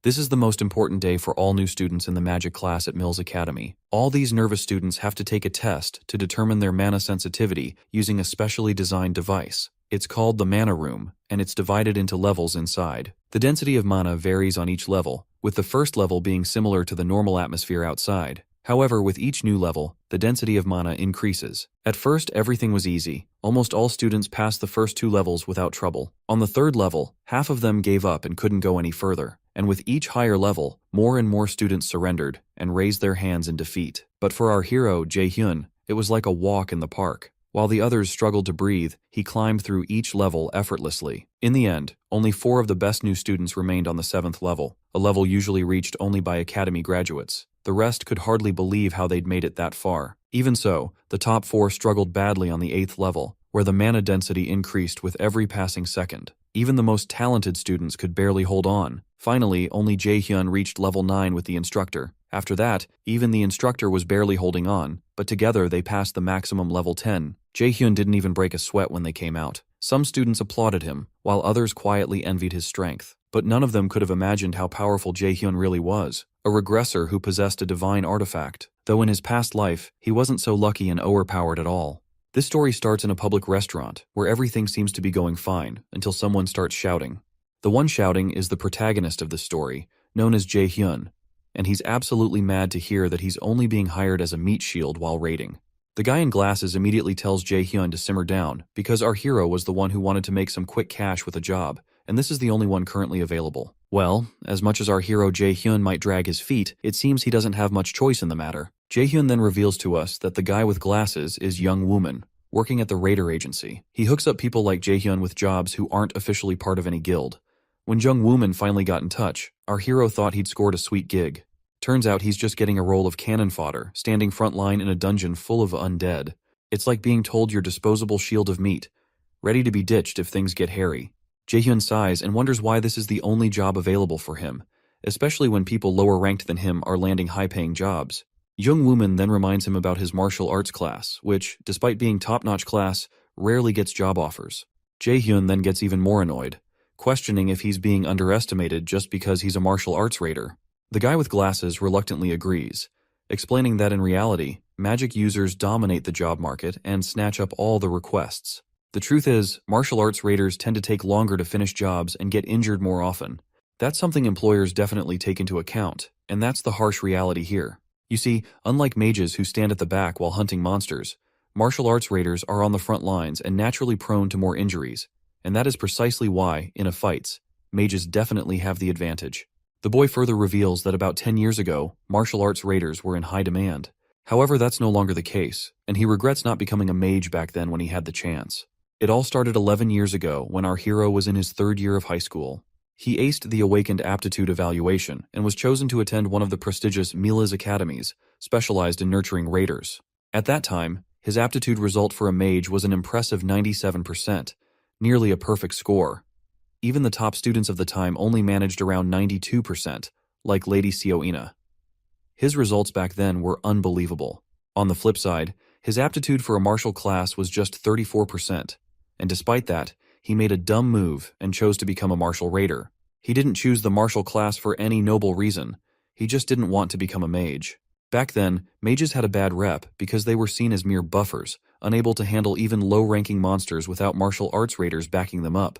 This is the most important day for all new students in the magic class at Mills Academy. All these nervous students have to take a test to determine their mana sensitivity using a specially designed device. It's called the mana room, and it's divided into levels inside. The density of mana varies on each level, with the first level being similar to the normal atmosphere outside. However, with each new level, the density of mana increases. At first, everything was easy. Almost all students passed the first 2 levels without trouble. On the 3rd level, half of them gave up and couldn't go any further. And with each higher level, more and more students surrendered and raised their hands in defeat. But for our hero, Jae-hyun, it was like a walk in the park. While the others struggled to breathe, he climbed through each level effortlessly. In the end, only 4 of the best new students remained on the 7th level, a level usually reached only by academy graduates. The rest could hardly believe how they'd made it that far. Even so, the top 4 struggled badly on the 8th level, where the mana density increased with every passing second. Even the most talented students could barely hold on. Finally, only Jae-hyun reached level 9 with the instructor. After that, even the instructor was barely holding on, but together they passed the maximum level 10. Jae-hyun didn't even break a sweat when they came out. Some students applauded him, while others quietly envied his strength. But none of them could have imagined how powerful Jae-hyun really was, a regressor who possessed a divine artifact, though in his past life, he wasn't so lucky and overpowered at all. This story starts in a public restaurant, where everything seems to be going fine, until someone starts shouting. The one shouting is the protagonist of this story, known as Jae-hyun, and he's absolutely mad to hear that he's only being hired as a meat shield while raiding. The guy in glasses immediately tells Jae-hyun to simmer down, because our hero was the one who wanted to make some quick cash with a job, and this is the only one currently available. Well, as much as our hero Jae-hyun might drag his feet, it seems he doesn't have much choice in the matter. Jae-hyun then reveals to us that the guy with glasses is Young Wooman, working at the raider agency. He hooks up people like Jae-hyun with jobs who aren't officially part of any guild. When Jung Wooman finally got in touch, our hero thought he'd scored a sweet gig. Turns out he's just getting a role of cannon fodder, standing frontline in a dungeon full of undead. It's like being told you're disposable shield of meat, ready to be ditched if things get hairy. Jae-hyun sighs and wonders why this is the only job available for him, especially when people lower ranked than him are landing high-paying jobs. Jung Wooman then reminds him about his martial arts class, which, despite being top-notch class, rarely gets job offers. Jae-hyun then gets even more annoyed, questioning if he's being underestimated just because he's a martial arts raider. The guy with glasses reluctantly agrees, explaining that in reality, magic users dominate the job market and snatch up all the requests. The truth is, martial arts raiders tend to take longer to finish jobs and get injured more often. That's something employers definitely take into account, and that's the harsh reality here. You see, unlike mages who stand at the back while hunting monsters, martial arts raiders are on the front lines and naturally prone to more injuries, and that is precisely why, in a fights, mages definitely have the advantage. The boy further reveals that about 10 years ago, martial arts raiders were in high demand. However, that's no longer the case, and he regrets not becoming a mage back then when he had the chance. It all started 11 years ago when our hero was in his 3rd year of high school. He aced the Awakened Aptitude evaluation and was chosen to attend one of the prestigious Mila's academies, specialized in nurturing raiders. At that time, his aptitude result for a mage was an impressive 97%, nearly a perfect score. Even the top students of the time only managed around 92%, like Lady Sioina. His results back then were unbelievable. On the flip side, his aptitude for a martial class was just 34%, and despite that, he made a dumb move and chose to become a martial raider. He didn't choose the martial class for any noble reason, he just didn't want to become a mage. Back then, mages had a bad rep because they were seen as mere buffers, unable to handle even low-ranking monsters without martial arts raiders backing them up.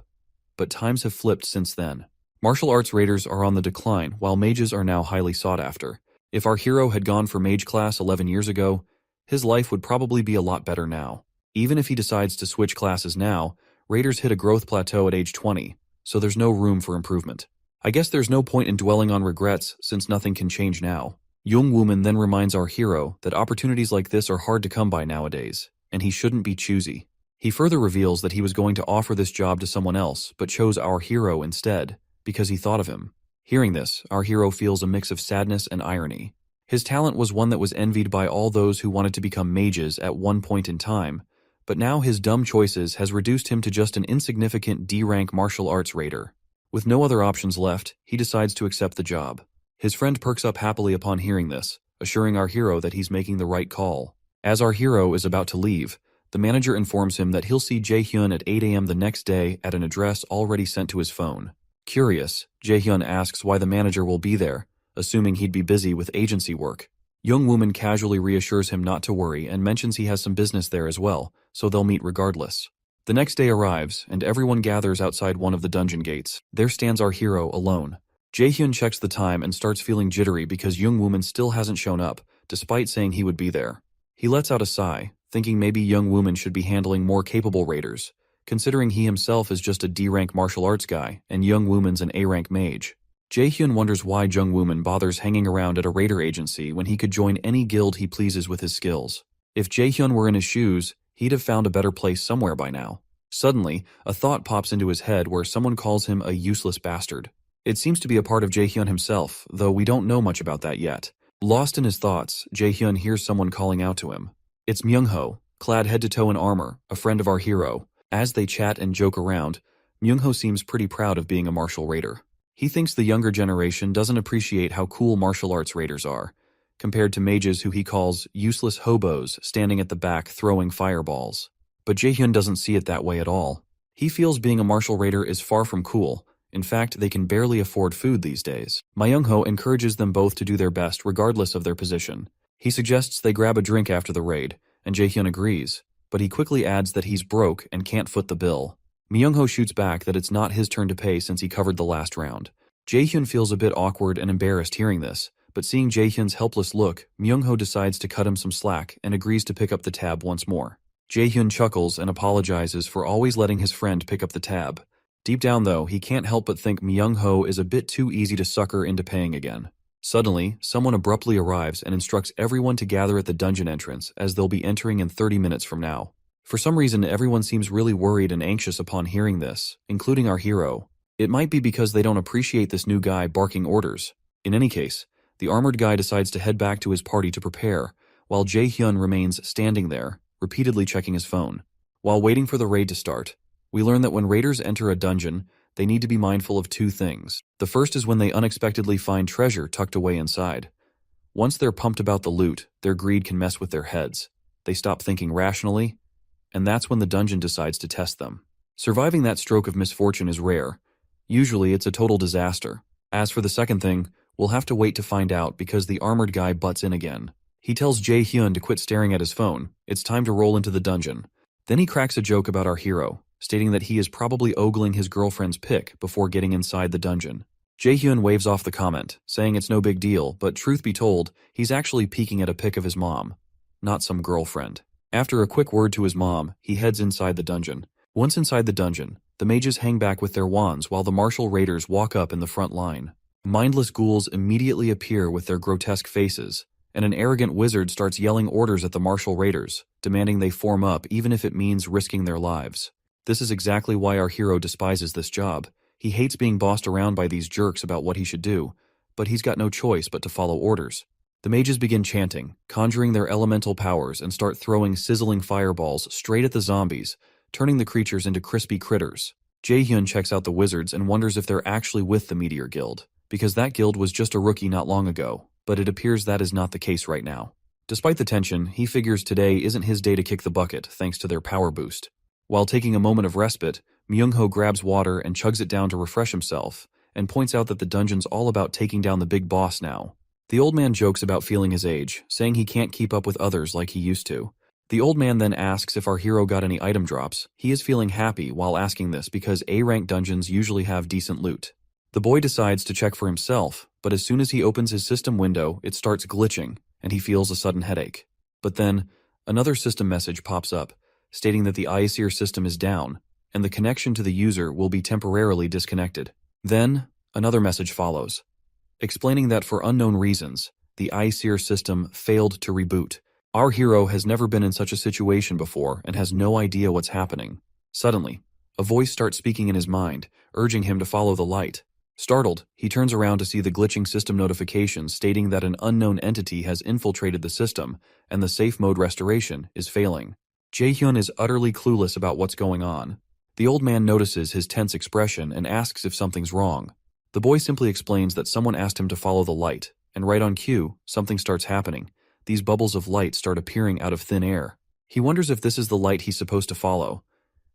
But times have flipped since then. Martial arts raiders are on the decline, while mages are now highly sought after. If our hero had gone for mage class 11 years ago, his life would probably be a lot better now. Even if he decides to switch classes now, raiders hit a growth plateau at age 20, so there's no room for improvement. I guess there's no point in dwelling on regrets since nothing can change now. Young Wooman then reminds our hero that opportunities like this are hard to come by nowadays, and he shouldn't be choosy. He further reveals that he was going to offer this job to someone else, but chose our hero instead, because he thought of him. Hearing this, our hero feels a mix of sadness and irony. His talent was one that was envied by all those who wanted to become mages at one point in time, but now his dumb choices has reduced him to just an insignificant D-rank martial arts raider. With no other options left, he decides to accept the job. His friend perks up happily upon hearing this, assuring our hero that he's making the right call. As our hero is about to leave, the manager informs him that he'll see Jae-hyun at 8 a.m. the next day at an address already sent to his phone. Curious, Jaehyun asks why the manager will be there, assuming he'd be busy with agency work. Young-wooman casually reassures him not to worry and mentions he has some business there as well, so they'll meet regardless. The next day arrives, and everyone gathers outside one of the dungeon gates. There stands our hero alone. Jaehyun checks the time and starts feeling jittery because Young-wooman still hasn't shown up, despite saying he would be there. He lets out a sigh, thinking maybe Young-wooman should be handling more capable raiders, considering he himself is just a D-rank martial arts guy and Young-wooman's an A-rank mage. Jaehyun wonders why Young-wooman bothers hanging around at a raider agency when he could join any guild he pleases with his skills. If Jaehyun were in his shoes, he'd have found a better place somewhere by now. Suddenly, a thought pops into his head where someone calls him a useless bastard. It seems to be a part of Jaehyun himself, though we don't know much about that yet. Lost in his thoughts, Jaehyun hears someone calling out to him. It's Myungho, clad head to toe in armor, a friend of our hero. As they chat and joke around, Myungho seems pretty proud of being a martial raider. He thinks the younger generation doesn't appreciate how cool martial arts raiders are, compared to mages who he calls useless hobos standing at the back throwing fireballs. But Jaehyun doesn't see it that way at all. He feels being a martial raider is far from cool. In fact, they can barely afford food these days. Myungho encourages them both to do their best regardless of their position. He suggests they grab a drink after the raid, and Jaehyun agrees, but he quickly adds that he's broke and can't foot the bill. Myungho shoots back that it's not his turn to pay since he covered the last round. Jaehyun feels a bit awkward and embarrassed hearing this, but seeing Jaehyun's helpless look, Myungho decides to cut him some slack and agrees to pick up the tab once more. Jaehyun chuckles and apologizes for always letting his friend pick up the tab. Deep down though, he can't help but think Myungho is a bit too easy to sucker into paying again. Suddenly, someone abruptly arrives and instructs everyone to gather at the dungeon entrance as they'll be entering in 30 minutes from now. For some reason, everyone seems really worried and anxious upon hearing this, including our hero. It might be because they don't appreciate this new guy barking orders. In any case, the armored guy decides to head back to his party to prepare, while Jaehyun remains standing there, repeatedly checking his phone. While waiting for the raid to start, we learn that when raiders enter a dungeon, they need to be mindful of two things. The first is when they unexpectedly find treasure tucked away inside. Once they're pumped about the loot, their greed can mess with their heads. They stop thinking rationally, and that's when the dungeon decides to test them. Surviving that stroke of misfortune is rare. Usually it's a total disaster. As for the second thing, we'll have to wait to find out because the armored guy butts in again. He tells Jaehyun to quit staring at his phone. It's time to roll into the dungeon. Then he cracks a joke about our hero, stating that he is probably ogling his girlfriend's pic before getting inside the dungeon. Jaehyun waves off the comment, saying it's no big deal, but truth be told, he's actually peeking at a pic of his mom, not some girlfriend. After a quick word to his mom, he heads inside the dungeon. Once inside the dungeon, the mages hang back with their wands while the martial raiders walk up in the front line. Mindless ghouls immediately appear with their grotesque faces, and an arrogant wizard starts yelling orders at the martial raiders, demanding they form up even if it means risking their lives. This is exactly why our hero despises this job. He hates being bossed around by these jerks about what he should do, but he's got no choice but to follow orders. The mages begin chanting, conjuring their elemental powers, and start throwing sizzling fireballs straight at the zombies, turning the creatures into crispy critters. Jaehyun checks out the wizards and wonders if they're actually with the Meteor Guild, because that guild was just a rookie not long ago, but it appears that is not the case right now. Despite the tension, he figures today isn't his day to kick the bucket thanks to their power boost. While taking a moment of respite, Myungho grabs water and chugs it down to refresh himself, and points out that the dungeon's all about taking down the big boss now. The old man jokes about feeling his age, saying he can't keep up with others like he used to. The old man then asks if our hero got any item drops. He is feeling happy while asking this because A-rank dungeons usually have decent loot. The boy decides to check for himself, but as soon as he opens his system window, it starts glitching, and he feels a sudden headache. But then, another system message pops up, stating that the Aesir system is down, and the connection to the user will be temporarily disconnected. Then, another message follows, explaining that for unknown reasons, the Aesir system failed to reboot. Our hero has never been in such a situation before and has no idea what's happening. Suddenly, a voice starts speaking in his mind, urging him to follow the light. Startled, he turns around to see the glitching system notification stating that an unknown entity has infiltrated the system and the safe mode restoration is failing. Jaehyun is utterly clueless about what's going on. The old man notices his tense expression and asks if something's wrong. The boy simply explains that someone asked him to follow the light, and right on cue, something starts happening. These bubbles of light start appearing out of thin air. He wonders if this is the light he's supposed to follow.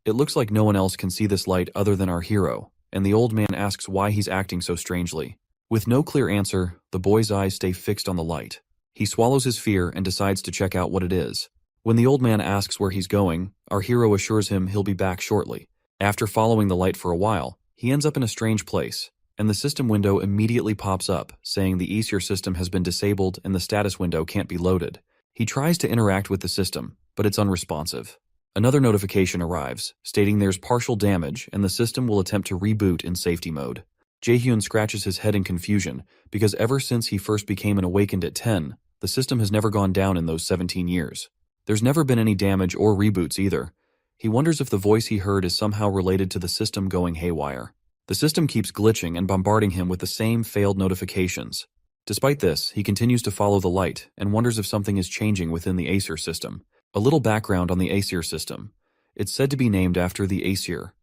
It looks like no one else can see this light other than our hero, and the old man asks why he's acting so strangely. With no clear answer, the boy's eyes stay fixed on the light. He swallows his fear and decides to check out what it is. When the old man asks where he's going, our hero assures him he'll be back shortly. After following the light for a while, he ends up in a strange place, and the system window immediately pops up, saying the Aesir system has been disabled and the status window can't be loaded. He tries to interact with the system, but it's unresponsive. Another notification arrives, stating there's partial damage and the system will attempt to reboot in safety mode. Jaehyun scratches his head in confusion, because ever since he first became an awakened at 10, the system has never gone down in those 17 years. There's never been any damage or reboots either. He wonders if the voice he heard is somehow related to the system going haywire. The system keeps glitching and bombarding him with the same failed notifications. Despite this, he continues to follow the light and wonders if something is changing within the Aesir system. A little background on the Aesir system. It's said to be named after the Aesir,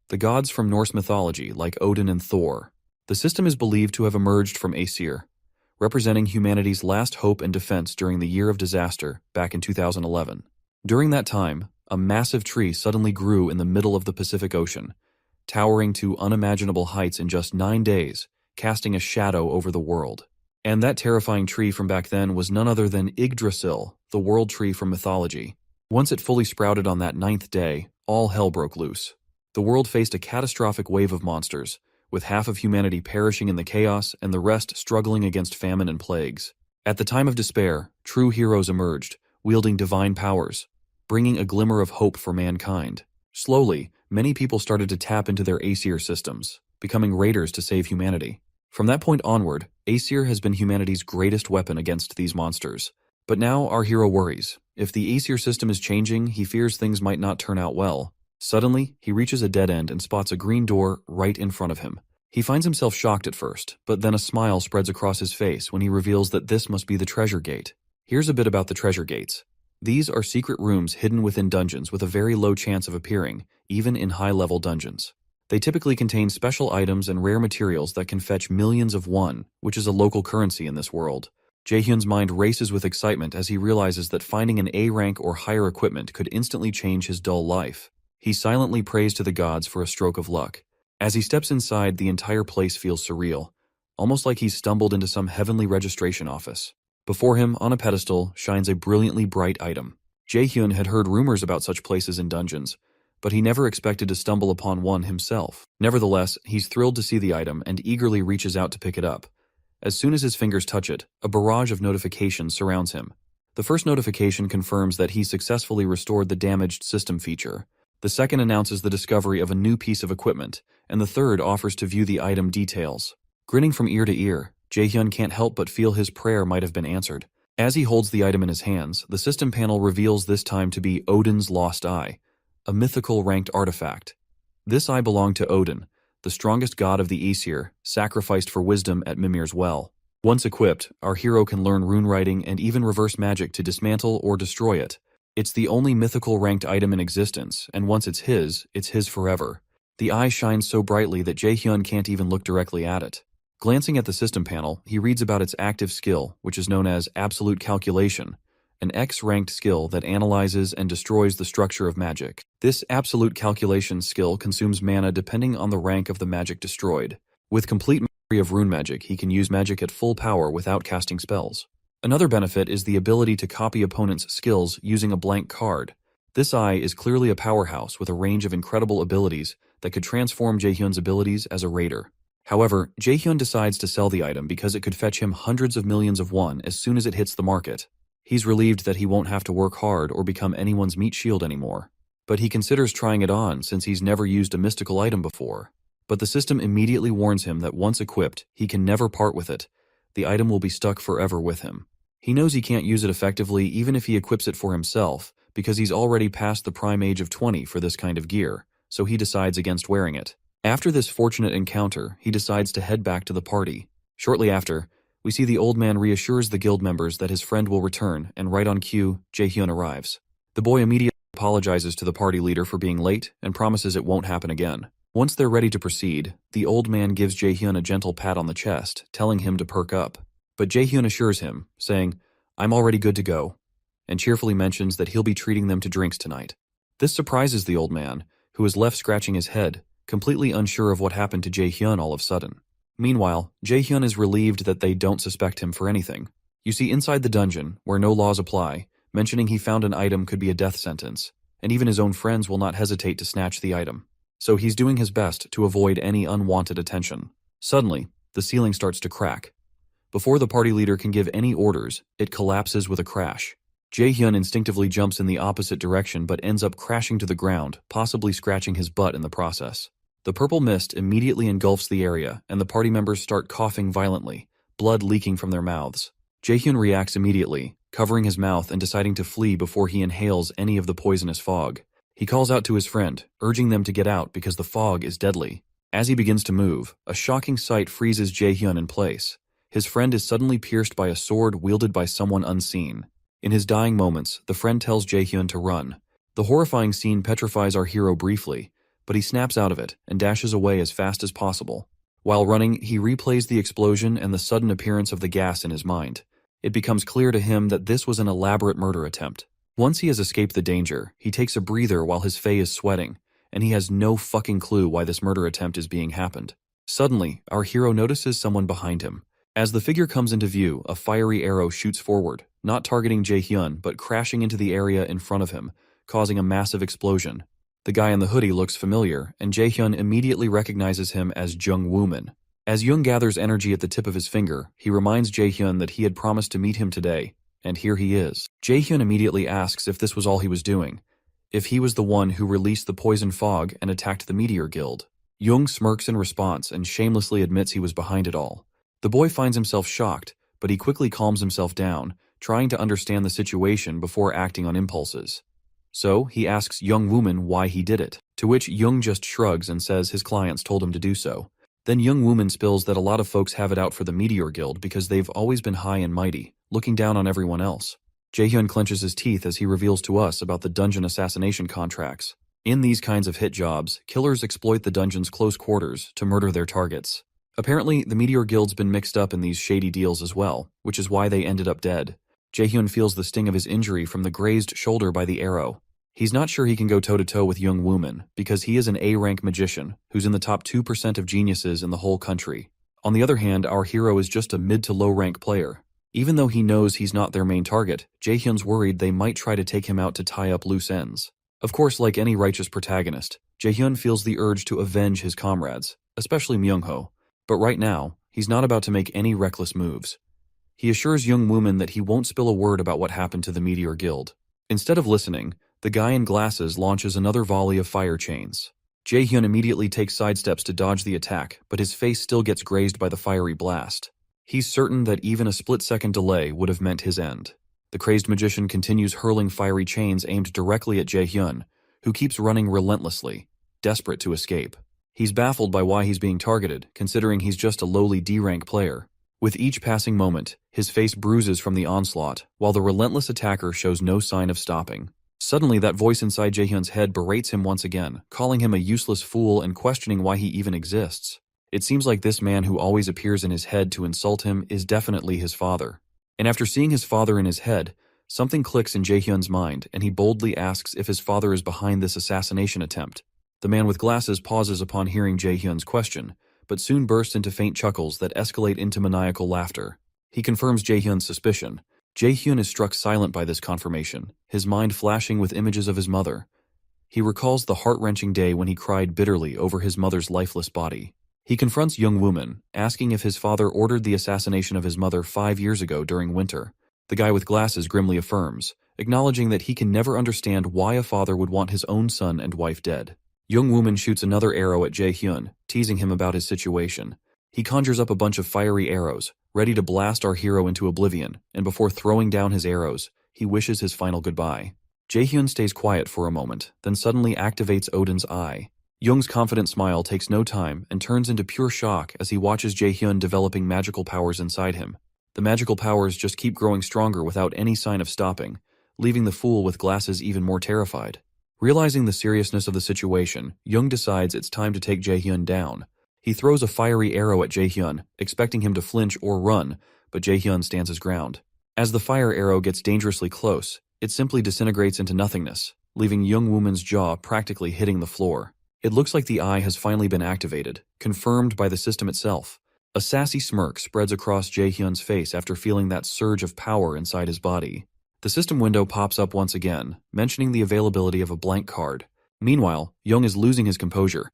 the gods from Norse mythology like Odin and Thor. The system is believed to have emerged from Aesir, representing humanity's last hope and defense during the year of disaster back in 2011. During that time, a massive tree suddenly grew in the middle of the Pacific Ocean, towering to unimaginable heights in just 9 days, casting a shadow over the world. And that terrifying tree from back then was none other than Yggdrasil, the world tree from mythology. Once it fully sprouted on that 9th day, all hell broke loose. The world faced a catastrophic wave of monsters, with half of humanity perishing in the chaos and the rest struggling against famine and plagues. At the time of despair, true heroes emerged, wielding divine powers, bringing a glimmer of hope for mankind. Slowly, many people started to tap into their Aesir systems, becoming raiders to save humanity. From that point onward, Aesir has been humanity's greatest weapon against these monsters. But now our hero worries. If the Aesir system is changing, he fears things might not turn out well. Suddenly, he reaches a dead end and spots a green door right in front of him. He finds himself shocked at first, but then a smile spreads across his face when he reveals that this must be the treasure gate. Here's a bit about the treasure gates. These are secret rooms hidden within dungeons with a very low chance of appearing, even in high-level dungeons. They typically contain special items and rare materials that can fetch millions of won, which is a local currency in this world. Jaehyun's mind races with excitement as he realizes that finding an A rank or higher equipment could instantly change his dull life. He silently prays to the gods for a stroke of luck. As he steps inside, the entire place feels surreal, almost like he's stumbled into some heavenly registration office. Before him, on a pedestal, shines a brilliantly bright item. Jaehyun had heard rumors about such places in dungeons, but he never expected to stumble upon one himself. Nevertheless, he's thrilled to see the item and eagerly reaches out to pick it up. As soon as his fingers touch it, a barrage of notifications surrounds him. The first notification confirms that he successfully restored the damaged system feature. The second announces the discovery of a new piece of equipment, and the third offers to view the item details. Grinning from ear to ear, Jaehyun can't help but feel his prayer might have been answered. As he holds the item in his hands, the system panel reveals this time to be Odin's lost eye, a mythical ranked artifact. This eye belonged to Odin, the strongest god of the Aesir, sacrificed for wisdom at Mimir's well. Once equipped, our hero can learn rune writing and even reverse magic to dismantle or destroy it. It's the only mythical ranked item in existence, and once it's his forever. The eye shines so brightly that Jaehyun can't even look directly at it. Glancing at the system panel, he reads about its active skill, which is known as absolute calculation, an X-ranked skill that analyzes and destroys the structure of magic. This absolute calculation skill consumes mana depending on the rank of the magic destroyed. With complete mastery of rune magic, he can use magic at full power without casting spells. Another benefit is the ability to copy opponents' skills using a blank card. This eye is clearly a powerhouse with a range of incredible abilities that could transform Jaehyun's abilities as a raider. However, Jaehyun decides to sell the item because it could fetch him hundreds of millions of won as soon as it hits the market. He's relieved that he won't have to work hard or become anyone's meat shield anymore. But he considers trying it on since he's never used a mystical item before. But the system immediately warns him that once equipped, he can never part with it. The item will be stuck forever with him. He knows he can't use it effectively even if he equips it for himself, because he's already past the prime age of 20 for this kind of gear, so he decides against wearing it. After this fortunate encounter, he decides to head back to the party. Shortly after, we see the old man reassures the guild members that his friend will return, and right on cue, Jaehyun arrives. The boy immediately apologizes to the party leader for being late and promises it won't happen again. Once they're ready to proceed, the old man gives Jaehyun a gentle pat on the chest, telling him to perk up. But Jaehyun assures him, saying, "I'm already good to go," and cheerfully mentions that he'll be treating them to drinks tonight. This surprises the old man, who is left scratching his head, completely unsure of what happened to Jae-hyun all of a sudden. Meanwhile, Jae-hyun is relieved that they don't suspect him for anything. You see, inside the dungeon, where no laws apply, mentioning he found an item could be a death sentence, and even his own friends will not hesitate to snatch the item. So he's doing his best to avoid any unwanted attention. Suddenly, the ceiling starts to crack. Before the party leader can give any orders, it collapses with a crash. Jae-hyun instinctively jumps in the opposite direction but ends up crashing to the ground, possibly scratching his butt in the process. The purple mist immediately engulfs the area, and the party members start coughing violently, blood leaking from their mouths. Jae-hyun reacts immediately, covering his mouth and deciding to flee before he inhales any of the poisonous fog. He calls out to his friend, urging them to get out because the fog is deadly. As he begins to move, a shocking sight freezes Jae-hyun in place. His friend is suddenly pierced by a sword wielded by someone unseen. In his dying moments, the friend tells Jae-hyun to run. The horrifying scene petrifies our hero briefly, but he snaps out of it and dashes away as fast as possible. While running, he replays the explosion and the sudden appearance of the gas in his mind. It becomes clear to him that this was an elaborate murder attempt. Once he has escaped the danger, he takes a breather while his face is sweating, and he has no fucking clue why this murder attempt is being happened. Suddenly, our hero notices someone behind him. As the figure comes into view, a fiery arrow shoots forward, not targeting Jae-hyun, but crashing into the area in front of him, causing a massive explosion. The guy in the hoodie looks familiar, and Jae-hyun immediately recognizes him as Jung Woo-min. As Jung gathers energy at the tip of his finger, he reminds Jae-hyun that he had promised to meet him today, and here he is. Jae-hyun immediately asks if this was all he was doing, if he was the one who released the poison fog and attacked the Meteor Guild. Jung smirks in response and shamelessly admits he was behind it all. The boy finds himself shocked, but he quickly calms himself down, trying to understand the situation before acting on impulses. So, he asks Jung Woo-min why he did it, to which Jung just shrugs and says his clients told him to do so. Then Jung Woo-min spills that a lot of folks have it out for the Meteor Guild because they've always been high and mighty, looking down on everyone else. Jae-hyun clenches his teeth as he reveals to us about the dungeon assassination contracts. In these kinds of hit jobs, killers exploit the dungeon's close quarters to murder their targets. Apparently, the Meteor Guild's been mixed up in these shady deals as well, which is why they ended up dead. Jae-hyun feels the sting of his injury from the grazed shoulder by the arrow. He's not sure he can go toe-to-toe with Jung Woo-min because he is an A-rank magician who's in the top 2% of geniuses in the whole country. On the other hand, our hero is just a mid to low-rank player. Even though he knows he's not their main target, Jae-hyun's worried they might try to take him out to tie up loose ends. Of course, like any righteous protagonist, Jae-hyun feels the urge to avenge his comrades, especially Myung-ho. But right now, he's not about to make any reckless moves. He assures Jung Woo-min that he won't spill a word about what happened to the Meteor Guild. Instead of listening, the guy in glasses launches another volley of fire chains. Jae-hyun immediately takes sidesteps to dodge the attack, but his face still gets grazed by the fiery blast. He's certain that even a split-second delay would have meant his end. The crazed magician continues hurling fiery chains aimed directly at Jae-hyun, who keeps running relentlessly, desperate to escape. He's baffled by why he's being targeted, considering he's just a lowly D-rank player. With each passing moment, his face bruises from the onslaught, while the relentless attacker shows no sign of stopping. Suddenly, that voice inside Jae-hyun's head berates him once again, calling him a useless fool and questioning why he even exists. It seems like this man who always appears in his head to insult him is definitely his father. And after seeing his father in his head, something clicks in Jae-hyun's mind, and he boldly asks if his father is behind this assassination attempt. The man with glasses pauses upon hearing Jae-hyun's question, but soon bursts into faint chuckles that escalate into maniacal laughter. He confirms Jae-hyun's suspicion. Jae-hyun is struck silent by this confirmation, his mind flashing with images of his mother. He recalls the heart-wrenching day when he cried bitterly over his mother's lifeless body. He confronts Jung Woo-min, asking if his father ordered the assassination of his mother 5 years ago during winter. The guy with glasses grimly affirms, acknowledging that he can never understand why a father would want his own son and wife dead. Jung Woo-min shoots another arrow at Jae-hyun, teasing him about his situation. He conjures up a bunch of fiery arrows, ready to blast our hero into oblivion, and before throwing down his arrows, he wishes his final goodbye. Jae-hyun stays quiet for a moment, then suddenly activates Odin's eye. Jung's confident smile takes no time and turns into pure shock as he watches Jae-hyun developing magical powers inside him. The magical powers just keep growing stronger without any sign of stopping, leaving the fool with glasses even more terrified. Realizing the seriousness of the situation, Jung decides it's time to take Jae-hyun down. He throws a fiery arrow at Jae-hyun, expecting him to flinch or run, but Jae-hyun stands his ground. As the fire arrow gets dangerously close, it simply disintegrates into nothingness, leaving Jung Woo-min's jaw practically hitting the floor. It looks like the eye has finally been activated, confirmed by the system itself. A sassy smirk spreads across Jaehyun's face after feeling that surge of power inside his body. The system window pops up once again, mentioning the availability of a blank card. Meanwhile, Young is losing his composure,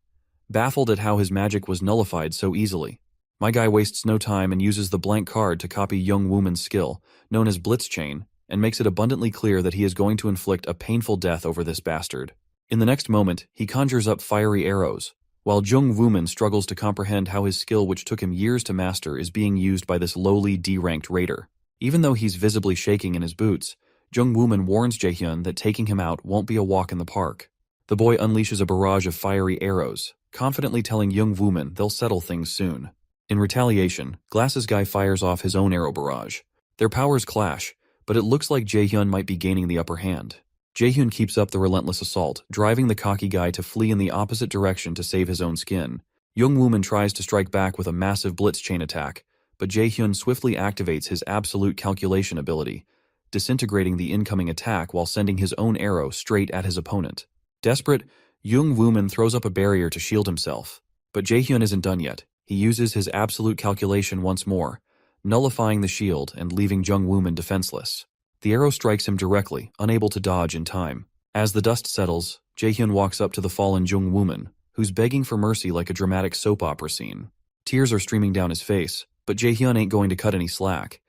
baffled at how his magic was nullified so easily. My guy wastes no time and uses the blank card to copy Young Wooman's skill, known as Blitz Chain, and makes it abundantly clear that he is going to inflict a painful death over this bastard. In the next moment, he conjures up fiery arrows, while Jung Wooman struggles to comprehend how his skill, which took him years to master, is being used by this lowly D-ranked raider. Even though he's visibly shaking in his boots, Jung Wooman warns Jaehyun that taking him out won't be a walk in the park. The boy unleashes a barrage of fiery arrows, confidently telling Jung Wooman they'll settle things soon. In retaliation, Glasses Guy fires off his own arrow barrage. Their powers clash, but it looks like Jaehyun might be gaining the upper hand. Jaehyun keeps up the relentless assault, driving the cocky guy to flee in the opposite direction to save his own skin. Jung Wooman tries to strike back with a massive blitz chain attack, but Jaehyun swiftly activates his absolute calculation ability, disintegrating the incoming attack while sending his own arrow straight at his opponent. Desperate, Jung Wooman throws up a barrier to shield himself, but Jaehyun isn't done yet. He uses his absolute calculation once more, nullifying the shield and leaving Jung Wooman defenseless. The arrow strikes him directly, unable to dodge in time. As the dust settles, Jaehyun walks up to the fallen Jung Wooman, who's begging for mercy like a dramatic soap opera scene. Tears are streaming down his face, but Jaehyun ain't going to cut any slack.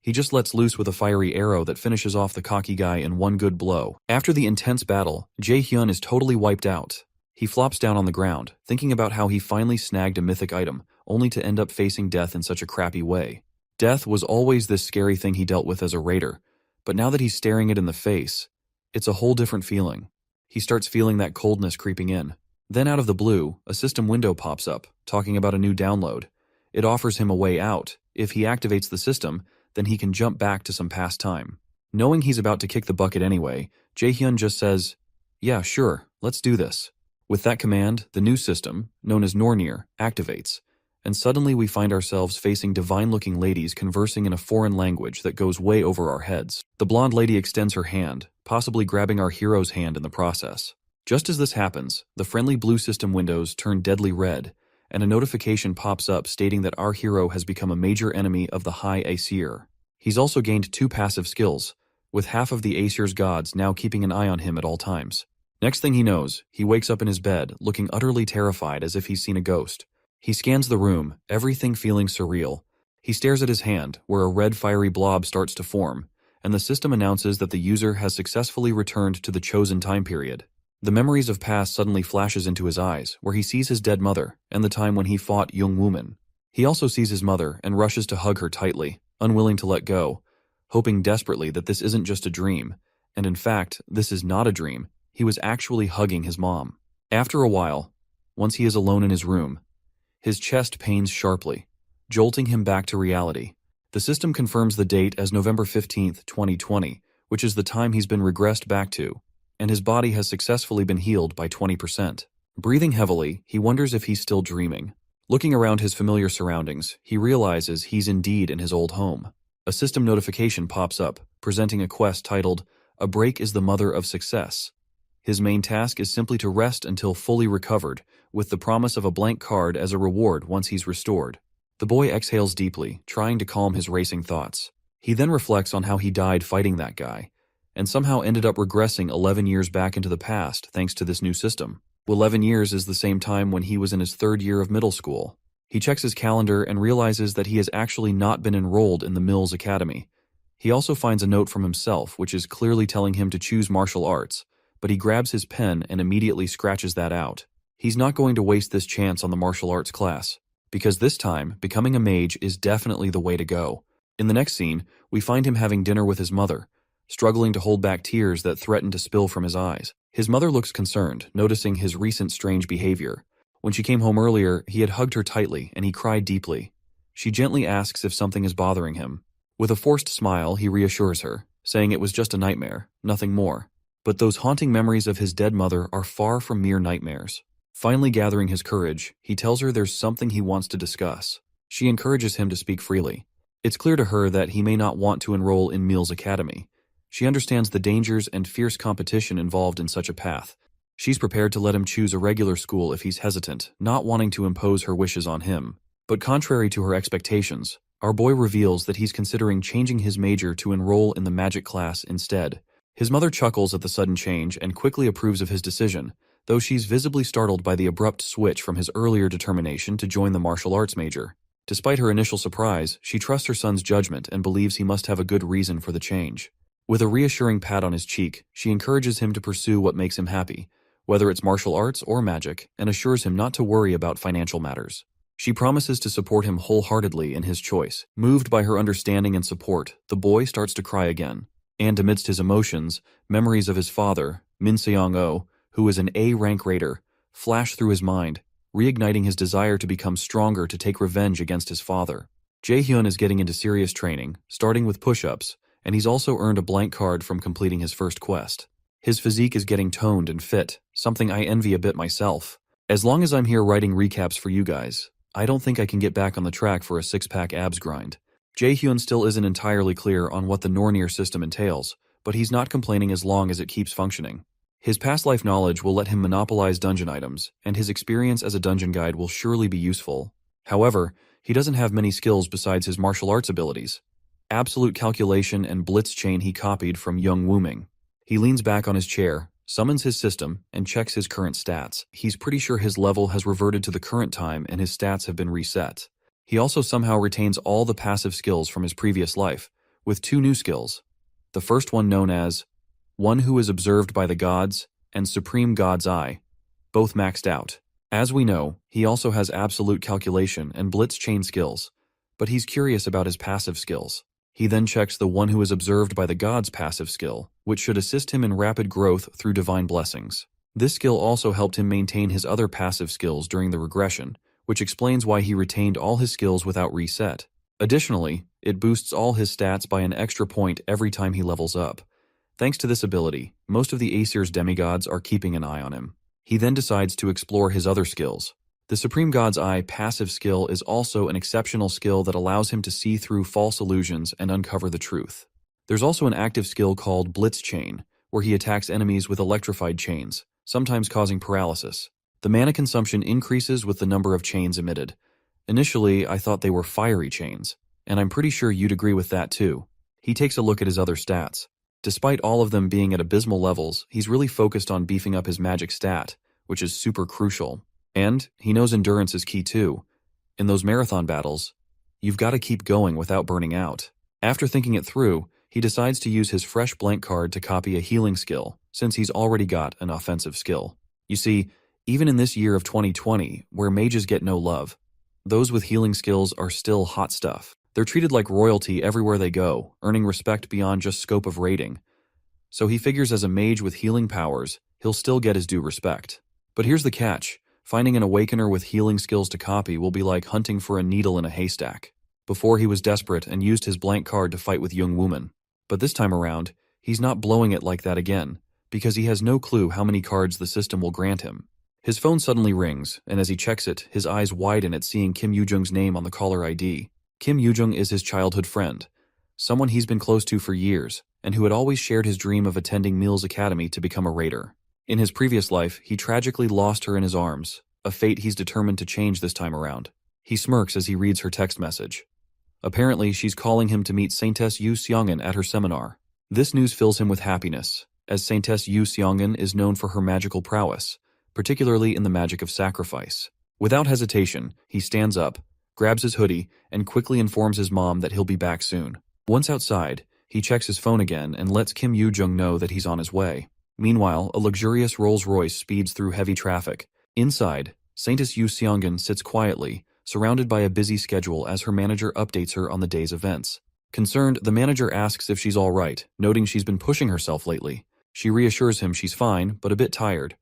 He just lets loose with a fiery arrow that finishes off the cocky guy in one good blow. After the intense battle, Jaehyun is totally wiped out. He flops down on the ground, thinking about how he finally snagged a mythic item, only to end up facing death in such a crappy way. Death was always this scary thing he dealt with as a raider, but now that he's staring it in the face, it's a whole different feeling. He starts feeling that coldness creeping in. Then out of the blue, a system window pops up, talking about a new download. It offers him a way out. If he activates the system, then he can jump back to some past time. Knowing he's about to kick the bucket anyway, Jaehyun just says, "Yeah, sure, let's do this." With that command, the new system, known as Nornir, activates, and suddenly we find ourselves facing divine-looking ladies conversing in a foreign language that goes way over our heads. The blonde lady extends her hand, possibly grabbing our hero's hand in the process. Just as this happens, the friendly blue system windows turn deadly red, and a notification pops up stating that our hero has become a major enemy of the High Aesir. He's also gained 2 passive skills, with half of the Aesir's gods now keeping an eye on him at all times. Next thing he knows, he wakes up in his bed, looking utterly terrified as if he's seen a ghost. He scans the room, everything feeling surreal. He stares at his hand, where a red fiery blob starts to form, and the system announces that the user has successfully returned to the chosen time period. The memories of past suddenly flashes into his eyes, where he sees his dead mother and the time when he fought Jung Wooman. He also sees his mother and rushes to hug her tightly, unwilling to let go, hoping desperately that this isn't just a dream, and in fact, this is not a dream. He was actually hugging his mom. After a while, once he is alone in his room, his chest pains sharply, jolting him back to reality. The system confirms the date as November 15th, 2020, which is the time he's been regressed back to, and his body has successfully been healed by 20%. Breathing heavily, he wonders if he's still dreaming. Looking around his familiar surroundings, he realizes he's indeed in his old home. A system notification pops up, presenting a quest titled, "A Break is the Mother of Success." His main task is simply to rest until fully recovered, with the promise of a blank card as a reward once he's restored. The boy exhales deeply, trying to calm his racing thoughts. He then reflects on how he died fighting that guy, and somehow ended up regressing 11 years back into the past thanks to this new system. 11 years is the same time when he was in his 3rd year of middle school. He checks his calendar and realizes that he has actually not been enrolled in the Mills Academy. He also finds a note from himself, which is clearly telling him to choose martial arts, but he grabs his pen and immediately scratches that out. He's not going to waste this chance on the martial arts class, because this time, becoming a mage is definitely the way to go. In the next scene, we find him having dinner with his mother, struggling to hold back tears that threaten to spill from his eyes. His mother looks concerned, noticing his recent strange behavior. When she came home earlier, he had hugged her tightly and he cried deeply. She gently asks if something is bothering him. With a forced smile, he reassures her, saying it was just a nightmare, nothing more. But those haunting memories of his dead mother are far from mere nightmares. Finally gathering his courage, he tells her there's something he wants to discuss. She encourages him to speak freely. It's clear to her that he may not want to enroll in Mills Academy. She understands the dangers and fierce competition involved in such a path, She's prepared to let him choose a regular school if he's hesitant, not wanting to impose her wishes on him. But contrary to her expectations, our boy reveals that he's considering changing his major to enroll in the magic class instead. His mother chuckles at the sudden change and quickly approves of his decision, though she's visibly startled by the abrupt switch from his earlier determination to join the martial arts major. Despite her initial surprise, she trusts her son's judgment and believes he must have a good reason for the change. With a reassuring pat on his cheek, she encourages him to pursue what makes him happy, whether it's martial arts or magic, and assures him not to worry about financial matters. She promises to support him wholeheartedly in his choice. Moved by her understanding and support, the boy starts to cry again. And amidst his emotions, memories of his father, Min Seong-oh, who is an A-rank raider, flash through his mind, reigniting his desire to become stronger to take revenge against his father. Jae-hyun is getting into serious training, starting with push-ups, and he's also earned a blank card from completing his first quest. His physique is getting toned and fit, something I envy a bit myself. As long as I'm here writing recaps for you guys, I don't think I can get back on the track for a six-pack abs grind. Jae-hyun still isn't entirely clear on what the Nornir system entails, but he's not complaining as long as it keeps functioning. His past life knowledge will let him monopolize dungeon items, and his experience as a dungeon guide will surely be useful. However, he doesn't have many skills besides his martial arts abilities. Absolute calculation and blitz chain he copied from Young Wooming. He leans back on his chair, summons his system, and checks his current stats. He's pretty sure his level has reverted to the current time and his stats have been reset. He also somehow retains all the passive skills from his previous life, with two new skills. The first one known as One Who is Observed by the Gods and Supreme God's Eye, both maxed out. As we know, he also has absolute calculation and blitz chain skills, but he's curious about his passive skills. He then checks the One Who is Observed by the Gods passive skill, which should assist him in rapid growth through divine blessings. This skill also helped him maintain his other passive skills during the regression, which explains why he retained all his skills without reset. Additionally, it boosts all his stats by an extra point every time he levels up. Thanks to this ability, most of the Aesir's demigods are keeping an eye on him. He then decides to explore his other skills. The Supreme God's Eye passive skill is also an exceptional skill that allows him to see through false illusions and uncover the truth. There's also an active skill called Blitz Chain, where he attacks enemies with electrified chains, sometimes causing paralysis. The mana consumption increases with the number of chains emitted. Initially, I thought they were fiery chains, and I'm pretty sure you'd agree with that too. He takes a look at his other stats. Despite all of them being at abysmal levels, he's really focused on beefing up his magic stat, which is super crucial. And he knows endurance is key too. In those marathon battles, you've got to keep going without burning out. After thinking it through, he decides to use his fresh blank card to copy a healing skill, since he's already got an offensive skill. You see, even in this year of 2020, where mages get no love, those with healing skills are still hot stuff. They're treated like royalty everywhere they go, earning respect beyond just scope of rating. So he figures as a mage with healing powers, he'll still get his due respect. But here's the catch. Finding an awakener with healing skills to copy will be like hunting for a needle in a haystack. Before he was desperate and used his blank card to fight with Young Woman. But this time around, he's not blowing it like that again, because he has no clue how many cards the system will grant him. His phone suddenly rings, and as he checks it, his eyes widen at seeing Kim Yoo-jung's name on the caller ID. Kim Yoo-jung is his childhood friend, someone he's been close to for years, and who had always shared his dream of attending Mills Academy to become a raider. In his previous life, he tragically lost her in his arms, a fate he's determined to change this time around. He smirks as he reads her text message. Apparently, she's calling him to meet Saintess Yu Seongen at her seminar. This news fills him with happiness, as Saintess Yu Seongen is known for her magical prowess, particularly in the magic of sacrifice. Without hesitation, he stands up, grabs his hoodie, and quickly informs his mom that he'll be back soon. Once outside, he checks his phone again and lets Kim Yoo-jung know that he's on his way. Meanwhile, a luxurious Rolls-Royce speeds through heavy traffic. Inside, Saintess Yu Seongen sits quietly, surrounded by a busy schedule as her manager updates her on the day's events. Concerned, the manager asks if she's all right, noting she's been pushing herself lately. She reassures him she's fine, but a bit tired,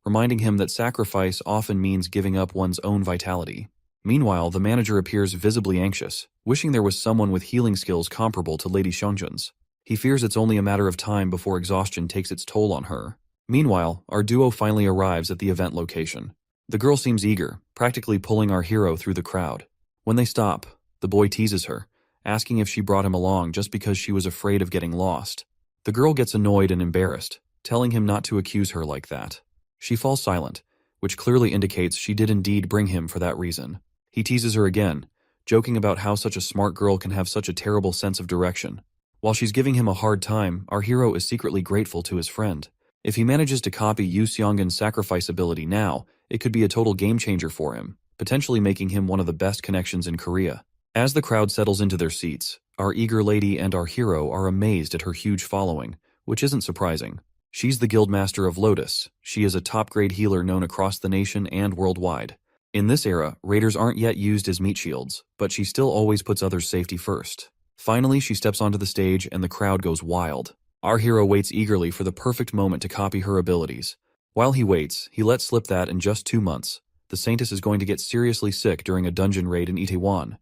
reminding him that sacrifice often means giving up one's own vitality. Meanwhile, the manager appears visibly anxious, wishing there was someone with healing skills comparable to Lady Seongjun's. He fears it's only a matter of time before exhaustion takes its toll on her. Meanwhile, our duo finally arrives at the event location. The girl seems eager, practically pulling our hero through the crowd. When they stop, the boy teases her, asking if she brought him along just because she was afraid of getting lost. The girl gets annoyed and embarrassed, telling him not to accuse her like that. She falls silent, which clearly indicates she did indeed bring him for that reason. He teases her again, joking about how such a smart girl can have such a terrible sense of direction. While she's giving him a hard time, our hero is secretly grateful to his friend. If he manages to copy Yu Seongun's sacrifice ability now, it could be a total game changer for him, potentially making him one of the best connections in Korea. As the crowd settles into their seats, our eager lady and our hero are amazed at her huge following, which isn't surprising. She's the Guildmaster of Lotus. She is a top-grade healer known across the nation and worldwide. In this era, raiders aren't yet used as meat shields, but she still always puts others' safety first. Finally, she steps onto the stage and the crowd goes wild. Our hero waits eagerly for the perfect moment to copy her abilities. While he waits, he lets slip that in just 2 months, the Saintess is going to get seriously sick during a dungeon raid in Itaewon.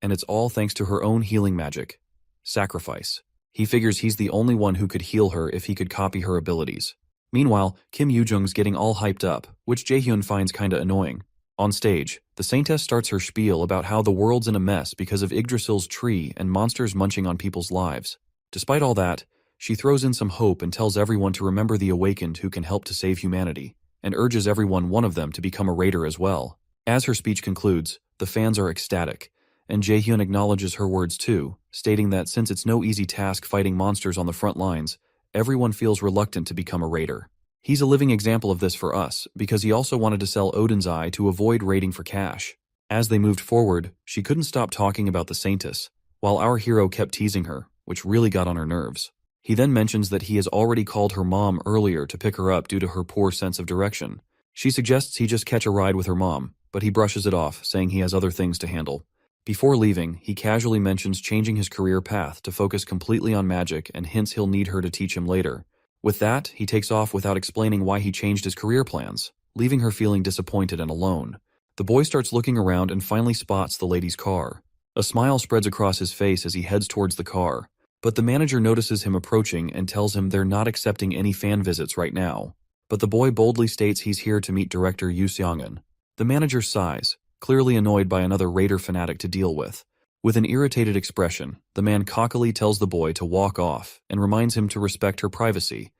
And it's all thanks to her own healing magic. Sacrifice. He figures he's the only one who could heal her if he could copy her abilities. Meanwhile, Kim Yoo-jung's getting all hyped up, which Jaehyun finds kinda annoying. On stage, the Saintess starts her spiel about how the world's in a mess because of Yggdrasil's tree and monsters munching on people's lives. Despite all that, she throws in some hope and tells everyone to remember the awakened who can help to save humanity, and urges one of them to become a raider as well. As her speech concludes, the fans are ecstatic, and Jaehyun acknowledges her words too, stating that since it's no easy task fighting monsters on the front lines, everyone feels reluctant to become a raider. He's a living example of this for us, because he also wanted to sell Odin's Eye to avoid raiding for cash. As they moved forward, she couldn't stop talking about the Saintess, while our hero kept teasing her, which really got on her nerves. He then mentions that he has already called her mom earlier to pick her up due to her poor sense of direction. She suggests he just catch a ride with her mom, but he brushes it off, saying he has other things to handle. Before leaving, he casually mentions changing his career path to focus completely on magic and hints he'll need her to teach him later. With that, he takes off without explaining why he changed his career plans, leaving her feeling disappointed and alone. The boy starts looking around and finally spots the lady's car. A smile spreads across his face as he heads towards the car, but the manager notices him approaching and tells him they're not accepting any fan visits right now. But the boy boldly states he's here to meet director Yu Seongun. The manager sighs, clearly annoyed by another raider fanatic to deal with. With an irritated expression, the man cockily tells the boy to walk off and reminds him to respect her privacy,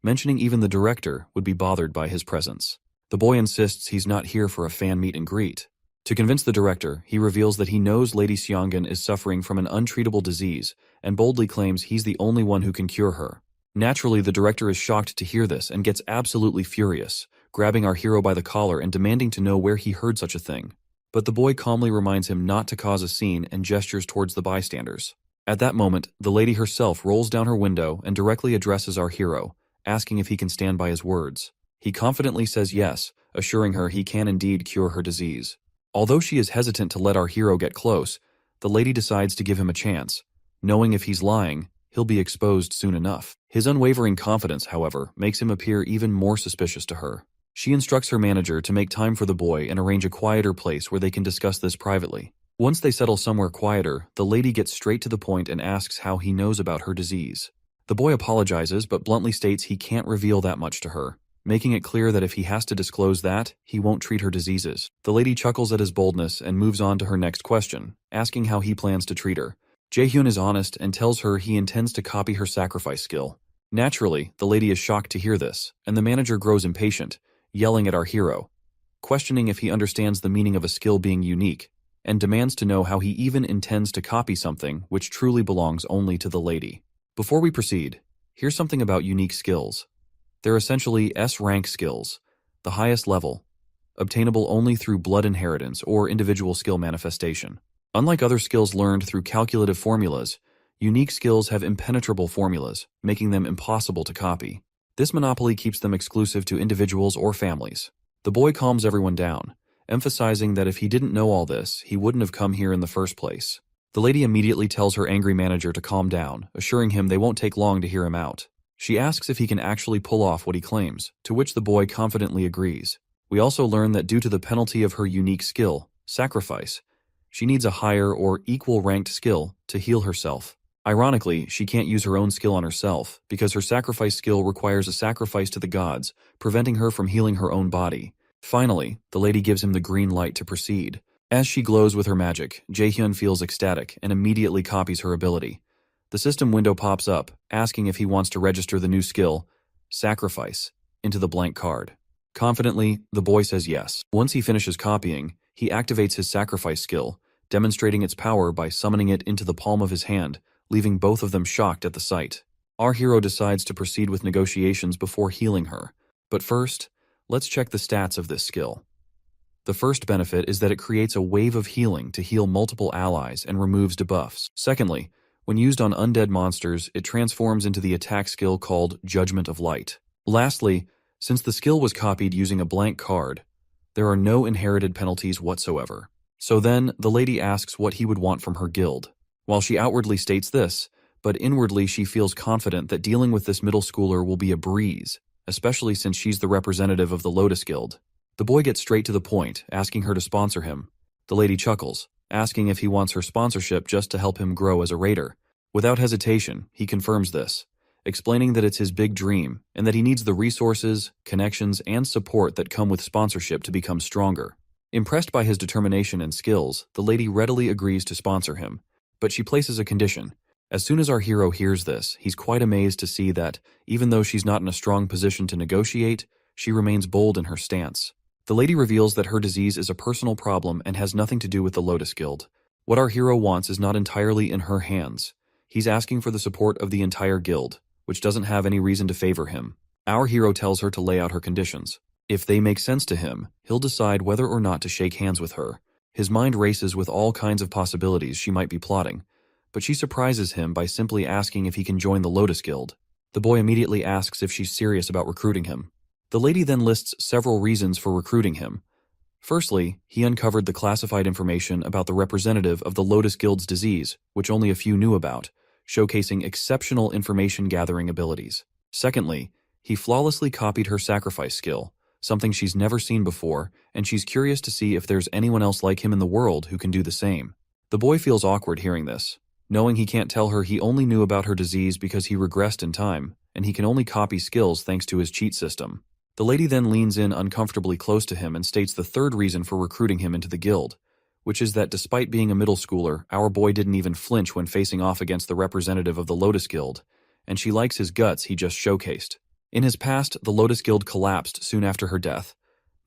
mentioning even the director would be bothered by his presence. The boy insists he's not here for a fan meet and greet. To convince the director, he reveals that he knows Lady Seongun is suffering from an untreatable disease and boldly claims he's the only one who can cure her. Naturally, the director is shocked to hear this and gets absolutely furious, grabbing our hero by the collar and demanding to know where he heard such a thing. But the boy calmly reminds him not to cause a scene and gestures towards the bystanders. At that moment, the lady herself rolls down her window and directly addresses our hero, asking if he can stand by his words. He confidently says yes, assuring her he can indeed cure her disease. Although she is hesitant to let our hero get close, the lady decides to give him a chance, knowing if he's lying, he'll be exposed soon enough. His unwavering confidence, however, makes him appear even more suspicious to her. She instructs her manager to make time for the boy and arrange a quieter place where they can discuss this privately. Once they settle somewhere quieter, the lady gets straight to the point and asks how he knows about her disease. The boy apologizes but bluntly states he can't reveal that much to her, making it clear that if he has to disclose that, he won't treat her diseases. The lady chuckles at his boldness and moves on to her next question, asking how he plans to treat her. Jaehyun is honest and tells her he intends to copy her sacrifice skill. Naturally, the lady is shocked to hear this, and the manager grows impatient, yelling at our hero, questioning if he understands the meaning of a skill being unique, and demands to know how he even intends to copy something which truly belongs only to the lady. Before we proceed, here's something about unique skills. They're essentially S-rank skills, the highest level, obtainable only through blood inheritance or individual skill manifestation. Unlike other skills learned through calculative formulas, unique skills have impenetrable formulas, making them impossible to copy. This monopoly keeps them exclusive to individuals or families. The boy calms everyone down, emphasizing that if he didn't know all this, he wouldn't have come here in the first place. The lady immediately tells her angry manager to calm down, assuring him they won't take long to hear him out. She asks if he can actually pull off what he claims, to which the boy confidently agrees. We also learn that due to the penalty of her unique skill, sacrifice, she needs a higher or equal-ranked skill to heal herself. Ironically, she can't use her own skill on herself, because her sacrifice skill requires a sacrifice to the gods, preventing her from healing her own body. Finally, the lady gives him the green light to proceed. As she glows with her magic, Jaehyun feels ecstatic and immediately copies her ability. The system window pops up, asking if he wants to register the new skill, Sacrifice, into the blank card. Confidently, the boy says yes. Once he finishes copying, he activates his sacrifice skill, demonstrating its power by summoning it into the palm of his hand, leaving both of them shocked at the sight. Our hero decides to proceed with negotiations before healing her. But first, let's check the stats of this skill. The first benefit is that it creates a wave of healing to heal multiple allies and removes debuffs. Secondly, when used on undead monsters, it transforms into the attack skill called Judgment of Light. Lastly, since the skill was copied using a blank card, there are no inherited penalties whatsoever. So then, the lady asks what he would want from her guild. While she outwardly states this, but inwardly she feels confident that dealing with this middle schooler will be a breeze, especially since she's the representative of the Lotus Guild. The boy gets straight to the point, asking her to sponsor him. The lady chuckles, asking if he wants her sponsorship just to help him grow as a raider. Without hesitation, he confirms this, explaining that it's his big dream and that he needs the resources, connections, and support that come with sponsorship to become stronger. Impressed by his determination and skills, the lady readily agrees to sponsor him, but she places a condition. As soon as our hero hears this, he's quite amazed to see that, even though she's not in a strong position to negotiate, she remains bold in her stance. The lady reveals that her disease is a personal problem and has nothing to do with the Lotus Guild. What our hero wants is not entirely in her hands. He's asking for the support of the entire guild, which doesn't have any reason to favor him. Our hero tells her to lay out her conditions. If they make sense to him, he'll decide whether or not to shake hands with her. His mind races with all kinds of possibilities she might be plotting, but she surprises him by simply asking if he can join the Lotus Guild. The boy immediately asks if she's serious about recruiting him. The lady then lists several reasons for recruiting him. Firstly, he uncovered the classified information about the representative of the Lotus Guild's disease, which only a few knew about, showcasing exceptional information-gathering abilities. Secondly, he flawlessly copied her sacrifice skill, something she's never seen before, and she's curious to see if there's anyone else like him in the world who can do the same. The boy feels awkward hearing this, knowing he can't tell her he only knew about her disease because he regressed in time, and he can only copy skills thanks to his cheat system. The lady then leans in uncomfortably close to him and states the third reason for recruiting him into the guild, which is that despite being a middle schooler, our boy didn't even flinch when facing off against the representative of the Lotus Guild, and she likes his guts he just showcased. In his past, the Lotus Guild collapsed soon after her death.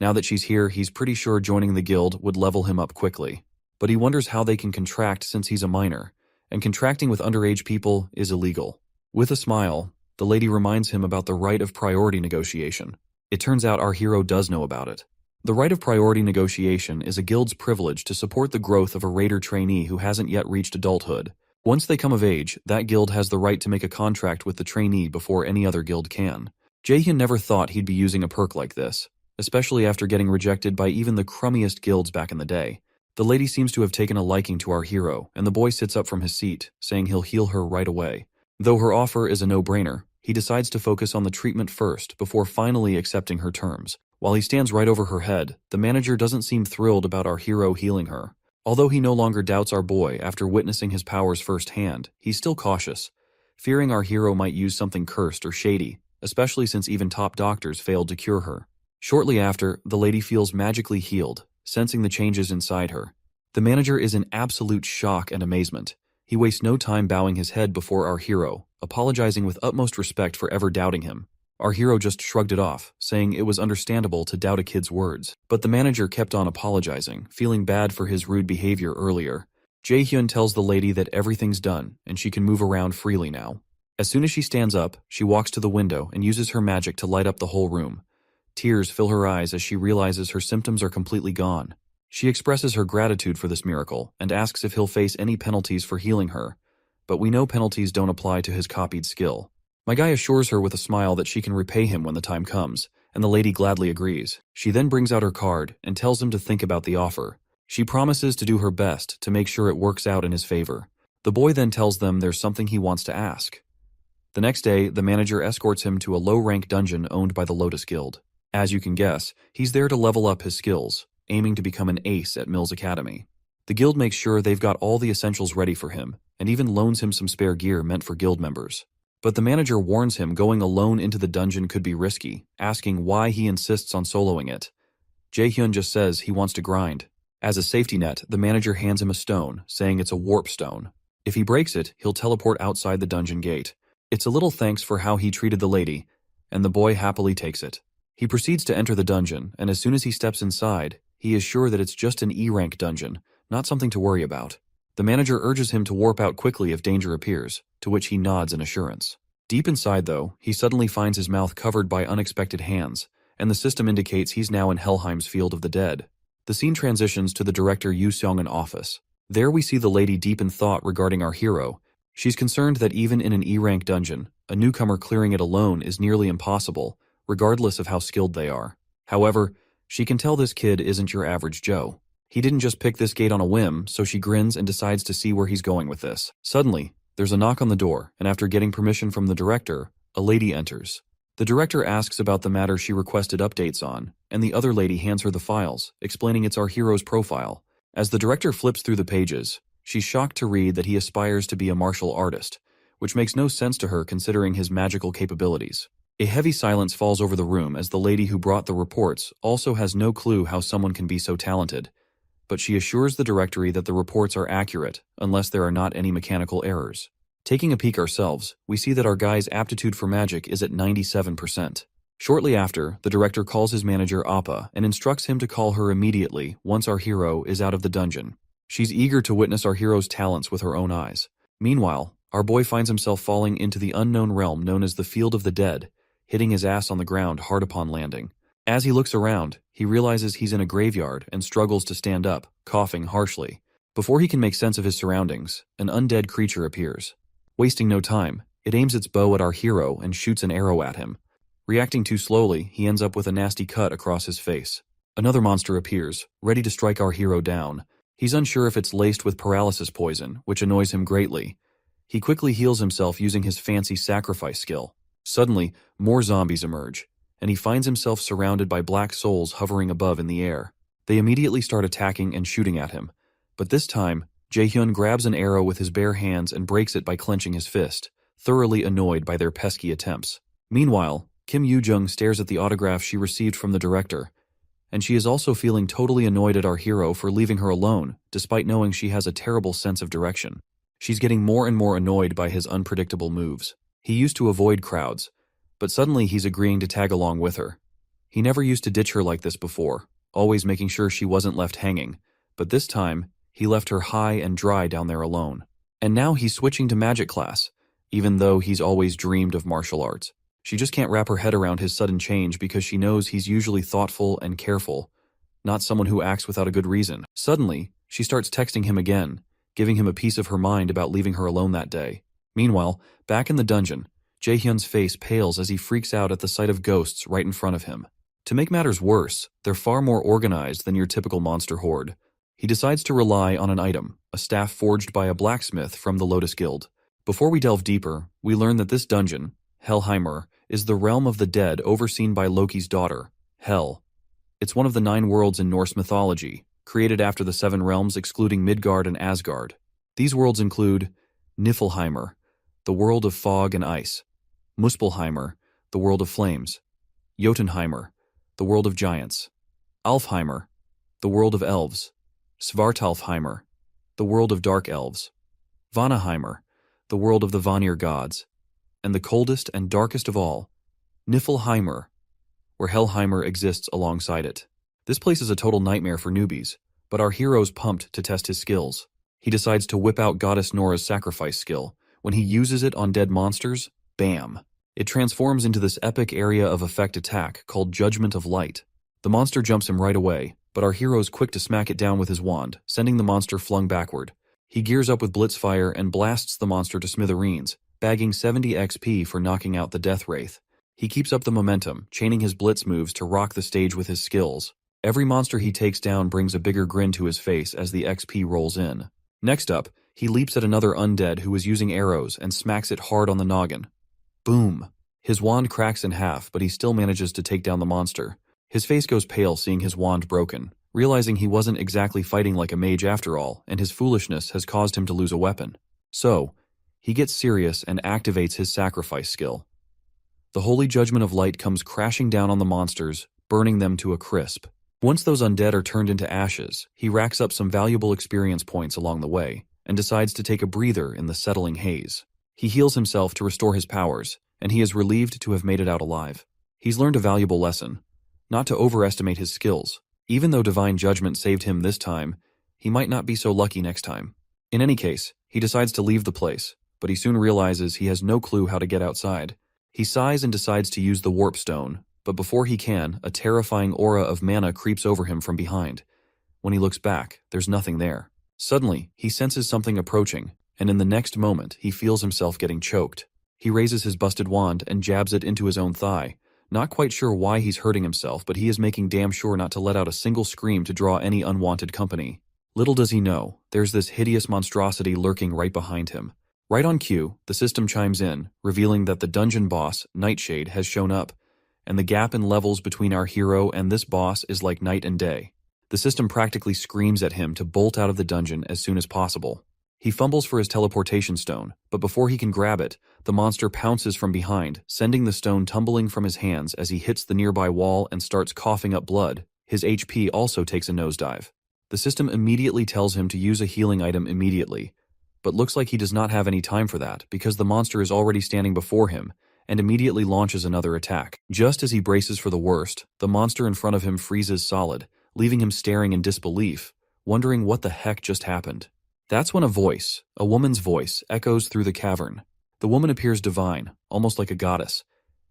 Now that she's here, he's pretty sure joining the guild would level him up quickly. But he wonders how they can contract since he's a minor, and contracting with underage people is illegal. With a smile, the lady reminds him about the right of priority negotiation. It turns out our hero does know about it. The right of priority negotiation is a guild's privilege to support the growth of a raider trainee who hasn't yet reached adulthood. Once they come of age, that guild has the right to make a contract with the trainee before any other guild can. Jaehyun never thought he'd be using a perk like this, especially after getting rejected by even the crummiest guilds back in the day. The lady seems to have taken a liking to our hero, and the boy sits up from his seat, saying he'll heal her right away. Though her offer is a no-brainer, he decides to focus on the treatment first before finally accepting her terms. While he stands right over her head, the manager doesn't seem thrilled about our hero healing her. Although he no longer doubts our boy after witnessing his powers firsthand, he's still cautious, fearing our hero might use something cursed or shady, especially since even top doctors failed to cure her. Shortly after, the lady feels magically healed, sensing the changes inside her. The manager is in absolute shock and amazement. He wastes no time bowing his head before our hero, apologizing with utmost respect for ever doubting him. Our hero just shrugged it off, saying it was understandable to doubt a kid's words. But the manager kept on apologizing, feeling bad for his rude behavior earlier. Jaehyun tells the lady that everything's done, and she can move around freely now. As soon as she stands up, she walks to the window and uses her magic to light up the whole room. Tears fill her eyes as she realizes her symptoms are completely gone. She expresses her gratitude for this miracle and asks if he'll face any penalties for healing her, but we know penalties don't apply to his copied skill. My guy assures her with a smile that she can repay him when the time comes, and the lady gladly agrees. She then brings out her card and tells him to think about the offer. She promises to do her best to make sure it works out in his favor. The boy then tells them there's something he wants to ask. The next day, the manager escorts him to a low-rank dungeon owned by the Lotus Guild. As you can guess, he's there to level up his skills, aiming to become an ace at Mills Academy. The guild makes sure they've got all the essentials ready for him, and even loans him some spare gear meant for guild members. But the manager warns him going alone into the dungeon could be risky, asking why he insists on soloing it. Jaehyun just says he wants to grind. As a safety net, the manager hands him a stone, saying it's a warp stone. If he breaks it, he'll teleport outside the dungeon gate. It's a little thanks for how he treated the lady, and the boy happily takes it. He proceeds to enter the dungeon, and as soon as he steps inside, he is sure that it's just an E-rank dungeon, not something to worry about. The manager urges him to warp out quickly if danger appears, to which he nods in assurance. Deep inside, though, he suddenly finds his mouth covered by unexpected hands, and the system indicates he's now in Helheim's Field of the Dead. The scene transitions to the director Yu Seong in office. There we see the lady deep in thought regarding our hero. She's concerned that even in an E-rank dungeon, a newcomer clearing it alone is nearly impossible, regardless of how skilled they are. However, she can tell this kid isn't your average Joe. He didn't just pick this gate on a whim, so she grins and decides to see where he's going with this. Suddenly, there's a knock on the door, and after getting permission from the director, a lady enters. The director asks about the matter she requested updates on, and the other lady hands her the files, explaining it's our hero's profile. As the director flips through the pages, she's shocked to read that he aspires to be a martial artist, which makes no sense to her considering his magical capabilities. A heavy silence falls over the room as the lady who brought the reports also has no clue how someone can be so talented, but she assures the directory that the reports are accurate unless there are not any mechanical errors. Taking a peek ourselves, we see that our guy's aptitude for magic is at 97%. Shortly after, the director calls his manager Appa and instructs him to call her immediately once our hero is out of the dungeon. She's eager to witness our hero's talents with her own eyes. Meanwhile, our boy finds himself falling into the unknown realm known as the Field of the Dead, hitting his ass on the ground hard upon landing. As he looks around, he realizes he's in a graveyard and struggles to stand up, coughing harshly. Before he can make sense of his surroundings, an undead creature appears. Wasting no time, it aims its bow at our hero and shoots an arrow at him. Reacting too slowly, he ends up with a nasty cut across his face. Another monster appears, ready to strike our hero down. He's unsure if it's laced with paralysis poison, which annoys him greatly. He quickly heals himself using his fancy sacrifice skill. Suddenly, more zombies emerge, and he finds himself surrounded by black souls hovering above in the air. They immediately start attacking and shooting at him, but this time, Jae-hyun grabs an arrow with his bare hands and breaks it by clenching his fist, thoroughly annoyed by their pesky attempts. Meanwhile, Kim Yoo-jung stares at the autograph she received from the director, and she is also feeling totally annoyed at our hero for leaving her alone, despite knowing she has a terrible sense of direction. She's getting more and more annoyed by his unpredictable moves. He used to avoid crowds, but suddenly he's agreeing to tag along with her. He never used to ditch her like this before, always making sure she wasn't left hanging, but this time, he left her high and dry down there alone. And now he's switching to magic class, even though he's always dreamed of martial arts. She just can't wrap her head around his sudden change because she knows he's usually thoughtful and careful, not someone who acts without a good reason. Suddenly, she starts texting him again, giving him a piece of her mind about leaving her alone that day. Meanwhile, back in the dungeon, Jae-hyun's face pales as he freaks out at the sight of ghosts right in front of him. To make matters worse, they're far more organized than your typical monster horde. He decides to rely on an item, a staff forged by a blacksmith from the Lotus Guild. Before we delve deeper, we learn that this dungeon, Helheimr, is the realm of the dead overseen by Loki's daughter, Hel. It's one of the 9 worlds in Norse mythology, created after the 7 realms excluding Midgard and Asgard. These worlds include Niflheimr, the world of fog and ice; Muspelheimr, the world of flames; Jotunheimr, the world of giants; Alfheimr, the world of elves; Svartalfheimr, the world of dark elves; Vanaheimr, the world of the Vanir gods; and the coldest and darkest of all, Niflheimr, where Helheimr exists alongside it. This place is a total nightmare for newbies, but our hero's pumped to test his skills. He decides to whip out Goddess Nora's sacrifice skill. When he uses it on dead monsters, bam! It transforms into this epic area of effect attack called Judgment of Light. The monster jumps him right away, but our hero's quick to smack it down with his wand, sending the monster flung backward. He gears up with Blitzfire and blasts the monster to smithereens, bagging 70 XP for knocking out the Death Wraith. He keeps up the momentum, chaining his blitz moves to rock the stage with his skills. Every monster he takes down brings a bigger grin to his face as the XP rolls in. Next up, he leaps at another undead who is using arrows and smacks it hard on the noggin. Boom! His wand cracks in half, but he still manages to take down the monster. His face goes pale seeing his wand broken, realizing he wasn't exactly fighting like a mage after all, and his foolishness has caused him to lose a weapon. So, he gets serious and activates his sacrifice skill. The holy judgment of light comes crashing down on the monsters, burning them to a crisp. Once those undead are turned into ashes, he racks up some valuable experience points along the way, and decides to take a breather in the settling haze. He heals himself to restore his powers, and he is relieved to have made it out alive. He's learned a valuable lesson. not to overestimate his skills. Even though divine judgment saved him this time, he might not be so lucky next time. In any case, he decides to leave the place, but he soon realizes he has no clue how to get outside. He sighs and decides to use the warp stone, but before he can, a terrifying aura of mana creeps over him from behind. When he looks back, there's nothing there. Suddenly, he senses something approaching, and in the next moment, he feels himself getting choked. He raises his busted wand and jabs it into his own thigh. Not quite sure why he's hurting himself, but he is making damn sure not to let out a single scream to draw any unwanted company. Little does he know, there's this hideous monstrosity lurking right behind him. Right on cue, the system chimes in, revealing that the dungeon boss, Nightshade, has shown up, and the gap in levels between our hero and this boss is like night and day. The system practically screams at him to bolt out of the dungeon as soon as possible. He fumbles for his teleportation stone, but before he can grab it, the monster pounces from behind, sending the stone tumbling from his hands as he hits the nearby wall and starts coughing up blood. His HP also takes a nosedive. The system immediately tells him to use a healing item immediately, but looks like he does not have any time for that because the monster is already standing before him and immediately launches another attack. Just as he braces for the worst, the monster in front of him freezes solid, leaving him staring in disbelief, wondering what the heck just happened. That's when a woman's voice, echoes through the cavern. The woman appears divine, almost like a goddess.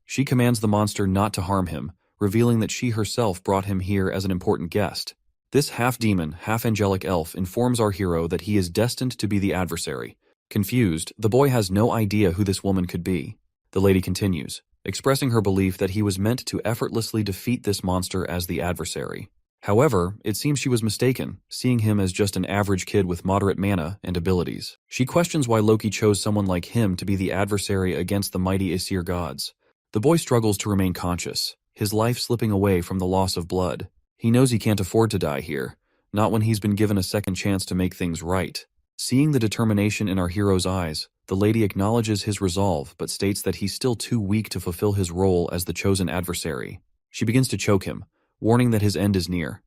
She commands the monster not to harm him, revealing that she herself brought him here as an important guest. This half-demon, half-angelic elf informs our hero that he is destined to be the adversary. Confused, the boy has no idea who this woman could be. The lady continues, expressing her belief that he was meant to effortlessly defeat this monster as the adversary. However, it seems she was mistaken, seeing him as just an average kid with moderate mana and abilities. She questions why Loki chose someone like him to be the adversary against the mighty Aesir gods. The boy struggles to remain conscious, his life slipping away from the loss of blood. He knows he can't afford to die here, not when he's been given a second chance to make things right. Seeing the determination in our hero's eyes, the lady acknowledges his resolve but states that he's still too weak to fulfill his role as the chosen adversary. She begins to choke him, warning that his end is near.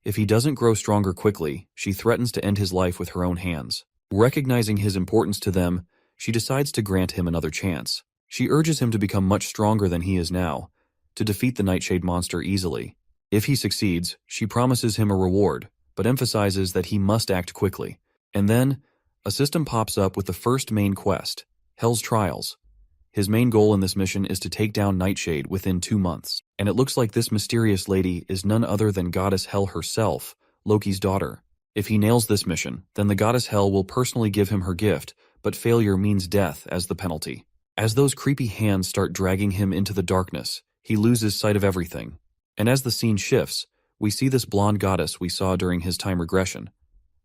If he doesn't grow stronger quickly, she threatens to end his life with her own hands. Recognizing his importance to them, she decides to grant him another chance. She urges him to become much stronger than he is now, to defeat the Nightshade monster easily. If he succeeds, she promises him a reward, but emphasizes that he must act quickly. And then, a system pops up with the first main quest, Hell's Trials. His main goal in this mission is to take down Nightshade within 2 months, and it looks like this mysterious lady is none other than Goddess Hel herself, Loki's daughter. If he nails this mission, then the Goddess Hel will personally give him her gift, but failure means death as the penalty. As those creepy hands start dragging him into the darkness, he loses sight of everything. And as the scene shifts, we see this blonde goddess we saw during his time regression,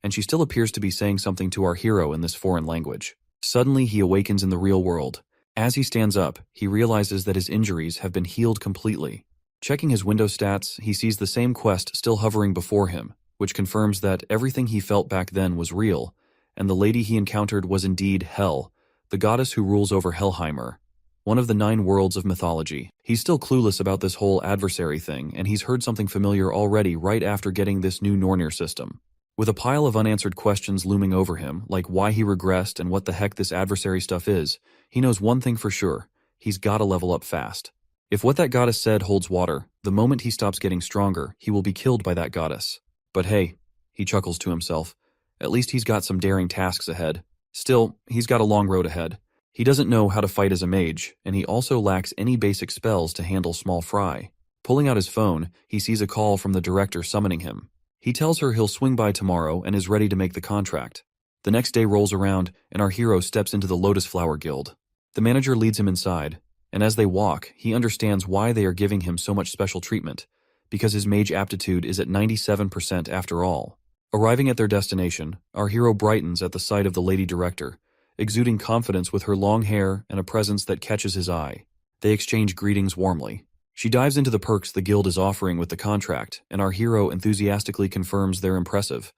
and she still appears to be saying something to our hero in this foreign language. Suddenly, he awakens in the real world. As he stands up, he realizes that his injuries have been healed completely. Checking his window stats, he sees the same quest still hovering before him, which confirms that everything he felt back then was real, and the lady he encountered was indeed Hel, the goddess who rules over Helheimer, one of the 9 worlds of mythology. He's still clueless about this whole adversary thing, and he's heard something familiar already right after getting this new Nornir system. With a pile of unanswered questions looming over him, like why he regressed and what the heck this adversary stuff is, he knows one thing for sure: he's gotta level up fast. If what that goddess said holds water, the moment he stops getting stronger, he will be killed by that goddess. But hey, he chuckles to himself, at least he's got some daring tasks ahead. Still, he's got a long road ahead. He doesn't know how to fight as a mage, and he also lacks any basic spells to handle small fry. Pulling out his phone, he sees a call from the director summoning him. He tells her he'll swing by tomorrow and is ready to make the contract. The next day rolls around, and our hero steps into the Lotus Flower Guild. The manager leads him inside, and as they walk, he understands why they are giving him so much special treatment, because his mage aptitude is at 97% after all. Arriving at their destination, our hero brightens at the sight of the lady director, exuding confidence with her long hair and a presence that catches his eye. They exchange greetings warmly. She dives into the perks the guild is offering with the contract, and our hero enthusiastically confirms they're impressive.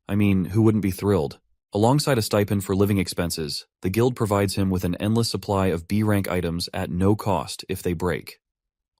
I mean, who wouldn't be thrilled? Alongside a stipend for living expenses, the guild provides him with an endless supply of B-rank items at no cost if they break.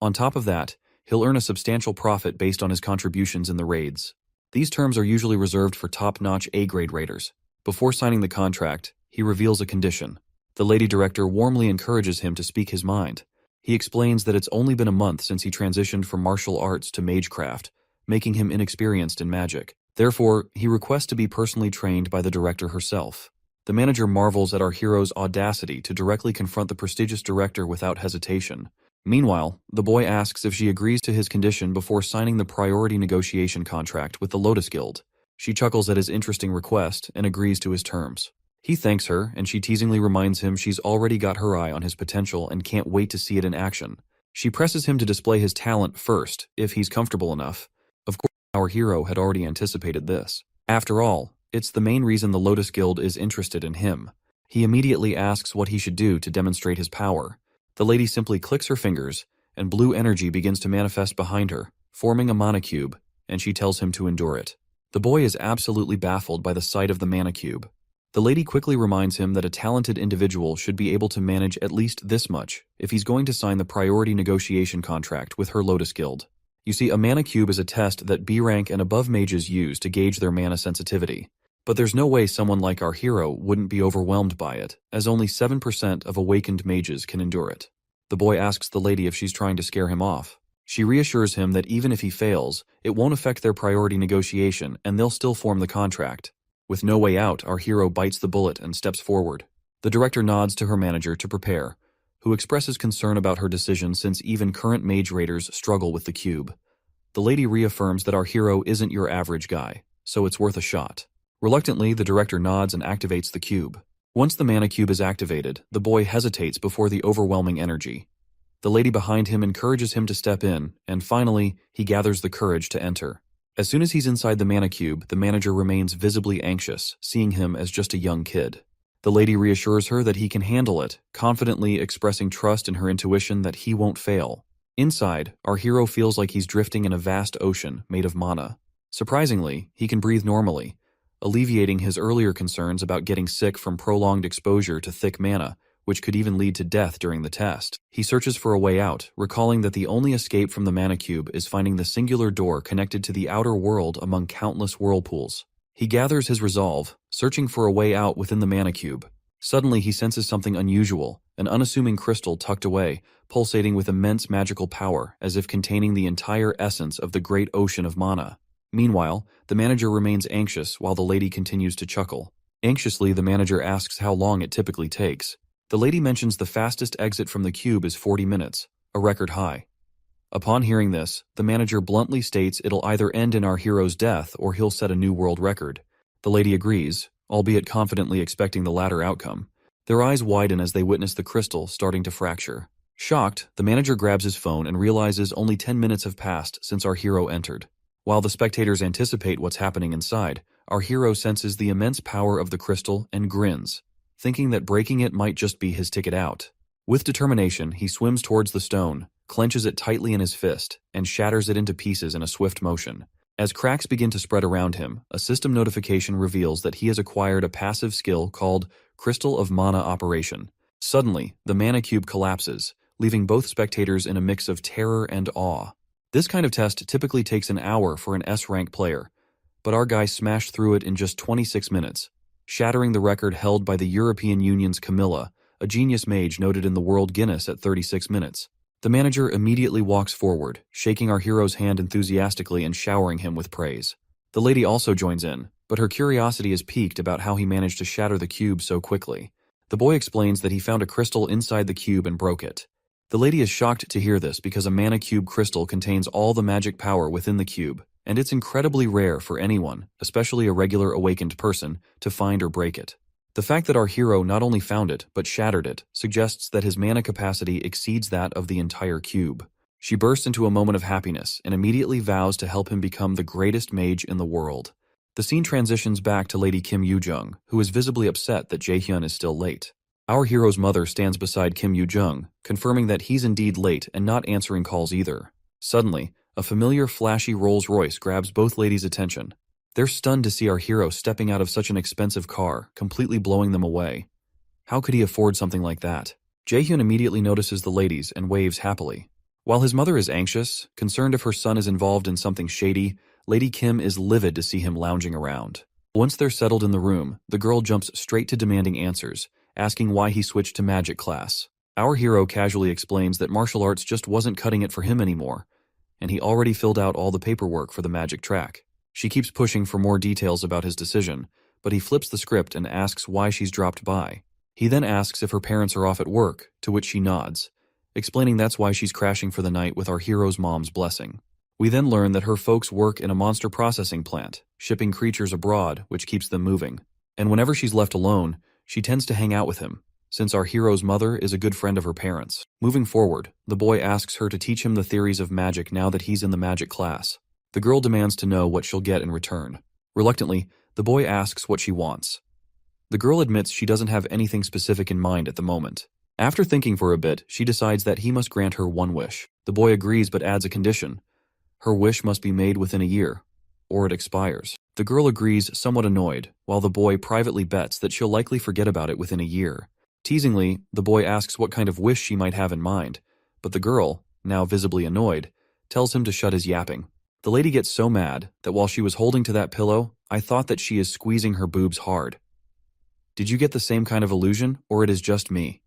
On top of that, he'll earn a substantial profit based on his contributions in the raids. These terms are usually reserved for top-notch A-grade raiders. Before signing the contract, he reveals a condition. The lady director warmly encourages him to speak his mind. He explains that it's only been a month since he transitioned from martial arts to magecraft, making him inexperienced in magic. Therefore, he requests to be personally trained by the director herself. The manager marvels at our hero's audacity to directly confront the prestigious director without hesitation. Meanwhile, the boy asks if she agrees to his condition before signing the priority negotiation contract with the Lotus Guild. She chuckles at his interesting request and agrees to his terms. He thanks her, and she teasingly reminds him she's already got her eye on his potential and can't wait to see it in action. She presses him to display his talent first, if he's comfortable enough. Of course, our hero had already anticipated this. After all, it's the main reason the Lotus Guild is interested in him. He immediately asks what he should do to demonstrate his power. The lady simply clicks her fingers, and blue energy begins to manifest behind her, forming a mana cube, and she tells him to endure it. The boy is absolutely baffled by the sight of the mana cube. The lady quickly reminds him that a talented individual should be able to manage at least this much if he's going to sign the priority negotiation contract with her Lotus Guild. You see, a mana cube is a test that B rank and above mages use to gauge their mana sensitivity. But there's no way someone like our hero wouldn't be overwhelmed by it, as only 7% of awakened mages can endure it. The boy asks the lady if she's trying to scare him off. She reassures him that even if he fails, it won't affect their priority negotiation and they'll still form the contract. With no way out, our hero bites the bullet and steps forward. The director nods to her manager to prepare, who expresses concern about her decision since even current mage raiders struggle with the cube. The lady reaffirms that our hero isn't your average guy, so it's worth a shot. Reluctantly, the director nods and activates the cube. Once the mana cube is activated, the boy hesitates before the overwhelming energy. The lady behind him encourages him to step in, and finally, he gathers the courage to enter. As soon as he's inside the mana cube, the manager remains visibly anxious, seeing him as just a young kid. The lady reassures her that he can handle it, confidently expressing trust in her intuition that he won't fail. Inside, our hero feels like he's drifting in a vast ocean made of mana. Surprisingly, he can breathe normally, alleviating his earlier concerns about getting sick from prolonged exposure to thick mana, which could even lead to death during the test. He searches for a way out, recalling that the only escape from the mana cube is finding the singular door connected to the outer world among countless whirlpools. He gathers his resolve, searching for a way out within the mana cube. Suddenly he senses something unusual, an unassuming crystal tucked away, pulsating with immense magical power, as if containing the entire essence of the great ocean of mana. Meanwhile, the manager remains anxious while the lady continues to chuckle. Anxiously, the manager asks how long it typically takes. The lady mentions the fastest exit from the cube is 40 minutes, a record high. Upon hearing this, the manager bluntly states it'll either end in our hero's death or he'll set a new world record. The lady agrees, albeit confidently expecting the latter outcome. Their eyes widen as they witness the crystal starting to fracture. Shocked, the manager grabs his phone and realizes only 10 minutes have passed since our hero entered. While the spectators anticipate what's happening inside, our hero senses the immense power of the crystal and grins, thinking that breaking it might just be his ticket out. With determination, he swims towards the stone, clenches it tightly in his fist, and shatters it into pieces in a swift motion. As cracks begin to spread around him, a system notification reveals that he has acquired a passive skill called Crystal of Mana Operation. Suddenly, the mana cube collapses, leaving both spectators in a mix of terror and awe. This kind of test typically takes an hour for an S-rank player, but our guy smashed through it in just 26 minutes, shattering the record held by the European Union's Camilla, a genius mage noted in the World Guinness at 36 minutes. The manager immediately walks forward, shaking our hero's hand enthusiastically and showering him with praise. The lady also joins in, but her curiosity is piqued about how he managed to shatter the cube so quickly. The boy explains that he found a crystal inside the cube and broke it. The lady is shocked to hear this because a mana cube crystal contains all the magic power within the cube, and it's incredibly rare for anyone, especially a regular awakened person, to find or break it. The fact that our hero not only found it, but shattered it, suggests that his mana capacity exceeds that of the entire cube. She bursts into a moment of happiness and immediately vows to help him become the greatest mage in the world. The scene transitions back to Lady Kim Yoo-jung, who is visibly upset that Jae-hyun is still late. Our hero's mother stands beside Kim Yoo-jung, confirming that he's indeed late and not answering calls either. Suddenly, a familiar flashy Rolls-Royce grabs both ladies' attention. They're stunned to see our hero stepping out of such an expensive car, completely blowing them away. How could he afford something like that? Jae-hyun immediately notices the ladies and waves happily. While his mother is anxious, concerned if her son is involved in something shady, Lady Kim is livid to see him lounging around. Once they're settled in the room, the girl jumps straight to demanding answers, asking why he switched to magic class. Our hero casually explains that martial arts just wasn't cutting it for him anymore, and he already filled out all the paperwork for the magic track. She keeps pushing for more details about his decision, but he flips the script and asks why she's dropped by. He then asks if her parents are off at work, to which she nods, explaining that's why she's crashing for the night with our hero's mom's blessing. We then learn that her folks work in a monster processing plant, shipping creatures abroad, which keeps them moving. And whenever she's left alone, she tends to hang out with him, since our hero's mother is a good friend of her parents. Moving forward, the boy asks her to teach him the theories of magic now that he's in the magic class. The girl demands to know what she'll get in return. Reluctantly, the boy asks what she wants. The girl admits she doesn't have anything specific in mind at the moment. After thinking for a bit, she decides that he must grant her one wish. The boy agrees but adds a condition. Her wish must be made within a year, or it expires. The girl agrees, somewhat annoyed, while the boy privately bets that she'll likely forget about it within a year. Teasingly, the boy asks what kind of wish she might have in mind, but the girl, now visibly annoyed, tells him to shut his yapping. The lady gets so mad that while she was holding to that pillow, I thought that she is squeezing her boobs hard. Did you get the same kind of illusion, or it is just me?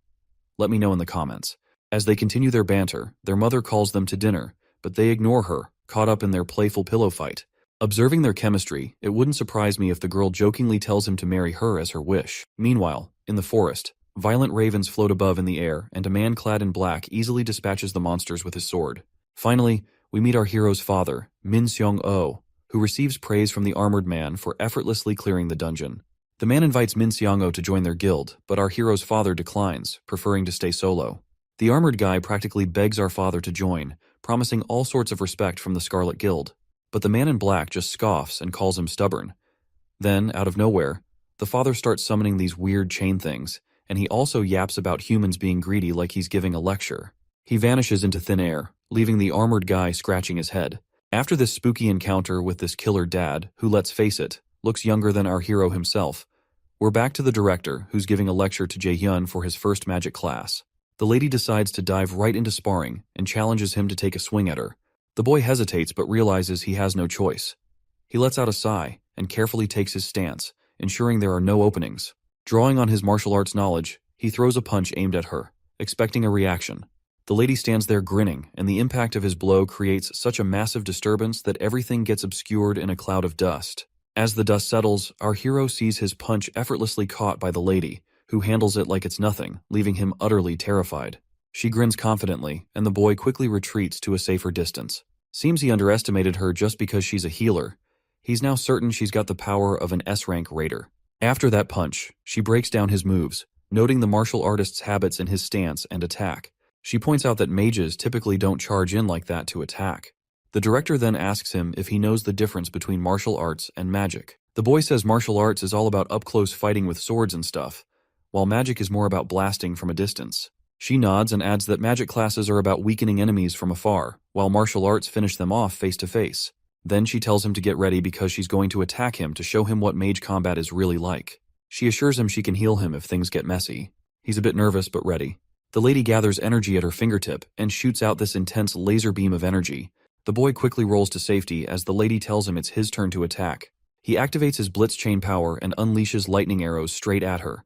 Let me know in the comments. As they continue their banter, their mother calls them to dinner, but they ignore her, caught up in their playful pillow fight. Observing their chemistry, it wouldn't surprise me if the girl jokingly tells him to marry her as her wish. Meanwhile, in the forest, violent ravens float above in the air, and a man clad in black easily dispatches the monsters with his sword. Finally, we meet our hero's father, Min Seong-oh, who receives praise from the armored man for effortlessly clearing the dungeon. The man invites Min Seong-oh to join their guild, but our hero's father declines, preferring to stay solo. The armored guy practically begs our father to join, promising all sorts of respect from the Scarlet Guild. But the man in black just scoffs and calls him stubborn. Then, out of nowhere, the father starts summoning these weird chain things, and he also yaps about humans being greedy like he's giving a lecture. He vanishes into thin air, leaving the armored guy scratching his head. After this spooky encounter with this killer dad, who, let's face it, looks younger than our hero himself, we're back to the director, who's giving a lecture to Jae-hyun for his first magic class. The lady decides to dive right into sparring and challenges him to take a swing at her. The boy hesitates but realizes he has no choice. He lets out a sigh and carefully takes his stance, ensuring there are no openings. Drawing on his martial arts knowledge, he throws a punch aimed at her, expecting a reaction. The lady stands there grinning, and the impact of his blow creates such a massive disturbance that everything gets obscured in a cloud of dust. As the dust settles, our hero sees his punch effortlessly caught by the lady, who handles it like it's nothing, leaving him utterly terrified. She grins confidently, and the boy quickly retreats to a safer distance. Seems he underestimated her just because she's a healer. He's now certain she's got the power of an S-rank raider. After that punch, she breaks down his moves, noting the martial artist's habits in his stance and attack. She points out that mages typically don't charge in like that to attack. The director then asks him if he knows the difference between martial arts and magic. The boy says martial arts is all about up-close fighting with swords and stuff, while magic is more about blasting from a distance. She nods and adds that magic classes are about weakening enemies from afar, while martial arts finish them off face-to-face. Then she tells him to get ready because she's going to attack him to show him what mage combat is really like. She assures him she can heal him if things get messy. He's a bit nervous but ready. The lady gathers energy at her fingertip and shoots out this intense laser beam of energy. The boy quickly rolls to safety as the lady tells him it's his turn to attack. He activates his blitz chain power and unleashes lightning arrows straight at her.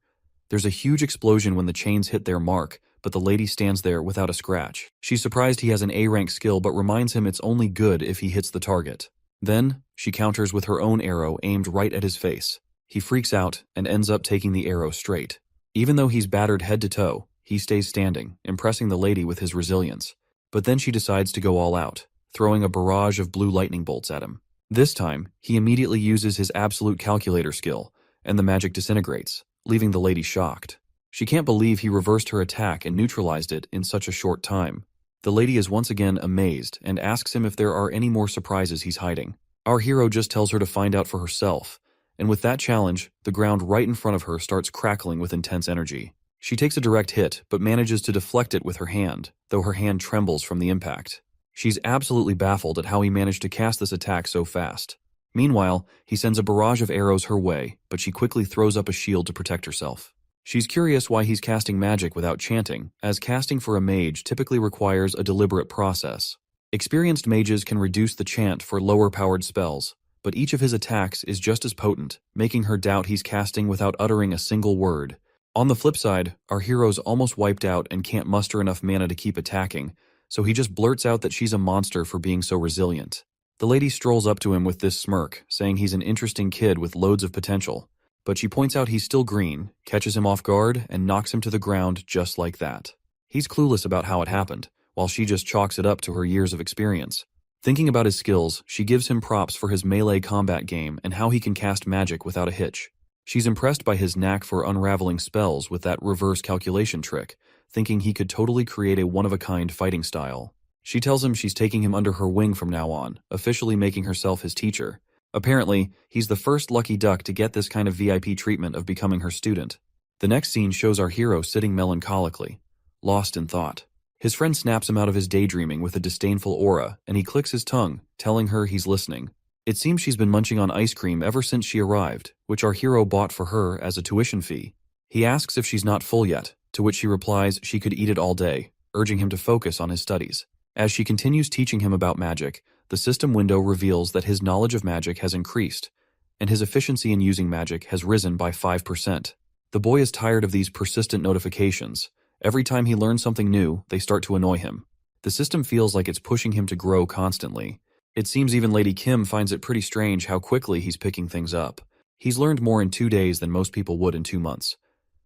There's a huge explosion when the chains hit their mark, but the lady stands there without a scratch. She's surprised he has an A-rank skill but reminds him it's only good if he hits the target. Then, she counters with her own arrow aimed right at his face. He freaks out and ends up taking the arrow straight. Even though he's battered head to toe, he stays standing, impressing the lady with his resilience. But then she decides to go all out, throwing a barrage of blue lightning bolts at him. This time, he immediately uses his absolute calculator skill, and the magic disintegrates, leaving the lady shocked. She can't believe he reversed her attack and neutralized it in such a short time. The lady is once again amazed and asks him if there are any more surprises he's hiding. Our hero just tells her to find out for herself, and with that challenge, the ground right in front of her starts crackling with intense energy. She takes a direct hit, but manages to deflect it with her hand, though her hand trembles from the impact. She's absolutely baffled at how he managed to cast this attack so fast. Meanwhile, he sends a barrage of arrows her way, but she quickly throws up a shield to protect herself. She's curious why he's casting magic without chanting, as casting for a mage typically requires a deliberate process. Experienced mages can reduce the chant for lower-powered spells, but each of his attacks is just as potent, making her doubt he's casting without uttering a single word. On the flip side, our hero's almost wiped out and can't muster enough mana to keep attacking, so he just blurts out that she's a monster for being so resilient. The lady strolls up to him with this smirk, saying he's an interesting kid with loads of potential. But she points out he's still green, catches him off guard, and knocks him to the ground just like that. He's clueless about how it happened, while she just chalks it up to her years of experience. Thinking about his skills, she gives him props for his melee combat game and how he can cast magic without a hitch. She's impressed by his knack for unraveling spells with that reverse calculation trick, thinking he could totally create a one-of-a-kind fighting style. She tells him she's taking him under her wing from now on, officially making herself his teacher. Apparently, he's the first lucky duck to get this kind of VIP treatment of becoming her student. The next scene shows our hero sitting melancholically, lost in thought. His friend snaps him out of his daydreaming with a disdainful aura, and he clicks his tongue, telling her he's listening. It seems she's been munching on ice cream ever since she arrived, which our hero bought for her as a tuition fee. He asks if she's not full yet, to which she replies she could eat it all day, urging him to focus on his studies. As she continues teaching him about magic, the system window reveals that his knowledge of magic has increased, and his efficiency in using magic has risen by 5%. The boy is tired of these persistent notifications. Every time he learns something new, they start to annoy him. The system feels like it's pushing him to grow constantly. It seems even Lady Kim finds it pretty strange how quickly he's picking things up. He's learned more in 2 days than most people would in 2 months.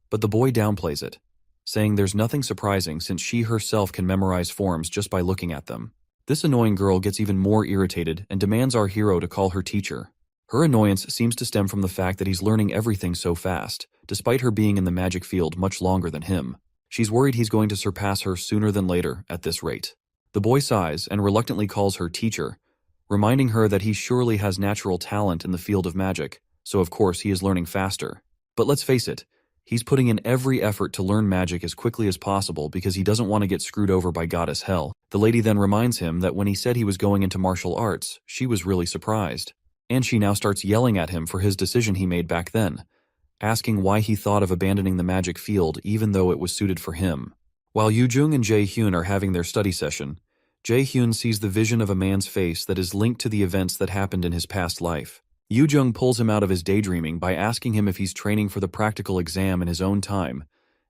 But the boy downplays it, saying there's nothing surprising since she herself can memorize forms just by looking at them. This annoying girl gets even more irritated and demands our hero to call her teacher. Her annoyance seems to stem from the fact that he's learning everything so fast, despite her being in the magic field much longer than him. She's worried he's going to surpass her sooner than later at this rate. The boy sighs and reluctantly calls her teacher, reminding her that he surely has natural talent in the field of magic, so of course he is learning faster. But let's face it, he's putting in every effort to learn magic as quickly as possible because he doesn't want to get screwed over by Goddess Hell. The lady then reminds him that when he said he was going into martial arts, she was really surprised. And she now starts yelling at him for his decision he made back then, asking why he thought of abandoning the magic field even though it was suited for him. While Yoo-jung and Jae-hyun are having their study session, Jae-hyun sees the vision of a man's face that is linked to the events that happened in his past life. Yoo-jung pulls him out of his daydreaming by asking him if he's training for the practical exam in his own time,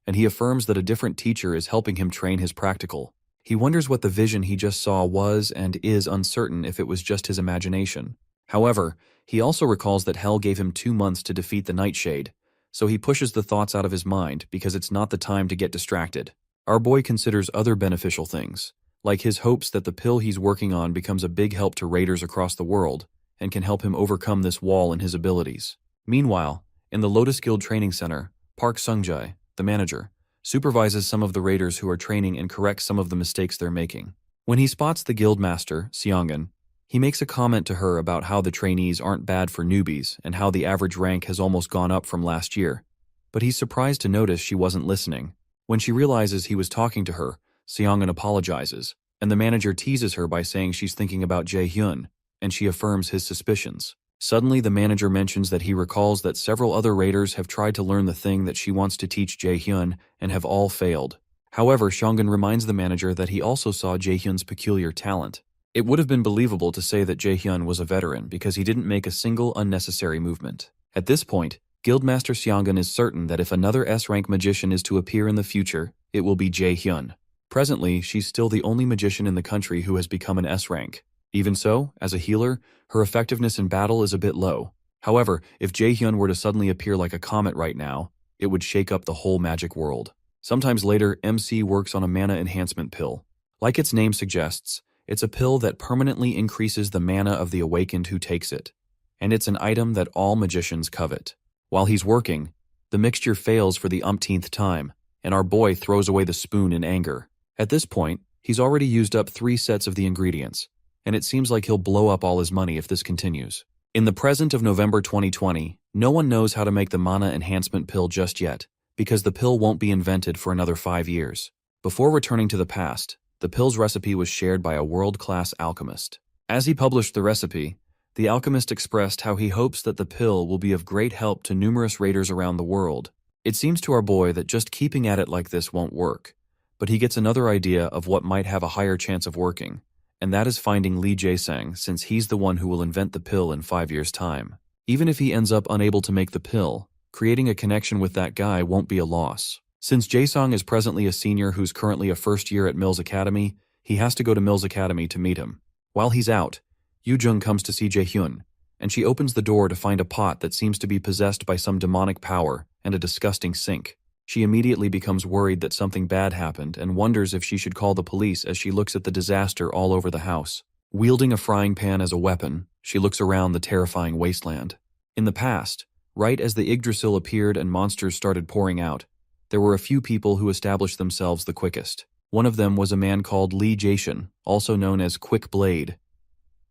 and he affirms that a different teacher is helping him train his practical. He wonders what the vision he just saw was and is uncertain if it was just his imagination. However, he also recalls that Hell gave him 2 months to defeat the Nightshade, so he pushes the thoughts out of his mind because it's not the time to get distracted. Our boy considers other beneficial things, like his hopes that the pill he's working on becomes a big help to raiders across the world and can help him overcome this wall in his abilities. Meanwhile, in the Lotus Guild Training Center, Park Sung-jae, the manager, supervises some of the raiders who are training and corrects some of the mistakes they're making. When he spots the guild master, Seongan, he makes a comment to her about how the trainees aren't bad for newbies and how the average rank has almost gone up from last year. But he's surprised to notice she wasn't listening. When she realizes he was talking to her, Seongan apologizes, and the manager teases her by saying she's thinking about Jae-hyun, and she affirms his suspicions. Suddenly, the manager mentions that he recalls that several other raiders have tried to learn the thing that she wants to teach Jae-hyun and have all failed. However, Seongan reminds the manager that he also saw Jae-hyun's peculiar talent. It would have been believable to say that Jae-hyun was a veteran because he didn't make a single unnecessary movement. At this point, Guildmaster Seongan is certain that if another S-rank magician is to appear in the future, it will be Jae-hyun. Presently, she's still the only magician in the country who has become an S-rank. Even so, as a healer, her effectiveness in battle is a bit low. However, if Jae-hyun were to suddenly appear like a comet right now, it would shake up the whole magic world. Sometimes later, MC works on a mana enhancement pill. Like its name suggests, it's a pill that permanently increases the mana of the awakened who takes it, and it's an item that all magicians covet. While he's working, the mixture fails for the umpteenth time, and our boy throws away the spoon in anger. At this point, he's already used up 3 sets of the ingredients, and it seems like he'll blow up all his money if this continues. In the present of November 2020, no one knows how to make the mana enhancement pill just yet, because the pill won't be invented for another 5 years. Before returning to the past, the pill's recipe was shared by a world-class alchemist. As he published the recipe, the alchemist expressed how he hopes that the pill will be of great help to numerous raiders around the world. It seems to our boy that just keeping at it like this won't work, but he gets another idea of what might have a higher chance of working, and that is finding Lee Jae-sang, since he's the one who will invent the pill in 5 years' time. Even if he ends up unable to make the pill, Creating a connection with that guy won't be a loss. Since Jae-sung is presently a senior who's currently a first year at Mills Academy, he has to go to Mills Academy to meet him. While he's out, Yoo-jung comes to see Jae-hyun, and she opens the door to find a pot that seems to be possessed by some demonic power and a disgusting sink. She immediately becomes worried that something bad happened and wonders if she should call the police as she looks at the disaster all over the house. Wielding a frying pan as a weapon, she looks around the terrifying wasteland. In the past, right as the Yggdrasil appeared and monsters started pouring out, there were a few people who established themselves the quickest. One of them was a man called Lee Jae-shin, also known as Quick Blade.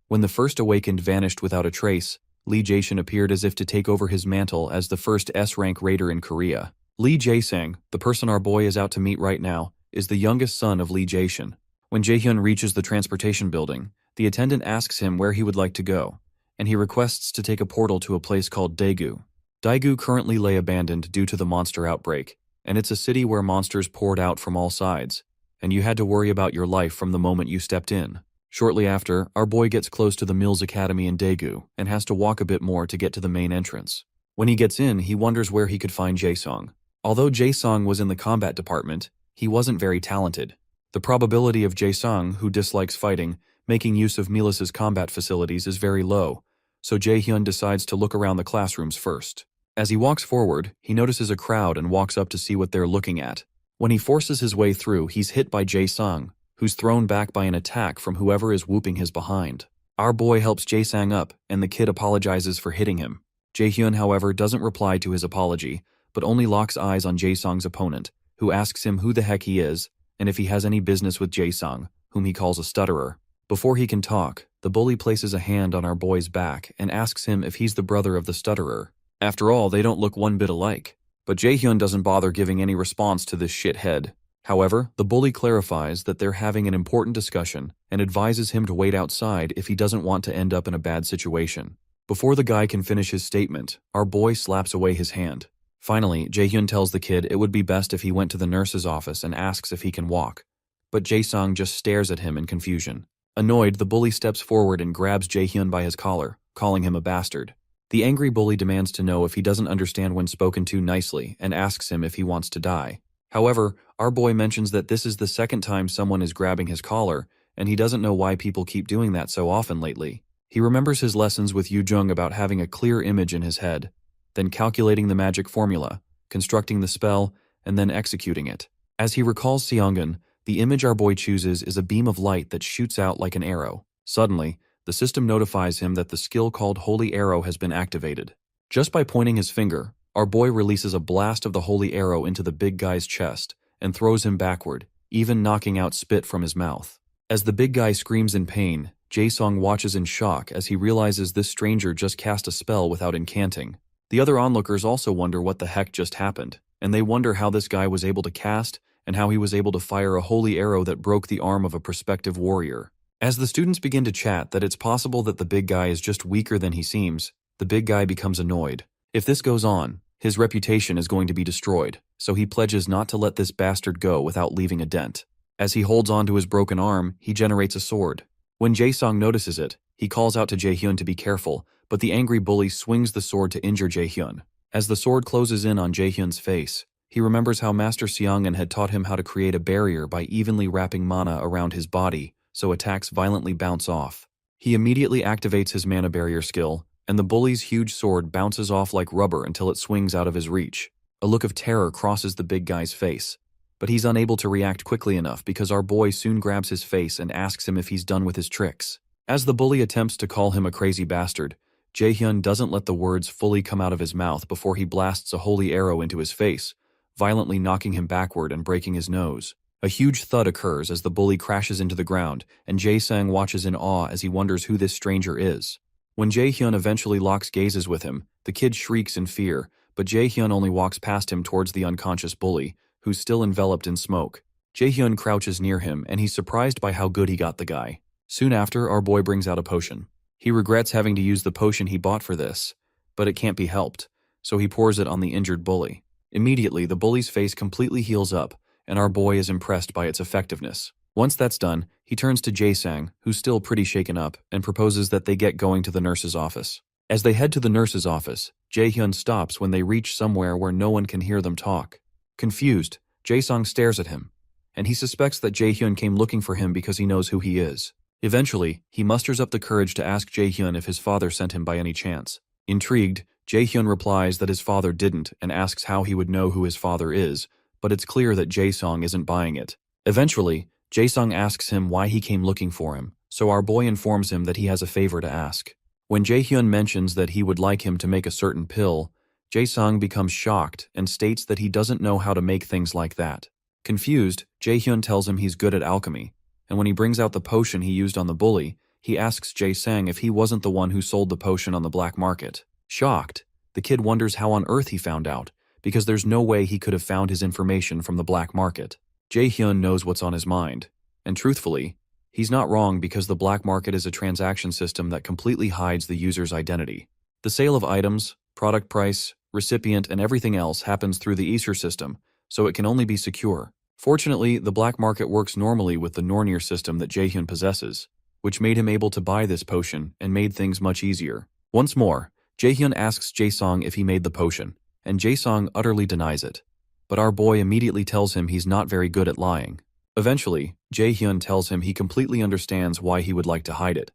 When the first awakened vanished without a trace, Lee Jae-shin appeared as if to take over his mantle as the first S-rank raider in Korea. Lee Jae-sang, the person our boy is out to meet right now, is the youngest son of Lee Jae-shin. When Jae-hyun reaches the transportation building, the attendant asks him where he would like to go, and he requests to take a portal to a place called Daegu. Daegu currently lay abandoned due to the monster outbreak, and it's a city where monsters poured out from all sides, and you had to worry about your life from the moment you stepped in. Shortly after, our boy gets close to the Mills Academy in Daegu and has to walk a bit more to get to the main entrance. When he gets in, he wonders where he could find Jae-sung. Although Jae-sung was in the combat department, he wasn't very talented. The probability of Jae-sung, who dislikes fighting, making use of Milas's combat facilities is very low, so Jae-hyun decides to look around the classrooms first. As he walks forward, he notices a crowd and walks up to see what they're looking at. When he forces his way through, he's hit by Jae-sung, who's thrown back by an attack from whoever is whooping his behind. Our boy helps Jae-sang up, and the kid apologizes for hitting him. Jae-hyun, however, doesn't reply to his apology, but only locks eyes on Jae-sung's opponent, who asks him who the heck he is, and if he has any business with Jae-sung, whom he calls a stutterer. Before he can talk, the bully places a hand on our boy's back and asks him if he's the brother of the stutterer. After all, they don't look one bit alike. But Jae-hyun doesn't bother giving any response to this shithead. However, the bully clarifies that they're having an important discussion and advises him to wait outside if he doesn't want to end up in a bad situation. Before the guy can finish his statement, our boy slaps away his hand. Finally, Jae-hyun tells the kid it would be best if he went to the nurse's office and asks if he can walk. But Jae-sung just stares at him in confusion. Annoyed, the bully steps forward and grabs Jae-hyun by his collar, calling him a bastard. The angry bully demands to know if he doesn't understand when spoken to nicely and asks him if he wants to die. However, our boy mentions that this is the second time someone is grabbing his collar, and he doesn't know why people keep doing that so often lately. He remembers his lessons with Yoo-jung about having a clear image in his head, then calculating the magic formula, constructing the spell, and then executing it. As he recalls Seongun, the image our boy chooses is a beam of light that shoots out like an arrow. Suddenly, the system notifies him that the skill called Holy Arrow has been activated. Just by pointing his finger, our boy releases a blast of the Holy Arrow into the big guy's chest and throws him backward, even knocking out spit from his mouth. As the big guy screams in pain, Jae-sung watches in shock as he realizes this stranger just cast a spell without incanting. The other onlookers also wonder what the heck just happened, and they wonder how this guy was able to cast and how he was able to fire a holy arrow that broke the arm of a prospective warrior. As the students begin to chat that it's possible that the big guy is just weaker than he seems, the big guy becomes annoyed. If this goes on, his reputation is going to be destroyed, so he pledges not to let this bastard go without leaving a dent. As he holds on to his broken arm, he generates a sword. When Jae-sung notices it, he calls out to Jae-hyun to be careful, but the angry bully swings the sword to injure Jae-hyun. As the sword closes in on Jae-hyun's face, he remembers how Master Seongun had taught him how to create a barrier by evenly wrapping mana around his body, so attacks violently bounce off. He immediately activates his mana barrier skill, and the bully's huge sword bounces off like rubber until it swings out of his reach. A look of terror crosses the big guy's face, but he's unable to react quickly enough because our boy soon grabs his face and asks him if he's done with his tricks. As the bully attempts to call him a crazy bastard, Jae-hyun doesn't let the words fully come out of his mouth before he blasts a holy arrow into his face, violently knocking him backward and breaking his nose. A huge thud occurs as the bully crashes into the ground, and Jae-sang watches in awe as he wonders who this stranger is. When Jae-hyun eventually locks gazes with him, the kid shrieks in fear, but Jae-hyun only walks past him towards the unconscious bully, who's still enveloped in smoke. Jae-hyun crouches near him, and he's surprised by how good he got the guy. Soon after, our boy brings out a potion. He regrets having to use the potion he bought for this, but it can't be helped, so he pours it on the injured bully. Immediately, the bully's face completely heals up, and our boy is impressed by its effectiveness. Once that's done, he turns to Jae-sang, who's still pretty shaken up, and proposes that they get going to the nurse's office. As they head to the nurse's office, Jae-hyun stops when they reach somewhere where no one can hear them talk. Confused, Jae-sung stares at him, and he suspects that Jae-hyun came looking for him because he knows who he is. Eventually, he musters up the courage to ask Jae-hyun if his father sent him by any chance. Intrigued, Jae-hyun replies that his father didn't and asks how he would know who his father is, but it's clear that Jae-sung isn't buying it. Eventually, Jae-sung asks him why he came looking for him, so our boy informs him that he has a favor to ask. When Jae-hyun mentions that he would like him to make a certain pill, Jae-sung becomes shocked and states that he doesn't know how to make things like that. Confused, Jae-hyun tells him he's good at alchemy, and when he brings out the potion he used on the bully, he asks Jae-sung if he wasn't the one who sold the potion on the black market. Shocked, the kid wonders how on earth he found out, because there's no way he could have found his information from the black market. Jae-hyun knows what's on his mind, and truthfully, he's not wrong because the black market is a transaction system that completely hides the user's identity. The sale of items, product price, recipient, and everything else happens through the Ether system, so it can only be secure. Fortunately, the black market works normally with the Nornir system that Jae-hyun possesses, which made him able to buy this potion and made things much easier. Once more, Jae-hyun asks Jae-sung if he made the potion, and Jae-sung utterly denies it. But our boy immediately tells him he's not very good at lying. Eventually, Jae-hyun tells him he completely understands why he would like to hide it,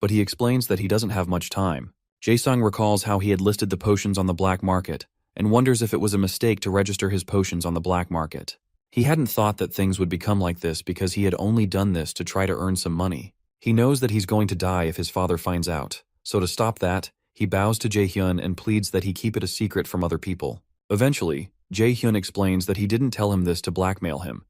but he explains that he doesn't have much time. Jae-sung recalls how he had listed the potions on the black market and wonders if it was a mistake to register his potions on the black market. He hadn't thought that things would become like this because he had only done this to try to earn some money. He knows that he's going to die if his father finds out, so to stop that, he bows to Jae-hyun and pleads that he keep it a secret from other people. Eventually, Jae-hyun explains that he didn't tell him this to blackmail him,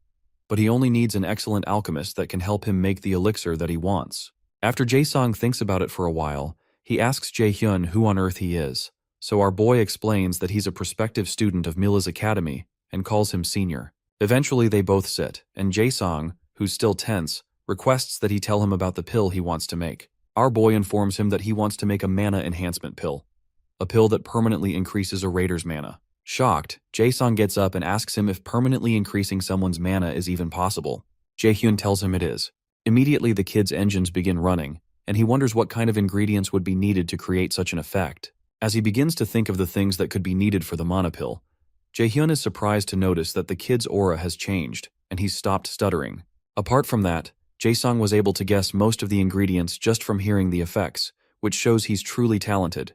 but he only needs an excellent alchemist that can help him make the elixir that he wants. After Jae-sung thinks about it for a while, he asks Jae-hyun who on earth he is, so our boy explains that he's a prospective student of Mila's academy and calls him senior. Eventually they both sit, and Jae-sung, who's still tense, requests that he tell him about the pill he wants to make. Our boy informs him that he wants to make a mana enhancement pill, a pill that permanently increases a raider's mana. Shocked, Jae-sung gets up and asks him if permanently increasing someone's mana is even possible. Jae-hyun tells him it is. Immediately the kid's engines begin running, and he wonders what kind of ingredients would be needed to create such an effect. As he begins to think of the things that could be needed for the mana pill, Jae-hyun is surprised to notice that the kid's aura has changed, and he's stopped stuttering. Apart from that, Jae-sung was able to guess most of the ingredients just from hearing the effects, which shows he's truly talented,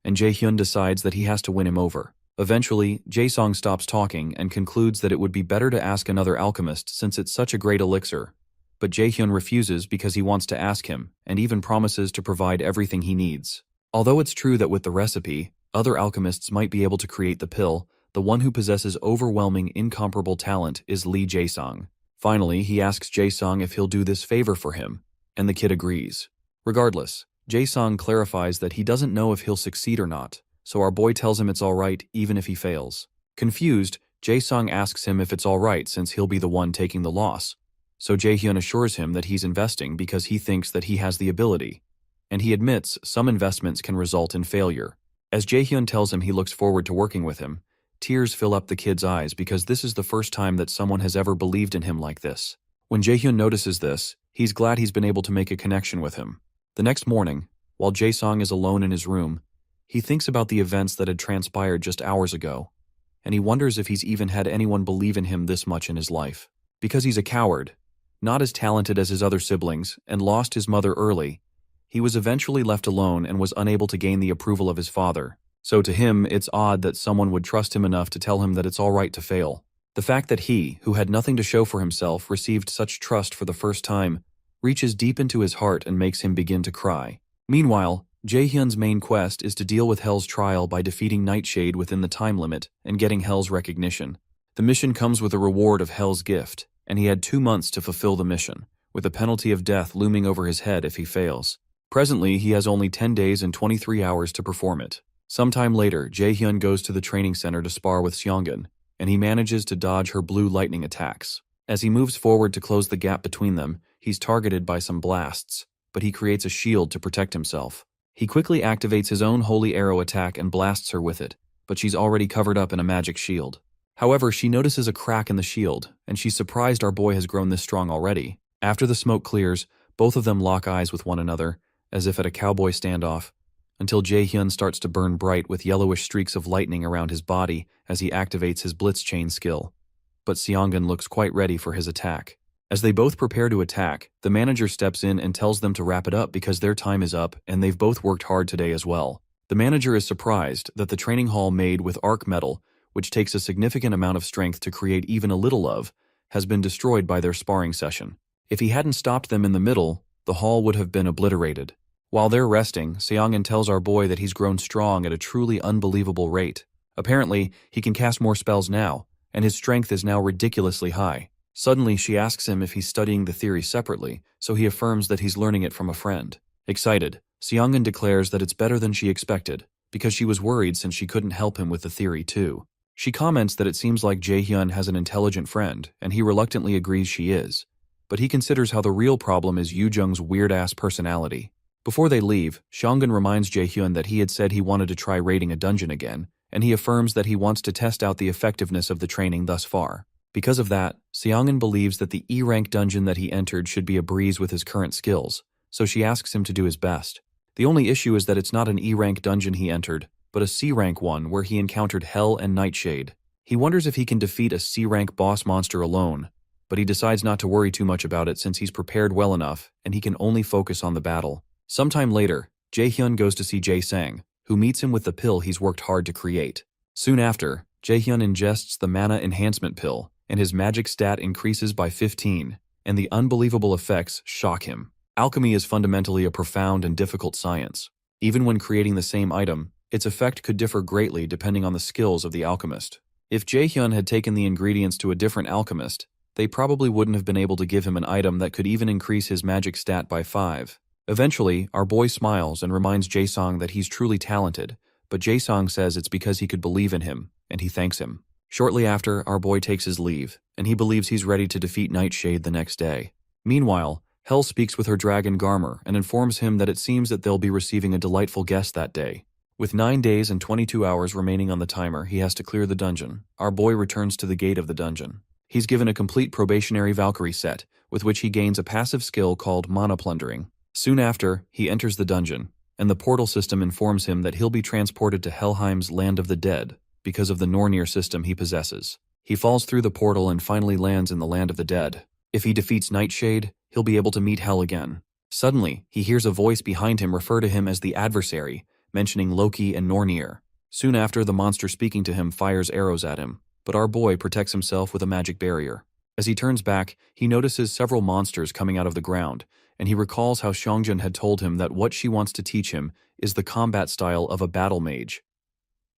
and Jae-hyun decides that he has to win him over. Eventually, Jae-sung stops talking and concludes that it would be better to ask another alchemist since it's such a great elixir, but Jae-hyun refuses because he wants to ask him, and even promises to provide everything he needs. Although it's true that with the recipe, other alchemists might be able to create the pill, the one who possesses overwhelming, incomparable talent is Lee Jae-sung. Finally, he asks Jae-sung if he'll do this favor for him, and the kid agrees. Regardless, Jae-sung clarifies that he doesn't know if he'll succeed or not, so our boy tells him it's alright even if he fails. Confused, Jae-sung asks him if it's alright since he'll be the one taking the loss, so Jae-hyun assures him that he's investing because he thinks that he has the ability, and he admits some investments can result in failure. As Jae-hyun tells him he looks forward to working with him, tears fill up the kid's eyes because this is the first time that someone has ever believed in him like this. When Jae-hyun notices this, he's glad he's been able to make a connection with him. The next morning, while Jae-sung is alone in his room, he thinks about the events that had transpired just hours ago, and he wonders if he's even had anyone believe in him this much in his life. Because he's a coward, not as talented as his other siblings, and lost his mother early, he was eventually left alone and was unable to gain the approval of his father. So to him, it's odd that someone would trust him enough to tell him that it's alright to fail. The fact that he, who had nothing to show for himself, received such trust for the first time, reaches deep into his heart and makes him begin to cry. Meanwhile, Jae-hyun's main quest is to deal with Hell's trial by defeating Nightshade within the time limit and getting Hell's recognition. The mission comes with a reward of Hell's gift, and he had 2 months to fulfill the mission, with a penalty of death looming over his head if he fails. Presently, he has only 10 days and 23 hours to perform it. Sometime later, Jae-hyun goes to the training center to spar with Seongun, and he manages to dodge her blue lightning attacks. As he moves forward to close the gap between them, he's targeted by some blasts, but he creates a shield to protect himself. He quickly activates his own holy arrow attack and blasts her with it, but she's already covered up in a magic shield. However, she notices a crack in the shield, and she's surprised our boy has grown this strong already. After the smoke clears, both of them lock eyes with one another, as if at a cowboy standoff, until Jae-hyun starts to burn bright with yellowish streaks of lightning around his body as he activates his blitz chain skill. But Seongun looks quite ready for his attack. As they both prepare to attack, the manager steps in and tells them to wrap it up because their time is up and they've both worked hard today as well. The manager is surprised that the training hall made with arc metal, which takes a significant amount of strength to create even a little of, has been destroyed by their sparring session. If he hadn't stopped them in the middle, the hall would have been obliterated. While they're resting, Seongun tells our boy that he's grown strong at a truly unbelievable rate. Apparently, he can cast more spells now, and his strength is now ridiculously high. Suddenly, she asks him if he's studying the theory separately, so he affirms that he's learning it from a friend. Excited, Seongun declares that it's better than she expected, because she was worried since she couldn't help him with the theory too. She comments that it seems like Jae-hyun has an intelligent friend, and he reluctantly agrees she is. But he considers how the real problem is Yoo-jung's weird-ass personality. Before they leave, Seongun reminds Jae-hyun that he had said he wanted to try raiding a dungeon again, and he affirms that he wants to test out the effectiveness of the training thus far. Because of that, Seongun believes that the E-rank dungeon that he entered should be a breeze with his current skills, so she asks him to do his best. The only issue is that it's not an E-rank dungeon he entered, but a C-rank one where he encountered Hell and Nightshade. He wonders if he can defeat a C-rank boss monster alone, but he decides not to worry too much about it since he's prepared well enough and he can only focus on the battle. Sometime later, Jae-hyun goes to see Jae-sang, who meets him with the pill he's worked hard to create. Soon after, Jae-hyun ingests the mana enhancement pill, and his magic stat increases by 15, and the unbelievable effects shock him. Alchemy is fundamentally a profound and difficult science. Even when creating the same item, its effect could differ greatly depending on the skills of the alchemist. If Jae-hyun had taken the ingredients to a different alchemist, they probably wouldn't have been able to give him an item that could even increase his magic stat by 5. Eventually, our boy smiles and reminds Jae-sang that he's truly talented, but Jae-sang says it's because he could believe in him, and he thanks him. Shortly after, our boy takes his leave, and he believes he's ready to defeat Nightshade the next day. Meanwhile, Hell speaks with her dragon Garmer and informs him that it seems that they'll be receiving a delightful guest that day. With 9 days and 22 hours remaining on the timer, he has to clear the dungeon. Our boy returns to the gate of the dungeon. He's given a complete probationary Valkyrie set, with which he gains a passive skill called Mana Plundering. Soon after, he enters the dungeon, and the portal system informs him that he'll be transported to Helheim's Land of the Dead because of the Nornir system he possesses. He falls through the portal and finally lands in the Land of the Dead. If he defeats Nightshade, he'll be able to meet Hell again. Suddenly, he hears a voice behind him refer to him as the adversary, mentioning Loki and Nornir. Soon after, the monster speaking to him fires arrows at him, but our boy protects himself with a magic barrier. As he turns back, he notices several monsters coming out of the ground, and he recalls how Seongjun had told him that what she wants to teach him is the combat style of a battle mage.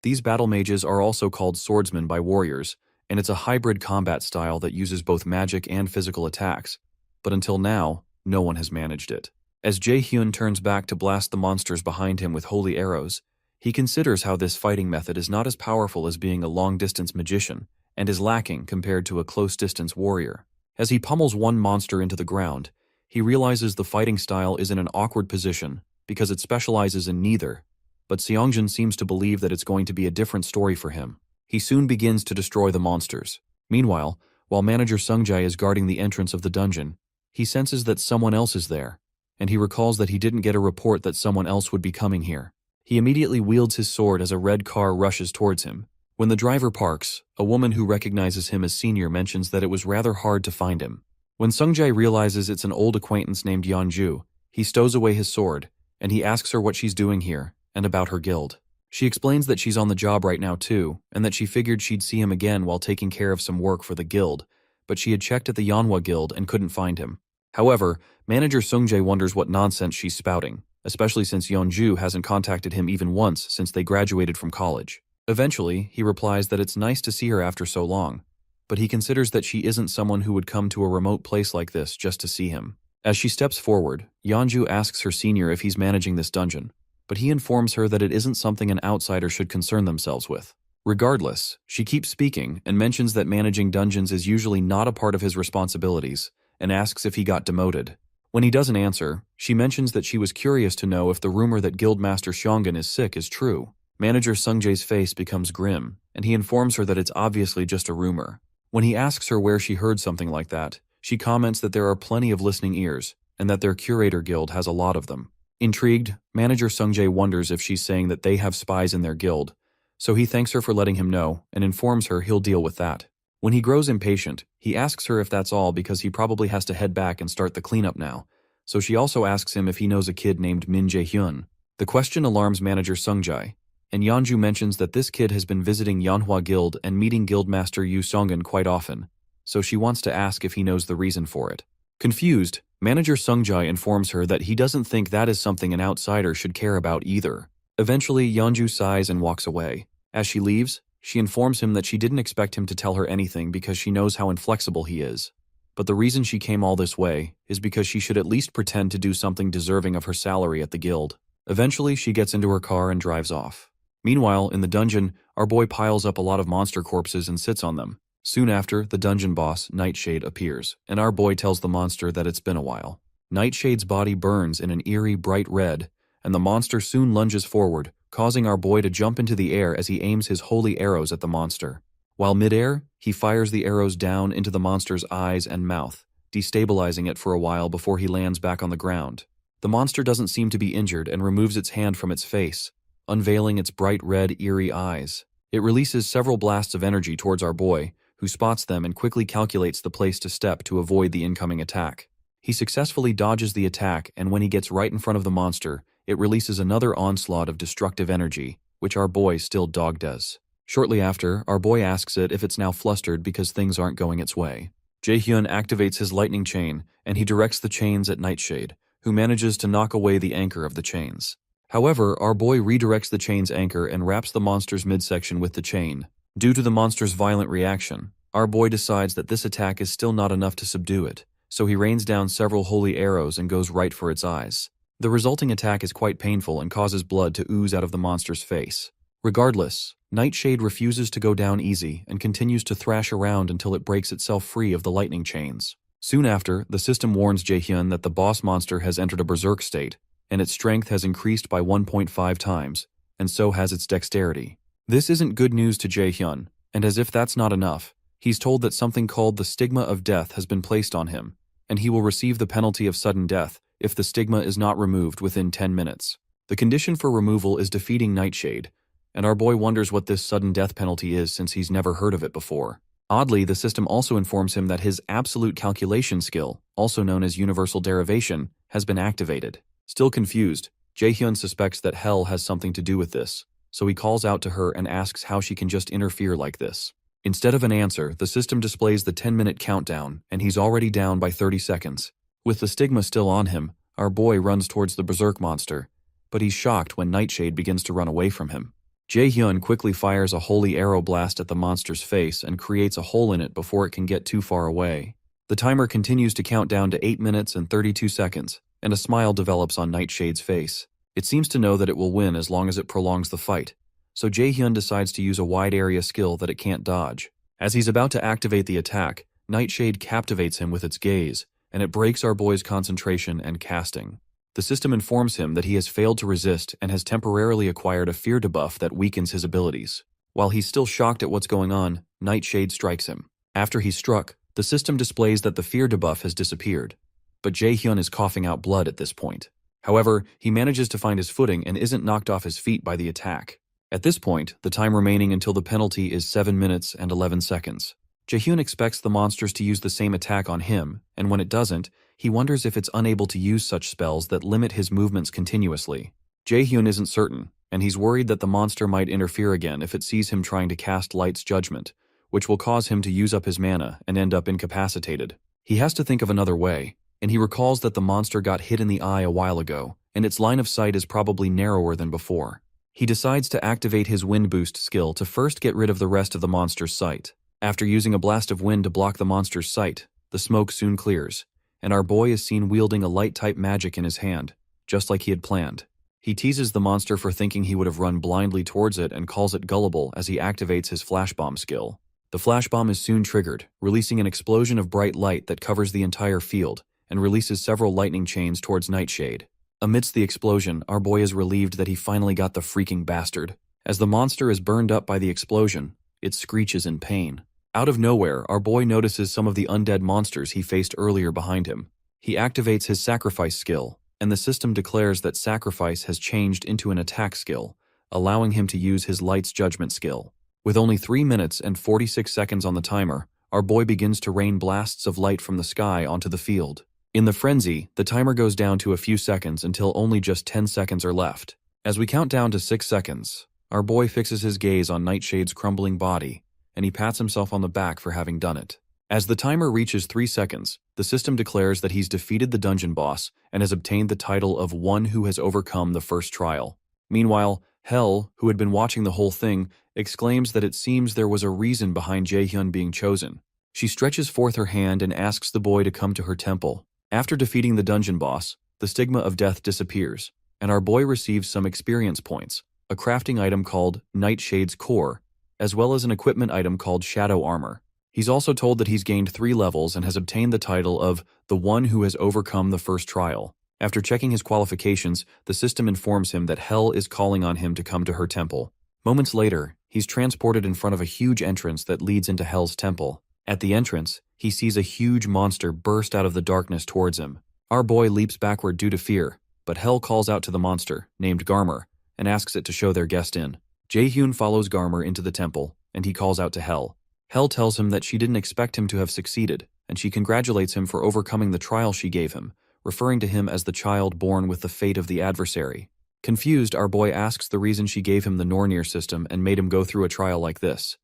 These battle mages are also called swordsmen by warriors, and it's a hybrid combat style that uses both magic and physical attacks. But until now, no one has managed it. As Jae-hyun turns back to blast the monsters behind him with holy arrows, he considers how this fighting method is not as powerful as being a long-distance magician, and is lacking compared to a close-distance warrior. As he pummels one monster into the ground, he realizes the fighting style is in an awkward position because it specializes in neither, but Seongjun seems to believe that it's going to be a different story for him. He soon begins to destroy the monsters. Meanwhile, while manager Sungjae is guarding the entrance of the dungeon, he senses that someone else is there, and he recalls that he didn't get a report that someone else would be coming here. He immediately wields his sword as a red car rushes towards him. When the driver parks, a woman who recognizes him as senior mentions that it was rather hard to find him. When Sungjae realizes it's an old acquaintance named Yeonju, he stows away his sword, and he asks her what she's doing here, and about her guild. She explains that she's on the job right now too, and that she figured she'd see him again while taking care of some work for the guild, but she had checked at the Yeonhwa guild and couldn't find him. However, manager Sungjae wonders what nonsense she's spouting, especially since Yeonju hasn't contacted him even once since they graduated from college. Eventually, he replies that it's nice to see her after so long, but he considers that she isn't someone who would come to a remote place like this just to see him. As she steps forward, Yeonju asks her senior if he's managing this dungeon, but he informs her that it isn't something an outsider should concern themselves with. Regardless, she keeps speaking and mentions that managing dungeons is usually not a part of his responsibilities, and asks if he got demoted. When he doesn't answer, she mentions that she was curious to know if the rumor that Guildmaster Seongjun is sick is true. Manager Sungjae's face becomes grim, and he informs her that it's obviously just a rumor. When he asks her where she heard something like that, she comments that there are plenty of listening ears, and that their curator guild has a lot of them. Intrigued, Manager Sungjae wonders if she's saying that they have spies in their guild, so he thanks her for letting him know and informs her he'll deal with that. When he grows impatient, he asks her if that's all because he probably has to head back and start the cleanup now, so she also asks him if he knows a kid named Min Jae-hyun. The question alarms Manager Sungjae, and Yeonju mentions that this kid has been visiting Yeonhwa Guild and meeting Guildmaster Yu Songun quite often, so she wants to ask if he knows the reason for it. Confused, Manager Sungjae informs her that he doesn't think that is something an outsider should care about either. Eventually, Yeonju sighs and walks away. As she leaves, she informs him that she didn't expect him to tell her anything because she knows how inflexible he is. But the reason she came all this way is because she should at least pretend to do something deserving of her salary at the guild. Eventually, she gets into her car and drives off. Meanwhile, in the dungeon, our boy piles up a lot of monster corpses and sits on them. Soon after, the dungeon boss, Nightshade, appears, and our boy tells the monster that it's been a while. Nightshade's body burns in an eerie bright red, and the monster soon lunges forward, causing our boy to jump into the air as he aims his holy arrows at the monster. While midair, he fires the arrows down into the monster's eyes and mouth, destabilizing it for a while before he lands back on the ground. The monster doesn't seem to be injured and removes its hand from its face, unveiling its bright red, eerie eyes. It releases several blasts of energy towards our boy, who spots them and quickly calculates the place to step to avoid the incoming attack. He successfully dodges the attack, and when he gets right in front of the monster, it releases another onslaught of destructive energy, which our boy still dog does. Shortly after, our boy asks it if it's now flustered because things aren't going its way. Jae-hyun activates his lightning chain, and he directs the chains at Nightshade, who manages to knock away the anchor of the chains. However, our boy redirects the chain's anchor and wraps the monster's midsection with the chain. Due to the monster's violent reaction, our boy decides that this attack is still not enough to subdue it, so he rains down several holy arrows and goes right for its eyes. The resulting attack is quite painful and causes blood to ooze out of the monster's face. Regardless, Nightshade refuses to go down easy and continues to thrash around until it breaks itself free of the lightning chains. Soon after, the system warns Jae-hyun that the boss monster has entered a berserk state, and its strength has increased by 1.5 times, and so has its dexterity. This isn't good news to Jae-hyun, and as if that's not enough, he's told that something called the stigma of death has been placed on him, and he will receive the penalty of sudden death if the stigma is not removed within 10 minutes. The condition for removal is defeating Nightshade, and our boy wonders what this sudden death penalty is since he's never heard of it before. Oddly, the system also informs him that his absolute calculation skill, also known as universal derivation, has been activated. Still confused, Jae-hyun suspects that Hell has something to do with this, so he calls out to her and asks how she can just interfere like this. Instead of an answer, the system displays the 10-minute countdown, and he's already down by 30 seconds. With the stigma still on him, our boy runs towards the berserk monster, but he's shocked when Nightshade begins to run away from him. Jae-hyun quickly fires a holy arrow blast at the monster's face and creates a hole in it before it can get too far away. The timer continues to count down to 8 minutes and 32 seconds, and a smile develops on Nightshade's face. It seems to know that it will win as long as it prolongs the fight, so Jae-hyun decides to use a wide area skill that it can't dodge. As he's about to activate the attack, Nightshade captivates him with its gaze, and it breaks our boy's concentration and casting. The system informs him that he has failed to resist and has temporarily acquired a fear debuff that weakens his abilities. While he's still shocked at what's going on, Nightshade strikes him. After he's struck, the system displays that the fear debuff has disappeared, but Jae-hyun is coughing out blood at this point. However, he manages to find his footing and isn't knocked off his feet by the attack. At this point, the time remaining until the penalty is 7 minutes and 11 seconds. Jae-hyun expects the monsters to use the same attack on him, and when it doesn't, he wonders if it's unable to use such spells that limit his movements continuously. Jae-hyun isn't certain, and he's worried that the monster might interfere again if it sees him trying to cast Light's Judgment, which will cause him to use up his mana and end up incapacitated. He has to think of another way, and he recalls that the monster got hit in the eye a while ago, and its line of sight is probably narrower than before. He decides to activate his Wind Boost skill to first get rid of the rest of the monster's sight. After using a blast of wind to block the monster's sight, the smoke soon clears, and our boy is seen wielding a light-type magic in his hand, just like he had planned. He teases the monster for thinking he would have run blindly towards it and calls it gullible as he activates his Flash Bomb skill. The Flash Bomb is soon triggered, releasing an explosion of bright light that covers the entire field, and releases several lightning chains towards Nightshade. Amidst the explosion, our boy is relieved that he finally got the freaking bastard. As the monster is burned up by the explosion, it screeches in pain. Out of nowhere, our boy notices some of the undead monsters he faced earlier behind him. He activates his sacrifice skill, and the system declares that sacrifice has changed into an attack skill, allowing him to use his light's judgment skill. With only 3 minutes and 46 seconds on the timer, our boy begins to rain blasts of light from the sky onto the field. In the frenzy, the timer goes down to a few seconds until only just 10 seconds are left. As we count down to 6 seconds, our boy fixes his gaze on Nightshade's crumbling body, and he pats himself on the back for having done it. As the timer reaches 3 seconds, the system declares that he's defeated the dungeon boss and has obtained the title of one who has overcome the first trial. Meanwhile, Hel, who had been watching the whole thing, exclaims that it seems there was a reason behind Jaehyun being chosen. She stretches forth her hand and asks the boy to come to her temple. After defeating the dungeon boss, the stigma of death disappears, and our boy receives some experience points, a crafting item called Nightshade's Core, as well as an equipment item called Shadow Armor. He's also told that he's gained 3 levels and has obtained the title of the one who has overcome the first trial. After checking his qualifications, the system informs him that Hel is calling on him to come to her temple. Moments later, he's transported in front of a huge entrance that leads into Hel's temple. At the entrance, he sees a huge monster burst out of the darkness towards him. Our boy leaps backward due to fear, but Hel calls out to the monster, named Garmer, and asks it to show their guest in. Jaehyun follows Garmer into the temple, and he calls out to Hel. Hel tells him that she didn't expect him to have succeeded, and she congratulates him for overcoming the trial she gave him, referring to him as the child born with the fate of the adversary. Confused, our boy asks the reason she gave him the Nornir system and made him go through a trial like this.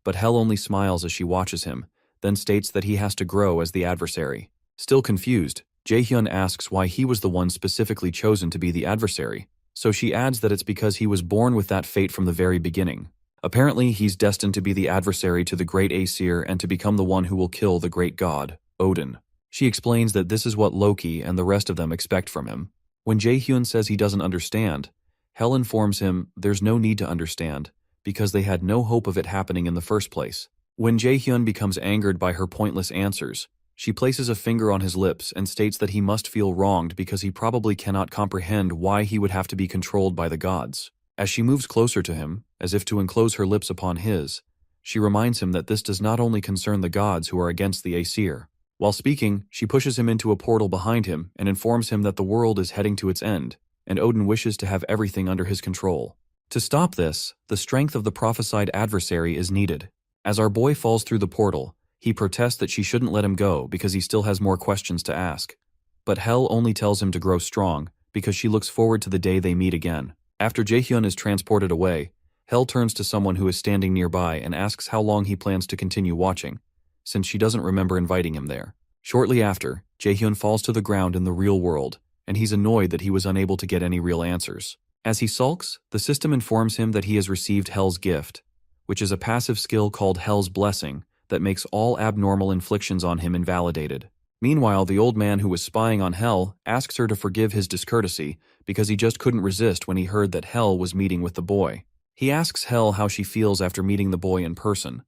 But Hel only smiles as she watches him, then states that he has to grow as the adversary. Still confused, Jaehyun asks why he was the one specifically chosen to be the adversary, so she adds that it's because he was born with that fate from the very beginning. Apparently, he's destined to be the adversary to the great Aesir and to become the one who will kill the great god, Odin. She explains that this is what Loki and the rest of them expect from him. When Jaehyun says he doesn't understand, Hel informs him there's no need to understand, because they had no hope of it happening in the first place. When Jaehyun becomes angered by her pointless answers, she places a finger on his lips and states that he must feel wronged because he probably cannot comprehend why he would have to be controlled by the gods. As she moves closer to him, as if to enclose her lips upon his, she reminds him that this does not only concern the gods who are against the Aesir. While speaking, she pushes him into a portal behind him and informs him that the world is heading to its end, and Odin wishes to have everything under his control. To stop this, the strength of the prophesied adversary is needed. As our boy falls through the portal, he protests that she shouldn't let him go because he still has more questions to ask. But Hel only tells him to grow strong because she looks forward to the day they meet again. After Jaehyun is transported away, Hel turns to someone who is standing nearby and asks how long he plans to continue watching, since she doesn't remember inviting him there. Shortly after, Jaehyun falls to the ground in the real world, and he's annoyed that he was unable to get any real answers. As he sulks, the system informs him that he has received Hel's gift, which is a passive skill called Hel's Blessing that makes all abnormal inflictions on him invalidated. Meanwhile, the old man who was spying on Hel asks her to forgive his discourtesy because he just couldn't resist when he heard that Hel was meeting with the boy. He asks Hel how she feels after meeting the boy in person,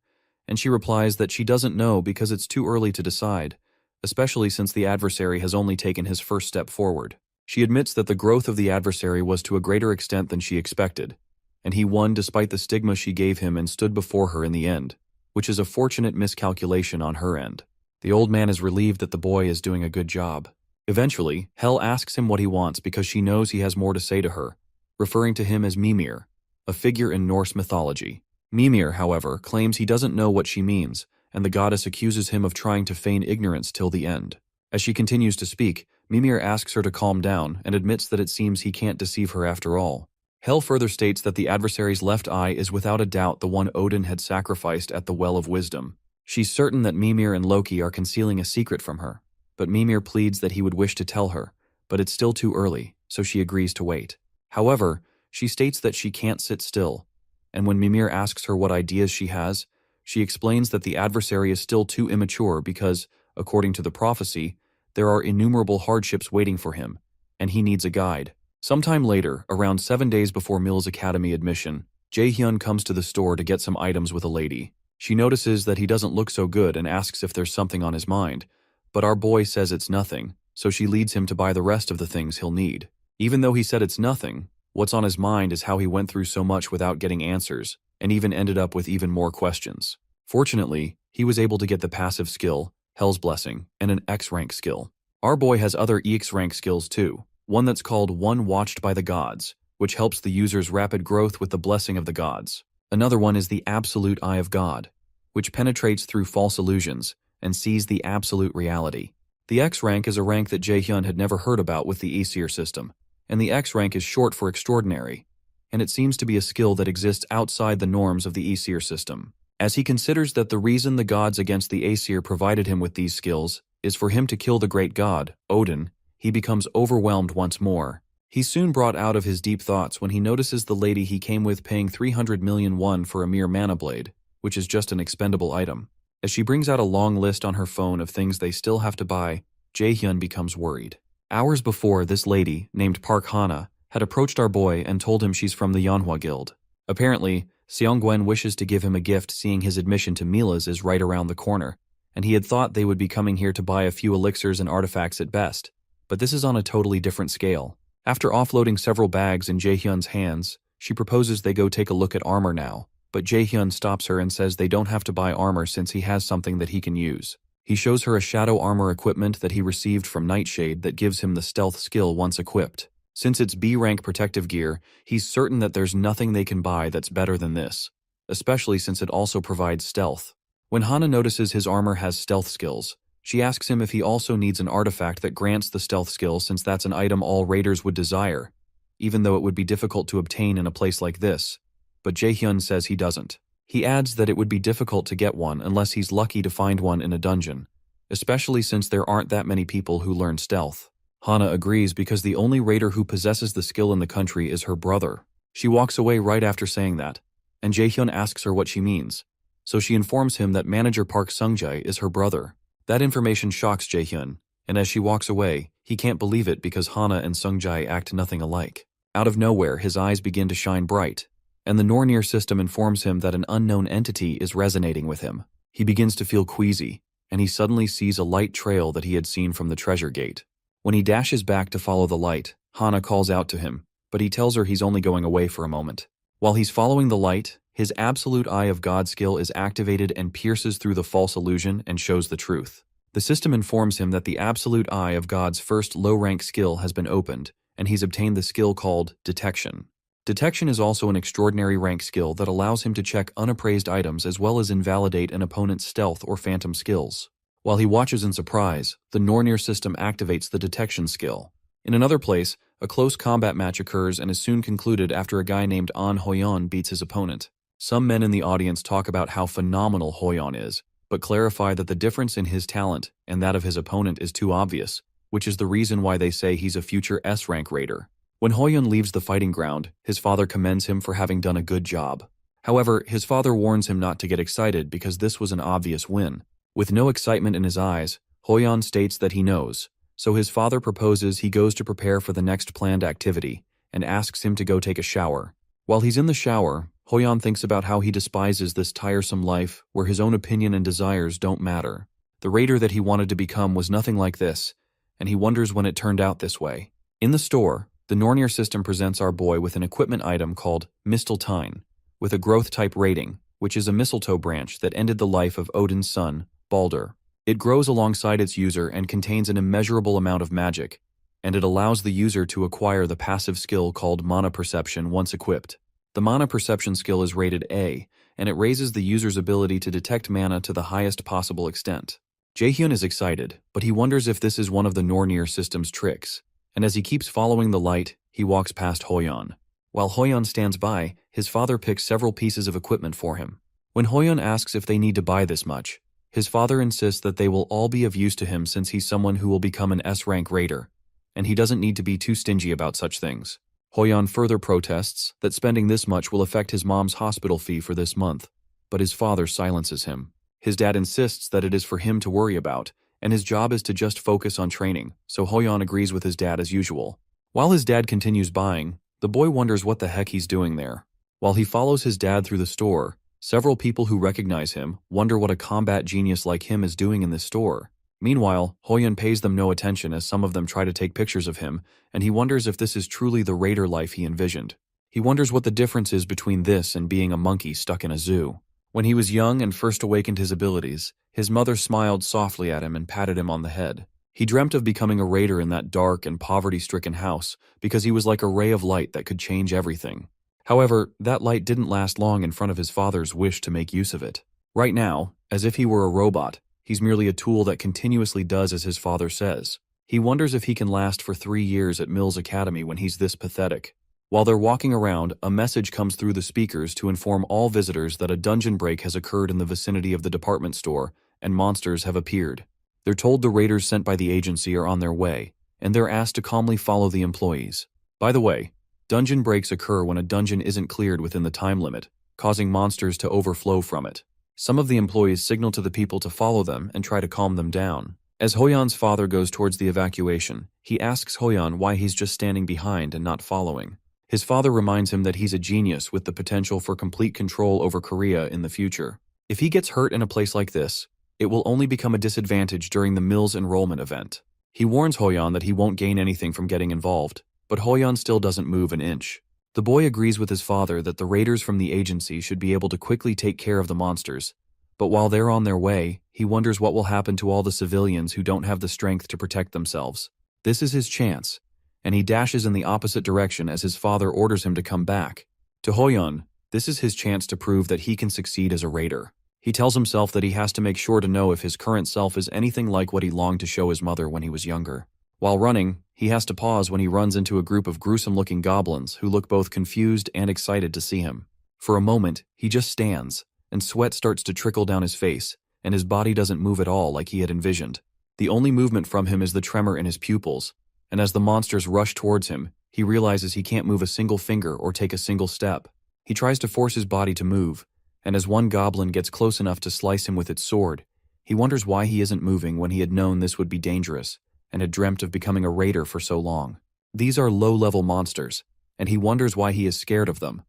and she replies that she doesn't know because it's too early to decide, especially since the adversary has only taken his first step forward. She admits that the growth of the adversary was to a greater extent than she expected, and he won despite the stigma she gave him and stood before her in the end, which is a fortunate miscalculation on her end. The old man is relieved that the boy is doing a good job. Eventually, Hel asks him what he wants because she knows he has more to say to her, referring to him as Mimir, a figure in Norse mythology. Mimir, however, claims he doesn't know what she means, and the goddess accuses him of trying to feign ignorance till the end. As she continues to speak, Mimir asks her to calm down and admits that it seems he can't deceive her after all. Hel further states that the adversary's left eye is without a doubt the one Odin had sacrificed at the Well of Wisdom. She's certain that Mimir and Loki are concealing a secret from her, but Mimir pleads that he would wish to tell her, but it's still too early, so she agrees to wait. However, she states that she can't sit still, and when Mimir asks her what ideas she has, she explains that the adversary is still too immature because, according to the prophecy, there are innumerable hardships waiting for him, and he needs a guide. Sometime later, around 7 days before Mills Academy admission, Jaehyun comes to the store to get some items with a lady. She notices that he doesn't look so good and asks if there's something on his mind, but our boy says it's nothing, so she leads him to buy the rest of the things he'll need. Even though he said it's nothing, what's on his mind is how he went through so much without getting answers, and even ended up with even more questions. Fortunately, he was able to get the passive skill, Hel's Blessing, and an X-rank skill. Our boy has other EX rank skills too, One that's called One Watched by the Gods, which helps the user's rapid growth with the blessing of the gods. Another one is the Absolute Eye of God, which penetrates through false illusions and sees the absolute reality. The X rank is a rank that Jae-hyun had never heard about with the Aesir system, and the X rank is short for extraordinary, and it seems to be a skill that exists outside the norms of the Aesir system. As he considers that the reason the gods against the Aesir provided him with these skills is for him to kill the great god, Odin, he becomes overwhelmed once more. He's soon brought out of his deep thoughts when he notices the lady he came with paying 300 million won for a mere mana blade, which is just an expendable item. As she brings out a long list on her phone of things they still have to buy, Jae-hyun becomes worried. Hours before, this lady, named Park Hana, had approached our boy and told him she's from the Yeonhwa Guild. Apparently, Seong-gwen wishes to give him a gift, seeing his admission to Mila's is right around the corner, and he had thought they would be coming here to buy a few elixirs and artifacts at best. But this is on a totally different scale. After offloading several bags in Jae-hyun's hands, she proposes they go take a look at armor now, but Jae-hyun stops her and says they don't have to buy armor since he has something that he can use. He shows her a shadow armor equipment that he received from Nightshade that gives him the stealth skill once equipped. Since it's B-rank protective gear, he's certain that there's nothing they can buy that's better than this, especially since it also provides stealth. When Hana notices his armor has stealth skills, she asks him if he also needs an artifact that grants the stealth skill, since that's an item all raiders would desire, even though it would be difficult to obtain in a place like this. But Jae-hyun says he doesn't. He adds that it would be difficult to get one unless he's lucky to find one in a dungeon, especially since there aren't that many people who learn stealth. Hana agrees because the only raider who possesses the skill in the country is her brother. She walks away right after saying that, and Jae-hyun asks her what she means, so she informs him that manager Park Sung-jae is her brother. That information shocks Jae-hyun, and as she walks away, he can't believe it because Hana and Sung-jae act nothing alike. Out of nowhere, his eyes begin to shine bright, and the Nornir system informs him that an unknown entity is resonating with him. He begins to feel queasy, and he suddenly sees a light trail that he had seen from the treasure gate. When he dashes back to follow the light, Hana calls out to him, but he tells her he's only going away for a moment. While he's following the light, his Absolute Eye of God skill is activated and pierces through the false illusion and shows the truth. The system informs him that the Absolute Eye of God's first low-rank skill has been opened, and he's obtained the skill called Detection. Detection is also an extraordinary rank skill that allows him to check unappraised items as well as invalidate an opponent's stealth or phantom skills. While he watches in surprise, the Nornir system activates the Detection skill. In another place, a close combat match occurs and is soon concluded after a guy named An Hoyeon beats his opponent. Some men in the audience talk about how phenomenal Hoyeon is, but clarify that the difference in his talent and that of his opponent is too obvious, which is the reason why they say he's a future S-rank raider. When Hoyeon leaves the fighting ground, his father commends him for having done a good job. However, his father warns him not to get excited because this was an obvious win. With no excitement in his eyes, Hoyeon states that he knows, so his father proposes he goes to prepare for the next planned activity and asks him to go take a shower. While he's in the shower, Hoyeon thinks about how he despises this tiresome life where his own opinion and desires don't matter. The raider that he wanted to become was nothing like this, and he wonders when it turned out this way. In the store, the Nornir system presents our boy with an equipment item called Mistletoe, with a growth type rating, which is a mistletoe branch that ended the life of Odin's son, Baldur. It grows alongside its user and contains an immeasurable amount of magic, and it allows the user to acquire the passive skill called Mana Perception once equipped. The Mana Perception skill is rated A, and it raises the user's ability to detect mana to the highest possible extent. Jae-hyun is excited, but he wonders if this is one of the Nornir system's tricks, and as he keeps following the light, he walks past Hoyeon. While Hoyeon stands by, his father picks several pieces of equipment for him. When Hoyeon asks if they need to buy this much, his father insists that they will all be of use to him since he's someone who will become an S-rank raider, and he doesn't need to be too stingy about such things. Hoyeon further protests that spending this much will affect his mom's hospital fee for this month, but his father silences him. His dad insists that it is for him to worry about, and his job is to just focus on training, so Hoyeon agrees with his dad as usual. While his dad continues buying, the boy wonders what the heck he's doing there. While he follows his dad through the store, several people who recognize him wonder what a combat genius like him is doing in this store. Meanwhile, Hoyeon pays them no attention as some of them try to take pictures of him, and he wonders if this is truly the raider life he envisioned. He wonders what the difference is between this and being a monkey stuck in a zoo. When he was young and first awakened his abilities, his mother smiled softly at him and patted him on the head. He dreamt of becoming a raider in that dark and poverty-stricken house because he was like a ray of light that could change everything. However, that light didn't last long in front of his father's wish to make use of it. Right now, as if he were a robot, he's merely a tool that continuously does as his father says. He wonders if he can last for 3 years at Mills Academy when he's this pathetic. While they're walking around, a message comes through the speakers to inform all visitors that a dungeon break has occurred in the vicinity of the department store, and monsters have appeared. They're told the raiders sent by the agency are on their way, and they're asked to calmly follow the employees. By the way, dungeon breaks occur when a dungeon isn't cleared within the time limit, causing monsters to overflow from it. Some of the employees signal to the people to follow them and try to calm them down. As Hoyeon's father goes towards the evacuation, he asks Hoyeon why he's just standing behind and not following. His father reminds him that he's a genius with the potential for complete control over Korea in the future. If he gets hurt in a place like this, it will only become a disadvantage during the Mills enrollment event. He warns Hoyeon that he won't gain anything from getting involved, but Hoyeon still doesn't move an inch. The boy agrees with his father that the raiders from the agency should be able to quickly take care of the monsters, but while they're on their way, he wonders what will happen to all the civilians who don't have the strength to protect themselves. This is his chance, and he dashes in the opposite direction as his father orders him to come back. To Hoyeon, this is his chance to prove that he can succeed as a raider. He tells himself that he has to make sure to know if his current self is anything like what he longed to show his mother when he was younger. While running, he has to pause when he runs into a group of gruesome-looking goblins who look both confused and excited to see him. For a moment, he just stands, and sweat starts to trickle down his face, and his body doesn't move at all like he had envisioned. The only movement from him is the tremor in his pupils, and as the monsters rush towards him, he realizes he can't move a single finger or take a single step. He tries to force his body to move, and as one goblin gets close enough to slice him with its sword, he wonders why he isn't moving when he had known this would be dangerous, and had dreamt of becoming a raider for so long. These are low-level monsters, and he wonders why he is scared of them.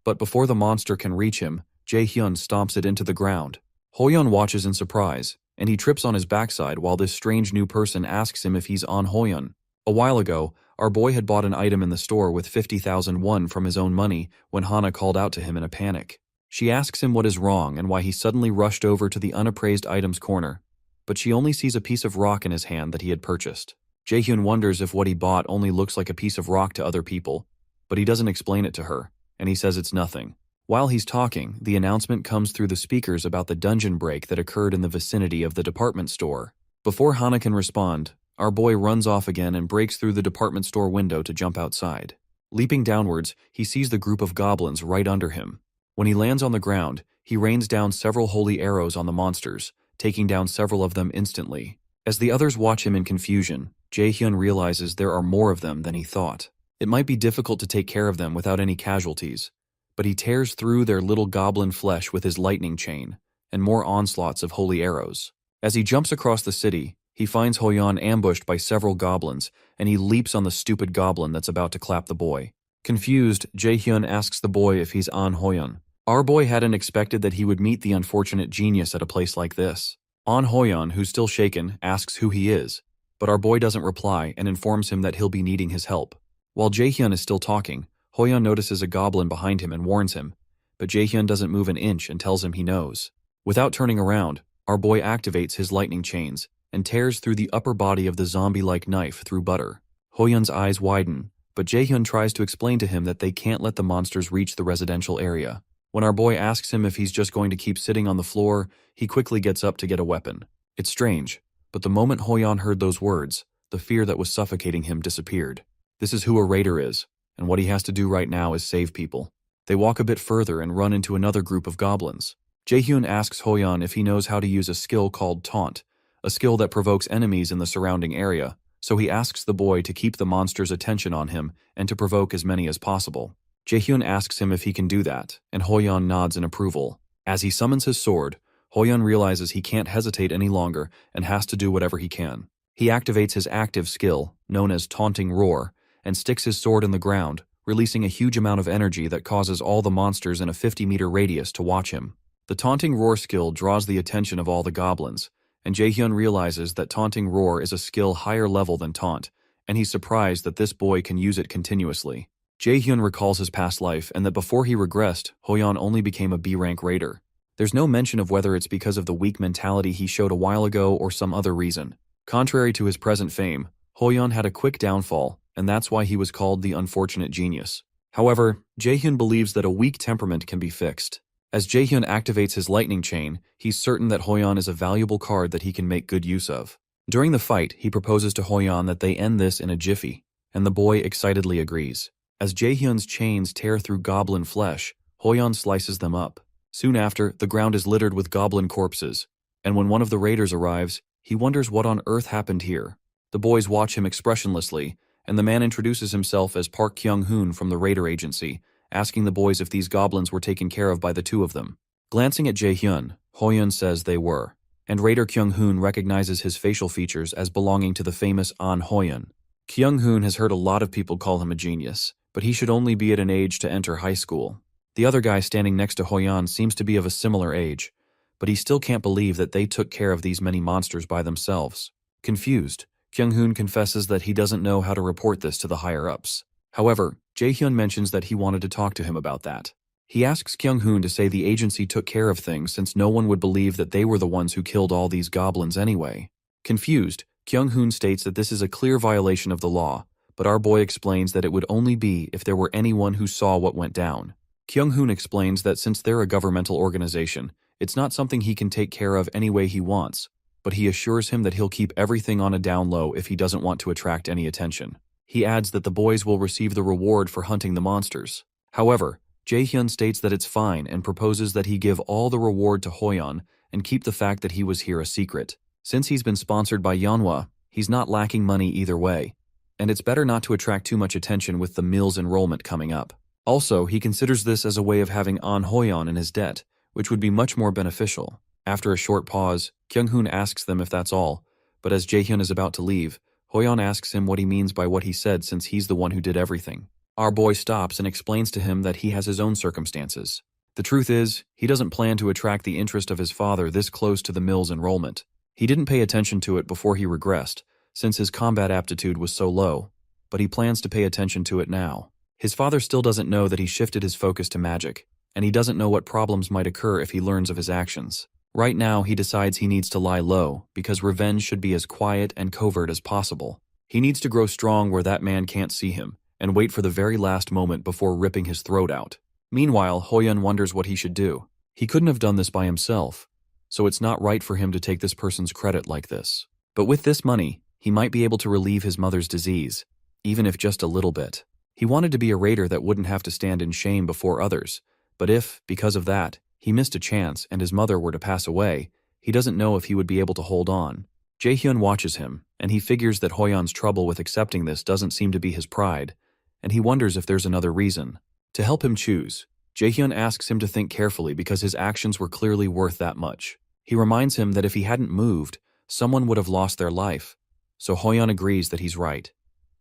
But before the monster can reach him, Jae-hyun stomps it into the ground. Hoyeon watches in surprise, and he trips on his backside while this strange new person asks him if he's on Hoyeon. A while ago, our boy had bought an item in the store with 50,000 won from his own money when Hana called out to him in a panic. She asks him what is wrong and why he suddenly rushed over to the unappraised items corner, but she only sees a piece of rock in his hand that he had purchased. Jae-hyun wonders if what he bought only looks like a piece of rock to other people, but he doesn't explain it to her, and he says it's nothing. While he's talking, the announcement comes through the speakers about the dungeon break that occurred in the vicinity of the department store. Before Hana can respond, our boy runs off again and breaks through the department store window to jump outside. Leaping downwards, he sees the group of goblins right under him. When he lands on the ground, he rains down several holy arrows on the monsters, taking down several of them instantly. As the others watch him in confusion, Jae-hyun realizes there are more of them than he thought. It might be difficult to take care of them without any casualties, but he tears through their little goblin flesh with his lightning chain, and more onslaughts of holy arrows. As he jumps across the city, he finds Hoyeon ambushed by several goblins, and he leaps on the stupid goblin that's about to clap the boy. Confused, Jae-hyun asks the boy if he's on Hoyeon. Our boy hadn't expected that he would meet the unfortunate genius at a place like this. An Hoyeon, who's still shaken, asks who he is, but our boy doesn't reply and informs him that he'll be needing his help. While Jae-hyun is still talking, Hoyeon notices a goblin behind him and warns him, but Jae-hyun doesn't move an inch and tells him he knows. Without turning around, our boy activates his lightning chains and tears through the upper body of the zombie-like knife through butter. Hoyeon's eyes widen, but Jae-hyun tries to explain to him that they can't let the monsters reach the residential area. When our boy asks him if he's just going to keep sitting on the floor, he quickly gets up to get a weapon. It's strange, but the moment Hoyeon heard those words, the fear that was suffocating him disappeared. This is who a raider is, and what he has to do right now is save people. They walk a bit further and run into another group of goblins. Jae-hyun asks Hoyeon if he knows how to use a skill called taunt, a skill that provokes enemies in the surrounding area, so he asks the boy to keep the monster's attention on him and to provoke as many as possible. Jae-hyun asks him if he can do that, and Hoyeon nods in approval. As he summons his sword, Hoyeon realizes he can't hesitate any longer and has to do whatever he can. He activates his active skill, known as Taunting Roar, and sticks his sword in the ground, releasing a huge amount of energy that causes all the monsters in a 50-meter radius to watch him. The Taunting Roar skill draws the attention of all the goblins, and Jae-hyun realizes that Taunting Roar is a skill higher level than Taunt, and he's surprised that this boy can use it continuously. Jae-hyun recalls his past life and that before he regressed, Hoyeon only became a B-rank raider. There's no mention of whether it's because of the weak mentality he showed a while ago or some other reason. Contrary to his present fame, Hoyeon had a quick downfall, and that's why he was called the unfortunate genius. However, Jaehyun believes that a weak temperament can be fixed. As Jaehyun activates his lightning chain, he's certain that Hoyeon is a valuable card that he can make good use of. During the fight, he proposes to Hoyeon that they end this in a jiffy, and the boy excitedly agrees. As Jaehyun's chains tear through goblin flesh, Hoyeon slices them up. Soon after, the ground is littered with goblin corpses, and when one of the raiders arrives, he wonders what on earth happened here. The boys watch him expressionlessly, and the man introduces himself as Park Kyung-hoon from the raider agency, asking the boys if these goblins were taken care of by the two of them. Glancing at Jaehyun, Hoyeon says they were, and Raider Kyung-hoon recognizes his facial features as belonging to the famous An Hoyeon. Kyung-hoon has heard a lot of people call him a genius, but he should only be at an age to enter high school. The other guy standing next to Hoyeon seems to be of a similar age, but he still can't believe that they took care of these many monsters by themselves. Confused, Kyung-hoon confesses that he doesn't know how to report this to the higher-ups. However, Jaehyun mentions that he wanted to talk to him about that. He asks Kyung-hoon to say the agency took care of things since no one would believe that they were the ones who killed all these goblins anyway. Confused, Kyung-hoon states that this is a clear violation of the law, but our boy explains that it would only be if there were anyone who saw what went down. Kyung-hoon explains that since they're a governmental organization, it's not something he can take care of any way he wants, but he assures him that he'll keep everything on a down low if he doesn't want to attract any attention. He adds that the boys will receive the reward for hunting the monsters. However, Jaehyun states that it's fine and proposes that he give all the reward to Hoyeon and keep the fact that he was here a secret. Since he's been sponsored by Yeonhwa, he's not lacking money either way, and it's better not to attract too much attention with the Mills enrollment coming up. Also, he considers this as a way of having An Hoyeon in his debt, which would be much more beneficial. After a short pause, Kyung-hoon asks them if that's all, but as Jaehyun is about to leave, Hoyeon asks him what he means by what he said since he's the one who did everything. Our boy stops and explains to him that he has his own circumstances. The truth is, he doesn't plan to attract the interest of his father this close to the Mills enrollment. He didn't pay attention to it before he regressed, since his combat aptitude was so low, but he plans to pay attention to it now. His father still doesn't know that he shifted his focus to magic, and he doesn't know what problems might occur if he learns of his actions. Right now, he decides he needs to lie low, because revenge should be as quiet and covert as possible. He needs to grow strong where that man can't see him, and wait for the very last moment before ripping his throat out. Meanwhile, Hoyeon wonders what he should do. He couldn't have done this by himself, so it's not right for him to take this person's credit like this. But with this money, he might be able to relieve his mother's disease, even if just a little bit. He wanted to be a raider that wouldn't have to stand in shame before others, but if, because of that, he missed a chance and his mother were to pass away, he doesn't know if he would be able to hold on. Jaehyun watches him, and he figures that Hoyeon's trouble with accepting this doesn't seem to be his pride, and he wonders if there's another reason. To help him choose, Jaehyun asks him to think carefully because his actions were clearly worth that much. He reminds him that if he hadn't moved, someone would have lost their life, so Hoyeon agrees that he's right,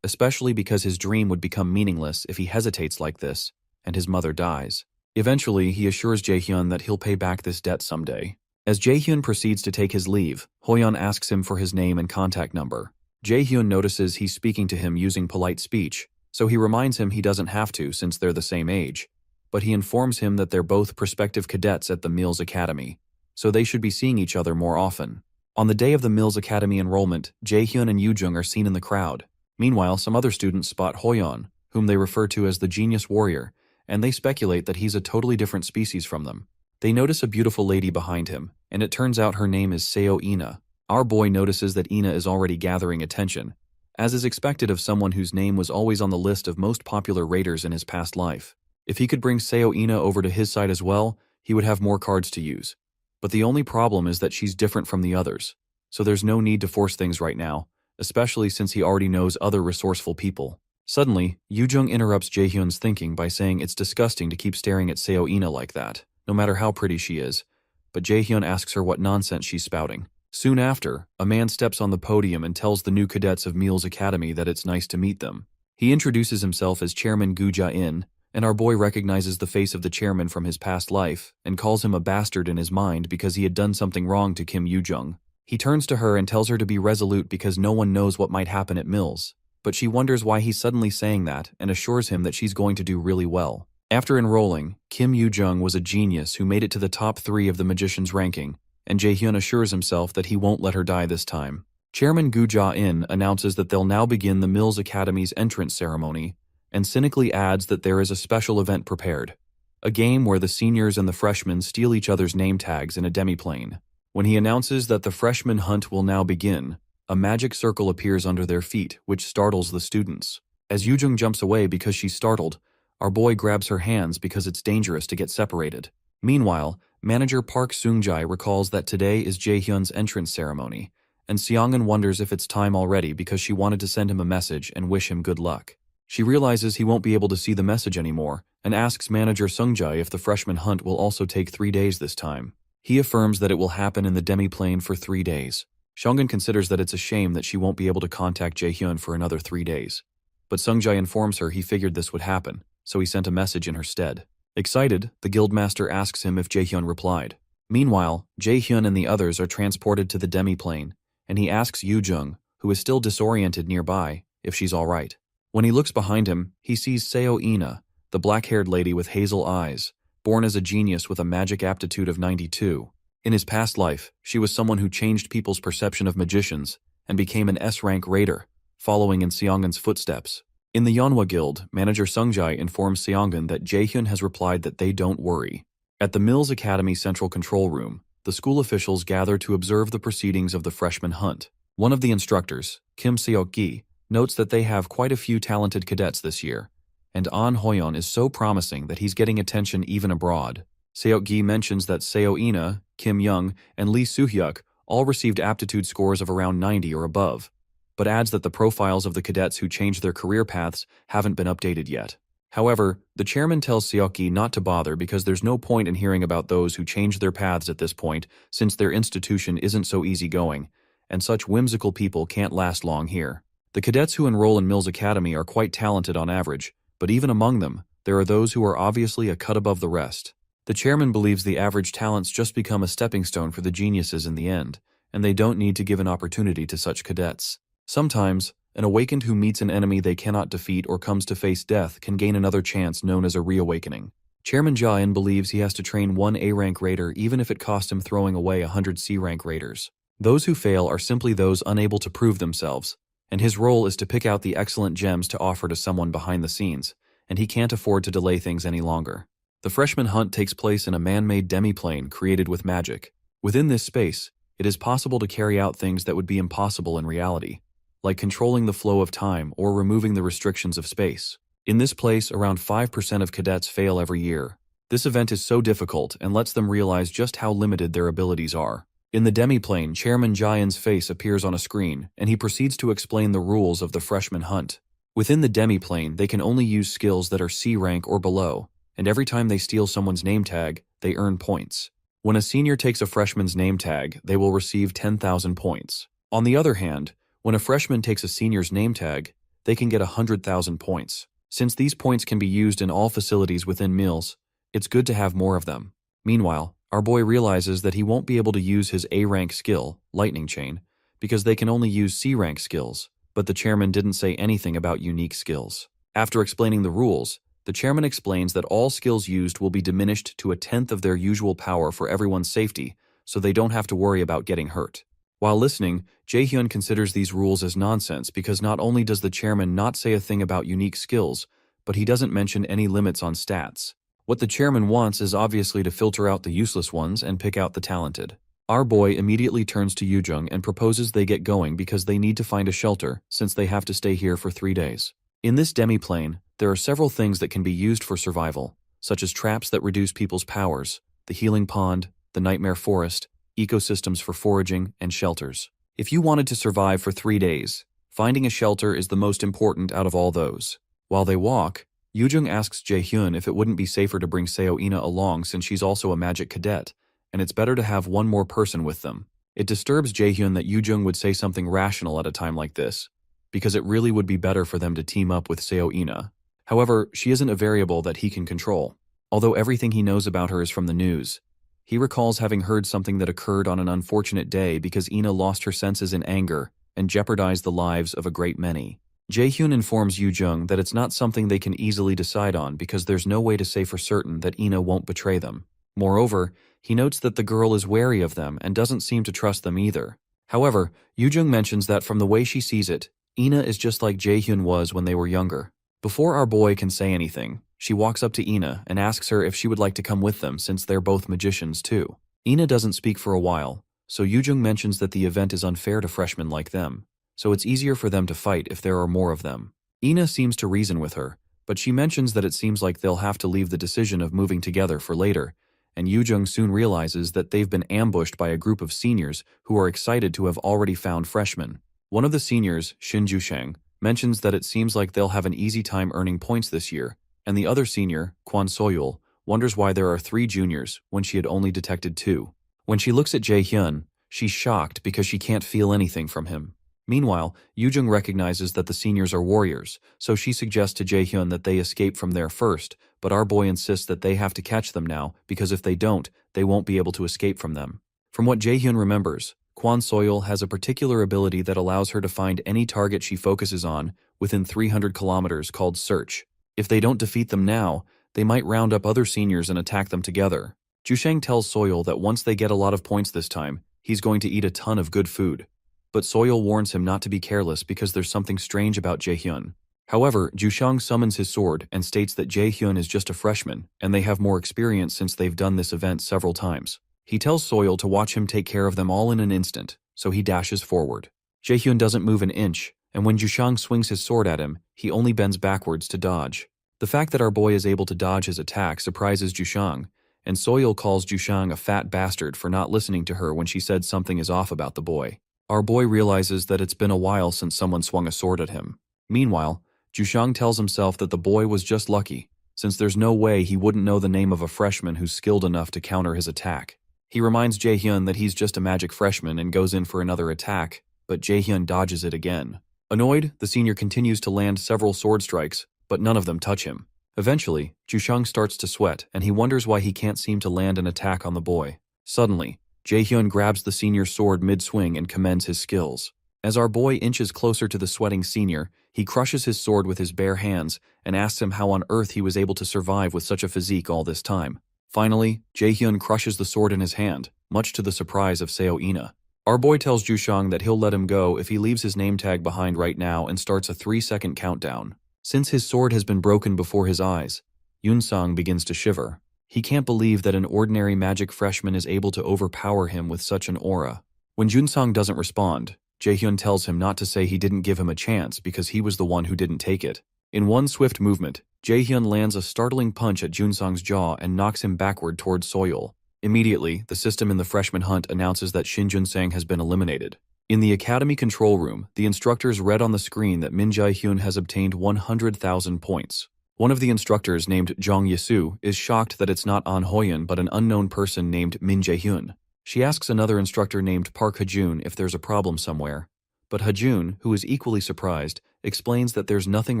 especially because his dream would become meaningless if he hesitates like this, and his mother dies. Eventually, he assures Jaehyun that he'll pay back this debt someday. As Jaehyun proceeds to take his leave, Hoyeon asks him for his name and contact number. Jaehyun notices he's speaking to him using polite speech, so he reminds him he doesn't have to since they're the same age, but he informs him that they're both prospective cadets at the Mills Academy, so they should be seeing each other more often. On the day of the Mills Academy enrollment, Jaehyun and Yoojung are seen in the crowd. Meanwhile, some other students spot Hoyeon, whom they refer to as the genius warrior, and they speculate that he's a totally different species from them. They notice a beautiful lady behind him, and it turns out her name is Seo Ina. Our boy notices that Ina is already gathering attention, as is expected of someone whose name was always on the list of most popular raiders in his past life. If he could bring Seo Ina over to his side as well, he would have more cards to use. But the only problem is that she's different from the others, so there's no need to force things right now, especially since he already knows other resourceful people. Suddenly, Yoojung interrupts Jaehyun's thinking by saying it's disgusting to keep staring at Seo Ina like that, no matter how pretty she is, but Jaehyun asks her what nonsense she's spouting. Soon after, a man steps on the podium and tells the new cadets of Mills Academy that it's nice to meet them. He introduces himself as Chairman Gu Ja-in, and our boy recognizes the face of the chairman from his past life and calls him a bastard in his mind because he had done something wrong to Kim Yoojung. He turns to her and tells her to be resolute because no one knows what might happen at Mills, but she wonders why he's suddenly saying that and assures him that she's going to do really well. After enrolling, Kim Yoojung was a genius who made it to the top 3 of the magician's ranking, and Jaehyun assures himself that he won't let her die this time. Chairman Gu Jia-in announces that they'll now begin the Mills Academy's entrance ceremony, and cynically adds that there is a special event prepared, a game where the seniors and the freshmen steal each other's name tags in a demiplane. When he announces that the freshman hunt will now begin, a magic circle appears under their feet, which startles the students. As Yujung jumps away because she's startled, our boy grabs her hands because it's dangerous to get separated. Meanwhile, manager Park Seung-jae recalls that today is Jae-hyun's entrance ceremony, and Seongun wonders if it's time already because she wanted to send him a message and wish him good luck. She realizes he won't be able to see the message anymore and asks manager Seung-jae if the freshman hunt will also take 3 days this time. He affirms that it will happen in the demiplane for 3 days. Seongun considers that it's a shame that she won't be able to contact Jae-hyun for another 3 days. But Seung-jae informs her he figured this would happen, so he sent a message in her stead. Excited, the guildmaster asks him if Jae-hyun replied. Meanwhile, Jae-hyun and the others are transported to the demiplane, and he asks Yoo-jung, who is still disoriented nearby, if she's all right. When he looks behind him, he sees Seo-ina, the black-haired lady with hazel eyes, born as a genius with a magic aptitude of 92. In his past life, she was someone who changed people's perception of magicians and became an S-rank raider, following in Seongun's footsteps. In the Yeonhwa Guild, manager Seung-jae informs Seongun that Jae-hyun has replied that they don't worry. At the Mills Academy Central Control Room, the school officials gather to observe the proceedings of the freshman hunt. One of the instructors, Kim Seok-gi, notes that they have quite a few talented cadets this year, and An Hoyeon is so promising that he's getting attention even abroad. Seok-gi mentions that Seo-ina, Kim Young, and Lee Soo-hyuk all received aptitude scores of around 90 or above, but adds that the profiles of the cadets who changed their career paths haven't been updated yet. However, the chairman tells Seok-gi not to bother because there's no point in hearing about those who changed their paths at this point since their institution isn't so easygoing, and such whimsical people can't last long here. The cadets who enroll in Mills Academy are quite talented on average, but even among them, there are those who are obviously a cut above the rest. The chairman believes the average talents just become a stepping stone for the geniuses in the end, and they don't need to give an opportunity to such cadets. Sometimes, an awakened who meets an enemy they cannot defeat or comes to face death can gain another chance known as a reawakening. Chairman Jae-in believes he has to train one A-rank raider even if it costs him throwing away 100 C-rank raiders. Those who fail are simply those unable to prove themselves, and his role is to pick out the excellent gems to offer to someone behind the scenes, and he can't afford to delay things any longer. The freshman hunt takes place in a man-made demiplane created with magic. Within this space, it is possible to carry out things that would be impossible in reality, like controlling the flow of time or removing the restrictions of space. In this place, around 5% of cadets fail every year. This event is so difficult and lets them realize just how limited their abilities are. In the demiplane, Chairman Jae-in's face appears on a screen, and he proceeds to explain the rules of the freshman hunt. Within the demiplane, they can only use skills that are C rank or below, and every time they steal someone's name tag, they earn points. When a senior takes a freshman's name tag, they will receive 10,000 points. On the other hand, when a freshman takes a senior's name tag, they can get 100,000 points. Since these points can be used in all facilities within Mills, it's good to have more of them. Meanwhile, our boy realizes that he won't be able to use his A-rank skill, Lightning Chain, because they can only use C-rank skills, but the chairman didn't say anything about unique skills. After explaining the rules, the chairman explains that all skills used will be diminished to 1/10 of their usual power for everyone's safety, so they don't have to worry about getting hurt. While listening, Jae-hyun considers these rules as nonsense because not only does the chairman not say a thing about unique skills, but he doesn't mention any limits on stats. What the chairman wants is obviously to filter out the useless ones and pick out the talented. Our boy immediately turns to Yoo-jung and proposes they get going because they need to find a shelter since they have to stay here for 3 days. In this demiplane, there are several things that can be used for survival, such as traps that reduce people's powers, the healing pond, the nightmare forest, ecosystems for foraging, and shelters. If you wanted to survive for 3 days, finding a shelter is the most important out of all those. While they walk, Yoo-jung asks Jae-hyun if it wouldn't be safer to bring Seo-ina along since she's also a magic cadet, and it's better to have one more person with them. It disturbs Jae-hyun that Yoo-jung would say something rational at a time like this, because it really would be better for them to team up with Seo-ina. However, she isn't a variable that he can control. Although everything he knows about her is from the news, he recalls having heard something that occurred on an unfortunate day because Ina lost her senses in anger and jeopardized the lives of a great many. Jae-hyun informs Yoo-jung that it's not something they can easily decide on because there's no way to say for certain that Ina won't betray them. Moreover, he notes that the girl is wary of them and doesn't seem to trust them either. However, Yoojung mentions that from the way she sees it, Ina is just like Jaehyun was when they were younger. Before our boy can say anything, she walks up to Ina and asks her if she would like to come with them since they're both magicians too. Ina doesn't speak for a while, so Yoojung mentions that the event is unfair to freshmen like them, so it's easier for them to fight if there are more of them. Ina seems to reason with her, but she mentions that it seems like they'll have to leave the decision of moving together for later, and Yoojung soon realizes that they've been ambushed by a group of seniors who are excited to have already found freshmen. One of the seniors, Shin Jusheng, mentions that it seems like they'll have an easy time earning points this year, and the other senior, Kwon Soyul, wonders why there are 3 juniors when she had only detected 2. When she looks at Jaehyun, she's shocked because she can't feel anything from him. Meanwhile, Yoojung recognizes that the seniors are warriors, so she suggests to Jaehyun that they escape from there first, but our boy insists that they have to catch them now because if they don't, they won't be able to escape from them. From what Jaehyun remembers, Kwon Soyul has a particular ability that allows her to find any target she focuses on within 300 kilometers called Search. If they don't defeat them now, they might round up other seniors and attack them together. Jusheng tells Soyul that once they get a lot of points this time, he's going to eat a ton of good food. But Soyul warns him not to be careless because there's something strange about Jaehyun. However, Jusheng summons his sword and states that Jaehyun is just a freshman, and they have more experience since they've done this event several times. He tells Soyul to watch him take care of them all in an instant, so he dashes forward. Jaehyun doesn't move an inch, and when Jusheng swings his sword at him, he only bends backwards to dodge. The fact that our boy is able to dodge his attack surprises Jusheng, and Soyul calls Jusheng a fat bastard for not listening to her when she said something is off about the boy. Our boy realizes that it's been a while since someone swung a sword at him. Meanwhile, Jusheng tells himself that the boy was just lucky, since there's no way he wouldn't know the name of a freshman who's skilled enough to counter his attack. He reminds Jaehyun that he's just a magic freshman and goes in for another attack, but Jaehyun dodges it again. Annoyed, the senior continues to land several sword strikes, but none of them touch him. Eventually, Jusheng starts to sweat, and he wonders why he can't seem to land an attack on the boy. Suddenly, Jaehyun grabs the senior's sword mid-swing and commends his skills. As our boy inches closer to the sweating senior, he crushes his sword with his bare hands and asks him how on earth he was able to survive with such a physique all this time. Finally, Jaehyun crushes the sword in his hand, much to the surprise of Seo Ina. Our boy tells Jusheng that he'll let him go if he leaves his name tag behind right now and starts a 3-second countdown. Since his sword has been broken before his eyes, Yunsang begins to shiver. He can't believe that an ordinary magic freshman is able to overpower him with such an aura. When Junsang doesn't respond, Jaehyun tells him not to say he didn't give him a chance because he was the one who didn't take it. In one swift movement, Jaehyun lands a startling punch at Junsang's jaw and knocks him backward towards Soyul. Immediately, the system in the freshman hunt announces that Shin Junsang has been eliminated. In the academy control room, the instructors read on the screen that Min Jae-hyun has obtained 100,000 points. One of the instructors, named Jong Yesu, is shocked that it's not An Hoyun but an unknown person named Min Jae-hyun. She asks another instructor named Park Hajun if there's a problem somewhere, but Hajun, who is equally surprised, explains that there's nothing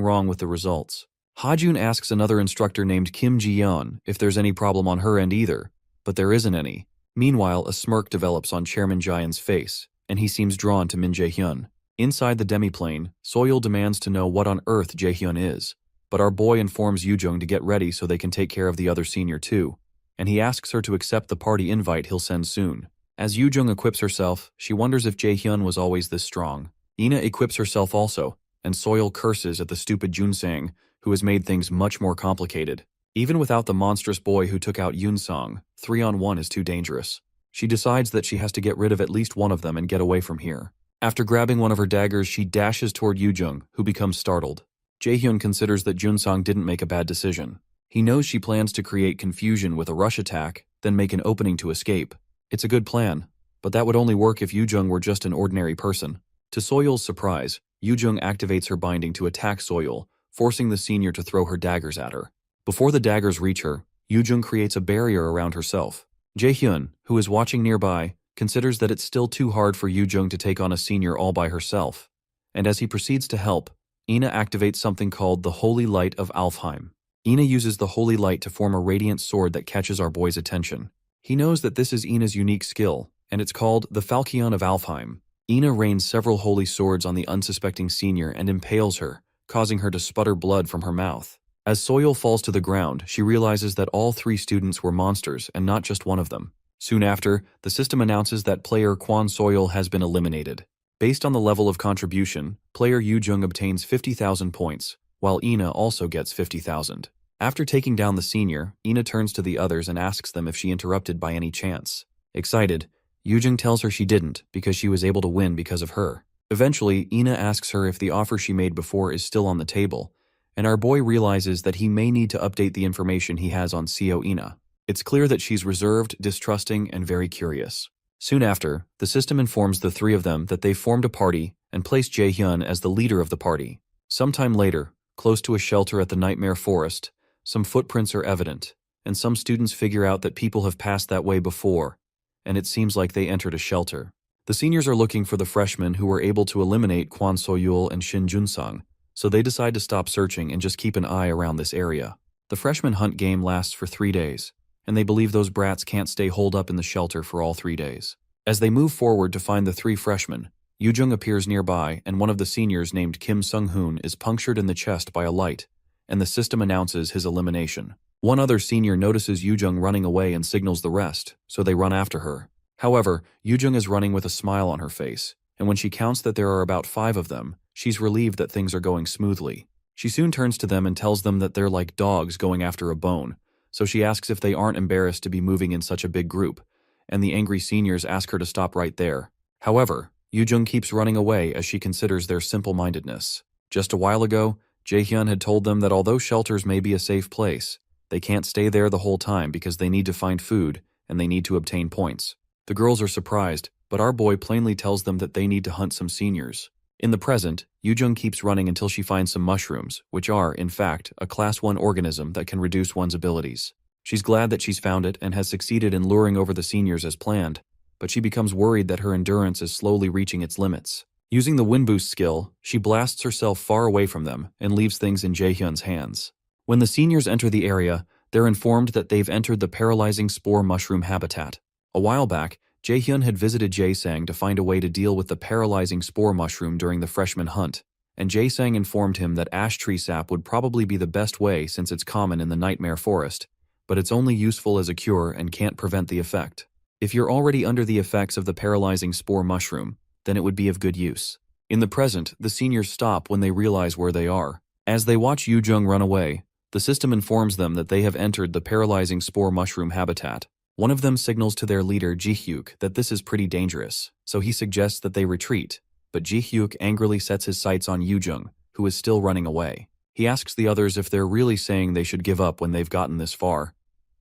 wrong with the results. Hajun asks another instructor named Kim Ji-yeon if there's any problem on her end either, but there isn't any. Meanwhile, a smirk develops on Chairman Jaehyun's face, and he seems drawn to Min Jae-hyun. Inside the demiplane, Soyul demands to know what on earth Jaehyun is, but our boy informs Yoojung to get ready so they can take care of the other senior too, and he asks her to accept the party invite he'll send soon. As Yoojung equips herself, she wonders if Jaehyun was always this strong. Ina equips herself also, and Soyul curses at the stupid Junsang, who has made things much more complicated. Even without the monstrous boy who took out Yunsang, 3-on-1 is too dangerous. She decides that she has to get rid of at least one of them and get away from here. After grabbing one of her daggers, she dashes toward Yoojung, who becomes startled. Jaehyun considers that Junsang didn't make a bad decision. He knows she plans to create confusion with a rush attack, then make an opening to escape. It's a good plan, but that would only work if Yoojung were just an ordinary person. To Soyul's surprise, Yoojung activates her binding to attack Soyul, forcing the senior to throw her daggers at her. Before the daggers reach her, Yoojung creates a barrier around herself. Jaehyun, who is watching nearby, considers that it's still too hard for Yoojung to take on a senior all by herself, and as he proceeds to help, Ina activates something called the Holy Light of Alfheim. Ina uses the Holy Light to form a radiant sword that catches our boy's attention. He knows that this is Ina's unique skill, and it's called the Falchion of Alfheim. Ina rains several holy swords on the unsuspecting senior and impales her, causing her to sputter blood from her mouth. As Soyul falls to the ground, she realizes that all 3 students were monsters and not just one of them. Soon after, the system announces that player Kwon Soil has been eliminated. Based on the level of contribution, player Yu Jung obtains 50,000 points, while Ina also gets 50,000. After taking down the senior, Ina turns to the others and asks them if she interrupted by any chance. Excited, Yu Jung tells her she didn't because she was able to win because of her. Eventually, Ina asks her if the offer she made before is still on the table, and our boy realizes that he may need to update the information he has on Seo Ina. It's clear that she's reserved, distrusting, and very curious. Soon after, the system informs the three of them that they've formed a party and placed Jae-hyun as the leader of the party. Sometime later, close to a shelter at the Nightmare Forest, some footprints are evident, and some students figure out that people have passed that way before, and it seems like they entered a shelter. The seniors are looking for the freshmen who were able to eliminate Kwon So-yul and Shin Jun-sung, so they decide to stop searching and just keep an eye around this area. The freshman hunt game lasts for 3 days, and they believe those brats can't stay holed up in the shelter for all 3 days. As they move forward to find the 3 freshmen, Yu Jung appears nearby, and one of the seniors named Kim Sung-hoon is punctured in the chest by a light, and the system announces his elimination. One other senior notices Yu Jung running away and signals the rest, so they run after her. However, Yu Jung is running with a smile on her face, and when she counts that there are about 5 of them, she's relieved that things are going smoothly. She soon turns to them and tells them that they're like dogs going after a bone, so she asks if they aren't embarrassed to be moving in such a big group, and the angry seniors ask her to stop right there. However, Yu Jung keeps running away as she considers their simple-mindedness. Just a while ago, Jae-hyun had told them that although shelters may be a safe place, they can't stay there the whole time because they need to find food and they need to obtain points. The girls are surprised, but our boy plainly tells them that they need to hunt some seniors. In the present, Yu Jung keeps running until she finds some mushrooms, which are, in fact, a Class 1 organism that can reduce one's abilities. She's glad that she's found it and has succeeded in luring over the seniors as planned, but she becomes worried that her endurance is slowly reaching its limits. Using the wind boost skill, she blasts herself far away from them and leaves things in Jae-hyun's hands. When the seniors enter the area, they're informed that they've entered the paralyzing spore mushroom habitat. A while back, Jae-hyun had visited Jae-sang to find a way to deal with the paralyzing spore mushroom during the freshman hunt, and Jae-sang informed him that ash tree sap would probably be the best way since it's common in the Nightmare Forest, but it's only useful as a cure and can't prevent the effect. If you're already under the effects of the paralyzing spore mushroom, then it would be of good use. In the present, the seniors stop when they realize where they are. As they watch Yu Jung run away, the system informs them that they have entered the paralyzing spore mushroom habitat. One of them signals to their leader Ji-hyuk that this is pretty dangerous, so he suggests that they retreat, but Ji-hyuk angrily sets his sights on Yu Jung, who is still running away. He asks the others if they're really saying they should give up when they've gotten this far,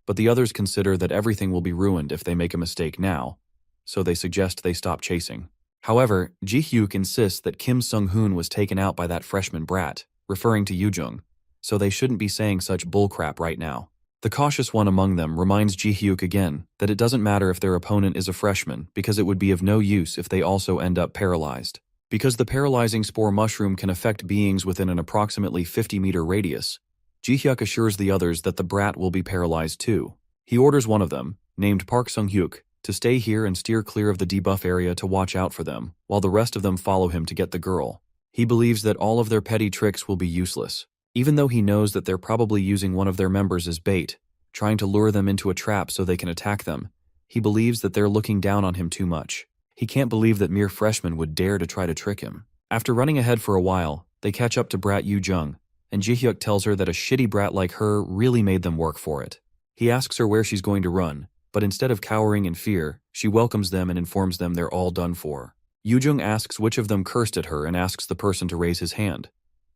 but the others consider that everything will be ruined if they make a mistake now, so they suggest they stop chasing. However, Ji-hyuk insists that Kim Sung-hoon was taken out by that freshman brat, referring to Yu Jung, so they shouldn't be saying such bullcrap right now. The cautious one among them reminds Ji-hyuk again that it doesn't matter if their opponent is a freshman because it would be of no use if they also end up paralyzed. Because the paralyzing spore mushroom can affect beings within an approximately 50-meter radius, Ji-hyuk assures the others that the brat will be paralyzed too. He orders one of them, named Park Sung-hyuk, to stay here and steer clear of the debuff area to watch out for them, while the rest of them follow him to get the girl. He believes that all of their petty tricks will be useless, even though he knows that they're probably using one of their members as bait, trying to lure them into a trap so they can attack them. He believes that they're looking down on him too much. He can't believe that mere freshmen would dare to try to trick him. After running ahead for a while, they catch up to brat Yu Jung, and Ji-hyuk tells her that a shitty brat like her really made them work for it. He asks her where she's going to run, but instead of cowering in fear, she welcomes them and informs them they're all done for. Yu Jung asks which of them cursed at her and asks the person to raise his hand.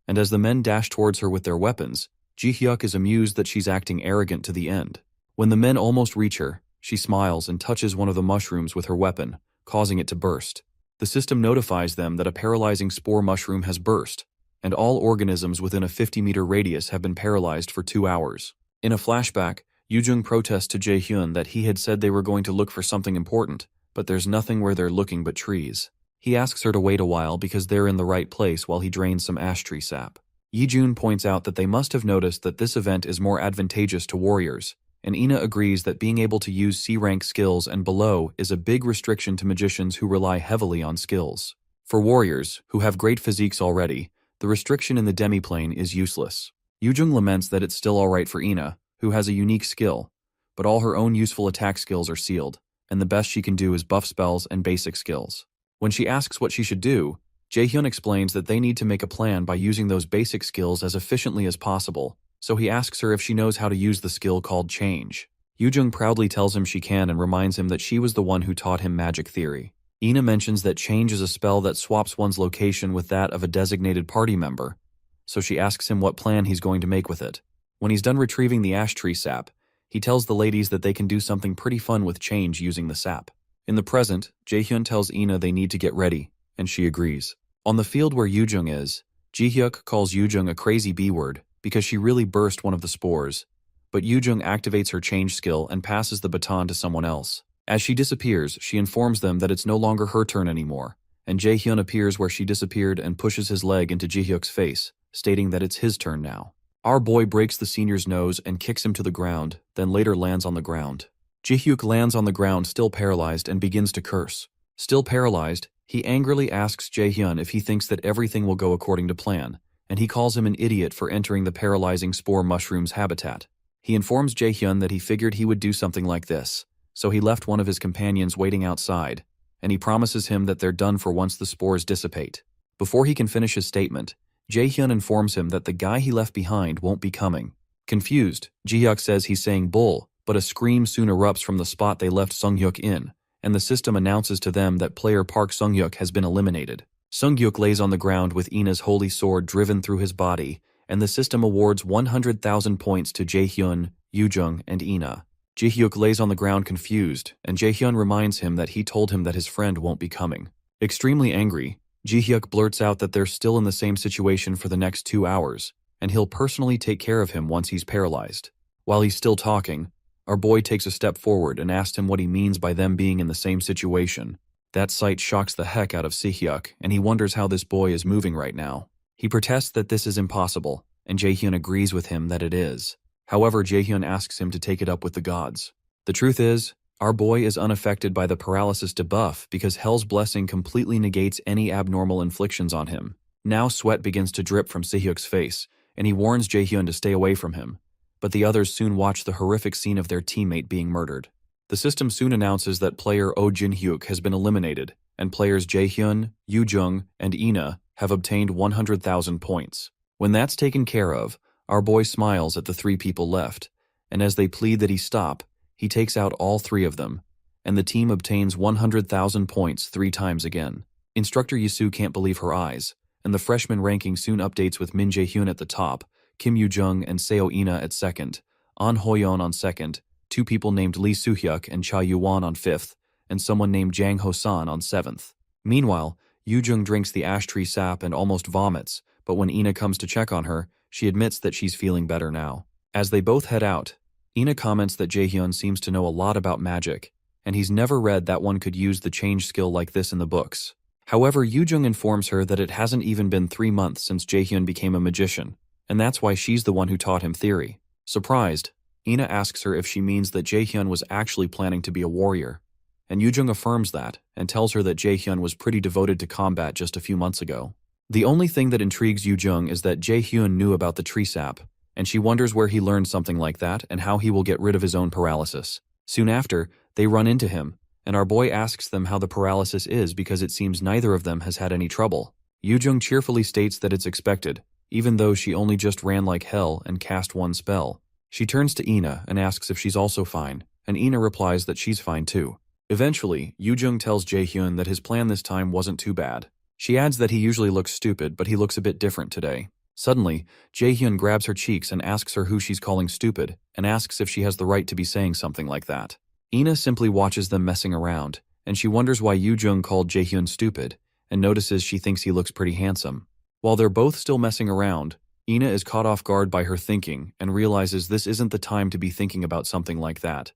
And as the men dash towards her with their weapons, Ji-hyuk is amused that she's acting arrogant to the end. When the men almost reach her, she smiles and touches one of the mushrooms with her weapon, causing it to burst. The system notifies them that a paralyzing spore mushroom has burst, and all organisms within a 50-meter radius have been paralyzed for 2 hours. In a flashback, Yu Jung protests to Jae-hyun that he had said they were going to look for something important, but there's nothing where they're looking but trees. He asks her to wait a while because they're in the right place while he drains some ash tree sap. Yi-jun points out that they must have noticed that this event is more advantageous to warriors, and Ina agrees that being able to use C-rank skills and below is a big restriction to magicians who rely heavily on skills. For warriors, who have great physiques already, the restriction in the demiplane is useless. Yu Jung laments that it's still alright for Ina, who has a unique skill, but all her own useful attack skills are sealed. and the best she can do is buff spells and basic skills. When she asks what she should do, Jaehyun explains that they need to make a plan by using those basic skills as efficiently as possible, so he asks her if she knows how to use the skill called Change. Yoojung proudly tells him she can and reminds him that she was the one who taught him magic theory. Ina mentions that Change is a spell that swaps one's location with that of a designated party member, so she asks him what plan he's going to make with it. When he's done retrieving the ash tree sap, he tells the ladies that they can do something pretty fun with Change using the sap. In the present, Jaehyun tells Ina they need to get ready, and she agrees. On the field where Yoojung is, Jihyuk calls Yoojung a crazy B-word because she really burst one of the spores, but Yoojung activates her Change skill and passes the baton to someone else. As she disappears, she informs them that it's no longer her turn anymore, and Jaehyun appears where she disappeared and pushes his leg into Jihyuk's face, stating that it's his turn now. Our boy breaks the senior's nose and kicks him to the ground, then later lands on the ground. Jihyuk lands on the ground still paralyzed and begins to curse. Still paralyzed, he angrily asks Jaehyun if he thinks that everything will go according to plan, and he calls him an idiot for entering the paralyzing spore mushroom's habitat. He informs Jaehyun that he figured he would do something like this, so he left one of his companions waiting outside, and he promises him that they're done for once the spores dissipate. Before he can finish his statement, Jaehyun informs him that the guy he left behind won't be coming. Confused, Jihyuk says he's saying bull, but a scream soon erupts from the spot they left Sunghyuk in, and the system announces to them that player Park Sunghyuk has been eliminated. Sunghyuk lays on the ground with Ina's holy sword driven through his body, and the system awards 100,000 points to Jaehyun, Yoojung, and Ina. Jihyuk lays on the ground confused, and Jaehyun reminds him that he told him that his friend won't be coming. Extremely angry, Jihyuk blurts out that they're still in the same situation for the next 2 hours, and he'll personally take care of him once he's paralyzed. While he's still talking, our boy takes a step forward and asks him what he means by them being in the same situation. That sight shocks the heck out of Sihyuk, and he wonders how this boy is moving right now. He protests that this is impossible, and Jaehyun agrees with him that it is. However, Jaehyun asks him to take it up with the gods. The truth is, our boy is unaffected by the paralysis debuff because Hell's Blessing completely negates any abnormal inflictions on him. Now sweat begins to drip from Sihyuk's face, and he warns Jaehyun to stay away from him. But the others soon watch the horrific scene of their teammate being murdered. The system soon announces that player Oh Jin-hyuk has been eliminated, and players Jaehyun, Yoojung, and Ina have obtained 100,000 points. When that's taken care of, our boy smiles at the 3 people left, and as they plead that he stop, he takes out all 3 of them, and the team obtains 100,000 points 3 times again. Instructor Yisu can't believe her eyes, and the freshman ranking soon updates with Min Jae-hyun at the top, Kim Yoo-jung and Seo Ina at second, An Ho-yeon on second, 2 people named Lee Soo-hyuk and Cha Yu-won on 5th, and someone named Jang Ho-san on 7th. Meanwhile, Yoo-jung drinks the ash tree sap and almost vomits, but when Ina comes to check on her, she admits that she's feeling better now. As they both head out, Ina comments that Jaehyun seems to know a lot about magic, and he's never read that one could use the change skill like this in the books. However, Yoo-jung informs her that it hasn't even been 3 months since Jaehyun became a magician, and that's why she's the one who taught him theory. Surprised, Ina asks her if she means that Jaehyun was actually planning to be a warrior, and Yoo-jung affirms that and tells her that Jaehyun was pretty devoted to combat just a few months ago. The only thing that intrigues Yoo-jung is that Jaehyun knew about the tree sap, and she wonders where he learned something like that and how he will get rid of his own paralysis. Soon after, they run into him, and our boy asks them how the paralysis is because it seems neither of them has had any trouble. Yoo-jung cheerfully states that it's expected, even though she only just ran like hell and cast 1 spell. She turns to Ina and asks if she's also fine, and Ina replies that she's fine too. Eventually, Yoo-jung tells Jaehyun that his plan this time wasn't too bad. She adds that he usually looks stupid, but he looks a bit different today. Suddenly, Jaehyun grabs her cheeks and asks her who she's calling stupid, and asks if she has the right to be saying something like that. Ina simply watches them messing around, and she wonders why Yoo-jung called Jaehyun stupid, and notices she thinks he looks pretty handsome. While they're both still messing around, Ina is caught off guard by her thinking and realizes this isn't the time to be thinking about something like that.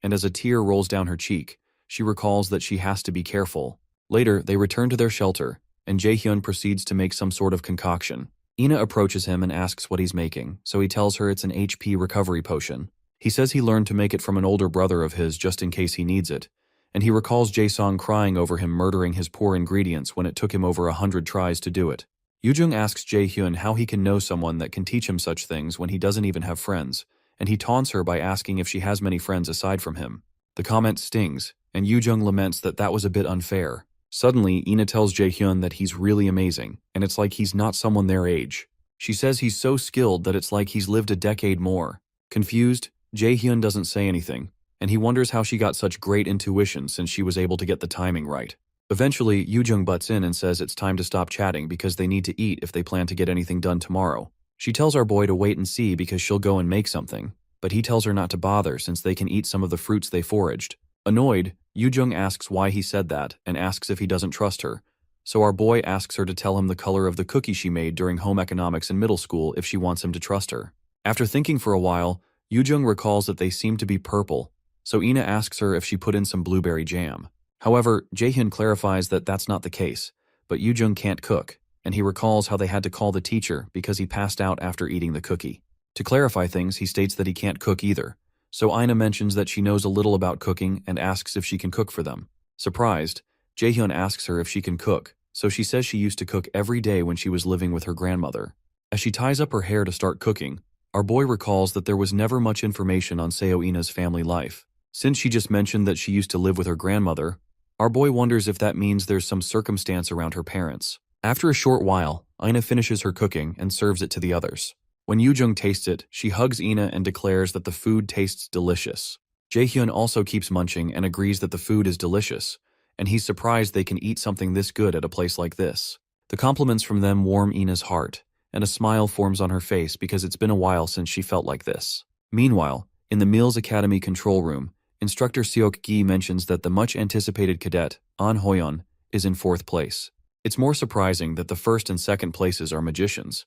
And as a tear rolls down her cheek, she recalls that she has to be careful. Later, they return to their shelter, and Jaehyun proceeds to make some sort of concoction. Ina approaches him and asks what he's making, so he tells her it's an HP recovery potion. He says he learned to make it from an older brother of his just in case he needs it, and he recalls Jae-song crying over him murdering his poor ingredients when it took him over 100 tries to do it. Yoo-jung asks Jaehyun how he can know someone that can teach him such things when he doesn't even have friends, and he taunts her by asking if she has many friends aside from him. The comment stings, and Yoo-jung laments that that was a bit unfair. Suddenly, Ina tells Jae-hyun that he's really amazing, and it's like he's not someone their age. She says he's so skilled that it's like he's lived a decade more. Confused, Jae-hyun doesn't say anything, and he wonders how she got such great intuition since she was able to get the timing right. Eventually, Yoo-jung butts in and says it's time to stop chatting because they need to eat if they plan to get anything done tomorrow. She tells our boy to wait and see because she'll go and make something, but he tells her not to bother since they can eat some of the fruits they foraged. Annoyed, Yoo-jung asks why he said that and asks if he doesn't trust her. So our boy asks her to tell him the color of the cookie she made during home economics in middle school if she wants him to trust her. After thinking for a while, Yoo-jung recalls that they seem to be purple, so Ina asks her if she put in some blueberry jam. However, Jae-hyun clarifies that that's not the case, but Yoo-jung can't cook, and he recalls how they had to call the teacher because he passed out after eating the cookie. To clarify things, he states that he can't cook either, so Ina mentions that she knows a little about cooking and asks if she can cook for them. Surprised, Jae-hyun asks her if she can cook, so she says she used to cook every day when she was living with her grandmother. As she ties up her hair to start cooking, our boy recalls that there was never much information on Seo Ina's family life. Since she just mentioned that she used to live with her grandmother, our boy wonders if that means there's some circumstance around her parents. After a short while, Ina finishes her cooking and serves it to the others. When Yoo-jung tastes it, she hugs Ina and declares that the food tastes delicious. Jae-hyun also keeps munching and agrees that the food is delicious, and he's surprised they can eat something this good at a place like this. The compliments from them warm Ina's heart, and a smile forms on her face because it's been a while since she felt like this. Meanwhile, in the Mills Academy control room, Instructor Seok-gi mentions that the much-anticipated cadet, An Hoyeon, is in 4th place. It's more surprising that the 1st and 2nd places are magicians,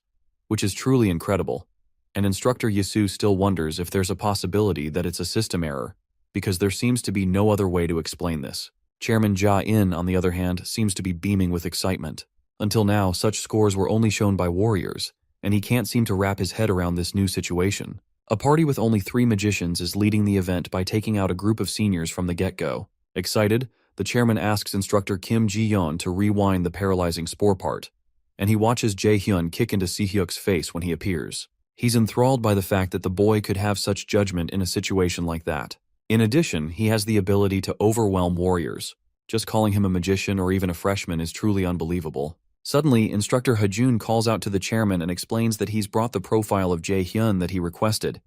which is truly incredible, and Instructor Yisu still wonders if there's a possibility that it's a system error, because there seems to be no other way to explain this. Chairman Ja-in, on the other hand, seems to be beaming with excitement. Until now, such scores were only shown by warriors, and he can't seem to wrap his head around this new situation. A party with only 3 magicians is leading the event by taking out a group of seniors from the get-go. Excited, the chairman asks Instructor Kim Ji-yeon to rewind the paralyzing spore part, and he watches Jae-hyun kick into Si-hyuk's face when he appears. He's enthralled by the fact that the boy could have such judgment in a situation like that. In addition, he has the ability to overwhelm warriors. Just calling him a magician or even a freshman is truly unbelievable. Suddenly, Instructor Hajun calls out to the chairman and explains that he's brought the profile of Jae-hyun that he requested,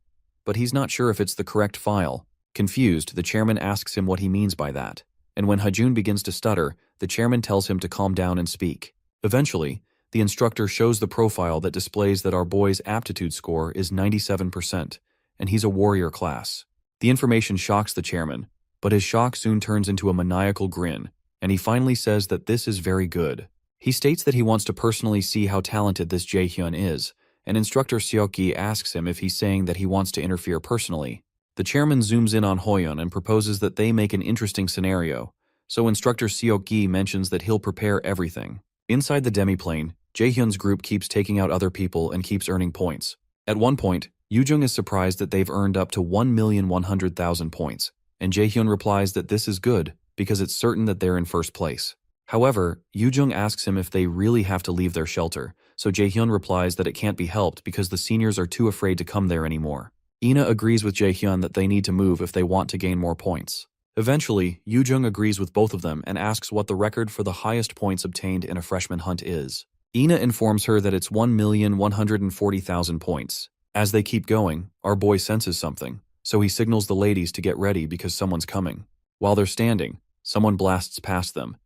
but he's not sure if it's the correct file. Confused, the chairman asks him what he means by that, and when Hajun begins to stutter, the chairman tells him to calm down and speak. Eventually, the instructor shows the profile that displays that our boy's aptitude score is 97%, and he's a warrior class. The information shocks the chairman, but his shock soon turns into a maniacal grin, and he finally says that this is very good. He states that he wants to personally see how talented this Jae-hyun is, and Instructor Seok-gi asks him if he's saying that he wants to interfere personally. The chairman zooms in on Hoyeon and proposes that they make an interesting scenario, so Instructor Seok-gi mentions that he'll prepare everything. Inside the demiplane, Jae-hyun's group keeps taking out other people and keeps earning points. At one point, Yoo-jung is surprised that they've earned up to 1,100,000 points, and Jae-hyun replies that this is good because it's certain that they're in 1st place. However, Yoo-jung asks him if they really have to leave their shelter, so Jae-hyun replies that it can't be helped because the seniors are too afraid to come there anymore. Ina agrees with Jae-hyun that they need to move if they want to gain more points. Eventually, Yoo-jung agrees with both of them and asks what the record for the highest points obtained in a freshman hunt is. Ina informs her that it's 1,140,000 points. As they keep going, our boy senses something, so he signals the ladies to get ready because someone's coming. While they're standing, someone blasts past them,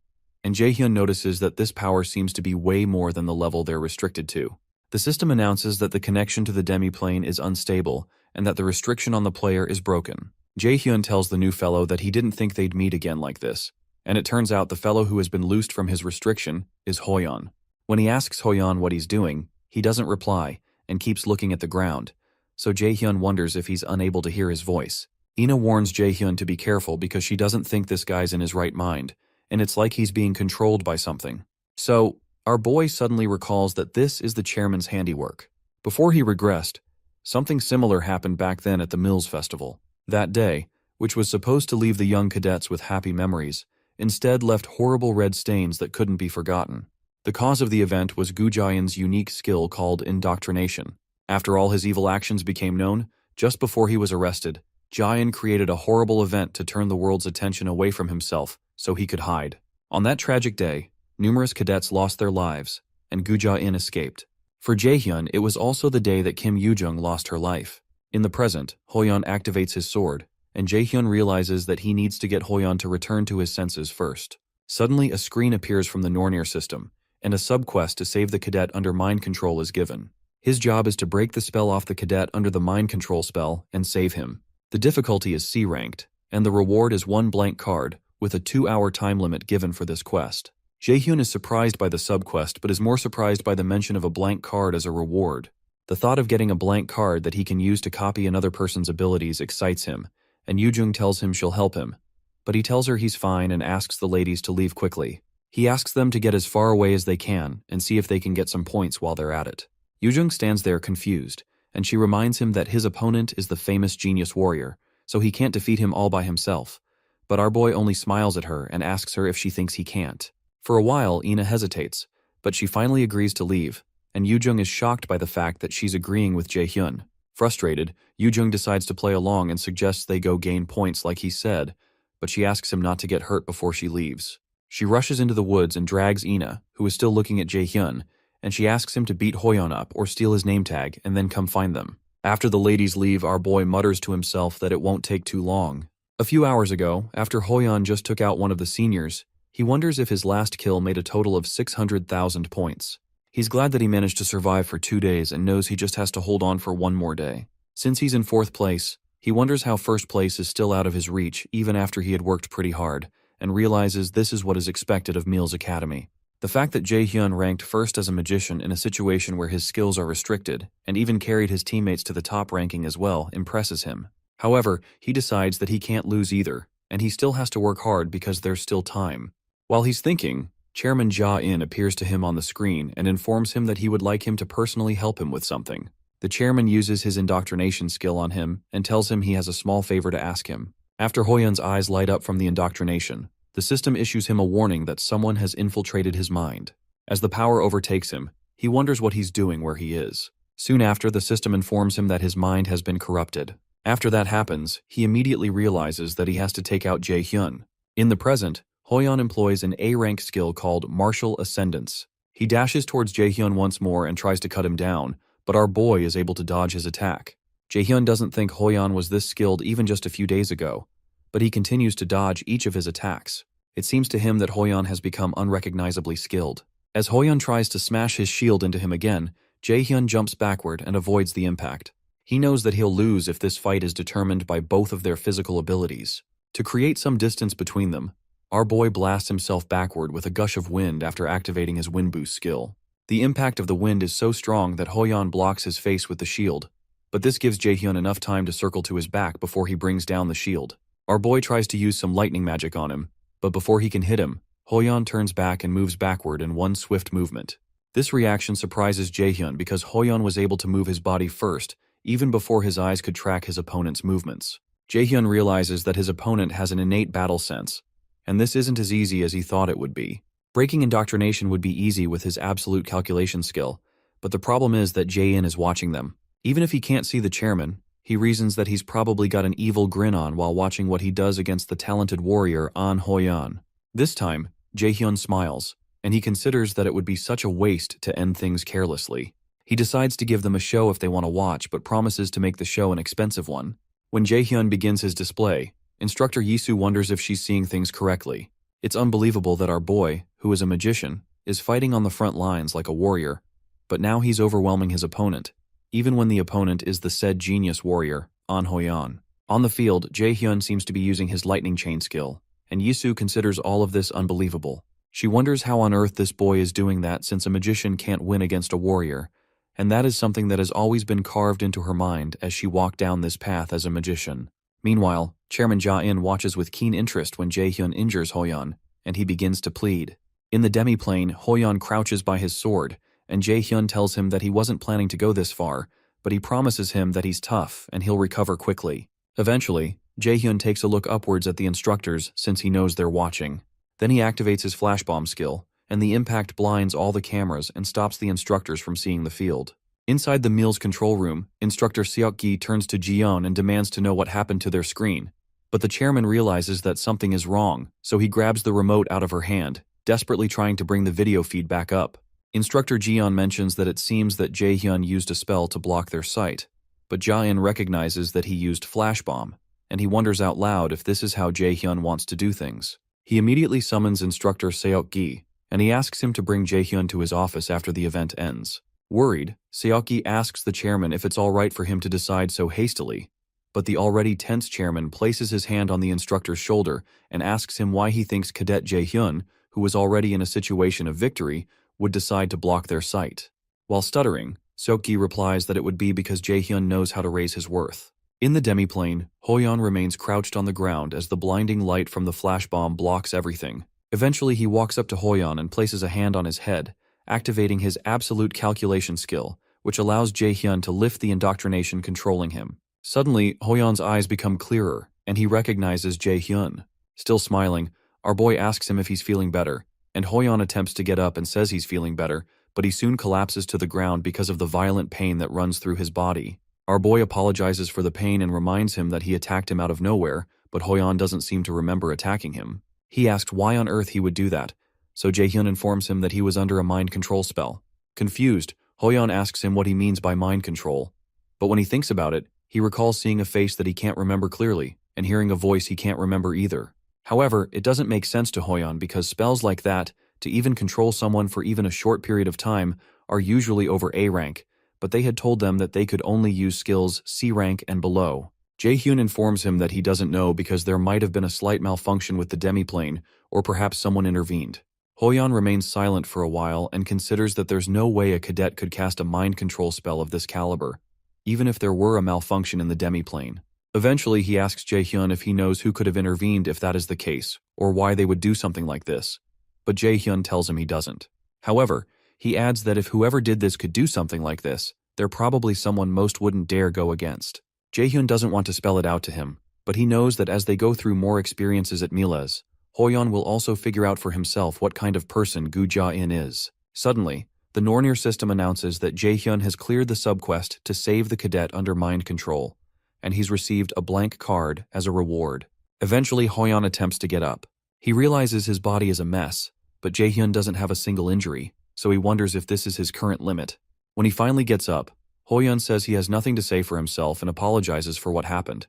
and Jae-hyun notices that this power seems to be way more than the level they're restricted to. The system announces that the connection to the demiplane is unstable and that the restriction on the player is broken. Jae-hyun tells the new fellow that he didn't think they'd meet again like this, and it turns out the fellow who has been loosed from his restriction is Hoyeon. When he asks Hoyeon what he's doing, he doesn't reply and keeps looking at the ground, so Jae-hyun wonders if he's unable to hear his voice. Ina warns Jae-hyun to be careful because she doesn't think this guy's in his right mind, and it's like he's being controlled by something. So, our boy suddenly recalls that this is the chairman's handiwork. Before he regressed, something similar happened back then at the Mills Festival. That day, which was supposed to leave the young cadets with happy memories, instead left horrible red stains that couldn't be forgotten. The cause of the event was Gu Jian's unique skill called indoctrination. After all his evil actions became known, just before he was arrested, Jae-in created a horrible event to turn the world's attention away from himself so he could hide. On that tragic day, numerous cadets lost their lives, and Gu Ja-in escaped. For Jaehyun, it was also the day that Kim Yoo-jung lost her life. In the present, Hoyeon activates his sword, and Jaehyun realizes that he needs to get Hoyeon to return to his senses first. Suddenly, a screen appears from the Nornir system, and a sub-quest to save the cadet under mind control is given. His job is to break the spell off the cadet under the mind control spell and save him. The difficulty is C-ranked, and the reward is 1 blank card, with a 2-hour time limit given for this quest. Jaehyun is surprised by the sub-quest but is more surprised by the mention of a blank card as a reward. The thought of getting a blank card that he can use to copy another person's abilities excites him, and Yoo-jung tells him she'll help him. But he tells her he's fine and asks the ladies to leave quickly. He asks them to get as far away as they can and see if they can get some points while they're at it. Yoo-jung stands there confused, and she reminds him that his opponent is the famous genius warrior, so he can't defeat him all by himself. But our boy only smiles at her and asks her if she thinks he can't. For a while, Ina hesitates, but she finally agrees to leave, and Yoo-jung is shocked by the fact that she's agreeing with Jaehyun. Frustrated, Yoo-jung decides to play along and suggests they go gain points like he said, but she asks him not to get hurt before she leaves. She rushes into the woods and drags Ina, who is still looking at Jaehyun, and she asks him to beat Hoyeon up or steal his name tag and then come find them. After the ladies leave, our boy mutters to himself that it won't take too long. A few hours ago, after Hoyeon just took out one of the seniors, he wonders if his last kill made a total of 600,000 points. He's glad that he managed to survive for 2 days and knows he just has to hold on for 1 more day. Since he's in 4th place, he wonders how 1st place is still out of his reach even after he had worked pretty hard, and realizes this is what is expected of Mills Academy. The fact that Jaehyun ranked 1st as a magician in a situation where his skills are restricted, and even carried his teammates to the top ranking as well, impresses him. However, he decides that he can't lose either, and he still has to work hard because there's still time. While he's thinking, Chairman Ja-in appears to him on the screen and informs him that he would like him to personally help him with something. The chairman uses his indoctrination skill on him and tells him he has a small favor to ask him. After Hoyeon's eyes light up from the indoctrination, the system issues him a warning that someone has infiltrated his mind. As the power overtakes him, he wonders what he's doing where he is. Soon after, the system informs him that his mind has been corrupted. After that happens, he immediately realizes that he has to take out Jaehyun. In the present, Hoyeon employs an A-rank skill called Martial Ascendance. He dashes towards Jaehyun once more and tries to cut him down, but our boy is able to dodge his attack. Jaehyun doesn't think Hoyeon was this skilled even just a few days ago, but he continues to dodge each of his attacks. It seems to him that Hoyeon has become unrecognizably skilled. As Hoyeon tries to smash his shield into him again, Jaehyun jumps backward and avoids the impact. He knows that he'll lose if this fight is determined by both of their physical abilities. To create some distance between them, our boy blasts himself backward with a gush of wind after activating his wind boost skill. The impact of the wind is so strong that Hoyeon blocks his face with the shield, but this gives Jaehyun enough time to circle to his back before he brings down the shield. Our boy tries to use some lightning magic on him, but before he can hit him, Hoyeon turns back and moves backward in one swift movement. This reaction surprises Jaehyun because Hoyeon was able to move his body first, even before his eyes could track his opponent's movements. Jaehyun realizes that his opponent has an innate battle sense, and this isn't as easy as he thought it would be. Breaking indoctrination would be easy with his absolute calculation skill, but the problem is that Jae-in is watching them. Even if he can't see the chairman, he reasons that he's probably got an evil grin on while watching what he does against the talented warrior An Hoyeon. This time, Jaehyun smiles, and he considers that it would be such a waste to end things carelessly. He decides to give them a show if they want to watch, but promises to make the show an expensive one. When Jaehyun begins his display, Instructor Yisu wonders if she's seeing things correctly. It's unbelievable that our boy, who is a magician, is fighting on the front lines like a warrior, but now he's overwhelming his opponent, even when the opponent is the said genius warrior, An Hoyeon. On the field, Jaehyun seems to be using his lightning chain skill, and Yisu considers all of this unbelievable. She wonders how on earth this boy is doing that since a magician can't win against a warrior, and that is something that has always been carved into her mind as she walked down this path as a magician. Meanwhile, Chairman Ja-in watches with keen interest when Jaehyun injures Hoyeon, and he begins to plead. In the demi-plane, Hoyeon crouches by his sword, and Jaehyun tells him that he wasn't planning to go this far, but he promises him that he's tough and he'll recover quickly. Eventually, Jaehyun takes a look upwards at the instructors since he knows they're watching. Then he activates his flash bomb skill, and the impact blinds all the cameras and stops the instructors from seeing the field. Inside the meals control room, instructor Seok-gi turns to Ji-yeon and demands to know what happened to their screen. But the chairman realizes that something is wrong, so he grabs the remote out of her hand, desperately trying to bring the video feed back up. Instructor Ji-yeon mentions that it seems that Jae-hyun used a spell to block their sight, but Ja-in recognizes that he used flash bomb, and he wonders out loud if this is how Jae-hyun wants to do things. He immediately summons instructor Seok-gi, and he asks him to bring Jae-hyun to his office after the event ends. Worried, Seok-gi asks the chairman if it's all right for him to decide so hastily, but the already tense chairman places his hand on the instructor's shoulder and asks him why he thinks Cadet Jae-hyun, who was already in a situation of victory, would decide to block their sight. While stuttering, Seok-gi replies that it would be because Jae-hyun knows how to raise his worth. In the demiplane, Hoyeon remains crouched on the ground as the blinding light from the flash bomb blocks everything. Eventually he walks up to Hoyeon and places a hand on his head, activating his absolute calculation skill, which allows Jae-hyun to lift the indoctrination controlling him. Suddenly, Hoyeon's eyes become clearer, and he recognizes Jae-hyun. Still smiling, our boy asks him if he's feeling better, and Hoyeon attempts to get up and says he's feeling better, but he soon collapses to the ground because of the violent pain that runs through his body. Our boy apologizes for the pain and reminds him that he attacked him out of nowhere, but Hoyeon doesn't seem to remember attacking him. He asks why on earth he would do that, so Jae-hyun informs him that he was under a mind control spell. Confused, Hoyeon asks him what he means by mind control, but when he thinks about it, he recalls seeing a face that he can't remember clearly, and hearing a voice he can't remember either. However, it doesn't make sense to Hoyeon because spells like that, to even control someone for even a short period of time, are usually over A rank, but they had told them that they could only use skills C rank and below. Jae-hyun informs him that he doesn't know because there might have been a slight malfunction with the demiplane, or perhaps someone intervened. Hoyeon remains silent for a while and considers that there's no way a cadet could cast a mind control spell of this caliber, even if there were a malfunction in the demiplane. Eventually, he asks Jae-hyun if he knows who could have intervened if that is the case, or why they would do something like this, but Jae-hyun tells him he doesn't. However, he adds that if whoever did this could do something like this, they're probably someone most wouldn't dare go against. Jae-hyun doesn't want to spell it out to him, but he knows that as they go through more experiences at Miles, Hoyeon will also figure out for himself what kind of person Gu Ja-in is. Suddenly, the Nornir system announces that Jae-hyun has cleared the subquest to save the cadet under mind control, and he's received a blank card as a reward. Eventually, Hoyeon attempts to get up. He realizes his body is a mess, but Jae-hyun doesn't have a single injury, so he wonders if this is his current limit. When he finally gets up, Hoyeon says he has nothing to say for himself and apologizes for what happened.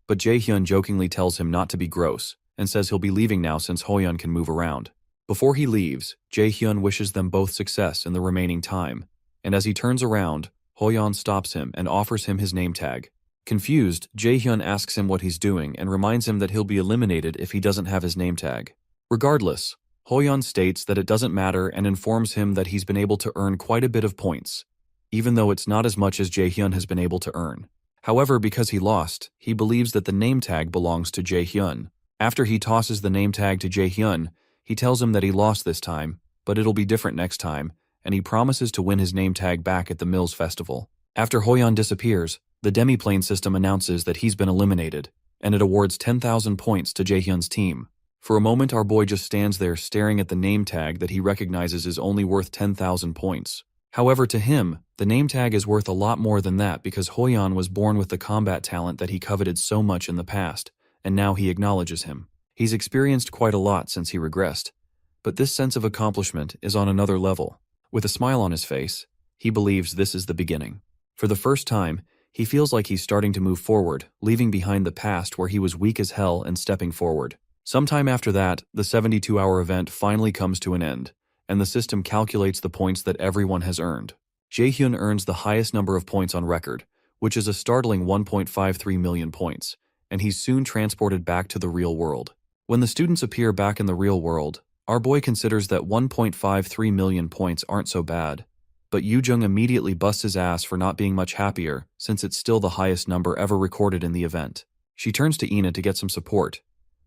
But Jae-hyun jokingly tells him not to be gross, and says he'll be leaving now since Hoyeon can move around. Before he leaves, Jae-hyun wishes them both success in the remaining time, and as he turns around, Hoyeon stops him and offers him his name tag. Confused, Jae-hyun asks him what he's doing and reminds him that he'll be eliminated if he doesn't have his name tag. Regardless, Hoyeon states that it doesn't matter and informs him that he's been able to earn quite a bit of points, even though it's not as much as Jae-hyun has been able to earn. However, because he lost, he believes that the name tag belongs to Jae-hyun. After he tosses the name tag to Jae-hyun, he tells him that he lost this time, but it'll be different next time, and he promises to win his name tag back at the Mills Festival. After Hoyeon disappears, the demiplane system announces that he's been eliminated, and it awards 10,000 points to Jae-hyun's team. For a moment, our boy just stands there staring at the name tag that he recognizes is only worth 10,000 points. However, to him, the name tag is worth a lot more than that because Hoyeon was born with the combat talent that he coveted so much in the past, and now he acknowledges him. He's experienced quite a lot since he regressed, but this sense of accomplishment is on another level. With a smile on his face, he believes this is the beginning. For the first time, he feels like he's starting to move forward, leaving behind the past where he was weak as hell and stepping forward. Sometime after that, the 72-hour event finally comes to an end, and the system calculates the points that everyone has earned. Jae-hyun earns the highest number of points on record, which is a startling 1.53 million points, and he's soon transported back to the real world. When the students appear back in the real world, our boy considers that 1.53 million points aren't so bad, but Yoo-jung immediately busts his ass for not being much happier since it's still the highest number ever recorded in the event. She turns to Ina to get some support,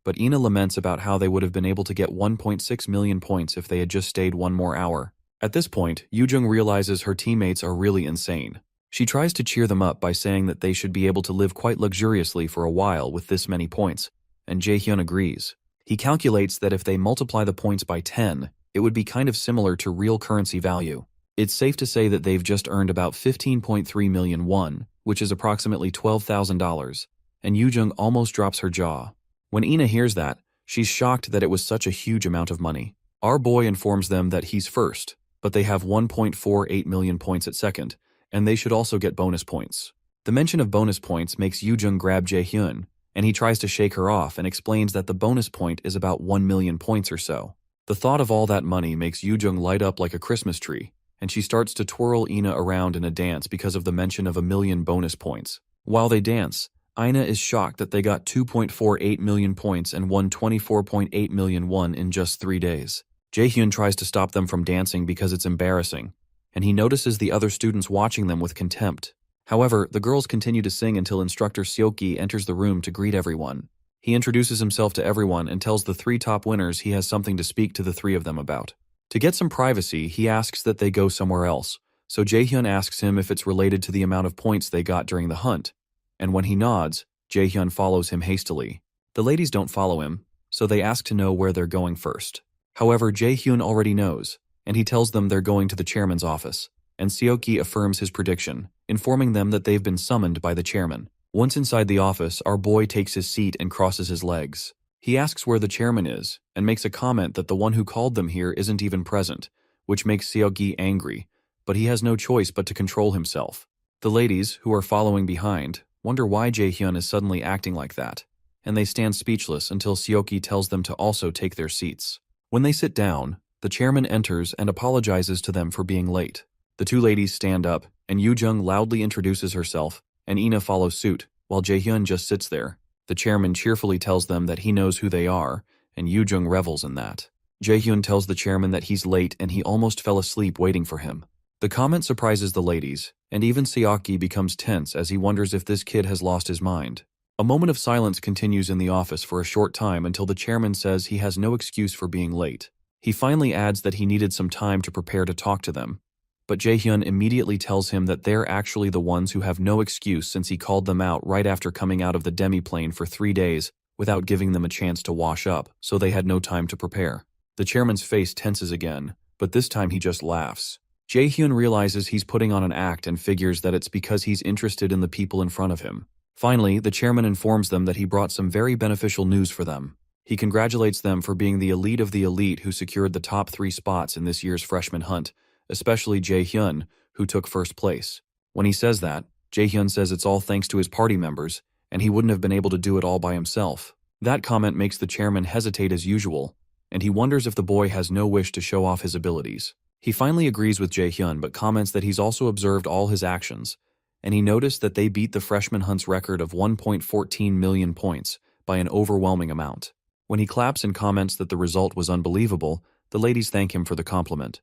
but Ina laments about how they would have been able to get 1.6 million points if they had just stayed one more hour. At this point, Yoo-jung realizes her teammates are really insane. She tries to cheer them up by saying that they should be able to live quite luxuriously for a while with this many points, and Jae-hyun agrees. He calculates that if they multiply the points by 10, it would be kind of similar to real currency value. It's safe to say that they've just earned about 15.3 million won, which is approximately $12,000, and Yoo-jung almost drops her jaw. When Ina hears that, she's shocked that it was such a huge amount of money. Our boy informs them that he's first, but they have 1.48 million points at second, and they should also get bonus points. The mention of bonus points makes Yoo-jung grab Jae-hyun, and he tries to shake her off and explains that the bonus point is about 1 million points or so. The thought of all that money makes Yoo-jung light up like a Christmas tree, and she starts to twirl Ina around in a dance because of the mention of 1 million bonus points. While they dance, Ina is shocked that they got 2.48 million points and won 24.8 million won in just 3 days. Jae-hyun tries to stop them from dancing because it's embarrassing, and he notices the other students watching them with contempt. However, the girls continue to sing until instructor Seok-gi enters the room to greet everyone. He introduces himself to everyone and tells the 3 top winners he has something to speak to the 3 of them about. To get some privacy, he asks that they go somewhere else, so Jae-hyun asks him if it's related to the amount of points they got during the hunt, and when he nods, Jae-hyun follows him hastily. The ladies don't follow him, so they ask to know where they're going first. However, Jae-hyun already knows, and he tells them they're going to the chairman's office, and Seok-gi affirms his prediction, informing them that they've been summoned by the chairman. Once inside the office, our boy takes his seat and crosses his legs. He asks where the chairman is, and makes a comment that the one who called them here isn't even present, which makes Seok-gi angry, but he has no choice but to control himself. The ladies, who are following behind, wonder why Jae-hyun is suddenly acting like that, and they stand speechless until Seok-gi tells them to also take their seats. When they sit down, the chairman enters and apologizes to them for being late. The 2 ladies stand up, and Yoo-jung loudly introduces herself, and Ina follows suit, while Jae-hyun just sits there. The chairman cheerfully tells them that he knows who they are, and Yoo-jung revels in that. Jae-hyun tells the chairman that he's late and he almost fell asleep waiting for him. The comment surprises the ladies, and even Seok-gi becomes tense as he wonders if this kid has lost his mind. A moment of silence continues in the office for a short time until the chairman says he has no excuse for being late. He finally adds that he needed some time to prepare to talk to them, but Jae-hyun immediately tells him that they're actually the ones who have no excuse since he called them out right after coming out of the demi-plane for 3 days without giving them a chance to wash up, so they had no time to prepare. The chairman's face tenses again, but this time he just laughs. Jae-hyun realizes he's putting on an act and figures that it's because he's interested in the people in front of him. Finally, the chairman informs them that he brought some very beneficial news for them. He congratulates them for being the elite of the elite who secured the top 3 spots in this year's freshman hunt, especially Jae-hyun, who took first place. When he says that, Jae-hyun says it's all thanks to his party members, and he wouldn't have been able to do it all by himself. That comment makes the chairman hesitate as usual, and he wonders if the boy has no wish to show off his abilities. He finally agrees with Jae-hyun but comments that he's also observed all his actions, and he noticed that they beat the freshman hunt's record of 1.14 million points by an overwhelming amount. When he claps and comments that the result was unbelievable, the ladies thank him for the compliment.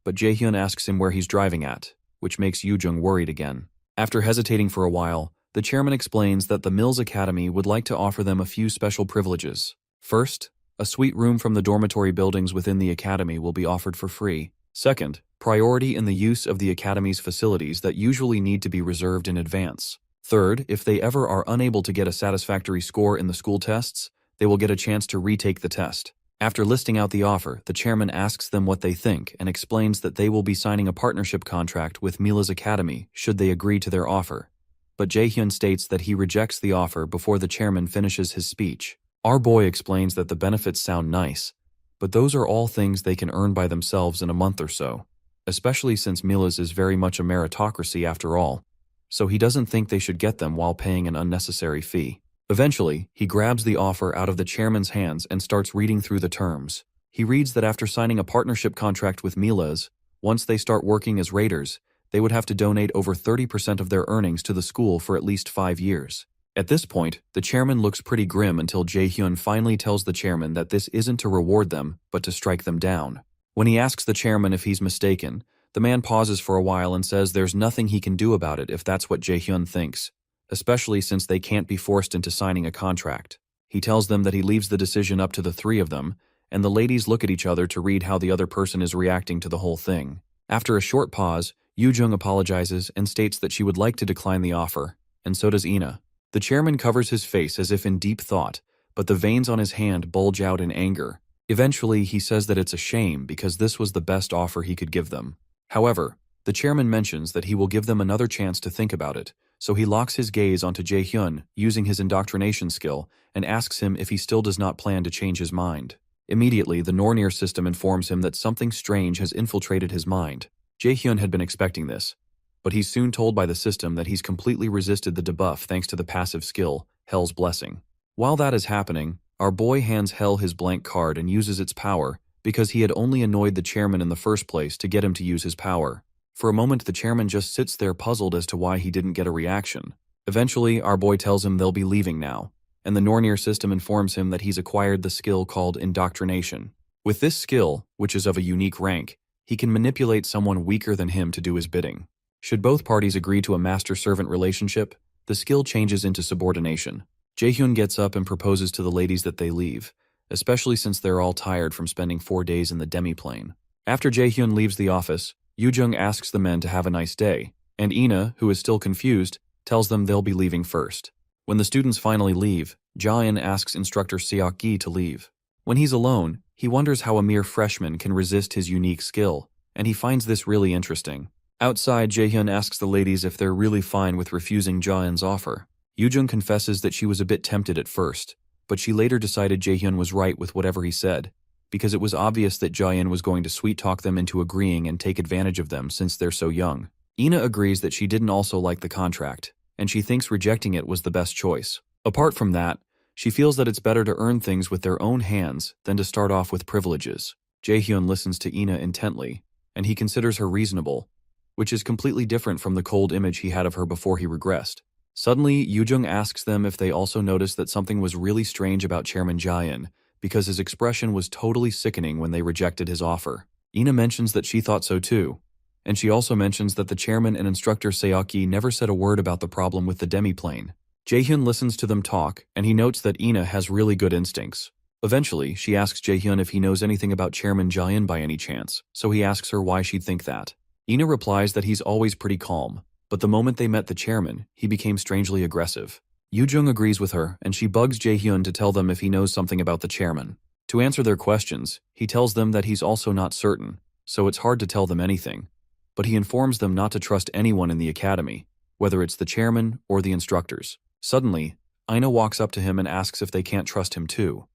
But Jae-hyun asks him where he's driving at, which makes Yoo-jung worried again. After hesitating for a while, the chairman explains that the Mills Academy would like to offer them a few special privileges. First, a suite room from the dormitory buildings within the academy will be offered for free. Second, priority in the use of the academy's facilities that usually need to be reserved in advance. Third, if they ever are unable to get a satisfactory score in the school tests, they will get a chance to retake the test. After listing out the offer, the chairman asks them what they think and explains that they will be signing a partnership contract with Mila's Academy should they agree to their offer. But Jae-hyun states that he rejects the offer before the chairman finishes his speech. Our boy explains that the benefits sound nice, but those are all things they can earn by themselves in a month or so, especially since Mila's is very much a meritocracy after all, so he doesn't think they should get them while paying an unnecessary fee. Eventually, he grabs the offer out of the chairman's hands and starts reading through the terms. He reads that after signing a partnership contract with Mila's, once they start working as raiders, they would have to donate over 30% of their earnings to the school for at least 5 years. At this point, the chairman looks pretty grim until Jae-hyun finally tells the chairman that this isn't to reward them, but to strike them down. When he asks the chairman if he's mistaken, the man pauses for a while and says there's nothing he can do about it if that's what Jae-hyun thinks, especially since they can't be forced into signing a contract. He tells them that he leaves the decision up to the 3 of them, and the ladies look at each other to read how the other person is reacting to the whole thing. After a short pause, Yoo-jung apologizes and states that she would like to decline the offer, and so does Ina. The chairman covers his face as if in deep thought, but the veins on his hand bulge out in anger. Eventually, he says that it's a shame because this was the best offer he could give them. However, the chairman mentions that he will give them another chance to think about it, so he locks his gaze onto Jae-hyun using his indoctrination skill and asks him if he still does not plan to change his mind. Immediately, the Nornir system informs him that something strange has infiltrated his mind. Jae-hyun had been expecting this, but he's soon told by the system that he's completely resisted the debuff thanks to the passive skill, Hell's Blessing. While that is happening, our boy hands Hell his blank card and uses its power because he had only annoyed the chairman in the first place to get him to use his power. For a moment, the chairman just sits there puzzled as to why he didn't get a reaction. Eventually, our boy tells him they'll be leaving now, and the Nornir system informs him that he's acquired the skill called indoctrination. With this skill, which is of a unique rank, he can manipulate someone weaker than him to do his bidding. Should both parties agree to a master-servant relationship, the skill changes into subordination. Jae-hyun gets up and proposes to the ladies that they leave, especially since they're all tired from spending 4 days in the demi-plane. After Jae-hyun leaves the office, Yoo-jung asks the men to have a nice day, and Ina, who is still confused, tells them they'll be leaving first. When the students finally leave, Ja-in asks instructor Seok-gi to leave. When he's alone, he wonders how a mere freshman can resist his unique skill, and he finds this really interesting. Outside, Jae-hyun asks the ladies if they're really fine with refusing Ja-in's offer. Yoo-jung confesses that she was a bit tempted at first, but she later decided Jae-hyun was right with whatever he said, because it was obvious that Ja-in was going to sweet-talk them into agreeing and take advantage of them since they're so young. Ina agrees that she didn't also like the contract, and she thinks rejecting it was the best choice. Apart from that, she feels that it's better to earn things with their own hands than to start off with privileges. Jae-hyun listens to Ina intently, and he considers her reasonable, which is completely different from the cold image he had of her before he regressed. Suddenly, Yoo-jung asks them if they also noticed that something was really strange about Chairman Ja-in, because his expression was totally sickening when they rejected his offer. Ina mentions that she thought so too, and she also mentions that the chairman and instructor Seok-gi never said a word about the problem with the demi-plane. Jae-hyun listens to them talk, and he notes that Ina has really good instincts. Eventually, she asks Jae-hyun if he knows anything about Chairman Ja-in by any chance, so he asks her why she'd think that. Ina replies that he's always pretty calm, but the moment they met the chairman, he became strangely aggressive. Yoo-jung agrees with her, and she bugs Jae-hyun to tell them if he knows something about the chairman. To answer their questions, he tells them that he's also not certain, so it's hard to tell them anything. But he informs them not to trust anyone in the academy, whether it's the chairman or the instructors. Suddenly, Ina walks up to him and asks if they can't trust him too.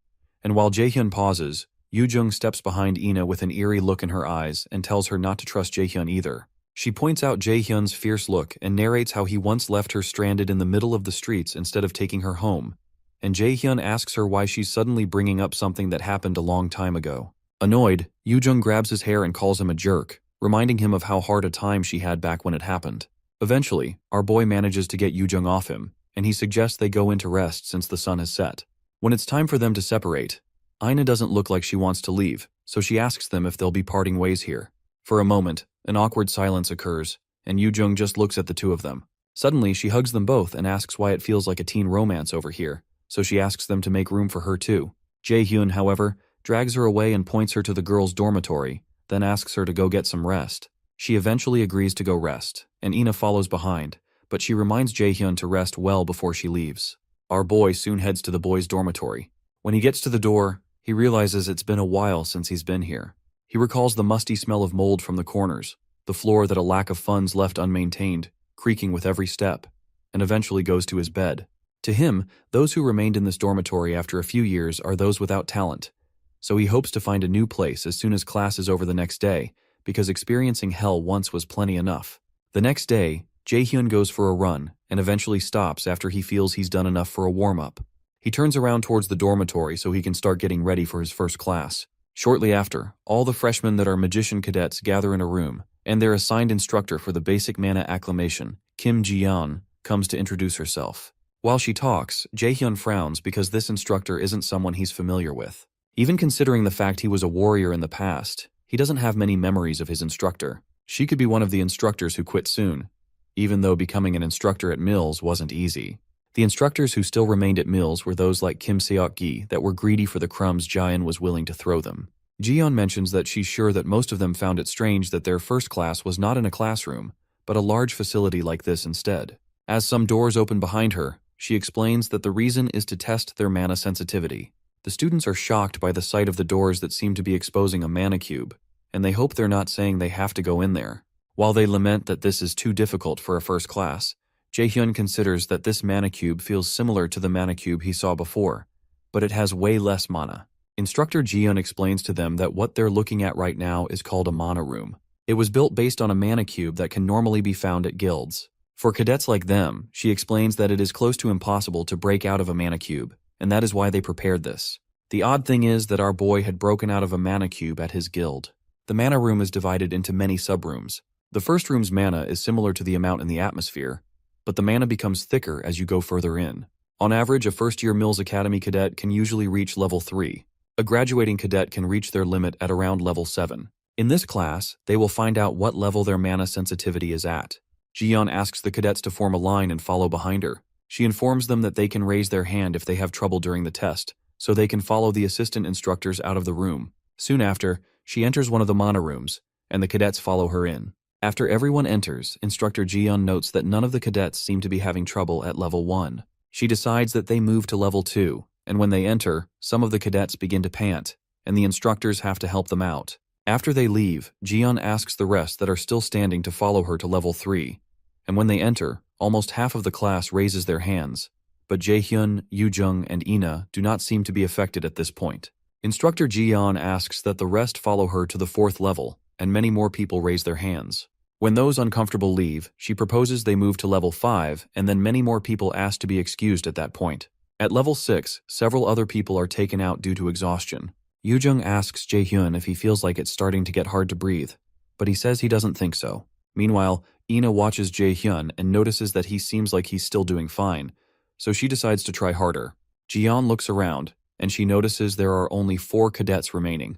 And while Jae-hyun pauses, Yoo-jung steps behind Ina with an eerie look in her eyes and tells her not to trust Jae-hyun either. She points out Jae-hyun's fierce look and narrates how he once left her stranded in the middle of the streets instead of taking her home, and Jae-hyun asks her why she's suddenly bringing up something that happened a long time ago. Annoyed, Yoo-jung grabs his hair and calls him a jerk, reminding him of how hard a time she had back when it happened. Eventually, our boy manages to get Yoo-jung off him, and he suggests they go into rest since the sun has set. When it's time for them to separate, Ina doesn't look like she wants to leave, so she asks them if they'll be parting ways here. For a moment, an awkward silence occurs, and Yoo-jung just looks at the two of them. Suddenly, she hugs them both and asks why it feels like a teen romance over here, so she asks them to make room for her too. Jae-hyun, however, drags her away and points her to the girls' dormitory, then asks her to go get some rest. She eventually agrees to go rest, and Ina follows behind, but she reminds Jae-hyun to rest well before she leaves. Our boy soon heads to the boys' dormitory. When he gets to the door, he realizes it's been a while since he's been here. He recalls the musty smell of mold from the corners, the floor that a lack of funds left unmaintained, creaking with every step, and eventually goes to his bed. To him, those who remained in this dormitory after a few years are those without talent, so he hopes to find a new place as soon as class is over the next day, because experiencing hell once was plenty enough. The next day, Jae-hyun goes for a run and eventually stops after he feels he's done enough for a warm-up. He turns around towards the dormitory so he can start getting ready for his first class. Shortly after, all the freshmen that are magician cadets gather in a room, and their assigned instructor for the basic mana acclamation, Kim Ji-yeon, comes to introduce herself. While she talks, Jae-hyun frowns because this instructor isn't someone he's familiar with. Even considering the fact he was a warrior in the past, he doesn't have many memories of his instructor. She could be one of the instructors who quit soon, even though becoming an instructor at Mills wasn't easy. The instructors who still remained at Mills were those like Kim Seok-gi that were greedy for the crumbs Jae-in was willing to throw them. Ji-yeon mentions that she's sure that most of them found it strange that their first class was not in a classroom, but a large facility like this instead. As some doors open behind her, she explains that the reason is to test their mana sensitivity. The students are shocked by the sight of the doors that seem to be exposing a mana cube, and they hope they're not saying they have to go in there. While they lament that this is too difficult for a first class, Jaehyun considers that this mana cube feels similar to the mana cube he saw before, but it has way less mana. Instructor Jihyun explains to them that what they're looking at right now is called a mana room. It was built based on a mana cube that can normally be found at guilds. For cadets like them, she explains that it is close to impossible to break out of a mana cube, and that is why they prepared this. The odd thing is that our boy had broken out of a mana cube at his guild. The mana room is divided into many subrooms. The first room's mana is similar to the amount in the atmosphere, but the mana becomes thicker as you go further in. On average, a first-year Mills Academy cadet can usually reach level 3. A graduating cadet can reach their limit at around level 7. In this class, they will find out what level their mana sensitivity is at. Jihyun asks the cadets to form a line and follow behind her. She informs them that they can raise their hand if they have trouble during the test, so they can follow the assistant instructors out of the room. Soon after, she enters one of the mana rooms, and the cadets follow her in. After everyone enters, Instructor Jihyun notes that none of the cadets seem to be having trouble at level 1. She decides that they move to level 2, and when they enter, some of the cadets begin to pant, and the instructors have to help them out. After they leave, Jihyun asks the rest that are still standing to follow her to level 3, and when they enter, almost half of the class raises their hands, but Jaehyun, Yoojung, and Ina do not seem to be affected at this point. Instructor Jihyun asks that the rest follow her to the 4th level, and many more people raise their hands. When those uncomfortable leave, she proposes they move to level 5, and then many more people ask to be excused at that point. At level 6, several other people are taken out due to exhaustion. Yoojung asks Jaehyun if he feels like it's starting to get hard to breathe, but he says he doesn't think so. Meanwhile, Ina watches Jaehyun and notices that he seems like he's still doing fine, so she decides to try harder. Jiyeon looks around, and she notices there are only 4 cadets remaining.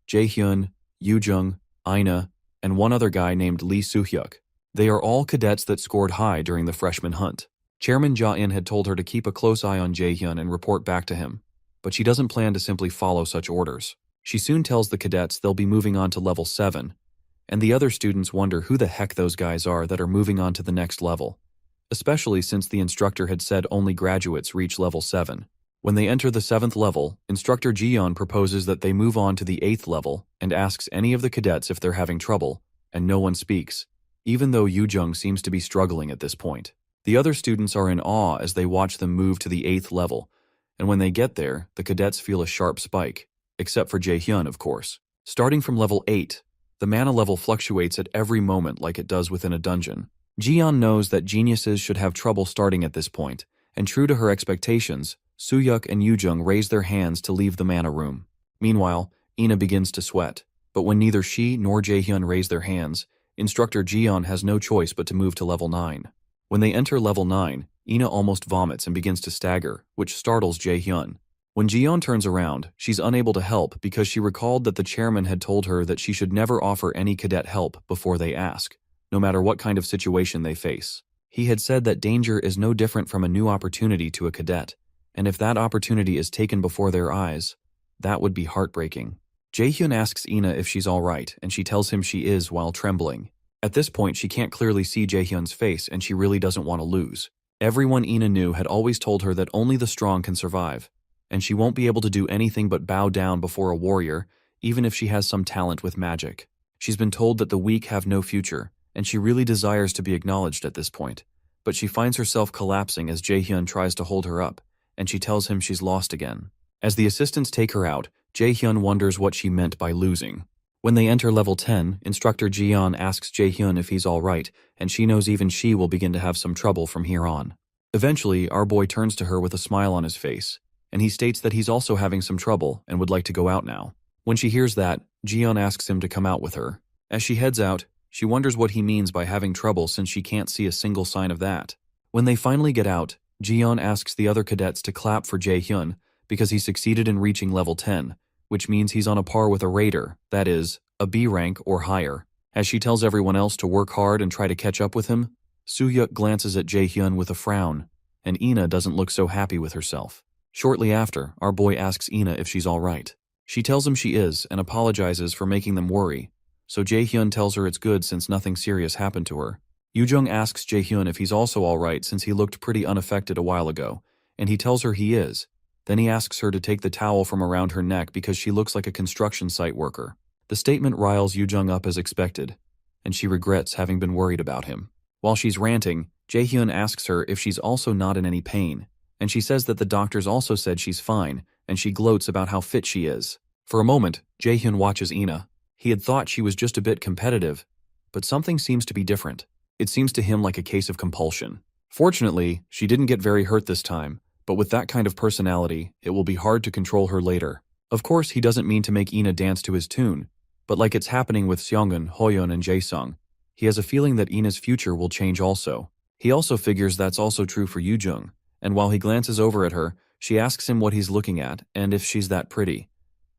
Jaehyun, Yoojung, Ina, and one other guy named Lee Soo-hyuk. They are all cadets that scored high during the freshman hunt. Chairman Ja-in had told her to keep a close eye on Jaehyun and report back to him, but she doesn't plan to simply follow such orders. She soon tells the cadets they'll be moving on to level 7, and the other students wonder who the heck those guys are that are moving on to the next level, especially since the instructor had said only graduates reach level 7. When they enter the 7th level, Instructor Jiyeon proposes that they move on to the 8th level and asks any of the cadets if they're having trouble, and no one speaks, even though Yoojung seems to be struggling at this point. The other students are in awe as they watch them move to the 8th level, and when they get there, the cadets feel a sharp spike, except for Jaehyun, of course. Starting from level 8, the mana level fluctuates at every moment like it does within a dungeon. Jiyeon knows that geniuses should have trouble starting at this point, and true to her expectations, Soo-hyuk and Yoojung raise their hands to leave the mana room. Meanwhile, Ina begins to sweat, but when neither she nor Jaehyun raise their hands, Instructor Jiyeon has no choice but to move to level 9. When they enter level 9, Ina almost vomits and begins to stagger, which startles Jaehyun. When Jiyeon turns around, she's unable to help because she recalled that the chairman had told her that she should never offer any cadet help before they ask, no matter what kind of situation they face. He had said that danger is no different from a new opportunity to a cadet, and if that opportunity is taken before their eyes, that would be heartbreaking. Jaehyun asks Ina if she's alright, and she tells him she is while trembling. At this point, she can't clearly see Jaehyun's face, and she really doesn't want to lose. Everyone Ina knew had always told her that only the strong can survive, and she won't be able to do anything but bow down before a warrior, even if she has some talent with magic. She's been told that the weak have no future, and she really desires to be acknowledged at this point, but she finds herself collapsing as Jaehyun tries to hold her up, and she tells him she's lost again. As the assistants take her out, Jaehyun wonders what she meant by losing. When they enter level 10, Instructor Jiyeon asks Jaehyun if he's alright, and she knows even she will begin to have some trouble from here on. Eventually, our boy turns to her with a smile on his face, and he states that he's also having some trouble and would like to go out now. When she hears that, Jiyeon asks him to come out with her. As she heads out, she wonders what he means by having trouble since she can't see a single sign of that. When they finally get out, Jiyeon asks the other cadets to clap for Jaehyun because he succeeded in reaching level 10, which means he's on a par with a raider, that is, a B rank or higher. As she tells everyone else to work hard and try to catch up with him, Soo-hyuk glances at Jaehyun with a frown, and Ina doesn't look so happy with herself. Shortly after, our boy asks Ina if she's alright. She tells him she is and apologizes for making them worry, so Jaehyun tells her it's good since nothing serious happened to her. Yoojung asks Jaehyun if he's also alright since he looked pretty unaffected a while ago, and he tells her he is. Then he asks her to take the towel from around her neck because she looks like a construction site worker. The statement riles Yoo-jung up as expected, and she regrets having been worried about him. While she's ranting, Jae-hyun asks her if she's also not in any pain, and she says that the doctors also said she's fine, and she gloats about how fit she is. For a moment, Jae-hyun watches Ina. He had thought she was just a bit competitive, but something seems to be different. It seems to him like a case of compulsion. Fortunately, she didn't get very hurt this time, but with that kind of personality, it will be hard to control her later. Of course, he doesn't mean to make Ina dance to his tune, but like it's happening with Seongun, Hoyeon, and Jae-sung, he has a feeling that Ina's future will change also. He also figures that's also true for Yoo-jung, and while he glances over at her, she asks him what he's looking at and if she's that pretty.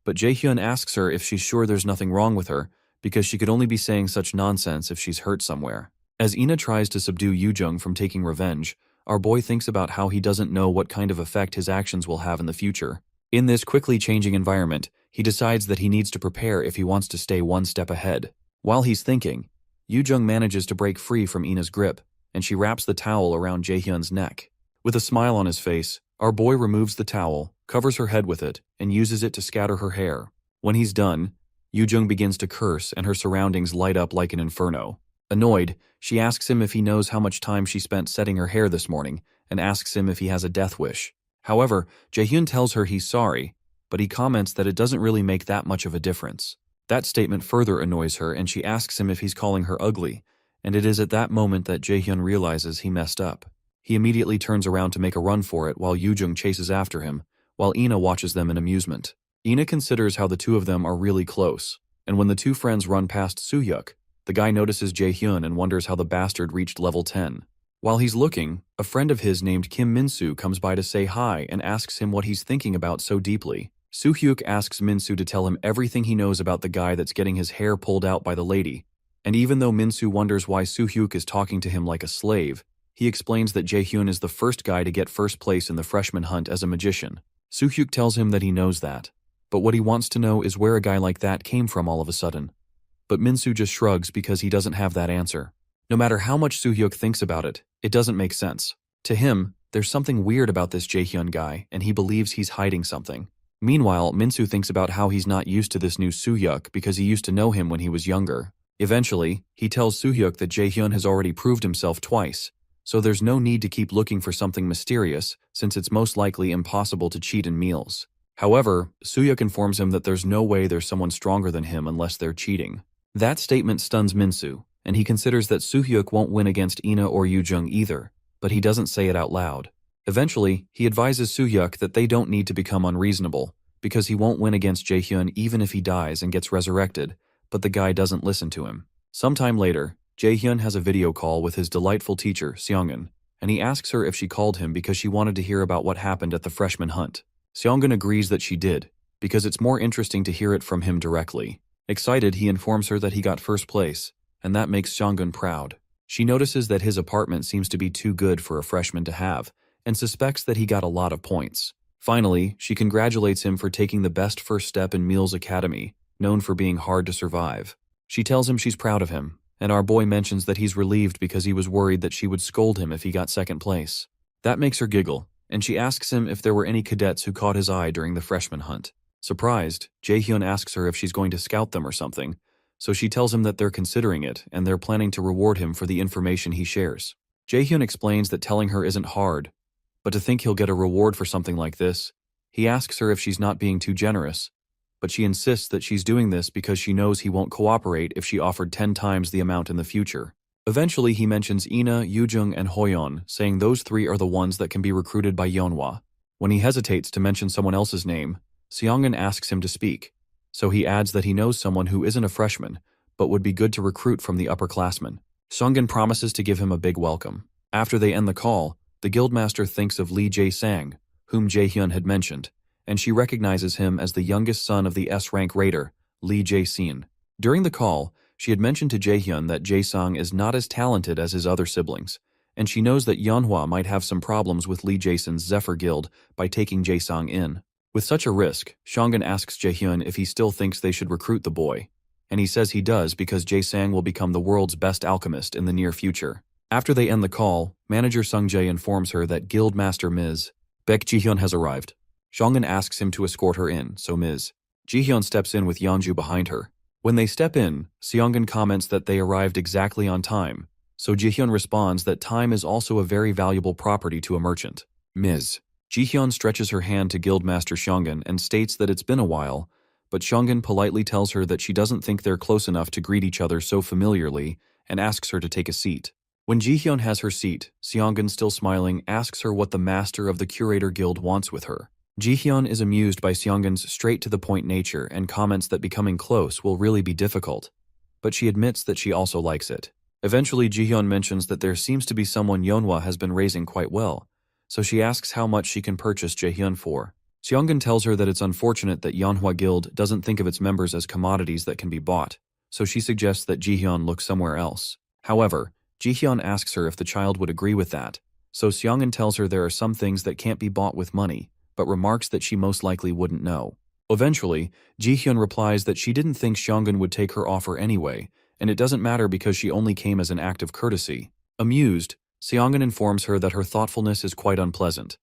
But Jae-hyun asks her if she's sure there's nothing wrong with her, because she could only be saying such nonsense if she's hurt somewhere. As Ina tries to subdue Yoo-jung from taking revenge, our boy thinks about how he doesn't know what kind of effect his actions will have in the future. In this quickly changing environment, he decides that he needs to prepare if he wants to stay one step ahead. While he's thinking, Yoo-jung manages to break free from Ina's grip, and she wraps the towel around Jae-hyun's neck. With a smile on his face, our boy removes the towel, covers her head with it, and uses it to scatter her hair. When he's done, Yoo-jung begins to curse and her surroundings light up like an inferno. Annoyed, she asks him if he knows how much time she spent setting her hair this morning, and asks him if he has a death wish. However, Jae-hyun tells her he's sorry, but he comments that it doesn't really make that much of a difference. That statement further annoys her, and she asks him if he's calling her ugly, and it is at that moment that Jae-hyun realizes he messed up. He immediately turns around to make a run for it while Yoo-jung chases after him, while Ina watches them in amusement. Ina considers how the two of them are really close, and when the two friends run past Soo-hyuk, the guy notices Jae-hyun and wonders how the bastard reached level 10. While he's looking, a friend of his named Kim Min-soo comes by to say hi and asks him what he's thinking about so deeply. Soo-hyuk asks Min-soo to tell him everything he knows about the guy that's getting his hair pulled out by the lady, and even though Min-soo wonders why Soo-hyuk is talking to him like a slave, he explains that Jae-hyun is the first guy to get first place in the freshman hunt as a magician. Soo-hyuk tells him that he knows that, but what he wants to know is where a guy like that came from all of a sudden. But Min-soo just shrugs because he doesn't have that answer. No matter how much Soo-hyuk thinks about it, it doesn't make sense. To him, there's something weird about this Jae-hyun guy, and he believes he's hiding something. Meanwhile, Min-soo thinks about how he's not used to this new Soo-hyuk because he used to know him when he was younger. Eventually, he tells Soo-hyuk that Jae-hyun has already proved himself twice, so there's no need to keep looking for something mysterious since it's most likely impossible to cheat in meals. However, Soo-hyuk informs him that there's no way there's someone stronger than him unless they're cheating. That statement stuns Min-soo, and he considers that Soo-hyuk won't win against Ina or Yoo-jung either, but he doesn't say it out loud. Eventually, he advises Soo-hyuk that they don't need to become unreasonable, because he won't win against Jae-hyun even if he dies and gets resurrected, but the guy doesn't listen to him. Sometime later, Jae-hyun has a video call with his delightful teacher, Seongun, and he asks her if she called him because she wanted to hear about what happened at the freshman hunt. Seongun agrees that she did, because it's more interesting to hear it from him directly. Excited, he informs her that he got first place, and that makes Seongun proud. She notices that his apartment seems to be too good for a freshman to have, and suspects that he got a lot of points. Finally, she congratulates him for taking the best first step in Mills Academy, known for being hard to survive. She tells him she's proud of him, and our boy mentions that he's relieved because he was worried that she would scold him if he got second place. That makes her giggle, and she asks him if there were any cadets who caught his eye during the freshman hunt. Surprised, Jae-hyun asks her if she's going to scout them or something, so she tells him that they're considering it and they're planning to reward him for the information he shares. Jae-hyun explains that telling her isn't hard, but to think he'll get a reward for something like this, he asks her if she's not being too generous, but she insists that she's doing this because she knows he won't cooperate if she offered 10 times the amount in the future. Eventually, he mentions Ina, Yoo-jung, and Hoyeon, saying those three are the ones that can be recruited by Yeonhwa. When he hesitates to mention someone else's name, Seongun asks him to speak, so he adds that he knows someone who isn't a freshman, but would be good to recruit from the upperclassmen. Seongun promises to give him a big welcome. After they end the call, the guildmaster thinks of Lee Jae-sang, whom Jae-hyun had mentioned, and she recognizes him as the youngest son of the S-rank raider, Lee Jae-sin. During the call, she had mentioned to Jae-hyun that Jae-sang is not as talented as his other siblings, and she knows that Yeonhwa might have some problems with Lee Jae-sin's Zephyr Guild by taking Jae-sang in. With such a risk, Seongun asks Jae-hyun if he still thinks they should recruit the boy, and he says he does because Jae-sang will become the world's best alchemist in the near future. After they end the call, manager Sung-jae informs her that Guildmaster Ms. Baek Ji-hyun has arrived. Seongun asks him to escort her in, so Ms. Ji-hyun steps in with Yeonju behind her. When they step in, Seonggun comments that they arrived exactly on time, so Jihyun responds that time is also a very valuable property to a merchant. Ms. Jihyun stretches her hand to Guildmaster Seonggun and states that it's been a while, but Seonggun politely tells her that she doesn't think they're close enough to greet each other so familiarly and asks her to take a seat. When Jihyun has her seat, Seonggun, still smiling, asks her what the master of the Curator Guild wants with her. Jihyun is amused by Seonggun's straight-to-the-point nature and comments that becoming close will really be difficult, but she admits that she also likes it. Eventually, Jihyun mentions that there seems to be someone Yeonhwa has been raising quite well, so she asks how much she can purchase Jaehyun for. Seonggun tells her that it's unfortunate that Yeonhwa Guild doesn't think of its members as commodities that can be bought, so she suggests that Jihyun look somewhere else. However, Jihyun asks her if the child would agree with that, so Seonggun tells her there are some things that can't be bought with money, but remarks that she most likely wouldn't know. Eventually, Jihyun replies that she didn't think Seonggun would take her offer anyway, and it doesn't matter because she only came as an act of courtesy. Amused, Seonggun informs her that her thoughtfulness is quite unpleasant,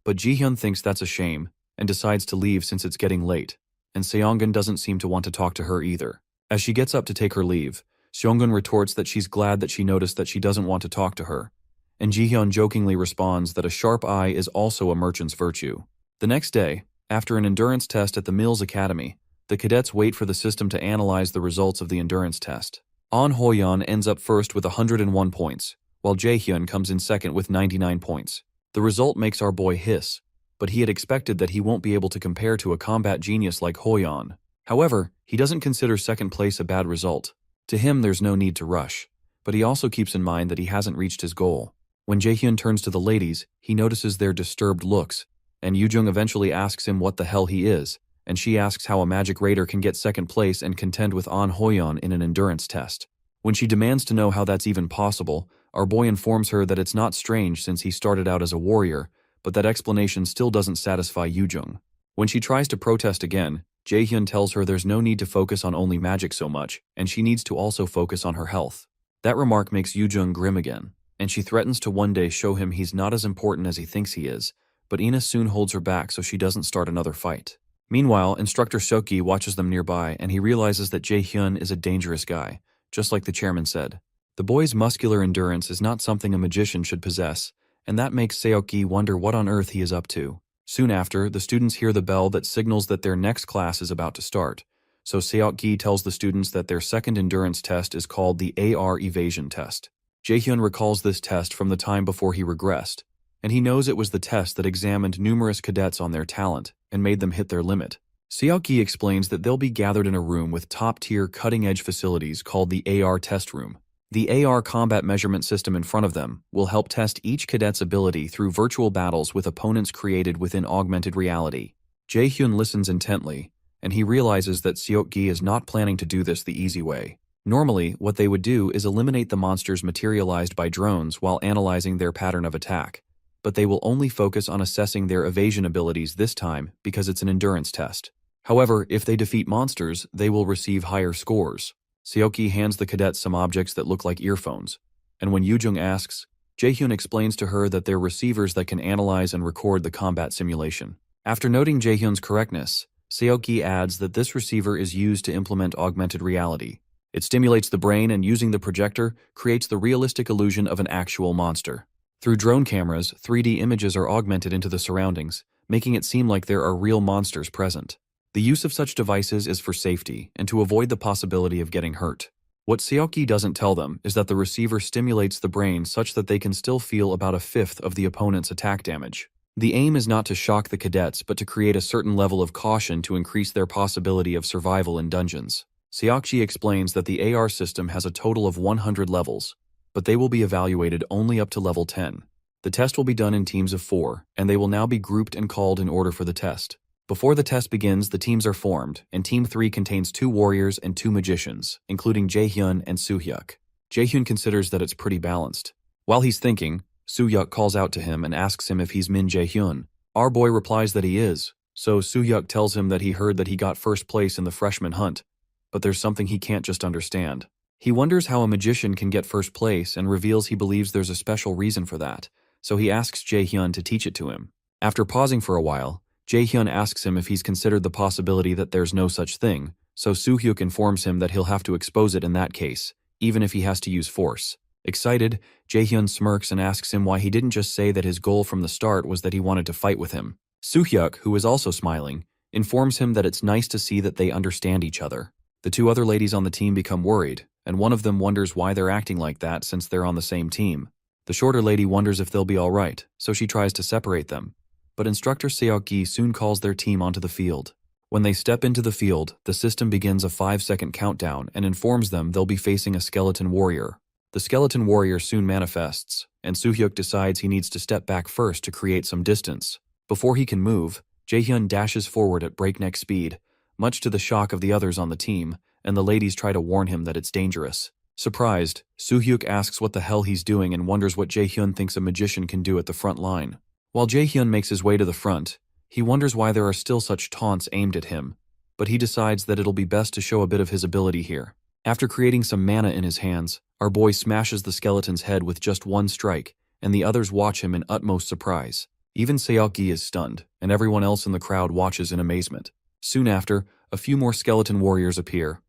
but Jihyun thinks that's a shame and decides to leave since it's getting late, and Seonggun doesn't seem to want to talk to her either. As she gets up to take her leave, Seonggun retorts that she's glad that she noticed that she doesn't want to talk to her, and Jihyun jokingly responds that a sharp eye is also a merchant's virtue. The next day, after an endurance test at the Mills Academy, the cadets wait for the system to analyze the results of the endurance test. An Hoyeon ends up first with 101 points, while Jaehyun comes in second with 99 points. The result makes our boy hiss, but he had expected that he won't be able to compare to a combat genius like Hoyeon. However, he doesn't consider second place a bad result. To him, there's no need to rush, but he also keeps in mind that he hasn't reached his goal. When Jaehyun turns to the ladies, he notices their disturbed looks, and Yoojung eventually asks him what the hell he is, and she asks how a magic raider can get second place and contend with An Hoyeon in an endurance test. When she demands to know how that's even possible, our boy informs her that it's not strange since he started out as a warrior, but that explanation still doesn't satisfy Yoojung. When she tries to protest again, Jaehyun tells her there's no need to focus on only magic so much, and she needs to also focus on her health. That remark makes Yoojung grim again, and she threatens to one day show him he's not as important as he thinks he is, but Ina soon holds her back so she doesn't start another fight. Meanwhile, Instructor Seokgi watches them nearby and he realizes that Jaehyun is a dangerous guy, just like the chairman said. The boy's muscular endurance is not something a magician should possess, and that makes Seokgi wonder what on earth he is up to. Soon after, the students hear the bell that signals that their next class is about to start, so Seokgi tells the students that their second endurance test is called the AR evasion test. Jaehyun recalls this test from the time before he regressed, and he knows it was the test that examined numerous cadets on their talent and made them hit their limit. Seokgi explains that they'll be gathered in a room with top-tier cutting-edge facilities called the AR test room. The AR combat measurement system in front of them will help test each cadet's ability through virtual battles with opponents created within augmented reality. Jaehyun listens intently, and he realizes that Seokgi is not planning to do this the easy way. Normally, what they would do is eliminate the monsters materialized by drones while analyzing their pattern of attack, but they will only focus on assessing their evasion abilities this time because it's an endurance test. However, if they defeat monsters, they will receive higher scores. Seokgi hands the cadets some objects that look like earphones, and when Yoojung asks, Jaehyun explains to her that they're receivers that can analyze and record the combat simulation. After noting Jaehyun's correctness, Seokgi adds that this receiver is used to implement augmented reality. It stimulates the brain and using the projector, creates the realistic illusion of an actual monster. Through drone cameras, 3D images are augmented into the surroundings, making it seem like there are real monsters present. The use of such devices is for safety and to avoid the possibility of getting hurt. What Seokgi doesn't tell them is that the receiver stimulates the brain such that they can still feel about a fifth of the opponent's attack damage. The aim is not to shock the cadets but to create a certain level of caution to increase their possibility of survival in dungeons. Seokgi explains that the AR system has a total of 100 levels, but they will be evaluated only up to level 10. The test will be done in teams of 4, and they will now be grouped and called in order for the test. Before the test begins, the teams are formed, and Team 3 contains 2 warriors and 2 magicians, including Jaehyun and Soohyuk. Jaehyun considers that it's pretty balanced. While he's thinking, Soohyuk calls out to him and asks him if he's Min Jaehyun. Our boy replies that he is, so Soohyuk tells him that he heard that he got first place in the freshman hunt, but there's something he can't just understand. He wonders how a magician can get first place and reveals he believes there's a special reason for that, so he asks Jaehyun to teach it to him. After pausing for a while, Jaehyun asks him if he's considered the possibility that there's no such thing, so Soo-hyuk informs him that he'll have to expose it in that case, even if he has to use force. Excited, Jae-hyun smirks and asks him why he didn't just say that his goal from the start was that he wanted to fight with him. Soo-hyuk, who is also smiling, informs him that it's nice to see that they understand each other. The two other ladies on the team become worried, and one of them wonders why they're acting like that since they're on the same team. The shorter lady wonders if they'll be alright, so she tries to separate them. But instructor Seok-gi soon calls their team onto the field. When they step into the field, the system begins a 5-second countdown and informs them they'll be facing a skeleton warrior. The skeleton warrior soon manifests, and Soo-hyuk decides he needs to step back first to create some distance. Before he can move, Jae-hyun dashes forward at breakneck speed, much to the shock of the others on the team, and the ladies try to warn him that it's dangerous. Surprised, Soo-hyuk asks what the hell he's doing and wonders what Jae-hyun thinks a magician can do at the front line. While Jae-hyun makes his way to the front, he wonders why there are still such taunts aimed at him, but he decides that it'll be best to show a bit of his ability here. After creating some mana in his hands, our boy smashes the skeleton's head with just one strike, and the others watch him in utmost surprise. Even Seok-gi is stunned, and everyone else in the crowd watches in amazement. Soon after, a few more skeleton warriors appear,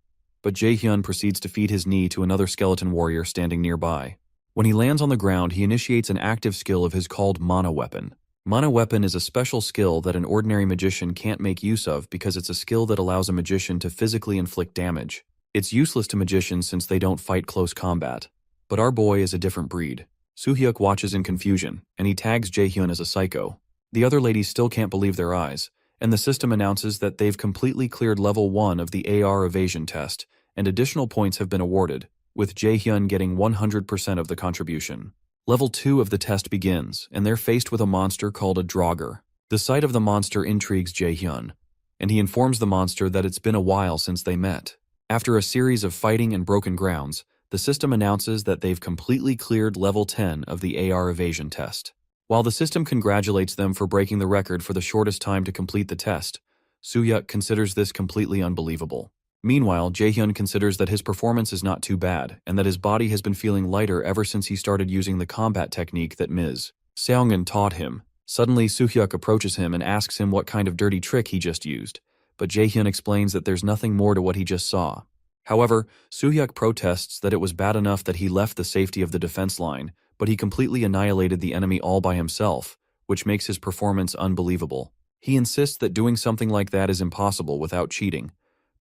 but Jae-hyun proceeds to feed his knee to another skeleton warrior standing nearby. When he lands on the ground, he initiates an active skill of his called Mana Weapon. Mana Weapon is a special skill that an ordinary magician can't make use of because it's a skill that allows a magician to physically inflict damage. It's useless to magicians since they don't fight close combat. But our boy is a different breed. Soo-hyuk watches in confusion, and he tags Jae-hyun as a psycho. The other ladies still can't believe their eyes, and the system announces that they've completely cleared level 1 of the AR evasion test, and additional points have been awarded, with Jae-hyun getting 100% of the contribution. Level 2 of the test begins, and they're faced with a monster called a Draugr. The sight of the monster intrigues Jae-hyun, and he informs the monster that it's been a while since they met. After a series of fighting and broken grounds, the system announces that they've completely cleared level 10 of the AR evasion test. While the system congratulates them for breaking the record for the shortest time to complete the test, Soo-hyuk considers this completely unbelievable. Meanwhile, Jae-hyun considers that his performance is not too bad, and that his body has been feeling lighter ever since he started using the combat technique that Ms. Seongun taught him. Suddenly, Soo-hyuk approaches him and asks him what kind of dirty trick he just used, but Jae-hyun explains that there's nothing more to what he just saw. However, Soo-hyuk protests that it was bad enough that he left the safety of the defense line, but he completely annihilated the enemy all by himself, which makes his performance unbelievable. He insists that doing something like that is impossible without cheating,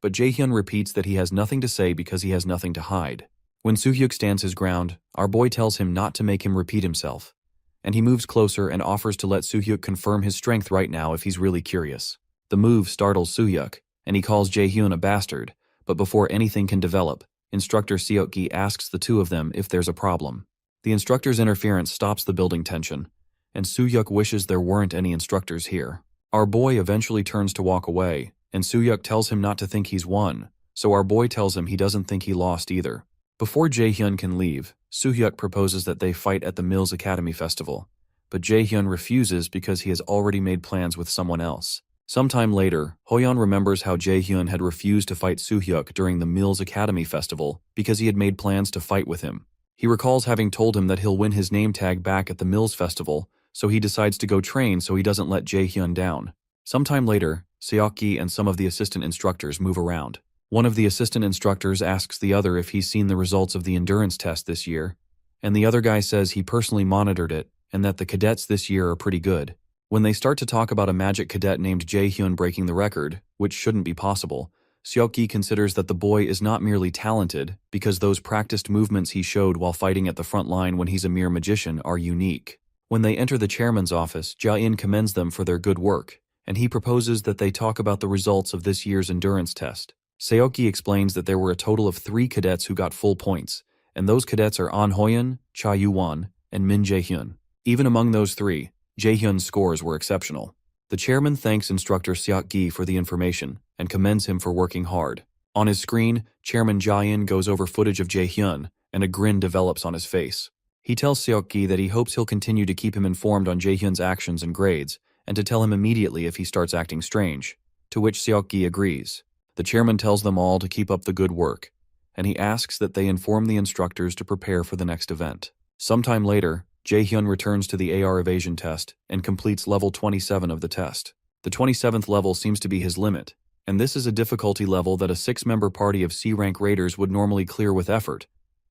but Jae-hyun repeats that he has nothing to say because he has nothing to hide. When Soo-hyuk stands his ground, our boy tells him not to make him repeat himself, and he moves closer and offers to let Soo-hyuk confirm his strength right now if he's really curious. The move startles Soo-hyuk, and he calls Jae-hyun a bastard, but before anything can develop, instructor Seok-gi asks the two of them if there's a problem. The instructor's interference stops the building tension, and Soo-hyuk wishes there weren't any instructors here. Our boy eventually turns to walk away, and Soo-hyuk tells him not to think he's won, so our boy tells him he doesn't think he lost either. Before Jae-hyun can leave, Soo-hyuk proposes that they fight at the Mills Academy Festival, but Jae-hyun refuses because he has already made plans with someone else. Sometime later, Hoyeon remembers how Jae-hyun had refused to fight Soo-hyuk during the Mills Academy Festival because he had made plans to fight with him. He recalls having told him that he'll win his name tag back at the Mills Festival, so he decides to go train so he doesn't let Jae-hyun down. Sometime later, Seok-gi and some of the assistant instructors move around. One of the assistant instructors asks the other if he's seen the results of the endurance test this year, and the other guy says he personally monitored it and that the cadets this year are pretty good. When they start to talk about a magic cadet named Jae-hyun breaking the record, which shouldn't be possible, Seok-gi considers that the boy is not merely talented because those practiced movements he showed while fighting at the front line when he's a mere magician are unique. When they enter the chairman's office, Jae-in commends them for their good work, and he proposes that they talk about the results of this year's endurance test. Seok-gi explains that there were a total of 3 cadets who got full points, and those cadets are An Hoyeon, Cha Yu-won, and Min Jae-hyun. Even among those 3, Jae-hyun's scores were exceptional. The chairman thanks instructor Seok-gi for the information and commends him for working hard. On his screen, Chairman Jae-in goes over footage of Jae-hyun, and a grin develops on his face. He tells Seok-gi that he hopes he'll continue to keep him informed on Jae-hyun's actions and grades, and to tell him immediately if he starts acting strange, to which Seok-gi agrees. The chairman tells them all to keep up the good work, and he asks that they inform the instructors to prepare for the next event. Sometime later, Jae-hyun returns to the AR evasion test and completes level 27 of the test. The 27th level seems to be his limit, and this is a difficulty level that a 6-member party of C-rank raiders would normally clear with effort,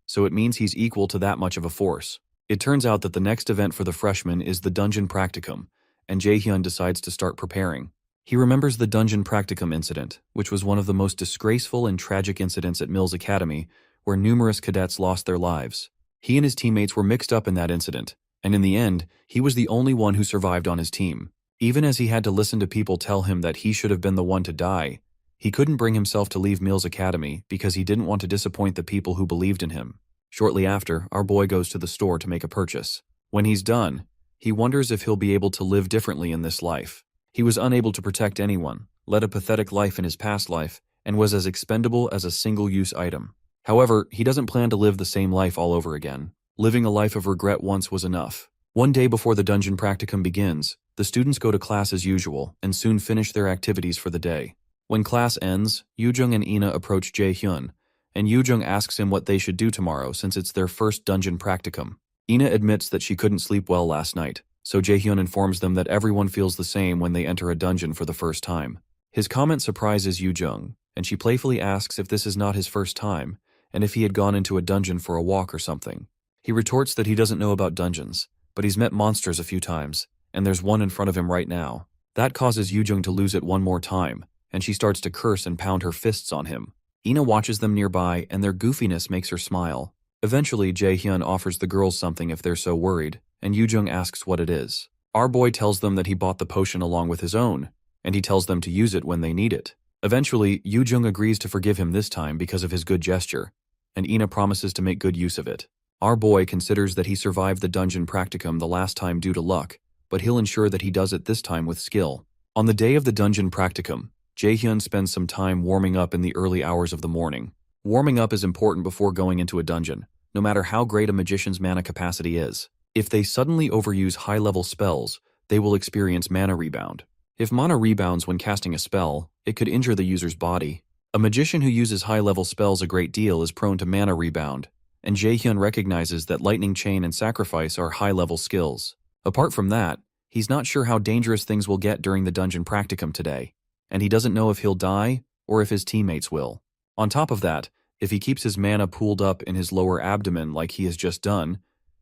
so it means he's equal to that much of a force. It turns out that the next event for the freshman is the dungeon practicum, and Jaehyun decides to start preparing. He remembers the dungeon practicum incident, which was one of the most disgraceful and tragic incidents at Mills Academy, where numerous cadets lost their lives. He and his teammates were mixed up in that incident, and in the end, he was the only one who survived on his team. Even as he had to listen to people tell him that he should have been the one to die, he couldn't bring himself to leave Mills Academy because he didn't want to disappoint the people who believed in him. Shortly after, our boy goes to the store to make a purchase. When he's done, he wonders if he'll be able to live differently in this life. He was unable to protect anyone, led a pathetic life in his past life, and was as expendable as a single-use item. However, he doesn't plan to live the same life all over again. Living a life of regret once was enough. One day before the dungeon practicum begins, the students go to class as usual and soon finish their activities for the day. When class ends, Yoojung and Ina approach Jaehyun, and Yoojung asks him what they should do tomorrow since it's their first dungeon practicum. Ina admits that she couldn't sleep well last night, so Jaehyun informs them that everyone feels the same when they enter a dungeon for the first time. His comment surprises Yoojung, and she playfully asks if this is not his first time, and if he had gone into a dungeon for a walk or something. He retorts that he doesn't know about dungeons, but he's met monsters a few times, and there's one in front of him right now. That causes Yoojung to lose it one more time, and she starts to curse and pound her fists on him. Ina watches them nearby, and their goofiness makes her smile. Eventually, Jaehyun offers the girls something if they're so worried, and Yoojung asks what it is. Our boy tells them that he bought the potion along with his own, and he tells them to use it when they need it. Eventually, Yoojung agrees to forgive him this time because of his good gesture, and Ina promises to make good use of it. Our boy considers that he survived the dungeon practicum the last time due to luck, but he'll ensure that he does it this time with skill. On the day of the dungeon practicum, Jaehyun spends some time warming up in the early hours of the morning. Warming up is important before going into a dungeon, no matter how great a magician's mana capacity is. If they suddenly overuse high-level spells, they will experience mana rebound. If mana rebounds when casting a spell, it could injure the user's body. A magician who uses high-level spells a great deal is prone to mana rebound, and Jaehyun recognizes that Lightning Chain and Sacrifice are high-level skills. Apart from that, he's not sure how dangerous things will get during the dungeon practicum today, and he doesn't know if he'll die or if his teammates will. On top of that, if he keeps his mana pooled up in his lower abdomen like he has just done,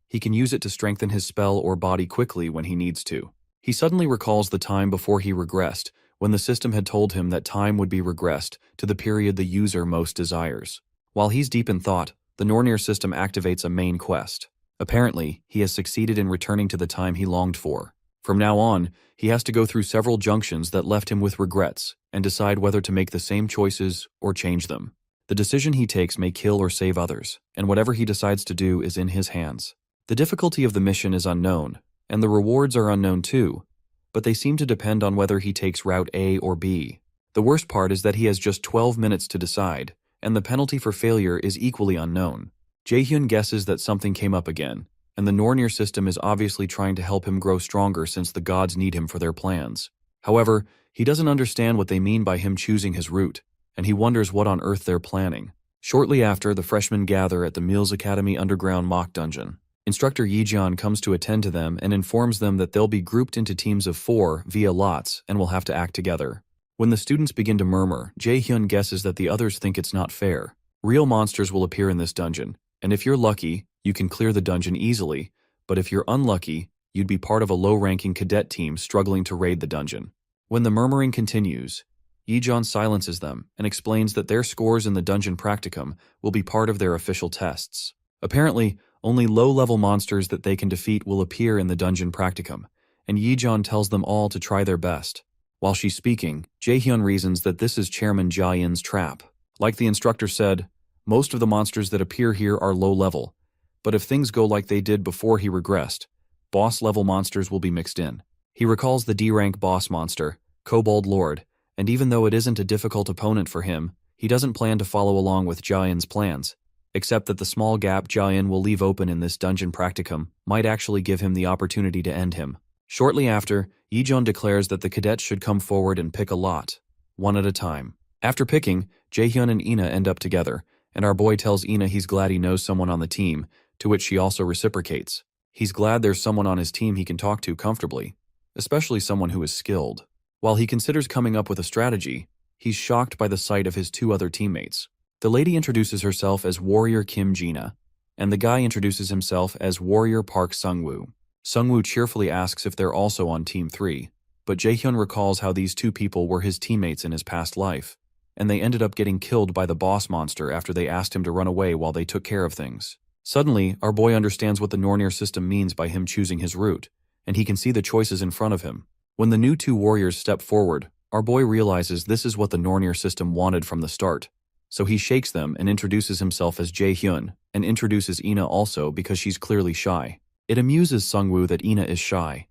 he can use it to strengthen his spell or body quickly when he needs to. He suddenly recalls the time before he regressed, when the system had told him that time would be regressed to the period the user most desires. While he's deep in thought, the Nornir system activates a main quest. Apparently, he has succeeded in returning to the time he longed for. From now on, he has to go through several junctions that left him with regrets and decide whether to make the same choices or change them. The decision he takes may kill or save others, and whatever he decides to do is in his hands. The difficulty of the mission is unknown, and the rewards are unknown too, but they seem to depend on whether he takes route A or B. The worst part is that he has just 12 minutes to decide, and the penalty for failure is equally unknown. Jaehyun guesses that something came up again, and the Nornir system is obviously trying to help him grow stronger since the gods need him for their plans. However, he doesn't understand what they mean by him choosing his route, and he wonders what on earth they're planning. Shortly after, the freshmen gather at the Mills Academy underground mock dungeon. Instructor Yijeon comes to attend to them and informs them that they'll be grouped into teams of 4 via lots and will have to act together. When the students begin to murmur, Jaehyun guesses that the others think it's not fair. Real monsters will appear in this dungeon, and if you're lucky, you can clear the dungeon easily, but if you're unlucky, you'd be part of a low-ranking cadet team struggling to raid the dungeon. When the murmuring continues, Yijeon silences them and explains that their scores in the dungeon practicum will be part of their official tests. Apparently, only low-level monsters that they can defeat will appear in the dungeon practicum, and Yijeon tells them all to try their best. While she's speaking, Jaehyun reasons that this is Chairman Jia-in's trap. Like the instructor said, most of the monsters that appear here are low-level, but if things go like they did before he regressed, boss-level monsters will be mixed in. He recalls the D-rank boss monster, Kobold Lord, and even though it isn't a difficult opponent for him, he doesn't plan to follow along with Jia-in's plans, except that the small gap Jia-in will leave open in this dungeon practicum might actually give him the opportunity to end him. Shortly after, Yijeon declares that the cadets should come forward and pick a lot, one at a time. After picking, Jaehyun and Ina end up together, and our boy tells Ina he's glad he knows someone on the team, to which she also reciprocates. He's glad there's someone on his team he can talk to comfortably, especially someone who is skilled. While he considers coming up with a strategy, he's shocked by the sight of his two other teammates. The lady introduces herself as Warrior Kim Jina, and the guy introduces himself as Warrior Park Sungwoo. Sungwoo cheerfully asks if they're also on Team 3, but Jaehyun recalls how these two people were his teammates in his past life, and they ended up getting killed by the boss monster after they asked him to run away while they took care of things. Suddenly, our boy understands what the Nornir system means by him choosing his route, and he can see the choices in front of him. When the new two warriors step forward, our boy realizes this is what the Nornir system wanted from the start. So he shakes them and introduces himself as Jaehyun, and introduces Ina also because she's clearly shy. It amuses Sungwoo that Ina is shy,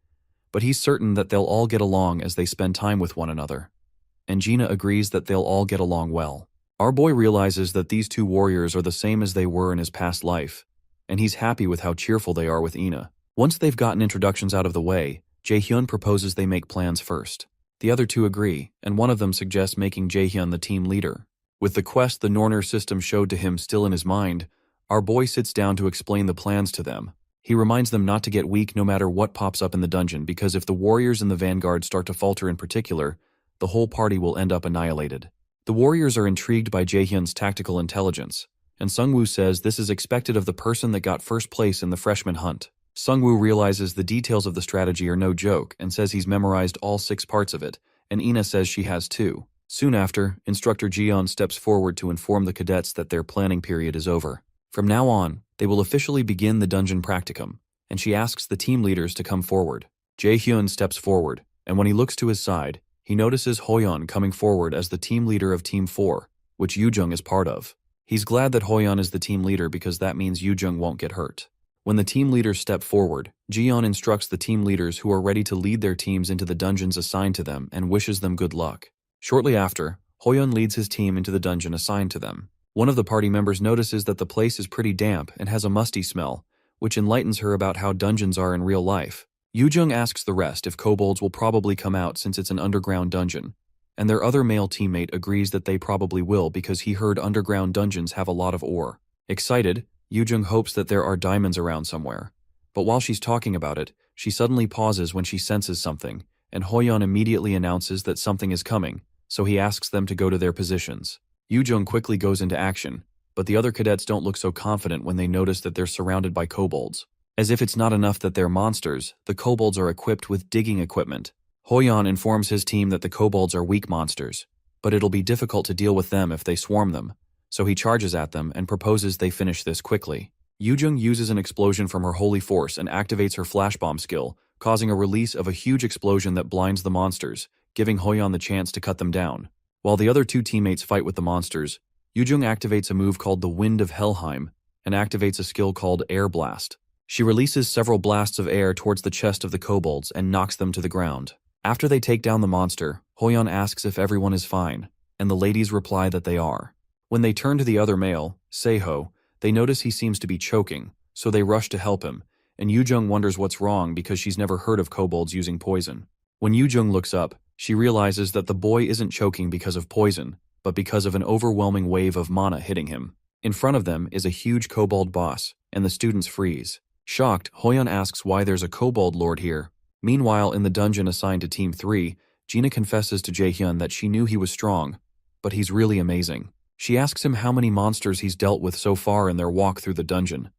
but he's certain that they'll all get along as they spend time with one another. And Gina agrees that they'll all get along well. Our boy realizes that these two warriors are the same as they were in his past life, and he's happy with how cheerful they are with Ina. Once they've gotten introductions out of the way, Jaehyun proposes they make plans first. The other two agree, and one of them suggests making Jaehyun the team leader. With the quest the Nornir system showed to him still in his mind, our boy sits down to explain the plans to them. He reminds them not to get weak no matter what pops up in the dungeon, because if the warriors in the vanguard start to falter in particular, the whole party will end up annihilated. The warriors are intrigued by Jaehyun's tactical intelligence, and Sungwoo says this is expected of the person that got first place in the freshman hunt. Sungwoo realizes the details of the strategy are no joke and says he's memorized all 6 parts of it, and Ina says she has too. Soon after, Instructor Jeon steps forward to inform the cadets that their planning period is over. From now on, they will officially begin the dungeon practicum, and she asks the team leaders to come forward. Jaehyun steps forward, and when he looks to his side, he notices Hoyeon coming forward as the team leader of Team 4, which Yoojung is part of. He's glad that Hoyeon is the team leader because that means Yoojung won't get hurt. When the team leaders step forward, Jeon instructs the team leaders who are ready to lead their teams into the dungeons assigned to them and wishes them good luck. Shortly after, Hoyeon leads his team into the dungeon assigned to them. One of the party members notices that the place is pretty damp and has a musty smell, which enlightens her about how dungeons are in real life. Yoojung asks the rest if kobolds will probably come out since it's an underground dungeon, and their other male teammate agrees that they probably will because he heard underground dungeons have a lot of ore. Excited, Yoojung hopes that there are diamonds around somewhere, but while she's talking about it, she suddenly pauses when she senses something, and Hoyeon immediately announces that something is coming, so he asks them to go to their positions. Yoojung quickly goes into action, but the other cadets don't look so confident when they notice that they're surrounded by kobolds. As if it's not enough that they're monsters, the kobolds are equipped with digging equipment. Hoyeon informs his team that the kobolds are weak monsters, but it'll be difficult to deal with them if they swarm them, so he charges at them and proposes they finish this quickly. Yoojung uses an explosion from her holy force and activates her flash bomb skill, causing a release of a huge explosion that blinds the monsters, giving Hoyeon the chance to cut them down. While the other two teammates fight with the monsters, Yoojung activates a move called the Wind of Helheim and activates a skill called Air Blast. She releases several blasts of air towards the chest of the kobolds and knocks them to the ground. After they take down the monster, Hoyeon asks if everyone is fine, and the ladies reply that they are. When they turn to the other male, Seho, they notice he seems to be choking, so they rush to help him, and Yoojung wonders what's wrong because she's never heard of kobolds using poison. When Yoojung looks up, she realizes that the boy isn't choking because of poison, but because of an overwhelming wave of mana hitting him. In front of them is a huge kobold boss, and the students freeze. Shocked, Hoyeon asks why there's a kobold lord here. Meanwhile, in the dungeon assigned to Team 3, Gina confesses to Jaehyun that she knew he was strong, but he's really amazing. She asks him how many monsters he's dealt with so far in their walk through the dungeon,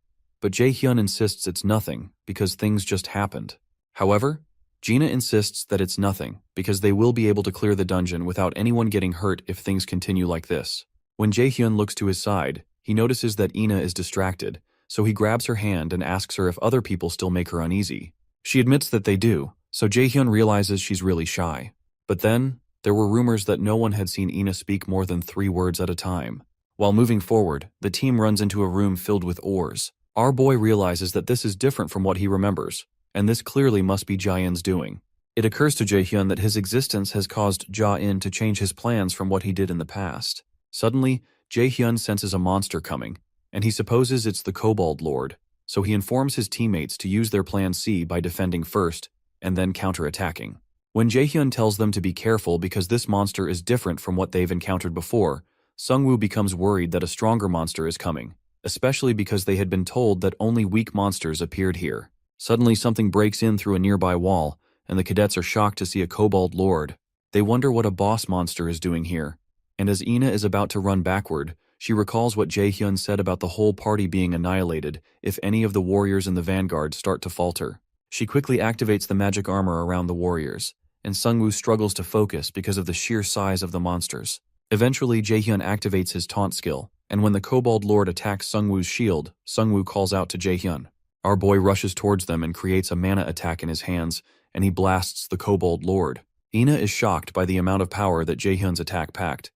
but Jaehyun insists it's nothing because things just happened. However, Gina insists that it's nothing because they will be able to clear the dungeon without anyone getting hurt if things continue like this. When Jaehyun looks to his side, he notices that Ina is distracted, so he grabs her hand and asks her if other people still make her uneasy. She admits that they do, so Jaehyun realizes she's really shy. But then, there were rumors that no one had seen Ina speak more than 3 words at a time. While moving forward, the team runs into a room filled with ores. Our boy realizes that this is different from what he remembers, and this clearly must be Jaehyun's doing. It occurs to Jaehyun that his existence has caused Ja-in to change his plans from what he did in the past. Suddenly, Jaehyun senses a monster coming, and he supposes it's the Kobold Lord, so he informs his teammates to use their plan C by defending first, and then counterattacking. When Jaehyun tells them to be careful because this monster is different from what they've encountered before, Sungwoo becomes worried that a stronger monster is coming, especially because they had been told that only weak monsters appeared here. Suddenly something breaks in through a nearby wall, and the cadets are shocked to see a Kobold Lord. They wonder what a boss monster is doing here, And as Ina is about to run backward, she recalls what Jaehyun said about the whole party being annihilated if any of the warriors in the vanguard start to falter. She quickly activates the magic armor around the warriors, and Sungwoo struggles to focus because of the sheer size of the monsters. Eventually, Jaehyun activates his taunt skill, and when the Kobold Lord attacks Sungwoo's shield, Sungwoo calls out to Jaehyun. Our boy rushes towards them and creates a mana attack in his hands, and he blasts the Kobold Lord. Ina is shocked by the amount of power that Jaehyun's attack packed,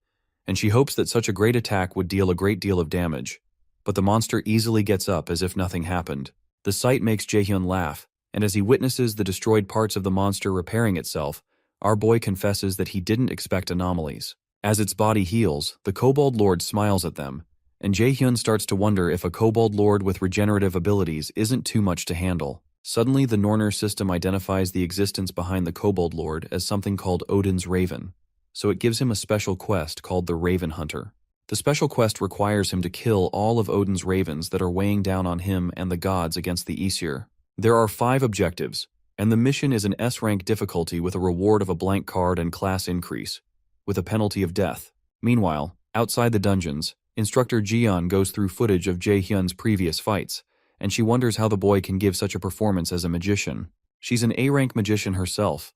and she hopes that such a great attack would deal a great deal of damage. But the monster easily gets up as if nothing happened. The sight makes Jaehyun laugh, and as he witnesses the destroyed parts of the monster repairing itself, our boy confesses that he didn't expect anomalies. As its body heals, the Kobold Lord smiles at them, and Jaehyun starts to wonder if a Kobold Lord with regenerative abilities isn't too much to handle. Suddenly, the Norner system identifies the existence behind the Kobold Lord as something called Odin's Raven, so it gives him a special quest called the Raven Hunter. The special quest requires him to kill all of Odin's ravens that are weighing down on him and the gods against the Aesir. There are 5 objectives, and the mission is an S-rank difficulty with a reward of a blank card and class increase, with a penalty of death. Meanwhile, outside the dungeons, Instructor Jiyeon goes through footage of Jaehyun's previous fights, and she wonders how the boy can give such a performance as a magician. She's an A-rank magician herself,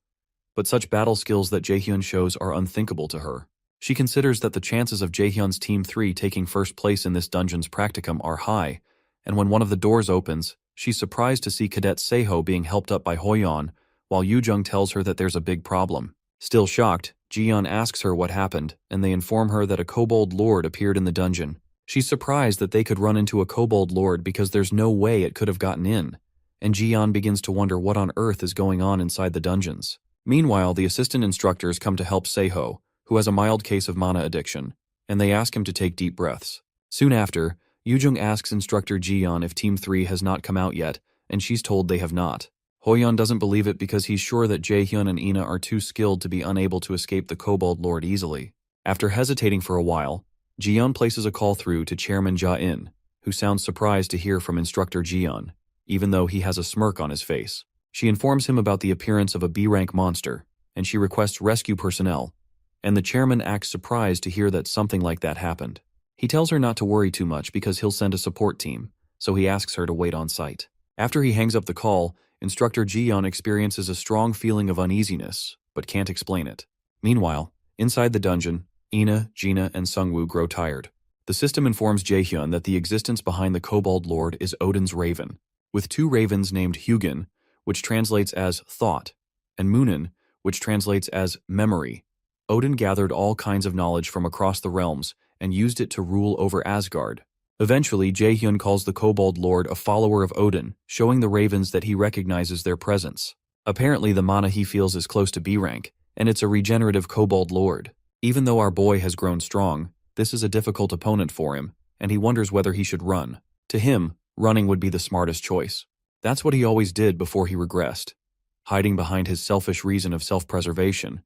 but such battle skills that Jaehyun shows are unthinkable to her. She considers that the chances of Jaehyun's Team 3 taking first place in this dungeon's practicum are high, and when one of the doors opens, she's surprised to see Cadet Seho being helped up by Hoyeon, while Yoojung tells her that there's a big problem. Still shocked, Jiyeon asks her what happened, and they inform her that a Kobold Lord appeared in the dungeon. She's surprised that they could run into a Kobold Lord because there's no way it could have gotten in, and Jiyeon begins to wonder what on earth is going on inside the dungeons. Meanwhile, the assistant instructors come to help Seho, who has a mild case of mana addiction, and they ask him to take deep breaths. Soon after, Yoojung asks Instructor Jiyeon if Team 3 has not come out yet, and she's told they have not. Hoyeon doesn't believe it because he's sure that Jaehyun and Ina are too skilled to be unable to escape the Kobold Lord easily. After hesitating for a while, Jiyeon places a call through to Chairman Ja-in, who sounds surprised to hear from Instructor Jiyeon, even though he has a smirk on his face. She informs him about the appearance of a B-rank monster, and she requests rescue personnel, and the chairman acts surprised to hear that something like that happened. He tells her not to worry too much because he'll send a support team, so he asks her to wait on site. After he hangs up the call, Instructor Jiyeon experiences a strong feeling of uneasiness, but can't explain it. Meanwhile, inside the dungeon, Ina, Gina, and Sungwoo grow tired. The system informs Jaehyun that the existence behind the Kobold Lord is Odin's Raven, with 2 ravens named Hugin, which translates as thought, and Munin, which translates as memory. Odin gathered all kinds of knowledge from across the realms and used it to rule over Asgard. Eventually, Jaehyun calls the Kobold Lord a follower of Odin, showing the ravens that he recognizes their presence. Apparently, the mana he feels is close to B rank, and it's a regenerative Kobold Lord. Even though our boy has grown strong, this is a difficult opponent for him, and he wonders whether he should run. To him, running would be the smartest choice. That's what he always did before he regressed, hiding behind his selfish reason of self-preservation.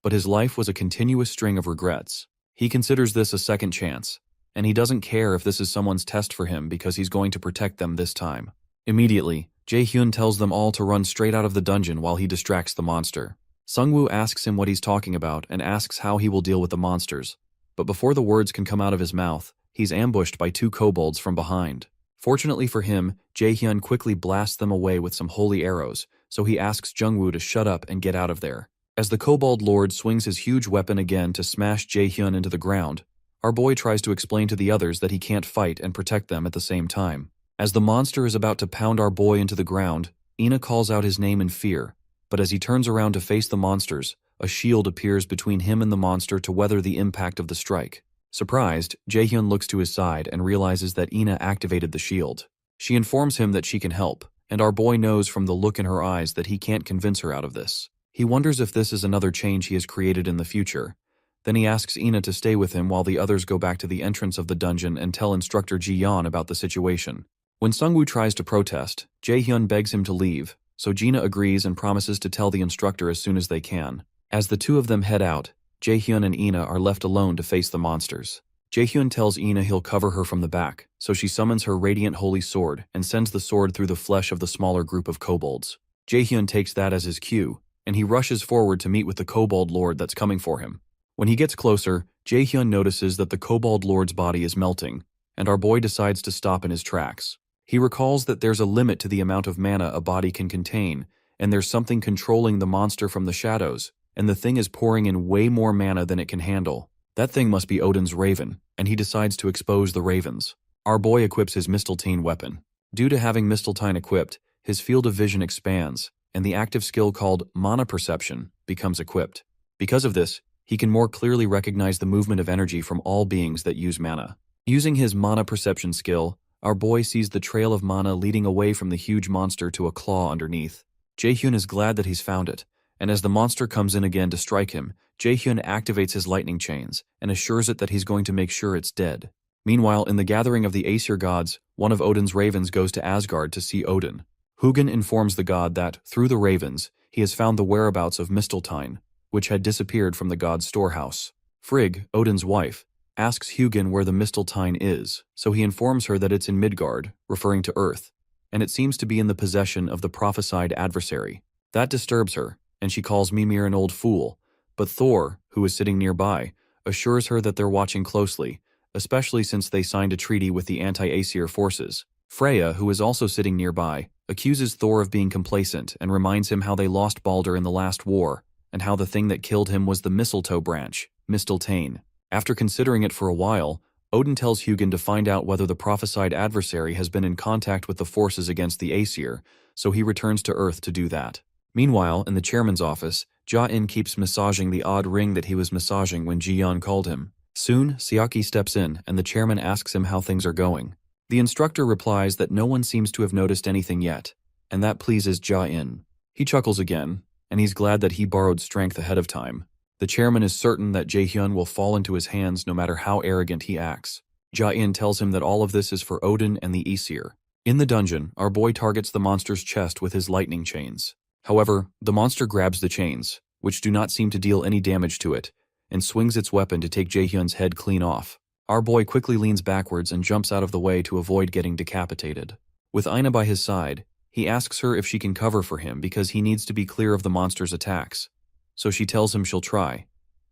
But his life was a continuous string of regrets. He considers this a second chance, and he doesn't care if this is someone's test for him because he's going to protect them this time. Immediately, Jaehyun tells them all to run straight out of the dungeon while he distracts the monster. Sungwoo asks him what he's talking about and asks how he will deal with the monsters, but before the words can come out of his mouth, he's ambushed by 2 kobolds from behind. Fortunately for him, Jaehyun quickly blasts them away with some holy arrows, so he asks Jungwoo to shut up and get out of there. As the Kobold Lord swings his huge weapon again to smash Jaehyun into the ground, our boy tries to explain to the others that he can't fight and protect them at the same time. As the monster is about to pound our boy into the ground, Ina calls out his name in fear, but as he turns around to face the monsters, a shield appears between him and the monster to weather the impact of the strike. Surprised, Jaehyun looks to his side and realizes that Ina activated the shield. She informs him that she can help, and our boy knows from the look in her eyes that he can't convince her out of this. He wonders if this is another change he has created in the future. Then he asks Ina to stay with him while the others go back to the entrance of the dungeon and tell Instructor Jiyeon about the situation. When Sungwoo tries to protest, Jaehyun begs him to leave, so Gina agrees and promises to tell the instructor as soon as they can. As the 2 of them head out, Jaehyun and Ina are left alone to face the monsters. Jaehyun tells Ina he'll cover her from the back, so she summons her radiant holy sword and sends the sword through the flesh of the smaller group of kobolds. Jaehyun takes that as his cue, and he rushes forward to meet with the Kobold Lord that's coming for him. When he gets closer, Jaehyun notices that the Kobold Lord's body is melting, and our boy decides to stop in his tracks. He recalls that there's a limit to the amount of mana a body can contain, and there's something controlling the monster from the shadows, and the thing is pouring in way more mana than it can handle. That thing must be Odin's raven, and he decides to expose the ravens. Our boy equips his Mistletoe weapon. Due to having Mistletoe equipped, his field of vision expands, and the active skill called mana perception becomes equipped. Because of this, he can more clearly recognize the movement of energy from all beings that use mana. Using his mana perception skill, our boy sees the trail of mana leading away from the huge monster to a claw underneath. Jaehyun is glad that he's found it, and as the monster comes in again to strike him, Jaehyun activates his lightning chains and assures it that he's going to make sure it's dead. Meanwhile, in the gathering of the Aesir gods, one of Odin's ravens goes to Asgard to see Odin. Hugin informs the god that, through the ravens, he has found the whereabouts of Mistletoe, which had disappeared from the god's storehouse. Frigg, Odin's wife, asks Hugin where the Mistletoe is, so he informs her that it's in Midgard, referring to Earth, and it seems to be in the possession of the prophesied adversary. That disturbs her, and she calls Mimir an old fool, but Thor, who is sitting nearby, assures her that they're watching closely, especially since they signed a treaty with the anti-Aesir forces. Freya, who is also sitting nearby, accuses Thor of being complacent and reminds him how they lost Balder in the last war, and how the thing that killed him was the mistletoe branch, Mistletoe. After considering it for a while, Odin tells Hugin to find out whether the prophesied adversary has been in contact with the forces against the Aesir, so he returns to Earth to do that. Meanwhile, in the chairman's office, Ja-in keeps massaging the odd ring that he was massaging when Ji-yeon called him. Soon, Seaki steps in, and the chairman asks him how things are going. The instructor replies that no one seems to have noticed anything yet, and that pleases Ja-in. He chuckles again, and he's glad that he borrowed strength ahead of time. The chairman is certain that Jaehyun will fall into his hands no matter how arrogant he acts. Ja-in tells him that all of this is for Odin and the Aesir. In the dungeon, our boy targets the monster's chest with his lightning chains. However, the monster grabs the chains, which do not seem to deal any damage to it, and swings its weapon to take Jaehyun's head clean off. Our boy quickly leans backwards and jumps out of the way to avoid getting decapitated. With Aina by his side, he asks her if she can cover for him because he needs to be clear of the monster's attacks. So she tells him she'll try,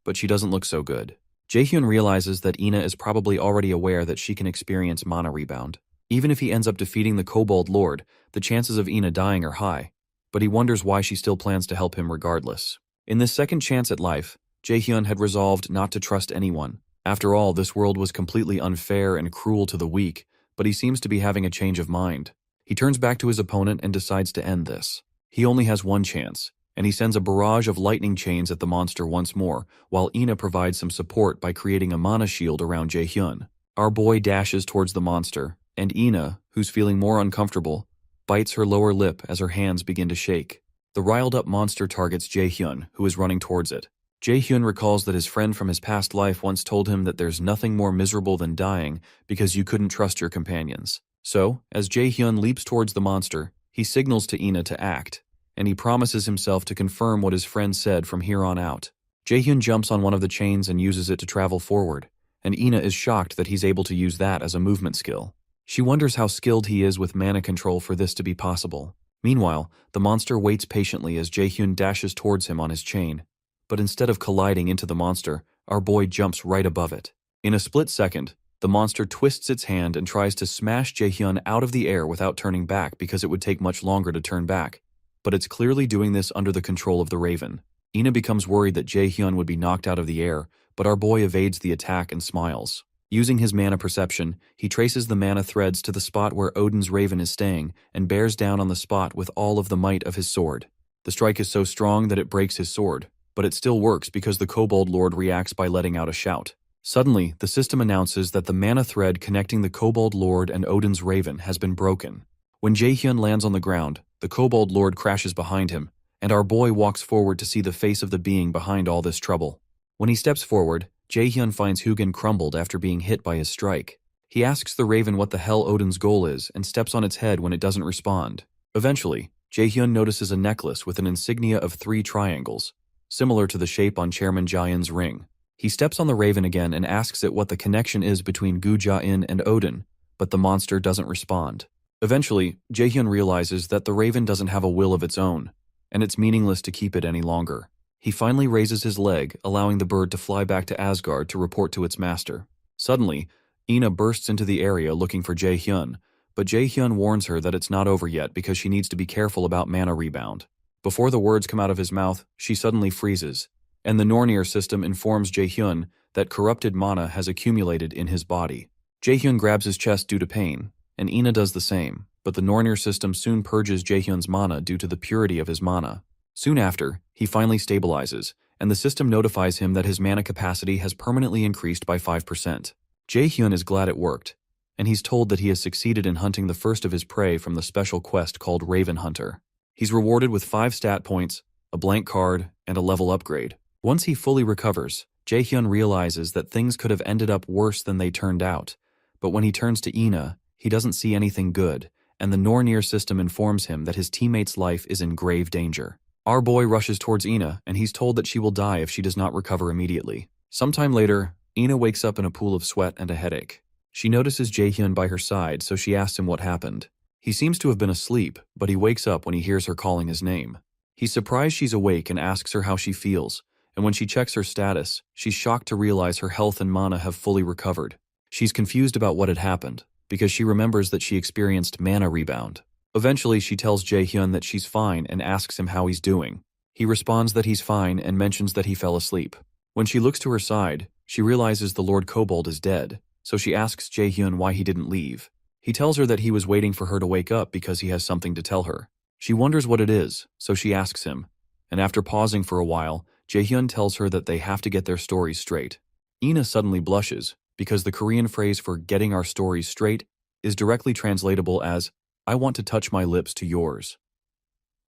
but she doesn't look so good. Jaehyun realizes that Ina is probably already aware that she can experience mana rebound. Even if he ends up defeating the Kobold Lord, the chances of Ina dying are high, but he wonders why she still plans to help him regardless. In this second chance at life, Jaehyun had resolved not to trust anyone. After all, this world was completely unfair and cruel to the weak, but he seems to be having a change of mind. He turns back to his opponent and decides to end this. He only has one chance, and he sends a barrage of lightning chains at the monster once more, while Ina provides some support by creating a mana shield around Jaehyun. Our boy dashes towards the monster, and Ina, who's feeling more uncomfortable, bites her lower lip as her hands begin to shake. The riled-up monster targets Jaehyun, who is running towards it. Jaehyun recalls that his friend from his past life once told him that there's nothing more miserable than dying because you couldn't trust your companions. So, as Jaehyun leaps towards the monster, he signals to Ina to act, and he promises himself to confirm what his friend said from here on out. Jaehyun jumps on one of the chains and uses it to travel forward, and Ina is shocked that he's able to use that as a movement skill. She wonders how skilled he is with mana control for this to be possible. Meanwhile, the monster waits patiently as Jaehyun dashes towards him on his chain. But instead of colliding into the monster, our boy jumps right above it. In a split second, the monster twists its hand and tries to smash Jaehyun out of the air without turning back because it would take much longer to turn back. But it's clearly doing this under the control of the Raven. Ina becomes worried that Jaehyun would be knocked out of the air, but our boy evades the attack and smiles. Using his mana perception, he traces the mana threads to the spot where Odin's Raven is staying and bears down on the spot with all of the might of his sword. The strike is so strong that it breaks his sword, but it still works because the Kobold Lord reacts by letting out a shout. Suddenly, the system announces that the mana thread connecting the Kobold Lord and Odin's Raven has been broken. When Jaehyun lands on the ground, the Kobold Lord crashes behind him, and our boy walks forward to see the face of the being behind all this trouble. When he steps forward, Jaehyun finds Hugin crumbled after being hit by his strike. He asks the Raven what the hell Odin's goal is and steps on its head when it doesn't respond. Eventually, Jaehyun notices a necklace with an insignia of 3 triangles, similar to the shape on Chairman Ja-in's ring. He steps on the Raven again and asks it what the connection is between Gu Ja-in and Odin, but the monster doesn't respond. Eventually, Jaehyun realizes that the Raven doesn't have a will of its own, and it's meaningless to keep it any longer. He finally raises his leg, allowing the bird to fly back to Asgard to report to its master. Suddenly, Ina bursts into the area looking for Jae-hyun, but Jae-hyun warns her that it's not over yet because she needs to be careful about mana rebound. Before the words come out of his mouth, she suddenly freezes, and the Nornir system informs Jae-hyun that corrupted mana has accumulated in his body. Jae-hyun grabs his chest due to pain, and Ina does the same, but the Nornir system soon purges Jae-hyun's mana due to the purity of his mana. Soon after, he finally stabilizes, and the system notifies him that his mana capacity has permanently increased by 5%. Jae-hyun is glad it worked, and he's told that he has succeeded in hunting the first of his prey from the special quest called Raven Hunter. He's rewarded with 5 stat points, a blank card, and a level upgrade. Once he fully recovers, Jae-hyun realizes that things could have ended up worse than they turned out, but when he turns to Ina, he doesn't see anything good, and the Nornir system informs him that his teammate's life is in grave danger. Our boy rushes towards Ina, and he's told that she will die if she does not recover immediately. Sometime later, Ina wakes up in a pool of sweat and a headache. She notices Jae-hyun by her side, so she asks him what happened. He seems to have been asleep, but he wakes up when he hears her calling his name. He's surprised she's awake and asks her how she feels, and when she checks her status, she's shocked to realize her health and mana have fully recovered. She's confused about what had happened, because she remembers that she experienced mana rebound. Eventually, she tells Jae-hyun that she's fine and asks him how he's doing. He responds that he's fine and mentions that he fell asleep. When she looks to her side, she realizes the Lord Kobold is dead, so she asks Jae-hyun why he didn't leave. He tells her that he was waiting for her to wake up because he has something to tell her. She wonders what it is, so she asks him, and after pausing for a while, Jae-hyun tells her that they have to get their stories straight. Ina suddenly blushes, because the Korean phrase for getting our stories straight is directly translatable as, I want to touch my lips to yours.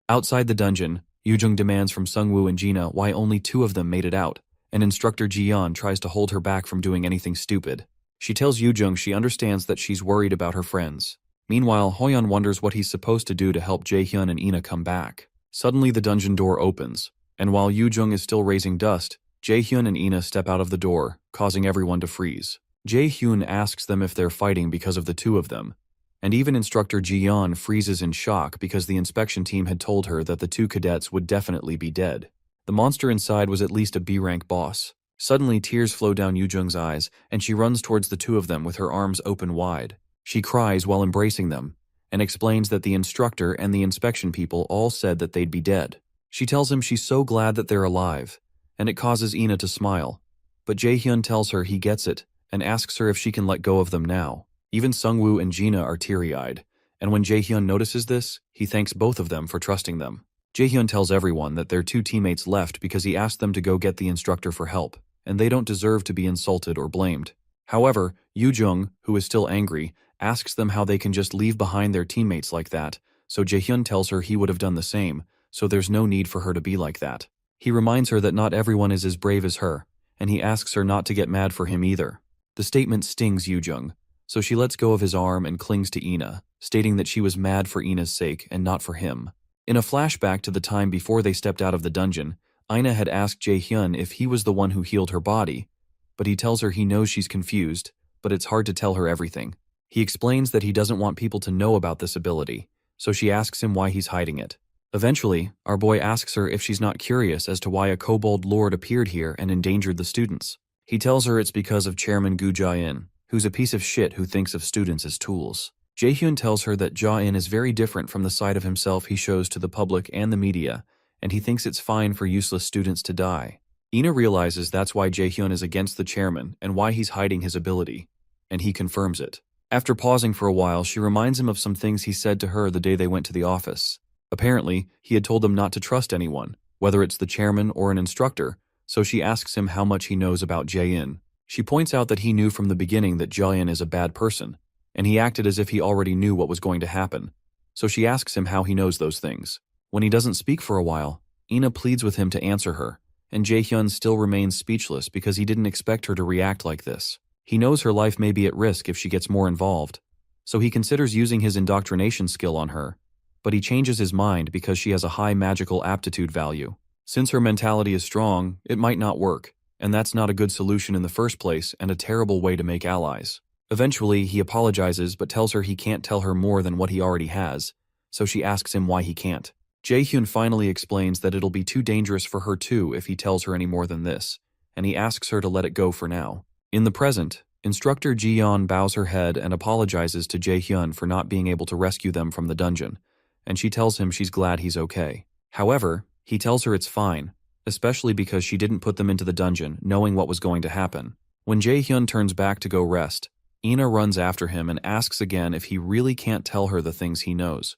Outside the dungeon, Yoo-jung demands from Sungwoo and Gina why only 2 of them made it out, and instructor Ji-yeon tries to hold her back from doing anything stupid. She tells Yoo-jung she understands that she's worried about her friends. Meanwhile, Hoyeon wonders what he's supposed to do to help Jae-hyun and Ina come back. Suddenly the dungeon door opens, and while Yoo-jung is still raising dust, Jae-hyun and Ina step out of the door, causing everyone to freeze. Jae-hyun asks them if they're fighting because of the 2 of them, and even instructor Ji-yeon freezes in shock because the inspection team had told her that the 2 cadets would definitely be dead. The monster inside was at least a B-rank boss. Suddenly, tears flow down Yoo-jung's eyes, and she runs towards the 2 of them with her arms open wide. She cries while embracing them, and explains that the instructor and the inspection people all said that they'd be dead. She tells him she's so glad that they're alive, and it causes Ina to smile. But Jae-hyun tells her he gets it, and asks her if she can let go of them now. Even Sungwoo and Gina are teary-eyed, and when Jae-hyun notices this, he thanks both of them for trusting them. Jae-hyun tells everyone that their 2 teammates left because he asked them to go get the instructor for help, and they don't deserve to be insulted or blamed. However, Yoo-jung, who is still angry, asks them how they can just leave behind their teammates like that, so Jae-hyun tells her he would have done the same, so there's no need for her to be like that. He reminds her that not everyone is as brave as her, and he asks her not to get mad for him either. The statement stings Yoo-jung, so she lets go of his arm and clings to Ina, stating that she was mad for Ina's sake and not for him. In a flashback to the time before they stepped out of the dungeon, Ina had asked Jae-hyun if he was the one who healed her body, but he tells her he knows she's confused, but it's hard to tell her everything. He explains that he doesn't want people to know about this ability, so she asks him why he's hiding it. Eventually, our boy asks her if she's not curious as to why a kobold lord appeared here and endangered the students. He tells her it's because of Chairman Gu Ja-in, who's a piece of shit who thinks of students as tools. Jae-hyun tells her that Ja-in is very different from the side of himself he shows to the public and the media, and he thinks it's fine for useless students to die. Ina realizes that's why Jae-hyun is against the chairman and why he's hiding his ability, and he confirms it. After pausing for a while, she reminds him of some things he said to her the day they went to the office. Apparently, he had told them not to trust anyone, whether it's the chairman or an instructor, so she asks him how much he knows about Jae-in. She points out that he knew from the beginning that Jae-in is a bad person, and he acted as if he already knew what was going to happen, so she asks him how he knows those things. When he doesn't speak for a while, Ina pleads with him to answer her, and Jae-hyun still remains speechless because he didn't expect her to react like this. He knows her life may be at risk if she gets more involved, so he considers using his indoctrination skill on her, but he changes his mind because she has a high magical aptitude value. Since her mentality is strong, it might not work, and that's not a good solution in the first place and a terrible way to make allies. Eventually, he apologizes but tells her he can't tell her more than what he already has, so she asks him why he can't. Jae-hyun finally explains that it'll be too dangerous for her too if he tells her any more than this, and he asks her to let it go for now. In the present, instructor Ji-yeon bows her head and apologizes to Jae-hyun for not being able to rescue them from the dungeon, and she tells him she's glad he's okay. However, he tells her it's fine, especially because she didn't put them into the dungeon knowing what was going to happen. When Jae-hyun turns back to go rest, Ina runs after him and asks again if he really can't tell her the things he knows,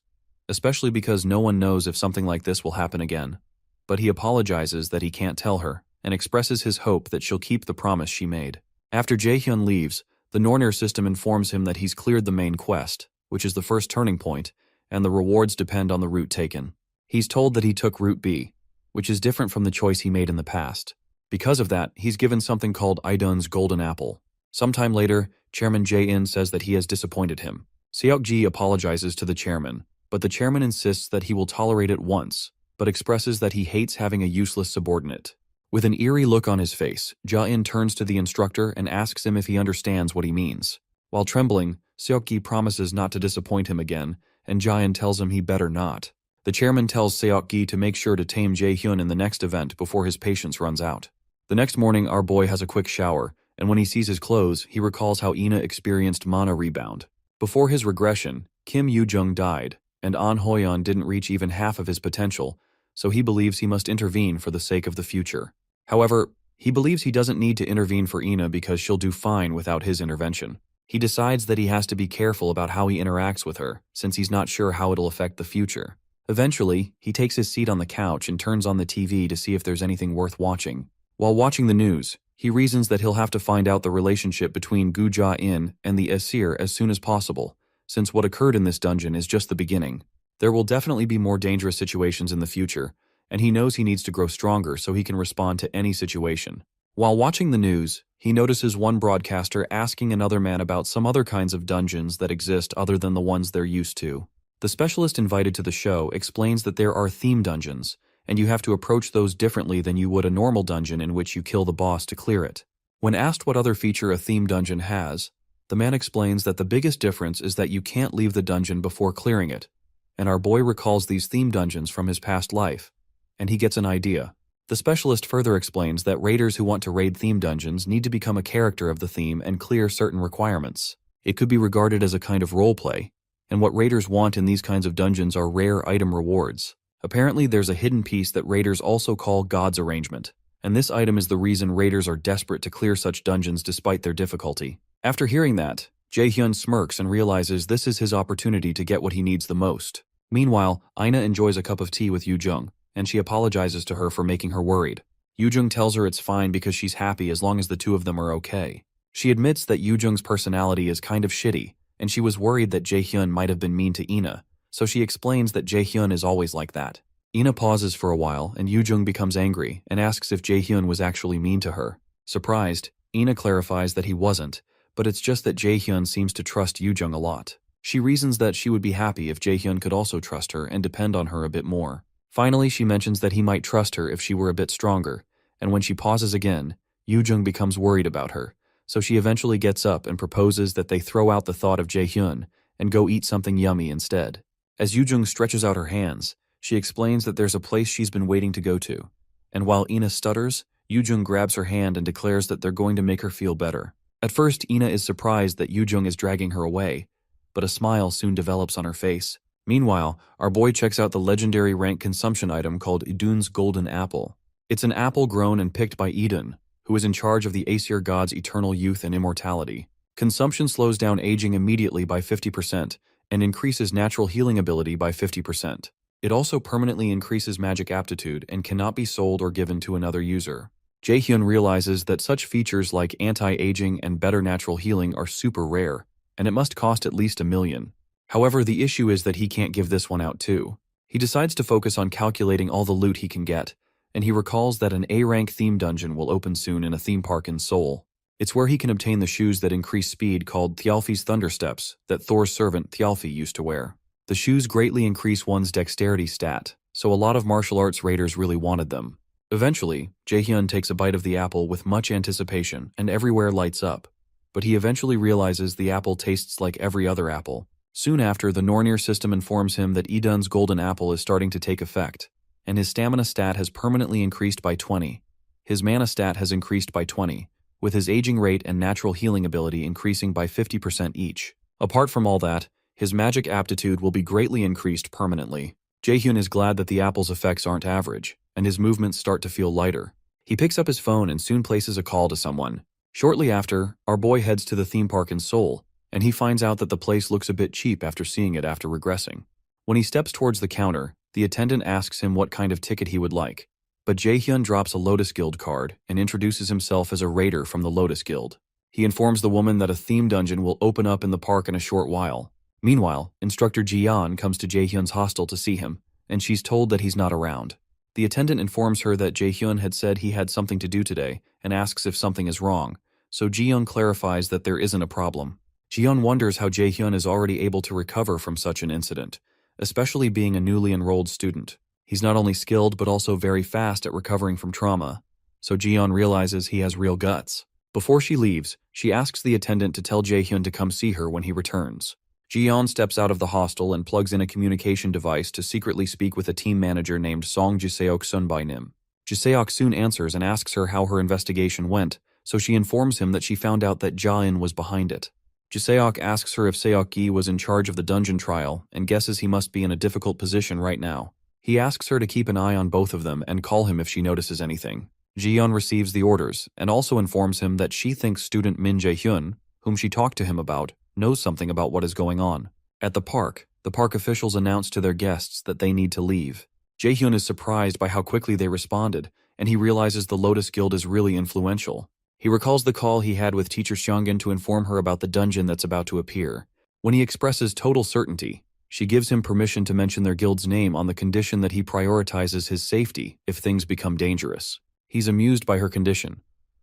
especially because no one knows if something like this will happen again. But he apologizes that he can't tell her and expresses his hope that she'll keep the promise she made. After Jae-hyun leaves, the Nornir system informs him that he's cleared the main quest, which is the first turning point, and the rewards depend on the route taken. He's told that he took Route B, which is different from the choice he made in the past. Because of that, he's given something called Idun's Golden Apple. Sometime later, Chairman Jae-in says that he has disappointed him. Seok-ji apologizes to the chairman, but the chairman insists that he will tolerate it once, but expresses that he hates having a useless subordinate. With an eerie look on his face, Ja-in turns to the instructor and asks him if he understands what he means. While trembling, Seok-ji promises not to disappoint him again, and Ja-in tells him he better not. The chairman tells Seok-gi to make sure to tame Jae-hyun in the next event before his patience runs out. The next morning, our boy has a quick shower, and when he sees his clothes, he recalls how Ina experienced mana rebound. Before his regression, Kim Yoo-jung died, and An Hoyeon didn't reach even half of his potential, so he believes he must intervene for the sake of the future. However, he believes he doesn't need to intervene for Ina because she'll do fine without his intervention. He decides that he has to be careful about how he interacts with her, since he's not sure how it'll affect the future. Eventually, he takes his seat on the couch and turns on the TV to see if there's anything worth watching. While watching the news, he reasons that he'll have to find out the relationship between Gu Ja-in and the Asir as soon as possible, since what occurred in this dungeon is just the beginning. There will definitely be more dangerous situations in the future, and he knows he needs to grow stronger so he can respond to any situation. While watching the news, he notices one broadcaster asking another man about some other kinds of dungeons that exist other than the ones they're used to. The specialist invited to the show explains that there are theme dungeons, and you have to approach those differently than you would a normal dungeon in which you kill the boss to clear it. When asked what other feature a theme dungeon has, the man explains that the biggest difference is that you can't leave the dungeon before clearing it, and our boy recalls these theme dungeons from his past life, and he gets an idea. The specialist further explains that raiders who want to raid theme dungeons need to become a character of the theme and clear certain requirements. It could be regarded as a kind of roleplay, and what raiders want in these kinds of dungeons are rare item rewards. Apparently there's a hidden piece that raiders also call God's Arrangement, and this item is the reason raiders are desperate to clear such dungeons despite their difficulty. After hearing that, Jae-hyun smirks and realizes this is his opportunity to get what he needs the most. Meanwhile, Ina enjoys a cup of tea with Yoo-jung, and she apologizes to her for making her worried. Yoo-jung tells her it's fine because she's happy as long as the two of them are okay. She admits that Yoo-jung's personality is kind of shitty, and she was worried that Jae-hyun might have been mean to Ina, so she explains that Jae-hyun is always like that. Ina pauses for a while, and Yoo-jung becomes angry and asks if Jae-hyun was actually mean to her. Surprised, Ina clarifies that he wasn't, but it's just that Jae-hyun seems to trust Yoo-jung a lot. She reasons that she would be happy if Jae-hyun could also trust her and depend on her a bit more. Finally, she mentions that he might trust her if she were a bit stronger, and when she pauses again, Yoo-jung becomes worried about her, so she eventually gets up and proposes that they throw out the thought of Jae-hyun and go eat something yummy instead. As Yoo-jung stretches out her hands, she explains that there's a place she's been waiting to go to, and while Ina stutters, Yoo-jung grabs her hand and declares that they're going to make her feel better. At first, Ina is surprised that Yoo-jung is dragging her away, but a smile soon develops on her face. Meanwhile, our boy checks out the legendary rank consumption item called Idun's Golden Apple. It's an apple grown and picked by Idun, who is in charge of the Aesir god's eternal youth and immortality. Consumption slows down aging immediately by 50% and increases natural healing ability by 50%. It also permanently increases magic aptitude and cannot be sold or given to another user. Jae-hyun realizes that such features like anti-aging and better natural healing are super rare, and it must cost at least $1 million. However, the issue is that he can't give this one out too. He decides to focus on calculating all the loot he can get, and he recalls that an A-rank theme dungeon will open soon in a theme park in Seoul. It's where he can obtain the shoes that increase speed called Thialfi's Thundersteps that Thor's servant Thialfi used to wear. The shoes greatly increase one's dexterity stat, so a lot of martial arts raiders really wanted them. Eventually, Jae-hyun takes a bite of the apple with much anticipation and everywhere lights up, but he eventually realizes the apple tastes like every other apple, Soon after, the Nornir system informs him that Idun's golden apple is starting to take effect, and his stamina stat has permanently increased by 20. His mana stat has increased by 20, with his aging rate and natural healing ability increasing by 50% each. Apart from all that, his magic aptitude will be greatly increased permanently. Jaehyun is glad that the apple's effects aren't average, and his movements start to feel lighter. He picks up his phone and soon places a call to someone. Shortly after, our boy heads to the theme park in Seoul, and he finds out that the place looks a bit cheap after seeing it after regressing. When he steps towards the counter, the attendant asks him what kind of ticket he would like. But Jaehyun drops a Lotus Guild card and introduces himself as a raider from the Lotus Guild. He informs the woman that a theme dungeon will open up in the park in a short while. Meanwhile, Instructor Jian comes to Jaehyun's hostel to see him, and she's told that he's not around. The attendant informs her that Jaehyun had said he had something to do today and asks if something is wrong, so Jiyeon clarifies that there isn't a problem. Jiyeon wonders how Jaehyun is already able to recover from such an incident, especially being a newly enrolled student. He's not only skilled but also very fast at recovering from trauma, so Jiyeon realizes he has real guts. Before she leaves, she asks the attendant to tell Jaehyun to come see her when he returns. Jiyeon steps out of the hostel and plugs in a communication device to secretly speak with a team manager named Song Jiseok Sun by Nim. Jiseok soon answers and asks her how her investigation went, so she informs him that she found out that Jaehyun was behind it. Jiseok asks her if Seok-gi was in charge of the dungeon trial and guesses he must be in a difficult position right now. He asks her to keep an eye on both of them and call him if she notices anything. Jiyeon receives the orders and also informs him that she thinks student Min Jae-hyun, whom she talked to him about, knows something about what is going on. At the park officials announce to their guests that they need to leave. Jaehyun is surprised by how quickly they responded, and he realizes the Lotus Guild is really influential. He recalls the call he had with teacher Seongun to inform her about the dungeon that's about to appear. When he expresses total certainty, she gives him permission to mention their guild's name on the condition that he prioritizes his safety if things become dangerous. He's amused by her condition,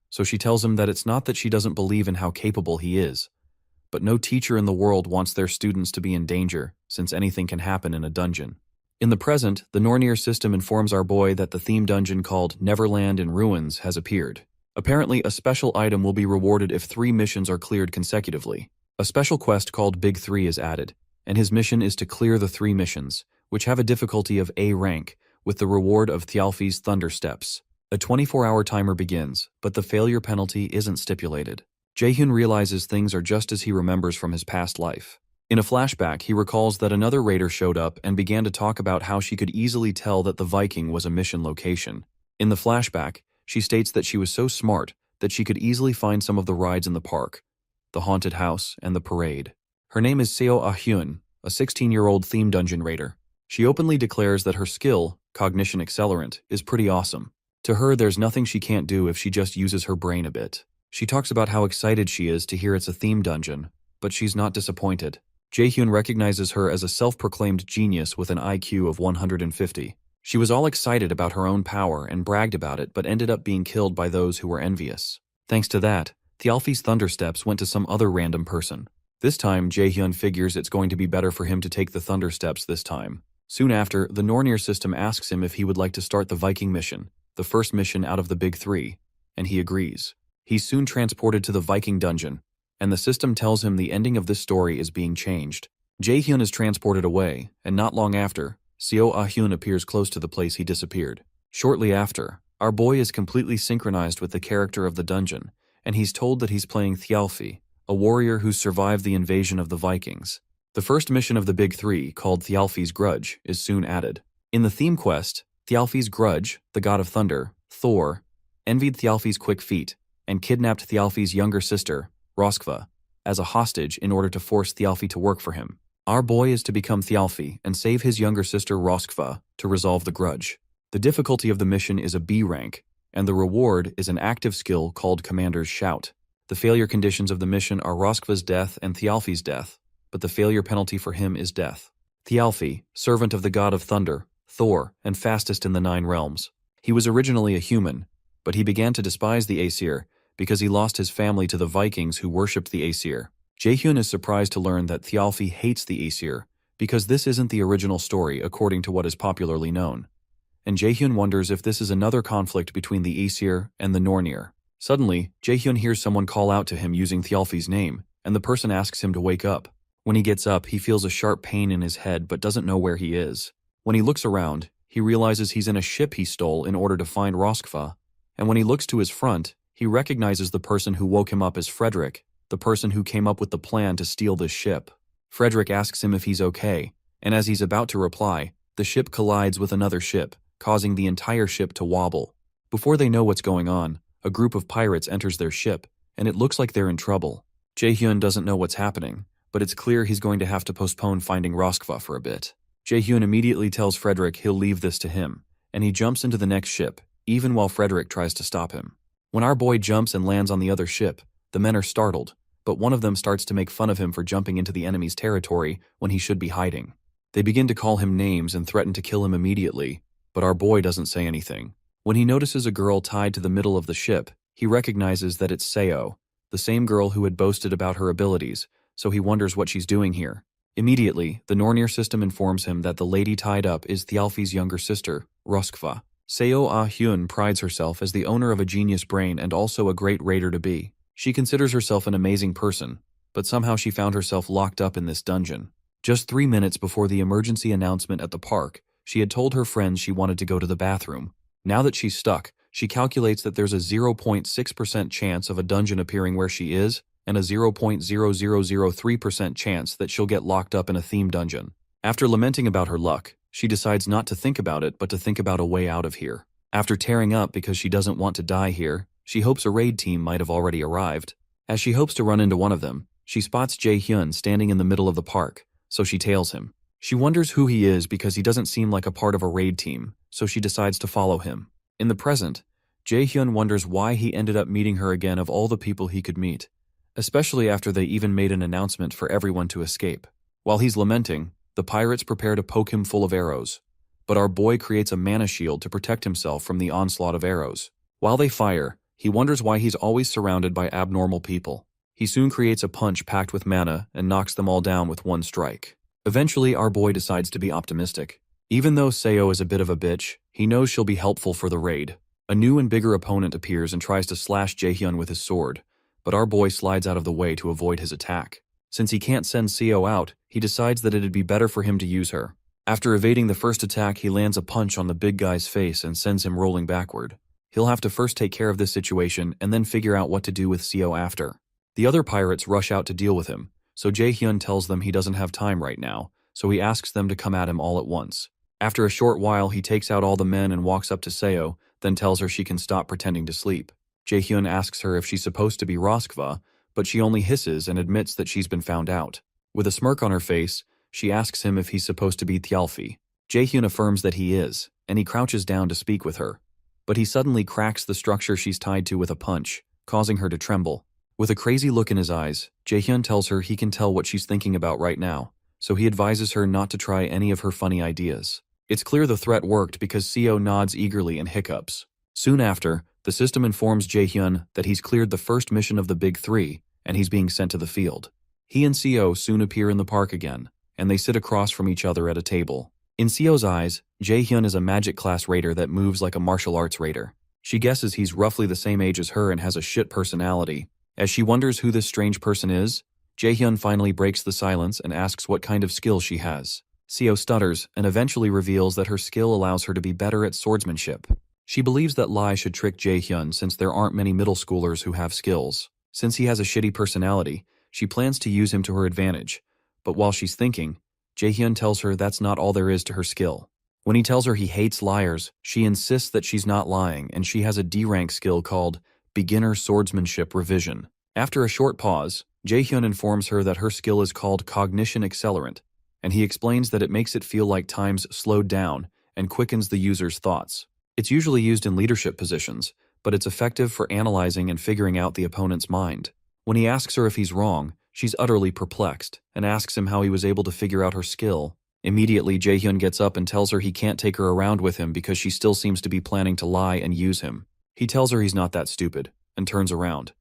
so she tells him that it's not that she doesn't believe in how capable he is, but no teacher in the world wants their students to be in danger, since anything can happen in a dungeon. In the present, the Nornir system informs our boy that the theme dungeon called Neverland in Ruins has appeared. Apparently, a special item will be rewarded if 3 missions are cleared consecutively. A special quest called Big 3 is added, and his mission is to clear the 3 missions, which have a difficulty of A rank, with the reward of Thialfi's Thunder Steps. A 24-hour timer begins, but the failure penalty isn't stipulated. Jaehyun realizes things are just as he remembers from his past life. In a flashback, he recalls that another raider showed up and began to talk about how she could easily tell that the Viking was a mission location. In the flashback, she states that she was so smart that she could easily find some of the rides in the park, the haunted house, and the parade. Her name is Seo Ah-hyun, a 16-year-old theme dungeon raider. She openly declares that her skill, Cognition Accelerant, is pretty awesome. To her, there's nothing she can't do if she just uses her brain a bit. She talks about how excited she is to hear it's a theme dungeon, but she's not disappointed. Jaehyun recognizes her as a self-proclaimed genius with an IQ of 150. She was all excited about her own power and bragged about it, but ended up being killed by those who were envious. Thanks to that, Thialfi's Thunder Steps went to some other random person. This time, Jaehyun figures it's going to be better for him to take the Thunder Steps this time. Soon after, the Nornir system asks him if he would like to start the Viking mission, the first mission out of the Big 3, and he agrees. He's soon transported to the Viking dungeon, and the system tells him the ending of this story is being changed. Jaehyun is transported away, and not long after, Seo Ah-hyun appears close to the place he disappeared. Shortly after, our boy is completely synchronized with the character of the dungeon, and he's told that he's playing Thialfi, a warrior who survived the invasion of the Vikings. The first mission of the Big 3, called Thialfi's Grudge, is soon added. In the theme quest, Thialfi's Grudge, the god of thunder, Thor, envied Thialfi's quick feet, and kidnapped Thialfi's younger sister, Roskva, as a hostage in order to force Thialfi to work for him. Our boy is to become Thialfi and save his younger sister Roskva to resolve the grudge. The difficulty of the mission is a B rank, and the reward is an active skill called Commander's Shout. The failure conditions of the mission are Roskva's death and Thialfi's death, but the failure penalty for him is death. Thialfi, servant of the god of thunder, Thor, and fastest in the 9 realms. He was originally a human, but he began to despise the Aesir because he lost his family to the Vikings who worshipped the Aesir. Jaehyun is surprised to learn that Thialfi hates the Aesir because this isn't the original story according to what is popularly known. And Jaehyun wonders if this is another conflict between the Aesir and the Nornir. Suddenly, Jaehyun hears someone call out to him using Thialfi's name, and the person asks him to wake up. When he gets up, he feels a sharp pain in his head but doesn't know where he is. When he looks around, he realizes he's in a ship he stole in order to find Roskva. And when he looks to his front, he recognizes the person who woke him up as Frederick, the person who came up with the plan to steal this ship. Frederick asks him if he's okay, and as he's about to reply, the ship collides with another ship, causing the entire ship to wobble. Before they know what's going on, a group of pirates enters their ship, and it looks like they're in trouble. Jae-hyun doesn't know what's happening, but it's clear he's going to have to postpone finding Roskva for a bit. Jae-hyun immediately tells Frederick he'll leave this to him, and he jumps into the next ship, even while Frederick tries to stop him. When our boy jumps and lands on the other ship, the men are startled, but one of them starts to make fun of him for jumping into the enemy's territory when he should be hiding. They begin to call him names and threaten to kill him immediately, but our boy doesn't say anything. When he notices a girl tied to the middle of the ship, he recognizes that it's Seo, the same girl who had boasted about her abilities, so he wonders what she's doing here. Immediately, the Nornir system informs him that the lady tied up is Thialfi's younger sister, Roskva. Seo Ah-hyun prides herself as the owner of a genius brain and also a great raider-to-be. She considers herself an amazing person, but somehow she found herself locked up in this dungeon. Just 3 minutes before the emergency announcement at the park, she had told her friends she wanted to go to the bathroom. Now that she's stuck, she calculates that there's a 0.6% chance of a dungeon appearing where she is, and a 0.0003% chance that she'll get locked up in a theme dungeon. After lamenting about her luck, she decides not to think about it but to think about a way out of here. After tearing up because she doesn't want to die here, she hopes a raid team might have already arrived. As she hopes to run into one of them, she spots Jae-hyun standing in the middle of the park, so she tails him. She wonders who he is because he doesn't seem like a part of a raid team, so she decides to follow him. In the present, Jae-hyun wonders why he ended up meeting her again of all the people he could meet, especially after they even made an announcement for everyone to escape. While he's lamenting, the pirates prepare to poke him full of arrows, but our boy creates a mana shield to protect himself from the onslaught of arrows. While they fire, he wonders why he's always surrounded by abnormal people. He soon creates a punch packed with mana and knocks them all down with one strike. Eventually, our boy decides to be optimistic. Even though Seo is a bit of a bitch, he knows she'll be helpful for the raid. A new and bigger opponent appears and tries to slash Jae-hyun with his sword, but our boy slides out of the way to avoid his attack. Since he can't send Seo out, he decides that it'd be better for him to use her. After evading the first attack, he lands a punch on the big guy's face and sends him rolling backward. He'll have to first take care of this situation and then figure out what to do with Seo after. The other pirates rush out to deal with him, so Jae-hyun tells them he doesn't have time right now, so he asks them to come at him all at once. After a short while, he takes out all the men and walks up to Seo, then tells her she can stop pretending to sleep. Jae-hyun asks her if she's supposed to be Roskva, but she only hisses and admits that she's been found out. With a smirk on her face, she asks him if he's supposed to be Thialfi. Jae-hyun affirms that he is, and he crouches down to speak with her. But he suddenly cracks the structure she's tied to with a punch, causing her to tremble. With a crazy look in his eyes, Jae-hyun tells her he can tell what she's thinking about right now, so he advises her not to try any of her funny ideas. It's clear the threat worked because Seo nods eagerly and hiccups. Soon after, the system informs Jae-hyun that he's cleared the first mission of the Big Three, and he's being sent to the field. He and Seo soon appear in the park again, and they sit across from each other at a table. In Seo's eyes, Jae-hyun is a magic class raider that moves like a martial arts raider. She guesses he's roughly the same age as her and has a shit personality. As she wonders who this strange person is, Jae-hyun finally breaks the silence and asks what kind of skill she has. Seo stutters and eventually reveals that her skill allows her to be better at swordsmanship. She believes that Lai should trick Jae-hyun since there aren't many middle schoolers who have skills. Since he has a shitty personality, she plans to use him to her advantage. But while she's thinking, Jae-hyun tells her that's not all there is to her skill. When he tells her he hates liars, she insists that she's not lying and she has a D-rank skill called Beginner Swordsmanship Revision. After a short pause, Jae-hyun informs her that her skill is called Cognition Accelerant, and he explains that it makes it feel like time's slowed down and quickens the user's thoughts. It's usually used in leadership positions, but it's effective for analyzing and figuring out the opponent's mind. When he asks her if he's wrong, she's utterly perplexed and asks him how he was able to figure out her skill. Immediately, Jae-hyun gets up and tells her he can't take her around with him because she still seems to be planning to lie and use him. He tells her he's not that stupid and turns around.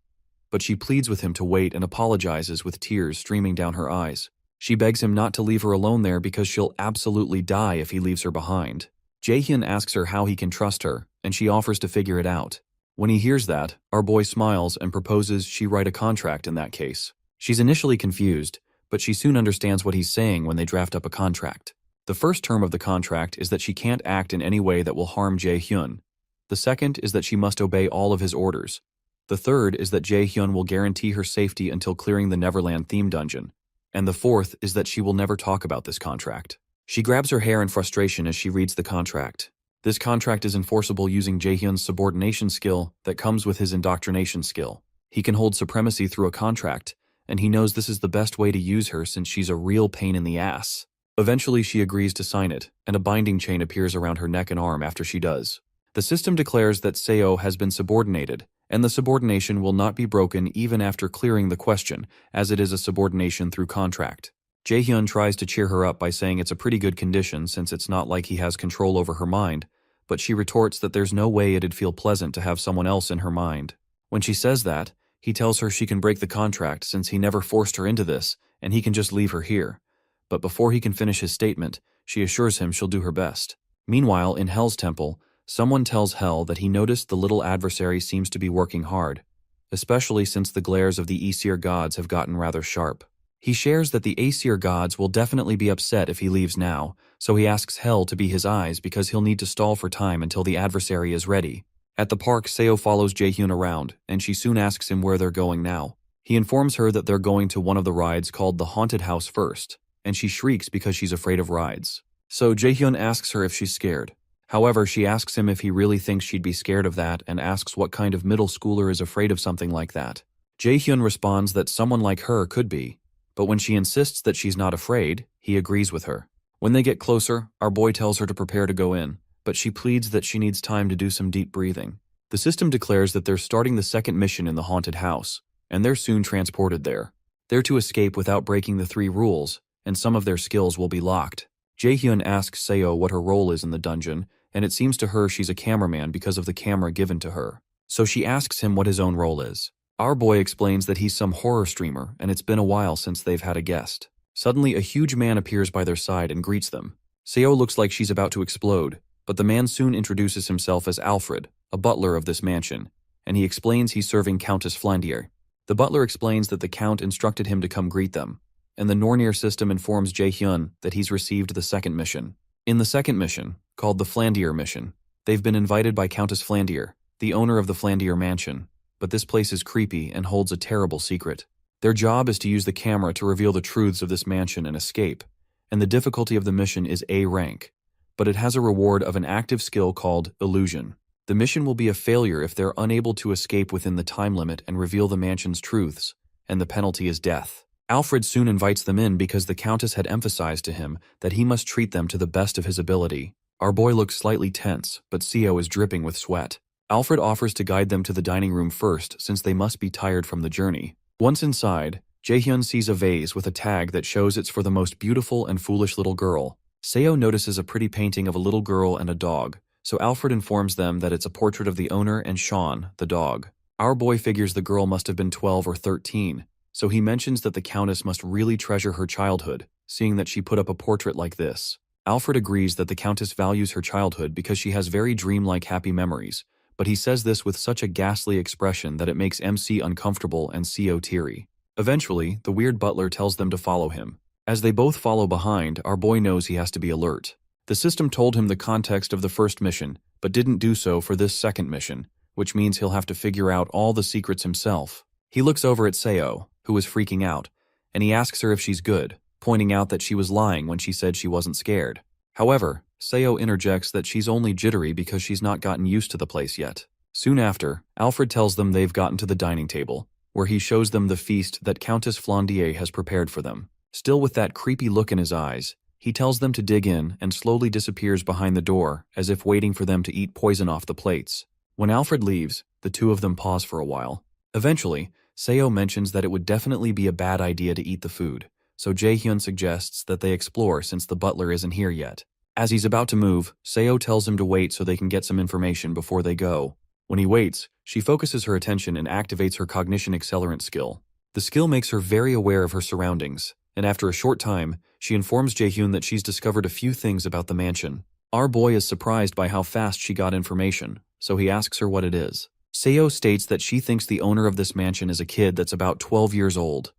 But she pleads with him to wait and apologizes with tears streaming down her eyes. She begs him not to leave her alone there because she'll absolutely die if he leaves her behind. Jae-hyun asks her how he can trust her, and she offers to figure it out. When he hears that, our boy smiles and proposes she write a contract in that case. She's initially confused, but she soon understands what he's saying when they draft up a contract. The first term of the contract is that she can't act in any way that will harm Jae-hyun. The second is that she must obey all of his orders. The third is that Jae-hyun will guarantee her safety until clearing the Neverland theme dungeon. And the fourth is that she will never talk about this contract. She grabs her hair in frustration as she reads the contract. This contract is enforceable using Jae-hyun's subordination skill that comes with his indoctrination skill. He can hold supremacy through a contract, and he knows this is the best way to use her since she's a real pain in the ass. Eventually, she agrees to sign it, and a binding chain appears around her neck and arm after she does. The system declares that Seo has been subordinated, and the subordination will not be broken even after clearing the question, as it is a subordination through contract. Jae-hyun tries to cheer her up by saying it's a pretty good condition since it's not like he has control over her mind, but she retorts that there's no way it'd feel pleasant to have someone else in her mind. When she says that, he tells her she can break the contract since he never forced her into this, and he can just leave her here. But before he can finish his statement, she assures him she'll do her best. Meanwhile, in Hell's temple, someone tells Hell that he noticed the little adversary seems to be working hard, especially since the glares of the Aesir gods have gotten rather sharp. He shares that the Aesir gods will definitely be upset if he leaves now, so he asks Hell to be his eyes because he'll need to stall for time until the adversary is ready. At the park, Seo follows Jae-hyun around, and she soon asks him where they're going now. He informs her that they're going to one of the rides called the Haunted House first, and she shrieks because she's afraid of rides. So Jae-hyun asks her if she's scared. However, she asks him if he really thinks she'd be scared of that and asks what kind of middle schooler is afraid of something like that. Jae-hyun responds that someone like her could be, but when she insists that she's not afraid, he agrees with her. When they get closer, our boy tells her to prepare to go in, but she pleads that she needs time to do some deep breathing. The system declares that they're starting the second mission in the haunted house, and they're soon transported there. They're to escape without breaking the 3 rules, and some of their skills will be locked. Jae-hyun asks Seo what her role is in the dungeon, and it seems to her she's a cameraman because of the camera given to her. So she asks him what his own role is. Our boy explains that he's some horror streamer, and it's been a while since they've had a guest. Suddenly, a huge man appears by their side and greets them. Seo looks like she's about to explode, but the man soon introduces himself as Alfred, a butler of this mansion, and he explains he's serving Countess Flandier. The butler explains that the Count instructed him to come greet them, and the Nornir system informs Jae-hyun that he's received the second mission. In the second mission, called the Flandier mission, they've been invited by Countess Flandier, the owner of the Flandier mansion, but this place is creepy and holds a terrible secret. Their job is to use the camera to reveal the truths of this mansion and escape, and the difficulty of the mission is A rank, but it has a reward of an active skill called illusion. The mission will be a failure if they're unable to escape within the time limit and reveal the mansion's truths, and the penalty is death. Alfred soon invites them in because the Countess had emphasized to him that he must treat them to the best of his ability. Our boy looks slightly tense, but Seo is dripping with sweat. Alfred offers to guide them to the dining room first since they must be tired from the journey. Once inside, Jae-hyun sees a vase with a tag that shows it's for the most beautiful and foolish little girl. Seo notices a pretty painting of a little girl and a dog, so Alfred informs them that it's a portrait of the owner and Sean, the dog. Our boy figures the girl must have been 12 or 13, so he mentions that the Countess must really treasure her childhood, seeing that she put up a portrait like this. Alfred agrees that the Countess values her childhood because she has very dreamlike happy memories, but he says this with such a ghastly expression that it makes MC uncomfortable and Seo teary. Eventually, the weird butler tells them to follow him. As they both follow behind, our boy knows he has to be alert. The system told him the context of the first mission, but didn't do so for this second mission, which means he'll have to figure out all the secrets himself. He looks over at Seo, who is freaking out, and he asks her if she's good, pointing out that she was lying when she said she wasn't scared. However, Seo interjects that she's only jittery because she's not gotten used to the place yet. Soon after, Alfred tells them they've gotten to the dining table, where he shows them the feast that Countess Flandier has prepared for them. Still with that creepy look in his eyes, he tells them to dig in and slowly disappears behind the door as if waiting for them to eat poison off the plates. When Alfred leaves, the two of them pause for a while. Eventually, Seo mentions that it would definitely be a bad idea to eat the food, so Jae-hyun suggests that they explore since the butler isn't here yet. As he's about to move, Seo tells him to wait so they can get some information before they go. When he waits, she focuses her attention and activates her cognition accelerant skill. The skill makes her very aware of her surroundings, and after a short time, she informs Jae-hyun that she's discovered a few things about the mansion. Our boy is surprised by how fast she got information, so he asks her what it is. Seo states that she thinks the owner of this mansion is a kid that's about 12 years old.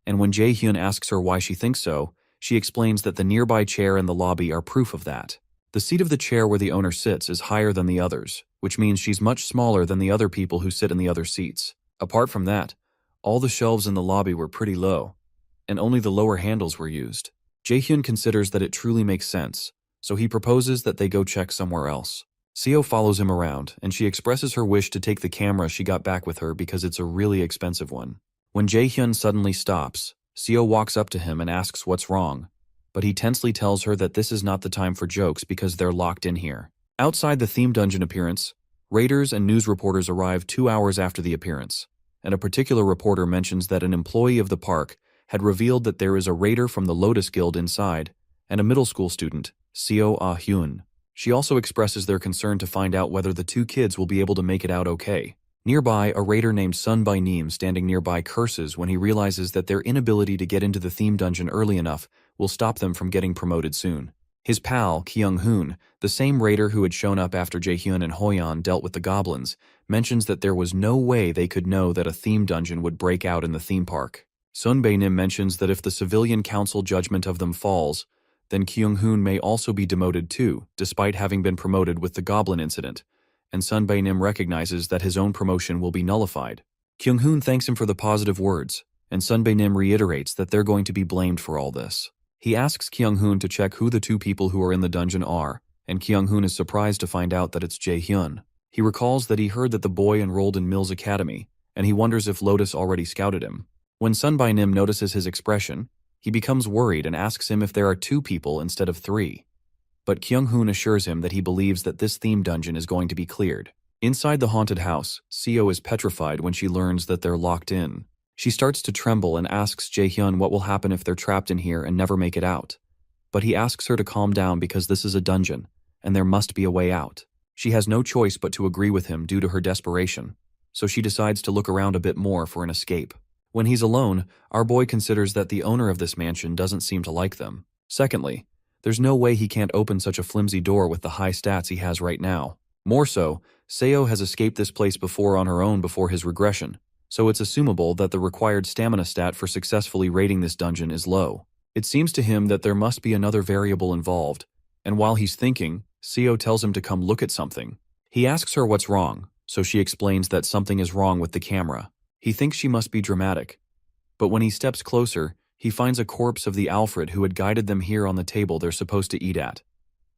And when Jae-hyun asks her why she thinks so, she explains that the nearby chair and the lobby are proof of that. The seat of the chair where the owner sits is higher than the others, which means she's much smaller than the other people who sit in the other seats. Apart from that, all the shelves in the lobby were pretty low, and only the lower handles were used. Jae-hyun considers that it truly makes sense, so he proposes that they go check somewhere else. Seo follows him around, and she expresses her wish to take the camera she got back with her because it's a really expensive one. When Jae-hyun suddenly stops, Seo walks up to him and asks what's wrong, but he tensely tells her that this is not the time for jokes because they're locked in here. Outside the theme dungeon appearance, raiders and news reporters arrive 2 hours after the appearance, and a particular reporter mentions that an employee of the park had revealed that there is a raider from the Lotus Guild inside and a middle school student, Seo Ah-hyun. She also expresses their concern to find out whether the two kids will be able to make it out okay. Nearby, a raider named Sun-by-Neem standing nearby curses when he realizes that their inability to get into the theme dungeon early enough will stop them from getting promoted soon. His pal, Kyung-hoon, the same raider who had shown up after Jae-hyun and Hoyeon dealt with the goblins, mentions that there was no way they could know that a theme dungeon would break out in the theme park. Sun-by-Neem mentions that if the civilian council judgment of them falls, then Kyung-hoon may also be demoted too, despite having been promoted with the goblin incident, and Sun-by-Neem recognizes that his own promotion will be nullified. Kyung-hoon thanks him for the positive words, and Sun-by-Neem reiterates that they're going to be blamed for all this. He asks Kyung-hoon to check who the two people who are in the dungeon are, and Kyung-hoon is surprised to find out that it's Jae-hyun. He recalls that he heard that the boy enrolled in Mills Academy, and he wonders if Lotus already scouted him. When Sun-by-Neem notices his expression, he becomes worried and asks him if there are 2 people instead of 3. But Kyung-hoon assures him that he believes that this theme dungeon is going to be cleared. Inside the haunted house, Seo is petrified when she learns that they're locked in. She starts to tremble and asks Jae-hyun what will happen if they're trapped in here and never make it out. But he asks her to calm down because this is a dungeon, and there must be a way out. She has no choice but to agree with him due to her desperation, so she decides to look around a bit more for an escape. When he's alone, our boy considers that the owner of this mansion doesn't seem to like them. Secondly, there's no way he can't open such a flimsy door with the high stats he has right now. More so, Seo has escaped this place before on her own before his regression, so it's assumable that the required stamina stat for successfully raiding this dungeon is low. It seems to him that there must be another variable involved, and while he's thinking, Seo tells him to come look at something. He asks her what's wrong, so she explains that something is wrong with the camera. He thinks she must be dramatic, but when he steps closer, he finds a corpse of the Alfred who had guided them here on the table they're supposed to eat at.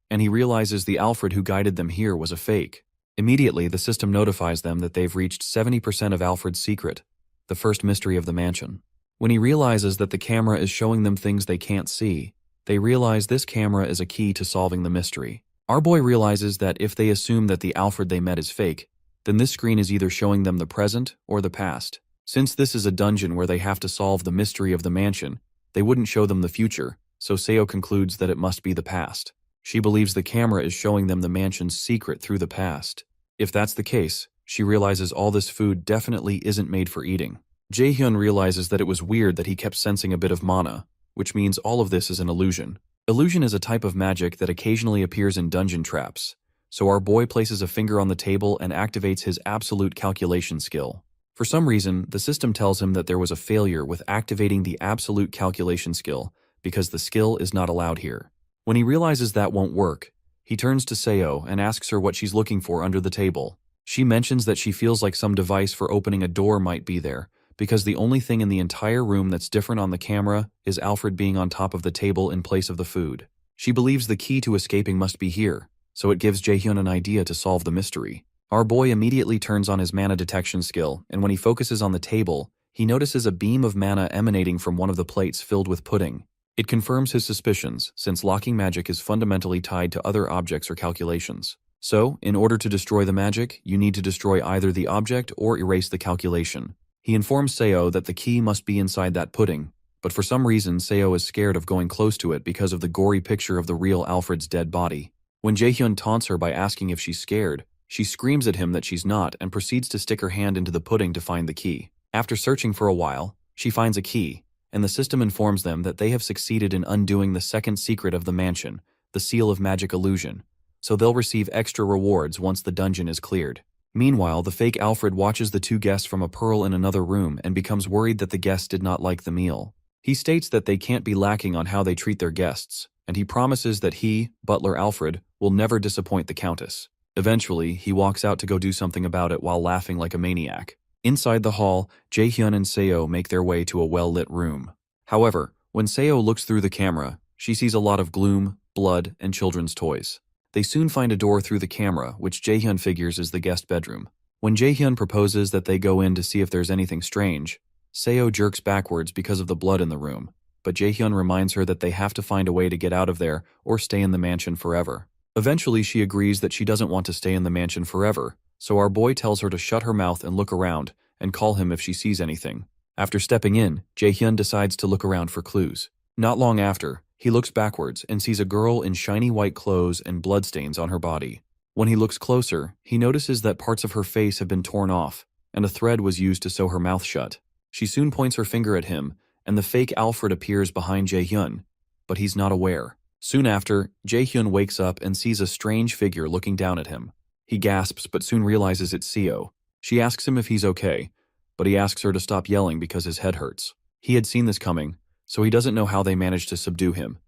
And he realizes the Alfred who guided them here was a fake. Immediately, the system notifies them that they've reached 70% of Alfred's secret, the first mystery of the mansion. When he realizes that the camera is showing them things they can't see, they realize this camera is a key to solving the mystery. Our boy realizes that if they assume that the Alfred they met is fake, then this screen is either showing them the present or the past. Since this is a dungeon where they have to solve the mystery of the mansion, they wouldn't show them the future, so Seo concludes that it must be the past. She believes the camera is showing them the mansion's secret through the past. If that's the case, she realizes all this food definitely isn't made for eating. Jae-hyun realizes that it was weird that he kept sensing a bit of mana, which means all of this is an illusion. Illusion is a type of magic that occasionally appears in dungeon traps, so our boy places a finger on the table and activates his absolute calculation skill. For some reason, the system tells him that there was a failure with activating the absolute calculation skill because the skill is not allowed here. When he realizes that won't work, he turns to Seo and asks her what she's looking for under the table. She mentions that she feels like some device for opening a door might be there, because the only thing in the entire room that's different on the camera is Alfred being on top of the table in place of the food. She believes the key to escaping must be here, so it gives Jae-hyun an idea to solve the mystery. Our boy immediately turns on his mana detection skill, and when he focuses on the table, he notices a beam of mana emanating from one of the plates filled with pudding. It confirms his suspicions, since locking magic is fundamentally tied to other objects or calculations. So, in order to destroy the magic, you need to destroy either the object or erase the calculation. He informs Seo that the key must be inside that pudding, but for some reason Seo is scared of going close to it because of the gory picture of the real Alfred's dead body. When Jae-hyun taunts her by asking if she's scared, she screams at him that she's not and proceeds to stick her hand into the pudding to find the key. After searching for a while, she finds a key, and the system informs them that they have succeeded in undoing the second secret of the mansion, the seal of magic illusion, so they'll receive extra rewards once the dungeon is cleared. Meanwhile, the fake Alfred watches the two guests from a pearl in another room and becomes worried that the guests did not like the meal. He states that they can't be lacking on how they treat their guests, and he promises that he, butler Alfred, will never disappoint the Countess. Eventually, he walks out to go do something about it while laughing like a maniac. Inside the hall, Jaehyun and Seo make their way to a well-lit room. However, when Seo looks through the camera, she sees a lot of gloom, blood, and children's toys. They soon find a door through the camera, which Jaehyun figures is the guest bedroom. When Jaehyun proposes that they go in to see if there's anything strange, Seo jerks backwards because of the blood in the room, but Jaehyun reminds her that they have to find a way to get out of there or stay in the mansion forever. Eventually, she agrees that she doesn't want to stay in the mansion forever, so our boy tells her to shut her mouth and look around and call him if she sees anything. After stepping in, Jaehyun decides to look around for clues. Not long after, he looks backwards and sees a girl in shiny white clothes and bloodstains on her body. When he looks closer, he notices that parts of her face have been torn off, and a thread was used to sew her mouth shut. She soon points her finger at him, and the fake Alfred appears behind Jaehyun, but he's not aware. Soon after, Jaehyun wakes up and sees a strange figure looking down at him. He gasps but soon realizes it's Seo. She asks him if he's okay, but he asks her to stop yelling because his head hurts. He had seen this coming, so he doesn't know how they managed to subdue him,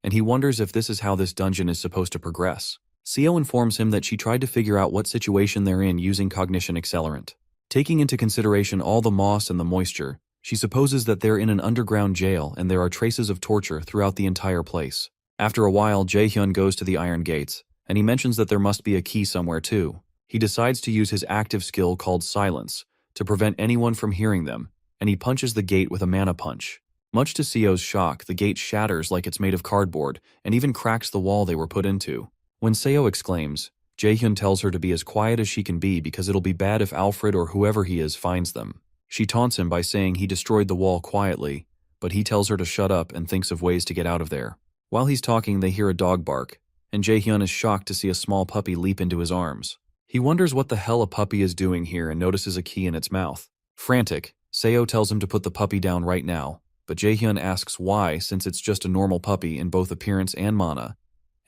and he wonders if this is how this dungeon is supposed to progress. Seo informs him that she tried to figure out what situation they're in using cognition accelerant. Taking into consideration all the moss and the moisture, she supposes that they're in an underground jail and there are traces of torture throughout the entire place. After a while, Jaehyun goes to the iron gates, and he mentions that there must be a key somewhere too. He decides to use his active skill called silence to prevent anyone from hearing them, and he punches the gate with a mana punch. Much to Seo's shock, the gate shatters like it's made of cardboard and even cracks the wall they were put into. When Seo exclaims, Jaehyun tells her to be as quiet as she can be because it'll be bad if Alfred or whoever he is finds them. She taunts him by saying he destroyed the wall quietly, but he tells her to shut up and thinks of ways to get out of there. While he's talking, they hear a dog bark, and Jaehyun is shocked to see a small puppy leap into his arms. He wonders what the hell a puppy is doing here and notices a key in its mouth. Frantic, Seo tells him to put the puppy down right now, but Jaehyun asks why since it's just a normal puppy in both appearance and mana,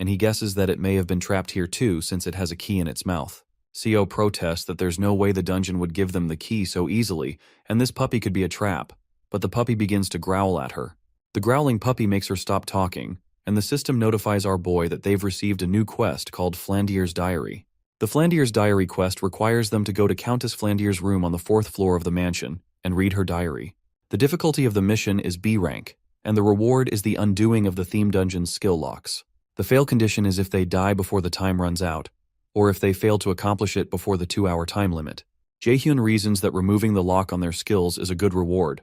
and he guesses that it may have been trapped here too since it has a key in its mouth. Seo protests that there's no way the dungeon would give them the key so easily, and this puppy could be a trap, but the puppy begins to growl at her. The growling puppy makes her stop talking, and the system notifies our boy that they've received a new quest called Flandier's Diary. The Flandier's Diary quest requires them to go to Countess Flandier's room on the 4th floor of the mansion and read her diary. The difficulty of the mission is B rank, and the reward is the undoing of the theme dungeon's skill locks. The fail condition is if they die before the time runs out, or if they fail to accomplish it before the 2-hour time limit. Jaehyun reasons that removing the lock on their skills is a good reward,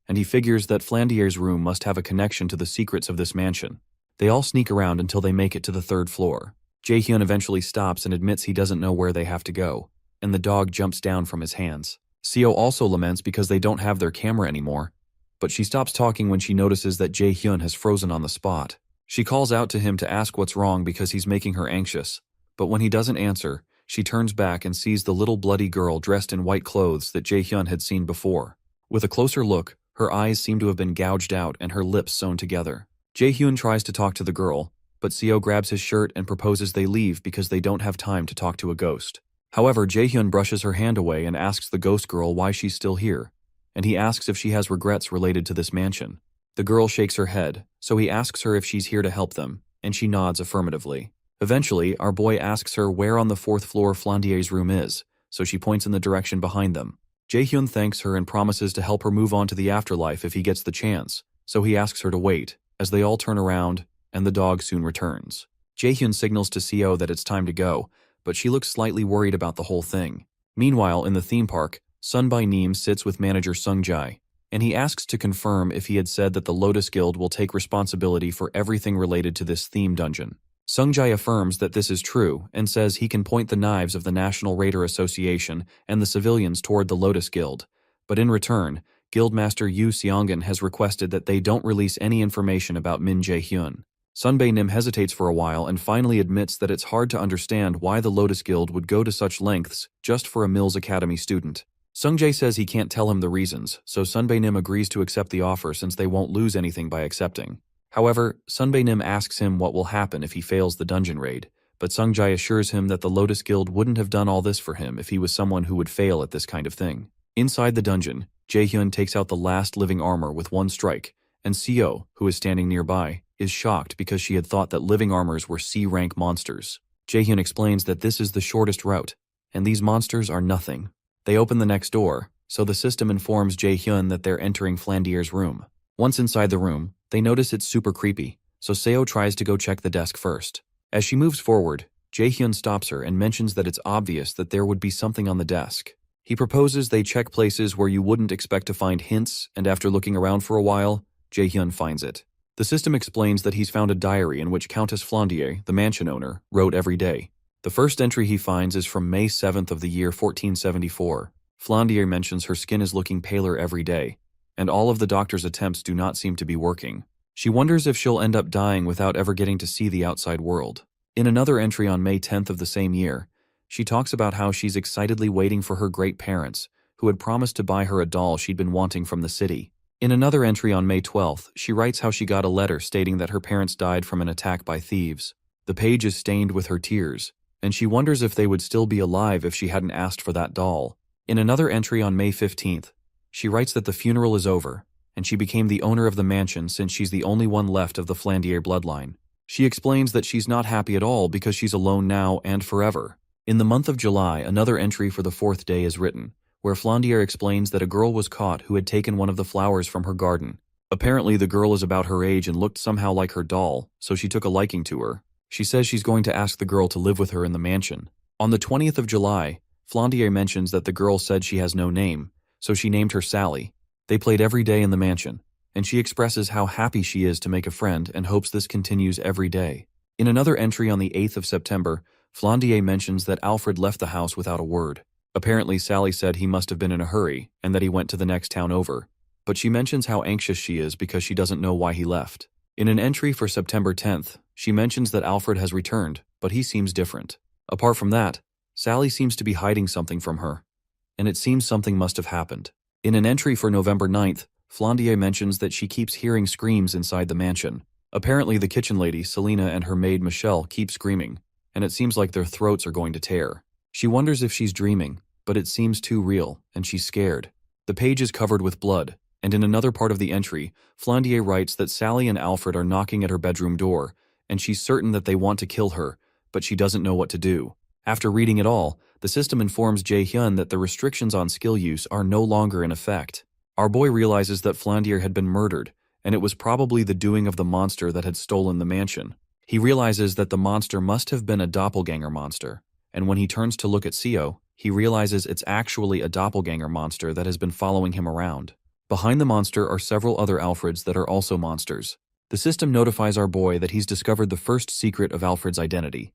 and he figures that Flandier's room must have a connection to the secrets of this mansion. They all sneak around until they make it to the 3rd floor. Jaehyun eventually stops and admits he doesn't know where they have to go, and the dog jumps down from his hands. Seo also laments because they don't have their camera anymore, but she stops talking when she notices that Jaehyun has frozen on the spot. She calls out to him to ask what's wrong because he's making her anxious, but when he doesn't answer, she turns back and sees the little bloody girl dressed in white clothes that Jaehyun had seen before. With a closer look, her eyes seem to have been gouged out and her lips sewn together. Jaehyun tries to talk to the girl, but Seo grabs his shirt and proposes they leave because they don't have time to talk to a ghost. However, Jaehyun brushes her hand away and asks the ghost girl why she's still here, and he asks if she has regrets related to this mansion. The girl shakes her head, so he asks her if she's here to help them, and she nods affirmatively. Eventually, our boy asks her where on the 4th floor Flandier's room is, so she points in the direction behind them. Jaehyun thanks her and promises to help her move on to the afterlife if he gets the chance, so he asks her to wait, as they all turn around, and the dog soon returns. Jaehyun signals to Seo that it's time to go, but she looks slightly worried about the whole thing. Meanwhile, in the theme park, Sunbae Neem sits with manager Sungjae, and he asks to confirm if he had said that the Lotus Guild will take responsibility for everything related to this theme dungeon. Sungjae affirms that this is true and says he can point the knives of the National Raider Association and the civilians toward the Lotus Guild, but in return, Guildmaster Yu Seongan has requested that they don't release any information about Min Jae-hyun. Sunbae Nim hesitates for a while and finally admits that it's hard to understand why the Lotus Guild would go to such lengths just for a Mills Academy student. Sungjae says he can't tell him the reasons, so Sunbae Nim agrees to accept the offer since they won't lose anything by accepting. However, Sunbae Nim asks him what will happen if he fails the dungeon raid, but Sungjae assures him that the Lotus Guild wouldn't have done all this for him if he was someone who would fail at this kind of thing. Inside the dungeon, Jaehyun takes out the last living armor with one strike, and Seo, who is standing nearby, is shocked because she had thought that living armors were C-rank monsters. Jaehyun explains that this is the shortest route, and these monsters are nothing. They open the next door, so the system informs Jaehyun that they're entering Flandier's room. Once inside the room, they notice it's super creepy, so Seo tries to go check the desk first. As she moves forward, Jaehyun stops her and mentions that it's obvious that there would be something on the desk. He proposes they check places where you wouldn't expect to find hints, and after looking around for a while, Jaehyun finds it. The system explains that he's found a diary in which Countess Flandier, the mansion owner, wrote every day. The first entry he finds is from May 7th of the year 1474. Flandier mentions her skin is looking paler every day, and all of the doctor's attempts do not seem to be working. She wonders if she'll end up dying without ever getting to see the outside world. In another entry on May 10th of the same year, she talks about how she's excitedly waiting for her great-parents, who had promised to buy her a doll she'd been wanting from the city. In another entry on May 12th, she writes how she got a letter stating that her parents died from an attack by thieves. The page is stained with her tears, and she wonders if they would still be alive if she hadn't asked for that doll. In another entry on May 15th, she writes that the funeral is over, and she became the owner of the mansion since she's the only one left of the Flandier bloodline. She explains that she's not happy at all because she's alone now and forever. In the month of July, another entry for the 4th day is written, where Flandier explains that a girl was caught who had taken one of the flowers from her garden. Apparently the girl is about her age and looked somehow like her doll, so she took a liking to her. She says she's going to ask the girl to live with her in the mansion. On the 20th of July, Flandier mentions that the girl said she has no name, so she named her Sally. They played every day in the mansion, and she expresses how happy she is to make a friend and hopes this continues every day. In another entry on the 8th of September, Flandier mentions that Alfred left the house without a word. Apparently Sally said he must have been in a hurry and that he went to the next town over, but she mentions how anxious she is because she doesn't know why he left. In an entry for September 10th, she mentions that Alfred has returned, but he seems different. Apart from that, Sally seems to be hiding something from her, and it seems something must have happened. In an entry for November 9th, Flandier mentions that she keeps hearing screams inside the mansion. Apparently the kitchen lady, Selena, and her maid, Michelle, keep screaming, and it seems like their throats are going to tear. She wonders if she's dreaming, but it seems too real, and she's scared. The page is covered with blood, and in another part of the entry, Flandier writes that Sally and Alfred are knocking at her bedroom door, and she's certain that they want to kill her, but she doesn't know what to do. After reading it all, the system informs Jaehyun that the restrictions on skill use are no longer in effect. Our boy realizes that Flandier had been murdered, and it was probably the doing of the monster that had stolen the mansion. He realizes that the monster must have been a doppelganger monster, and when he turns to look at Seo, he realizes it's actually a doppelganger monster that has been following him around. Behind the monster are several other Alfreds that are also monsters. The system notifies our boy that he's discovered the first secret of Alfred's identity,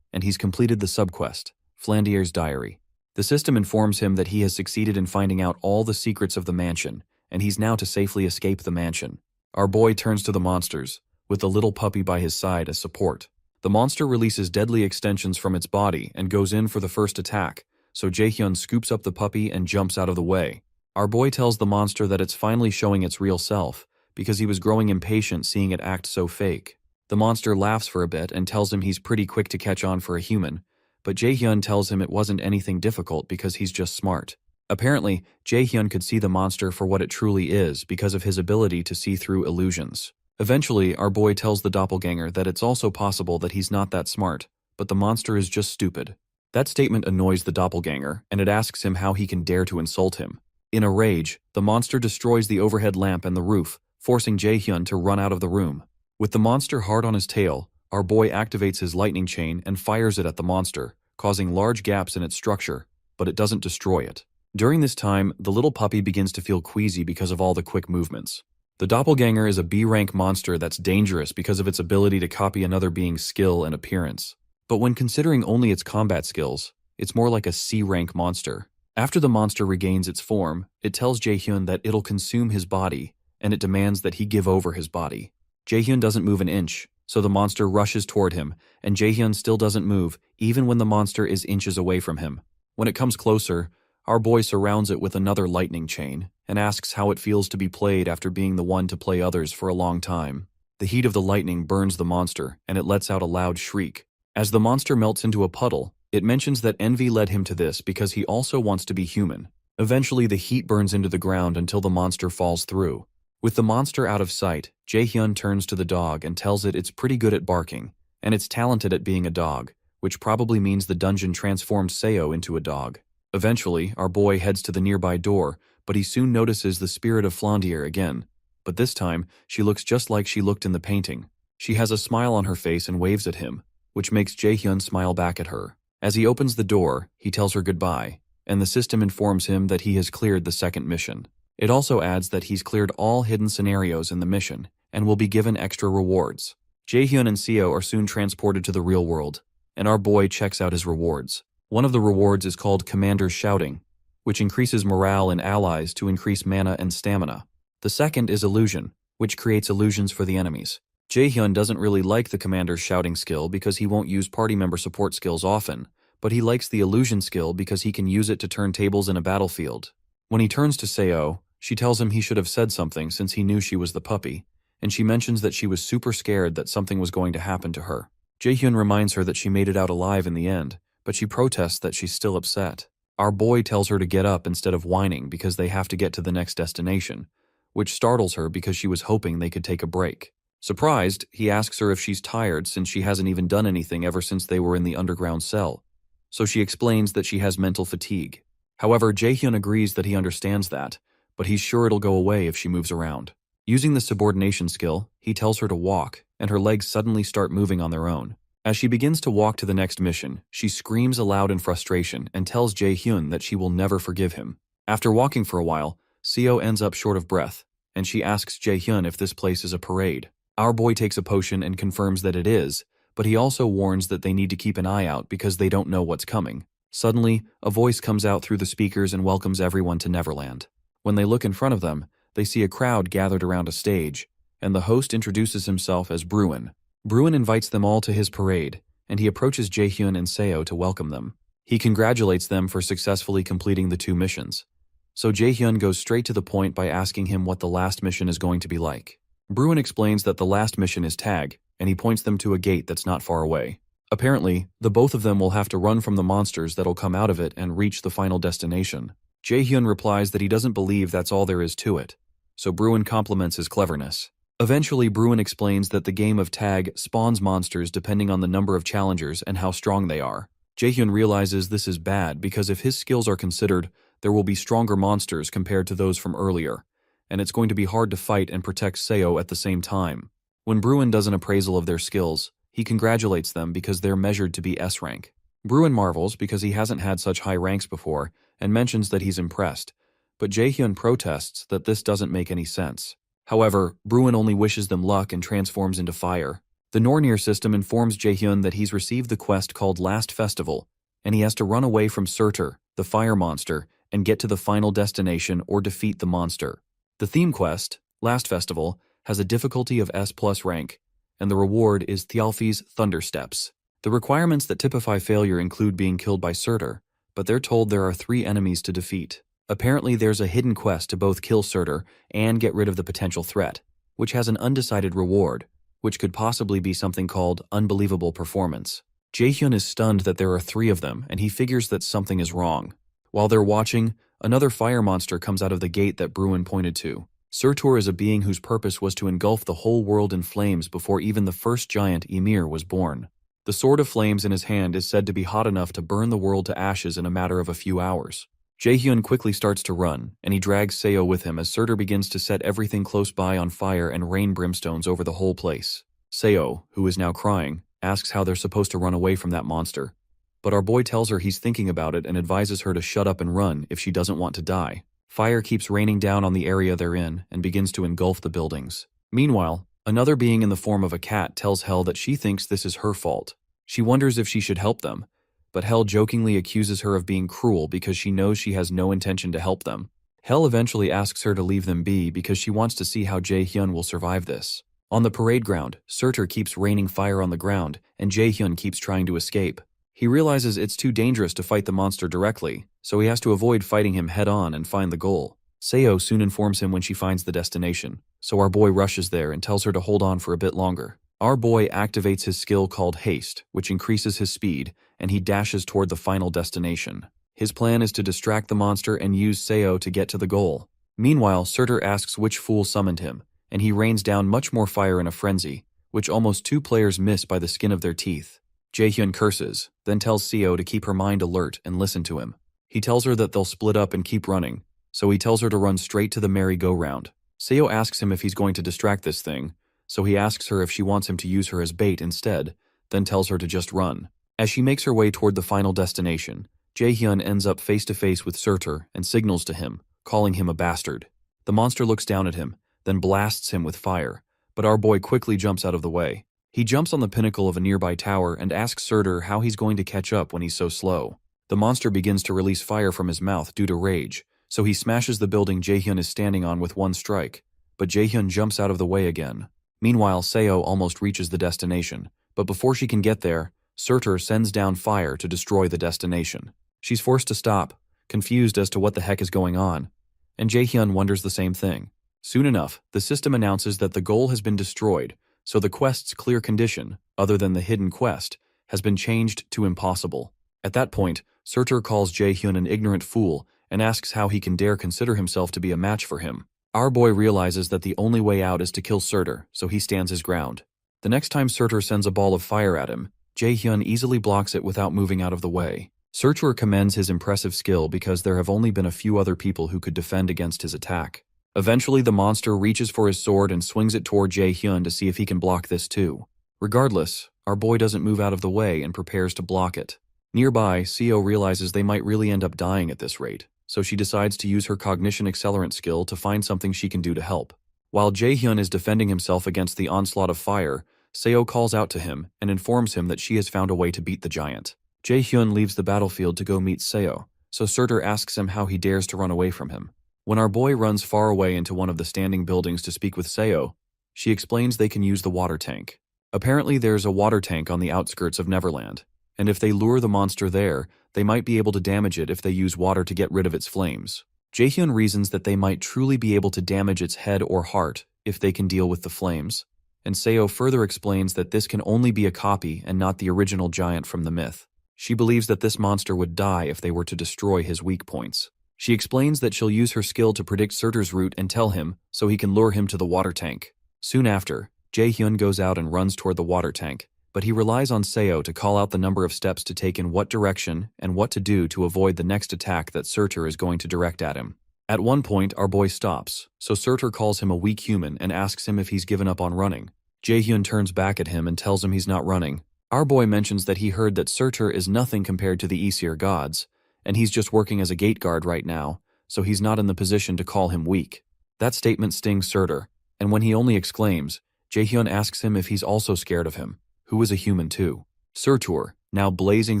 and he's completed the subquest, Flandier's Diary. The system informs him that he has succeeded in finding out all the secrets of the mansion, and he's now to safely escape the mansion. Our boy turns to the monsters, with the little puppy by his side as support. The monster releases deadly extensions from its body and goes in for the first attack, so Jaehyun scoops up the puppy and jumps out of the way. Our boy tells the monster that it's finally showing its real self, because he was growing impatient seeing it act so fake. The monster laughs for a bit and tells him he's pretty quick to catch on for a human, but Jaehyun tells him it wasn't anything difficult because he's just smart. Apparently, Jaehyun could see the monster for what it truly is because of his ability to see through illusions. Eventually, our boy tells the doppelganger that it's also possible that he's not that smart, but the monster is just stupid. That statement annoys the doppelganger, and it asks him how he can dare to insult him. In a rage, the monster destroys the overhead lamp and the roof, forcing Jaehyun to run out of the room. With the monster hard on his tail, our boy activates his lightning chain and fires it at the monster, causing large gaps in its structure, but it doesn't destroy it. During this time, the little puppy begins to feel queasy because of all the quick movements. The doppelganger is a B-rank monster that's dangerous because of its ability to copy another being's skill and appearance. But when considering only its combat skills, it's more like a C-rank monster. After the monster regains its form, it tells Jaehyun that it'll consume his body, and it demands that he give over his body. Jaehyun doesn't move an inch, so the monster rushes toward him, and Jaehyun still doesn't move, even when the monster is inches away from him. When it comes closer, our boy surrounds it with another lightning chain, and asks how it feels to be played after being the one to play others for a long time. The heat of the lightning burns the monster, and it lets out a loud shriek. As the monster melts into a puddle, it mentions that envy led him to this because he also wants to be human. Eventually, the heat burns into the ground until the monster falls through. With the monster out of sight, Jae-hyun turns to the dog and tells it it's pretty good at barking, and it's talented at being a dog, which probably means the dungeon transformed Seo into a dog. Eventually, our boy heads to the nearby door, but he soon notices the spirit of Flandier again. But this time, she looks just like she looked in the painting. She has a smile on her face and waves at him, which makes Jae-hyun smile back at her. As he opens the door, he tells her goodbye, and the system informs him that he has cleared the second mission. It also adds that he's cleared all hidden scenarios in the mission, and will be given extra rewards. Jae-hyun and Seo are soon transported to the real world, and our boy checks out his rewards. One of the rewards is called Commander's Shouting, which increases morale in allies to increase mana and stamina. The second is Illusion, which creates illusions for the enemies. Jae-hyun doesn't really like the Commander's Shouting skill because he won't use party member support skills often, but he likes the Illusion skill because he can use it to turn tables in a battlefield. When he turns to Seo, she tells him he should have said something since he knew she was the puppy, and she mentions that she was super scared that something was going to happen to her. Jae-hyun reminds her that she made it out alive in the end, but she protests that she's still upset. Our boy tells her to get up instead of whining because they have to get to the next destination, which startles her because she was hoping they could take a break. Surprised, he asks her if she's tired since she hasn't even done anything ever since they were in the underground cell. So she explains that she has mental fatigue. However, Jae-hyun agrees that he understands that, but he's sure it'll go away if she moves around. Using the subordination skill, he tells her to walk, and her legs suddenly start moving on their own. As she begins to walk to the next mission, she screams aloud in frustration and tells Jae-hyun that she will never forgive him. After walking for a while, Seo ends up short of breath, and she asks Jae-hyun if this place is a parade. Our boy takes a potion and confirms that it is, but he also warns that they need to keep an eye out because they don't know what's coming. Suddenly, a voice comes out through the speakers and welcomes everyone to Neverland. When they look in front of them, they see a crowd gathered around a stage, and the host introduces himself as Bruin. Bruin invites them all to his parade, and he approaches Jae-hyun and Seo to welcome them. He congratulates them for successfully completing the 2 missions. So Jae-hyun goes straight to the point by asking him what the last mission is going to be like. Bruin explains that the last mission is tag, and he points them to a gate that's not far away. Apparently, the both of them will have to run from the monsters that'll come out of it and reach the final destination. Jae-hyun replies that he doesn't believe that's all there is to it, so Bruin compliments his cleverness. Eventually, Bruin explains that the game of tag spawns monsters depending on the number of challengers and how strong they are. Jae-hyun realizes this is bad because if his skills are considered, there will be stronger monsters compared to those from earlier, and it's going to be hard to fight and protect Seo at the same time. When Bruin does an appraisal of their skills, he congratulates them because they're measured to be S rank. Bruin marvels because he hasn't had such high ranks before and mentions that he's impressed, but Jae-hyun protests that this doesn't make any sense. However, Bruin only wishes them luck and transforms into fire. The Nornir system informs Jae-hyun that he's received the quest called Last Festival, and he has to run away from Surtur, the fire monster, and get to the final destination or defeat the monster. The theme quest, Last Festival, has a difficulty of S+ rank, and the reward is Thialfi's Thunder Steps. The requirements that typify failure include being killed by Surtur, but they're told there are 3 enemies to defeat. Apparently there's a hidden quest to both kill Surtur and get rid of the potential threat, which has an undecided reward, which could possibly be something called Unbelievable Performance. Jae-hyun is stunned that there are 3 of them, and he figures that something is wrong. While they're watching, another fire monster comes out of the gate that Bruin pointed to. Surtur is a being whose purpose was to engulf the whole world in flames before even the first giant, Ymir, was born. The sword of flames in his hand is said to be hot enough to burn the world to ashes in a matter of a few hours. Jae-hyun quickly starts to run, and he drags Seo with him as Surtur begins to set everything close by on fire and rain brimstones over the whole place. Seo, who is now crying, asks how they're supposed to run away from that monster. But our boy tells her he's thinking about it and advises her to shut up and run if she doesn't want to die. Fire keeps raining down on the area they're in and begins to engulf the buildings. Meanwhile, another being in the form of a cat tells Hel that she thinks this is her fault. She wonders if she should help them, but Hel jokingly accuses her of being cruel because she knows she has no intention to help them. Hel eventually asks her to leave them be because she wants to see how Jae-hyun will survive this. On the parade ground, Surtur keeps raining fire on the ground, and Jae-hyun keeps trying to escape. He realizes it's too dangerous to fight the monster directly, so he has to avoid fighting him head-on and find the goal. Seo soon informs him when she finds the destination, so our boy rushes there and tells her to hold on for a bit longer. Our boy activates his skill called Haste, which increases his speed, and he dashes toward the final destination. His plan is to distract the monster and use Seo to get to the goal. Meanwhile, Surtur asks which fool summoned him, and he rains down much more fire in a frenzy, which almost 2 players miss by the skin of their teeth. Jaehyun curses, then tells Seo to keep her mind alert and listen to him. He tells her that they'll split up and keep running, so he tells her to run straight to the merry-go-round. Seo asks him if he's going to distract this thing, so he asks her if she wants him to use her as bait instead, then tells her to just run. As she makes her way toward the final destination, Jaehyun ends up face-to-face with Surtur and signals to him, calling him a bastard. The monster looks down at him, then blasts him with fire, but our boy quickly jumps out of the way. He jumps on the pinnacle of a nearby tower and asks Surtur how he's going to catch up when he's so slow. The monster begins to release fire from his mouth due to rage, so he smashes the building Jaehyun is standing on with one strike, but Jaehyun jumps out of the way again. Meanwhile, Seo almost reaches the destination, but before she can get there, Surtur sends down fire to destroy the destination. She's forced to stop, confused as to what the heck is going on, and Jaehyun wonders the same thing. Soon enough, the system announces that the goal has been destroyed, so the quest's clear condition, other than the hidden quest, has been changed to impossible. At that point, Surtur calls Jaehyun an ignorant fool and asks how he can dare consider himself to be a match for him. Our boy realizes that the only way out is to kill Surtur, so he stands his ground. The next time Surtur sends a ball of fire at him, Jaehyun easily blocks it without moving out of the way. Surtur commends his impressive skill because there have only been a few other people who could defend against his attack. Eventually, the monster reaches for his sword and swings it toward Jaehyun to see if he can block this too. Regardless, our boy doesn't move out of the way and prepares to block it. Nearby, Seo realizes they might really end up dying at this rate, so she decides to use her cognition accelerant skill to find something she can do to help. While Jaehyun is defending himself against the onslaught of fire, Seo calls out to him and informs him that she has found a way to beat the giant. Jaehyun leaves the battlefield to go meet Seo, so Surtur asks him how he dares to run away from him. When our boy runs far away into one of the standing buildings to speak with Seo, she explains they can use the water tank. Apparently there's a water tank on the outskirts of Neverland, and if they lure the monster there, they might be able to damage it if they use water to get rid of its flames. Jaehyun reasons that they might truly be able to damage its head or heart if they can deal with the flames, and Seo further explains that this can only be a copy and not the original giant from the myth. She believes that this monster would die if they were to destroy his weak points. She explains that she'll use her skill to predict Surtur's route and tell him, so he can lure him to the water tank. Soon after, Jaehyun goes out and runs toward the water tank, but he relies on Seo to call out the number of steps to take in what direction and what to do to avoid the next attack that Surtur is going to direct at him. At one point, our boy stops, so Surtur calls him a weak human and asks him if he's given up on running. Jaehyun turns back at him and tells him he's not running. Our boy mentions that he heard that Surtur is nothing compared to the Aesir gods, and he's just working as a gate guard right now, so he's not in the position to call him weak. That statement stings Surtur, and when he only exclaims, Jaehyun asks him if he's also scared of him, who is a human too. Surtur, now blazing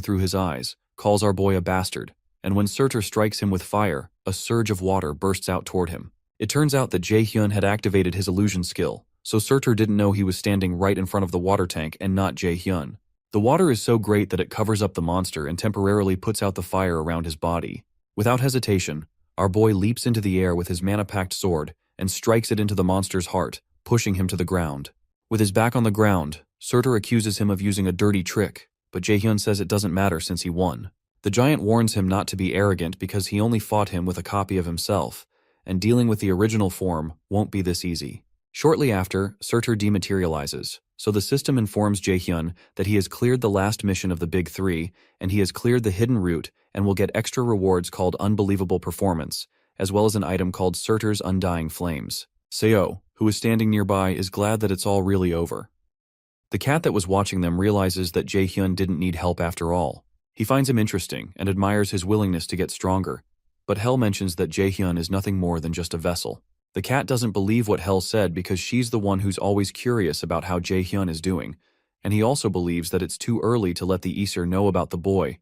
through his eyes, calls our boy a bastard, and when Surtur strikes him with fire, a surge of water bursts out toward him. It turns out that Jaehyun had activated his illusion skill, so Surtur didn't know he was standing right in front of the water tank and not Jaehyun. The water is so great that it covers up the monster and temporarily puts out the fire around his body. Without hesitation, our boy leaps into the air with his mana-packed sword and strikes it into the monster's heart, pushing him to the ground. With his back on the ground, Surtur accuses him of using a dirty trick, but Jaehyun says it doesn't matter since he won. The giant warns him not to be arrogant because he only fought him with a copy of himself, and dealing with the original form won't be this easy. Shortly after, Surtur dematerializes, so the system informs Jaehyun that he has cleared the last mission of the Big Three, and he has cleared the hidden route and will get extra rewards called Unbelievable Performance, as well as an item called Surtur's Undying Flames. Seo, who is standing nearby, is glad that it's all really over. The cat that was watching them realizes that Jaehyun didn't need help after all. He finds him interesting and admires his willingness to get stronger, but Hel mentions that Jaehyun is nothing more than just a vessel. The cat doesn't believe what Hel said because she's the one who's always curious about how Jaehyun is doing, and he also believes that it's too early to let the Aesir know about the boy,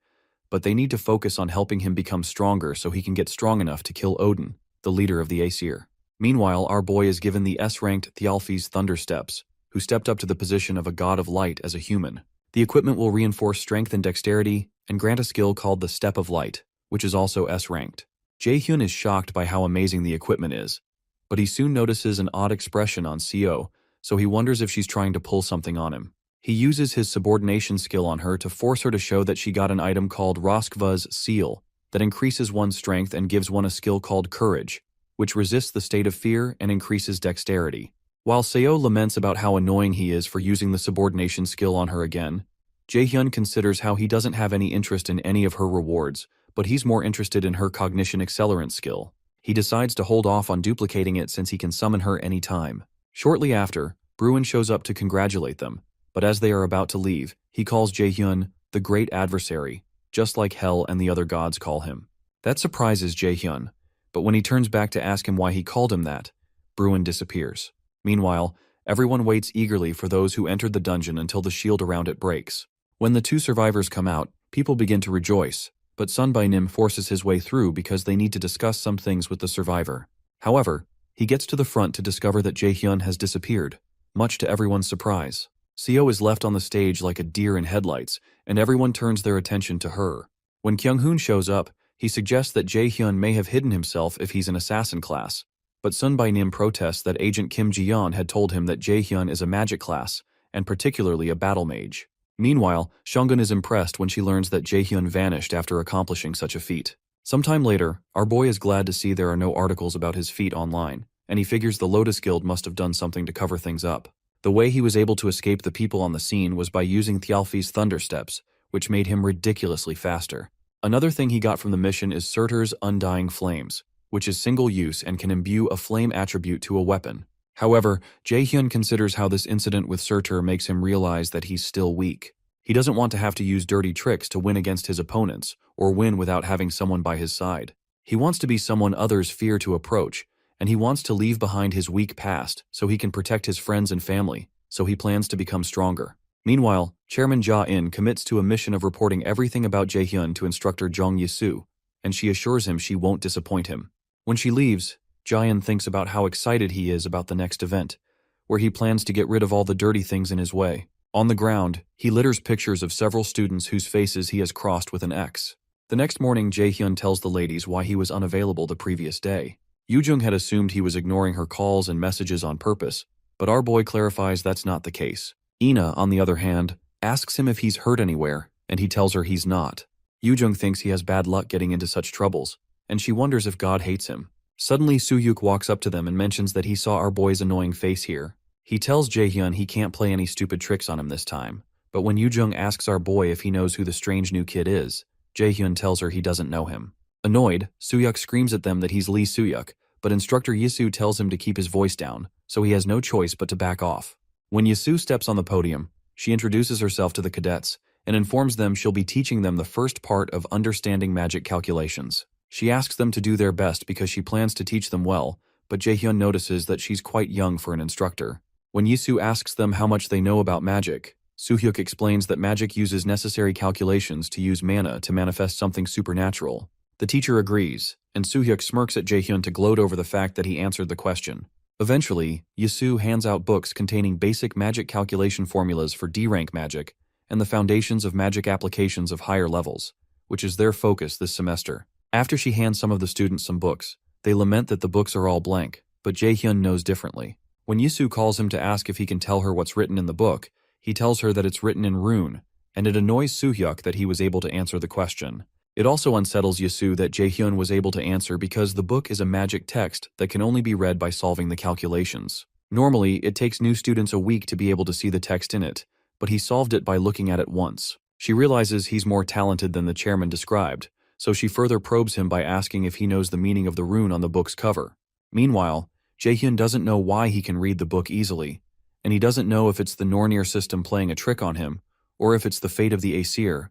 but they need to focus on helping him become stronger so he can get strong enough to kill Odin, the leader of the Aesir. Meanwhile, our boy is given the S-ranked Thialfi's Thunder Steps, who stepped up to the position of a god of light as a human. The equipment will reinforce strength and dexterity and grant a skill called the Step of Light, which is also S-ranked. Jaehyun is shocked by how amazing the equipment is, but he soon notices an odd expression on Seo, so he wonders if she's trying to pull something on him. He uses his subordination skill on her to force her to show that she got an item called Roskva's Seal that increases one's strength and gives one a skill called Courage, which resists the state of fear and increases dexterity. While Seo laments about how annoying he is for using the subordination skill on her again, Jaehyun considers how he doesn't have any interest in any of her rewards, but he's more interested in her cognition accelerant skill. He decides to hold off on duplicating it since he can summon her any time. Shortly after, Bruin shows up to congratulate them, but as they are about to leave, he calls Jaehyun the great adversary, just like Hell and the other gods call him. That surprises Jaehyun, but when he turns back to ask him why he called him that, Bruin disappears. Meanwhile, everyone waits eagerly for those who entered the dungeon until the shield around it breaks. When the two survivors come out, people begin to rejoice, but Sunbainim forces his way through because they need to discuss some things with the survivor. However, he gets to the front to discover that Jaehyun has disappeared, much to everyone's surprise. Seo is left on the stage like a deer in headlights, and everyone turns their attention to her. When Kyung-hoon shows up, he suggests that Jaehyun may have hidden himself if he's an assassin class, but Sunbainim protests that Agent Kim Ji-yeon had told him that Jaehyun is a magic class, and particularly a battle mage. Meanwhile, Shungun is impressed when she learns that Jaehyun vanished after accomplishing such a feat. Sometime later, our boy is glad to see there are no articles about his feat online, and he figures the Lotus Guild must have done something to cover things up. The way he was able to escape the people on the scene was by using Thialfi's Thunder Steps, which made him ridiculously faster. Another thing he got from the mission is Surtur's Undying Flames, which is single-use and can imbue a flame attribute to a weapon. However, Jaehyun considers how this incident with Surtur makes him realize that he's still weak. He doesn't want to have to use dirty tricks to win against his opponents, or win without having someone by his side. He wants to be someone others fear to approach, and he wants to leave behind his weak past so he can protect his friends and family, so he plans to become stronger. Meanwhile, Chairman Ja-in commits to a mission of reporting everything about Jaehyun to instructor Jong Yi-soo, and she assures him she won't disappoint him. When she leaves, Ja-in thinks about how excited he is about the next event, where he plans to get rid of all the dirty things in his way. On the ground, he litters pictures of several students whose faces he has crossed with an X. The next morning, Jaehyun tells the ladies why he was unavailable the previous day. Yoo-jung had assumed he was ignoring her calls and messages on purpose, but our boy clarifies that's not the case. Ina, on the other hand, asks him if he's hurt anywhere, and he tells her he's not. Yoo-jung thinks he has bad luck getting into such troubles, and she wonders if God hates him. Suddenly, Soo-hyuk walks up to them and mentions that he saw our boy's annoying face here. He tells Jaehyun he can't play any stupid tricks on him this time, but when Yoo-jung asks our boy if he knows who the strange new kid is, Jaehyun tells her he doesn't know him. Annoyed, Soo-hyuk screams at them that he's Lee Soo-hyuk, but instructor Yi-soo tells him to keep his voice down, so he has no choice but to back off. When Yi-soo steps on the podium, she introduces herself to the cadets and informs them she'll be teaching them the first part of understanding magic calculations. She asks them to do their best because she plans to teach them well, but Jaehyun notices that she's quite young for an instructor. When Yi-soo asks them how much they know about magic, Soo-hyuk explains that magic uses necessary calculations to use mana to manifest something supernatural. The teacher agrees, and Soo-hyuk smirks at Jaehyun to gloat over the fact that he answered the question. Eventually, Yi-soo hands out books containing basic magic calculation formulas for D-rank magic and the foundations of magic applications of higher levels, which is their focus this semester. After she hands some of the students some books, they lament that the books are all blank, but Jaehyun knows differently. When Yi-soo calls him to ask if he can tell her what's written in the book, he tells her that it's written in rune, and it annoys Soo-hyuk that he was able to answer the question. It also unsettles Yi-soo that Jaehyun was able to answer because the book is a magic text that can only be read by solving the calculations. Normally, it takes new students a week to be able to see the text in it, but he solved it by looking at it once. She realizes he's more talented than the chairman described, so she further probes him by asking if he knows the meaning of the rune on the book's cover. Meanwhile, Jaehyun doesn't know why he can read the book easily, and he doesn't know if it's the Nornir system playing a trick on him, or if it's the fate of the Aesir,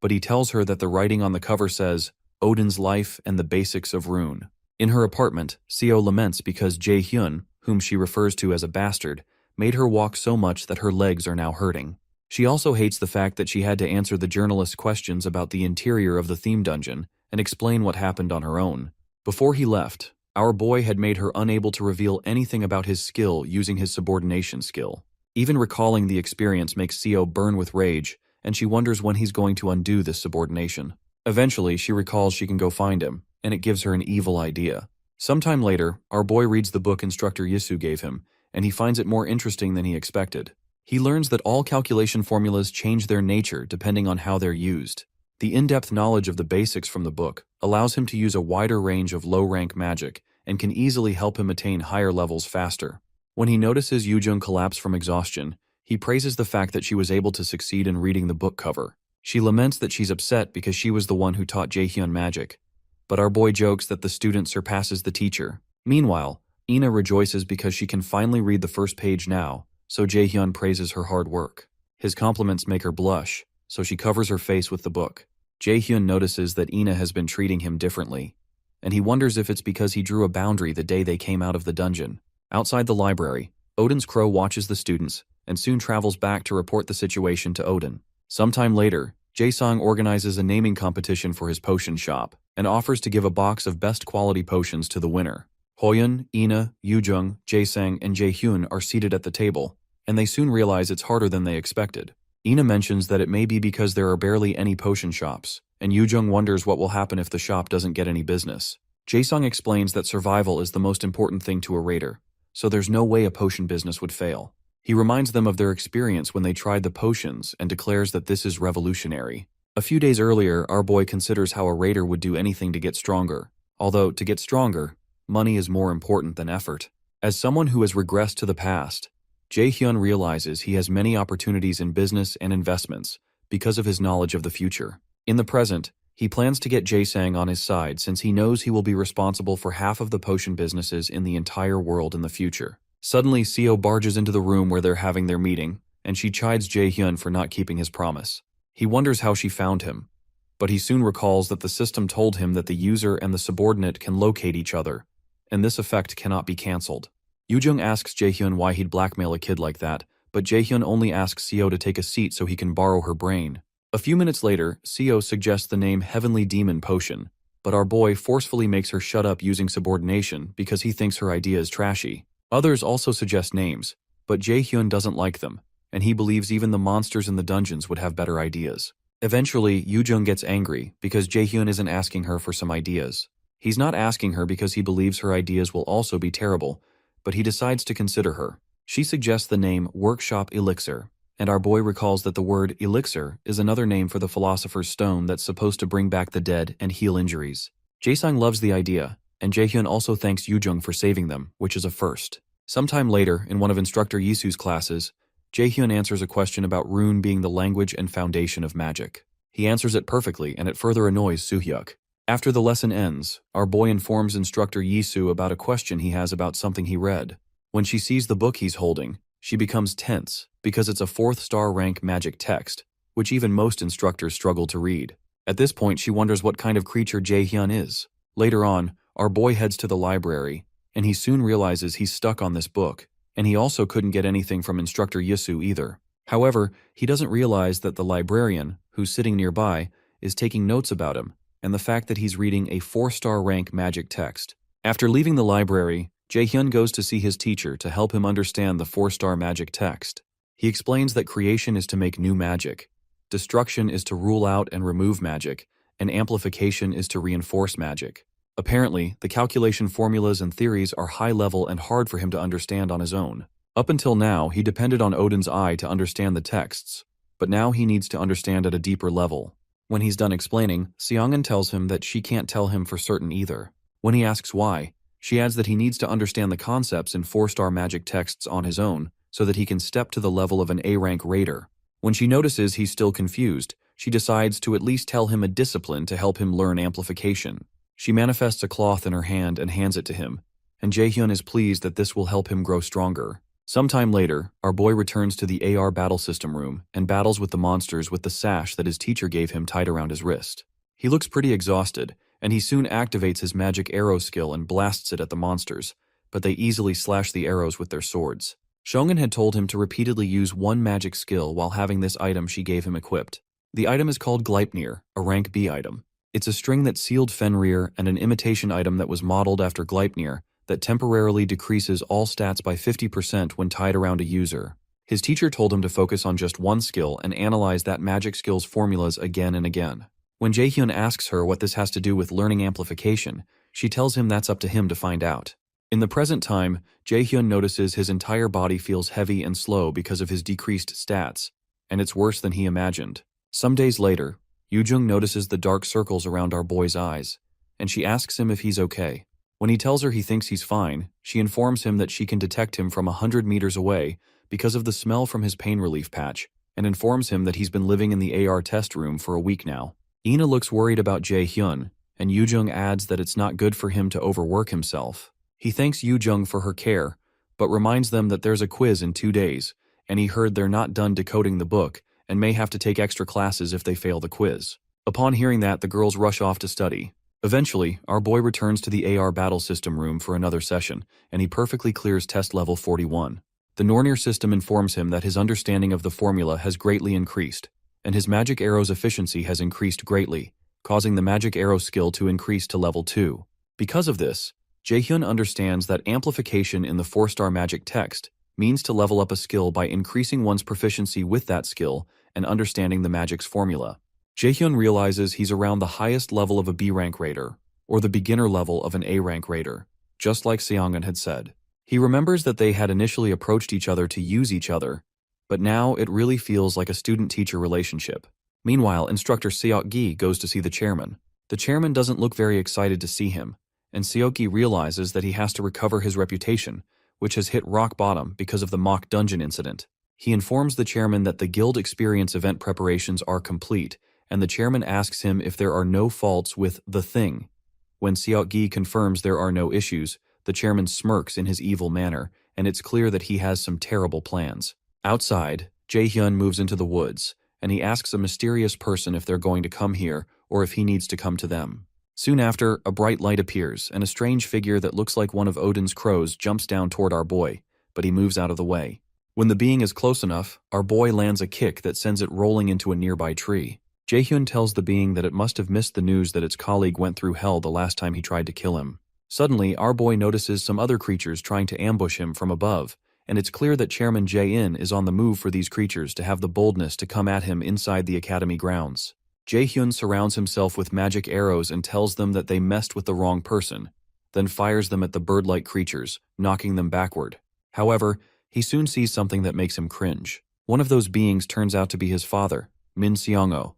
but he tells her that the writing on the cover says, Odin's life and the basics of rune. In her apartment, Seo laments because Jaehyun, whom she refers to as a bastard, made her walk so much that her legs are now hurting. She also hates the fact that she had to answer the journalist's questions about the interior of the theme dungeon and explain what happened on her own. Before he left, our boy had made her unable to reveal anything about his skill using his subordination skill. Even recalling the experience makes Seo burn with rage, and she wonders when he's going to undo this subordination. Eventually, she recalls she can go find him, and it gives her an evil idea. Sometime later, our boy reads the book instructor Yi-soo gave him, and he finds it more interesting than he expected. He learns that all calculation formulas change their nature depending on how they're used. The in-depth knowledge of the basics from the book allows him to use a wider range of low-rank magic and can easily help him attain higher levels faster. When he notices Yoojung collapse from exhaustion, he praises the fact that she was able to succeed in reading the book cover. She laments that she's upset because she was the one who taught Jaehyun magic. But our boy jokes that the student surpasses the teacher. Meanwhile, Ina rejoices because she can finally read the first page now, so Jaehyun praises her hard work. His compliments make her blush, so she covers her face with the book. Jaehyun notices that Ina has been treating him differently, and he wonders if it's because he drew a boundary the day they came out of the dungeon. Outside the library, Odin's crow watches the students and soon travels back to report the situation to Odin. Sometime later, Jae-sung organizes a naming competition for his potion shop and offers to give a box of best quality potions to the winner. Hoyeon, Ina, Yoojung, Jae-sang, and Jaehyun are seated at the table, and they soon realize it's harder than they expected. Ina mentions that it may be because there are barely any potion shops, and Yoojung wonders what will happen if the shop doesn't get any business. Jae-sung explains that survival is the most important thing to a raider, so there's no way a potion business would fail. He reminds them of their experience when they tried the potions and declares that this is revolutionary. A few days earlier, our boy considers how a raider would do anything to get stronger. Although, to get stronger, money is more important than effort. As someone who has regressed to the past, Jae-hyun realizes he has many opportunities in business and investments because of his knowledge of the future. In the present, he plans to get Jae-sang on his side since he knows he will be responsible for half of the potion businesses in the entire world in the future. Suddenly, Seo barges into the room where they're having their meeting, and she chides Jae-hyun for not keeping his promise. He wonders how she found him, but he soon recalls that the system told him that the user and the subordinate can locate each other, and this effect cannot be cancelled. Yoojung asks Jaehyun why he'd blackmail a kid like that, but Jaehyun only asks Seo to take a seat so he can borrow her brain. A few minutes later, Seo suggests the name Heavenly Demon Potion, but our boy forcefully makes her shut up using subordination because he thinks her idea is trashy. Others also suggest names, but Jaehyun doesn't like them, and he believes even the monsters in the dungeons would have better ideas. Eventually, Yoojung gets angry because Jaehyun isn't asking her for some ideas. He's not asking her because he believes her ideas will also be terrible, but he decides to consider her. She suggests the name Workshop Elixir, and our boy recalls that the word elixir is another name for the Philosopher's Stone that's supposed to bring back the dead and heal injuries. Jae-sung loves the idea, and Jaehyun also thanks Yoojung for saving them, which is a first. Sometime later, in one of Instructor Yisu's classes, Jaehyun answers a question about rune being the language and foundation of magic. He answers it perfectly, and it further annoys Soo-hyuk. After the lesson ends, our boy informs Instructor Yisu about a question he has about something he read. When she sees the book he's holding, she becomes tense because it's a 4th-star rank magic text, which even most instructors struggle to read. At this point, she wonders what kind of creature Jaehyun is. Later on, our boy heads to the library, and he soon realizes he's stuck on this book, and he also couldn't get anything from Instructor Yisu either. However, he doesn't realize that the librarian, who's sitting nearby, is taking notes about him, and the fact that he's reading a 4-star rank magic text. After leaving the library, Jaehyun goes to see his teacher to help him understand the 4-star magic text. He explains that creation is to make new magic, destruction is to rule out and remove magic, and amplification is to reinforce magic. Apparently, the calculation formulas and theories are high-level and hard for him to understand on his own. Up until now, he depended on Odin's eye to understand the texts, but now he needs to understand at a deeper level. When he's done explaining, Seongan tells him that she can't tell him for certain either. When he asks why, she adds that he needs to understand the concepts in 4-star magic texts on his own so that he can step to the level of an A-rank raider. When she notices he's still confused, she decides to at least tell him a discipline to help him learn amplification. She manifests a cloth in her hand and hands it to him, and Jaehyun is pleased that this will help him grow stronger. Sometime later, our boy returns to the AR battle system room and battles with the monsters with the sash that his teacher gave him tied around his wrist. He looks pretty exhausted, and he soon activates his magic arrow skill and blasts it at the monsters, but they easily slash the arrows with their swords. Shongan had told him to repeatedly use one magic skill while having this item she gave him equipped. The item is called Gleipnir, a rank B item. It's a string that sealed Fenrir and an imitation item that was modeled after Gleipnir that temporarily decreases all stats by 50% when tied around a user. His teacher told him to focus on just one skill and analyze that magic skill's formulas again and again. When Jaehyun asks her what this has to do with learning amplification, she tells him that's up to him to find out. In the present time, Jaehyun notices his entire body feels heavy and slow because of his decreased stats, and it's worse than he imagined. Some days later, Yoojung notices the dark circles around our boy's eyes, and she asks him if he's okay. When he tells her he thinks he's fine, she informs him that she can detect him from 100 meters away because of the smell from his pain relief patch, and informs him that he's been living in the AR test room for a week now. Ina looks worried about Jae-hyun, and Yoo-jung adds that it's not good for him to overwork himself. He thanks Yoo-jung for her care, but reminds them that there's a quiz in 2 days, and he heard they're not done decoding the book and may have to take extra classes if they fail the quiz. Upon hearing that, the girls rush off to study. Eventually, our boy returns to the AR battle system room for another session, and he perfectly clears test level 41. The Nornir system informs him that his understanding of the formula has greatly increased, and his magic arrow's efficiency has increased greatly, causing the magic arrow skill to increase to level 2. Because of this, Jae-hyun understands that amplification in the 4-star magic text means to level up a skill by increasing one's proficiency with that skill and understanding the magic's formula. Jae-hyun realizes he's around the highest level of a B-rank raider, or the beginner level of an A-rank raider, just like Seongun had said. He remembers that they had initially approached each other to use each other, but now it really feels like a student-teacher relationship. Meanwhile, instructor Seok-gi goes to see the chairman. The chairman doesn't look very excited to see him, and Seok-gi realizes that he has to recover his reputation, which has hit rock bottom because of the mock dungeon incident. He informs the chairman that the guild experience event preparations are complete, and the chairman asks him if there are no faults with the thing. When Seok-gi confirms there are no issues, the chairman smirks in his evil manner, and it's clear that he has some terrible plans. Outside, Jae-hyun moves into the woods, and he asks a mysterious person if they're going to come here or if he needs to come to them. Soon after, a bright light appears, and a strange figure that looks like one of Odin's crows jumps down toward our boy, but he moves out of the way. When the being is close enough, our boy lands a kick that sends it rolling into a nearby tree. Jae-hyun tells the being that it must have missed the news that its colleague went through hell the last time he tried to kill him. Suddenly, our boy notices some other creatures trying to ambush him from above, and it's clear that Chairman Jae-in is on the move for these creatures to have the boldness to come at him inside the academy grounds. Jae-hyun surrounds himself with magic arrows and tells them that they messed with the wrong person, then fires them at the bird-like creatures, knocking them backward. However, he soon sees something that makes him cringe. One of those beings turns out to be his father, Min Seong-oh,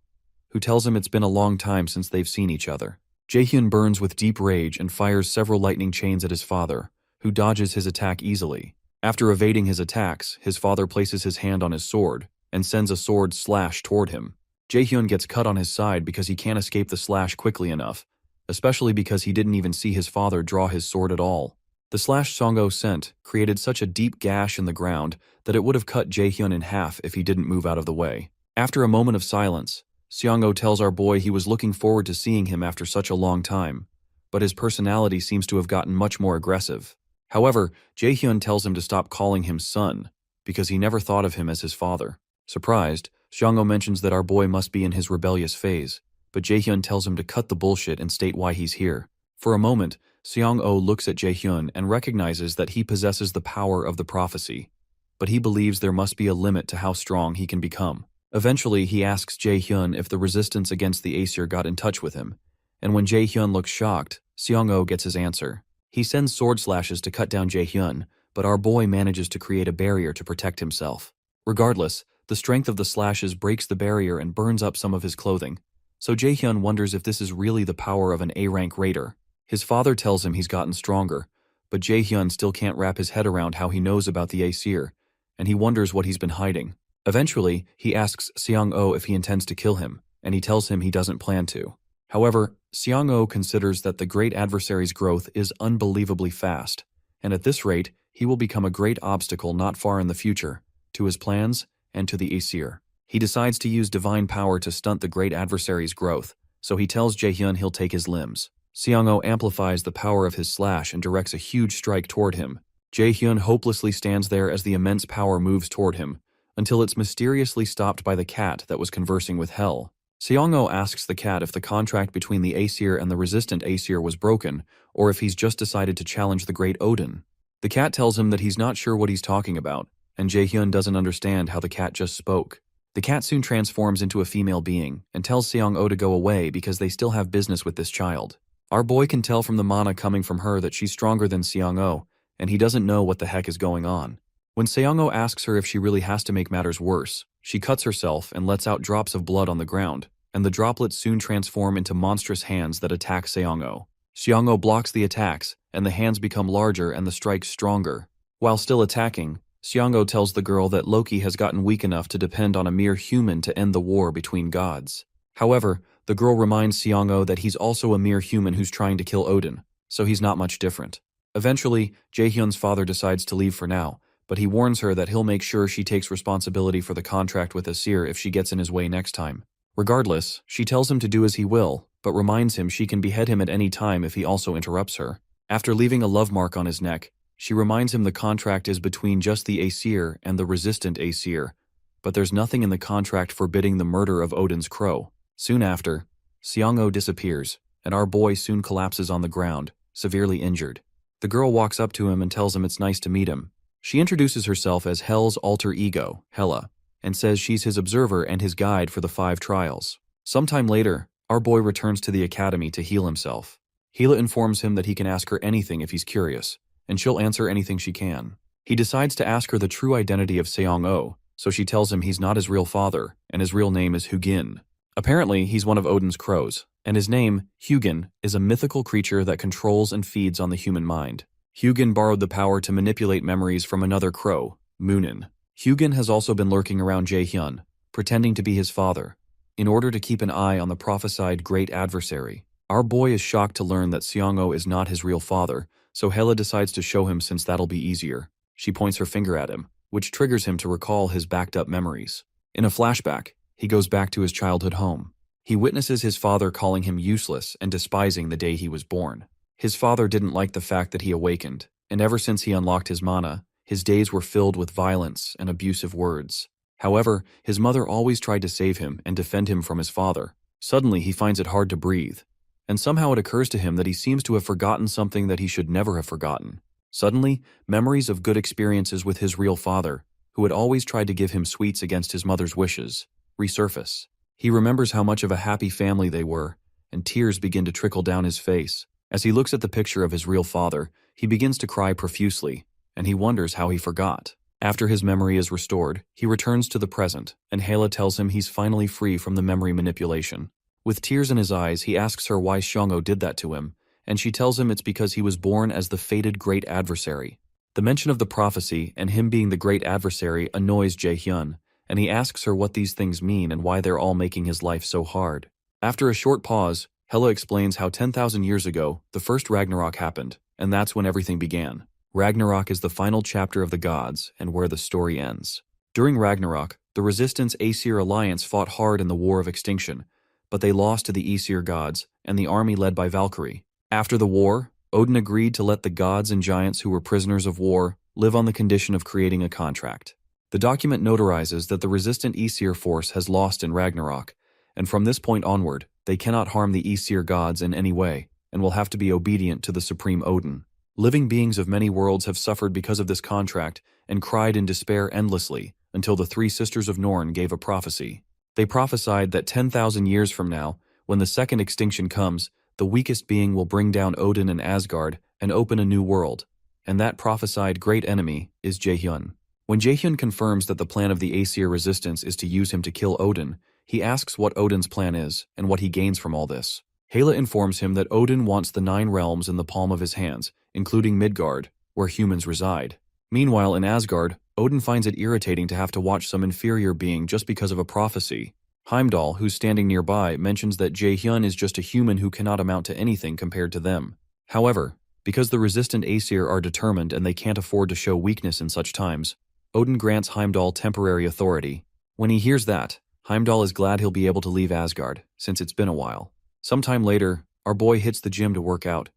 who tells him it's been a long time since they've seen each other. Jae-hyun burns with deep rage and fires several lightning chains at his father, who dodges his attack easily. After evading his attacks, his father places his hand on his sword and sends a sword slash toward him. Jae-hyun gets cut on his side because he can't escape the slash quickly enough, especially because he didn't even see his father draw his sword at all. The slash Song-oh sent created such a deep gash in the ground that it would have cut Jae-hyun in half if he didn't move out of the way. After a moment of silence, Seong-oh tells our boy he was looking forward to seeing him after such a long time, but his personality seems to have gotten much more aggressive. However, Jae-hyun tells him to stop calling him son, because he never thought of him as his father. Surprised, Seong-oh mentions that our boy must be in his rebellious phase, but Jae-hyun tells him to cut the bullshit and state why he's here. For a moment, Seong-oh looks at Jae-hyun and recognizes that he possesses the power of the prophecy, but he believes there must be a limit to how strong he can become. Eventually, he asks Jae-hyun if the resistance against the Aesir got in touch with him, and when Jae-hyun looks shocked, Seong-oh gets his answer. He sends sword slashes to cut down Jae-hyun, but our boy manages to create a barrier to protect himself. Regardless, the strength of the slashes breaks the barrier and burns up some of his clothing, so Jae-hyun wonders if this is really the power of an A-rank raider. His father tells him he's gotten stronger, but Jae-hyun still can't wrap his head around how he knows about the Aesir, and he wonders what he's been hiding. Eventually, he asks Seong-oh if he intends to kill him, and he tells him he doesn't plan to. However, Seong-oh considers that the great adversary's growth is unbelievably fast, and at this rate, he will become a great obstacle not far in the future, to his plans and to the Aesir. He decides to use divine power to stunt the great adversary's growth, so he tells Jae-hyun he'll take his limbs. Seong-oh amplifies the power of his slash and directs a huge strike toward him. Jae-hyun hopelessly stands there as the immense power moves toward him, until it's mysteriously stopped by the cat that was conversing with Hell. Seong-oh asks the cat if the contract between the Aesir and the resistant Aesir was broken, or if he's just decided to challenge the great Odin. The cat tells him that he's not sure what he's talking about, and Jae-hyun doesn't understand how the cat just spoke. The cat soon transforms into a female being, and tells Seong-oh to go away because they still have business with this child. Our boy can tell from the mana coming from her that she's stronger than Seong-oh, and he doesn't know what the heck is going on. When Seong-oh asks her if she really has to make matters worse, she cuts herself and lets out drops of blood on the ground, and the droplets soon transform into monstrous hands that attack Seong-oh. Xiang'o blocks the attacks, and the hands become larger and the strikes stronger. While still attacking, Xiang'o tells the girl that Loki has gotten weak enough to depend on a mere human to end the war between gods. However, the girl reminds Xiang'o that he's also a mere human who's trying to kill Odin, so he's not much different. Eventually, Jaehyun's father decides to leave for now, but he warns her that he'll make sure she takes responsibility for the contract with Aesir if she gets in his way next time. Regardless, she tells him to do as he will, but reminds him she can behead him at any time if he also interrupts her. After leaving a love mark on his neck, she reminds him the contract is between just the Aesir and the resistant Aesir, but there's nothing in the contract forbidding the murder of Odin's crow. Soon after, Xiang'o disappears, and our boy soon collapses on the ground, severely injured. The girl walks up to him and tells him it's nice to meet him. She introduces herself as Hel's alter ego, Hela, and says she's his observer and his guide for the 5 trials. Sometime later, our boy returns to the academy to heal himself. Hela informs him that he can ask her anything if he's curious, and she'll answer anything she can. He decides to ask her the true identity of Seong-o, so she tells him he's not his real father, and his real name is Hugin. Apparently, he's one of Odin's crows, and his name, Hugin, is a mythical creature that controls and feeds on the human mind. Hugin borrowed the power to manipulate memories from another crow, Moonin. Hugin has also been lurking around Jaehyun, pretending to be his father, in order to keep an eye on the prophesied great adversary. Our boy is shocked to learn that Seong-o is not his real father, so Hela decides to show him since that'll be easier. She points her finger at him, which triggers him to recall his backed-up memories. In a flashback, he goes back to his childhood home. He witnesses his father calling him useless and despising the day he was born. His father didn't like the fact that he awakened, and ever since he unlocked his mana, his days were filled with violence and abusive words. However, his mother always tried to save him and defend him from his father. Suddenly, he finds it hard to breathe, and somehow it occurs to him that he seems to have forgotten something that he should never have forgotten. Suddenly, memories of good experiences with his real father, who had always tried to give him sweets against his mother's wishes, resurface. He remembers how much of a happy family they were, and tears begin to trickle down his face. As he looks at the picture of his real father, he begins to cry profusely, and he wonders how he forgot. After his memory is restored, he returns to the present, and Hela tells him he's finally free from the memory manipulation. With tears in his eyes, he asks her why Xiang'o did that to him, and she tells him it's because he was born as the fated great adversary. The mention of the prophecy and him being the great adversary annoys Jaehyun, and he asks her what these things mean and why they're all making his life so hard. After a short pause, Hela explains how 10,000 years ago, the first Ragnarok happened, and that's when everything began. Ragnarok is the final chapter of the gods and where the story ends. During Ragnarok, the Resistance Aesir alliance fought hard in the War of Extinction, but they lost to the Aesir gods and the army led by Valkyrie. After the war, Odin agreed to let the gods and giants who were prisoners of war live on the condition of creating a contract. The document notarizes that the resistant Aesir force has lost in Ragnarok, and from this point onward, they cannot harm the Aesir gods in any way, and will have to be obedient to the supreme Odin. Living beings of many worlds have suffered because of this contract and cried in despair endlessly until the 3 sisters of Norn gave a prophecy. They prophesied that 10,000 years from now, when the second extinction comes, the weakest being will bring down Odin and Asgard and open a new world, and that prophesied great enemy is Jaehyun. When Jaehyun confirms that the plan of the Aesir resistance is to use him to kill Odin, he asks what Odin's plan is and what he gains from all this. Hela informs him that Odin wants the 9 realms in the palm of his hands, including Midgard, where humans reside. Meanwhile, in Asgard, Odin finds it irritating to have to watch some inferior being just because of a prophecy. Heimdall, who's standing nearby, mentions that Jaehyun is just a human who cannot amount to anything compared to them. However, because the resistant Aesir are determined and they can't afford to show weakness in such times, Odin grants Heimdall temporary authority. When he hears that, Heimdall is glad he'll be able to leave Asgard, since it's been a while. Sometime later, our boy hits the gym to work out,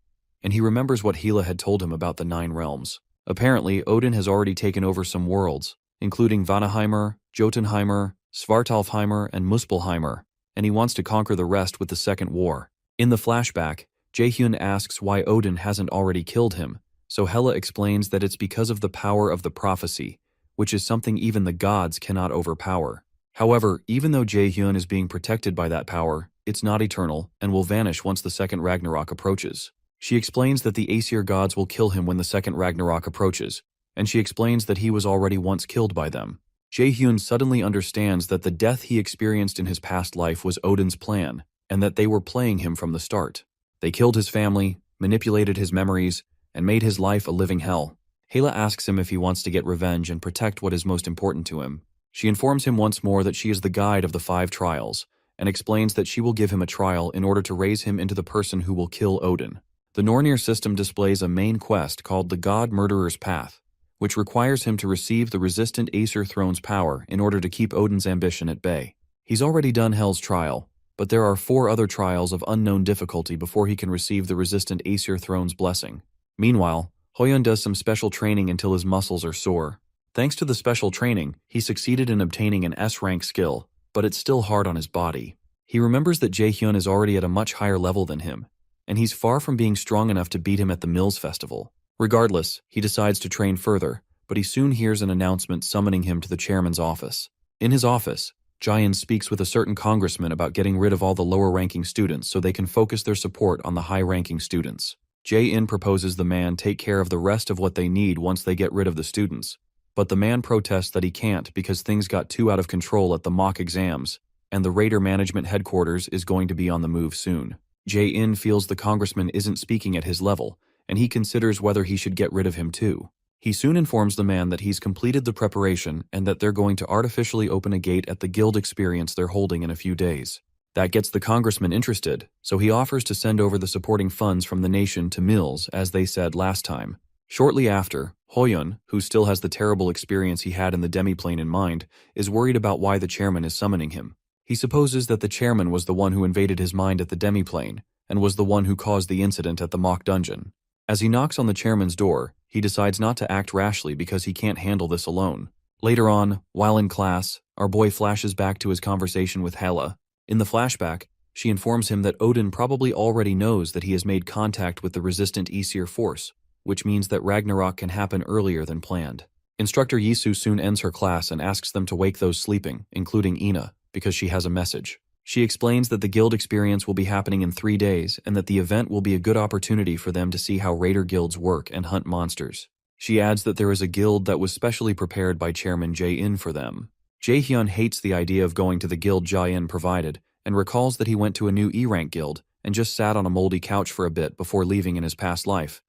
and he remembers what Hela had told him about the 9 realms. Apparently, Odin has already taken over some worlds, including Vanaheimr, Jotunheimr, Svartalfheimr, and Muspelheimr, and he wants to conquer the rest with the Second War. In the flashback, Jaehyun asks why Odin hasn't already killed him, so Hela explains that it's because of the power of the prophecy, which is something even the gods cannot overpower. However, even though Jaehyun is being protected by that power, it's not eternal and will vanish once the second Ragnarok approaches. She explains that the Aesir gods will kill him when the second Ragnarok approaches, and she explains that he was already once killed by them. Jaehyun suddenly understands that the death he experienced in his past life was Odin's plan, and that they were playing him from the start. They killed his family, manipulated his memories, and made his life a living hell. Hala asks him if he wants to get revenge and protect what is most important to him. She informs him once more that she is the guide of the 5 trials, and explains that she will give him a trial in order to raise him into the person who will kill Odin. The Nornir system displays a main quest called the God Murderer's Path, which requires him to receive the resistant Aesir throne's power in order to keep Odin's ambition at bay. He's already done Hel's trial, but there are 4 other trials of unknown difficulty before he can receive the resistant Aesir throne's blessing. Meanwhile, Hoyon does some special training until his muscles are sore. Thanks to the special training, he succeeded in obtaining an S-rank skill, but it's still hard on his body. He remembers that Jaehyun is already at a much higher level than him, and he's far from being strong enough to beat him at the Mills Festival. Regardless, he decides to train further, but he soon hears an announcement summoning him to the chairman's office. In his office, Jaehyun speaks with a certain congressman about getting rid of all the lower-ranking students so they can focus their support on the high-ranking students. Jae-in proposes the man take care of the rest of what they need once they get rid of the students, but the man protests that he can't because things got too out of control at the mock exams, and the Raider Management Headquarters is going to be on the move soon. Jae-in feels the congressman isn't speaking at his level, and he considers whether he should get rid of him too. He soon informs the man that he's completed the preparation and that they're going to artificially open a gate at the guild experience they're holding in a few days. That gets the congressman interested, so he offers to send over the supporting funds from the nation to Mills, as they said last time. Shortly after, Hoyon, who still has the terrible experience he had in the demiplane in mind, is worried about why the chairman is summoning him. He supposes that the chairman was the one who invaded his mind at the demiplane, and was the one who caused the incident at the mock dungeon. As he knocks on the chairman's door, he decides not to act rashly because he can't handle this alone. Later on, while in class, our boy flashes back to his conversation with Hala. In the flashback, she informs him that Odin probably already knows that he has made contact with the resistant Aesir force, which means that Ragnarok can happen earlier than planned. Instructor Yisu soon ends her class and asks them to wake those sleeping, including Ina, because she has a message. She explains that the guild experience will be happening in 3 days and that the event will be a good opportunity for them to see how raider guilds work and hunt monsters. She adds that there is a guild that was specially prepared by Chairman Jae-in for them. Jaehyun hates the idea of going to the guild Jae-in provided and recalls that he went to a new E-rank guild and just sat on a moldy couch for a bit before leaving in his past life.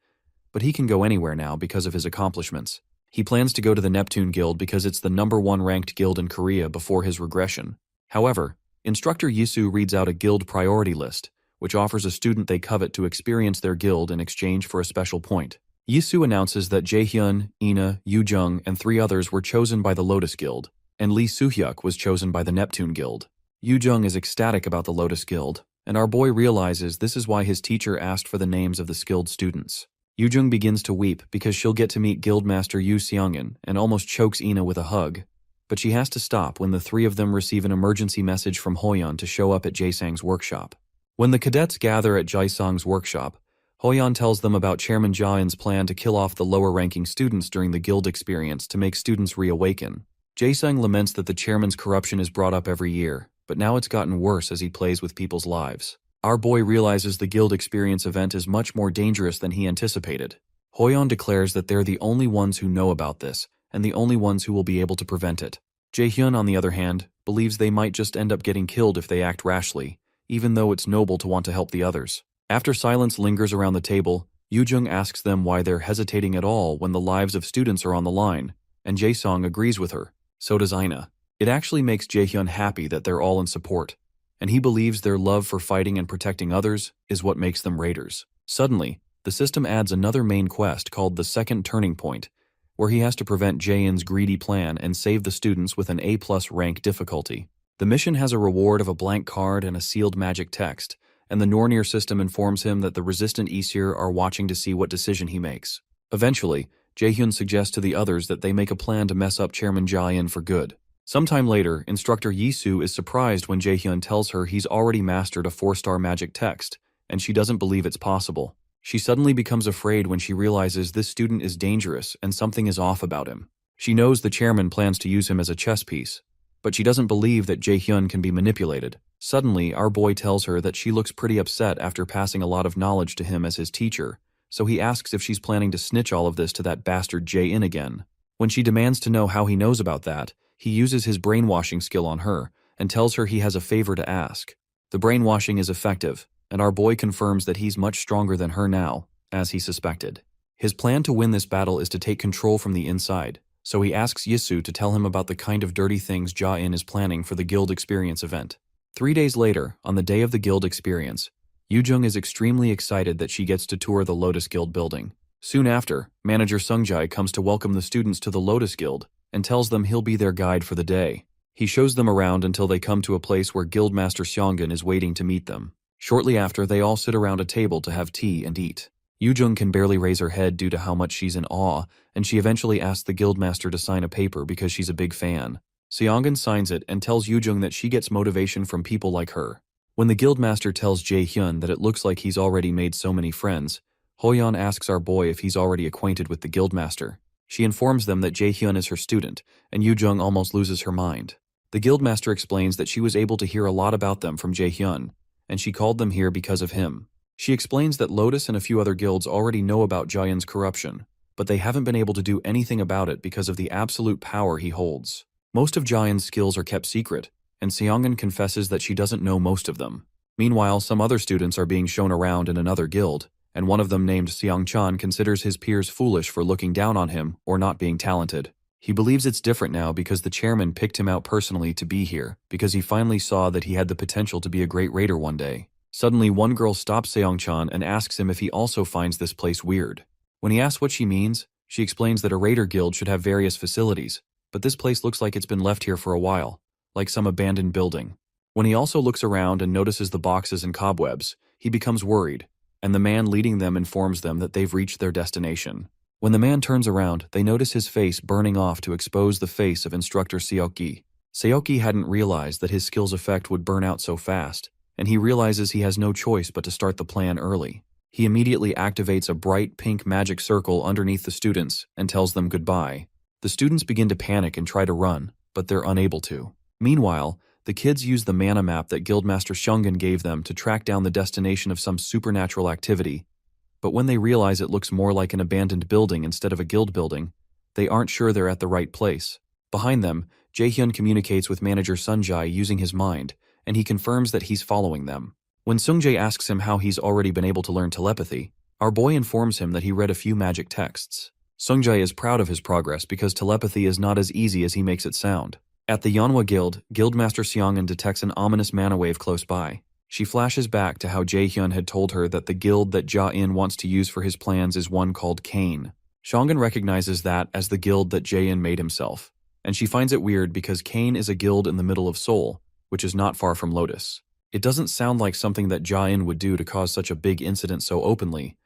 But he can go anywhere now because of his accomplishments. He plans to go to the Neptune Guild because it's the #1 ranked guild in Korea before his regression. However, Instructor Yisu reads out a guild priority list, which offers a student they covet to experience their guild in exchange for a special point. Yisu announces that Jaehyun, Ina, Yoo-jung, and 3 others were chosen by the Lotus Guild, and Lee Soo-hyuk was chosen by the Neptune Guild. Yoo-jung is ecstatic about the Lotus Guild, and our boy realizes this is why his teacher asked for the names of the skilled students. Yoo-jung begins to weep because she'll get to meet Guildmaster Yoo Seong-in and almost chokes Ina with a hug. But she has to stop when the 3 of them receive an emergency message from Hoyon to show up at Jae-sang's workshop. When the cadets gather at Jae-sang's workshop, Hoyon tells them about Chairman Jae-in's plan to kill off the lower-ranking students during the guild experience to make students reawaken. Jae-sang laments that the chairman's corruption is brought up every year, but now it's gotten worse as he plays with people's lives. Our boy realizes the guild experience event is much more dangerous than he anticipated. Hoyon declares that they're the only ones who know about this, and the only ones who will be able to prevent it. Jaehyun, on the other hand, believes they might just end up getting killed if they act rashly, even though it's noble to want to help the others. After silence lingers around the table, Yoo-jung asks them why they're hesitating at all when the lives of students are on the line, and Jae-song agrees with her. So does Ina. It actually makes Jaehyun happy that they're all in support, and he believes their love for fighting and protecting others is what makes them raiders. Suddenly, the system adds another main quest called the Second Turning Point, where he has to prevent Jae-in's greedy plan and save the students with an A+ rank difficulty. The mission has a reward of a blank card and a sealed magic text, and the Nornir system informs him that the resistant Aesir are watching to see what decision he makes. Eventually, Jaehyun suggests to the others that they make a plan to mess up Chairman Jae-in for good. Sometime later, Instructor Yisu is surprised when Jaehyun tells her he's already mastered a 4-star magic text, and she doesn't believe it's possible. She suddenly becomes afraid when she realizes this student is dangerous and something is off about him. She knows the chairman plans to use him as a chess piece, but she doesn't believe that Jaehyun can be manipulated. Suddenly, our boy tells her that she looks pretty upset after passing a lot of knowledge to him as his teacher, so he asks if she's planning to snitch all of this to that bastard Jae-in again. When she demands to know how he knows about that, he uses his brainwashing skill on her and tells her he has a favor to ask. The brainwashing is effective, and our boy confirms that he's much stronger than her now, as he suspected. His plan to win this battle is to take control from the inside, so he asks Yisu to tell him about the kind of dirty things Ja-in is planning for the Guild Experience event. 3 days later, on the day of the Guild Experience, Yoo-jung is extremely excited that she gets to tour the Lotus Guild building. Soon after, manager Sung-jae comes to welcome the students to the Lotus Guild and tells them he'll be their guide for the day. He shows them around until they come to a place where Guildmaster Seongun is waiting to meet them. Shortly after, they all sit around a table to have tea and eat. Yoo-jung can barely raise her head due to how much she's in awe, and she eventually asks the Guildmaster to sign a paper because she's a big fan. Seongun signs it and tells Yoo-jung that she gets motivation from people like her. When the Guildmaster tells Jae-hyun that it looks like he's already made so many friends, Hoyeon asks our boy if he's already acquainted with the Guildmaster. She informs them that Jae-hyun is her student, and Yoo-jung almost loses her mind. The Guildmaster explains that she was able to hear a lot about them from Jae-hyun, and she called them here because of him. She explains that Lotus and a few other guilds already know about Jae-hyun's corruption, but they haven't been able to do anything about it because of the absolute power he holds. Most of Jae-hyun's skills are kept secret, and Seongun confesses that she doesn't know most of them. Meanwhile, some other students are being shown around in another guild, and one of them named Seong-chan considers his peers foolish for looking down on him or not being talented. He believes it's different now because the chairman picked him out personally to be here because he finally saw that he had the potential to be a great raider one day. Suddenly, one girl stops Seong-chan and asks him if he also finds this place weird. When he asks what she means, she explains that a raider guild should have various facilities, but this place looks like it's been left here for a while, like some abandoned building. When he also looks around and notices the boxes and cobwebs, he becomes worried, and the man leading them informs them that they've reached their destination. When the man turns around, they notice his face burning off to expose the face of instructor Seok-gi. Seok-gi hadn't realized that his skill's effect would burn out so fast, and he realizes he has no choice but to start the plan early. He immediately activates a bright pink magic circle underneath the students and tells them goodbye. The students begin to panic and try to run, but they're unable to. Meanwhile, the kids use the mana map that Guildmaster Seongun gave them to track down the destination of some supernatural activity, but when they realize it looks more like an abandoned building instead of a guild building, they aren't sure they're at the right place. Behind them, Jae-hyun communicates with manager Sun-jae using his mind, and he confirms that he's following them. When Sung-jae asks him how he's already been able to learn telepathy, our boy informs him that he read a few magic texts. Sung-jae is proud of his progress because telepathy is not as easy as he makes it sound. At the Yeonhwa Guild, Guildmaster Seongun detects an ominous mana wave close by. She flashes back to how Jae-hyun had told her that the guild that Ja-in wants to use for his plans is one called Kane. Seongun recognizes that as the guild that Jae-in made himself, and she finds it weird because Kane is a guild in the middle of Seoul, which is not far from Lotus. It doesn't sound like something that Ja-in would do to cause such a big incident so openly,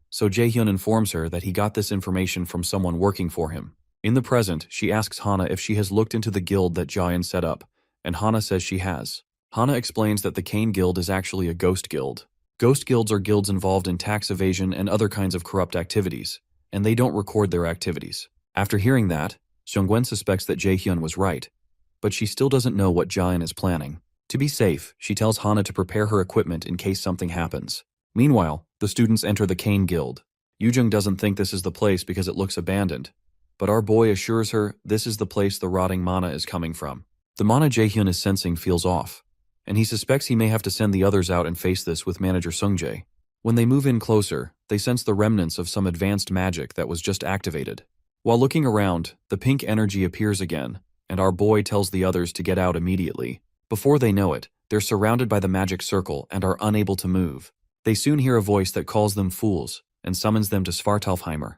so Jae-hyun informs her that he got this information from someone working for him. In the present, she asks Hana if she has looked into the guild that Ja-in set up, and Hana says she has. Hana explains that the Kane Guild is actually a ghost guild. Ghost guilds are guilds involved in tax evasion and other kinds of corrupt activities, and they don't record their activities. After hearing that, Seong-gwen suspects that Jae-hyun was right, but she still doesn't know what Ja-in is planning. To be safe, she tells Hana to prepare her equipment in case something happens. Meanwhile, the students enter the Kane Guild. Yoo-jung doesn't think this is the place because it looks abandoned, but our boy assures her this is the place the rotting mana is coming from. The mana Jae-hyun is sensing feels off, and he suspects he may have to send the others out and face this with manager Sung-jae. When they move in closer, they sense the remnants of some advanced magic that was just activated. While looking around, the pink energy appears again, and our boy tells the others to get out immediately. Before they know it, they're surrounded by the magic circle and are unable to move. They soon hear a voice that calls them fools and summons them to Svartalfheimer,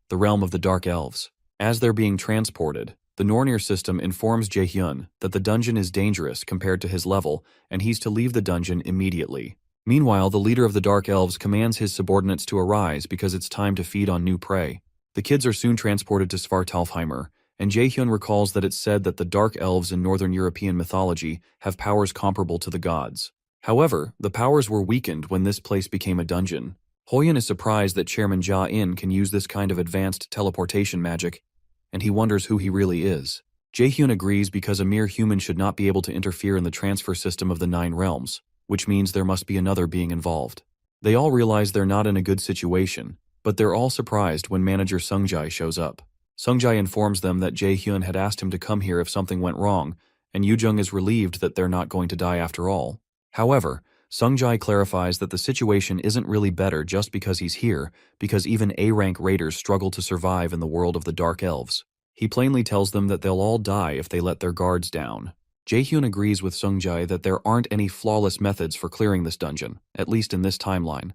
the realm of the Dark Elves. As they're being transported, the Nornir system informs Jae-hyun that the dungeon is dangerous compared to his level and he's to leave the dungeon immediately. Meanwhile, the leader of the Dark Elves commands his subordinates to arise because it's time to feed on new prey. The kids are soon transported to Svartalfheimer, and Jae-hyun recalls that it's said that the Dark Elves in Northern European mythology have powers comparable to the gods. However, the powers were weakened when this place became a dungeon. Hoyeon is surprised that Chairman Ja-in can use this kind of advanced teleportation magic, and he wonders who he really is. Jae-hyun agrees because a mere human should not be able to interfere in the transfer system of the 9 realms, which means there must be another being involved. They all realize they're not in a good situation, but they're all surprised when manager Sung-jae shows up. Sung-jae informs them that Jae-hyun had asked him to come here if something went wrong, and Yoo-jung is relieved that they're not going to die after all. However, Sungjai clarifies that the situation isn't really better just because he's here, because even A-rank raiders struggle to survive in the world of the Dark Elves. He plainly tells them that they'll all die if they let their guards down. Jaehyun agrees with Sungjai that there aren't any flawless methods for clearing this dungeon, at least in this timeline.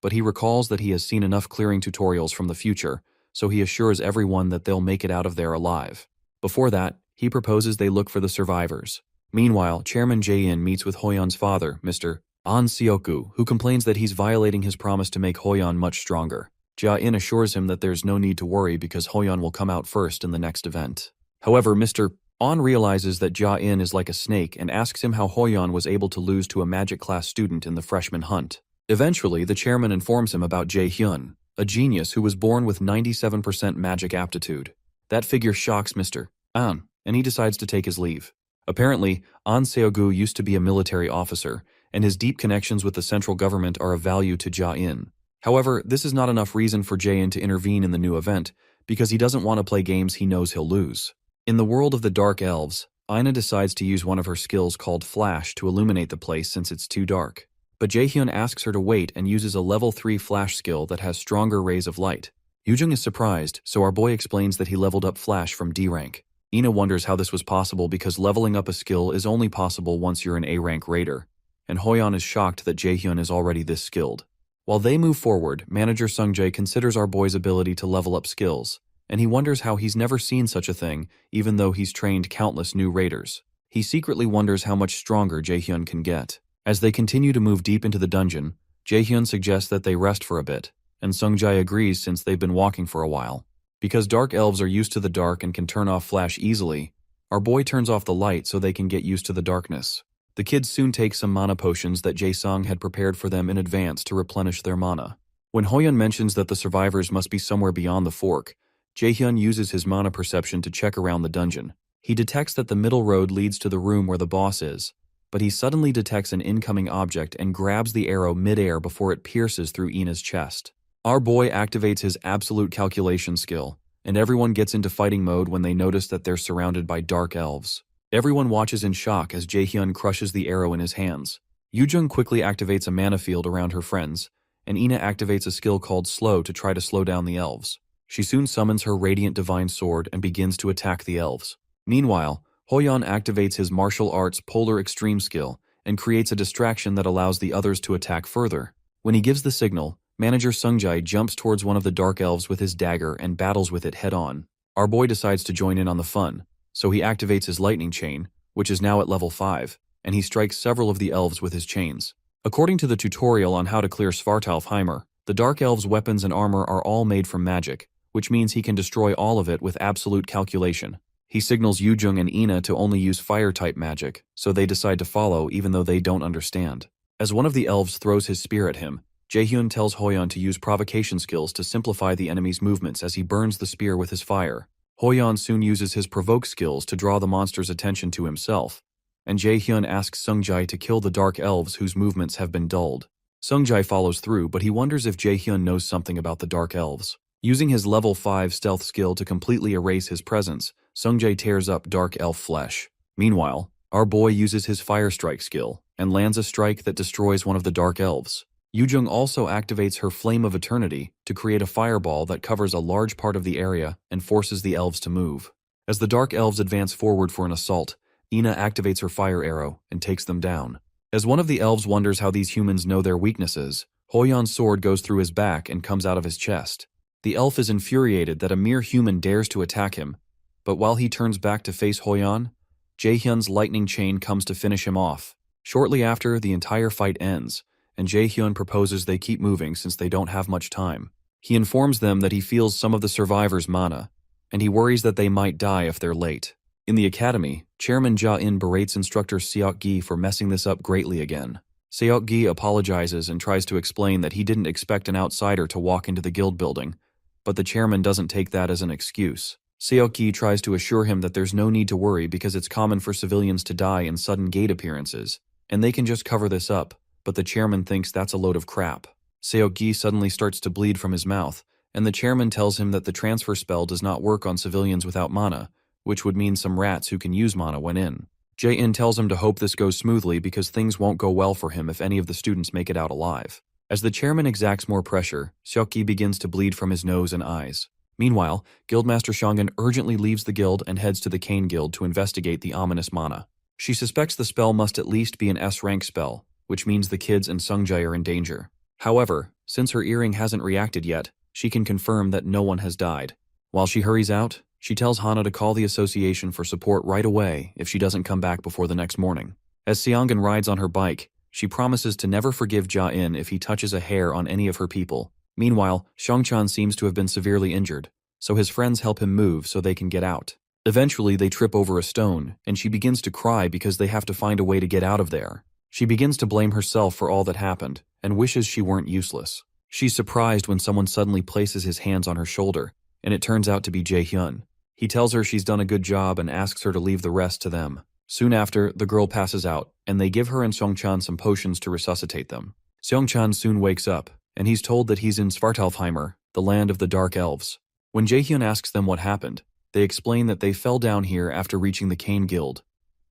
But he recalls that he has seen enough clearing tutorials from the future, so he assures everyone that they'll make it out of there alive. Before that, he proposes they look for the survivors. Meanwhile, Chairman Jae-in meets with Hoyeon's father, Mr. An Seok-gu, who complains that he's violating his promise to make Hoyeon much stronger. Ja-in assures him that there's no need to worry because Hoyeon will come out first in the next event. However, Mr. An realizes that Ja-in is like a snake and asks him how Hoyeon was able to lose to a magic class student in the freshman hunt. Eventually, the chairman informs him about Jae-hyun, a genius who was born with 97% magic aptitude. That figure shocks Mr. An, and he decides to take his leave. Apparently, An Seok-gu used to be a military officer, and his deep connections with the central government are of value to Ja-in. However, this is not enough reason for Jae-in to intervene in the new event, because he doesn't want to play games he knows he'll lose. In the world of the Dark Elves, Ina decides to use one of her skills called Flash to illuminate the place since it's too dark. But Jaehyun asks her to wait and uses a level 3 Flash skill that has stronger rays of light. Yujung is surprised, so our boy explains that he leveled up Flash from D rank. Ina wonders how this was possible because leveling up a skill is only possible once you're an A-rank raider, and Hoyeon is shocked that Jaehyun is already this skilled. While they move forward, manager Sungjae considers our boy's ability to level up skills, and he wonders how he's never seen such a thing even though he's trained countless new raiders. He secretly wonders how much stronger Jaehyun can get. As they continue to move deep into the dungeon, Jaehyun suggests that they rest for a bit, and Sungjae agrees since they've been walking for a while. Because dark elves are used to the dark and can turn off Flash easily, our boy turns off the light so they can get used to the darkness. The kids soon take some mana potions that Jae-sung had prepared for them in advance to replenish their mana. When Hoyeon mentions that the survivors must be somewhere beyond the fork, Jaehyun uses his mana perception to check around the dungeon. He detects that the middle road leads to the room where the boss is, but he suddenly detects an incoming object and grabs the arrow mid-air before it pierces through Ina's chest. Our boy activates his absolute calculation skill, and everyone gets into fighting mode when they notice that they're surrounded by dark elves. Everyone watches in shock as Jaehyun crushes the arrow in his hands. Yujung quickly activates a mana field around her friends, and Ina activates a skill called Slow to try to slow down the elves. She soon summons her Radiant Divine Sword and begins to attack the elves. Meanwhile, Hoyeon activates his martial arts Polar Extreme skill and creates a distraction that allows the others to attack further. When he gives the signal, manager Sungjae jumps towards one of the dark elves with his dagger and battles with it head-on. Our boy decides to join in on the fun, so he activates his lightning chain, which is now at level 5, and he strikes several of the elves with his chains. According to the tutorial on how to clear Svartalfheimer, the dark elves' weapons and armor are all made from magic, which means he can destroy all of it with absolute calculation. He signals Yujung and Ina to only use fire-type magic, so they decide to follow even though they don't understand. As one of the elves throws his spear at him, Jaehyun tells Hoyeon to use provocation skills to simplify the enemy's movements as he burns the spear with his fire. Hoyeon soon uses his provoke skills to draw the monster's attention to himself, and Jaehyun asks Sungjae to kill the dark elves whose movements have been dulled. Sungjae follows through, but he wonders if Jaehyun knows something about the dark elves. Using his level 5 stealth skill to completely erase his presence, Sungjae tears up dark elf flesh. Meanwhile, our boy uses his fire strike skill and lands a strike that destroys one of the dark elves. Yujung also activates her Flame of Eternity to create a fireball that covers a large part of the area and forces the elves to move. As the dark elves advance forward for an assault, Ina activates her fire arrow and takes them down. As one of the elves wonders how these humans know their weaknesses, Hoyeon's sword goes through his back and comes out of his chest. The elf is infuriated that a mere human dares to attack him, but while he turns back to face Hoyeon, Jaehyun's lightning chain comes to finish him off. Shortly after, the entire fight ends, and Jaehyun proposes they keep moving since they don't have much time. He informs them that he feels some of the survivors' mana, and he worries that they might die if they're late. In the academy, Chairman Ja-in berates instructor Seok-gi for messing this up greatly again. Seok-gi apologizes and tries to explain that he didn't expect an outsider to walk into the guild building, but the chairman doesn't take that as an excuse. Seok-gi tries to assure him that there's no need to worry because it's common for civilians to die in sudden gate appearances, and they can just cover this up, but the chairman thinks that's a load of crap. Seok-gi suddenly starts to bleed from his mouth, and the chairman tells him that the transfer spell does not work on civilians without mana, which would mean some rats who can use mana went in. Jae-in tells him to hope this goes smoothly because things won't go well for him if any of the students make it out alive. As the chairman exacts more pressure, Seokgi begins to bleed from his nose and eyes. Meanwhile, Guildmaster Shongun urgently leaves the guild and heads to the Cane Guild to investigate the ominous mana. She suspects the spell must at least be an S-rank spell, which means the kids and Sungjae are in danger. However, since her earring hasn't reacted yet, she can confirm that no one has died. While she hurries out, she tells Hana to call the association for support right away if she doesn't come back before the next morning. As Seongun rides on her bike, she promises to never forgive Ja-in if he touches a hair on any of her people. Meanwhile, Shongchan seems to have been severely injured, so his friends help him move so they can get out. Eventually, they trip over a stone, and she begins to cry because they have to find a way to get out of there. She begins to blame herself for all that happened, and wishes she weren't useless. She's surprised when someone suddenly places his hands on her shoulder, and it turns out to be Jae-hyun. He tells her she's done a good job and asks her to leave the rest to them. Soon after, the girl passes out, and they give her and Seongchan some potions to resuscitate them. Seongchan soon wakes up, and he's told that he's in Svartalfheimer, the land of the Dark Elves. When Jae-hyun asks them what happened, they explain that they fell down here after reaching the Cane Guild.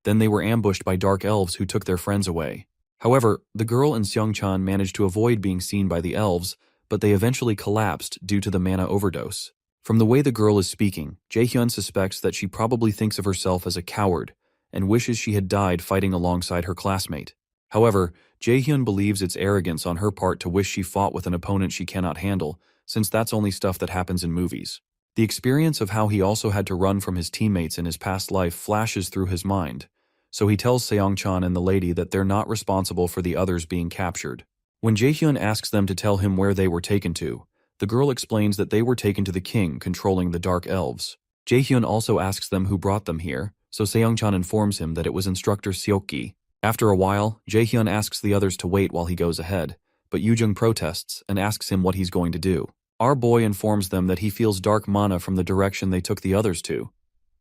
Then they were ambushed by Dark Elves who took their friends away. However, the girl and Seongchan managed to avoid being seen by the elves, but they eventually collapsed due to the mana overdose. From the way the girl is speaking, Jae-hyun suspects that she probably thinks of herself as a coward and wishes she had died fighting alongside her classmate. However, Jae-hyun believes it's arrogance on her part to wish she fought with an opponent she cannot handle, since that's only stuff that happens in movies. The experience of how he also had to run from his teammates in his past life flashes through his mind, so he tells Seongchan and the lady that they're not responsible for the others being captured. When Jae-hyun asks them to tell him where they were taken to, the girl explains that they were taken to the king controlling the Dark Elves. Jae-hyun also asks them who brought them here, so Seongchan informs him that it was instructor Seokgi. After a while, Jae-hyun asks the others to wait while he goes ahead, but Yoo-jung protests and asks him what he's going to do. Our boy informs them that he feels dark mana from the direction they took the others to,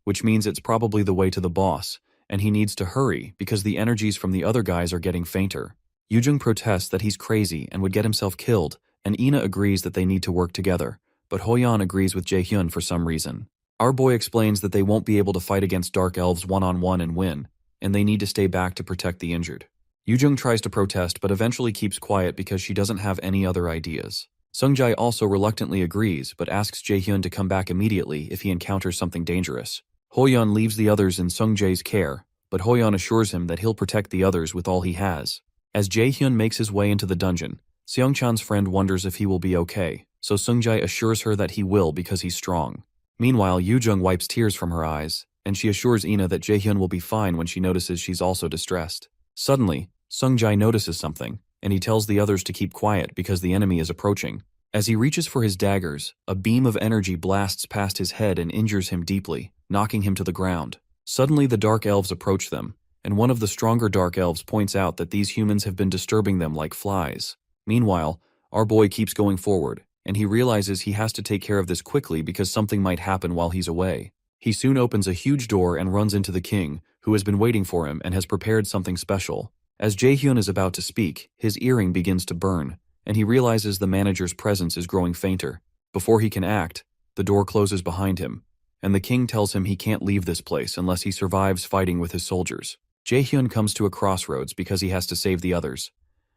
which means it's probably the way to the boss, and he needs to hurry because the energies from the other guys are getting fainter. Yoo-jung protests that he's crazy and would get himself killed, and Ina agrees that they need to work together, but Hoyeon agrees with Jae-hyun for some reason. Our boy explains that they won't be able to fight against Dark Elves one-on-one and win, and they need to stay back to protect the injured. Yoo-jung tries to protest but eventually keeps quiet because she doesn't have any other ideas. Sungjae also reluctantly agrees but asks Jae-hyun to come back immediately if he encounters something dangerous. Hoyeon leaves the others in Sungjae's care, but Hoyeon assures him that he'll protect the others with all he has. As Jae-hyun makes his way into the dungeon, Seongchan's friend wonders if he will be okay, so Sungjae assures her that he will because he's strong. Meanwhile, Yoo-jung wipes tears from her eyes, and she assures Ina that Jae-hyun will be fine when she notices she's also distressed. Suddenly, Sungjae notices something, and he tells the others to keep quiet because the enemy is approaching. As he reaches for his daggers, a beam of energy blasts past his head and injures him deeply, knocking him to the ground. Suddenly the Dark Elves approach them, and one of the stronger Dark Elves points out that these humans have been disturbing them like flies. Meanwhile, our boy keeps going forward, and he realizes he has to take care of this quickly because something might happen while he's away. He soon opens a huge door and runs into the king, who has been waiting for him and has prepared something special. As Jae-hyun is about to speak, his earring begins to burn, and he realizes the manager's presence is growing fainter. Before he can act, the door closes behind him, and the king tells him he can't leave this place unless he survives fighting with his soldiers. Jae-hyun comes to a crossroads because he has to save the others.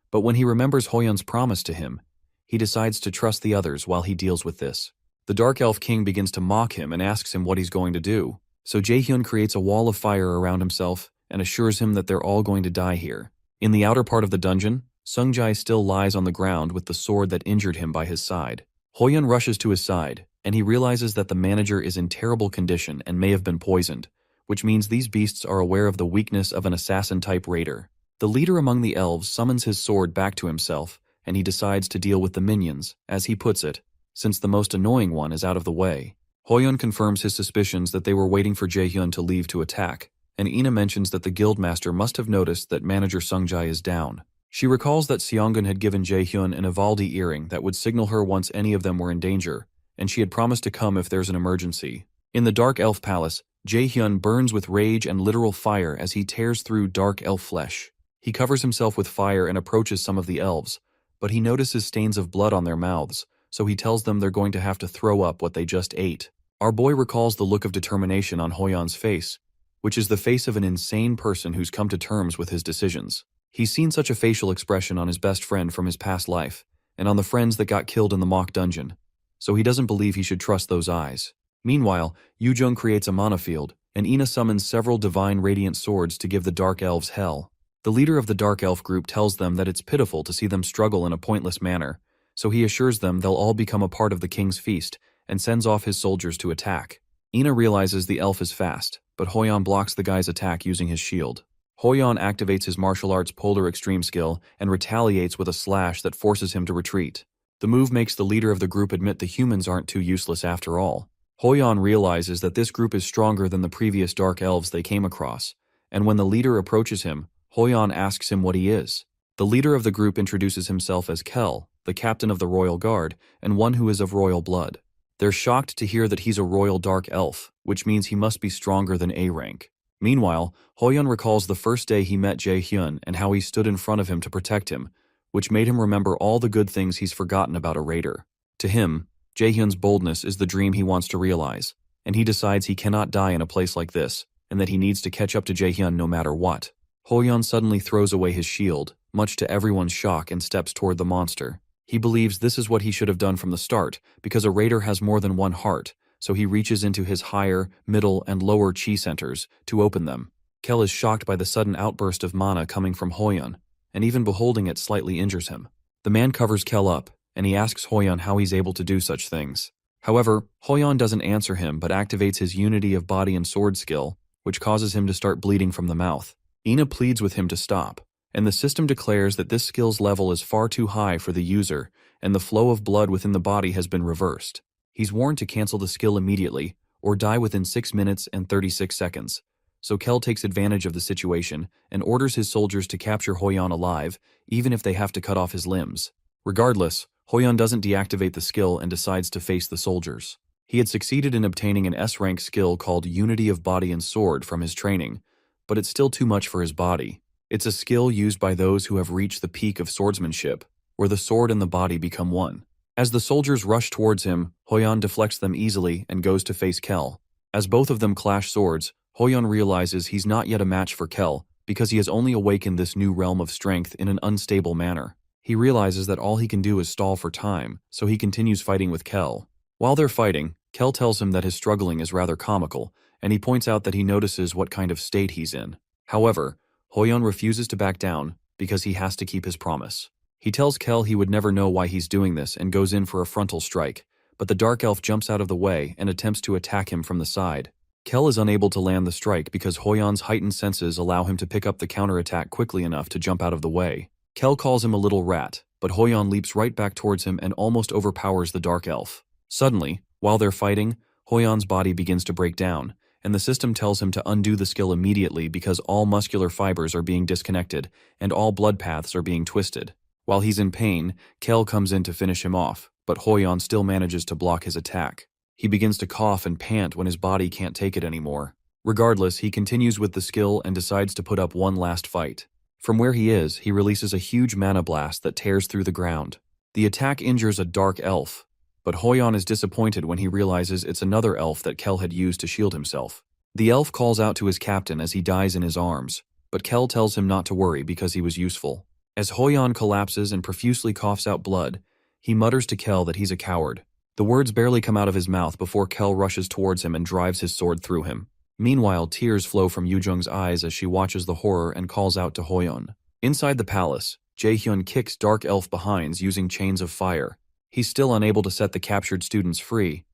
But when he remembers Hoyeon's promise to him, he decides to trust the others while he deals with this. The Dark Elf King begins to mock him and asks him what he's going to do, so Jae-hyun creates a wall of fire around himself and assures him that they're all going to die here. In the outer part of the dungeon, Sungjae still lies on the ground with the sword that injured him by his side. Hoyeon rushes to his side, and he realizes that the manager is in terrible condition and may have been poisoned, which means these beasts are aware of the weakness of an assassin-type raider. The leader among the elves summons his sword back to himself, and he decides to deal with the minions, as he puts it, since the most annoying one is out of the way. Hoyeon confirms his suspicions that they were waiting for Jae-hyun to leave to attack, and Ina mentions that the guildmaster must have noticed that manager Sungjae is down. She recalls that Seonggun had given Jae-hyun an Ivaldi earring that would signal her once any of them were in danger, and she had promised to come if there's an emergency. In the Dark Elf Palace, Jae-hyun burns with rage and literal fire as he tears through Dark Elf flesh. He covers himself with fire and approaches some of the elves, but he notices stains of blood on their mouths, so he tells them they're going to have to throw up what they just ate. Our boy recalls the look of determination on Hoyeon's face, which is the face of an insane person who's come to terms with his decisions. He's seen such a facial expression on his best friend from his past life, and on the friends that got killed in the mock dungeon, so he doesn't believe he should trust those eyes. Meanwhile, Yujung creates a mana field, and Ina summons several divine radiant swords to give the Dark Elves hell. The leader of the Dark Elf group tells them that it's pitiful to see them struggle in a pointless manner, so he assures them they'll all become a part of the king's feast, and sends off his soldiers to attack. Ina realizes the elf is fast, but Hoyon blocks the guy's attack using his shield. Hoyon activates his martial arts Polar Extreme skill and retaliates with a slash that forces him to retreat. The move makes the leader of the group admit the humans aren't too useless after all. Hoyon realizes that this group is stronger than the previous Dark Elves they came across, and when the leader approaches him, Hoyon asks him what he is. The leader of the group introduces himself as Kel, the captain of the Royal Guard, and one who is of royal blood. They're shocked to hear that he's a Royal Dark Elf, which means he must be stronger than A rank. Meanwhile, Hoyon recalls the first day he met Jae-hyun and how he stood in front of him to protect him, which made him remember all the good things he's forgotten about a raider. To him, Jae-hyun's boldness is the dream he wants to realize, and he decides he cannot die in a place like this, and that he needs to catch up to Jae-hyun no matter what. Hoyon suddenly throws away his shield, much to everyone's shock, and steps toward the monster. He believes this is what he should have done from the start, because a raider has more than one heart, so he reaches into his higher, middle, and lower chi centers to open them. Kel is shocked by the sudden outburst of mana coming from Hoyon, and even beholding it slightly injures him. The man covers Kel up, and he asks Hoyon how he's able to do such things. However, Hoyon doesn't answer him but activates his unity of body and sword skill, which causes him to start bleeding from the mouth. Ina pleads with him to stop, and the system declares that this skill's level is far too high for the user, and the flow of blood within the body has been reversed. He's warned to cancel the skill immediately, or die within 6 minutes and 36 seconds. So Kel takes advantage of the situation and orders his soldiers to capture Hoyon alive, even if they have to cut off his limbs. Regardless, Hoyon doesn't deactivate the skill and decides to face the soldiers. He had succeeded in obtaining an S-rank skill called Unity of Body and Sword from his training, but it's still too much for his body. It's a skill used by those who have reached the peak of swordsmanship, where the sword and the body become one. As the soldiers rush towards him, Hoyon deflects them easily and goes to face Kel. As both of them clash swords, Hoyon realizes he's not yet a match for Kel because he has only awakened this new realm of strength in an unstable manner. He realizes that all he can do is stall for time, so he continues fighting with Kel. While they're fighting, Kel tells him that his struggling is rather comical, and he points out that he notices what kind of state he's in. However, Hoyon refuses to back down because he has to keep his promise. He tells Kel he would never know why he's doing this and goes in for a frontal strike, but the Dark Elf jumps out of the way and attempts to attack him from the side. Kel is unable to land the strike because Hoyon's heightened senses allow him to pick up the counterattack quickly enough to jump out of the way. Kel calls him a little rat, but Hoyon leaps right back towards him and almost overpowers the Dark Elf. Suddenly, while they're fighting, Hoyon's body begins to break down, and the system tells him to undo the skill immediately because all muscular fibers are being disconnected and all blood paths are being twisted. While he's in pain, Kel comes in to finish him off, but Hoyon still manages to block his attack. He begins to cough and pant when his body can't take it anymore. Regardless, he continues with the skill and decides to put up one last fight. From where he is, he releases a huge mana blast that tears through the ground. The attack injures a Dark Elf, but Hoyon is disappointed when he realizes it's another elf that Kel had used to shield himself. The elf calls out to his captain as he dies in his arms, but Kel tells him not to worry because he was useful. As Hoyon collapses and profusely coughs out blood, he mutters to Kel that he's a coward. The words barely come out of his mouth before Kel rushes towards him and drives his sword through him. Meanwhile, tears flow from Yujung's eyes as she watches the horror and calls out to Hoyon. Inside the palace, Jae-hyun kicks Dark Elf behinds using chains of fire. He's still unable to set the captured students free,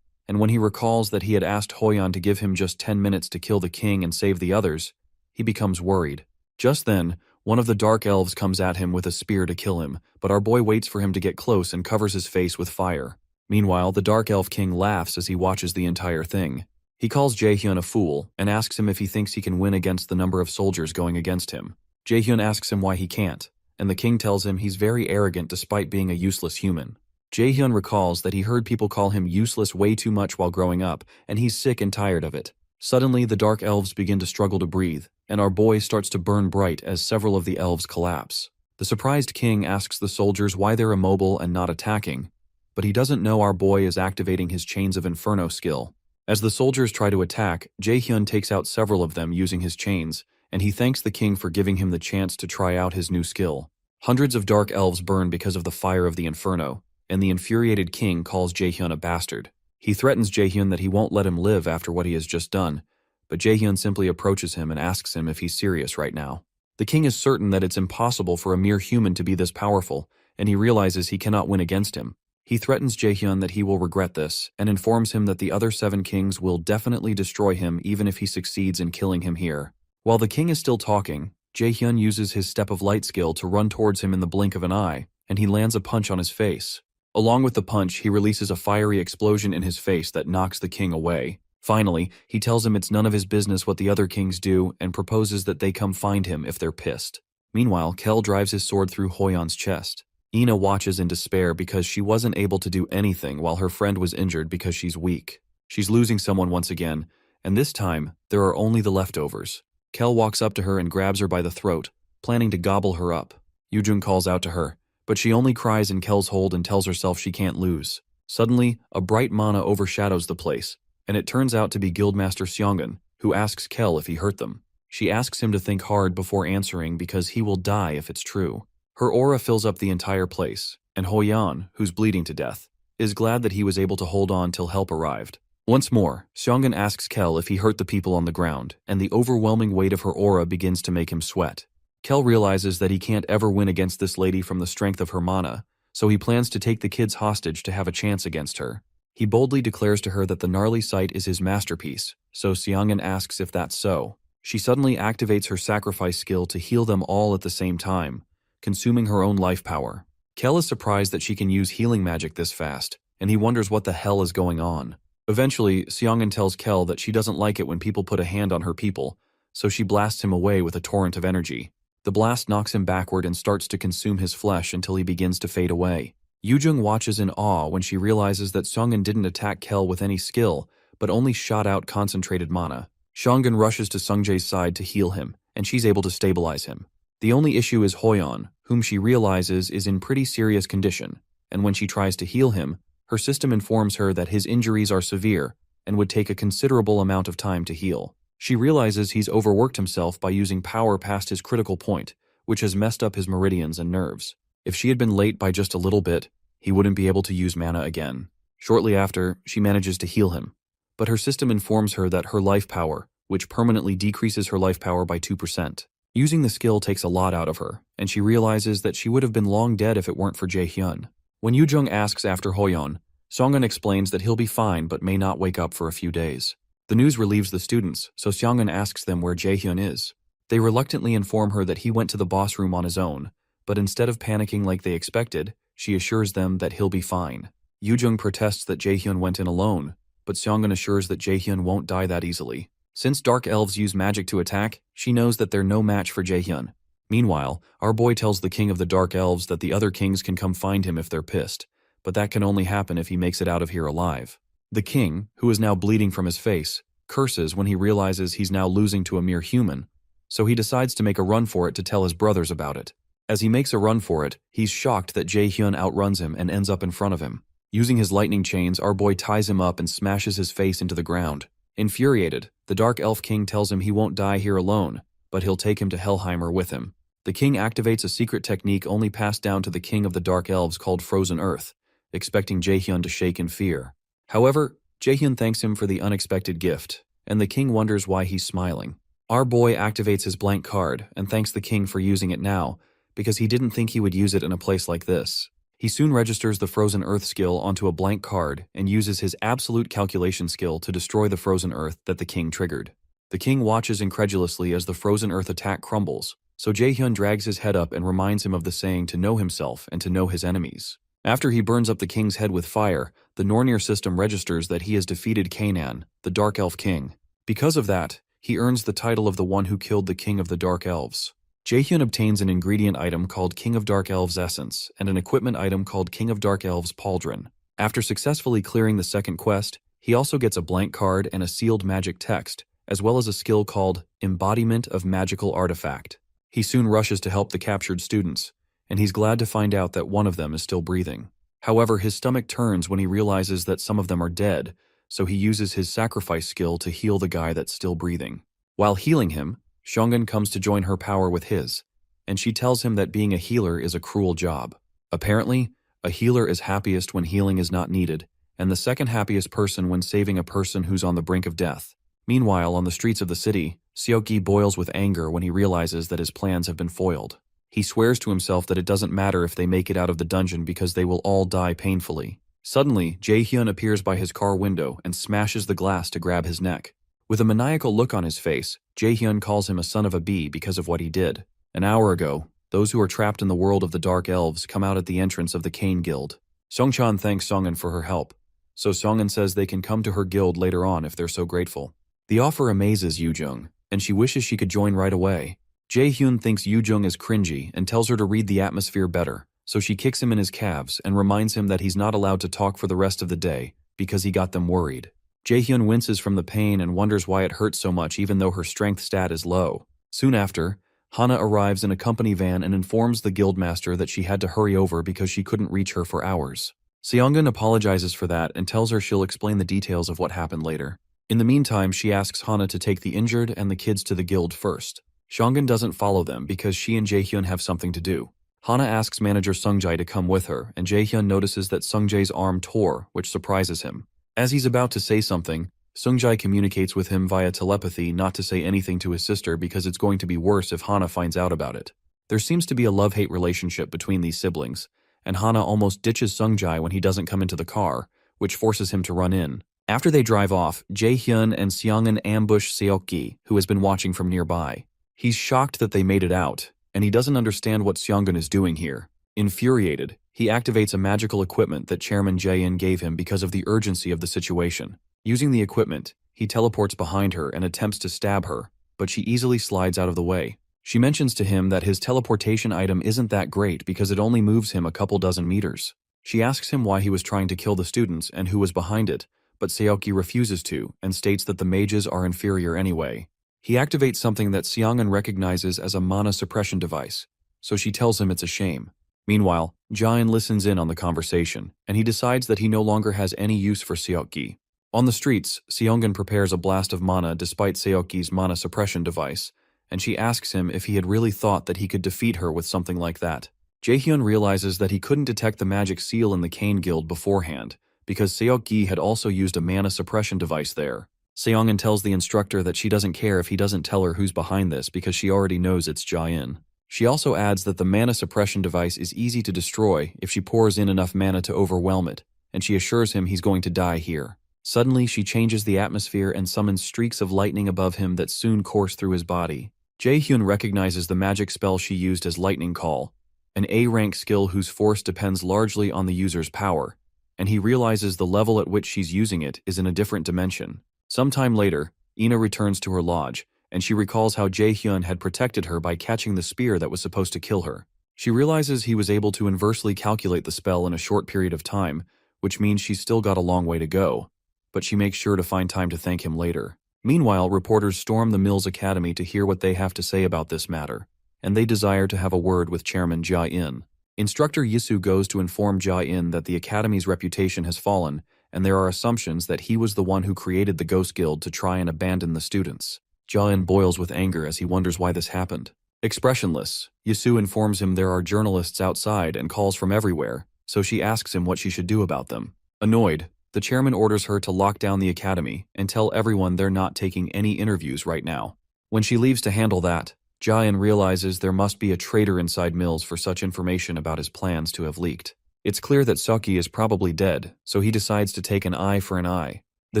and when he recalls that he had asked Hoyon to give him just 10 minutes to kill the king and save the others, he becomes worried. Just then, one of the Dark Elves comes at him with a spear to kill him, but our boy waits for him to get close and covers his face with fire. Meanwhile, the Dark Elf King laughs as he watches the entire thing. He calls Jae-hyun a fool and asks him if he thinks he can win against the number of soldiers going against him. Jae-hyun asks him why he can't, and the king tells him he's very arrogant despite being a useless human. Jae-hyun recalls that he heard people call him useless way too much while growing up, and he's sick and tired of it. Suddenly, the Dark Elves begin to struggle to breathe, and our boy starts to burn bright as several of the elves collapse. The surprised king asks the soldiers why they're immobile and not attacking, but he doesn't know our boy is activating his Chains of Inferno skill. As the soldiers try to attack, Jae-hyun takes out several of them using his chains, and he thanks the king for giving him the chance to try out his new skill. Hundreds of dark elves burn because of the fire of the inferno, and the infuriated king calls Jae-hyun a bastard. He threatens Jae-hyun that he won't let him live after what he has just done, but Jae-hyun simply approaches him and asks him if he's serious right now. The king is certain that it's impossible for a mere human to be this powerful, and he realizes he cannot win against him. He threatens Jae-hyun that he will regret this, and informs him that the other 7 kings will definitely destroy him even if he succeeds in killing him here. While the king is still talking, Jae-hyun uses his Step of Light skill to run towards him in the blink of an eye, and he lands a punch on his face. Along with the punch, he releases a fiery explosion in his face that knocks the king away. Finally, he tells him it's none of his business what the other kings do and proposes that they come find him if they're pissed. Meanwhile, Kel drives his sword through Hoyeon's chest. Ina watches in despair because she wasn't able to do anything while her friend was injured because she's weak. She's losing someone once again, and this time, there are only the leftovers. Kel walks up to her and grabs her by the throat, planning to gobble her up. Yoo-jung calls out to her, but she only cries in Kel's hold and tells herself she can't lose. Suddenly, a bright mana overshadows the place, and it turns out to be Guildmaster Seongun, who asks Kel if he hurt them. She asks him to think hard before answering because he will die if it's true. Her aura fills up the entire place, and Hoyeon, who's bleeding to death, is glad that he was able to hold on till help arrived. Once more, Seongun asks Kel if he hurt the people on the ground, and the overwhelming weight of her aura begins to make him sweat. Kel realizes that he can't ever win against this lady from the strength of her mana, so he plans to take the kids hostage to have a chance against her. He boldly declares to her that the gnarly sight is his masterpiece, so Seongun asks if that's so. She suddenly activates her sacrifice skill to heal them all at the same time, consuming her own life power. Kel is surprised that she can use healing magic this fast, and he wonders what the hell is going on. Eventually, Seongun tells Kel that she doesn't like it when people put a hand on her people, so she blasts him away with a torrent of energy. The blast knocks him backward and starts to consume his flesh until he begins to fade away. Yoo-jung watches in awe when she realizes that Seongun didn't attack Kel with any skill, but only shot out concentrated mana. Seongun rushes to Sungjae's side to heal him, and she's able to stabilize him. The only issue is Hoyeon, whom she realizes is in pretty serious condition, and when she tries to heal him, her system informs her that his injuries are severe and would take a considerable amount of time to heal. She realizes he's overworked himself by using power past his critical point, which has messed up his meridians and nerves. If she had been late by just a little bit, he wouldn't be able to use mana again. Shortly after, she manages to heal him, but her system informs her that her life power, which permanently decreases her life power by 2%. Using the skill takes a lot out of her, and she realizes that she would have been long dead if it weren't for Jae-hyun. When Yoo-jung asks after Hoyeon, Seongun explains that he'll be fine but may not wake up for a few days. The news relieves the students, so Seongun asks them where Jae-hyun is. They reluctantly inform her that he went to the boss room on his own, but instead of panicking like they expected, she assures them that he'll be fine. Yoo-jung protests that Jae-hyun went in alone, but Seongun assures that Jae-hyun won't die that easily. Since dark elves use magic to attack, she knows that they're no match for Jae-hyun. Meanwhile, our boy tells the king of the dark elves that the other kings can come find him if they're pissed, but that can only happen if he makes it out of here alive. The king, who is now bleeding from his face, curses when he realizes he's now losing to a mere human, so he decides to make a run for it to tell his brothers about it. As he makes a run for it, he's shocked that Jae-hyun outruns him and ends up in front of him. Using his lightning chains, our boy ties him up and smashes his face into the ground. Infuriated, the Dark Elf King tells him he won't die here alone, but he'll take him to Helheimer with him. The king activates a secret technique only passed down to the king of the Dark Elves called Frozen Earth, expecting Jae-hyun to shake in fear. However, Jae-hyun thanks him for the unexpected gift, and the king wonders why he's smiling. Our boy activates his blank card and thanks the king for using it now, because he didn't think he would use it in a place like this. He soon registers the Frozen Earth skill onto a blank card and uses his absolute calculation skill to destroy the Frozen Earth that the king triggered. The king watches incredulously as the Frozen Earth attack crumbles, so Jae-hyun drags his head up and reminds him of the saying to know himself and to know his enemies. After he burns up the king's head with fire, the Nornir system registers that he has defeated Kanan, the Dark Elf King. Because of that, he earns the title of the one who killed the king of the Dark Elves. Jae-hyun obtains an ingredient item called King of Dark Elves Essence and an equipment item called King of Dark Elves Pauldron. After successfully clearing the second quest, he also gets a blank card and a sealed magic text, as well as a skill called Embodiment of Magical Artifact. He soon rushes to help the captured students, and he's glad to find out that one of them is still breathing. However, his stomach turns when he realizes that some of them are dead, so he uses his sacrifice skill to heal the guy that's still breathing. While healing him, Shongun comes to join her power with his, and she tells him that being a healer is a cruel job. Apparently, a healer is happiest when healing is not needed, and the second happiest person when saving a person who's on the brink of death. Meanwhile, on the streets of the city, Seokgi boils with anger when he realizes that his plans have been foiled. He swears to himself that it doesn't matter if they make it out of the dungeon because they will all die painfully. Suddenly, Jae-hyun appears by his car window and smashes the glass to grab his neck. With a maniacal look on his face, Jae-hyun calls him a son of a bee because of what he did. An hour ago, those who are trapped in the world of the Dark Elves come out at the entrance of the Kane Guild. Songchan thanks Songun for her help, so Songun says they can come to her guild later on if they're so grateful. The offer amazes Yoo-jung, and she wishes she could join right away. Jae-hyun thinks Yoo-jung is cringy and tells her to read the atmosphere better, so she kicks him in his calves and reminds him that he's not allowed to talk for the rest of the day because he got them worried. Jae-hyun winces from the pain and wonders why it hurts so much even though her strength stat is low. Soon after, Hana arrives in a company van and informs the guildmaster that she had to hurry over because she couldn't reach her for hours. Seongun apologizes for that and tells her she'll explain the details of what happened later. In the meantime, she asks Hana to take the injured and the kids to the guild first. Shongun doesn't follow them because she and Jae-hyun have something to do. Hana asks manager Sungjae to come with her, and Jae-hyun notices that Sungjae's arm tore, which surprises him. As he's about to say something, Sungjae communicates with him via telepathy not to say anything to his sister because it's going to be worse if Hana finds out about it. There seems to be a love-hate relationship between these siblings, and Hana almost ditches Sungjae when he doesn't come into the car, which forces him to run in. After they drive off, Jae-hyun and Seongun ambush Seokgi, who has been watching from nearby. He's shocked that they made it out, and he doesn't understand what Seongun is doing here. Infuriated, he activates a magical equipment that Chairman Jae-in gave him because of the urgency of the situation. Using the equipment, he teleports behind her and attempts to stab her, but she easily slides out of the way. She mentions to him that his teleportation item isn't that great because it only moves him a couple dozen meters. She asks him why he was trying to kill the students and who was behind it, but Seokgi refuses to and states that the mages are inferior anyway. He activates something that Seongun recognizes as a mana suppression device, so she tells him it's a shame. Meanwhile, Jae-in listens in on the conversation, and he decides that he no longer has any use for Seokgi. On the streets, Seongun prepares a blast of mana despite Seokgi's mana suppression device, and she asks him if he had really thought that he could defeat her with something like that. Jae-hyun realizes that he couldn't detect the magic seal in the Kane Guild beforehand, because Seokgi had also used a mana suppression device there. Seongun tells the instructor that she doesn't care if he doesn't tell her who's behind this because she already knows it's Jae-in. She also adds that the mana suppression device is easy to destroy if she pours in enough mana to overwhelm it, and she assures him he's going to die here. Suddenly, she changes the atmosphere and summons streaks of lightning above him that soon course through his body. Jae-hyun recognizes the magic spell she used as Lightning Call, an A-rank skill whose force depends largely on the user's power, and he realizes the level at which she's using it is in a different dimension. Sometime later, Ina returns to her lodge, and she recalls how Jae-hyun had protected her by catching the spear that was supposed to kill her. She realizes he was able to inversely calculate the spell in a short period of time, which means she's still got a long way to go, but she makes sure to find time to thank him later. Meanwhile, reporters storm the Mills Academy to hear what they have to say about this matter, and they desire to have a word with Chairman Jae-in. Instructor Yisu goes to inform Jae-in that the Academy's reputation has fallen, and there are assumptions that he was the one who created the Ghost Guild to try and abandon the students. Jae-in boils with anger as he wonders why this happened. Expressionless, Yisu informs him there are journalists outside and calls from everywhere, so she asks him what she should do about them. Annoyed, the chairman orders her to lock down the academy and tell everyone they're not taking any interviews right now. When she leaves to handle that, Jae-in realizes there must be a traitor inside Mills for such information about his plans to have leaked. It's clear that Seokgi is probably dead, so he decides to take an eye for an eye. The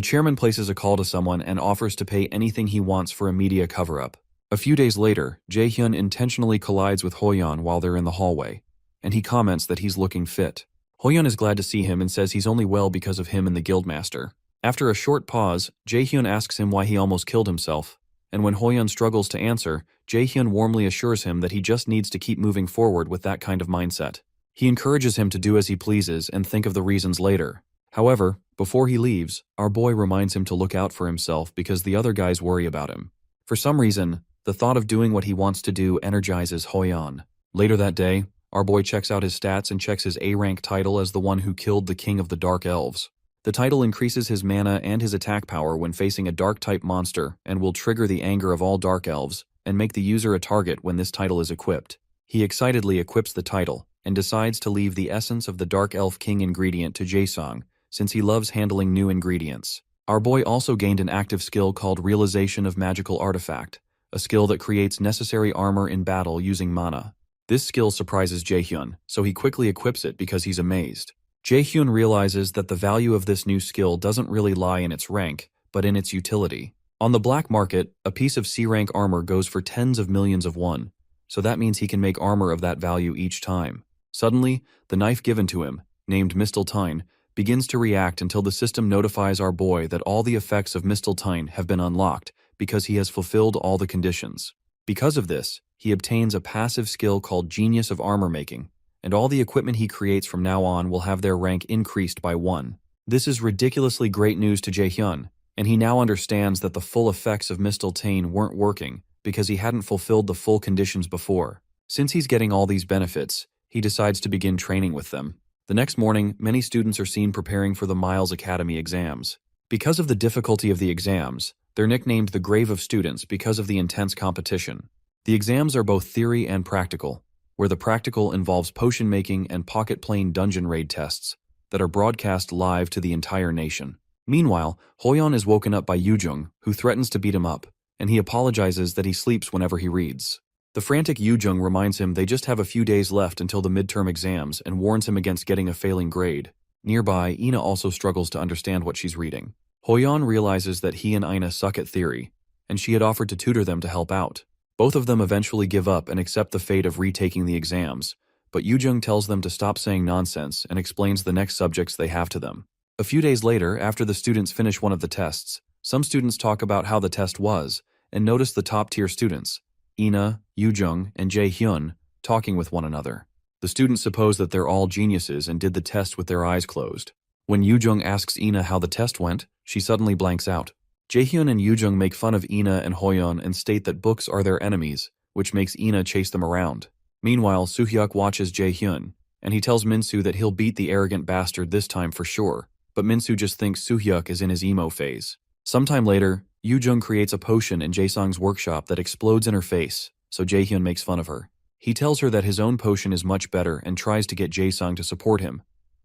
chairman places a call to someone and offers to pay anything he wants for a media cover-up. A few days later, Jae-hyun intentionally collides with Hoyeon while they're in the hallway, and he comments that he's looking fit. Hoyeon is glad to see him and says he's only well because of him and the guildmaster. After a short pause, Jae-hyun asks him why he almost killed himself, and when Hoyeon struggles to answer, Jae-hyun warmly assures him that he just needs to keep moving forward with that kind of mindset. He encourages him to do as he pleases and think of the reasons later. However, before he leaves, our boy reminds him to look out for himself because the other guys worry about him. For some reason, the thought of doing what he wants to do energizes Hoyeon. Later that day, our boy checks out his stats and checks his A-rank title as the one who killed the king of the Dark Elves. The title increases his mana and his attack power when facing a dark-type monster and will trigger the anger of all dark elves and make the user a target when this title is equipped. He excitedly equips the title and decides to leave the essence of the Dark Elf King ingredient to Jae-sung, since he loves handling new ingredients. Our boy also gained an active skill called Realization of Magical Artifact, a skill that creates necessary armor in battle using mana. This skill surprises Jaehyun, so he quickly equips it because he's amazed. Jaehyun realizes that the value of this new skill doesn't really lie in its rank, but in its utility. On the black market, a piece of C-rank armor goes for tens of millions of won, so that means he can make armor of that value each time. Suddenly, the knife given to him, named Misteltein, begins to react until the system notifies our boy that all the effects of Misteltein have been unlocked because he has fulfilled all the conditions. Because of this, he obtains a passive skill called Genius of Armor Making, and all the equipment he creates from now on will have their rank increased by 1. This is ridiculously great news to Jaehyun, and he now understands that the full effects of Misteltein weren't working because he hadn't fulfilled the full conditions before. Since he's getting all these benefits, he decides to begin training with them. The next morning, many students are seen preparing for the Miles Academy exams. Because of the difficulty of the exams, they're nicknamed the Grave of Students because of the intense competition. The exams are both theory and practical, where the practical involves potion making and pocket plane dungeon raid tests that are broadcast live to the entire nation. Meanwhile, Hoyeon is woken up by Yoojung, who threatens to beat him up, and he apologizes that he sleeps whenever he reads. The frantic Yoojung reminds him they just have a few days left until the midterm exams and warns him against getting a failing grade. Nearby, Ina also struggles to understand what she's reading. Hoyeon realizes that he and Ina suck at theory, and she had offered to tutor them to help out. Both of them eventually give up and accept the fate of retaking the exams, but Yoojung tells them to stop saying nonsense and explains the next subjects they have to them. A few days later, after the students finish one of the tests, some students talk about how the test was, and notice the top-tier students, Ina, Yoojung, and Jaehyun, talking with one another. The students suppose that they're all geniuses and did the test with their eyes closed. When Yoojung asks Ina how the test went, she suddenly blanks out. Jaehyun and Yoojung make fun of Ina and Hoyeon and state that books are their enemies, which makes Ina chase them around. Meanwhile, Soohyuk watches Jaehyun, and he tells Minsu that he'll beat the arrogant bastard this time for sure, but Minsu just thinks Soohyuk is in his emo phase. Sometime later, Yoojung creates a potion in Jaesung's workshop that explodes in her face, so Jaehyun makes fun of her. He tells her that his own potion is much better and tries to get Jaesung to support him,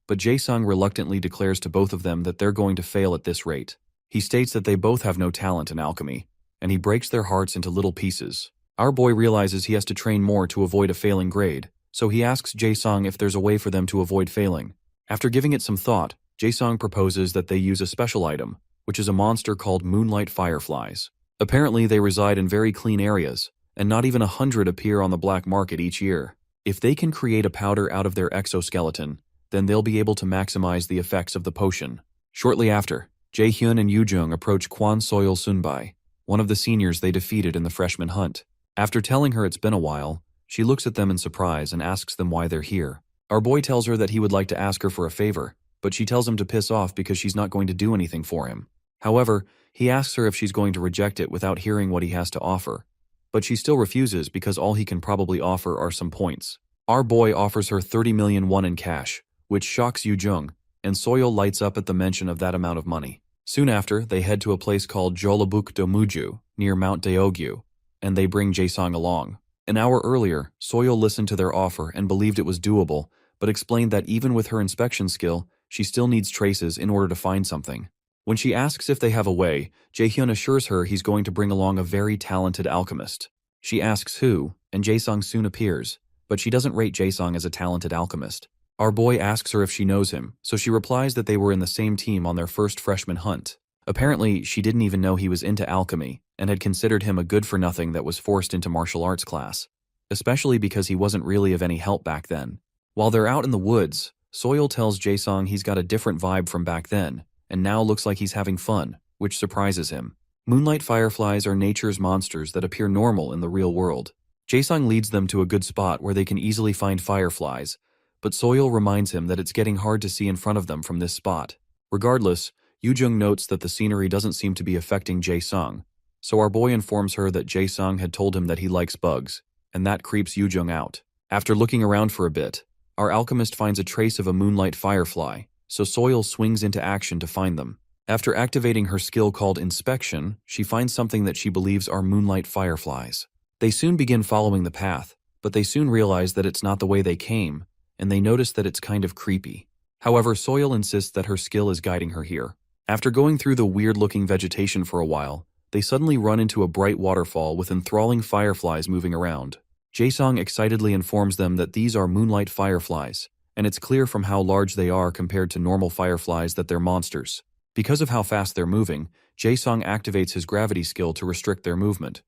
but Jaesung reluctantly declares to both of them that they're going to fail at this rate. He states that they both have no talent in alchemy, and he breaks their hearts into little pieces. Our boy realizes he has to train more to avoid a failing grade, so he asks Jaesung if there's a way for them to avoid failing. After giving it some thought, Jaesung proposes that they use a special item, which is a monster called moonlight fireflies. Apparently they reside in very clean areas, and not even 100 appear on the black market each year. If they can create a powder out of their exoskeleton, then they'll be able to maximize the effects of the potion. Shortly after, Jaehyun and Yoojung approach Kwon Soil Sunbai, one of the seniors they defeated in the freshman hunt. After telling her it's been a while, she looks at them in surprise and asks them why they're here. Our boy tells her that he would like to ask her for a favor, but she tells him to piss off because she's not going to do anything for him. However, he asks her if she's going to reject it without hearing what he has to offer, but she still refuses because all he can probably offer are some points. Our boy offers her 30 million won in cash, which shocks Yoojung, and Soil lights up at the mention of that amount of money. Soon after, they head to a place called Jolabuk Domuju, near Mount Daeogyu, and they bring Jaesung along. An hour earlier, Soil listened to their offer and believed it was doable, but explained that even with her inspection skill, she still needs traces in order to find something. When she asks if they have a way, Jaehyun assures her he's going to bring along a very talented alchemist. She asks who, and Jaesung soon appears, but she doesn't rate Jaesung as a talented alchemist. Our boy asks her if she knows him, so she replies that they were in the same team on their first freshman hunt. Apparently, she didn't even know he was into alchemy, and had considered him a good-for-nothing that was forced into martial arts class, especially because he wasn't really of any help back then. While they're out in the woods, Soil tells Jaesung he's got a different vibe from back then, and now looks like he's having fun, which surprises him. Moonlight fireflies are nature's monsters that appear normal in the real world. Jaesung leads them to a good spot where they can easily find fireflies, but Soil reminds him that it's getting hard to see in front of them from this spot. Regardless, Yoojung notes that the scenery doesn't seem to be affecting Jaesung, so our boy informs her that Jaesung had told him that he likes bugs, and that creeps Yoojung out. After looking around for a bit, our alchemist finds a trace of a moonlight firefly, so Soil swings into action to find them. After activating her skill called Inspection, she finds something that she believes are moonlight fireflies. They soon begin following the path, but they soon realize that it's not the way they came, and they notice that it's kind of creepy. However, Soil insists that her skill is guiding her here. After going through the weird-looking vegetation for a while, they suddenly run into a bright waterfall with enthralling fireflies moving around. Jae-sung excitedly informs them that these are moonlight fireflies, and it's clear from how large they are compared to normal fireflies that they're monsters. Because of how fast they're moving, Jae-sung activates his gravity skill to restrict their movement,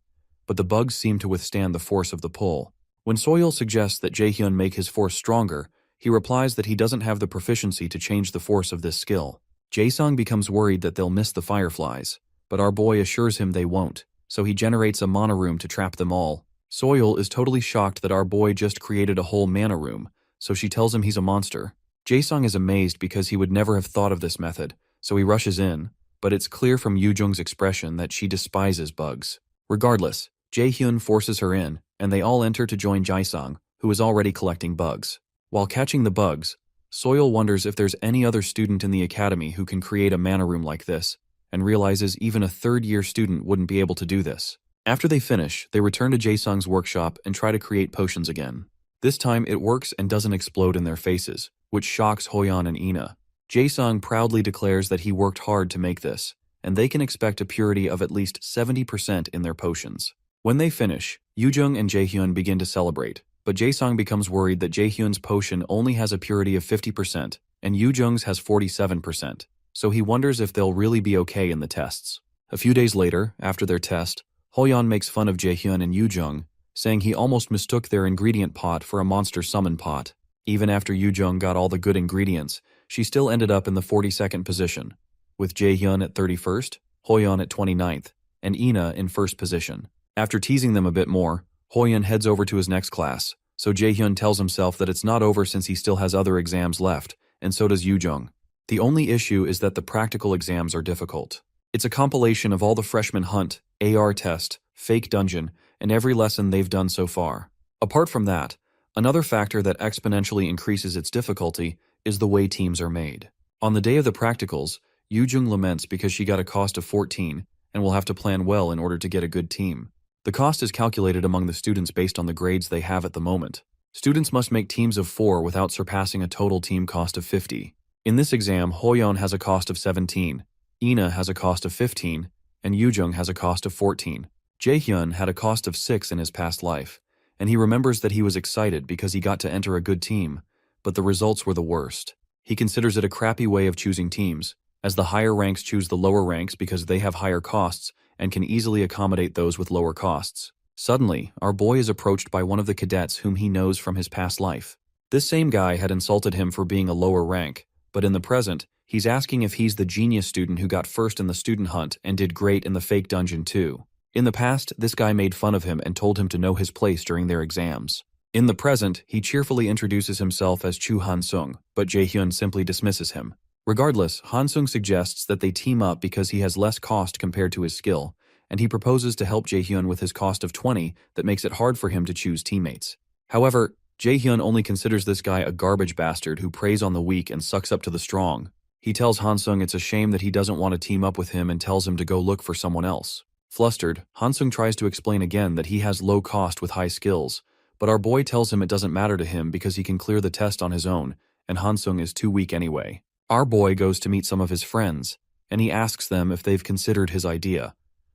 but the bugs seem to withstand the force of the pull. When Soil suggests that Jaehyun make his force stronger, he replies that he doesn't have the proficiency to change the force of this skill. Jae-sung becomes worried that they'll miss the fireflies, but our boy assures him they won't, so he generates a mana room to trap them all. Soil is totally shocked that our boy just created a whole mana room, so she tells him he's a monster. Jae-sung is amazed because he would never have thought of this method, so he rushes in, but it's clear from Yoo-jung's expression that she despises bugs. Regardless, Jae-hyun forces her in, and they all enter to join Jae-sung, who is already collecting bugs. While catching the bugs, Soil wonders if there's any other student in the academy who can create a mana room like this, and realizes even a third-year student wouldn't be able to do this. After they finish, they return to Jae-sung's workshop and try to create potions again. This time it works and doesn't explode in their faces, which shocks Hoyeon and Ina. Jae-sung proudly declares that he worked hard to make this, and they can expect a purity of at least 70% in their potions. When they finish, Yoo-jung and Jaehyun begin to celebrate, but Jae-sung becomes worried that Jaehyun's potion only has a purity of 50%, and Yoo-jung's has 47%, so he wonders if they'll really be okay in the tests. A few days later, after their test, Hoyeon makes fun of Jaehyun and Yoo-jung, saying he almost mistook their ingredient pot for a monster summon pot. Even after Yoo-jung got all the good ingredients, she still ended up in the 42nd position, with Jaehyun at 31st, Hoyeon at 29th, and Ina in first position. After teasing them a bit more, Hoyeon heads over to his next class, so Jaehyun tells himself that it's not over since he still has other exams left, and so does Yoo-jung. The only issue is that the practical exams are difficult. It's a compilation of all the freshman hunt, AR test, fake dungeon, and every lesson they've done so far. Apart from that, another factor that exponentially increases its difficulty is the way teams are made. On the day of the practicals, Yoo-jung laments because she got a cost of 14 and will have to plan well in order to get a good team. The cost is calculated among the students based on the grades they have at the moment. Students must make teams of 4 without surpassing a total team cost of 50. In this exam, Hoyeon has a cost of 17, Ina has a cost of 15, and Yoo-jung has a cost of 14. Jaehyun had a cost of 6 in his past life, and he remembers that he was excited because he got to enter a good team, but the results were the worst. He considers it a crappy way of choosing teams, as the higher ranks choose the lower ranks because they have higher costs and can easily accommodate those with lower costs. Suddenly, our boy is approached by one of the cadets whom he knows from his past life. This same guy had insulted him for being a lower rank, but in the present, he's asking if he's the genius student who got first in the student hunt and did great in the fake dungeon too. In the past, this guy made fun of him and told him to know his place during their exams. In the present, he cheerfully introduces himself as Chu Han-sung, but Jaehyun simply dismisses him. Regardless, Han-sung suggests that they team up because he has less cost compared to his skill, and he proposes to help Jaehyun with his cost of 20 that makes it hard for him to choose teammates. However, Jaehyun only considers this guy a garbage bastard who preys on the weak and sucks up to the strong. He tells Han-sung it's a shame that he doesn't want to team up with him and tells him to go look for someone else. Flustered, Han-sung tries to explain again that he has low cost with high skills, but our boy tells him it doesn't matter to him because he can clear the test on his own, and Han-sung is too weak anyway. Our boy goes to meet some of his friends, and he asks them if they've considered his idea,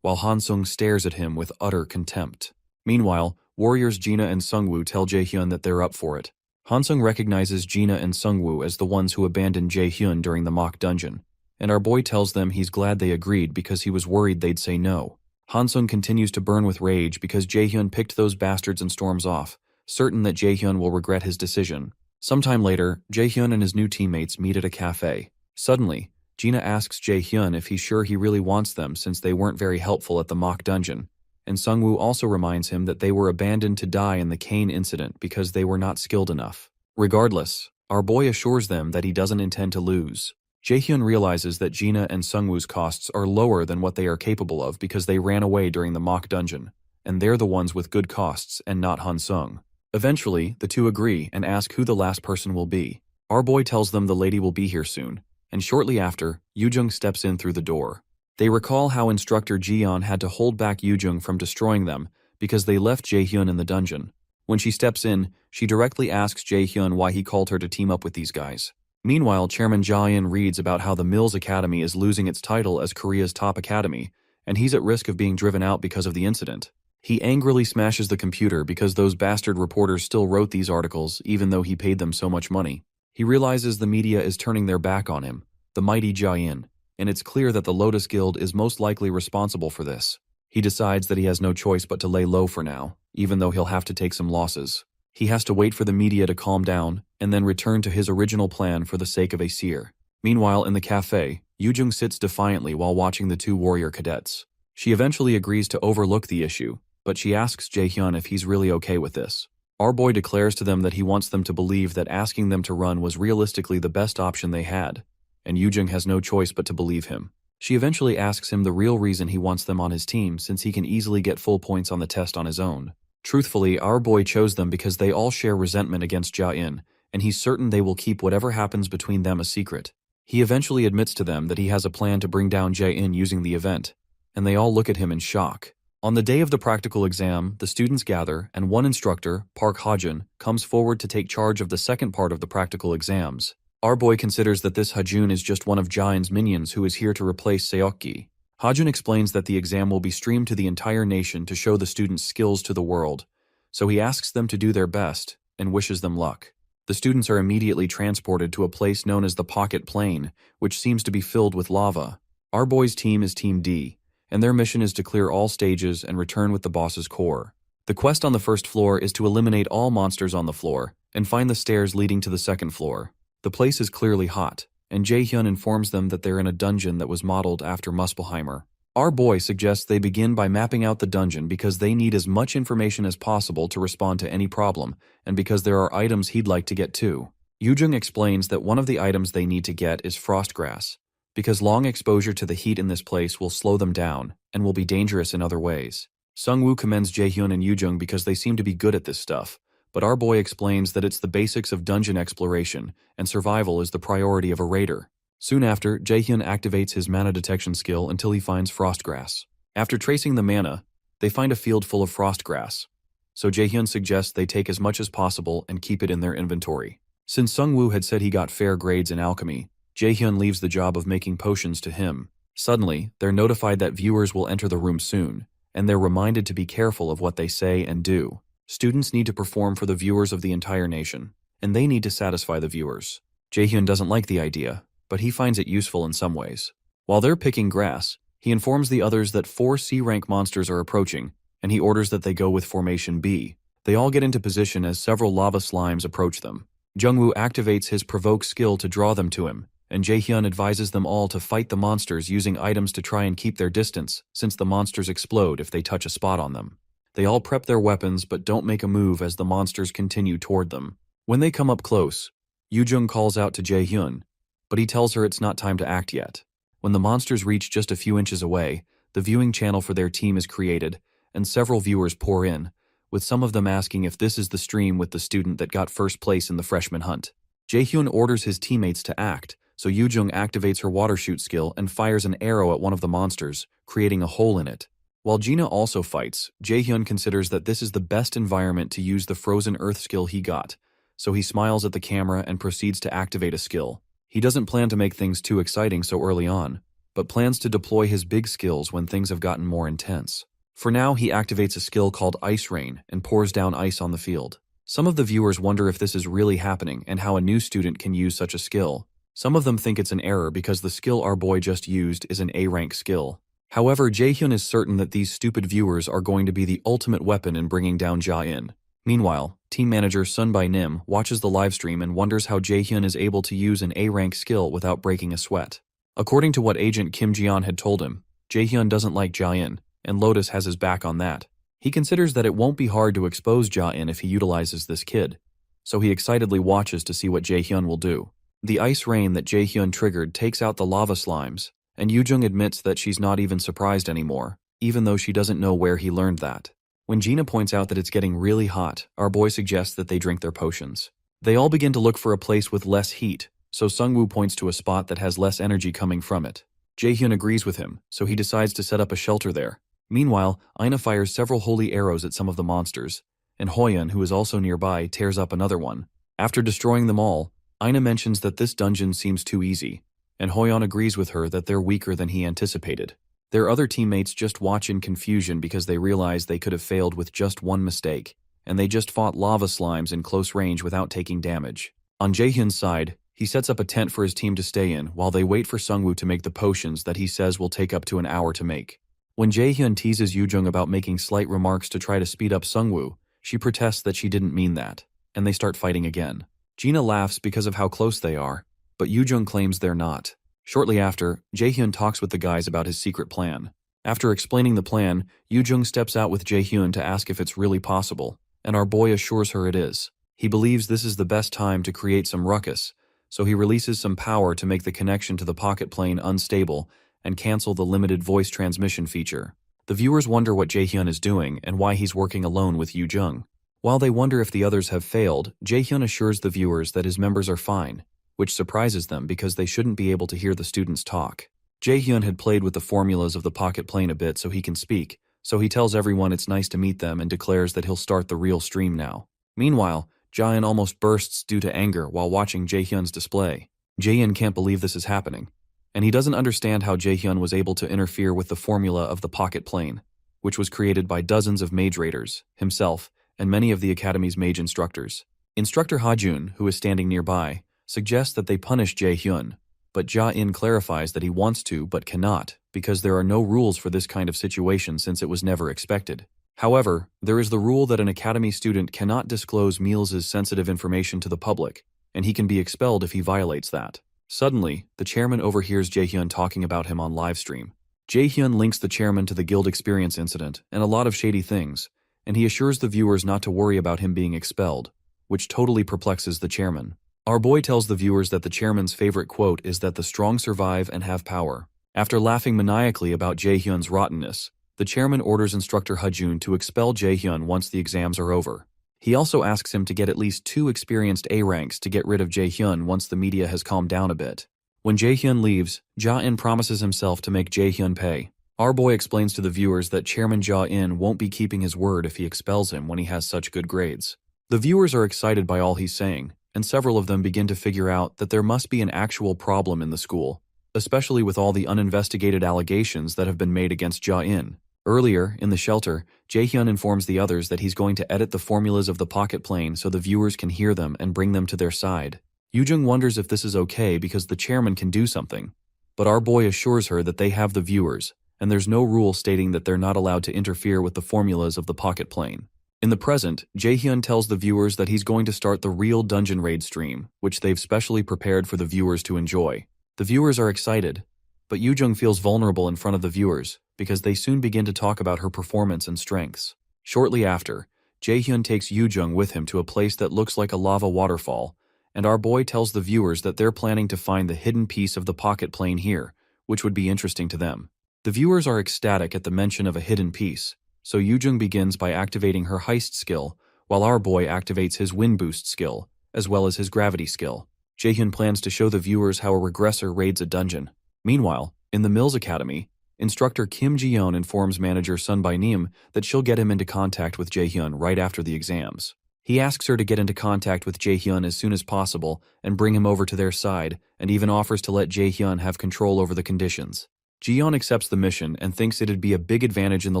while Han-sung stares at him with utter contempt. Meanwhile, warriors Jina and Sungwoo tell Jaehyun that they're up for it. Han-sung recognizes Jina and Sungwoo as the ones who abandoned Jaehyun during the mock dungeon, and our boy tells them he's glad they agreed because he was worried they'd say no. Han-sung continues to burn with rage because Jaehyun picked those bastards and storms off, certain that Jaehyun will regret his decision. Sometime later, Jaehyun and his new teammates meet at a cafe. Suddenly, Jina asks Jaehyun if he's sure he really wants them since they weren't very helpful at the mock dungeon, and Sungwoo also reminds him that they were abandoned to die in the Kane incident because they were not skilled enough. Regardless, our boy assures them that he doesn't intend to lose. Jaehyun realizes that Jina and Sungwoo's costs are lower than what they are capable of because they ran away during the mock dungeon, and they're the ones with good costs and not Han-sung. Eventually, the two agree and ask who the last person will be. Our boy tells them the lady will be here soon, and shortly after, Yoojung steps in through the door. They recall how instructor Jiyeon had to hold back Yoojung from destroying them because they left Jaehyun in the dungeon. When she steps in, she directly asks Jaehyun why he called her to team up with these guys. Meanwhile, Chairman Ja-in reads about how the Mills Academy is losing its title as Korea's top academy, and he's at risk of being driven out because of the incident. He angrily smashes the computer because those bastard reporters still wrote these articles even though he paid them so much money. He realizes the media is turning their back on him, the mighty Ja-in, and it's clear that the Lotus Guild is most likely responsible for this. He decides that he has no choice but to lay low for now, even though he'll have to take some losses. He has to wait for the media to calm down and then return to his original plan for the sake of a seer. Meanwhile, in the cafe, Yoojung sits defiantly while watching the two warrior cadets. She eventually agrees to overlook the issue, but she asks Jaehyun if he's really okay with this. Our boy declares to them that he wants them to believe that asking them to run was realistically the best option they had, and Yoojung has no choice but to believe him. She eventually asks him the real reason he wants them on his team since he can easily get full points on the test on his own. Truthfully, our boy chose them because they all share resentment against Ja-in, and he's certain they will keep whatever happens between them a secret. He eventually admits to them that he has a plan to bring down Ja-in using the event, and they all look at him in shock. On the day of the practical exam, the students gather, and one instructor, Park Ha-jun, comes forward to take charge of the second part of the practical exams. Our boy considers that this Ha-jun is just one of Ja-in's minions who is here to replace Seokgi. Ha-jun explains that the exam will be streamed to the entire nation to show the students' skills to the world, so he asks them to do their best and wishes them luck. The students are immediately transported to a place known as the Pocket Plain, which seems to be filled with lava. Our boy's team is Team D, and their mission is to clear all stages and return with the boss's core. The quest on the first floor is to eliminate all monsters on the floor and find the stairs leading to the second floor. The place is clearly hot, and Jaehyun informs them that they're in a dungeon that was modeled after Muspelheimer. Our boy suggests they begin by mapping out the dungeon because they need as much information as possible to respond to any problem, and because there are items he'd like to get too. Yoojung explains that one of the items they need to get is frostgrass, because long exposure to the heat in this place will slow them down and will be dangerous in other ways. Sungwoo commends Jaehyun and Yoojung because they seem to be good at this stuff, but our boy explains that it's the basics of dungeon exploration, and survival is the priority of a raider. Soon after, Jaehyun activates his mana detection skill until he finds frostgrass. After tracing the mana, they find a field full of frostgrass, so Jaehyun suggests they take as much as possible and keep it in their inventory. Since Sungwoo had said he got fair grades in alchemy, Jaehyun leaves the job of making potions to him. Suddenly, they're notified that viewers will enter the room soon, and they're reminded to be careful of what they say and do. Students need to perform for the viewers of the entire nation, and they need to satisfy the viewers. Jaehyun doesn't like the idea, but he finds it useful in some ways. While they're picking grass, he informs the others that 4 C-rank monsters are approaching, and he orders that they go with Formation B. They all get into position as several lava slimes approach them. Jungwoo activates his provoke skill to draw them to him, and Jaehyun advises them all to fight the monsters using items to try and keep their distance, since the monsters explode if they touch a spot on them. They all prep their weapons but don't make a move as the monsters continue toward them. When they come up close, Yoojung calls out to Jaehyun, but he tells her it's not time to act yet. When the monsters reach just a few inches away, the viewing channel for their team is created, and several viewers pour in, with some of them asking if this is the stream with the student that got first place in the freshman hunt. Jaehyun orders his teammates to act, so Yoojung activates her water shoot skill and fires an arrow at one of the monsters, creating a hole in it. While Gina also fights, Jaehyun considers that this is the best environment to use the frozen earth skill he got, so he smiles at the camera and proceeds to activate a skill. He doesn't plan to make things too exciting so early on, but plans to deploy his big skills when things have gotten more intense. For now, he activates a skill called Ice Rain and pours down ice on the field. Some of the viewers wonder if this is really happening and how a new student can use such a skill. Some of them think it's an error because the skill our boy just used is an A-rank skill. However, Jaehyun is certain that these stupid viewers are going to be the ultimate weapon in bringing down Ja-in. Meanwhile, team manager Sun By-nim watches the livestream and wonders how Jaehyun is able to use an A-rank skill without breaking a sweat. According to what agent Kim Ji-yeon had told him, Jaehyun doesn't like Ja-in, and Lotus has his back on that. He considers that it won't be hard to expose Ja-in if he utilizes this kid, so he excitedly watches to see what Jaehyun will do. The ice rain that Jaehyun triggered takes out the lava slimes, and Yoojung admits that she's not even surprised anymore, even though she doesn't know where he learned that. When Gina points out that it's getting really hot, our boy suggests that they drink their potions. They all begin to look for a place with less heat, so Sungwoo points to a spot that has less energy coming from it. Jaehyun agrees with him, so he decides to set up a shelter there. Meanwhile, Aina fires several holy arrows at some of the monsters, and Hoyeon, who is also nearby, tears up another one. After destroying them all, Aina mentions that this dungeon seems too easy, and Hoyeon agrees with her that they're weaker than he anticipated. Their other teammates just watch in confusion because they realize they could have failed with just one mistake, and they just fought lava slimes in close range without taking damage. On Jaehyun's side, he sets up a tent for his team to stay in while they wait for Sungwoo to make the potions that he says will take up to an hour to make. When Jaehyun teases Yoojung about making slight remarks to try to speed up Sungwoo, she protests that she didn't mean that, and they start fighting again. Gina laughs because of how close they are, but Yoojung claims they're not. Shortly after, Jaehyun talks with the guys about his secret plan. After explaining the plan, Yoojung steps out with Jaehyun to ask if it's really possible, and our boy assures her it is. He believes this is the best time to create some ruckus, so he releases some power to make the connection to the pocket plane unstable and cancel the limited voice transmission feature. The viewers wonder what Jaehyun is doing and why he's working alone with Yoojung. While they wonder if the others have failed, Jaehyun assures the viewers that his members are fine, which surprises them because they shouldn't be able to hear the students talk. Jaehyun had played with the formulas of the pocket plane a bit so he can speak, so he tells everyone it's nice to meet them and declares that he'll start the real stream now. Meanwhile, Jaehyun almost bursts due to anger while watching Jaehyun's display. Jaehyun can't believe this is happening, and he doesn't understand how Jaehyun was able to interfere with the formula of the pocket plane, which was created by dozens of mage raiders, himself, and many of the Academy's mage instructors. Instructor Ha-jun, who is standing nearby, suggests that they punish Jaehyun, but Ja-in clarifies that he wants to but cannot, because there are no rules for this kind of situation since it was never expected. However, there is the rule that an Academy student cannot disclose Mills' sensitive information to the public, and he can be expelled if he violates that. Suddenly, the chairman overhears Jaehyun talking about him on livestream. Jaehyun links the chairman to the guild experience incident and a lot of shady things, and he assures the viewers not to worry about him being expelled, which totally perplexes the chairman. Our boy tells the viewers that the chairman's favorite quote is that the strong survive and have power. After laughing maniacally about Jaehyun's rottenness, the chairman orders instructor Ha-jun to expel Jaehyun once the exams are over. He also asks him to get at least 2 experienced A ranks to get rid of Jaehyun once the media has calmed down a bit. When Jaehyun leaves, Ja-in promises himself to make Jaehyun pay. Our boy explains to the viewers that Chairman Ja-in won't be keeping his word if he expels him when he has such good grades. The viewers are excited by all he's saying, and several of them begin to figure out that there must be an actual problem in the school, especially with all the uninvestigated allegations that have been made against Ja-in. Earlier, in the shelter, Jaehyun informs the others that he's going to edit the formulas of the pocket plane so the viewers can hear them and bring them to their side. Yoojung wonders if this is okay because the chairman can do something, but our boy assures her that they have the viewers, and there's no rule stating that they're not allowed to interfere with the formulas of the pocket plane. In the present, Jaehyun tells the viewers that he's going to start the real dungeon raid stream, which they've specially prepared for the viewers to enjoy. The viewers are excited, but Yoojung feels vulnerable in front of the viewers because they soon begin to talk about her performance and strengths. Shortly after, Jaehyun takes Yoojung with him to a place that looks like a lava waterfall, and our boy tells the viewers that they're planning to find the hidden piece of the pocket plane here, which would be interesting to them. The viewers are ecstatic at the mention of a hidden piece, so Yoojung begins by activating her heist skill, while our boy activates his wind boost skill, as well as his gravity skill. Jaehyun plans to show the viewers how a regressor raids a dungeon. Meanwhile, in the Mills Academy, instructor Kim Ji-yeon informs manager Sun By-nim that she'll get him into contact with Jaehyun right after the exams. He asks her to get into contact with Jaehyun as soon as possible and bring him over to their side, and even offers to let Jaehyun have control over the conditions. Ji-yeon accepts the mission and thinks it'd be a big advantage in the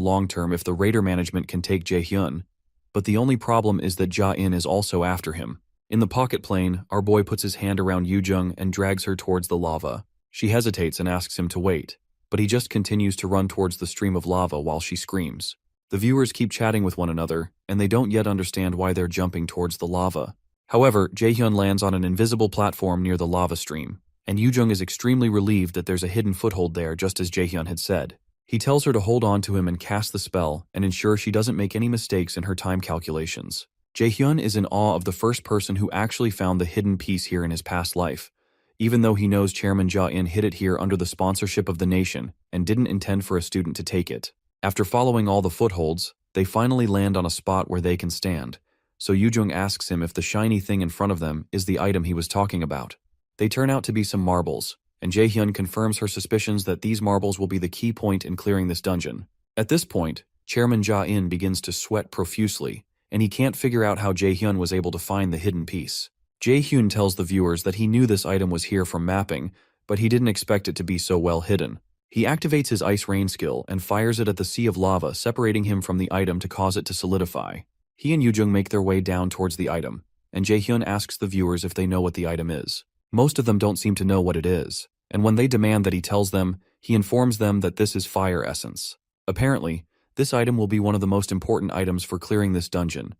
long term if the Raider management can take Jaehyun, but the only problem is that Ja-in is also after him. In the pocket plane, our boy puts his hand around Yoojung and drags her towards the lava. She hesitates and asks him to wait, but he just continues to run towards the stream of lava while she screams. The viewers keep chatting with one another, and they don't yet understand why they're jumping towards the lava. However, Jaehyun lands on an invisible platform near the lava stream, and Yoojung is extremely relieved that there's a hidden foothold there just as Jaehyun had said. He tells her to hold on to him and cast the spell and ensure she doesn't make any mistakes in her time calculations. Jaehyun is in awe of the first person who actually found the hidden piece here in his past life, even though he knows Chairman Ja-in hid it here under the sponsorship of the nation and didn't intend for a student to take it. After following all the footholds, they finally land on a spot where they can stand, so Yoo-jung asks him if the shiny thing in front of them is the item he was talking about. They turn out to be some marbles, and Jae-hyun confirms her suspicions that these marbles will be the key point in clearing this dungeon. At this point, Chairman Ja-in begins to sweat profusely, and he can't figure out how Jae-hyun was able to find the hidden piece. Jae-hyun tells the viewers that he knew this item was here from mapping, but he didn't expect it to be so well hidden. He activates his ice rain skill and fires it at the sea of lava, separating him from the item to cause it to solidify. He and Yoo-jung make their way down towards the item, and Jae-hyun asks the viewers if they know what the item is. Most of them don't seem to know what it is, and when they demand that he tells them, he informs them that this is fire essence. Apparently, this item will be one of the most important items for clearing this dungeon,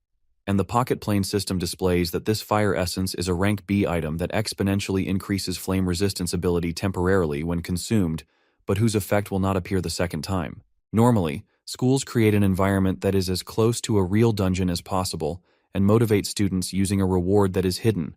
and the pocket plane system displays that this fire essence is a rank B item that exponentially increases flame resistance ability temporarily when consumed, but whose effect will not appear the second time. Normally, schools create an environment that is as close to a real dungeon as possible and motivate students using a reward that is hidden,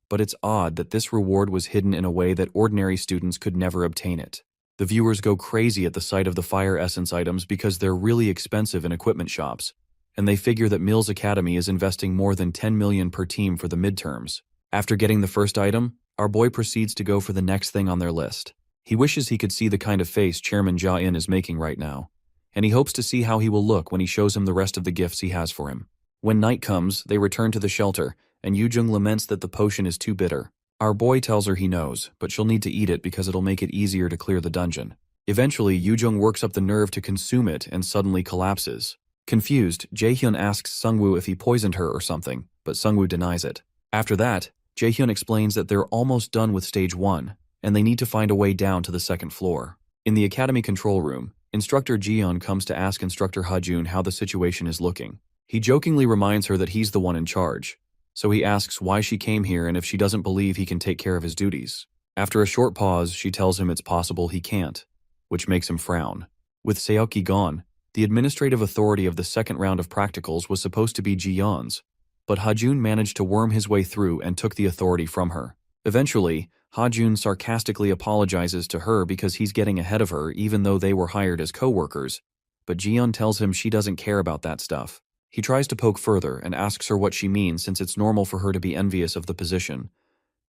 but it's odd that this reward was hidden in a way that ordinary students could never obtain it. The viewers go crazy at the sight of the fire essence items because they're really expensive in equipment shops, and they figure that Mills Academy is investing more than 10 million per team for the midterms. After getting the first item, our boy proceeds to go for the next thing on their list. He wishes he could see the kind of face Chairman Ja-in is making right now, and he hopes to see how he will look when he shows him the rest of the gifts he has for him. When night comes, they return to the shelter, and Yoo-jung laments that the potion is too bitter. Our boy tells her he knows, but she'll need to eat it because it'll make it easier to clear the dungeon. Eventually, Yoo-jung works up the nerve to consume it and suddenly collapses. Confused, Jae-hyun asks Sungwoo if he poisoned her or something, but Sungwoo denies it. After that, Jae-hyun explains that they're almost done with stage 1, and they need to find a way down to the second floor. In the academy control room, Instructor Jiyeon comes to ask Instructor Ha-jun how the situation is looking. He jokingly reminds her that he's the one in charge, so he asks why she came here and if she doesn't believe he can take care of his duties. After a short pause, she tells him it's possible he can't, which makes him frown. With Seoki gone, the administrative authority of the second round of practicals was supposed to be Jiyeon's, but Ha-jun managed to worm his way through and took the authority from her. Eventually, Ha-jun sarcastically apologizes to her because he's getting ahead of her even though they were hired as co-workers, but Jiyeon tells him she doesn't care about that stuff. He tries to poke further and asks her what she means since it's normal for her to be envious of the position,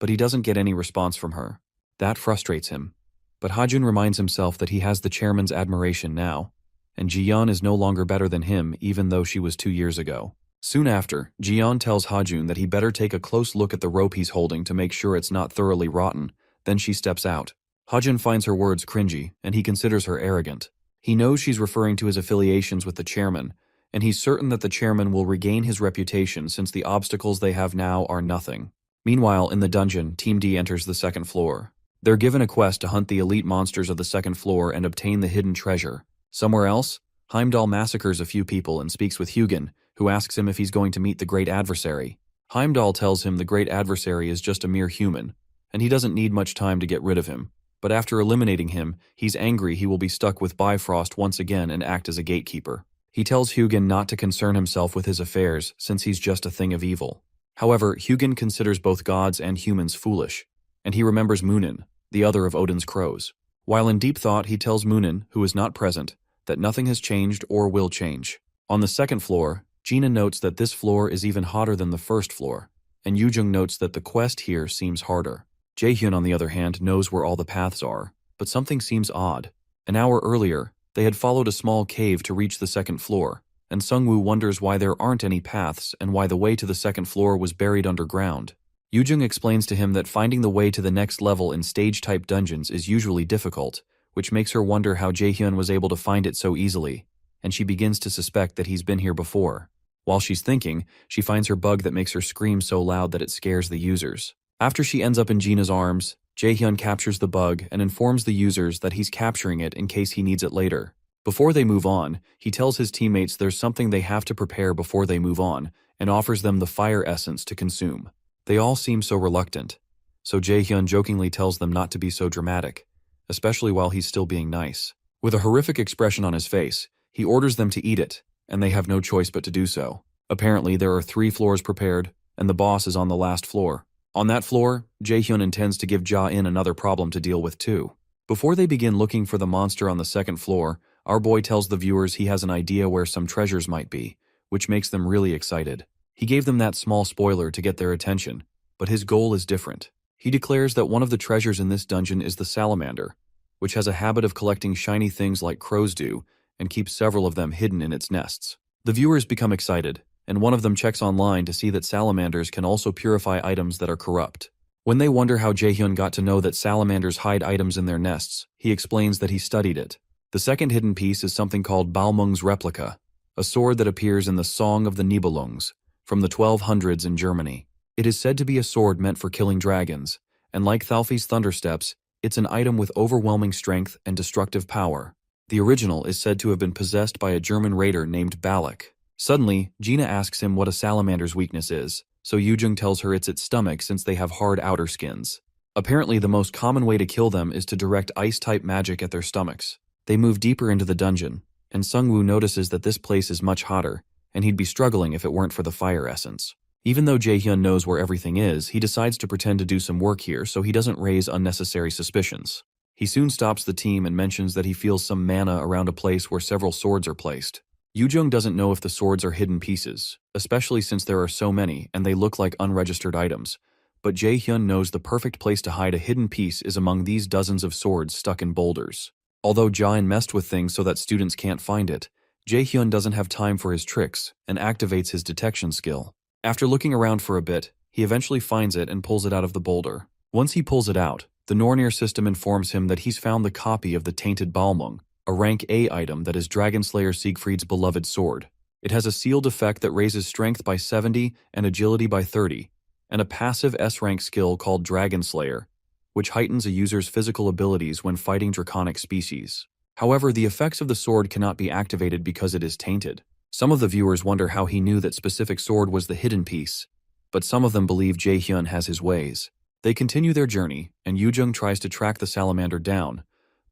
but he doesn't get any response from her. That frustrates him, but Ha-jun reminds himself that he has the chairman's admiration now, and Jiyeon is no longer better than him even though she was 2 years ago. Soon after, Jiyeon tells Ha-jun that he better take a close look at the rope he's holding to make sure it's not thoroughly rotten, then she steps out. Ha-jun finds her words cringy, and he considers her arrogant. He knows she's referring to his affiliations with the chairman, and he's certain that the chairman will regain his reputation since the obstacles they have now are nothing. Meanwhile, in the dungeon, Team D enters the second floor. They're given a quest to hunt the elite monsters of the second floor and obtain the hidden treasure. Somewhere else, Heimdall massacres a few people and speaks with Hugin, who asks him if he's going to meet the great adversary. Heimdall tells him the great adversary is just a mere human, and he doesn't need much time to get rid of him. But after eliminating him, he's angry he will be stuck with Bifrost once again and act as a gatekeeper. He tells Hugin not to concern himself with his affairs since he's just a thing of evil. However, Hugin considers both gods and humans foolish, and he remembers Munin, the other of Odin's crows. While in deep thought, he tells Munin, who is not present, that nothing has changed or will change. On the second floor, Gina notes that this floor is even hotter than the first floor, and Yoo-jung notes that the quest here seems harder. Jae-hyun, on the other hand, knows where all the paths are, but something seems odd. An hour earlier, they had followed a small cave to reach the second floor, and Sungwoo wonders why there aren't any paths and why the way to the second floor was buried underground. Yoo-jung explains to him that finding the way to the next level in stage-type dungeons is usually difficult, which makes her wonder how Jae-hyun was able to find it so easily, and she begins to suspect that he's been here before. While she's thinking, she finds her bug that makes her scream so loud that it scares the users. After she ends up in Gina's arms, Jae-hyun captures the bug and informs the users that he's capturing it in case he needs it later. Before they move on, he tells his teammates there's something they have to prepare before they move on and offers them the fire essence to consume. They all seem so reluctant, so Jae-hyun jokingly tells them not to be so dramatic, especially while he's still being nice. With a horrific expression on his face, he orders them to eat it, and they have no choice but to do so. Apparently, there are 3 floors prepared, and the boss is on the last floor. On that floor, Jae-hyun intends to give Ja-in another problem to deal with too. Before they begin looking for the monster on the second floor, our boy tells the viewers he has an idea where some treasures might be, which makes them really excited. He gave them that small spoiler to get their attention, but his goal is different. He declares that one of the treasures in this dungeon is the salamander, which has a habit of collecting shiny things like crows do and keeps several of them hidden in its nests. The viewers become excited, and one of them checks online to see that salamanders can also purify items that are corrupt. When they wonder how Jaehyun got to know that salamanders hide items in their nests, he explains that he studied it. The second hidden piece is something called Balmung's replica, a sword that appears in the Song of the Nibelungs from the 1200s in Germany. It is said to be a sword meant for killing dragons, and like Thalfi's Thundersteps, it's an item with overwhelming strength and destructive power. The original is said to have been possessed by a German raider named Balak. Suddenly, Gina asks him what a salamander's weakness is, so Yujung tells her it's its stomach since they have hard outer skins. Apparently, the most common way to kill them is to direct ice-type magic at their stomachs. They move deeper into the dungeon, and Sungwoo notices that this place is much hotter, and he'd be struggling if it weren't for the fire essence. Even though Jaehyun knows where everything is, he decides to pretend to do some work here so he doesn't raise unnecessary suspicions. He soon stops the team and mentions that he feels some mana around a place where several swords are placed. Yujung doesn't know if the swords are hidden pieces, especially since there are so many and they look like unregistered items, but Jaehyun knows the perfect place to hide a hidden piece is among these dozens of swords stuck in boulders. Although Jain messed with things so that students can't find it, Jaehyun doesn't have time for his tricks and activates his detection skill. After looking around for a bit, he eventually finds it and pulls it out of the boulder. Once he pulls it out, the Nornir system informs him that he's found the copy of the Tainted Balmung, a rank A item that is Dragonslayer Siegfried's beloved sword. It has a sealed effect that raises strength by 70 and agility by 30, and a passive S-rank skill called Dragonslayer, which heightens a user's physical abilities when fighting draconic species. However, the effects of the sword cannot be activated because it is tainted. Some of the viewers wonder how he knew that specific sword was the hidden piece, but some of them believe Jaehyun has his ways. They continue their journey, and Yujung tries to track the salamander down,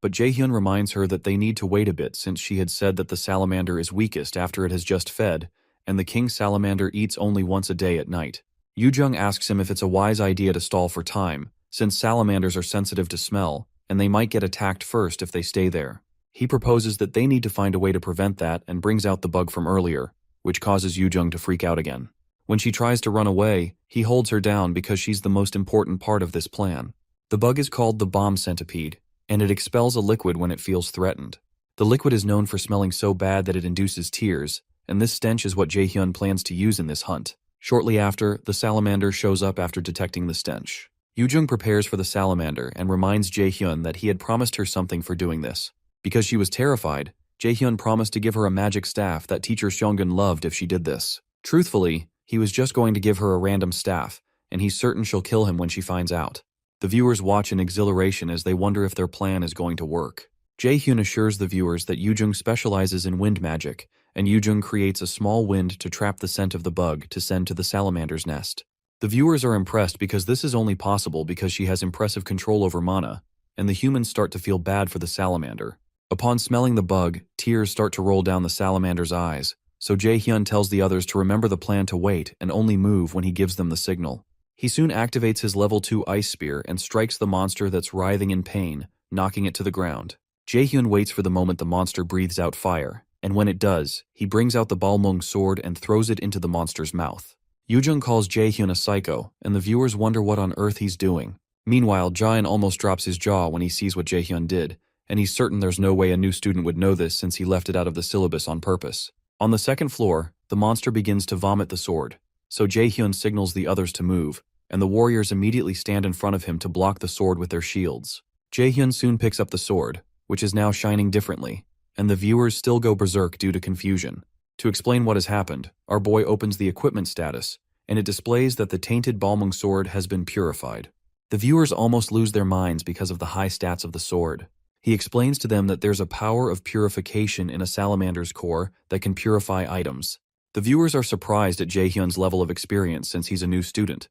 but Jaehyun reminds her that they need to wait a bit since she had said that the salamander is weakest after it has just fed, and the king salamander eats only once a day at night. Yujung asks him if it's a wise idea to stall for time, since salamanders are sensitive to smell, and they might get attacked first if they stay there. He proposes that they need to find a way to prevent that and brings out the bug from earlier, which causes Yujung to freak out again. When she tries to run away, he holds her down because she's the most important part of this plan. The bug is called the bomb centipede, and it expels a liquid when it feels threatened. The liquid is known for smelling so bad that it induces tears, and this stench is what Jaehyun plans to use in this hunt. Shortly after, the salamander shows up after detecting the stench. Yujung prepares for the salamander and reminds Jaehyun that he had promised her something for doing this. Because she was terrified, Jaehyun promised to give her a magic staff that teacher Seongun loved if she did this. Truthfully, he was just going to give her a random staff, and he's certain she'll kill him when she finds out. The viewers watch in exhilaration as they wonder if their plan is going to work. Jaehyun assures the viewers that Yujung specializes in wind magic, and Yujung creates a small wind to trap the scent of the bug to send to the salamander's nest. The viewers are impressed because this is only possible because she has impressive control over mana, and the humans start to feel bad for the salamander. Upon smelling the bug, tears start to roll down the salamander's eyes, so Jaehyun tells the others to remember the plan to wait and only move when he gives them the signal. He soon activates his level 2 ice spear and strikes the monster that's writhing in pain, knocking it to the ground. Jaehyun waits for the moment the monster breathes out fire, and when it does, he brings out the Balmung sword and throws it into the monster's mouth. Yujung calls Jaehyun a psycho, and the viewers wonder what on earth he's doing. Meanwhile, Jain almost drops his jaw when he sees what Jaehyun did, and he's certain there's no way a new student would know this since he left it out of the syllabus on purpose. On the second floor, the monster begins to vomit the sword, so Jaehyun signals the others to move, and the warriors immediately stand in front of him to block the sword with their shields. Jaehyun soon picks up the sword, which is now shining differently, and the viewers still go berserk due to confusion. To explain what has happened, our boy opens the equipment status, and it displays that the tainted Balmung sword has been purified. The viewers almost lose their minds because of the high stats of the sword. He explains to them that there's a power of purification in a salamander's core that can purify items. The viewers are surprised at Jaehyun's level of experience since he's a new student,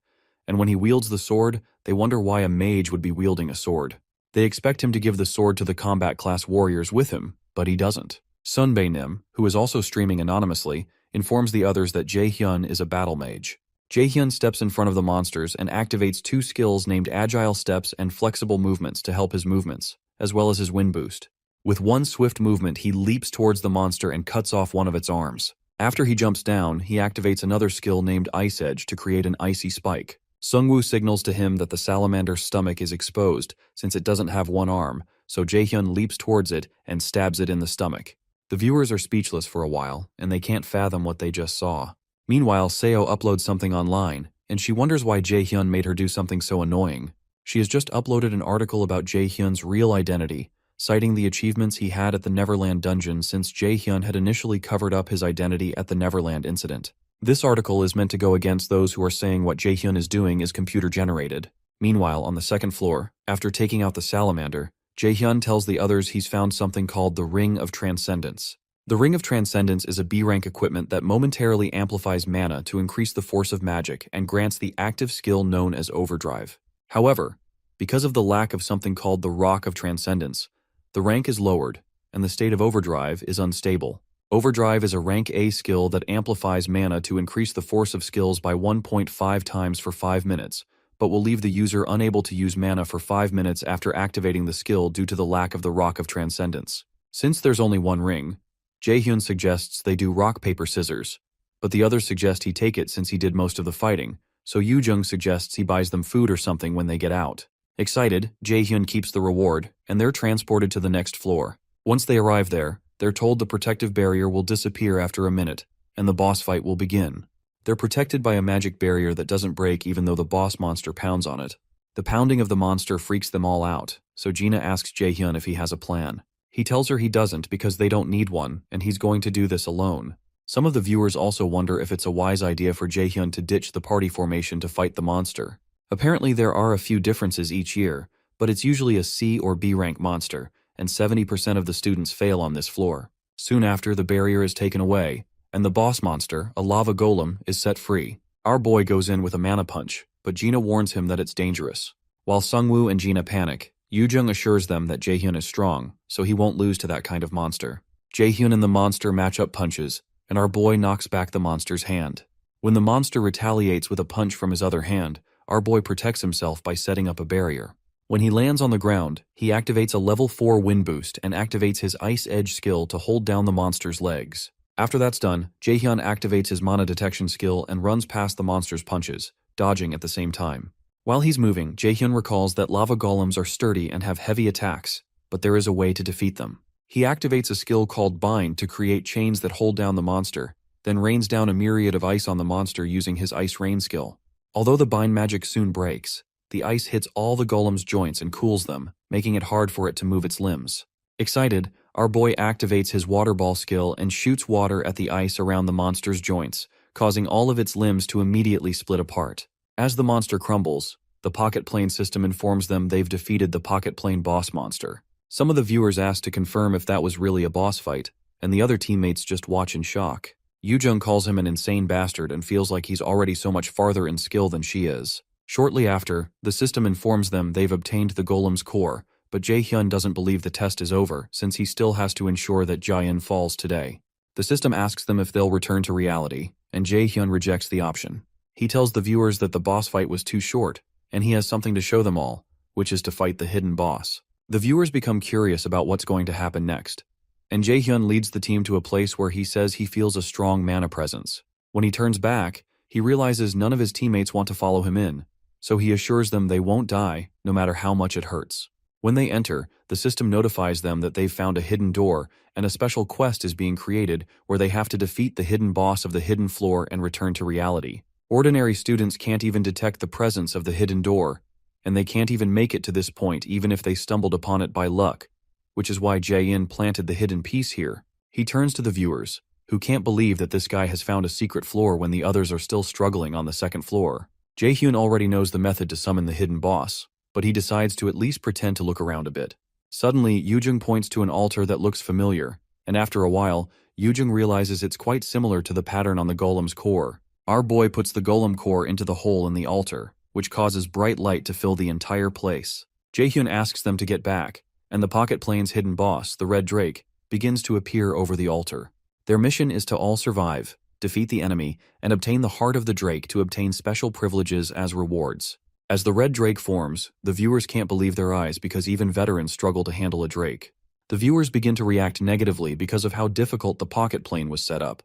and when he wields the sword, they wonder why a mage would be wielding a sword. They expect him to give the sword to the combat class warriors with him, but he doesn't. Sunbae Nim, who is also streaming anonymously, informs the others that Jaehyun is a battle mage. Jaehyun steps in front of the monsters and activates 2 skills named Agile Steps and Flexible Movements to help his movements, as well as his wind boost. With one swift movement, he leaps towards the monster and cuts off one of its arms. After he jumps down, he activates another skill named Ice Edge to create an icy spike. Sungwoo signals to him that the salamander's stomach is exposed since it doesn't have one arm, so Jaehyun leaps towards it and stabs it in the stomach. The viewers are speechless for a while, and they can't fathom what they just saw. Meanwhile, Seo uploads something online, and she wonders why Jaehyun made her do something so annoying. She has just uploaded an article about Jaehyun's real identity, citing the achievements he had at the Neverland dungeon since Jaehyun had initially covered up his identity at the Neverland incident. This article is meant to go against those who are saying what Jaehyun is doing is computer-generated. Meanwhile, on the second floor, after taking out the salamander, Jaehyun tells the others he's found something called the Ring of Transcendence. The Ring of Transcendence is a B-rank equipment that momentarily amplifies mana to increase the force of magic and grants the active skill known as Overdrive. However, because of the lack of something called the Rock of Transcendence, the rank is lowered, and the state of Overdrive is unstable. Overdrive is a rank A skill that amplifies mana to increase the force of skills by 1.5 times for 5 minutes, but will leave the user unable to use mana for 5 minutes after activating the skill due to the lack of the Rock of Transcendence. Since there's only one ring, Jaehyun suggests they do rock, paper, scissors, but the others suggest he take it since he did most of the fighting, so Yoojung suggests he buys them food or something when they get out. Excited, Jaehyun keeps the reward, and they're transported to the next floor. Once they arrive there, they're told the protective barrier will disappear after a minute, and the boss fight will begin. They're protected by a magic barrier that doesn't break even though the boss monster pounds on it. The pounding of the monster freaks them all out, so Gina asks Jaehyun if he has a plan. He tells her he doesn't because they don't need one, and he's going to do this alone. Some of the viewers also wonder if it's a wise idea for Jaehyun to ditch the party formation to fight the monster. Apparently there are a few differences each year, but it's usually a C or B rank monster, and 70% of the students fail on this floor. Soon after, the barrier is taken away, and the boss monster, a lava golem, is set free. Our boy goes in with a mana punch, but Gina warns him that it's dangerous. While Sungwoo and Gina panic, Yoojung assures them that Jaehyun is strong, so he won't lose to that kind of monster. Jaehyun and the monster match up punches, and our boy knocks back the monster's hand. When the monster retaliates with a punch from his other hand, our boy protects himself by setting up a barrier. When he lands on the ground, he activates a level 4 wind boost and activates his Ice Edge skill to hold down the monster's legs. After that's done, Jaehyun activates his mana detection skill and runs past the monster's punches, dodging at the same time. While he's moving, Jaehyun recalls that lava golems are sturdy and have heavy attacks, but there is a way to defeat them. He activates a skill called Bind to create chains that hold down the monster, then rains down a myriad of ice on the monster using his Ice Rain skill. Although the bind magic soon breaks, the ice hits all the golem's joints and cools them, making it hard for it to move its limbs. Excited, our boy activates his water ball skill and shoots water at the ice around the monster's joints, causing all of its limbs to immediately split apart. As the monster crumbles, the pocket plane system informs them they've defeated the pocket plane boss monster. Some of the viewers ask to confirm if that was really a boss fight, and the other teammates just watch in shock. Yoojung calls him an insane bastard and feels like he's already so much farther in skill than she is. Shortly after, the system informs them they've obtained the golem's core, but Jaehyun doesn't believe the test is over since he still has to ensure that Jaein falls today. The system asks them if they'll return to reality, and Jaehyun rejects the option. He tells the viewers that the boss fight was too short, and he has something to show them all, which is to fight the hidden boss. The viewers become curious about what's going to happen next, and Jaehyun leads the team to a place where he says he feels a strong mana presence. When he turns back, he realizes none of his teammates want to follow him in, so he assures them they won't die, no matter how much it hurts. When they enter, the system notifies them that they've found a hidden door, and a special quest is being created where they have to defeat the hidden boss of the hidden floor and return to reality. Ordinary students can't even detect the presence of the hidden door, and they can't even make it to this point even if they stumbled upon it by luck, which is why Jaein planted the hidden piece here. He turns to the viewers, who can't believe that this guy has found a secret floor when the others are still struggling on the second floor. Jaehyun already knows the method to summon the hidden boss, but he decides to at least pretend to look around a bit. Suddenly, Yoojung points to an altar that looks familiar, and after a while, Yoojung realizes it's quite similar to the pattern on the golem's core. Our boy puts the golem core into the hole in the altar, which causes bright light to fill the entire place. Jaehyun asks them to get back, and the pocket plane's hidden boss, the Red Drake, begins to appear over the altar. Their mission is to all survive, defeat the enemy, and obtain the heart of the Drake to obtain special privileges as rewards. As the Red Drake forms, the viewers can't believe their eyes because even veterans struggle to handle a Drake. The viewers begin to react negatively because of how difficult the pocket plane was set up.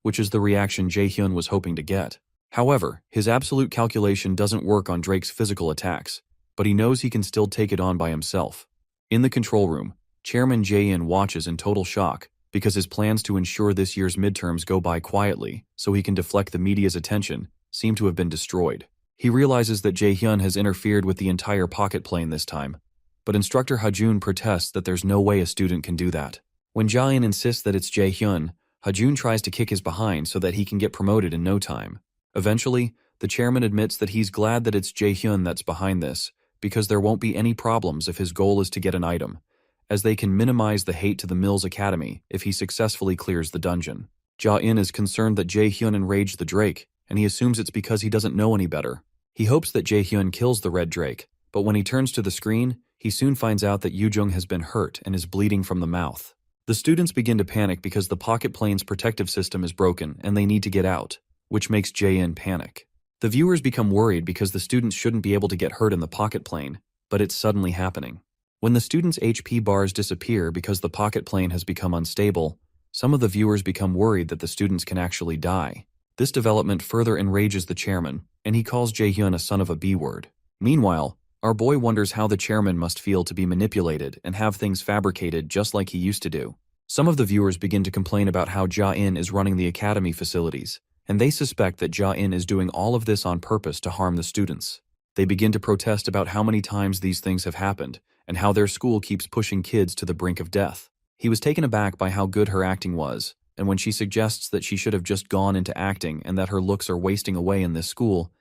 which is the reaction Jae-hyun was hoping to get. However, his absolute calculation doesn't work on Drake's physical attacks, but he knows he can still take it on by himself. In the control room, Chairman Jae-in watches in total shock because his plans to ensure this year's midterms go by quietly so he can deflect the media's attention seem to have been destroyed. He realizes that Jae-hyun has interfered with the entire pocket plane this time, but Instructor Ha-jun protests that there's no way a student can do that. When Jae-in insists that it's Jae-hyun, Ha-jun tries to kick his behind so that he can get promoted in no time. Eventually, the chairman admits that he's glad that it's Jae-hyun that's behind this, because there won't be any problems if his goal is to get an item, as they can minimize the hate to the Mills Academy if he successfully clears the dungeon. Ja-in is concerned that Jae-hyun enraged the Drake, and he assumes it's because he doesn't know any better. He hopes that Jae-hyun kills the Red Drake, but when he turns to the screen, he soon finds out that Yoo-jung has been hurt and is bleeding from the mouth. The students begin to panic because the pocket plane's protective system is broken and they need to get out, which makes Jae-in panic. The viewers become worried because the students shouldn't be able to get hurt in the pocket plane, but it's suddenly happening. When the students' HP bars disappear because the pocket plane has become unstable, some of the viewers become worried that the students can actually die. This development further enrages the chairman, and he calls Jae-hyun a son of a B-word. Meanwhile, our boy wonders how the chairman must feel to be manipulated and have things fabricated just like he used to do. Some of the viewers begin to complain about how Ja-in is running the academy facilities, and they suspect that Ja-in is doing all of this on purpose to harm the students. They begin to protest about how many times these things have happened, and how their school keeps pushing kids to the brink of death. He was taken aback by how good her acting was, and when she suggests that she should have just gone into acting and that her looks are wasting away in this school,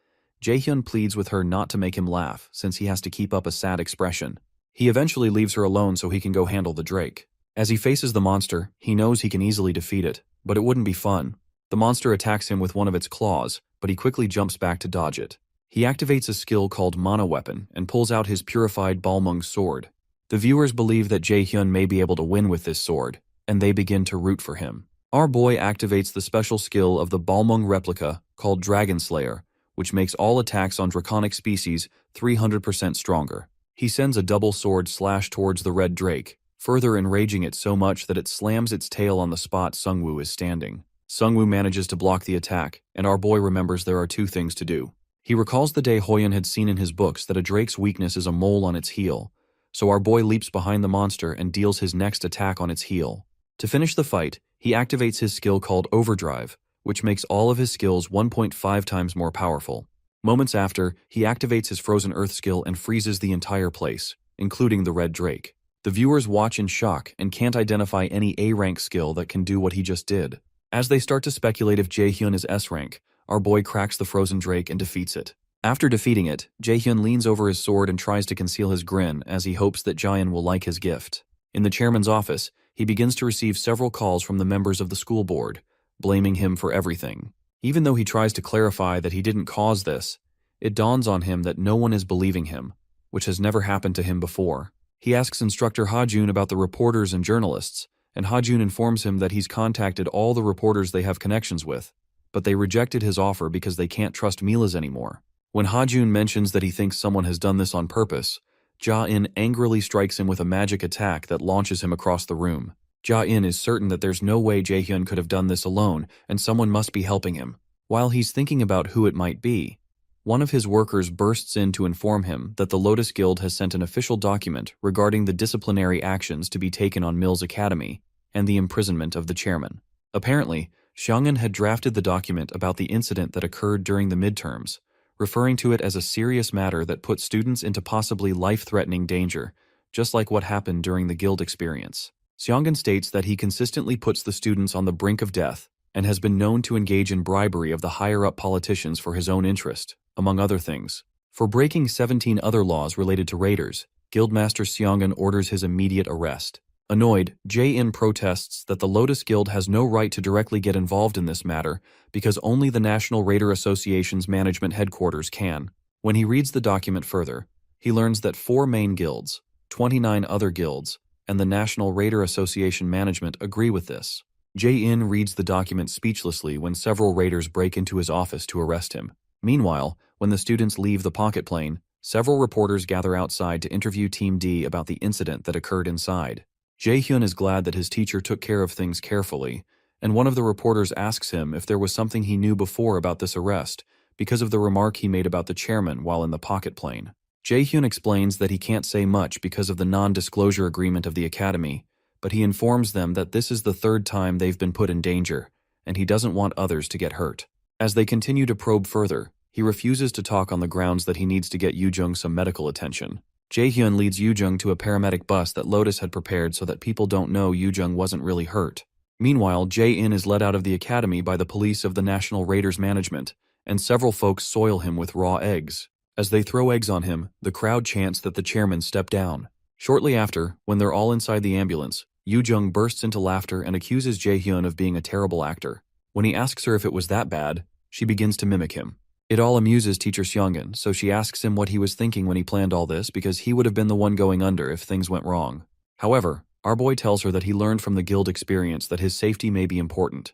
Jae-hyun pleads with her not to make him laugh since he has to keep up a sad expression. He eventually leaves her alone so he can go handle the Drake. As he faces the monster, he knows he can easily defeat it, but it wouldn't be fun. The monster attacks him with one of its claws, but he quickly jumps back to dodge it. He activates a skill called Mana Weapon and pulls out his purified Balmung sword. The viewers believe that Jae-hyun may be able to win with this sword, and they begin to root for him. Our boy activates the special skill of the Balmung replica called Dragon Slayer, which makes all attacks on draconic species 300% stronger. He sends a double sword slash towards the Red Drake, further enraging it so much that it slams its tail on the spot Sungwoo is standing. Sungwoo manages to block the attack, and our boy remembers there are two things to do. He recalls the day Hoyeon had seen in his books that a Drake's weakness is a mole on its heel, so our boy leaps behind the monster and deals his next attack on its heel. To finish the fight, he activates his skill called Overdrive, which makes all of his skills 1.5 times more powerful. Moments after, he activates his Frozen Earth skill and freezes the entire place, including the Red Drake. The viewers watch in shock and can't identify any A-rank skill that can do what he just did. As they start to speculate if Jae-hyun is S-rank, our boy cracks the Frozen Drake and defeats it. After defeating it, Jae-hyun leans over his sword and tries to conceal his grin as he hopes that Jae-in will like his gift. In the chairman's office, he begins to receive several calls from the members of the school board, blaming him for everything. Even though he tries to clarify that he didn't cause this, it dawns on him that no one is believing him, which has never happened to him before. He asks Instructor Ha-jun about the reporters and journalists, and Ha-jun informs him that he's contacted all the reporters they have connections with, but they rejected his offer because they can't trust Mila's anymore. When Ha-jun mentions that he thinks someone has done this on purpose, Ja-in angrily strikes him with a magic attack that launches him across the room. Ja-in is certain that there's no way Jae-hyun could have done this alone, and someone must be helping him. While he's thinking about who it might be, one of his workers bursts in to inform him that the Lotus Guild has sent an official document regarding the disciplinary actions to be taken on Mills Academy and the imprisonment of the chairman. Apparently, Xiang'an had drafted the document about the incident that occurred during the midterms, referring to it as a serious matter that put students into possibly life-threatening danger, just like what happened during the guild experience. Xiang'an states that he consistently puts the students on the brink of death and has been known to engage in bribery of the higher-up politicians for his own interest, among other things. For breaking 17 other laws related to raiders, Guildmaster Xiang'an orders his immediate arrest. Annoyed, Jae-in protests that the Lotus Guild has no right to directly get involved in this matter because only the National Raider Association's management headquarters can. When he reads the document further, he learns that 4 main guilds, 29 other guilds, and the National Raider Association management agree with this. Jae-in reads the document speechlessly when several raiders break into his office to arrest him. Meanwhile, when the students leave the pocket plane, several reporters gather outside to interview Team D about the incident that occurred inside. Jae-hyun is glad that his teacher took care of things carefully, and one of the reporters asks him if there was something he knew before about this arrest because of the remark he made about the chairman while in the pocket plane. Jae-hyun explains that he can't say much because of the non-disclosure agreement of the academy, but he informs them that this is the third time they've been put in danger, and he doesn't want others to get hurt. As they continue to probe further, he refuses to talk on the grounds that he needs to get Yoo-jung some medical attention. Jae-hyun leads Yoo-jung to a paramedic bus that Lotus had prepared so that people don't know Yoo-jung wasn't really hurt. Meanwhile, Jae-in is led out of the academy by the police of the National Raiders management, and several folks soil him with raw eggs. As they throw eggs on him, the crowd chants that the chairman step down. Shortly after, when they're all inside the ambulance, Yoo-jung bursts into laughter and accuses Jae-hyun of being a terrible actor. When he asks her if it was that bad, she begins to mimic him. It all amuses teacher Seongun, so she asks him what he was thinking when he planned all this because he would have been the one going under if things went wrong. However, our boy tells her that he learned from the guild experience that his safety may be important,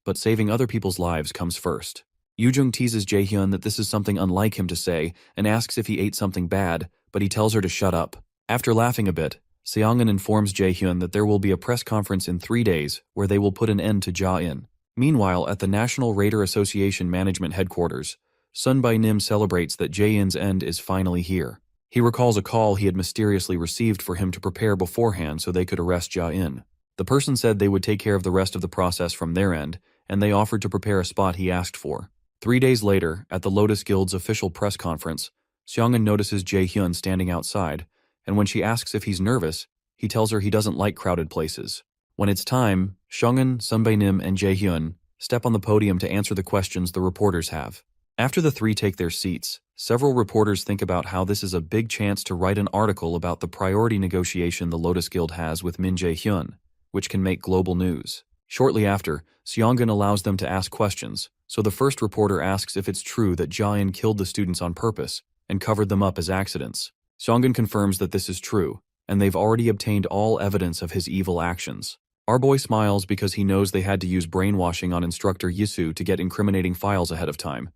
but saving other people's lives comes first. Yoo-jung teases Jae-hyun that this is something unlike him to say and asks if he ate something bad, but he tells her to shut up. After laughing a bit, Seongun informs Jae-hyun that there will be a press conference in 3 days where they will put an end to Ja-in. Meanwhile, at the National Raider Association Management Headquarters, Sun By-nim celebrates that Jae-in's end is finally here. He recalls a call he had mysteriously received for him to prepare beforehand so they could arrest Ja-in. The person said they would take care of the rest of the process from their end, and they offered to prepare a spot he asked for. 3 days later, at the Lotus Guild's official press conference, Seongun notices Jae-hyun standing outside, and when she asks if he's nervous, he tells her he doesn't like crowded places. When it's time, Seongun, Sun By-nim, and Jae-hyun step on the podium to answer the questions the reporters have. After the three take their seats, several reporters think about how this is a big chance to write an article about the priority negotiation the Lotus Guild has with Min Jae-hyun, which can make global news. Shortly after, Seongun allows them to ask questions, so the first reporter asks if it's true that Ja-in killed the students on purpose and covered them up as accidents. Seongun confirms that this is true, and they've already obtained all evidence of his evil actions. Our boy smiles because he knows they had to use brainwashing on instructor Yisu to get incriminating files ahead of time,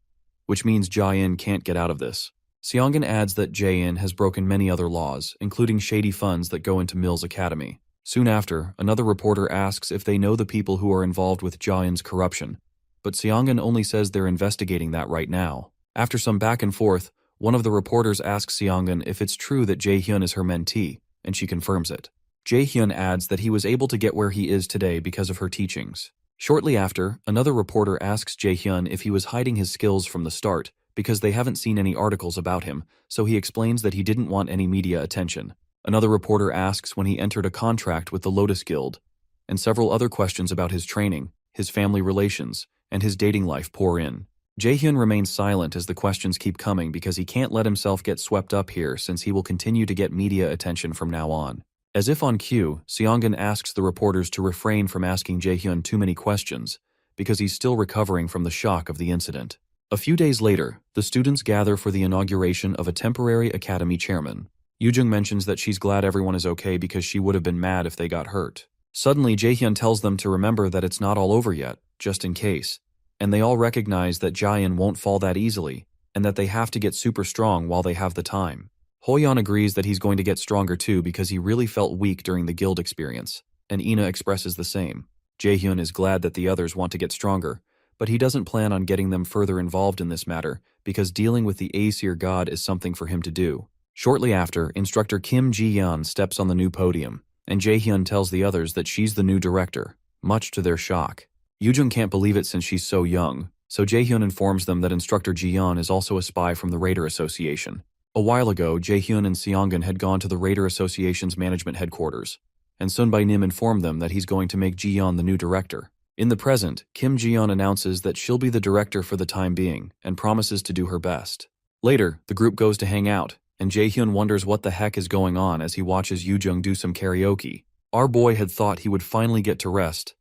which means Ja-in can't get out of this. Seongun adds that Jae-in has broken many other laws, including shady funds that go into Mills Academy. Soon after, another reporter asks if they know the people who are involved with Ja-in's corruption, but Seongun only says they're investigating that right now. After some back and forth, one of the reporters asks Seongun if it's true that Jae-hyun is her mentee, and she confirms it. Jae-hyun adds that he was able to get where he is today because of her teachings. Shortly after, another reporter asks Jae-hyun if he was hiding his skills from the start because they haven't seen any articles about him, so he explains that he didn't want any media attention. Another reporter asks when he entered a contract with the Lotus Guild, and several other questions about his training, his family relations, and his dating life pour in. Jae-hyun remains silent as the questions keep coming because he can't let himself get swept up here since he will continue to get media attention from now on. As if on cue, Seongun asks the reporters to refrain from asking Jae-hyun too many questions because he's still recovering from the shock of the incident. A few days later, the students gather for the inauguration of a temporary academy chairman. Yoo-jung mentions that she's glad everyone is okay because she would have been mad if they got hurt. Suddenly, Jae-hyun tells them to remember that it's not all over yet, just in case, and they all recognize that Ja-in won't fall that easily, and that they have to get super strong while they have the time. Hoyeon agrees that he's going to get stronger too because he really felt weak during the guild experience, and Ina expresses the same. Jae-hyun is glad that the others want to get stronger, but he doesn't plan on getting them further involved in this matter because dealing with the Aesir god is something for him to do. Shortly after, instructor Kim Ji-yeon steps on the new podium, and Jae-hyun tells the others that she's the new director, much to their shock. Yoo-jung can't believe it since she's so young, so Jae-hyun informs them that instructor Ji-yeon is also a spy from the Raider Association. A while ago, Jae-hyun and Seongun had gone to the Raider Association's management headquarters, and Sun By-nim informed them that he's going to make Ji-yeon the new director. In the present, Kim Ji-yeon announces that she'll be the director for the time being, and promises to do her best. Later, the group goes to hang out, and Jae-hyun wonders what the heck is going on as he watches Yoo-jung do some karaoke. Our boy had thought he would finally get to rest,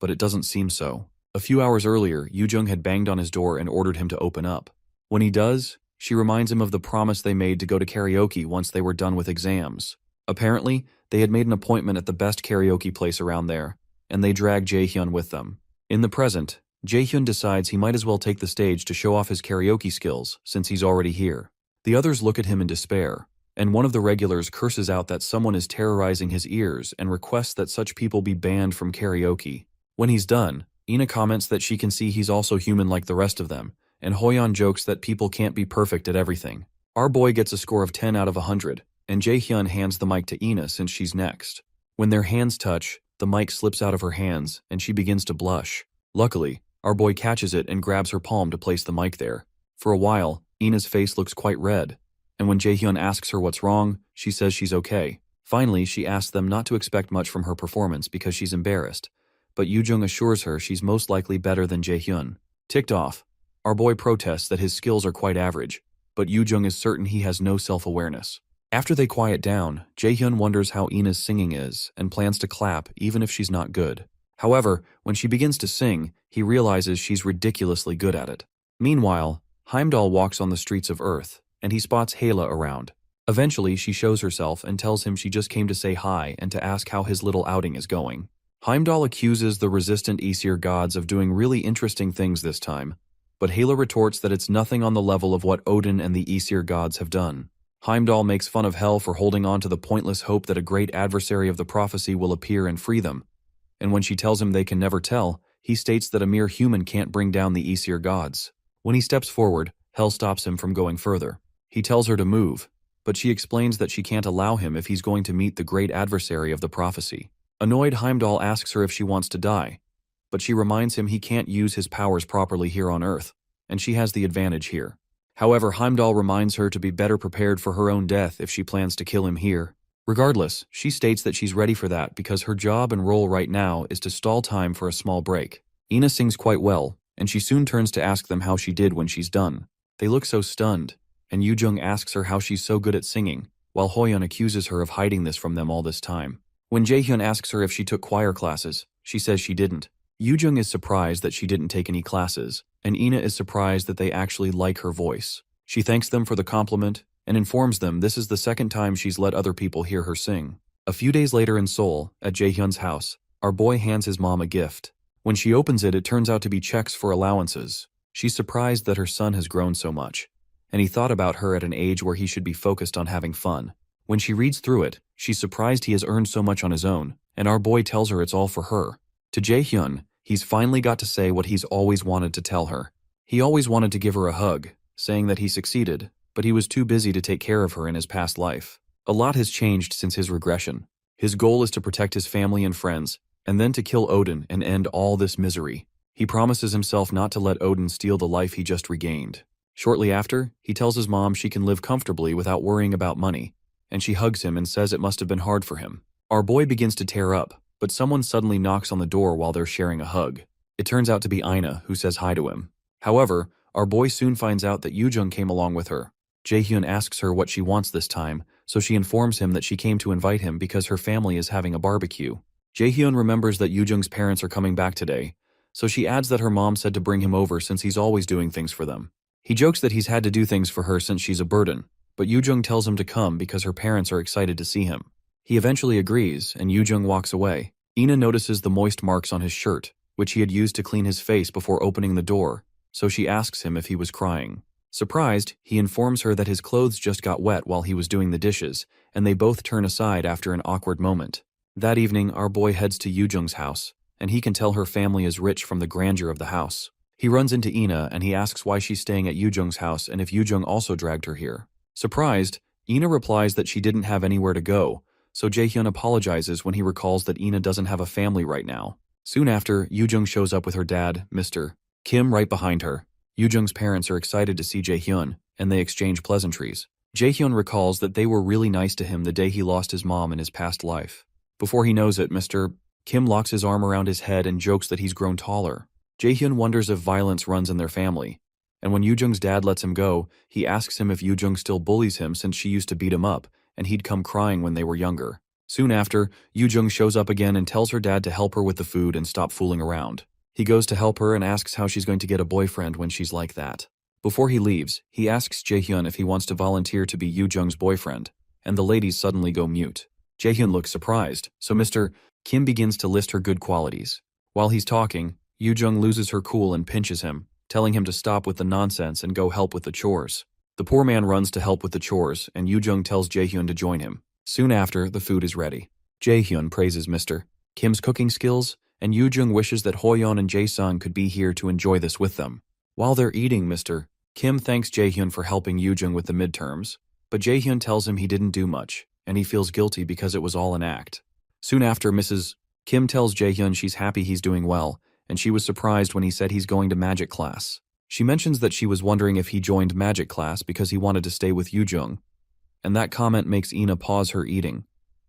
but it doesn't seem so. A few hours earlier, Yoo-jung had banged on his door and ordered him to open up. When he does, she reminds him of the promise they made to go to karaoke once they were done with exams. Apparently, they had made an appointment at the best karaoke place around there, and they drag Jae-hyun with them. In the present, Jae-hyun decides he might as well take the stage to show off his karaoke skills since he's already here. The others look at him in despair, and one of the regulars curses out that someone is terrorizing his ears and requests that such people be banned from karaoke. When he's done, Ina comments that she can see he's also human like the rest of them, and Hoyeon jokes that people can't be perfect at everything. Our boy gets a score of 10 out of 100, and Jaehyun hands the mic to Ina since she's next. When their hands touch, the mic slips out of her hands, and she begins to blush. Luckily, our boy catches it and grabs her palm to place the mic there. For a while, Ina's face looks quite red, and when Jaehyun asks her what's wrong, she says she's okay. Finally, she asks them not to expect much from her performance because she's embarrassed, but Yoojung assures her she's most likely better than Jaehyun. Ticked off, our boy protests that his skills are quite average, but Yoojung is certain he has no self-awareness. After they quiet down, Jaehyun wonders how Ina's singing is and plans to clap even if she's not good. However, when she begins to sing, he realizes she's ridiculously good at it. Meanwhile, Heimdall walks on the streets of Earth, and he spots Hela around. Eventually, she shows herself and tells him she just came to say hi and to ask how his little outing is going. Heimdall accuses the resistant Aesir gods of doing really interesting things this time, but Hela retorts that it's nothing on the level of what Odin and the Aesir gods have done. Heimdall makes fun of Hel for holding on to the pointless hope that a great adversary of the prophecy will appear and free them, and when she tells him they can never tell, he states that a mere human can't bring down the Aesir gods. When he steps forward, Hel stops him from going further. He tells her to move, but she explains that she can't allow him if he's going to meet the great adversary of the prophecy. Annoyed, Heimdall asks her if she wants to die, but she reminds him he can't use his powers properly here on Earth, and she has the advantage here. However, Heimdall reminds her to be better prepared for her own death if she plans to kill him here. Regardless, she states that she's ready for that because her job and role right now is to stall time for a small break. Ina sings quite well, and she soon turns to ask them how she did when she's done. They look so stunned, and Yoojung asks her how she's so good at singing, while Hoyeon accuses her of hiding this from them all this time. When Jaehyun asks her if she took choir classes, she says she didn't. Yoojung is surprised that she didn't take any classes, and Ina is surprised that they actually like her voice. She thanks them for the compliment and informs them this is the second time she's let other people hear her sing. A few days later in Seoul, at Jaehyun's house, our boy hands his mom a gift. When she opens it, it turns out to be checks for allowances. She's surprised that her son has grown so much, and he thought about her at an age where he should be focused on having fun. When she reads through it, she's surprised he has earned so much on his own, and our boy tells her it's all for her. To Jaehyun, he's finally got to say what he's always wanted to tell her. He always wanted to give her a hug, saying that he succeeded, but he was too busy to take care of her in his past life. A lot has changed since his regression. His goal is to protect his family and friends, and then to kill Odin and end all this misery. He promises himself not to let Odin steal the life he just regained. Shortly after, he tells his mom she can live comfortably without worrying about money, and she hugs him and says it must have been hard for him. Our boy begins to tear up, but someone suddenly knocks on the door while they're sharing a hug. It turns out to be Ina, who says hi to him. However, our boy soon finds out that Yoojung came along with her. Jaehyun asks her what she wants this time, so she informs him that she came to invite him because her family is having a barbecue. Jaehyun remembers that Yoojung's parents are coming back today, so she adds that her mom said to bring him over since he's always doing things for them. He jokes that he's had to do things for her since she's a burden, but Yoojung tells him to come because her parents are excited to see him. He eventually agrees, and Yoojung walks away. Ina notices the moist marks on his shirt, which he had used to clean his face before opening the door, so she asks him if he was crying. Surprised, he informs her that his clothes just got wet while he was doing the dishes, and they both turn aside after an awkward moment. That evening, our boy heads to Yoojung's house, and he can tell her family is rich from the grandeur of the house. He runs into Ina and he asks why she's staying at Yoojung's house and if Yoojung also dragged her here. Surprised, Ina replies that she didn't have anywhere to go, so Jaehyun apologizes when he recalls that Ina doesn't have a family right now. Soon after, Yoojung shows up with her dad, Mr. Kim, right behind her. Yoojung's parents are excited to see Jaehyun, and they exchange pleasantries. Jaehyun recalls that they were really nice to him the day he lost his mom in his past life. Before he knows it, Mr. Kim locks his arm around his head and jokes that he's grown taller. Jaehyun wonders if violence runs in their family, and when Yoojung's dad lets him go, he asks him if Yoojung still bullies him since she used to beat him up, and he'd come crying when they were younger. Soon after, Yoojung shows up again and tells her dad to help her with the food and stop fooling around. He goes to help her and asks how she's going to get a boyfriend when she's like that. Before he leaves, he asks Jaehyun if he wants to volunteer to be Yoojung's boyfriend, and the ladies suddenly go mute. Jaehyun looks surprised, so Mr. Kim begins to list her good qualities. While he's talking, Yoojung loses her cool and pinches him, telling him to stop with the nonsense and go help with the chores. The poor man runs to help with the chores, and Yoojung tells Jaehyun to join him. Soon after, the food is ready. Jaehyun praises Mr. Kim's cooking skills, and Yoo-jung wishes that Hoyeon and Jae-sung could be here to enjoy this with them. While they're eating, Mr. Kim thanks Jaehyun for helping Yoo-jung with the midterms, but Jaehyun tells him he didn't do much, and he feels guilty because it was all an act. Soon after, Mrs. Kim tells Jaehyun she's happy he's doing well, and she was surprised when he said he's going to magic class. She mentions that she was wondering if he joined magic class because he wanted to stay with Yoo-jung, and that comment makes Ina pause her eating,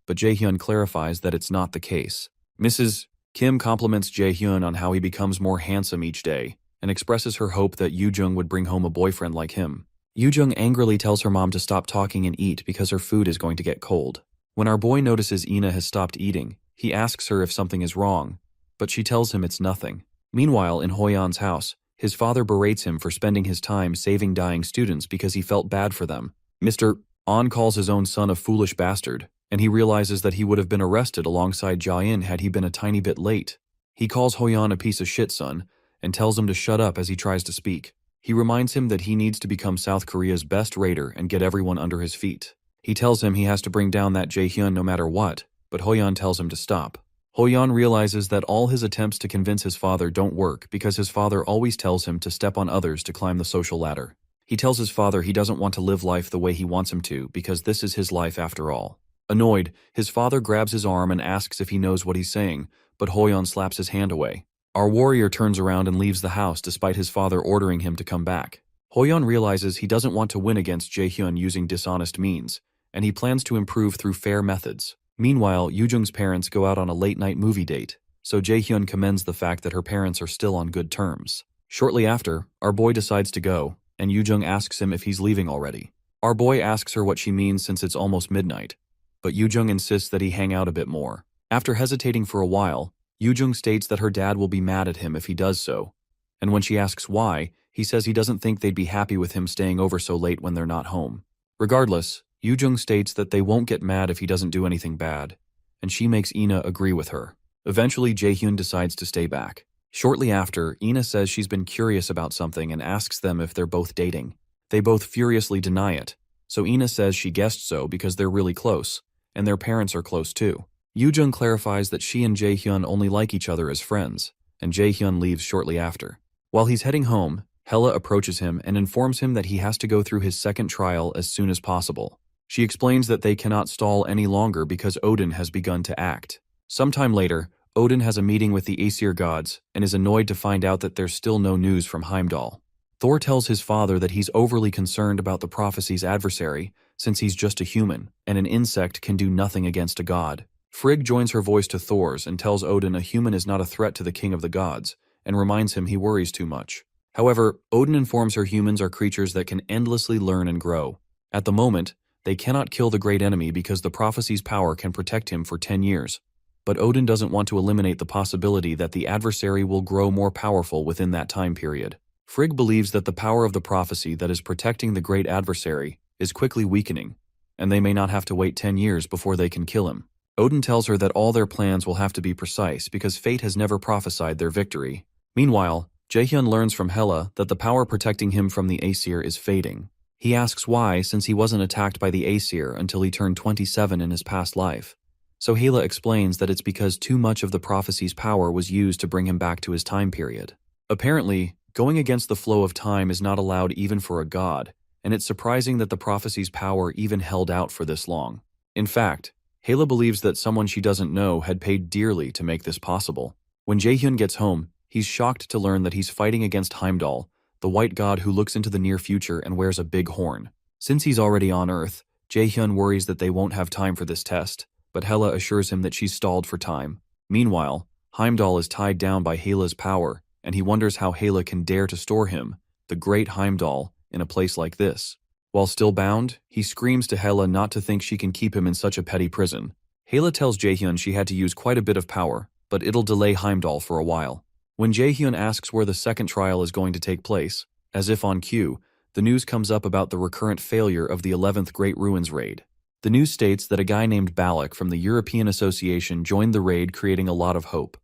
but Jaehyun clarifies that it's not the case. Mrs. Kim compliments Jaehyun on how he becomes more handsome each day, and expresses her hope that Yoo-jung would bring home a boyfriend like him. Yoo-jung angrily tells her mom to stop talking and eat because her food is going to get cold. When our boy notices Ina has stopped eating, he asks her if something is wrong, but she tells him it's nothing. Meanwhile, in Hoyeon's house, his father berates him for spending his time saving dying students because he felt bad for them. Mr. On calls his own son a foolish bastard, and he realizes that he would have been arrested alongside Jae-in had he been a tiny bit late. He calls Hoyeon a piece of shit son, and tells him to shut up as he tries to speak. He reminds him that he needs to become South Korea's best raider and get everyone under his feet. He tells him he has to bring down that Jaehyun no matter what, but Hoyeon tells him to stop. Hoyeon realizes that all his attempts to convince his father don't work because his father always tells him to step on others to climb the social ladder. He tells his father he doesn't want to live life the way he wants him to because this is his life after all. Annoyed, his father grabs his arm and asks if he knows what he's saying, but Hoyeon slaps his hand away. Our warrior turns around and leaves the house despite his father ordering him to come back. Hoyeon realizes he doesn't want to win against Jaehyun using dishonest means, and he plans to improve through fair methods. Meanwhile, Yoo-jung's parents go out on a late-night movie date, so Jaehyun commends the fact that her parents are still on good terms. Shortly after, our boy decides to go, and Yoo-jung asks him if he's leaving already. Our boy asks her what she means since it's almost midnight, but Yoo-jung insists that he hang out a bit more. After hesitating for a while, Yoo-jung states that her dad will be mad at him if he does so, and when she asks why, he says he doesn't think they'd be happy with him staying over so late when they're not home. Regardless, Yoo-jung states that they won't get mad if he doesn't do anything bad, and she makes Ina agree with her. Eventually, Jaehyun decides to stay back. Shortly after, Ina says she's been curious about something and asks them if they're both dating. They both furiously deny it, so Ina says she guessed so because they're really close, and their parents are close too. Yoo-jung clarifies that she and Jaehyun only like each other as friends, and Jaehyun leaves shortly after. While he's heading home, Hella approaches him and informs him that he has to go through his second trial as soon as possible. She explains that they cannot stall any longer because Odin has begun to act. Sometime later, Odin has a meeting with the Aesir gods and is annoyed to find out that there's still no news from Heimdall. Thor tells his father that he's overly concerned about the prophecy's adversary since he's just a human, and an insect can do nothing against a god. Frigg joins her voice to Thor's and tells Odin a human is not a threat to the king of the gods, and reminds him he worries too much. However, Odin informs her humans are creatures that can endlessly learn and grow. At the moment, they cannot kill the great enemy because the prophecy's power can protect him for 10 years. But Odin doesn't want to eliminate the possibility that the adversary will grow more powerful within that time period. Frigg believes that the power of the prophecy that is protecting the great adversary is quickly weakening, and they may not have to wait 10 years before they can kill him. Odin tells her that all their plans will have to be precise because fate has never prophesied their victory. Meanwhile, Jaehyun learns from Hela that the power protecting him from the Aesir is fading. He asks why, since he wasn't attacked by the Aesir until he turned 27 in his past life. So Hela explains that it's because too much of the prophecy's power was used to bring him back to his time period. Apparently, going against the flow of time is not allowed even for a god, and it's surprising that the prophecy's power even held out for this long. In fact, Hela believes that someone she doesn't know had paid dearly to make this possible. When Jaehyun gets home, he's shocked to learn that he's fighting against Heimdall, the white god who looks into the near future and wears a big horn. Since he's already on Earth, Jaehyun worries that they won't have time for this test, but Hela assures him that she's stalled for time. Meanwhile, Heimdall is tied down by Hela's power, and he wonders how Hela can dare to store him, the great Heimdall, in a place like this. While still bound, he screams to Hela not to think she can keep him in such a petty prison. Hela tells Jaehyun she had to use quite a bit of power, but it'll delay Heimdall for a while. When Jaehyun asks where the second trial is going to take place, as if on cue, the news comes up about the recurrent failure of the 11th Great Ruins raid. The news states that a guy named Balak from the European Association joined the raid, creating a lot of hope.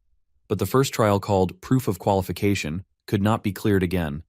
But the first trial, called Proof of Qualification, could not be cleared again,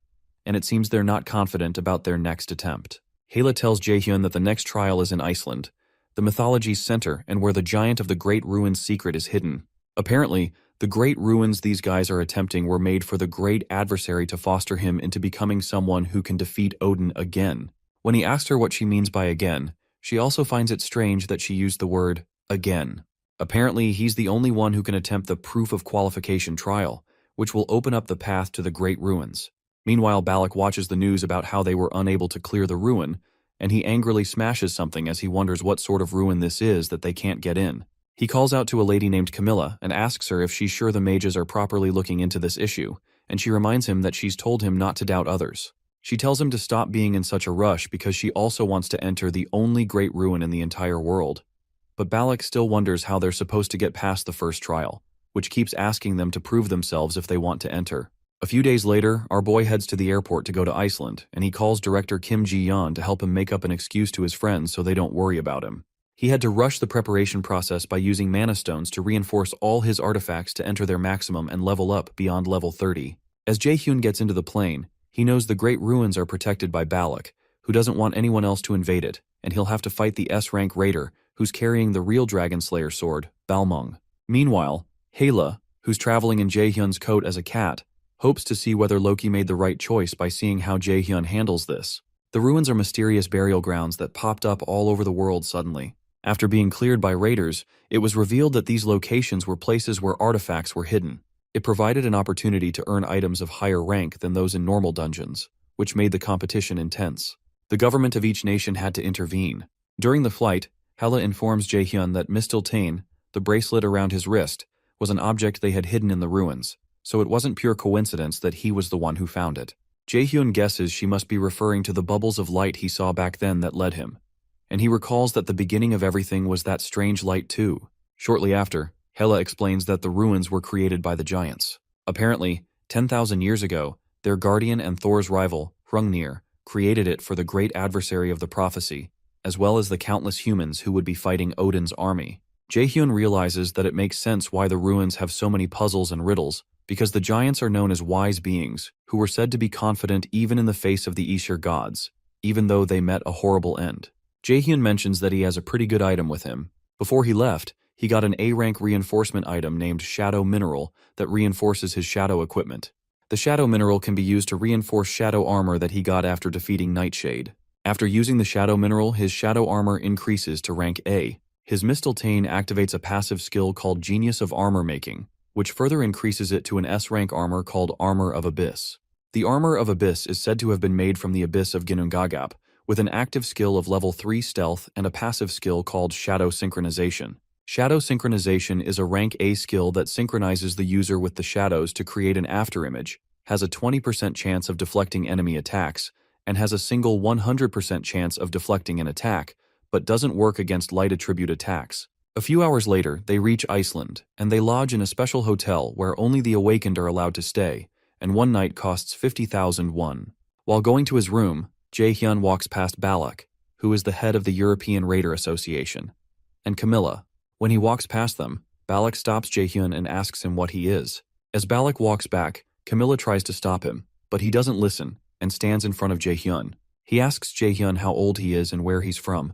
and it seems they're not confident about their next attempt. Hela tells Jaehyun that the next trial is in Iceland, the mythology's center and where the giant of the Great Ruins secret is hidden. Apparently, The great ruins these guys are attempting were made for the great adversary to foster him into becoming someone who can defeat Odin again. When he asked her what she means by again, she also finds it strange that she used the word again. Apparently, he's the only one who can attempt the proof of qualification trial, which will open up the path to the great ruins. Meanwhile, Balak watches the news about how they were unable to clear the ruin, and he angrily smashes something as he wonders what sort of ruin this is that they can't get in. He calls out to a lady named Camilla and asks her if she's sure the mages are properly looking into this issue, and she reminds him that she's told him not to doubt others. She tells him to stop being in such a rush because she also wants to enter the only great ruin in the entire world. But Balak still wonders how they're supposed to get past the first trial, which keeps asking them to prove themselves if they want to enter. A few days later, our boy heads to the airport to go to Iceland, and he calls director Kim Ji-yeon to help him make up an excuse to his friends so they don't worry about him. He had to rush the preparation process by using mana stones to reinforce all his artifacts to enter their maximum and level up beyond level 30. As Jae-hyun gets into the plane, he knows the great ruins are protected by Balak, who doesn't want anyone else to invade it, and he'll have to fight the S-rank raider, who's carrying the real Dragon Slayer sword, Balmung. Meanwhile, Hela, who's traveling in Jae-hyun's coat as a cat, hopes to see whether Loki made the right choice by seeing how Jae-hyun handles this. The ruins are mysterious burial grounds that popped up all over the world suddenly. After being cleared by raiders, it was revealed that these locations were places where artifacts were hidden. It provided an opportunity to earn items of higher rank than those in normal dungeons, which made the competition intense. The government of each nation had to intervene. During the flight, Hela informs Jae-hyun that Mistletoe, the bracelet around his wrist, was an object they had hidden in the ruins, so it wasn't pure coincidence that he was the one who found it. Jae-hyun guesses she must be referring to the bubbles of light he saw back then that led him, and he recalls that the beginning of everything was that strange light too. Shortly after, Hela explains that the ruins were created by the giants. Apparently, 10,000 years ago, their guardian and Thor's rival, Hrungnir, created it for the great adversary of the prophecy, as well as the countless humans who would be fighting Odin's army. Jae-hyun realizes that it makes sense why the ruins have so many puzzles and riddles, because the giants are known as wise beings, who were said to be confident even in the face of the Aesir gods, even though they met a horrible end. Jae-hyun mentions that he has a pretty good item with him. Before he left, he got an A-rank reinforcement item named Shadow Mineral that reinforces his shadow equipment. The Shadow Mineral can be used to reinforce shadow armor that he got after defeating Nightshade. After using the Shadow Mineral, his shadow armor increases to rank A. His Mistletoe activates a passive skill called Genius of Armor Making, which further increases it to an S-rank armor called Armor of Abyss. The Armor of Abyss is said to have been made from the Abyss of Ginnungagap, with an active skill of level 3 Stealth and a passive skill called Shadow Synchronization. Shadow Synchronization is a rank A skill that synchronizes the user with the shadows to create an afterimage, has a 20% chance of deflecting enemy attacks, and has a single 100% chance of deflecting an attack, but doesn't work against light attribute attacks. A few hours later, they reach Iceland, and they lodge in a special hotel where only the awakened are allowed to stay, and one night costs 50,000 won. While going to his room, Jae-hyun walks past Balak, who is the head of the European Raider Association, and Camilla. When he walks past them, Balak stops Jae-hyun and asks him what he is. As Balak walks back, Camilla tries to stop him, but he doesn't listen and stands in front of Jae-hyun. He asks Jae-hyun how old he is and where he's from,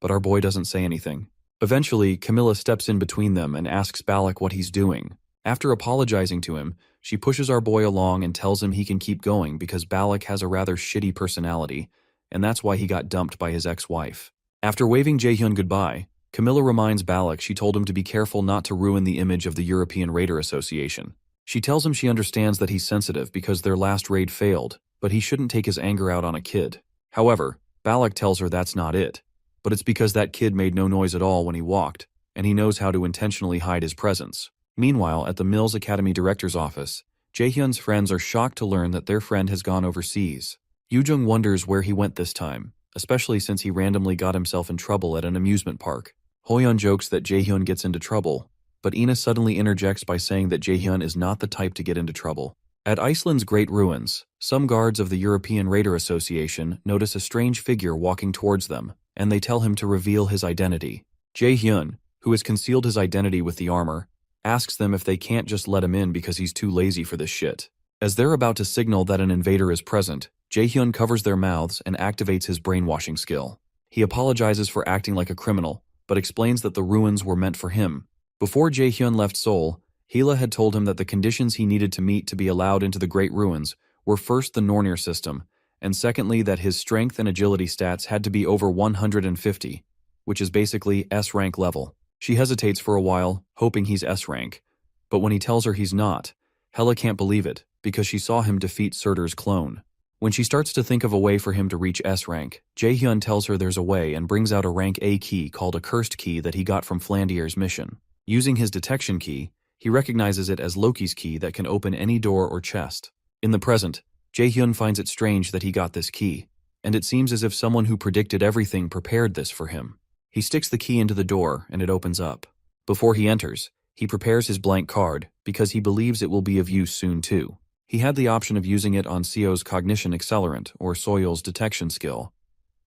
but our boy doesn't say anything. Eventually, Camilla steps in between them and asks Balak what he's doing. After apologizing to him, she pushes our boy along and tells him he can keep going because Balak has a rather shitty personality, and that's why he got dumped by his ex-wife. After waving Jae-hyun goodbye, Camilla reminds Balak she told him to be careful not to ruin the image of the European Raider Association. She tells him she understands that he's sensitive because their last raid failed, but he shouldn't take his anger out on a kid. However, Balak tells her that's not it, but it's because that kid made no noise at all when he walked, and he knows how to intentionally hide his presence. Meanwhile, at the Mills Academy director's office, Jae-hyun's friends are shocked to learn that their friend has gone overseas. Yoo-jung wonders where he went this time, especially since he randomly got himself in trouble at an amusement park. Hoyeon jokes that Jae-hyun gets into trouble, but Ina suddenly interjects by saying that Jae-hyun is not the type to get into trouble. At Iceland's great ruins, some guards of the European Raider Association notice a strange figure walking towards them, and they tell him to reveal his identity. Jae-hyun, who has concealed his identity with the armor, asks them if they can't just let him in because he's too lazy for this shit. As they're about to signal that an invader is present, Jae-hyun covers their mouths and activates his brainwashing skill. He apologizes for acting like a criminal, but explains that the ruins were meant for him. Before Jae-hyun left Seoul, Hela had told him that the conditions he needed to meet to be allowed into the Great Ruins were first the Nornir system, and secondly that his strength and agility stats had to be over 150, which is basically S-rank level. She hesitates for a while, hoping he's S-rank, but when he tells her he's not, Hela can't believe it, because she saw him defeat Surtur's clone. When she starts to think of a way for him to reach S-rank, Jaehyun tells her there's a way and brings out a rank A key called a cursed key that he got from Flandier's mission. Using his detection key, he recognizes it as Loki's key that can open any door or chest. In the present, Jaehyun finds it strange that he got this key, and it seems as if someone who predicted everything prepared this for him. He sticks the key into the door and it opens up. Before he enters, he prepares his blank card because he believes it will be of use soon too. He had the option of using it on Seo's cognition accelerant or Soyul's detection skill,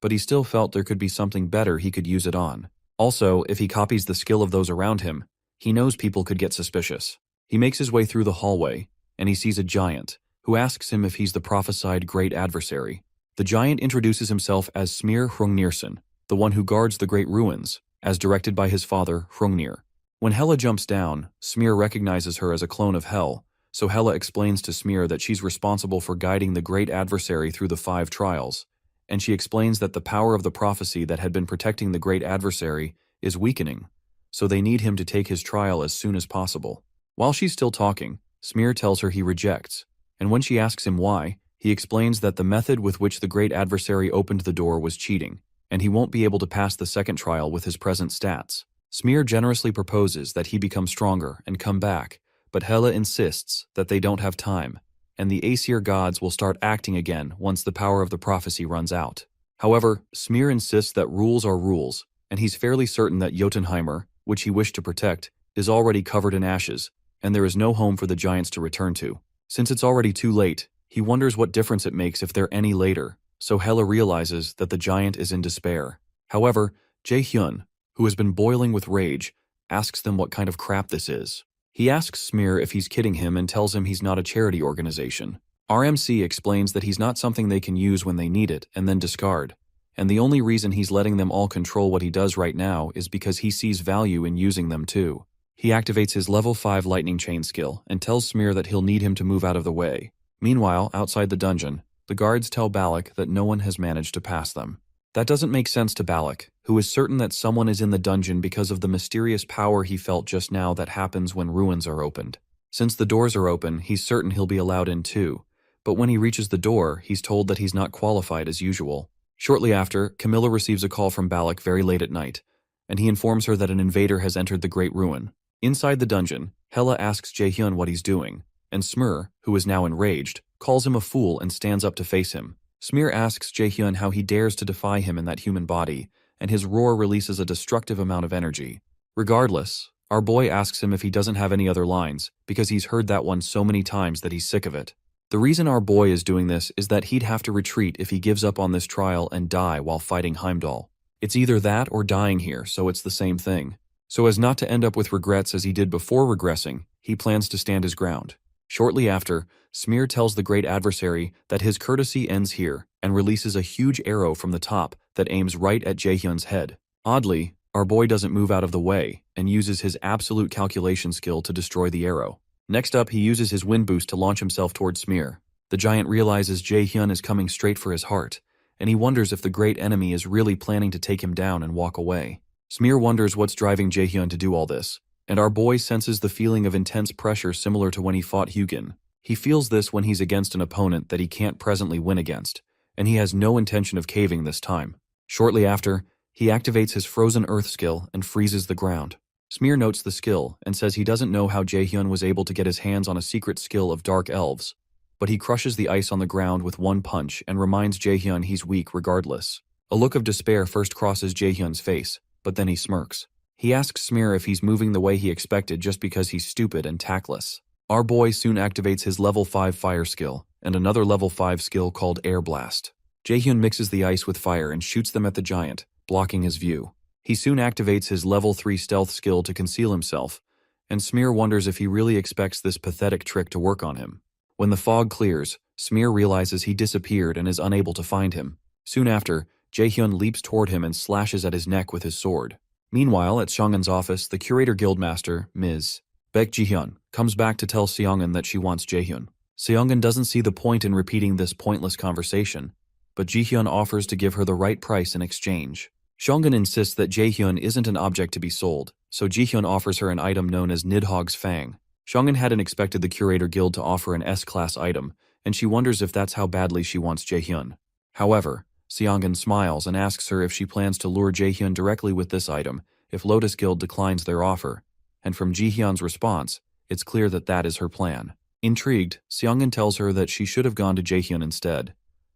but he still felt there could be something better he could use it on. Also, if he copies the skill of those around him, he knows people could get suspicious. He makes his way through the hallway, and he sees a giant, who asks him if he's the prophesied great adversary. The giant introduces himself as Smir Hrungnirson, the one who guards the Great Ruins, as directed by his father, Hrungnir. When Hela jumps down, Smir recognizes her as a clone of Hel, so Hela explains to Smir that she's responsible for guiding the great adversary through the 5 trials, and she explains that the power of the prophecy that had been protecting the great adversary is weakening, so they need him to take his trial as soon as possible. While she's still talking, Smir tells her he rejects, and when she asks him why, he explains that the method with which the great adversary opened the door was cheating, and he won't be able to pass the second trial with his present stats. Smir generously proposes that he become stronger and come back, but Hela insists that they don't have time, and the Aesir gods will start acting again once the power of the prophecy runs out. However, Smir insists that rules are rules, and he's fairly certain that Jotunheimer, which he wished to protect, is already covered in ashes, and there is no home for the giants to return to. Since it's already too late, he wonders what difference it makes if they're any later, so Hela realizes that the giant is in despair. However, Jaehyun, who has been boiling with rage, asks them what kind of crap this is. He asks Smir if he's kidding him and tells him he's not a charity organization. RMC explains that he's not something they can use when they need it and then discard, and the only reason he's letting them all control what he does right now is because he sees value in using them too. He activates his level 5 lightning chain skill and tells Smir that he'll need him to move out of the way. Meanwhile, outside the dungeon, the guards tell Balak that no one has managed to pass them. That doesn't make sense to Balak, who is certain that someone is in the dungeon because of the mysterious power he felt just now that happens when ruins are opened. Since the doors are open, he's certain he'll be allowed in too, but when he reaches the door, he's told that he's not qualified as usual. Shortly after, Camilla receives a call from Balak very late at night, and he informs her that an invader has entered the Great Ruin. Inside the dungeon, Hela asks Jaehyun what he's doing, and Smir, who is now enraged, calls him a fool and stands up to face him. Smir asks Jaehyun how he dares to defy him in that human body, and his roar releases a destructive amount of energy. Regardless, our boy asks him if he doesn't have any other lines, because he's heard that one so many times that he's sick of it. The reason our boy is doing this is that he'd have to retreat if he gives up on this trial and die while fighting Heimdall. It's either that or dying here, so it's the same thing. So as not to end up with regrets as he did before regressing, he plans to stand his ground. Shortly after, Smir tells the great adversary that his courtesy ends here and releases a huge arrow from the top that aims right at Jaehyun's head. Oddly, our boy doesn't move out of the way and uses his absolute calculation skill to destroy the arrow. Next up, he uses his wind boost to launch himself towards Smir. The giant realizes Jaehyun is coming straight for his heart, and he wonders if the great enemy is really planning to take him down and walk away. Smir wonders what's driving Jaehyun to do all this, and our boy senses the feeling of intense pressure similar to when he fought Hugin. He feels this when he's against an opponent that he can't presently win against, and he has no intention of caving this time. Shortly after, he activates his Frozen Earth skill and freezes the ground. Smir notes the skill and says he doesn't know how Jaehyun was able to get his hands on a secret skill of Dark Elves, but he crushes the ice on the ground with one punch and reminds Jaehyun he's weak regardless. A look of despair first crosses Jaehyun's face, but then he smirks. He asks Smir if he's moving the way he expected just because he's stupid and tactless. Our boy soon activates his level 5 fire skill and another level 5 skill called Air Blast. Jaehyun mixes the ice with fire and shoots them at the giant, blocking his view. He soon activates his level 3 stealth skill to conceal himself, and Smir wonders if he really expects this pathetic trick to work on him. When the fog clears, Smir realizes he disappeared and is unable to find him. Soon after, Jaehyun leaps toward him and slashes at his neck with his sword. Meanwhile, at Shanghan's office, the curator guildmaster, Ms. Baek Ji-hyun, comes back to tell Seongun that she wants Jaehyun. Seongun doesn't see the point in repeating this pointless conversation, but Jihyun offers to give her the right price in exchange. Seongun insists that Jaehyun isn't an object to be sold, so Jihyun offers her an item known as Nidhogg's Fang. Seongun hadn't expected the Curator Guild to offer an S-class item, and she wonders if that's how badly she wants Jaehyun. However, Seongun smiles and asks her if she plans to lure Jaehyun directly with this item if Lotus Guild declines their offer, and from Jihyun's response, it's clear that that is her plan. Intrigued, Seongun tells her that she should have gone to Jaehyun instead,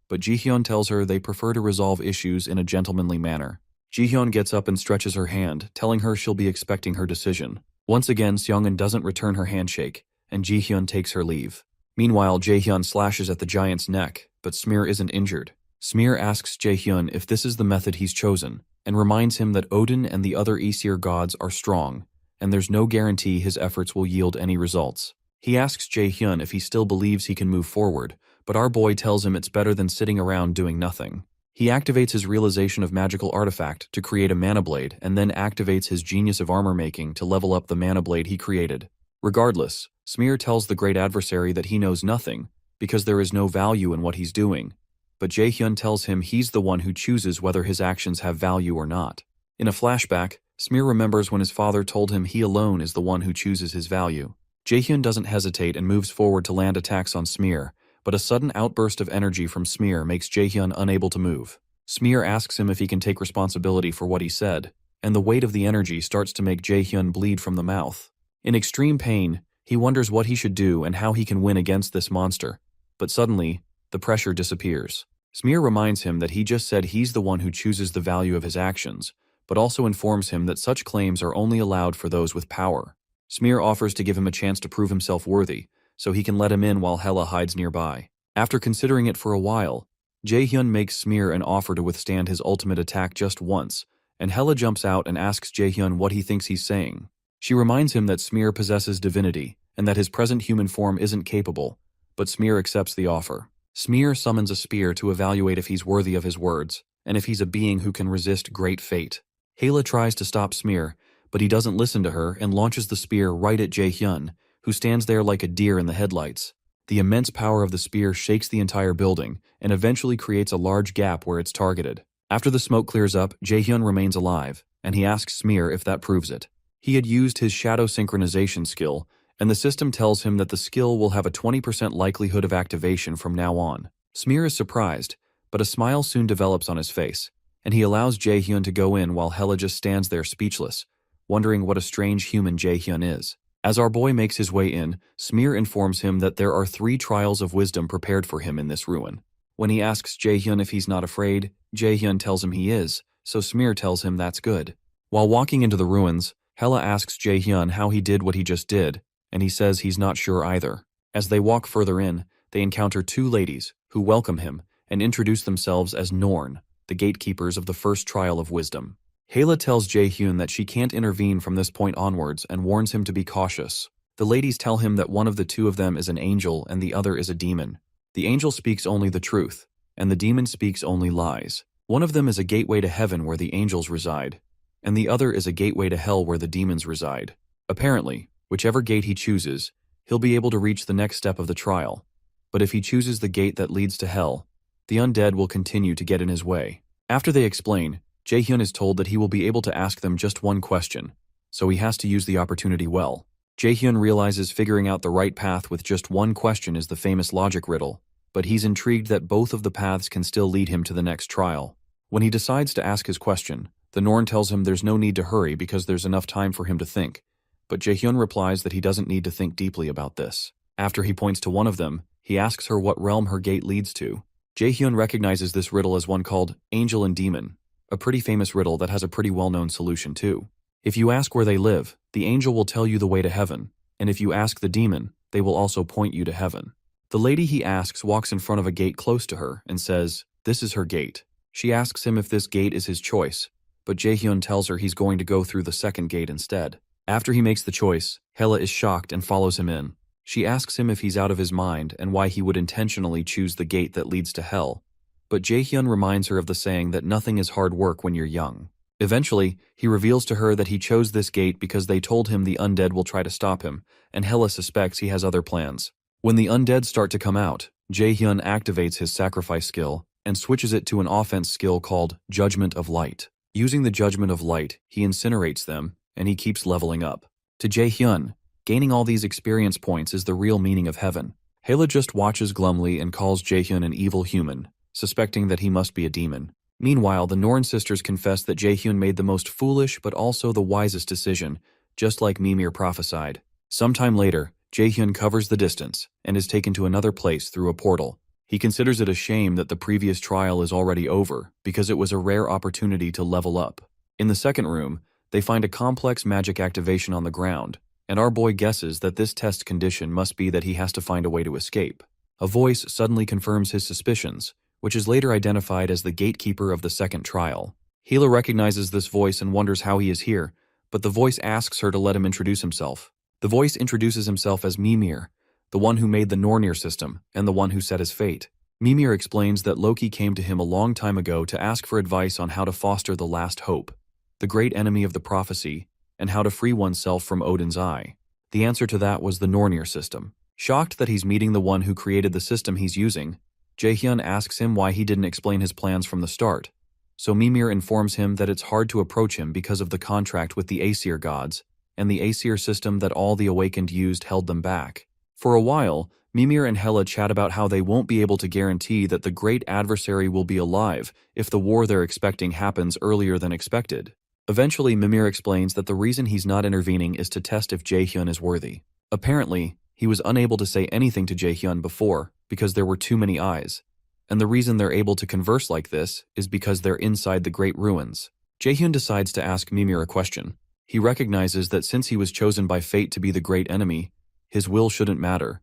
but Jihyun tells her they prefer to resolve issues in a gentlemanly manner. Jihyun gets up and stretches her hand, telling her she'll be expecting her decision. Once again, Seongun doesn't return her handshake, and Jihyun takes her leave. Meanwhile, Jaehyun slashes at the giant's neck, but Smear isn't injured. Smear asks Jaehyun if this is the method he's chosen, and reminds him that Odin and the other Aesir gods are strong, and there's no guarantee his efforts will yield any results. He asks Jaehyun if he still believes he can move forward, but our boy tells him it's better than sitting around doing nothing. He activates his realization of magical artifact to create a mana blade and then activates his genius of armor making to level up the mana blade he created. Regardless, Smear tells the great adversary that he knows nothing because there is no value in what he's doing, but Jaehyun tells him he's the one who chooses whether his actions have value or not. In a flashback, Smear remembers when his father told him he alone is the one who chooses his value. Jaehyun doesn't hesitate and moves forward to land attacks on Smear, but a sudden outburst of energy from Smear makes Jaehyun unable to move. Smear asks him if he can take responsibility for what he said, and the weight of the energy starts to make Jaehyun bleed from the mouth. In extreme pain, he wonders what he should do and how he can win against this monster, but suddenly, the pressure disappears. Smear reminds him that he just said he's the one who chooses the value of his actions, but also informs him that such claims are only allowed for those with power. Smear offers to give him a chance to prove himself worthy, so he can let him in while Hela hides nearby. After considering it for a while, Jaehyun makes Smear an offer to withstand his ultimate attack just once, and Hela jumps out and asks Jaehyun what he thinks he's saying. She reminds him that Smear possesses divinity, and that his present human form isn't capable, but Smear accepts the offer. Smear summons a spear to evaluate if he's worthy of his words, and if he's a being who can resist great fate. Hela tries to stop Smear, but he doesn't listen to her and launches the spear right at Jaehyun, who stands there like a deer in the headlights. The immense power of the spear shakes the entire building and eventually creates a large gap where it's targeted. After the smoke clears up, Jaehyun remains alive, and he asks Smear if that proves it. He had used his shadow synchronization skill, and the system tells him that the skill will have a 20% likelihood of activation from now on. Smear is surprised, but a smile soon develops on his face, and he allows Jaehyun to go in while Hela just stands there speechless, wondering what a strange human Jaehyun is. As our boy makes his way in, Smear informs him that there are 3 trials of wisdom prepared for him in this ruin. When he asks Jaehyun if he's not afraid, Jaehyun tells him he is, so Smear tells him that's good. While walking into the ruins, Hela asks Jaehyun how he did what he just did, and he says he's not sure either. As they walk further in, they encounter 2 ladies, who welcome him and introduce themselves as Norn, the gatekeepers of the first trial of wisdom. Hela tells Jaehyun that she can't intervene from this point onwards and warns him to be cautious. The ladies tell him that one of the 2 of them is an angel and the other is a demon. The angel speaks only the truth, and the demon speaks only lies. One of them is a gateway to heaven where the angels reside, and the other is a gateway to hell where the demons reside. Apparently, whichever gate he chooses, he'll be able to reach the next step of the trial. But if he chooses the gate that leads to hell, the undead will continue to get in his way. After they explain, Jaehyun is told that he will be able to ask them just one question, so he has to use the opportunity well. Jaehyun realizes figuring out the right path with just one question is the famous logic riddle, but he's intrigued that both of the paths can still lead him to the next trial. When he decides to ask his question, the Norn tells him there's no need to hurry because there's enough time for him to think, but Jaehyun replies that he doesn't need to think deeply about this. After he points to one of them, he asks her what realm her gate leads to. Jaehyun recognizes this riddle as one called Angel and Demon, a pretty famous riddle that has a pretty well-known solution too. If you ask where they live, the angel will tell you the way to heaven, and if you ask the demon, they will also point you to heaven. The lady he asks walks in front of a gate close to her and says, this is her gate. She asks him if this gate is his choice, but Jaehyun tells her he's going to go through the second gate instead. After he makes the choice, Hela is shocked and follows him in. She asks him if he's out of his mind and why he would intentionally choose the gate that leads to hell, but Jaehyun reminds her of the saying that nothing is hard work when you're young. Eventually, he reveals to her that he chose this gate because they told him the undead will try to stop him, and Hela suspects he has other plans. When the undead start to come out, Jae-hyun activates his sacrifice skill and switches it to an offense skill called Judgment of Light. Using the Judgment of Light, he incinerates them, and he keeps leveling up. To Jae-hyun, gaining all these experience points is the real meaning of heaven. Hela just watches glumly and calls Jae-hyun an evil human, suspecting that he must be a demon. Meanwhile, the Norn sisters confess that Jae-hyun made the most foolish but also the wisest decision, just like Mimir prophesied. Sometime later, Jae-hyun covers the distance and is taken to another place through a portal. He considers it a shame that the previous trial is already over because it was a rare opportunity to level up. In the second room, they find a complex magic activation on the ground, and our boy guesses that this test condition must be that he has to find a way to escape. A voice suddenly confirms his suspicions, which is later identified as the gatekeeper of the second trial. Hela recognizes this voice and wonders how he is here, but the voice asks her to let him introduce himself. The voice introduces himself as Mimir, the one who made the Nornir system and the one who set his fate. Mimir explains that Loki came to him a long time ago to ask for advice on how to foster the last hope, the great enemy of the prophecy, and how to free oneself from Odin's eye. The answer to that was the Nornir system. Shocked that he's meeting the one who created the system he's using, Jae-hyun asks him why he didn't explain his plans from the start. So Mimir informs him that it's hard to approach him because of the contract with the Aesir gods, and the Aesir system that all the Awakened used held them back. For a while, Mimir and Hela chat about how they won't be able to guarantee that the great adversary will be alive if the war they're expecting happens earlier than expected. Eventually, Mimir explains that the reason he's not intervening is to test if Jae-hyun is worthy. Apparently, he was unable to say anything to Jae-hyun before because there were too many eyes, and the reason they're able to converse like this is because they're inside the Great Ruins. Jae-hyun decides to ask Mimir a question. He recognizes that since he was chosen by fate to be the great enemy, his will shouldn't matter.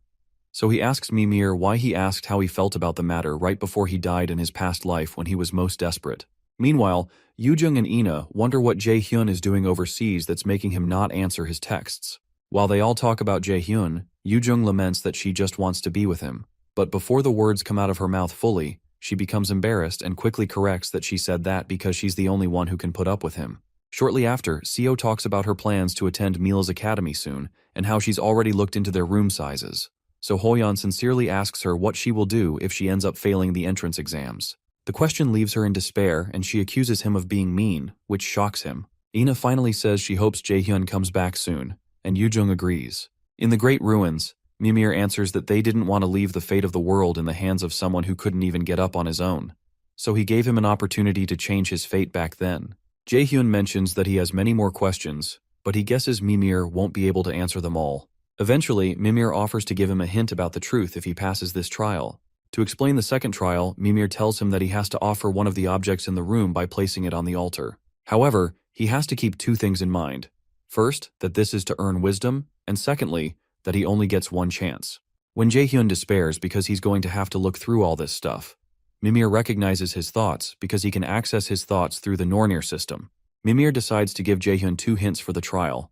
So he asks Mimir why he asked how he felt about the matter right before he died in his past life when he was most desperate. Meanwhile, Yoojung and Ina wonder what Jae-hyun is doing overseas that's making him not answer his texts. While they all talk about Jae-hyun, Yoojung laments that she just wants to be with him. But before the words come out of her mouth fully, she becomes embarrassed and quickly corrects that she said that because she's the only one who can put up with him. Shortly after, Seo talks about her plans to attend Mila's academy soon and how she's already looked into their room sizes. So Hoyeon sincerely asks her what she will do if she ends up failing the entrance exams. The question leaves her in despair and she accuses him of being mean, which shocks him. Ina finally says she hopes Jae-hyun comes back soon, and Yoojung agrees. In the Great Ruins, Mimir answers that they didn't want to leave the fate of the world in the hands of someone who couldn't even get up on his own. So he gave him an opportunity to change his fate back then. Jae-hyun mentions that he has many more questions, but he guesses Mimir won't be able to answer them all. Eventually, Mimir offers to give him a hint about the truth if he passes this trial. To explain the second trial, Mimir tells him that he has to offer one of the objects in the room by placing it on the altar. However, he has to keep two things in mind. First, that this is to earn wisdom, and secondly, that he only gets one chance. When Jae-hyun despairs because he's going to have to look through all this stuff, Mimir recognizes his thoughts because he can access his thoughts through the Nornir system. Mimir decides to give Jae-hyun two hints for the trial.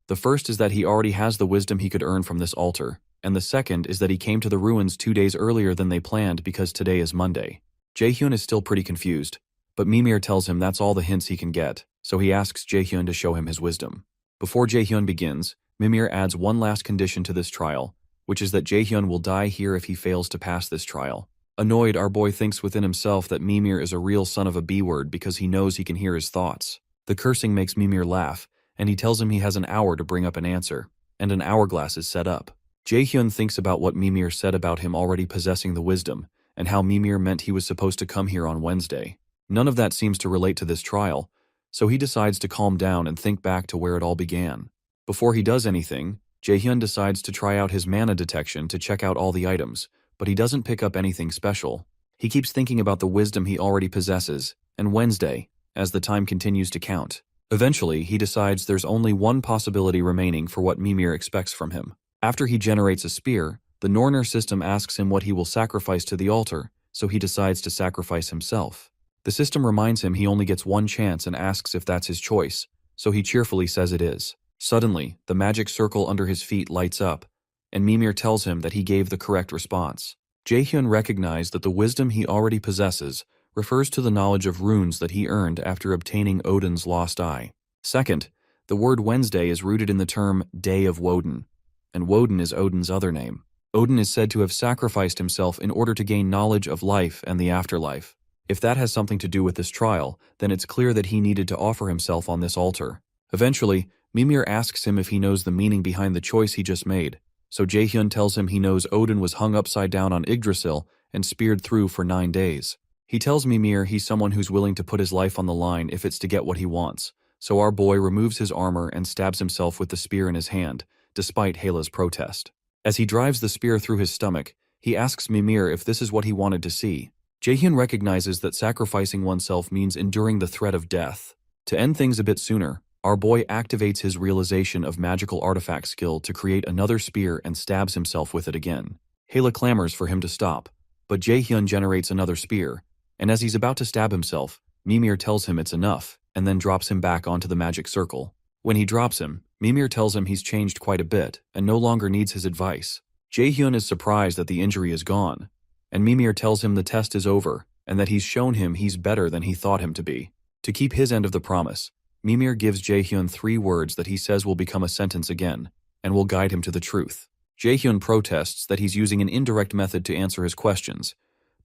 The first is that he already has the wisdom he could earn from this altar, and the second is that he came to the ruins 2 days earlier than they planned because today is Monday. Jae-hyun is still pretty confused, but Mimir tells him that's all the hints he can get, so he asks Jae-hyun to show him his wisdom. Before Jae-hyun begins, Mimir adds one last condition to this trial, which is that Jae-hyun will die here if he fails to pass this trial. Annoyed, our boy thinks within himself that Mimir is a real son of a B-word because he knows he can hear his thoughts. The cursing makes Mimir laugh, and he tells him he has an hour to bring up an answer, and an hourglass is set up. Jae-hyun thinks about what Mimir said about him already possessing the wisdom, and how Mimir meant he was supposed to come here on Wednesday. None of that seems to relate to this trial, so he decides to calm down and think back to where it all began. Before he does anything, Jae-hyun decides to try out his mana detection to check out all the items, but he doesn't pick up anything special. He keeps thinking about the wisdom he already possesses, and Wednesday, as the time continues to count. Eventually, he decides there's only one possibility remaining for what Mimir expects from him. After he generates a spear, the Nornir system asks him what he will sacrifice to the altar, so he decides to sacrifice himself. The system reminds him he only gets one chance and asks if that's his choice, so he cheerfully says it is. Suddenly, the magic circle under his feet lights up, and Mimir tells him that he gave the correct response. Jae-hyun recognized that the wisdom he already possesses refers to the knowledge of runes that he earned after obtaining Odin's lost eye. Second, the word Wednesday is rooted in the term Day of Woden, and Woden is Odin's other name. Odin is said to have sacrificed himself in order to gain knowledge of life and the afterlife. If that has something to do with this trial, then it's clear that he needed to offer himself on this altar. Eventually, Mimir asks him if he knows the meaning behind the choice he just made, so Jaehyun tells him he knows Odin was hung upside down on Yggdrasil and speared through for 9 days. He tells Mimir he's someone who's willing to put his life on the line if it's to get what he wants, so our boy removes his armor and stabs himself with the spear in his hand, despite Hela's protest. As he drives the spear through his stomach, he asks Mimir if this is what he wanted to see. Jaehyun recognizes that sacrificing oneself means enduring the threat of death. To end things a bit sooner, our boy activates his realization of magical artifact skill to create another spear and stabs himself with it again. Hela clamors for him to stop, but Jaehyun generates another spear, and as he's about to stab himself, Mimir tells him it's enough, and then drops him back onto the magic circle. When he drops him, Mimir tells him he's changed quite a bit, and no longer needs his advice. Jaehyun is surprised that the injury is gone, and Mimir tells him the test is over, and that he's shown him he's better than he thought him to be. To keep his end of the promise, Mimir gives Jaehyun 3 words that he says will become a sentence again, and will guide him to the truth. Jaehyun protests that he's using an indirect method to answer his questions,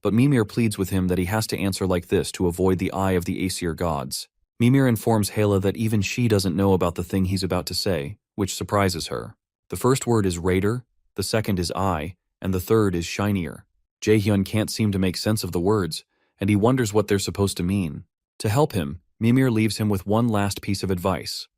but Mimir pleads with him that he has to answer like this to avoid the eye of the Aesir gods. Mimir informs Hela that even she doesn't know about the thing he's about to say, which surprises her. The first word is raider, the second is eye, and the third is shinier. Jaehyun can't seem to make sense of the words, and he wonders what they're supposed to mean. To help him, Mimir leaves him with one last piece of advice: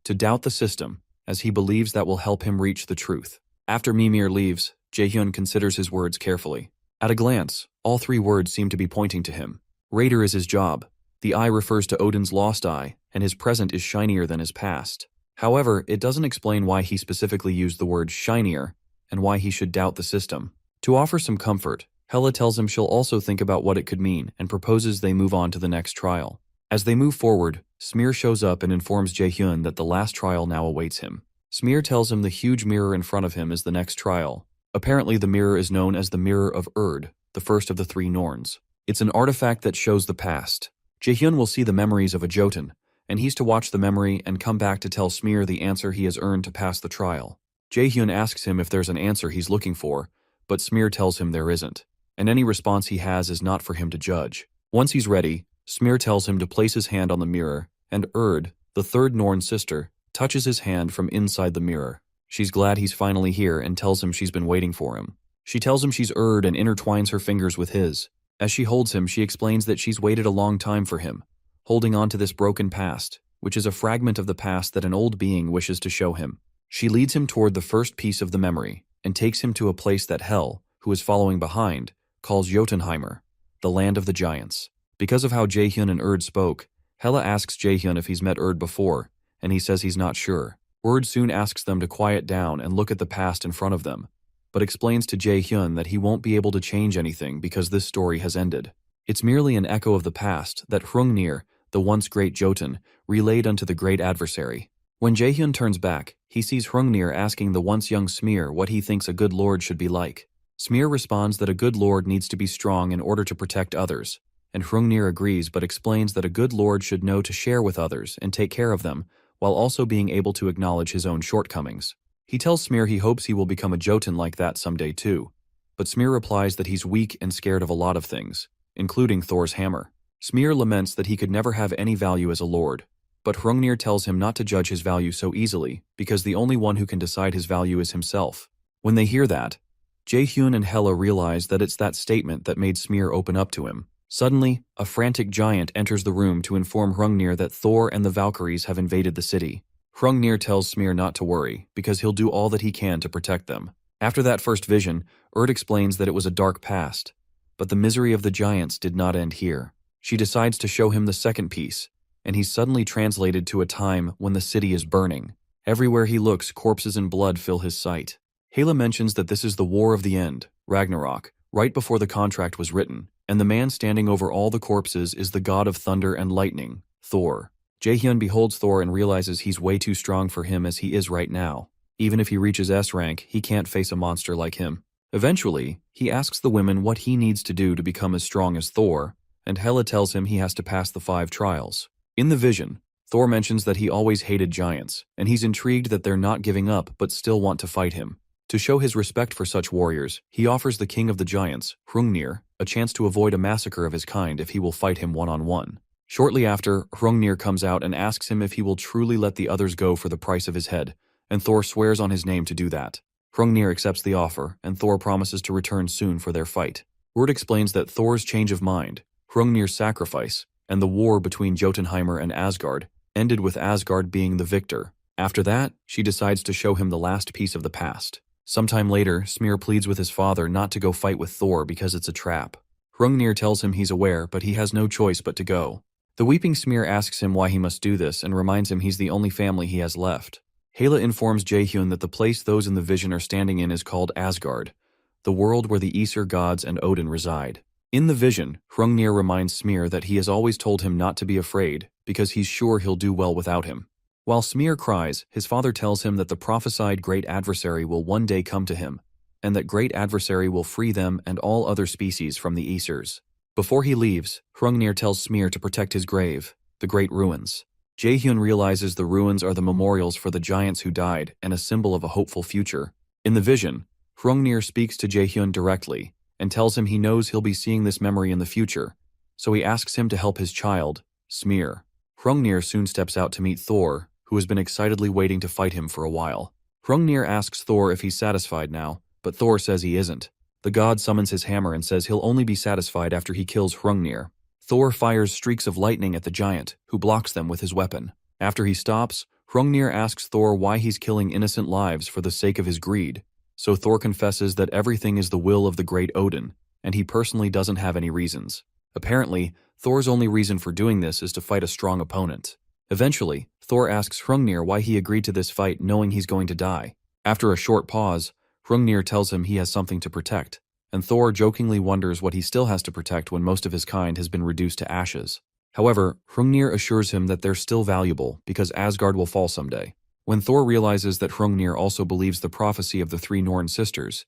to doubt the system, as he believes that will help him reach the truth. After Mimir leaves, Jaehyun considers his words carefully. At a glance, all 3 words seem to be pointing to him. Raider is his job. The eye refers to Odin's lost eye, and his present is shinier than his past. However, it doesn't explain why he specifically used the word shinier, and why he should doubt the system. To offer some comfort, Hela tells him she'll also think about what it could mean and proposes they move on to the next trial. As they move forward, Smear shows up and informs Jaehyun that the last trial now awaits him. Smear tells him the huge mirror in front of him is the next trial. Apparently the mirror is known as the Mirror of Urd, the first of the 3 Norns. It's an artifact that shows the past. Jaehyun will see the memories of a Jotun, and he's to watch the memory and come back to tell Smear the answer he has earned to pass the trial. Jaehyun asks him if there's an answer he's looking for, but Smear tells him there isn't, and any response he has is not for him to judge. Once he's ready, Smear tells him to place his hand on the mirror, and Urd, the 3rd Norn sister, touches his hand from inside the mirror. She's glad he's finally here and tells him she's been waiting for him. She tells him she's Urd and intertwines her fingers with his. As she holds him, she explains that she's waited a long time for him, holding on to this broken past, which is a fragment of the past that an old being wishes to show him. She leads him toward the first piece of the memory, and takes him to a place that Hel, who is following behind, calls Jotunheimer, the land of the giants. Because of how Jaehyun and Urd spoke, Hela asks Jaehyun if he's met Urd before, and he says he's not sure. Urd soon asks them to quiet down and look at the past in front of them, but explains to Jaehyun that he won't be able to change anything because this story has ended. It's merely an echo of the past that Hrungnir, the once great Jotun, relayed unto the great adversary. When Jaehyun turns back, he sees Hrungnir asking the once young Smear what he thinks a good lord should be like. Smear responds that a good lord needs to be strong in order to protect others, and Hrungnir agrees but explains that a good lord should know to share with others and take care of them, while also being able to acknowledge his own shortcomings. He tells Smear he hopes he will become a Jotun like that someday too, but Smear replies that he's weak and scared of a lot of things, including Thor's hammer. Smear laments that he could never have any value as a lord, but Hrungnir tells him not to judge his value so easily, because the only one who can decide his value is himself. When they hear that, Jaehyun and Hela realize that it's that statement that made Smear open up to him. Suddenly, a frantic giant enters the room to inform Hrungnir that Thor and the Valkyries have invaded the city. Hrungnir tells Smear not to worry, because he'll do all that he can to protect them. After that first vision, Urd explains that it was a dark past, but the misery of the giants did not end here. She decides to show him the second piece, and he's suddenly translated to a time when the city is burning. Everywhere he looks, corpses and blood fill his sight. Hela mentions that this is the War of the End, Ragnarok, right before the contract was written, and the man standing over all the corpses is the god of thunder and lightning, Thor. Jaehyun beholds Thor and realizes he's way too strong for him as he is right now. Even if he reaches S rank, he can't face a monster like him. Eventually, he asks the women what he needs to do to become as strong as Thor, and Hela tells him he has to pass the 5 trials. In the vision, Thor mentions that he always hated giants, and he's intrigued that they're not giving up but still want to fight him. To show his respect for such warriors, he offers the king of the giants, Hrungnir, a chance to avoid a massacre of his kind if he will fight him one-on-one. Shortly after, Hrungnir comes out and asks him if he will truly let the others go for the price of his head, and Thor swears on his name to do that. Hrungnir accepts the offer, and Thor promises to return soon for their fight. Word explains that Thor's change of mind, Hrungnir's sacrifice, and the war between Jotunheimer and Asgard ended with Asgard being the victor. After that, she decides to show him the last piece of the past. Sometime later, Smear pleads with his father not to go fight with Thor because it's a trap. Hrungnir tells him he's aware, but he has no choice but to go. The weeping Smear asks him why he must do this and reminds him he's the only family he has left. Hela informs Jaehyun that the place those in the vision are standing in is called Asgard, the world where the Aesir gods and Odin reside. In the vision, Hrungnir reminds Smear that he has always told him not to be afraid because he's sure he'll do well without him. While Smear cries, his father tells him that the prophesied great adversary will one day come to him, and that great adversary will free them and all other species from the Aesirs. Before he leaves, Hrungnir tells Smear to protect his grave, the Great Ruins. Jaehyun realizes the ruins are the memorials for the giants who died and a symbol of a hopeful future. In the vision, Hrungnir speaks to Jaehyun directly and tells him he knows he'll be seeing this memory in the future, so he asks him to help his child, Smear. Hrungnir soon steps out to meet Thor, who has been excitedly waiting to fight him for a while. Hrungnir asks Thor if he's satisfied now, but Thor says he isn't. The god summons his hammer and says he'll only be satisfied after he kills Hrungnir. Thor fires streaks of lightning at the giant, who blocks them with his weapon. After he stops, Hrungnir asks Thor why he's killing innocent lives for the sake of his greed. So Thor confesses that everything is the will of the great Odin, and he personally doesn't have any reasons. Apparently, Thor's only reason for doing this is to fight a strong opponent. Eventually, Thor asks Hrungnir why he agreed to this fight knowing he's going to die. After a short pause, Hrungnir tells him he has something to protect, and Thor jokingly wonders what he still has to protect when most of his kind has been reduced to ashes. However, Hrungnir assures him that they're still valuable because Asgard will fall someday. When Thor realizes that Hrungnir also believes the prophecy of the 3 Norn sisters,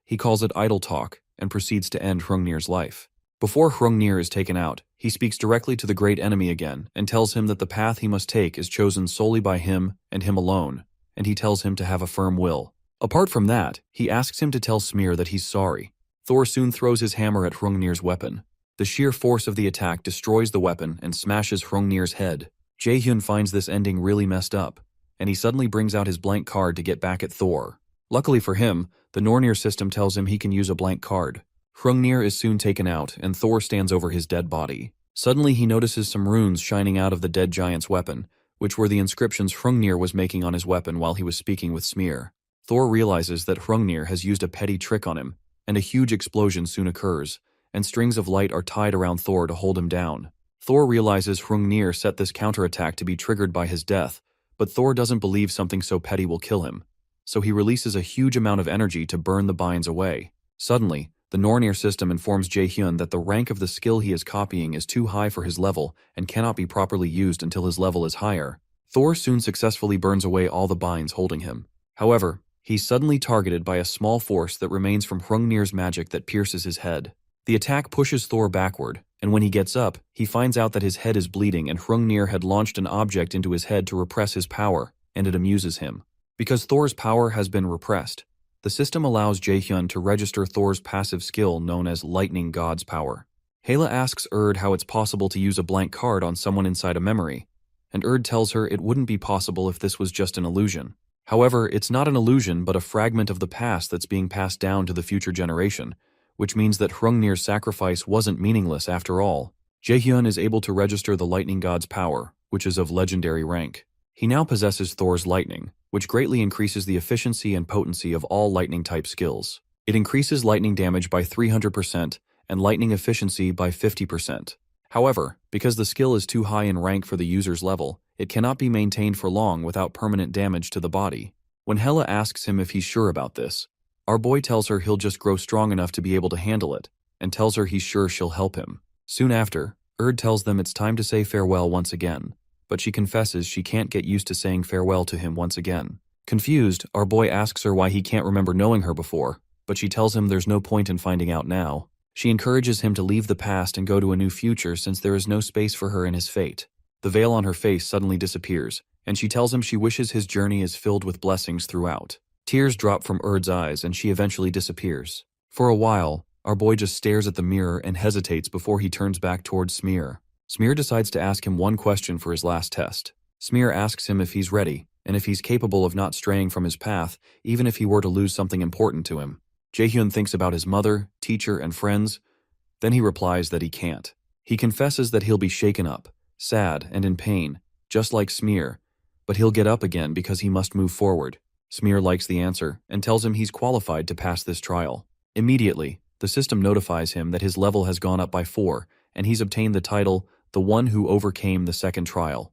he calls it idle talk and proceeds to end Hrungnir's life. Before Hrungnir is taken out, he speaks directly to the great enemy again and tells him that the path he must take is chosen solely by him and him alone, and he tells him to have a firm will. Apart from that, he asks him to tell Smear that he's sorry. Thor soon throws his hammer at Hrungnir's weapon. The sheer force of the attack destroys the weapon and smashes Hrungnir's head. Jaehyun finds this ending really messed up, and he suddenly brings out his blank card to get back at Thor. Luckily for him, the Nornir system tells him he can use a blank card. Hrungnir is soon taken out, and Thor stands over his dead body. Suddenly he notices some runes shining out of the dead giant's weapon, which were the inscriptions Hrungnir was making on his weapon while he was speaking with Smear. Thor realizes that Hrungnir has used a petty trick on him, and a huge explosion soon occurs, and strings of light are tied around Thor to hold him down. Thor realizes Hrungnir set this counterattack to be triggered by his death, but Thor doesn't believe something so petty will kill him, so he releases a huge amount of energy to burn the binds away. Suddenly, the Nornir system informs Jaehyun that the rank of the skill he is copying is too high for his level and cannot be properly used until his level is higher. Thor soon successfully burns away all the binds holding him. However, he's suddenly targeted by a small force that remains from Hrungnir's magic that pierces his head. The attack pushes Thor backward, and when he gets up, he finds out that his head is bleeding and Hrungnir had launched an object into his head to repress his power, and it amuses him. Because Thor's power has been repressed, the system allows Jaehyun to register Thor's passive skill known as Lightning God's Power. Hela asks how it's possible to use a blank card on someone inside a memory, and tells her it wouldn't be possible if this was just an illusion. However, it's not an illusion but a fragment of the past that's being passed down to the future generation, which means that Hrungnir's sacrifice wasn't meaningless after all. Jaehyun is able to register the Lightning God's Power, which is of legendary rank. He now possesses Thor's lightning, which greatly increases the efficiency and potency of all lightning-type skills. It increases lightning damage by 300% and lightning efficiency by 50%. However, because the skill is too high in rank for the user's level, it cannot be maintained for long without permanent damage to the body. When Hela asks him if he's sure about this, our boy tells her he'll just grow strong enough to be able to handle it, and tells her he's sure she'll help him. Soon after, tells them it's time to say farewell once again, but she confesses she can't get used to saying farewell to him once again. Confused, our boy asks her why he can't remember knowing her before, but she tells him there's no point in finding out now. She encourages him to leave the past and go to a new future since there is no space for her in his fate. The veil on her face suddenly disappears, and she tells him she wishes his journey is filled with blessings throughout. Tears drop from Erd's eyes and she eventually disappears. For a while, our boy just stares at the mirror and hesitates before he turns back towards Smear. Smear decides to ask him one question for his last test. Smear asks him if he's ready, and if he's capable of not straying from his path, even if he were to lose something important to him. Jaehyun thinks about his mother, teacher, and friends. Then he replies that he can't. He confesses that he'll be shaken up, sad, and in pain, just like Smear, but he'll get up again because he must move forward. Smear likes the answer and tells him he's qualified to pass this trial. Immediately, the system notifies him that his level has gone up by 4, and he's obtained the title, The One Who Overcame the Second Trial.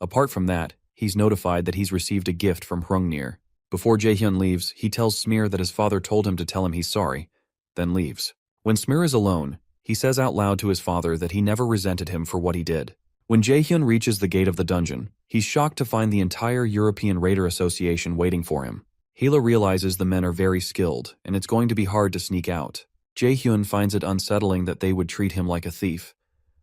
Apart from that, he's notified that he's received a gift from Hrungnir. Before Jaehyun leaves, he tells Smear that his father told him to tell him he's sorry, then leaves. When Smear is alone, he says out loud to his father that he never resented him for what he did. When Jaehyun reaches the gate of the dungeon, he's shocked to find the entire European Raider Association waiting for him. Hila realizes the men are very skilled, and it's going to be hard to sneak out. Jaehyun finds it unsettling that they would treat him like a thief,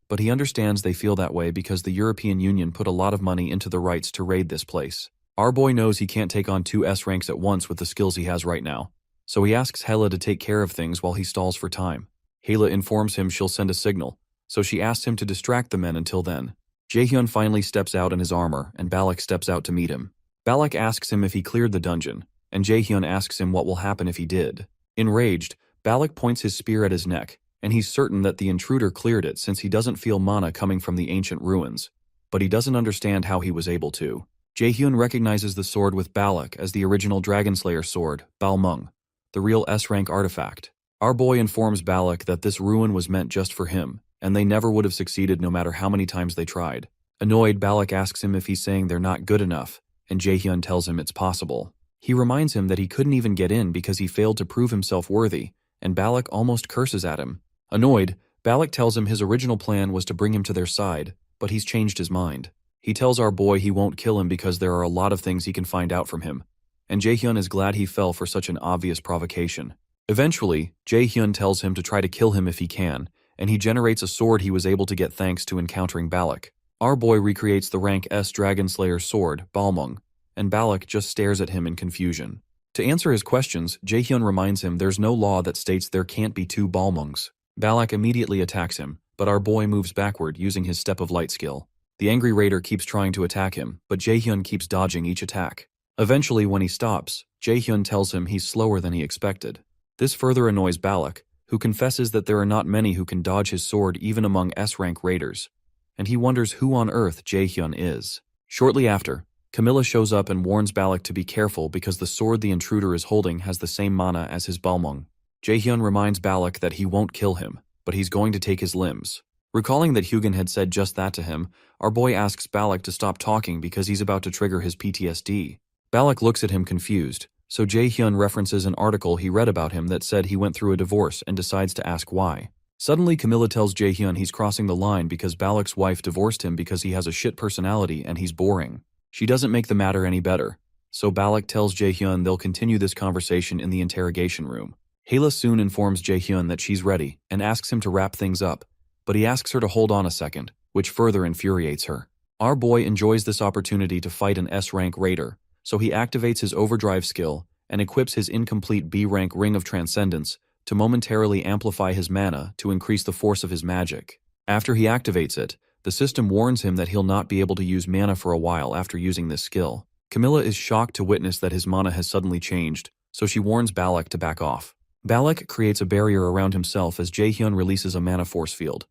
but he understands they feel that way because the European Union put a lot of money into the rights to raid this place. Our boy knows he can't take on 2 S ranks at once with the skills he has right now, so he asks Hela to take care of things while he stalls for time. Hela informs him she'll send a signal, so she asks him to distract the men until then. Jaehyun finally steps out in his armor, and Balak steps out to meet him. Balak asks him if he cleared the dungeon, and Jaehyun asks him what will happen if he did. Enraged, Balak points his spear at his neck, and he's certain that the intruder cleared it since he doesn't feel mana coming from the ancient ruins, but he doesn't understand how he was able to. Jaehyun recognizes the sword with Balak as the original Dragon Slayer sword, Balmung, the real S-rank artifact. Our boy informs Balak that this ruin was meant just for him, and they never would have succeeded no matter how many times they tried. Annoyed, Balak asks him if he's saying they're not good enough, and Jaehyun tells him it's possible. He reminds him that he couldn't even get in because he failed to prove himself worthy, and Balak almost curses at him. Annoyed, Balak tells him his original plan was to bring him to their side, but he's changed his mind. He tells our boy he won't kill him because there are a lot of things he can find out from him, and Jaehyun is glad he fell for such an obvious provocation. Eventually, Jaehyun tells him to try to kill him if he can, and he generates a sword he was able to get thanks to encountering Balak. Our boy recreates the rank S Dragon Slayer sword, Balmung, and Balak just stares at him in confusion. To answer his questions, Jaehyun reminds him there's no law that states there can't be 2 Balmungs. Balak immediately attacks him, but our boy moves backward using his Step of Light skill. The angry raider keeps trying to attack him, but Jaehyun keeps dodging each attack. Eventually, when he stops, Jaehyun tells him he's slower than he expected. This further annoys Balak, who confesses that there are not many who can dodge his sword even among S-rank raiders, and he wonders who on earth Jaehyun is. Shortly after, Camilla shows up and warns Balak to be careful because the sword the intruder is holding has the same mana as his Balmung. Jaehyun reminds Balak that he won't kill him, but he's going to take his limbs. Recalling that Hugin had said just that to him, our boy asks Balak to stop talking because he's about to trigger his PTSD. Balak looks at him confused, so Jaehyun references an article he read about him that said he went through a divorce and decides to ask why. Suddenly, Camilla tells Jaehyun he's crossing the line because Balak's wife divorced him because he has a shit personality and he's boring. She doesn't make the matter any better, so Balak tells Jaehyun they'll continue this conversation in the interrogation room. Hela soon informs Jaehyun that she's ready and asks him to wrap things up, but he asks her to hold on a second, which further infuriates her. Our boy enjoys this opportunity to fight an S-rank raider, so he activates his overdrive skill and equips his incomplete B-rank Ring of Transcendence to momentarily amplify his mana to increase the force of his magic. After he activates it, the system warns him that he'll not be able to use mana for a while after using this skill. Camilla is shocked to witness that his mana has suddenly changed, so she warns Balak to back off. Balak creates a barrier around himself as Jaehyun releases a mana force field,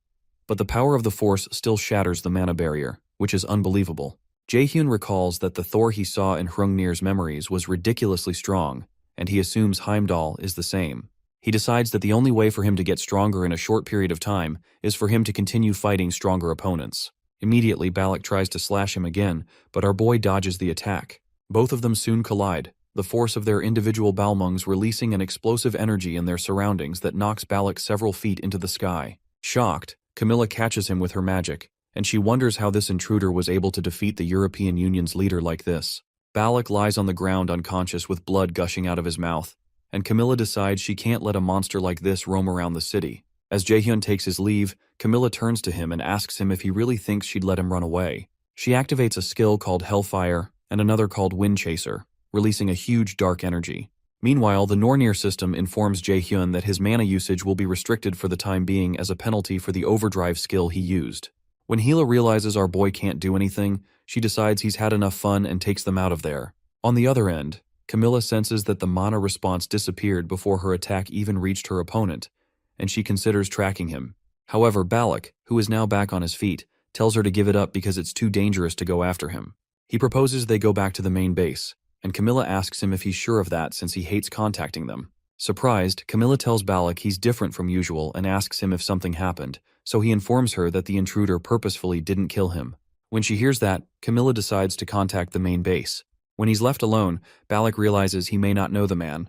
but the power of the force still shatters the mana barrier, which is unbelievable. Jaehyun recalls that the Thor he saw in Hrungnir's memories was ridiculously strong, and he assumes Heimdall is the same. He decides that the only way for him to get stronger in a short period of time is for him to continue fighting stronger opponents. Immediately, Balak tries to slash him again, but our boy dodges the attack. Both of them soon collide, the force of their individual Balmungs releasing an explosive energy in their surroundings that knocks Balak several feet into the sky. Shocked, Camilla catches him with her magic, and she wonders how this intruder was able to defeat the European Union's leader like this. Balak lies on the ground unconscious with blood gushing out of his mouth, and Camilla decides she can't let a monster like this roam around the city. As Jaehyun takes his leave, Camilla turns to him and asks him if he really thinks she'd let him run away. She activates a skill called Hellfire and another called Wind Chaser, releasing a huge dark energy. Meanwhile, the Nornir system informs Jaehyun that his mana usage will be restricted for the time being as a penalty for the overdrive skill he used. When Hila realizes our boy can't do anything, she decides he's had enough fun and takes them out of there. On the other end, Camilla senses that the mana response disappeared before her attack even reached her opponent, and she considers tracking him. However, Balak, who is now back on his feet, tells her to give it up because it's too dangerous to go after him. He proposes they go back to the main base, and Camilla asks him if he's sure of that since he hates contacting them. Surprised, Camilla tells Balak he's different from usual and asks him if something happened, so he informs her that the intruder purposefully didn't kill him. When she hears that, Camilla decides to contact the main base. When he's left alone, Balak realizes he may not know the man,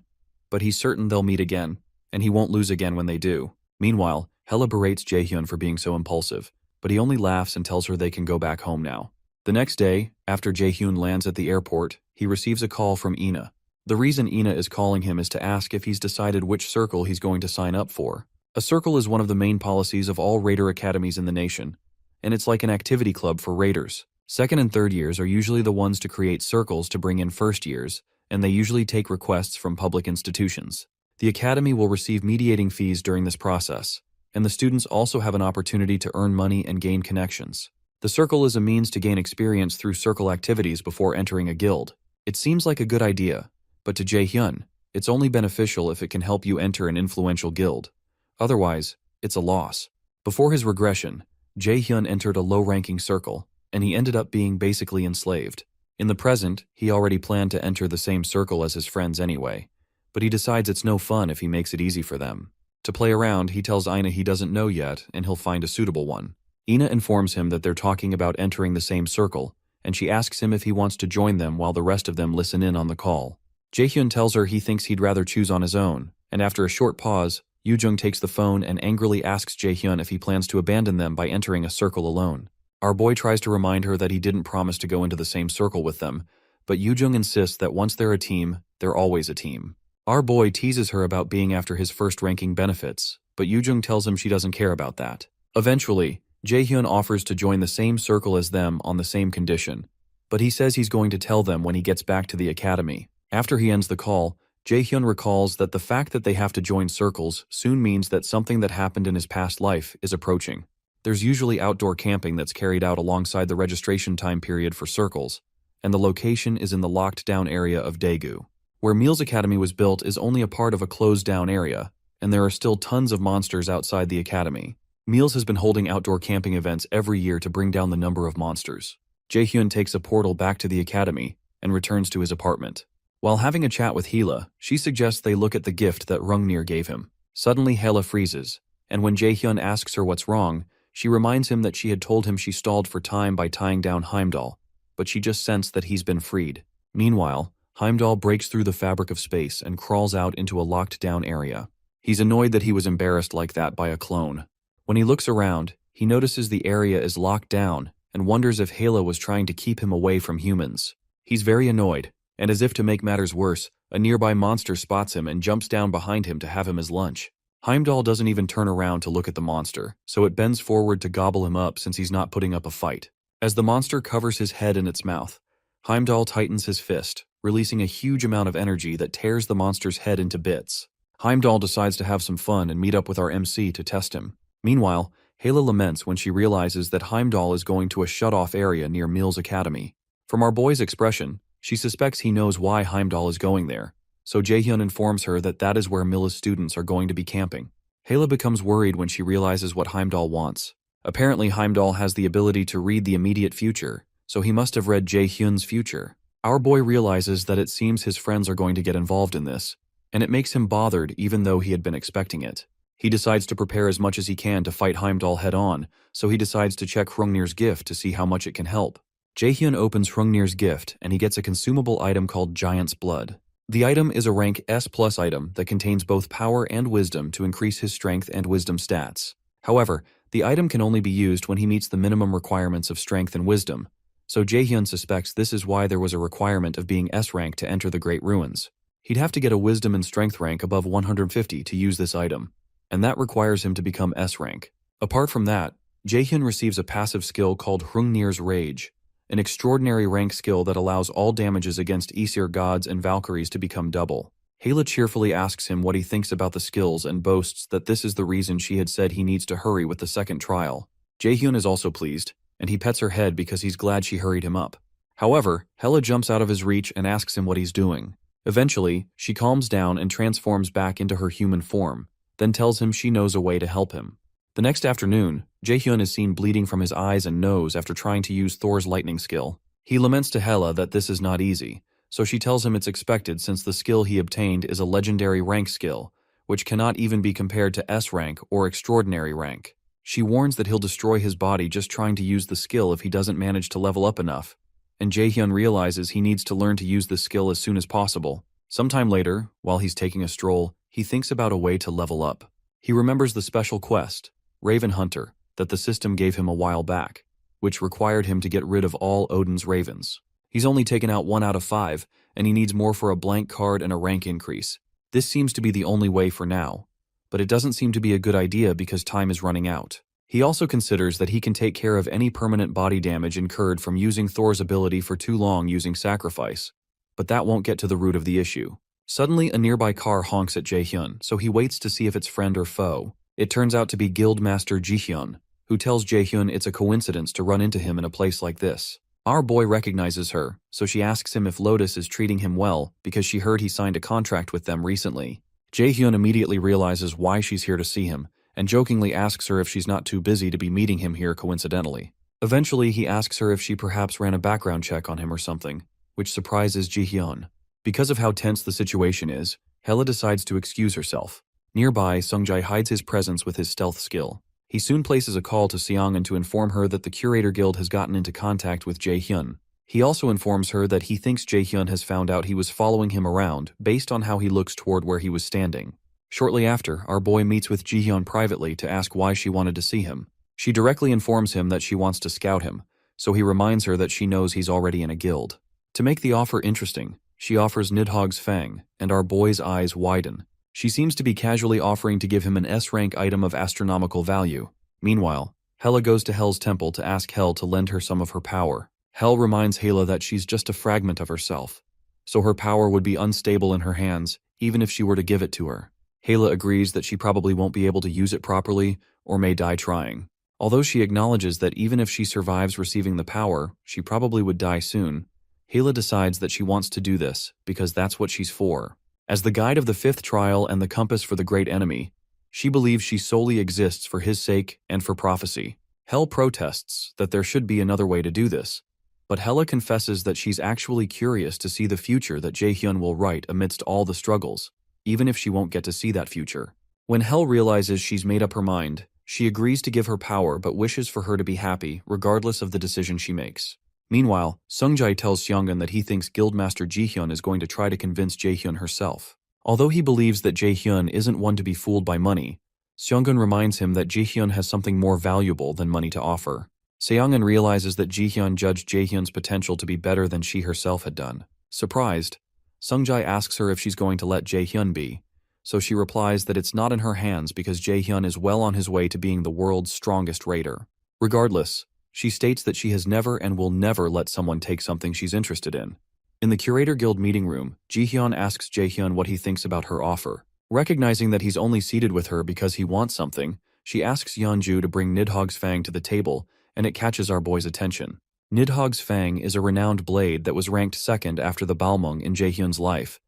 but he's certain they'll meet again, and he won't lose again when they do. Meanwhile, Hela berates Jaehyun for being so impulsive, but he only laughs and tells her they can go back home now. The next day, after Jaehyun lands at the airport, he receives a call from Ina. The reason Ina is calling him is to ask if he's decided which circle he's going to sign up for. A circle is one of the main policies of all Raider academies in the nation, and it's like an activity club for Raiders. Second and third years are usually the ones to create circles to bring in first years, and they usually take requests from public institutions. The academy will receive mediating fees during this process, and the students also have an opportunity to earn money and gain connections. The circle is a means to gain experience through circle activities before entering a guild. It seems like a good idea, but to Jaehyun, it's only beneficial if it can help you enter an influential guild. Otherwise, it's a loss. Before his regression, Jaehyun entered a low-ranking circle, and he ended up being basically enslaved. In the present, he already planned to enter the same circle as his friends anyway, but he decides it's no fun if he makes it easy for them. To play around, he tells Ina he doesn't know yet, and he'll find a suitable one. Ina informs him that they're talking about entering the same circle, and she asks him if he wants to join them while the rest of them listen in on the call. Jaehyun tells her he thinks he'd rather choose on his own, and after a short pause, Yoojung takes the phone and angrily asks Jaehyun if he plans to abandon them by entering a circle alone. Our boy tries to remind her that he didn't promise to go into the same circle with them, but Yoojung insists that once they're a team, they're always a team. Our boy teases her about being after his first-ranking benefits, but Yoojung tells him she doesn't care about that. Eventually, Jaehyun offers to join the same circle as them on the same condition, but he says he's going to tell them when he gets back to the academy. After he ends the call, Jaehyun recalls that the fact that they have to join circles soon means that something that happened in his past life is approaching. There's usually outdoor camping that's carried out alongside the registration time period for circles, and the location is in the locked-down area of Daegu. Where Meal's Academy was built is only a part of a closed-down area, and there are still tons of monsters outside the academy. Meals has been holding outdoor camping events every year to bring down the number of monsters. Jaehyun takes a portal back to the academy and returns to his apartment. While having a chat with Hila, she suggests they look at the gift that Rungnir gave him. Suddenly, Hela freezes, and when Jaehyun asks her what's wrong, she reminds him that she had told him she stalled for time by tying down Heimdall, but she just sensed that he's been freed. Meanwhile, Heimdall breaks through the fabric of space and crawls out into a locked-down area. He's annoyed that he was embarrassed like that by a clone. When he looks around, he notices the area is locked down and wonders if Hela was trying to keep him away from humans. He's very annoyed, and as if to make matters worse, a nearby monster spots him and jumps down behind him to have him as lunch. Heimdall doesn't even turn around to look at the monster, so it bends forward to gobble him up since he's not putting up a fight. As the monster covers his head in its mouth, Heimdall tightens his fist, releasing a huge amount of energy that tears the monster's head into bits. Heimdall decides to have some fun and meet up with our MC to test him. Meanwhile, Hela laments when she realizes that Heimdall is going to a shut-off area near Meal's Academy. From our boy's expression, she suspects he knows why Heimdall is going there, so Jaehyun informs her that that is where Milla's students are going to be camping. Hela becomes worried when she realizes what Heimdall wants. Apparently, Heimdall has the ability to read the immediate future, so he must have read Jaehyun's future. Our boy realizes that it seems his friends are going to get involved in this, and it makes him bothered even though he had been expecting it. He decides to prepare as much as he can to fight Heimdall head-on, so he decides to check Hrungnir's gift to see how much it can help. Jaehyun opens Hrungnir's gift, and he gets a consumable item called Giant's Blood. The item is a rank S+ item that contains both power and wisdom to increase his strength and wisdom stats. However, the item can only be used when he meets the minimum requirements of strength and wisdom, so Jaehyun suspects this is why there was a requirement of being S rank to enter the Great Ruins. He'd have to get a wisdom and strength rank above 150 to use this item, and that requires him to become S rank. Apart from that, Jaehyun receives a passive skill called Hrungnir's Rage, an extraordinary rank skill that allows all damages against Aesir gods and Valkyries to become double. Hela cheerfully asks him what he thinks about the skills and boasts that this is the reason she had said he needs to hurry with the second trial. Jaehyun is also pleased, and he pets her head because he's glad she hurried him up. However, Hela jumps out of his reach and asks him what he's doing. Eventually, she calms down and transforms back into her human form, then tells him she knows a way to help him. The next afternoon, Jaehyun is seen bleeding from his eyes and nose after trying to use Thor's lightning skill. He laments to Hela that this is not easy, so she tells him it's expected since the skill he obtained is a legendary rank skill, which cannot even be compared to S rank or extraordinary rank. She warns that he'll destroy his body just trying to use the skill if he doesn't manage to level up enough, and Jaehyun realizes he needs to learn to use the skill as soon as possible. Sometime later, while he's taking a stroll, he thinks about a way to level up. He remembers the special quest, Raven Hunter, that the system gave him a while back, which required him to get rid of all Odin's ravens. He's only taken out 1 out of 5, and he needs more for a blank card and a rank increase. This seems to be the only way for now, but it doesn't seem to be a good idea because time is running out. He also considers that he can take care of any permanent body damage incurred from using Thor's ability for too long using sacrifice, but that won't get to the root of the issue. Suddenly, a nearby car honks at Jaehyun, so he waits to see if it's friend or foe. It turns out to be Guildmaster Jihyun, who tells Jaehyun it's a coincidence to run into him in a place like this. Our boy recognizes her, so she asks him if Lotus is treating him well because she heard he signed a contract with them recently. Jaehyun immediately realizes why she's here to see him, and jokingly asks her if she's not too busy to be meeting him here coincidentally. Eventually, he asks her if she perhaps ran a background check on him or something, which surprises Jihyun. Because of how tense the situation is, Hela decides to excuse herself. Nearby, Sungjai hides his presence with his stealth skill. He soon places a call to Seongan to inform her that the Curator Guild has gotten into contact with Jaehyun. He also informs her that he thinks Jaehyun has found out he was following him around based on how he looks toward where he was standing. Shortly after, our boy meets with Jihyun privately to ask why she wanted to see him. She directly informs him that she wants to scout him, so he reminds her that she knows he's already in a guild. To make the offer interesting, she offers Nidhogg's Fang, and our boy's eyes widen. She seems to be casually offering to give him an S-rank item of astronomical value. Meanwhile, Hela goes to Hel's temple to ask Hel to lend her some of her power. Hel reminds Hela that she's just a fragment of herself, so her power would be unstable in her hands even if she were to give it to her. Hela agrees that she probably won't be able to use it properly or may die trying. Although she acknowledges that even if she survives receiving the power, she probably would die soon, Hela decides that she wants to do this because that's what she's for. As the guide of the 5th trial and the compass for the great enemy, she believes she solely exists for his sake and for prophecy. Hel protests that there should be another way to do this, but Hela confesses that she's actually curious to see the future that Jaehyun will write amidst all the struggles, even if she won't get to see that future. When Hel realizes she's made up her mind, she agrees to give her power but wishes for her to be happy regardless of the decision she makes. Meanwhile, Sungjai tells Seongan that he thinks Guildmaster Jihyun is going to try to convince Jaehyun herself. Although he believes that Jaehyun isn't one to be fooled by money, Seongan reminds him that Jihyun has something more valuable than money to offer. Seongan realizes that Jihyun judged Jaehyun's potential to be better than she herself had done. Surprised, Sungjai asks her if she's going to let Jaehyun be, so she replies that it's not in her hands because Jaehyun is well on his way to being the world's strongest raider. Regardless, she states that she has never and will never let someone take something she's interested in. In the Curator Guild meeting room, Jihyun asks Jaehyun what he thinks about her offer. Recognizing that he's only seated with her because he wants something, she asks Yeonju to bring Nidhogg's Fang to the table, and it catches our boy's attention. Nidhogg's Fang is a renowned blade that was ranked 2nd after the Balmung in Jaehyun's life,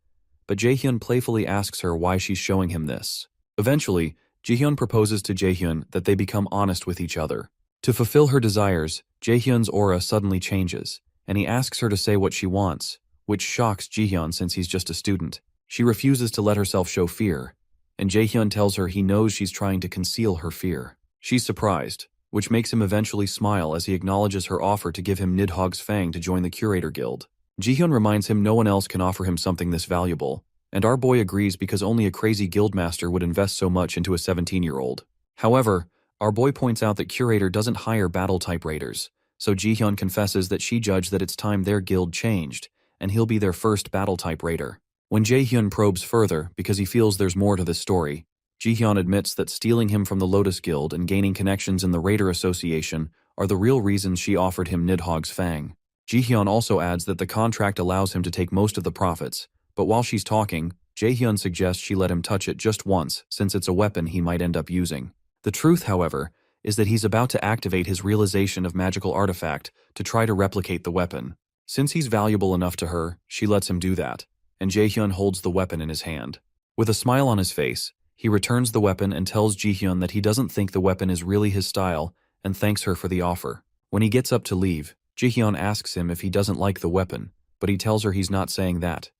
but Jaehyun playfully asks her why she's showing him this. Eventually, Jihyun proposes to Jaehyun that they become honest with each other. To fulfill her desires, Jaehyun's aura suddenly changes, and he asks her to say what she wants, which shocks Jihyun since he's just a student. She refuses to let herself show fear, and Jaehyun tells her he knows she's trying to conceal her fear. She's surprised, which makes him eventually smile as he acknowledges her offer to give him Nidhogg's Fang to join the Curator Guild. Jihyun reminds him no one else can offer him something this valuable, and our boy agrees because only a crazy guildmaster would invest so much into a 17-year-old. However, our boy points out that Curator doesn't hire battle-type raiders, so Jihyun confesses that she judged that it's time their guild changed, and he'll be their first battle-type raider. When Jaehyun probes further because he feels there's more to this story, Ji-hyun admits that stealing him from the Lotus Guild and gaining connections in the Raider Association are the real reasons she offered him Nidhogg's fang. Ji-hyun also adds that the contract allows him to take most of the profits, but while she's talking, Jae-hyun suggests she let him touch it just once since it's a weapon he might end up using. The truth, however, is that he's about to activate his realization of magical artifact to try to replicate the weapon. Since he's valuable enough to her, she lets him do that, and Jae-hyun holds the weapon in his hand. With a smile on his face, he returns the weapon and tells Ji-hyun that he doesn't think the weapon is really his style and thanks her for the offer. When he gets up to leave, Ji-hyun asks him if he doesn't like the weapon, but he tells her he's not saying that.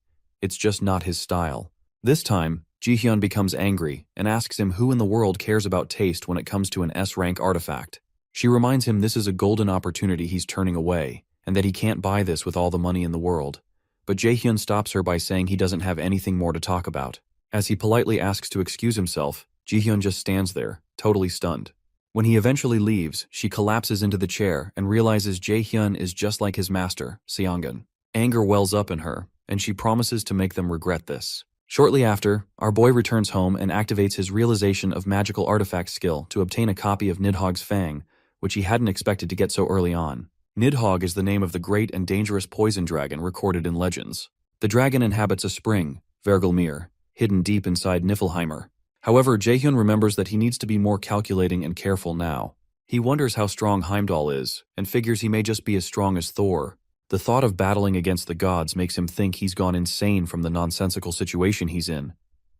It's just not his style. This time, Ji-hyun becomes angry and asks him who in the world cares about taste when it comes to an S-rank artifact. She reminds him this is a golden opportunity he's turning away, and that he can't buy this with all the money in the world. But Jae-hyun stops her by saying he doesn't have anything more to talk about. As he politely asks to excuse himself, Ji-hyun just stands there, totally stunned. When he eventually leaves, she collapses into the chair and realizes Jae-hyun is just like his master, Seongun. Anger wells up in her, and she promises to make them regret this. Shortly after, our boy returns home and activates his realization of magical artifact skill to obtain a copy of Nidhogg's fang, which he hadn't expected to get so early on. Nidhogg is the name of the great and dangerous poison dragon recorded in legends. The dragon inhabits a spring, Vergelmir, hidden deep inside Niflheimer. However, Jae-hyun remembers that he needs to be more calculating and careful now. He wonders how strong Heimdall is, and figures he may just be as strong as Thor. The thought of battling against the gods makes him think he's gone insane from the nonsensical situation he's in,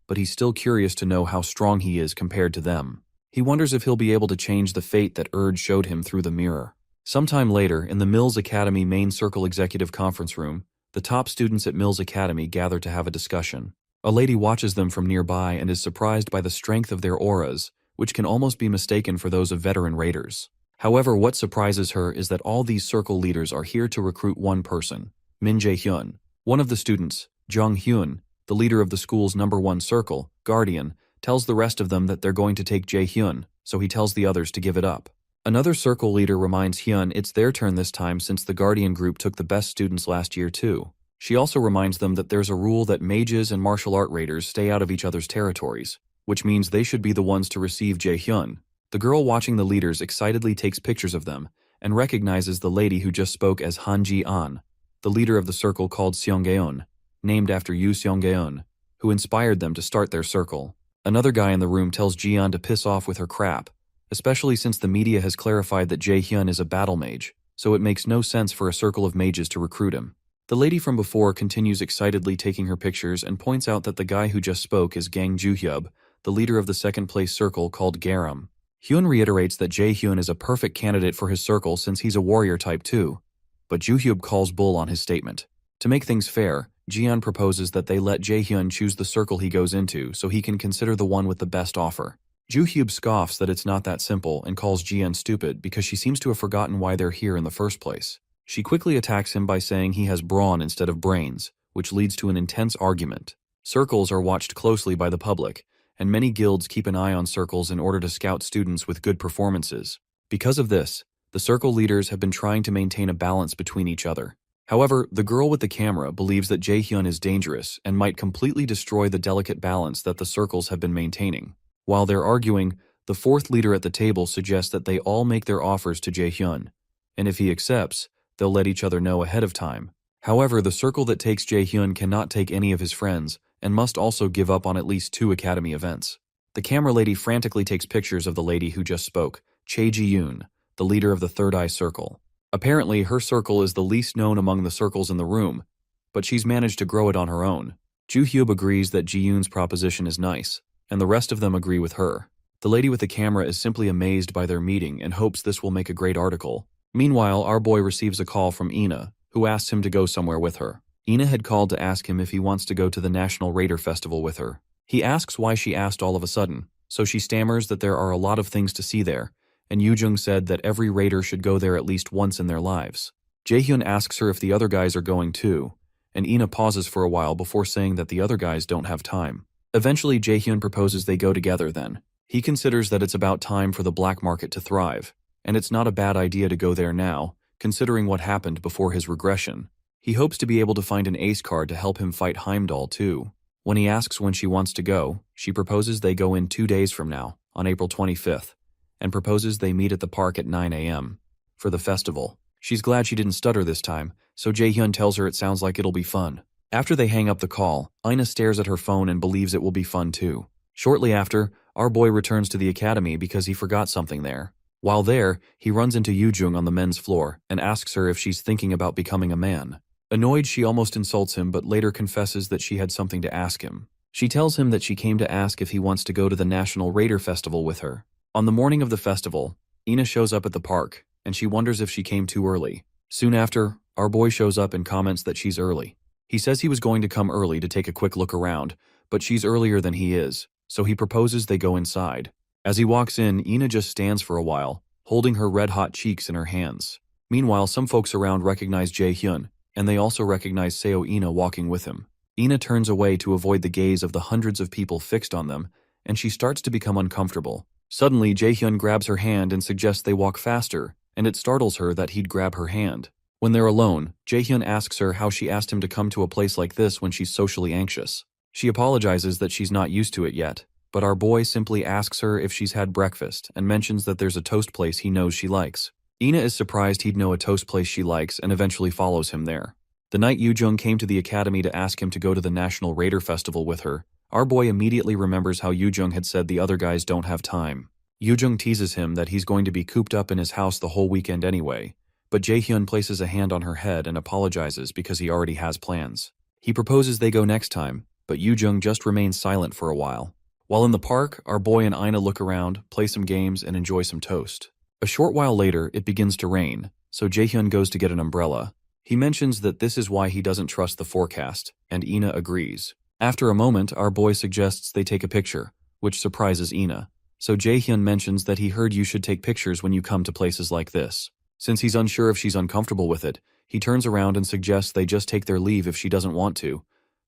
but he's still curious to know how strong he is compared to them. He wonders if he'll be able to change the fate that Urge showed him through the mirror. Sometime later, in the Mills Academy main circle executive conference room, the top students at Mills Academy gather to have a discussion. A lady watches them from nearby and is surprised by the strength of their auras, which can almost be mistaken for those of veteran raiders. However, what surprises her is that all these circle leaders are here to recruit one person, Min Jae-hyun. One of the students, Jung Hyun, the leader of the school's #1 circle, Guardian, tells the rest of them that they're going to take Jae-hyun, so he tells the others to give it up. Another circle leader reminds Hyun it's their turn this time since the Guardian group took the best students last year too. She also reminds them that there's a rule that mages and martial art raiders stay out of each other's territories, which means they should be the ones to receive Jae-hyun. The girl watching the leaders excitedly takes pictures of them and recognizes the lady who just spoke as Han Ji-an, the leader of the circle called Seonggaeon, named after Yoo Seonggaeon, who inspired them to start their circle. Another guy in the room tells Ji-an to piss off with her crap, especially since the media has clarified that Jae-hyun is a battle mage, so it makes no sense for a circle of mages to recruit him. The lady from before continues excitedly taking her pictures and points out that the guy who just spoke is Gang Ju-hyub, the leader of the second-place circle called Garam. Hyun reiterates that Jae-hyun is a perfect candidate for his circle since he's a warrior type too, but Ju-hyub calls bull on his statement. To make things fair, Ji-an proposes that they let Jae-hyun choose the circle he goes into so he can consider the one with the best offer. Ju-hyub scoffs that it's not that simple and calls Ji-an stupid because she seems to have forgotten why they're here in the first place. She quickly attacks him by saying he has brawn instead of brains, which leads to an intense argument. Circles are watched closely by the public, and many guilds keep an eye on circles in order to scout students with good performances. Because of this, the circle leaders have been trying to maintain a balance between each other. However, the girl with the camera believes that Jae-hyun is dangerous and might completely destroy the delicate balance that the circles have been maintaining. While they're arguing, the fourth leader at the table suggests that they all make their offers to Jae-hyun, and if he accepts, they'll let each other know ahead of time. However, the circle that takes Jae-hyun cannot take any of his friends, and must also give up on at least 2 academy events. The camera lady frantically takes pictures of the lady who just spoke, Chae Ji-yoon, the leader of the Third Eye Circle. Apparently, her circle is the least known among the circles in the room, but she's managed to grow it on her own. Ju-hyub agrees that Ji-yoon's proposition is nice, and the rest of them agree with her. The lady with the camera is simply amazed by their meeting and hopes this will make a great article. Meanwhile, our boy receives a call from Ina, who asks him to go somewhere with her. Ina had called to ask him if he wants to go to the National Raider Festival with her. He asks why she asked all of a sudden, so she stammers that there are a lot of things to see there, and Yoo-jung said that every raider should go there at least once in their lives. Jae-hyun asks her if the other guys are going too, and Ina pauses for a while before saying that the other guys don't have time. Eventually, Jae-hyun proposes they go together then. He considers that it's about time for the black market to thrive, and it's not a bad idea to go there now, considering what happened before his regression. He hopes to be able to find an ace card to help him fight Heimdall too. When he asks when she wants to go, she proposes they go in 2 days from now, on April 25th, and proposes they meet at the park at 9 a.m. for the festival. She's glad she didn't stutter this time, so Jaehyun tells her it sounds like it'll be fun. After they hang up the call, Ina stares at her phone and believes it will be fun too. Shortly after, our boy returns to the academy because he forgot something there. While there, he runs into Yoo-jung on the men's floor and asks her if she's thinking about becoming a man. Annoyed, she almost insults him but later confesses that she had something to ask him. She tells him that she came to ask if he wants to go to the National Raider Festival with her. On the morning of the festival, Ina shows up at the park, and she wonders if she came too early. Soon after, our boy shows up and comments that she's early. He says he was going to come early to take a quick look around, but she's earlier than he is, so he proposes they go inside. As he walks in, Ina just stands for a while, holding her red-hot cheeks in her hands. Meanwhile, some folks around recognize Jaehyun, and they also recognize Seo Ina walking with him. Ina turns away to avoid the gaze of the hundreds of people fixed on them, and she starts to become uncomfortable. Suddenly, Jaehyun grabs her hand and suggests they walk faster, and it startles her that he'd grab her hand. When they're alone, Jaehyun asks her how she asked him to come to a place like this when she's socially anxious. She apologizes that she's not used to it yet, but our boy simply asks her if she's had breakfast and mentions that there's a toast place he knows she likes. Ina is surprised he'd know a toast place she likes and eventually follows him there. The night Yoo-jung came to the academy to ask him to go to the National Raider Festival with her, our boy immediately remembers how Yoo-jung had said the other guys don't have time. Yoo-jung teases him that he's going to be cooped up in his house the whole weekend anyway, but Jaehyun places a hand on her head and apologizes because he already has plans. He proposes they go next time, but Yoo-jung just remains silent for a while. While in the park, our boy and Ina look around, play some games, and enjoy some toast. A short while later, it begins to rain, so Jaehyun goes to get an umbrella. He mentions that this is why he doesn't trust the forecast, and Ina agrees. After a moment, our boy suggests they take a picture, which surprises Ina. So Jaehyun mentions that he heard you should take pictures when you come to places like this. Since he's unsure if she's uncomfortable with it, he turns around and suggests they just take their leave if she doesn't want to,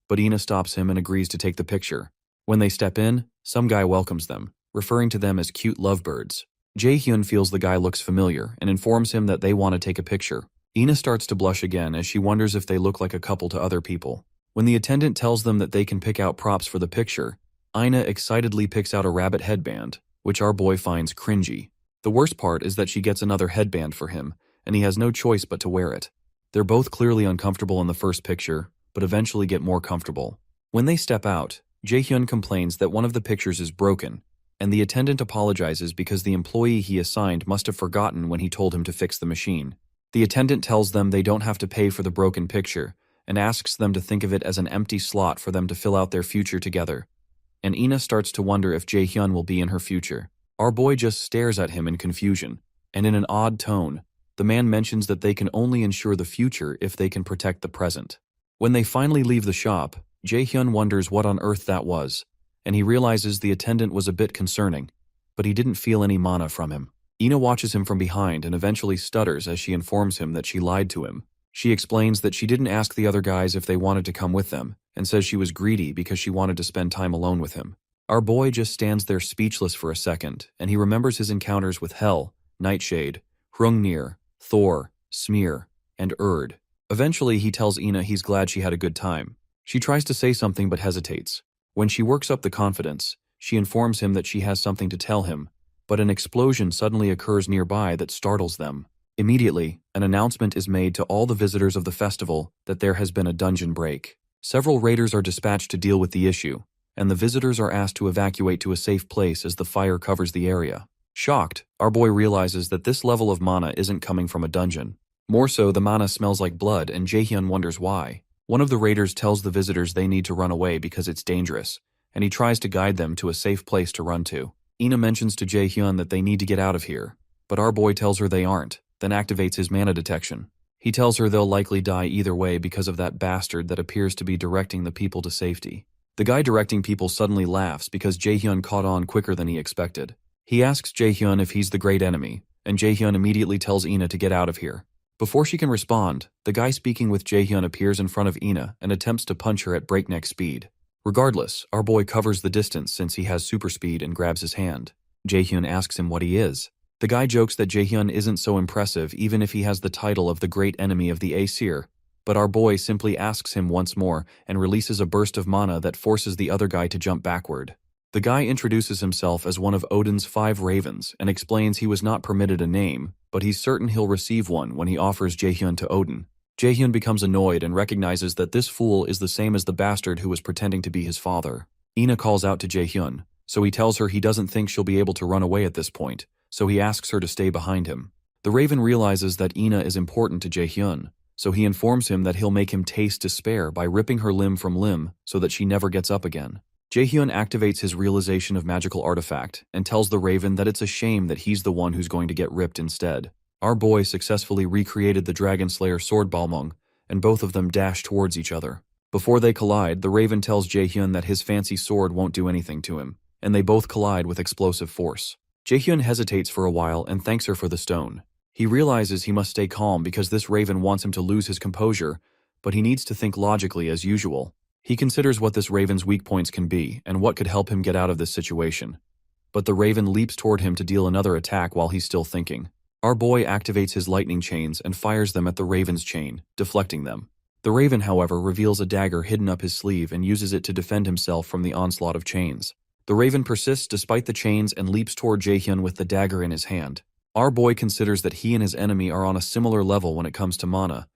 but Ina stops him and agrees to take the picture. When they step in, some guy welcomes them, referring to them as cute lovebirds. Jaehyun feels the guy looks familiar and informs him that they want to take a picture. Ina starts to blush again as she wonders if they look like a couple to other people. When the attendant tells them that they can pick out props for the picture, Ina excitedly picks out a rabbit headband, which our boy finds cringy. The worst part is that she gets another headband for him, and he has no choice but to wear it. They're both clearly uncomfortable in the first picture, but eventually get more comfortable. When they step out, Jaehyun complains that one of the pictures is broken, and the attendant apologizes because the employee he assigned must have forgotten when he told him to fix the machine. The attendant tells them they don't have to pay for the broken picture and asks them to think of it as an empty slot for them to fill out their future together. And Ina starts to wonder if Jaehyun will be in her future. Our boy just stares at him in confusion, and in an odd tone, the man mentions that they can only ensure the future if they can protect the present. When they finally leave the shop, Jaehyun wonders what on earth that was, and he realizes the attendant was a bit concerning, but he didn't feel any mana from him. Ina watches him from behind and eventually stutters as she informs him that she lied to him. She explains that she didn't ask the other guys if they wanted to come with them, and says she was greedy because she wanted to spend time alone with him. Our boy just stands there speechless for a second, and he remembers his encounters with Hel, Nightshade, Hrungnir, Thor, Smear, and Erd. Eventually, he tells Ina he's glad she had a good time. She tries to say something but hesitates. When she works up the confidence, she informs him that she has something to tell him, but an explosion suddenly occurs nearby that startles them. Immediately, an announcement is made to all the visitors of the festival that there has been a dungeon break. Several raiders are dispatched to deal with the issue, and the visitors are asked to evacuate to a safe place as the fire covers the area. Shocked, our boy realizes that this level of mana isn't coming from a dungeon. More so, the mana smells like blood, and Jaehyun wonders why. One of the raiders tells the visitors they need to run away because it's dangerous, and he tries to guide them to a safe place to run to. Ina mentions to Jaehyun that they need to get out of here, but our boy tells her they aren't, then activates his mana detection. He tells her they'll likely die either way because of that bastard that appears to be directing the people to safety. The guy directing people suddenly laughs because Jaehyun caught on quicker than he expected. He asks Jaehyun if he's the great enemy, and Jaehyun immediately tells Ina to get out of here. Before she can respond, the guy speaking with Jaehyun appears in front of Ina and attempts to punch her at breakneck speed. Regardless, our boy covers the distance since he has super speed and grabs his hand. Jaehyun asks him what he is. The guy jokes that Jaehyun isn't so impressive even if he has the title of the great enemy of the Aesir, But our boy simply asks him once more and releases a burst of mana that forces the other guy to jump backward. The guy introduces himself as one of Odin's 5 ravens and explains he was not permitted a name, but he's certain he'll receive one when he offers Jaehyun to Odin. Jaehyun becomes annoyed and recognizes that this fool is the same as the bastard who was pretending to be his father. Ina calls out to Jaehyun, so he tells her he doesn't think she'll be able to run away at this point, so he asks her to stay behind him. The raven realizes that Ina is important to Jaehyun, so he informs him that he'll make him taste despair by ripping her limb from limb so that she never gets up again. Jaehyun activates his realization of magical artifact and tells the raven that it's a shame that he's the one who's going to get ripped instead. Our boy successfully recreated the Dragon Slayer sword Balmung, and both of them dash towards each other. Before they collide, the raven tells Jaehyun that his fancy sword won't do anything to him, and they both collide with explosive force. Jaehyun hesitates for a while and thanks her for the stone. He realizes he must stay calm because this raven wants him to lose his composure, but he needs to think logically as usual. He considers what this raven's weak points can be and what could help him get out of this situation. But the raven leaps toward him to deal another attack while he's still thinking. Our boy activates his lightning chains and fires them at the raven's chain, deflecting them. The raven, however, reveals a dagger hidden up his sleeve and uses it to defend himself from the onslaught of chains. The raven persists despite the chains and leaps toward Jaehyun with the dagger in his hand. Our boy considers that he and his enemy are on a similar level when it comes to mana,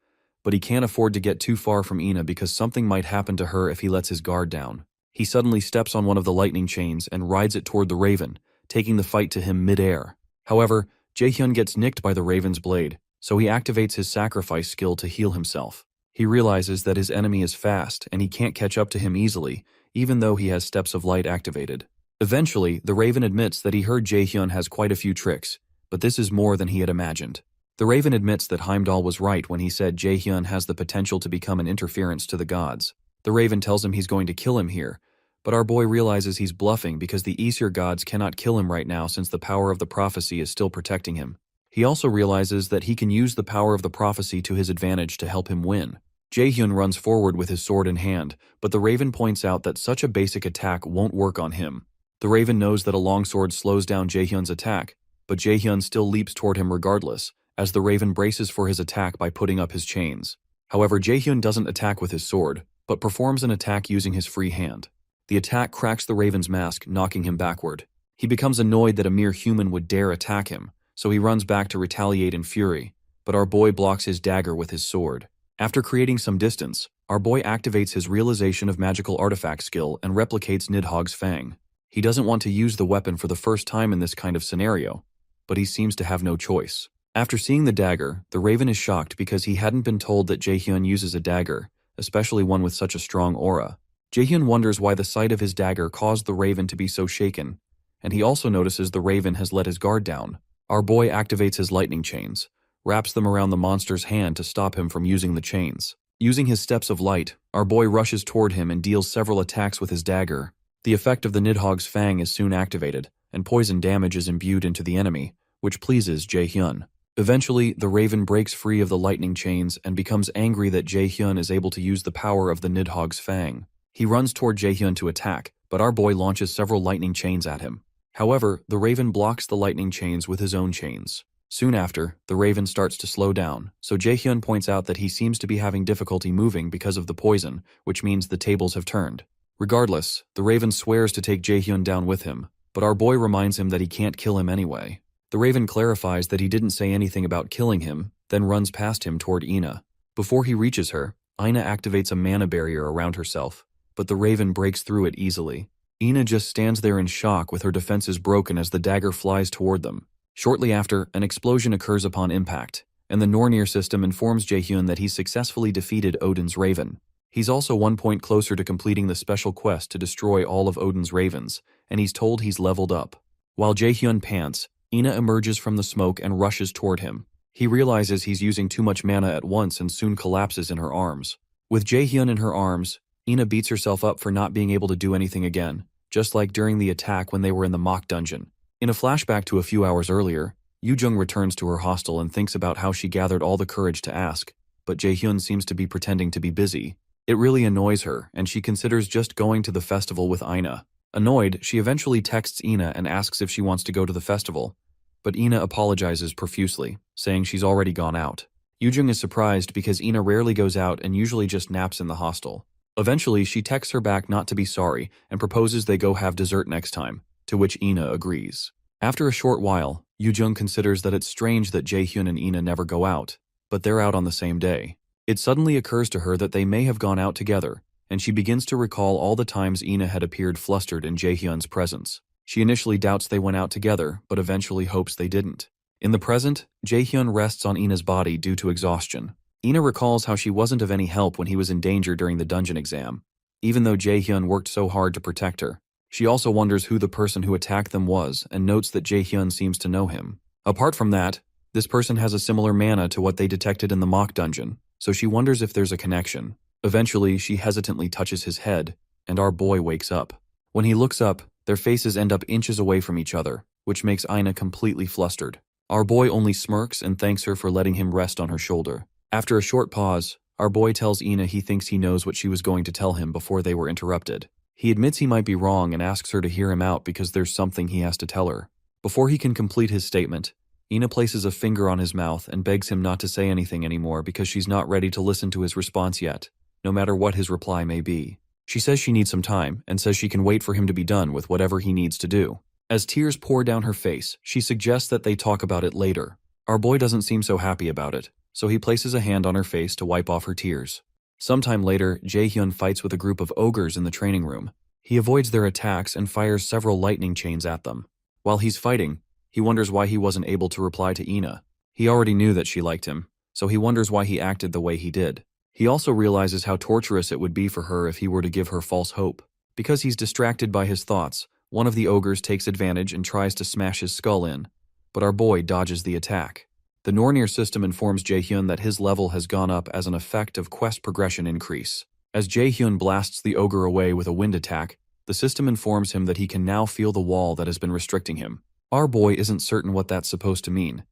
but he can't afford to get too far from Ina because something might happen to her if he lets his guard down. He suddenly steps on one of the lightning chains and rides it toward the raven, taking the fight to him mid-air. However, Jaehyun gets nicked by the raven's blade, so he activates his sacrifice skill to heal himself. He realizes that his enemy is fast and he can't catch up to him easily, even though he has Steps of Light activated. Eventually, the raven admits that he heard Jaehyun has quite a few tricks, but this is more than he had imagined. The raven admits that Heimdall was right when he said Jaehyun has the potential to become an interference to the gods. The raven tells him he's going to kill him here, but our boy realizes he's bluffing because the Aesir gods cannot kill him right now since the power of the prophecy is still protecting him. He also realizes that he can use the power of the prophecy to his advantage to help him win. Jaehyun runs forward with his sword in hand, but the raven points out that such a basic attack won't work on him. The raven knows that a longsword slows down Jaehyun's attack, but Jaehyun still leaps toward him regardless, as the raven braces for his attack by putting up his chains. However, Jaehyun doesn't attack with his sword, but performs an attack using his free hand. The attack cracks the raven's mask, knocking him backward. He becomes annoyed that a mere human would dare attack him, so he runs back to retaliate in fury, but our boy blocks his dagger with his sword. After creating some distance, our boy activates his realization of magical artifact skill and replicates Nidhogg's fang. He doesn't want to use the weapon for the first time in this kind of scenario, but he seems to have no choice. After seeing the dagger, the raven is shocked because he hadn't been told that Jaehyun uses a dagger, especially one with such a strong aura. Jaehyun wonders why the sight of his dagger caused the raven to be so shaken, and he also notices the raven has let his guard down. Our boy activates his lightning chains, wraps them around the monster's hand to stop him from using the chains. Using his Steps of Light, our boy rushes toward him and deals several attacks with his dagger. The effect of the Nidhogg's fang is soon activated, and poison damage is imbued into the enemy, which pleases Jaehyun. Eventually, the raven breaks free of the lightning chains and becomes angry that Jaehyun is able to use the power of the Nidhogg's fang. He runs toward Jaehyun to attack, but our boy launches several lightning chains at him. However, the raven blocks the lightning chains with his own chains. Soon after, the raven starts to slow down, so Jaehyun points out that he seems to be having difficulty moving because of the poison, which means the tables have turned. Regardless, the raven swears to take Jaehyun down with him, but our boy reminds him that he can't kill him anyway. The raven clarifies that he didn't say anything about killing him, then runs past him toward Ina. Before he reaches her, Ina activates a mana barrier around herself, but the raven breaks through it easily. Ina just stands there in shock with her defenses broken as the dagger flies toward them. Shortly after, an explosion occurs upon impact, and the Nornir system informs Jaehyun that he's successfully defeated Odin's raven. He's also 1 point closer to completing the special quest to destroy all of Odin's ravens, and he's told he's leveled up. While Jaehyun pants, Ina emerges from the smoke and rushes toward him. He realizes he's using too much mana at once and soon collapses in her arms. With Jaehyun in her arms, Ina beats herself up for not being able to do anything again, just like during the attack when they were in the mock dungeon. In a flashback to a few hours earlier, Yoo-jung returns to her hostel and thinks about how she gathered all the courage to ask, but Jaehyun seems to be pretending to be busy. It really annoys her, and she considers just going to the festival with Ina. Annoyed, she eventually texts Ina and asks if she wants to go to the festival, but Ina apologizes profusely, saying she's already gone out. Yoojung is surprised because Ina rarely goes out and usually just naps in the hostel. Eventually, she texts her back not to be sorry and proposes they go have dessert next time, to which Ina agrees. After a short while, Yoojung considers that it's strange that Jaehyun and Ina never go out, but they're out on the same day. It suddenly occurs to her that they may have gone out together, and she begins to recall all the times Ina had appeared flustered in Jaehyun's presence. She initially doubts they went out together, but eventually hopes they didn't. In the present, Jaehyun rests on Ina's body due to exhaustion. Ina recalls how she wasn't of any help when he was in danger during the dungeon exam, even though Jaehyun worked so hard to protect her. She also wonders who the person who attacked them was and notes that Jaehyun seems to know him. Apart from that, this person has a similar mana to what they detected in the mock dungeon, so she wonders if there's a connection. Eventually, she hesitantly touches his head, and our boy wakes up. When he looks up, their faces end up inches away from each other, which makes Ina completely flustered. Our boy only smirks and thanks her for letting him rest on her shoulder. After a short pause, our boy tells Ina he thinks he knows what she was going to tell him before they were interrupted. He admits he might be wrong and asks her to hear him out because there's something he has to tell her. Before he can complete his statement, Ina places a finger on his mouth and begs him not to say anything anymore because she's not ready to listen to his response yet, no matter what his reply may be. She says she needs some time and says she can wait for him to be done with whatever he needs to do. As tears pour down her face, she suggests that they talk about it later. Our boy doesn't seem so happy about it, so he places a hand on her face to wipe off her tears. Sometime later, Jaehyun fights with a group of ogres in the training room. He avoids their attacks and fires several lightning chains at them. While he's fighting, he wonders why he wasn't able to reply to Ina. He already knew that she liked him, so he wonders why he acted the way he did. He also realizes how torturous it would be for her if he were to give her false hope. Because he's distracted by his thoughts, one of the ogres takes advantage and tries to smash his skull in, but our boy dodges the attack. The Nornir system informs Jaehyun that his level has gone up as an effect of quest progression increase. As Jaehyun blasts the ogre away with a wind attack, the system informs him that he can now feel the wall that has been restricting him. Our boy isn't certain what that's supposed to mean,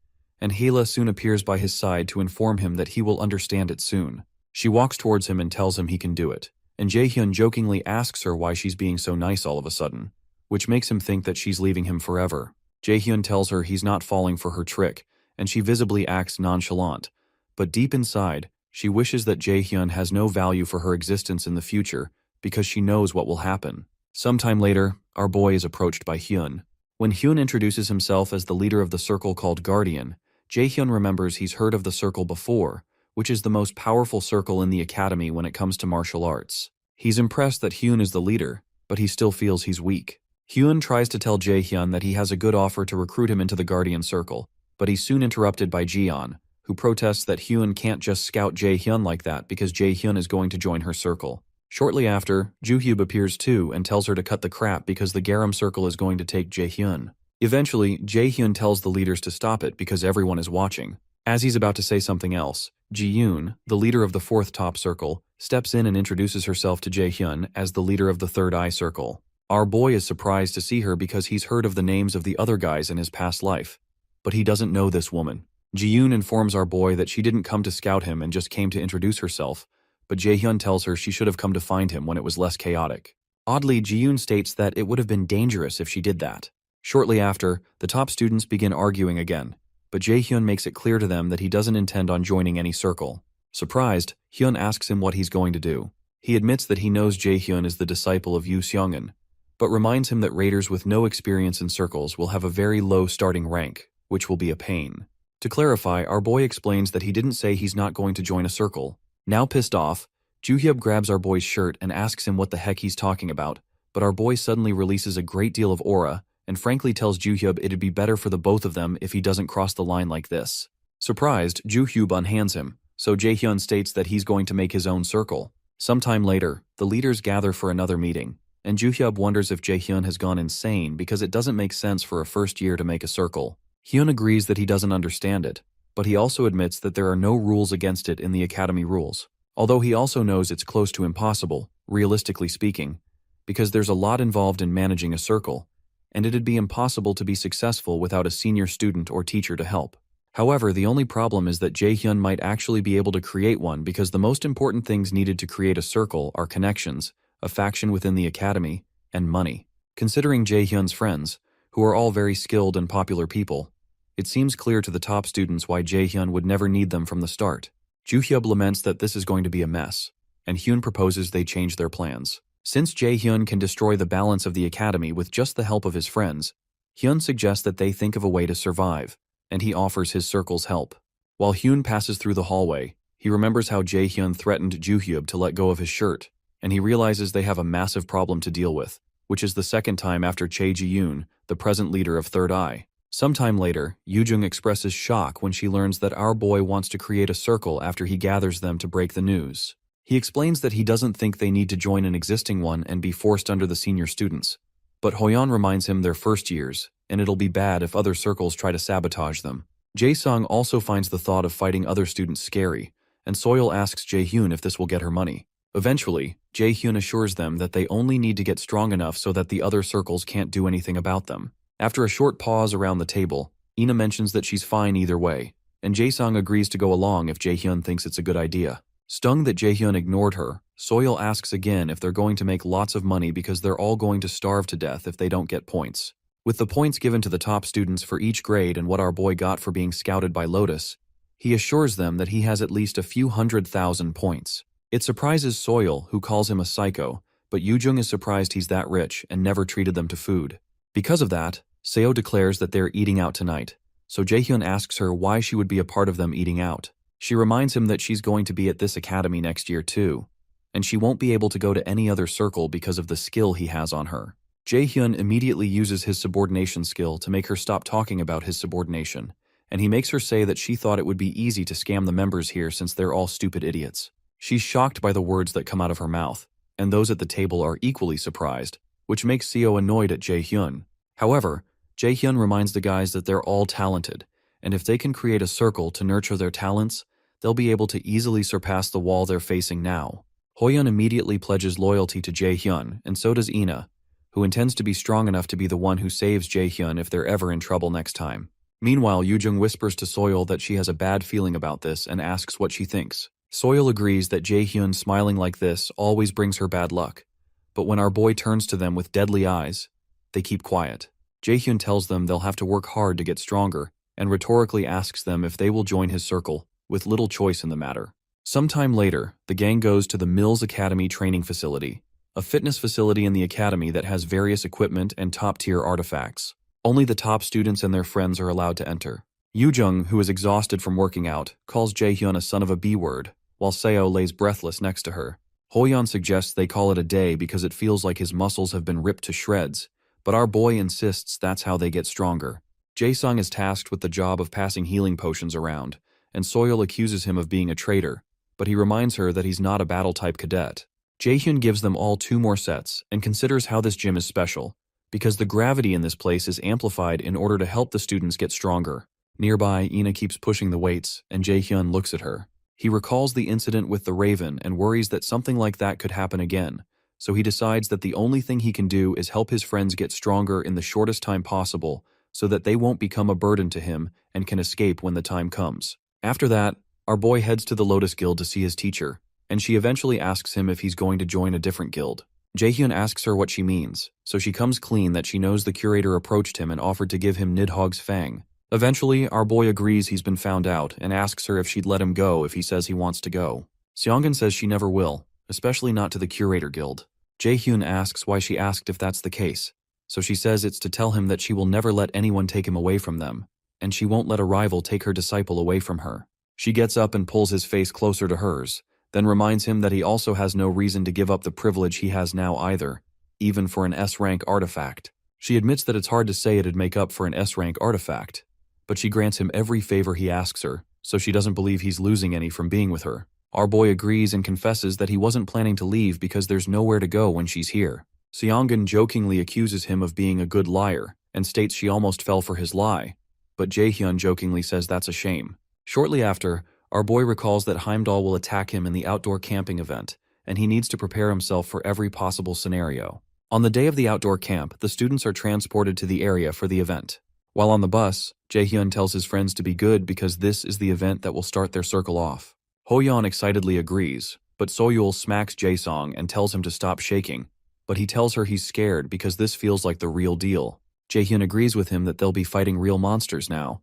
and Hela soon appears by his side to inform him that he will understand it soon. She walks towards him and tells him he can do it, and Jaehyun jokingly asks her why she's being so nice all of a sudden, which makes him think that she's leaving him forever. Jaehyun tells her he's not falling for her trick, and she visibly acts nonchalant, but deep inside, she wishes that Jaehyun has no value for her existence in the future because she knows what will happen. Sometime later, our boy is approached by Hyun. When Hyun introduces himself as the leader of the circle called Guardian, Jaehyun remembers he's heard of the circle before, which is the most powerful circle in the academy when it comes to martial arts. He's impressed that Hyun is the leader, but he still feels he's weak. Hyun tries to tell Jaehyun that he has a good offer to recruit him into the Guardian Circle, but he's soon interrupted by Jiyeon, who protests that Hyun can't just scout Jaehyun like that because Jaehyun is going to join her circle. Shortly after, Joohyub appears too and tells her to cut the crap because the Garam Circle is going to take Jaehyun. Eventually, Jaehyun tells the leaders to stop it because everyone is watching. As he's about to say something else, Jiyoon, the leader of the fourth top circle, steps in and introduces herself to Jaehyun as the leader of the third eye circle. Our boy is surprised to see her because he's heard of the names of the other guys in his past life, but he doesn't know this woman. Jiyoon informs our boy that she didn't come to scout him and just came to introduce herself, but Jaehyun tells her she should have come to find him when it was less chaotic. Oddly, Jiyoon states that it would have been dangerous if she did that. Shortly after, the top students begin arguing again, but Jaehyun makes it clear to them that he doesn't intend on joining any circle. Surprised, Hyun asks him what he's going to do. He admits that he knows Jaehyun is the disciple of Yoo Seongun, but reminds him that raiders with no experience in circles will have a very low starting rank, which will be a pain. To clarify, our boy explains that he didn't say he's not going to join a circle. Now pissed off, Joohyub grabs our boy's shirt and asks him what the heck he's talking about, but our boy suddenly releases a great deal of aura and frankly tells Joohyub it'd be better for the both of them if he doesn't cross the line like this. Surprised, Joohyub unhands him, so Jaehyun states that he's going to make his own circle. Sometime later, the leaders gather for another meeting, and Joohyub wonders if Jaehyun has gone insane because it doesn't make sense for a first year to make a circle. Hyun agrees that he doesn't understand it, but he also admits that there are no rules against it in the academy rules, although he also knows it's close to impossible, realistically speaking, because there's a lot involved in managing a circle, and it'd be impossible to be successful without a senior student or teacher to help. However, the only problem is that Jaehyun might actually be able to create one because the most important things needed to create a circle are connections, a faction within the academy, and money. Considering Jaehyun's friends, who are all very skilled and popular people, It seems clear to the top students why Jaehyun would never need them from the start. Joohyub laments that this is going to be a mess, and Hyun proposes they change their plans. Since Jaehyun can destroy the balance of the academy with just the help of his friends, Hyun suggests that they think of a way to survive, and he offers his circle's help. While Hyun passes through the hallway, he remembers how Jaehyun threatened Joohyub to let go of his shirt, and he realizes they have a massive problem to deal with, which is the second time after Chae Ji-yoon, the present leader of Third Eye. Sometime later, Yoo-jung expresses shock when she learns that our boy wants to create a circle after he gathers them to break the news. He explains that he doesn't think they need to join an existing one and be forced under the senior students. But Hoyeon reminds him they're first years, and it'll be bad if other circles try to sabotage them. Jae-sung also finds the thought of fighting other students scary, and Soyeol asks Jae-hyun if this will get her money. Eventually, Jae-hyun assures them that they only need to get strong enough so that the other circles can't do anything about them. After a short pause around the table, Ina mentions that she's fine either way, and Jae-sung agrees to go along if Jae-hyun thinks it's a good idea. Stung that Jae-hyun ignored her, Soyeol asks again if they're going to make lots of money because they're all going to starve to death if they don't get points. With the points given to the top students for each grade and what our boy got for being scouted by Lotus, he assures them that he has at least a few 100,000 points. It surprises Soyeol, who calls him a psycho, but Yoo-jung is surprised he's that rich and never treated them to food. Because of that, Seo declares that they're eating out tonight, so Jaehyun asks her why she would be a part of them eating out. She reminds him that she's going to be at this academy next year too, and she won't be able to go to any other circle because of the skill he has on her. Jaehyun immediately uses his subordination skill to make her stop talking about his subordination, and he makes her say that she thought it would be easy to scam the members here since they're all stupid idiots. She's shocked by the words that come out of her mouth, and those at the table are equally surprised, which makes Seo annoyed at Jaehyun. However, Jaehyun reminds the guys that they're all talented, and if they can create a circle to nurture their talents, they'll be able to easily surpass the wall they're facing now. Hoyeon immediately pledges loyalty to Jaehyun, and so does Ina, who intends to be strong enough to be the one who saves Jaehyun if they're ever in trouble next time. Meanwhile, Yoo-jung whispers to Soyeol that she has a bad feeling about this and asks what she thinks. Soyeol agrees that Jaehyun smiling like this always brings her bad luck, but when our boy turns to them with deadly eyes, they keep quiet. Jaehyun tells them they'll have to work hard to get stronger, and rhetorically asks them if they will join his circle, with little choice in the matter. Sometime later, the gang goes to the Mills Academy training facility, a fitness facility in the academy that has various equipment and top-tier artifacts. Only the top students and their friends are allowed to enter. Yoo-jung, who is exhausted from working out, calls Jaehyun a son of a B-word, while Seo lays breathless next to her. Hoyeon suggests they call it a day because it feels like his muscles have been ripped to shreds, but our boy insists that's how they get stronger. Jae-sung is tasked with the job of passing healing potions around, and Soyeol accuses him of being a traitor, but he reminds her that he's not a battle-type cadet. Jaehyun gives them all 2 more sets and considers how this gym is special, because the gravity in this place is amplified in order to help the students get stronger. Nearby, Ina keeps pushing the weights, and Jaehyun looks at her. He recalls the incident with the Raven and worries that something like that could happen again, so he decides that the only thing he can do is help his friends get stronger in the shortest time possible so that they won't become a burden to him and can escape when the time comes. After that, our boy heads to the Lotus Guild to see his teacher, and she eventually asks him if he's going to join a different guild. Jaehyun asks her what she means, so she comes clean that she knows the curator approached him and offered to give him Nidhogg's fang. Eventually, our boy agrees he's been found out and asks her if she'd let him go if he says he wants to go. Seongun says she never will, especially not to the curator guild. Jaehyun asks why she asked if that's the case, so she says it's to tell him that she will never let anyone take him away from them, and she won't let a rival take her disciple away from her. She gets up and pulls his face closer to hers, then reminds him that he also has no reason to give up the privilege he has now either, even for an S-rank artifact. She admits that it's hard to say it'd make up for an S-rank artifact, but she grants him every favor he asks her, so she doesn't believe he's losing any from being with her. Our boy agrees and confesses that he wasn't planning to leave because there's nowhere to go when she's here. Seongun jokingly accuses him of being a good liar and states she almost fell for his lie, but Jaehyun jokingly says that's a shame. Shortly after, our boy recalls that Heimdall will attack him in the outdoor camping event, and he needs to prepare himself for every possible scenario. On the day of the outdoor camp, the students are transported to the area for the event. While on the bus, Jaehyun tells his friends to be good because this is the event that will start their circle off. Hoyeon excitedly agrees, but Soyeol smacks Jae-sung and tells him to stop shaking, but he tells her he's scared because this feels like the real deal. Jaehyun agrees with him that they'll be fighting real monsters now,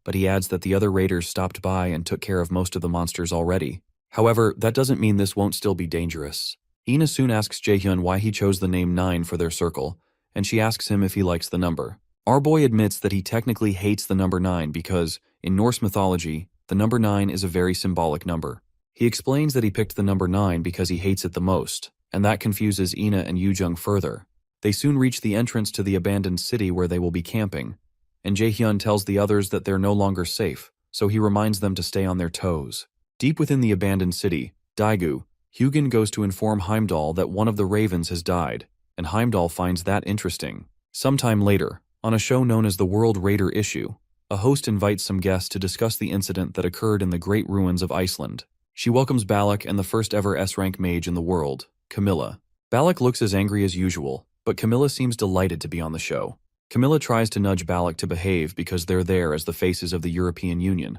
but he adds that the other raiders stopped by and took care of most of the monsters already. However, that doesn't mean this won't still be dangerous. Ina soon asks Jaehyun why he chose the name 9 for their circle, and she asks him if he likes the number. Our boy admits that he technically hates the number 9 because, in Norse mythology, the number 9 is a very symbolic number. He explains that he picked the number 9 because he hates it the most, and that confuses Ina and Yoo-jung further. They soon reach the entrance to the abandoned city where they will be camping, and Jaehyun tells the others that they're no longer safe, so he reminds them to stay on their toes. Deep within the abandoned city, Daegu, Hugin goes to inform Heimdall that one of the ravens has died, and Heimdall finds that interesting. Sometime later, on a show known as the World Raider Issue, a host invites some guests to discuss the incident that occurred in the Great Ruins of Iceland. She welcomes Balak and the first ever S-rank mage in the world, Camilla. Balak looks as angry as usual, but Camilla seems delighted to be on the show. Camilla tries to nudge Balak to behave because they're there as the faces of the European Union,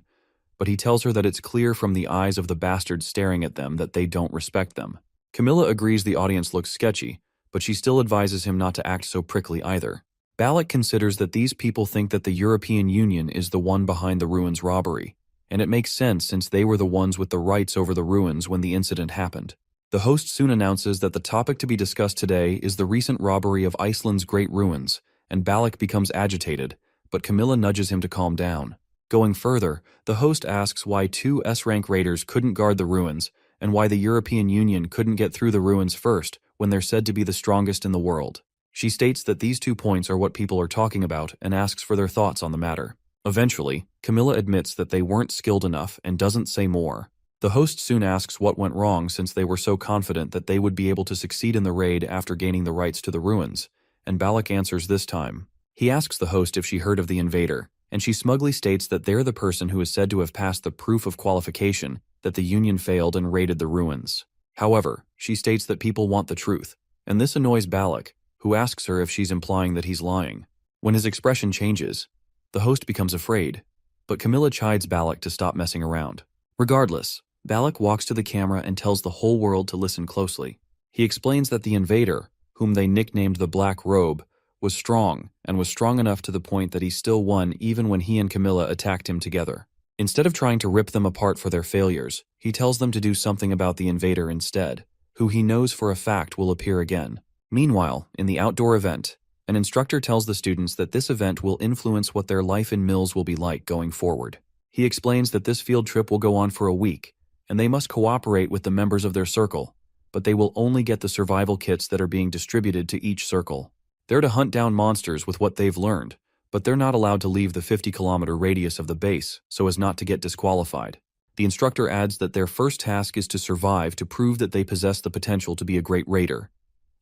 but he tells her that it's clear from the eyes of the bastards staring at them that they don't respect them. Camilla agrees the audience looks sketchy, but she still advises him not to act so prickly either. Balak considers that these people think that the European Union is the one behind the ruins robbery, and it makes sense since they were the ones with the rights over the ruins when the incident happened. The host soon announces that the topic to be discussed today is the recent robbery of Iceland's Great Ruins, and Balak becomes agitated, but Camilla nudges him to calm down. Going further, the host asks why 2 S-rank raiders couldn't guard the ruins, and why the European Union couldn't get through the ruins first when they're said to be the strongest in the world. She states that these 2 points are what people are talking about and asks for their thoughts on the matter. Eventually, Camilla admits that they weren't skilled enough and doesn't say more. The host soon asks what went wrong since they were so confident that they would be able to succeed in the raid after gaining the rights to the ruins, and Balak answers this time. He asks the host if she heard of the invader, and she smugly states that they're the person who is said to have passed the proof of qualification that the Union failed and raided the ruins. However, she states that people want the truth, and this annoys Balak, who asks her if she's implying that he's lying. When his expression changes, the host becomes afraid, but Camilla chides Balak to stop messing around. Regardless, Balak walks to the camera and tells the whole world to listen closely. He explains that the invader, whom they nicknamed the Black Robe, was strong, and was strong enough to the point that he still won even when he and Camilla attacked him together. Instead of trying to rip them apart for their failures, he tells them to do something about the invader instead, who he knows for a fact will appear again. Meanwhile, in the outdoor event, an instructor tells the students that this event will influence what their life in Mills will be like going forward. He explains that this field trip will go on for a week, and they must cooperate with the members of their circle, but they will only get the survival kits that are being distributed to each circle. They're to hunt down monsters with what they've learned, but they're not allowed to leave the 50-kilometer radius of the base so as not to get disqualified. The instructor adds that their first task is to survive to prove that they possess the potential to be a great raider,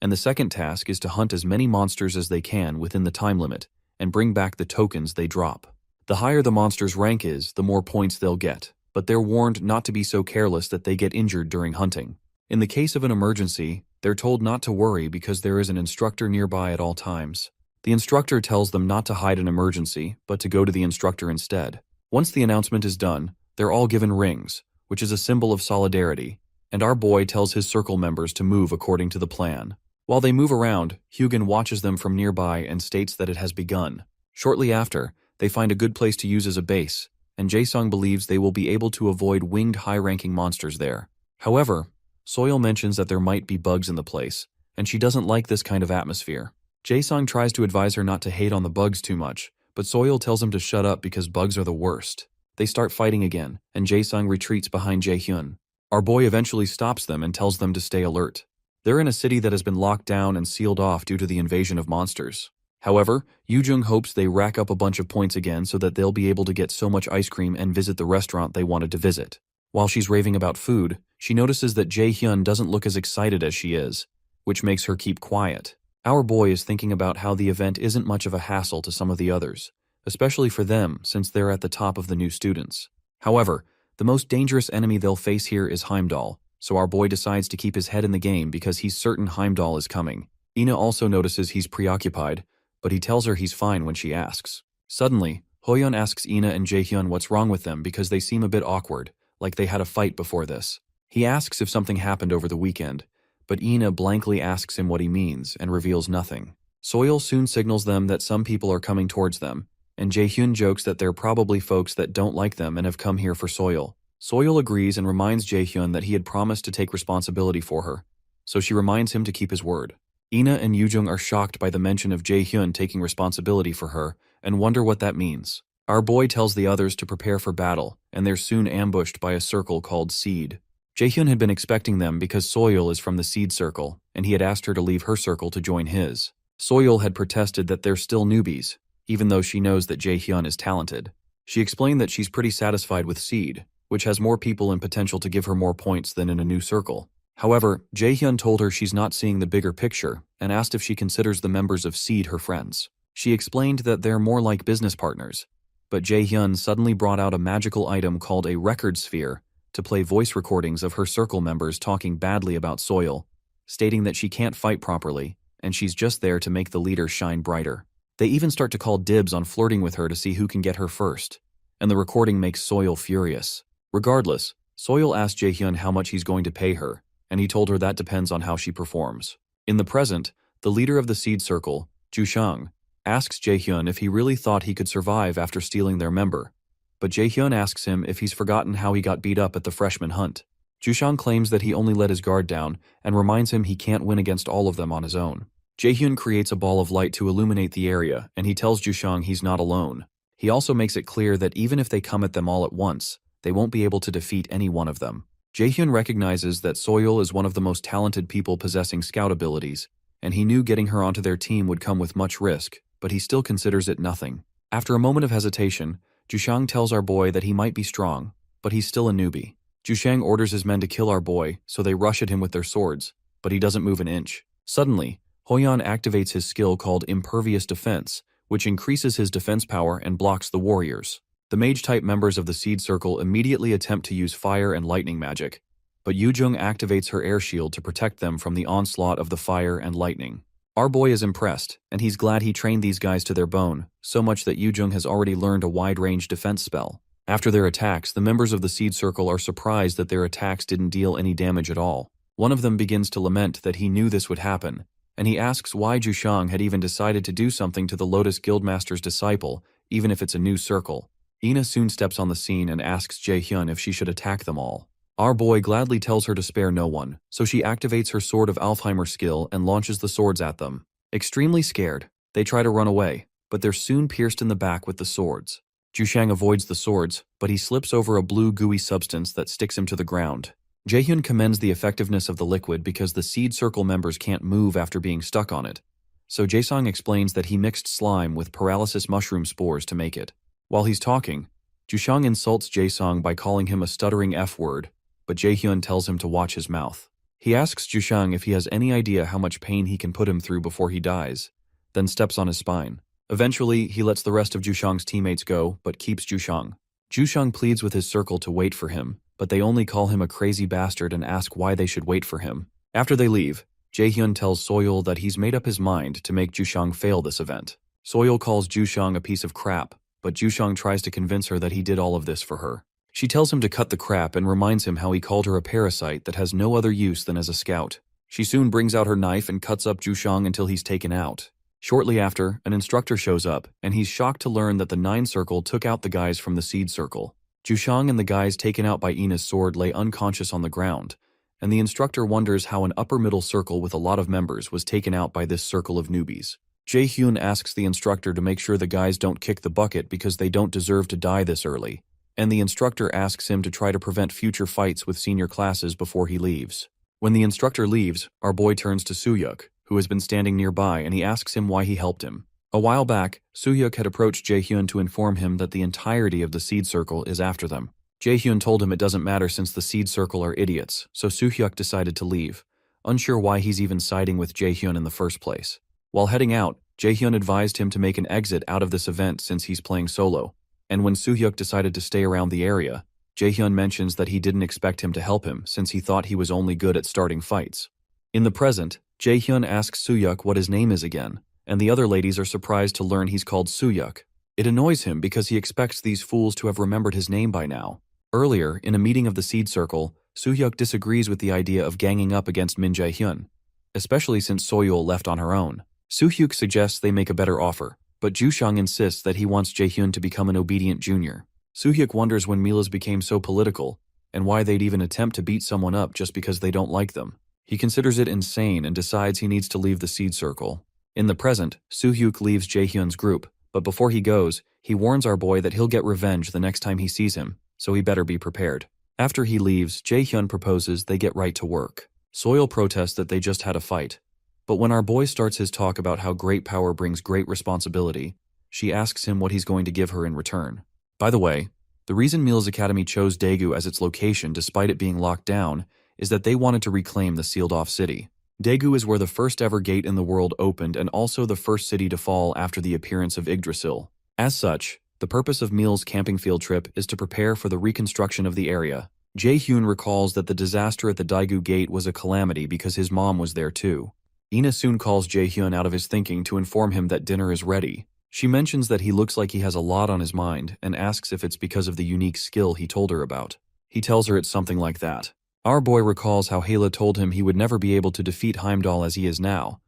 and the second task is to hunt as many monsters as they can within the time limit and bring back the tokens they drop. The higher the monster's rank is, the more points they'll get, but they're warned not to be so careless that they get injured during hunting. In the case of an emergency, they're told not to worry because there is an instructor nearby at all times. The instructor tells them not to hide an emergency, but to go to the instructor instead. Once the announcement is done, they're all given rings, which is a symbol of solidarity, and our boy tells his circle members to move according to the plan. While they move around, Hugin watches them from nearby and states that it has begun. Shortly after, they find a good place to use as a base, and Jae-sung believes they will be able to avoid winged high-ranking monsters there. However, Soil mentions that there might be bugs in the place, and she doesn't like this kind of atmosphere. Jae-sung tries to advise her not to hate on the bugs too much, but Soil tells him to shut up because bugs are the worst. They start fighting again, and Jae-sung retreats behind Jaehyun. Our boy eventually stops them and tells them to stay alert. They're in a city that has been locked down and sealed off due to the invasion of monsters. However, Yoo-jung hopes they rack up a bunch of points again so that they'll be able to get so much ice cream and visit the restaurant they wanted to visit. While she's raving about food, she notices that Jae-hyun doesn't look as excited as she is, which makes her keep quiet. Our boy is thinking about how the event isn't much of a hassle to some of the others, especially for them since they're at the top of the new students. However, the most dangerous enemy they'll face here is Heimdall, so our boy decides to keep his head in the game because he's certain Heimdall is coming. Ina also notices he's preoccupied, but he tells her he's fine when she asks. Suddenly, Hoyeon asks Ina and Jaehyun what's wrong with them because they seem a bit awkward, like they had a fight before this. He asks if something happened over the weekend, but Ina blankly asks him what he means and reveals nothing. Soil soon signals them that some people are coming towards them, and Jaehyun jokes that they're probably folks that don't like them and have come here for Soyeol. Soyeol agrees and reminds Jaehyun that he had promised to take responsibility for her, so she reminds him to keep his word. Ina and Yoojung are shocked by the mention of Jaehyun taking responsibility for her and wonder what that means. Our boy tells the others to prepare for battle, and they're soon ambushed by a circle called Seed. Jaehyun had been expecting them because Soyeol is from the Seed circle, and he had asked her to leave her circle to join his. Soyeol had protested that they're still newbies, even though she knows that Jaehyun is talented. She explained that she's pretty satisfied with Seed, which has more people and potential to give her more points than in a new circle. However, Jaehyun told her she's not seeing the bigger picture and asked if she considers the members of Seed her friends. She explained that they're more like business partners, but Jaehyun suddenly brought out a magical item called a record sphere to play voice recordings of her circle members talking badly about Soyeol, stating that she can't fight properly and she's just there to make the leader shine brighter. They even start to call dibs on flirting with her to see who can get her first, and the recording makes Soyeol furious. Regardless, Soyeol asked Jaehyun how much he's going to pay her, and he told her that depends on how she performs. In the present, the leader of the Seed Circle, Jushang, asks Jaehyun if he really thought he could survive after stealing their member, but Jaehyun asks him if he's forgotten how he got beat up at the freshman hunt. Jushang claims that he only let his guard down and reminds him he can't win against all of them on his own. Jaehyun creates a ball of light to illuminate the area, and he tells Jushang he's not alone. He also makes it clear that even if they come at them all at once, they won't be able to defeat any one of them. Jaehyun recognizes that Soyeol is one of the most talented people possessing scout abilities, and he knew getting her onto their team would come with much risk, but he still considers it nothing. After a moment of hesitation, Jushang tells our boy that he might be strong, but he's still a newbie. Jushang orders his men to kill our boy, so they rush at him with their swords, but he doesn't move an inch. Suddenly, Hoyeon activates his skill called Impervious Defense, which increases his defense power and blocks the warriors. The mage-type members of the Seed Circle immediately attempt to use fire and lightning magic, but Yoojung activates her air shield to protect them from the onslaught of the fire and lightning. Our boy is impressed, and he's glad he trained these guys to their bone, so much that Yoojung has already learned a wide-range defense spell. After their attacks, the members of the Seed Circle are surprised that their attacks didn't deal any damage at all. One of them begins to lament that he knew this would happen, and he asks why Jushang had even decided to do something to the Lotus Guildmaster's disciple, even if it's a new circle. Ina soon steps on the scene and asks Jaehyun if she should attack them all. Our boy gladly tells her to spare no one, so she activates her Sword of Alfheimer skill and launches the swords at them. Extremely scared, they try to run away, but they're soon pierced in the back with the swords. Jushang avoids the swords, but he slips over a blue gooey substance that sticks him to the ground. Jaehyun commends the effectiveness of the liquid because the Seed Circle members can't move after being stuck on it, so Jaesong explains that he mixed slime with paralysis mushroom spores to make it. While he's talking, Jushang insults Jaesong by calling him a stuttering F-word, but Jaehyun tells him to watch his mouth. He asks Jushang if he has any idea how much pain he can put him through before he dies, then steps on his spine. Eventually, he lets the rest of Jushang's teammates go, but keeps Jushang. Jushang pleads with his circle to wait for him, but they only call him a crazy bastard and ask why they should wait for him. After they leave, Jaehyun tells Soyeol that he's made up his mind to make Jushang fail this event. Soyeol calls Jushang a piece of crap, but Jushang tries to convince her that he did all of this for her. She tells him to cut the crap and reminds him how he called her a parasite that has no other use than as a scout. She soon brings out her knife and cuts up Jushang until he's taken out. Shortly after, an instructor shows up, and he's shocked to learn that the 9 Circle took out the guys from the Seed Circle. Jushang and the guys taken out by Ina's sword lay unconscious on the ground, and the instructor wonders how an upper-middle circle with a lot of members was taken out by this circle of newbies. Jaehyun asks the instructor to make sure the guys don't kick the bucket because they don't deserve to die this early, and the instructor asks him to try to prevent future fights with senior classes before he leaves. When the instructor leaves, our boy turns to Soohyuk, who has been standing nearby, and he asks him why he helped him. A while back, Soohyuk had approached Jaehyun to inform him that the entirety of the Seed Circle is after them. Jaehyun told him it doesn't matter since the Seed Circle are idiots, so Soohyuk decided to leave, unsure why he's even siding with Jaehyun in the first place. While heading out, Jaehyun advised him to make an exit out of this event since he's playing solo, and when Soohyuk decided to stay around the area, Jaehyun mentions that he didn't expect him to help him since he thought he was only good at starting fights. In the present, Jaehyun asks Soohyuk what his name is again, and the other ladies are surprised to learn he's called Soohyuk. It annoys him because he expects these fools to have remembered his name by now. Earlier, in a meeting of the Seed Circle, Soohyuk disagrees with the idea of ganging up against Min Jaehyun, especially since Soyeol left on her own. Soohyuk suggests they make a better offer, but Jushang insists that he wants Jaehyun to become an obedient junior. Soohyuk wonders when Milas became so political, and why they'd even attempt to beat someone up just because they don't like them. He considers it insane and decides he needs to leave the seed circle. In the present, Soohyuk leaves Jaehyun's group, but before he goes, he warns our boy that he'll get revenge the next time he sees him, so he better be prepared. After he leaves, Jaehyun proposes they get right to work. Soil protests that they just had a fight. But when our boy starts his talk about how great power brings great responsibility, she asks him what he's going to give her in return. By the way, the reason Milas Academy chose Daegu as its location despite it being locked down is that they wanted to reclaim the sealed-off city. Daegu is where the first ever gate in the world opened and also the first city to fall after the appearance of Yggdrasil. As such, the purpose of Milas' camping field trip is to prepare for the reconstruction of the area. Jaehyun recalls that the disaster at the Daegu gate was a calamity because his mom was there too. Ina soon calls Jaehyun out of his thinking to inform him that dinner is ready. She mentions that he looks like he has a lot on his mind and asks if it's because of the unique skill he told her about. He tells her it's something like that. Our boy recalls how Hela told him he would never be able to defeat Heimdall as he is now,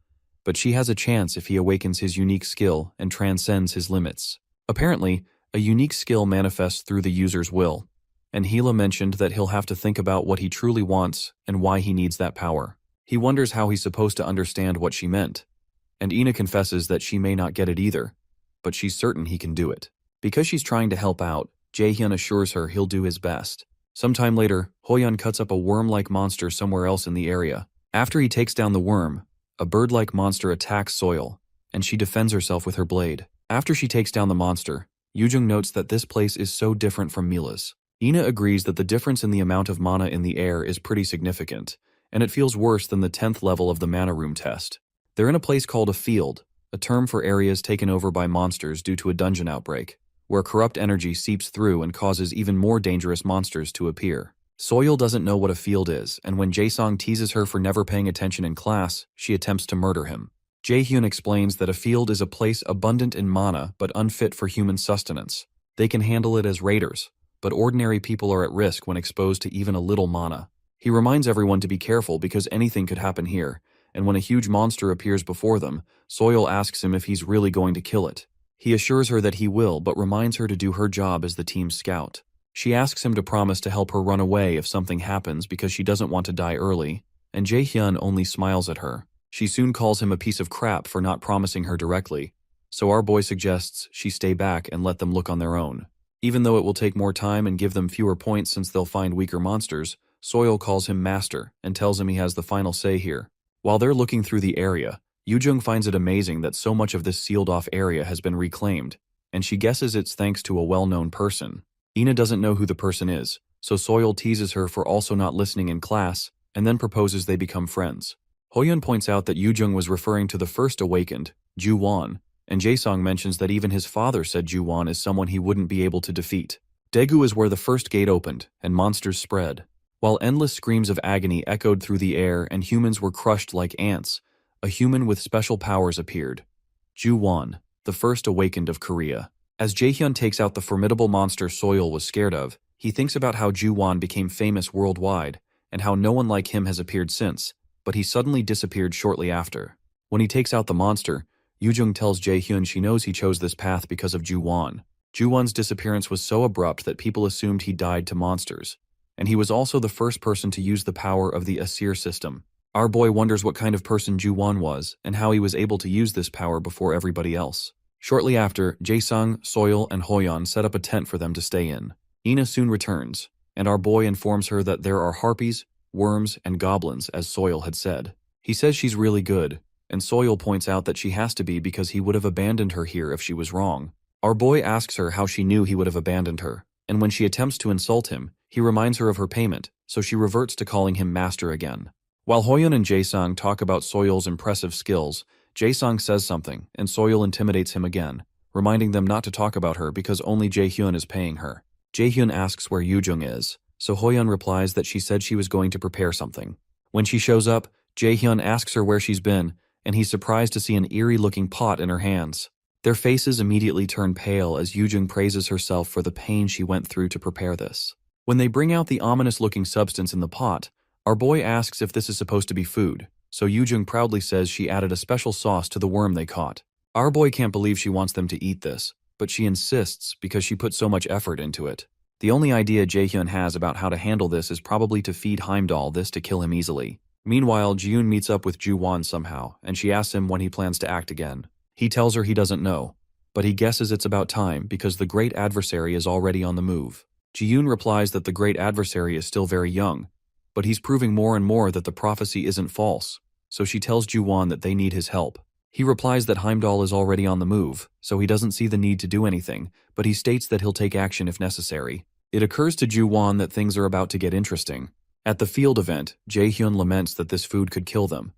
but she has a chance if he awakens his unique skill and transcends his limits. Apparently, a unique skill manifests through the user's will, and Hela mentioned that he'll have to think about what he truly wants and why he needs that power. He wonders how he's supposed to understand what she meant, and Ina confesses that she may not get it either, but she's certain he can do it. Because she's trying to help out, Jaehyun assures her he'll do his best. Sometime later, Hoyeon cuts up a worm-like monster somewhere else in the area. After he takes down the worm, a bird-like monster attacks Soil, and she defends herself with her blade. After she takes down the monster, Yujung notes that this place is so different from Milas. Ina agrees that the difference in the amount of mana in the air is pretty significant, and it feels worse than the 10th level of the mana room test. They're in a place called a field, a term for areas taken over by monsters due to a dungeon outbreak, where corrupt energy seeps through and causes even more dangerous monsters to appear. Soil doesn't know what a field is, and when Jaesong teases her for never paying attention in class, she attempts to murder him. Jaehyun explains that a field is a place abundant in mana but unfit for human sustenance. They can handle it as raiders, but ordinary people are at risk when exposed to even a little mana. He reminds everyone to be careful because anything could happen here, and when a huge monster appears before them, Soil asks him if he's really going to kill it. He assures her that he will, but reminds her to do her job as the team's scout. She asks him to promise to help her run away if something happens because she doesn't want to die early, and Jaehyun only smiles at her. She soon calls him a piece of crap for not promising her directly, so our boy suggests she stay back and let them look on their own. Even though it will take more time and give them fewer points since they'll find weaker monsters, Soil calls him master and tells him he has the final say here. While they're looking through the area, Yujung finds it amazing that so much of this sealed-off area has been reclaimed, and she guesses it's thanks to a well-known person. Ina doesn't know who the person is, so Soil teases her for also not listening in class, and then proposes they become friends. Hoyeon points out that Yujung was referring to the first awakened, Ju-won, and Jaesong mentions that even his father said Ju-won is someone he wouldn't be able to defeat. Daegu is where the first gate opened, and monsters spread. While endless screams of agony echoed through the air and humans were crushed like ants, a human with special powers appeared. Ju-won, the first awakened of Korea. As Jaehyun takes out the formidable monster Soil was scared of, he thinks about how Ju-won became famous worldwide, and how no one like him has appeared since, but he suddenly disappeared shortly after. When he takes out the monster, Yujung tells Jaehyun she knows he chose this path because of Ju-won. Ju-won's disappearance was so abrupt that people assumed he died to monsters, and he was also the first person to use the power of the Asir system. Our boy wonders what kind of person Ju-won was and how he was able to use this power before everybody else. Shortly after, Jaesong, Soil, and Hoyeon set up a tent for them to stay in. Ina soon returns, and our boy informs her that there are harpies, worms, and goblins, as Soil had said. He says she's really good, and Soil points out that she has to be because he would have abandoned her here if she was wrong. Our boy asks her how she knew he would have abandoned her, and when she attempts to insult him, he reminds her of her payment, so she reverts to calling him master again. While Hoyeon and Jaesong talk about Soil's impressive skills, Jaesong says something, and Soil intimidates him again, reminding them not to talk about her because only Jaehyun is paying her. Jaehyun asks where Yujung is, so Hoyeon replies that she said she was going to prepare something. When she shows up, Jaehyun asks her where she's been, and he's surprised to see an eerie-looking pot in her hands. Their faces immediately turn pale as Yujung praises herself for the pain she went through to prepare this. When they bring out the ominous-looking substance in the pot, our boy asks if this is supposed to be food, so Yujung proudly says she added a special sauce to the worm they caught. Our boy can't believe she wants them to eat this, but she insists because she put so much effort into it. The only idea Jaehyun has about how to handle this is probably to feed Heimdall this to kill him easily. Meanwhile, Jiyoon meets up with Ju-won somehow, and she asks him when he plans to act again. He tells her he doesn't know, but he guesses it's about time because the great adversary is already on the move. Jiyoon replies that the great adversary is still very young, but he's proving more and more that the prophecy isn't false, so she tells Ju-won that they need his help. He replies that Heimdall is already on the move, so he doesn't see the need to do anything, but he states that he'll take action if necessary. It occurs to Ju-won that things are about to get interesting. At the field event, Jaehyun laments that this food could kill them,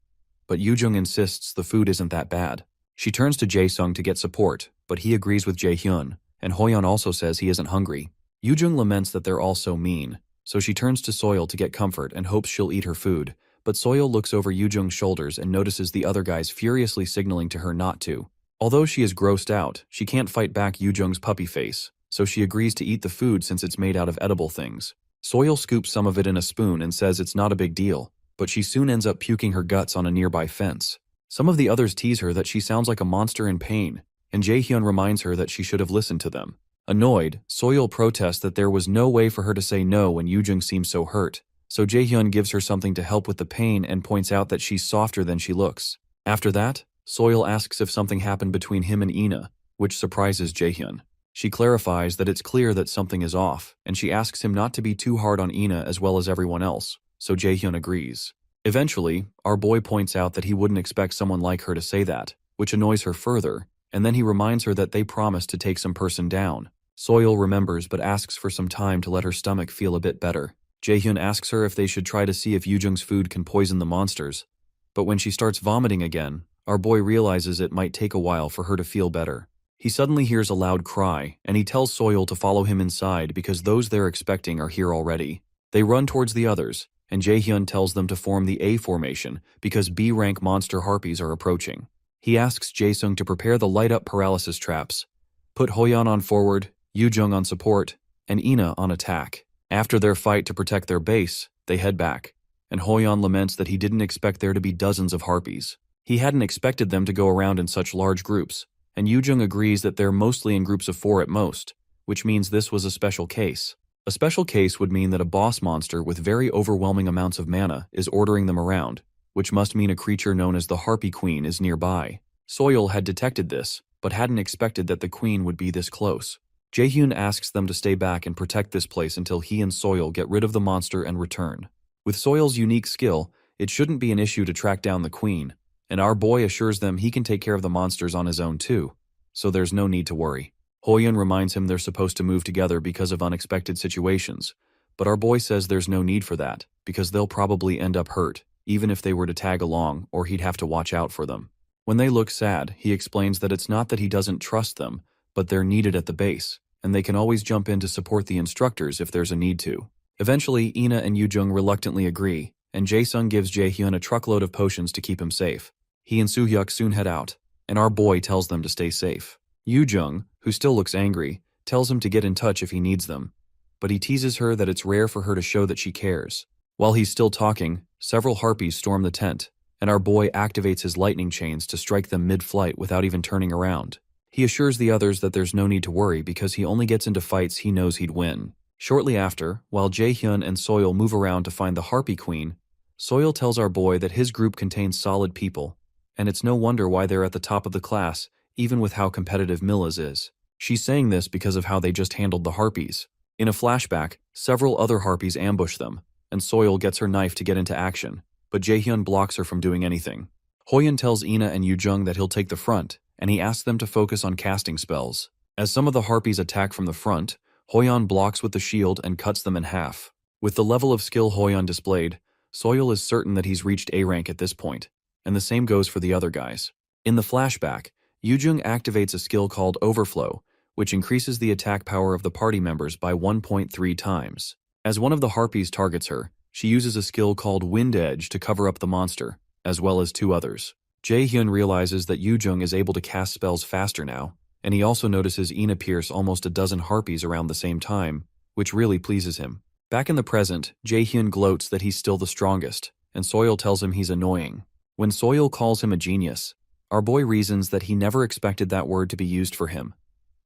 but Yoo-jung insists the food isn't that bad. She turns to Jae-sung to get support, but he agrees with Jaehyun, and Hoyeon also says he isn't hungry. Yoo-jung laments that they're all so mean, so she turns to Soil to get comfort and hopes she'll eat her food, but Soil looks over Yoo-jung's shoulders and notices the other guys furiously signaling to her not to. Although she is grossed out, she can't fight back Yoo-jung's puppy face, so she agrees to eat the food since it's made out of edible things. Soil scoops some of it in a spoon and says it's not a big deal, but she soon ends up puking her guts on a nearby fence. Some of the others tease her that she sounds like a monster in pain, and Jaehyun reminds her that she should have listened to them. Annoyed, Soil protests that there was no way for her to say no when Yoo-jung seems so hurt, so Jaehyun gives her something to help with the pain and points out that she's softer than she looks. After that, Soil asks if something happened between him and Ina, which surprises Jaehyun. She clarifies that it's clear that something is off, and she asks him not to be too hard on Ina as well as everyone else, so Jaehyun agrees. Eventually, our boy points out that he wouldn't expect someone like her to say that, which annoys her further, and then he reminds her that they promised to take some person down. Soil remembers but asks for some time to let her stomach feel a bit better. Jaehyun asks her if they should try to see if Yoo-jung's food can poison the monsters, but when she starts vomiting again, our boy realizes it might take a while for her to feel better. He suddenly hears a loud cry, and he tells Soil to follow him inside because those they're expecting are here already. They run towards the others, and Jaehyun tells them to form the A formation because B-rank monster harpies are approaching. He asks Jae-sung to prepare the light-up paralysis traps, put Hoyeon on forward, Yoo-jung on support, and Ina on attack. After their fight to protect their base, they head back, and Hoyeon laments that he didn't expect there to be dozens of harpies. He hadn't expected them to go around in such large groups, and Yoo-jung agrees that they're mostly in groups of 4 at most, which means this was a special case. A special case would mean that a boss monster with very overwhelming amounts of mana is ordering them around, which must mean a creature known as the Harpy Queen is nearby. Soil had detected this, but hadn't expected that the queen would be this close. Jaehyun asks them to stay back and protect this place until he and Soil get rid of the monster and return. With Soil's unique skill, it shouldn't be an issue to track down the queen, and our boy assures them he can take care of the monsters on his own too, so there's no need to worry. Hoyeon reminds him they're supposed to move together because of unexpected situations, but our boy says there's no need for that, because they'll probably end up hurt, even if they were to tag along, or he'd have to watch out for them. When they look sad, he explains that it's not that he doesn't trust them, but they're needed at the base, and they can always jump in to support the instructors if there's a need to. Eventually, Ina and Yoo-jung reluctantly agree, and Jae-sung gives Jaehyun a truckload of potions to keep him safe. He and Soo-hyuk soon head out, and our boy tells them to stay safe. Yoo-jung, who still looks angry, tells him to get in touch if he needs them, but he teases her that it's rare for her to show that she cares. While he's still talking, several harpies storm the tent, and our boy activates his lightning chains to strike them mid-flight without even turning around. He assures the others that there's no need to worry because he only gets into fights he knows he'd win. Shortly after, while Jaehyun and Soil move around to find the Harpy Queen, Soil tells our boy that his group contains solid people, and it's no wonder why they're at the top of the class, even with how competitive Milla's is. She's saying this because of how they just handled the harpies. In a flashback, several other harpies ambush them, and Soil gets her knife to get into action, but Jaehyun blocks her from doing anything. Hoyeon tells Ina and Yoo-jung that he'll take the front, and he asks them to focus on casting spells. As some of the harpies attack from the front, Hoyeon blocks with the shield and cuts them in half. With the level of skill Hoyeon displayed, Soil is certain that he's reached A rank at this point, and the same goes for the other guys. In the flashback, Yoo-jung activates a skill called Overflow, which increases the attack power of the party members by 1.3 times. As one of the harpies targets her, she uses a skill called Wind Edge to cover up the monster, as well as 2 others. Jaehyun realizes that Yoo-jung is able to cast spells faster now, and he also notices Ina pierce almost a dozen harpies around the same time, which really pleases him. Back in the present, Jaehyun gloats that he's still the strongest, and Soil tells him he's annoying. When Soil calls him a genius, Our boy reasons that he never expected that word to be used for him,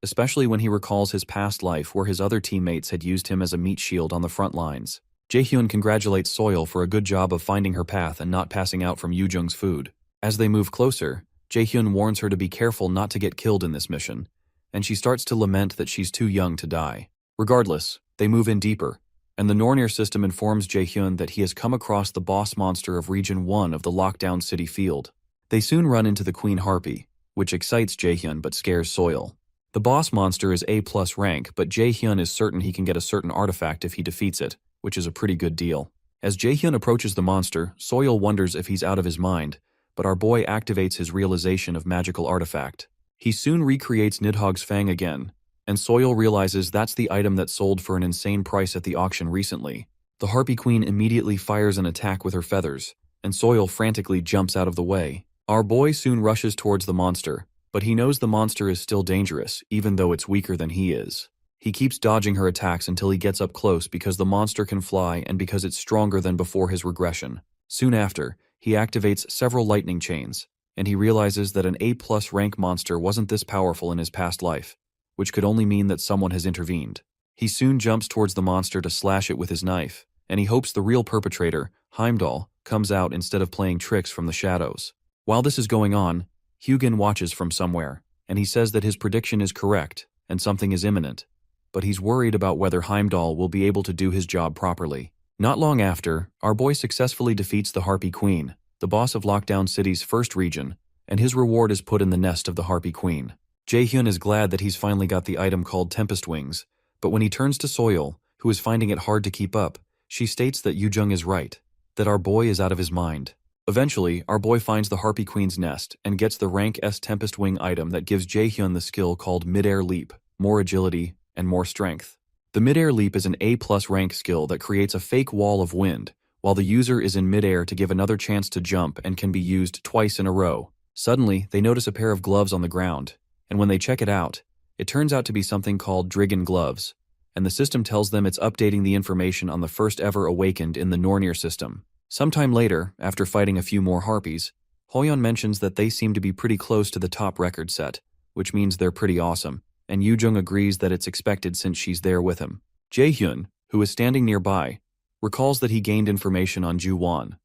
especially when he recalls his past life where his other teammates had used him as a meat shield on the front lines. Jaehyun congratulates Soil for a good job of finding her path and not passing out from Yoojung's food. As they move closer, Jaehyun warns her to be careful not to get killed in this mission, and she starts to lament that she's too young to die. Regardless, they move in deeper, and the Nornir system informs Jaehyun that he has come across the boss monster of Region 1 of the lockdown city field. They soon run into the Queen Harpy, which excites Jaehyun but scares Soil. The boss monster is A+ rank, but Jaehyun is certain he can get a certain artifact if he defeats it, which is a pretty good deal. As Jaehyun approaches the monster, Soil wonders if he's out of his mind, but our boy activates his realization of magical artifact. He soon recreates Nidhogg's Fang again, and Soil realizes that's the item that sold for an insane price at the auction recently. The Harpy Queen immediately fires an attack with her feathers, and Soil frantically jumps out of the way. Our boy soon rushes towards the monster, but he knows the monster is still dangerous, even though it's weaker than he is. He keeps dodging her attacks until he gets up close because the monster can fly and because it's stronger than before his regression. Soon after, he activates several lightning chains, and he realizes that an A+ rank monster wasn't this powerful in his past life, which could only mean that someone has intervened. He soon jumps towards the monster to slash it with his knife, and he hopes the real perpetrator, Heimdall, comes out instead of playing tricks from the shadows. While this is going on, Hugin watches from somewhere, and he says that his prediction is correct and something is imminent, but he's worried about whether Heimdall will be able to do his job properly. Not long after, our boy successfully defeats the Harpy Queen, the boss of Lockdown City's first region, and his reward is put in the nest of the Harpy Queen. Jaehyun is glad that he's finally got the item called Tempest Wings, but when he turns to Soil, who is finding it hard to keep up, she states that Yoojung is right, that our boy is out of his mind. Eventually, our boy finds the Harpy Queen's nest and gets the rank S Tempest Wing item that gives Jaehyun the skill called Mid-Air Leap, more agility, and more strength. The Mid-Air Leap is an A+ rank skill that creates a fake wall of wind, while the user is in mid-air to give another chance to jump and can be used twice in a row. Suddenly, they notice a pair of gloves on the ground, and when they check it out, it turns out to be something called Drigon Gloves, and the system tells them it's updating the information on the first ever awakened in the Nornir system. Sometime later, after fighting a few more harpies, Hoyeon mentions that they seem to be pretty close to the top record set, which means they're pretty awesome, and Yoojung agrees that it's expected since she's there with him. Jaehyun, who is standing nearby, recalls that he gained information on Ju-won,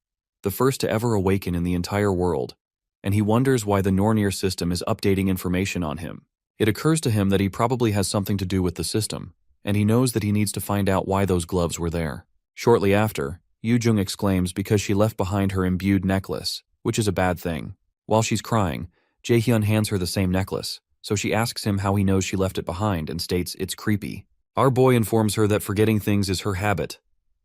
the first to ever awaken in the entire world, and he wonders why the Nornir system is updating information on him. It occurs to him that he probably has something to do with the system, and he knows that he needs to find out why those gloves were there. Shortly after, Yoojung exclaims because she left behind her imbued necklace, which is a bad thing. While she's crying, Jaehyun hands her the same necklace, so she asks him how he knows she left it behind and states it's creepy. Our boy informs her that forgetting things is her habit.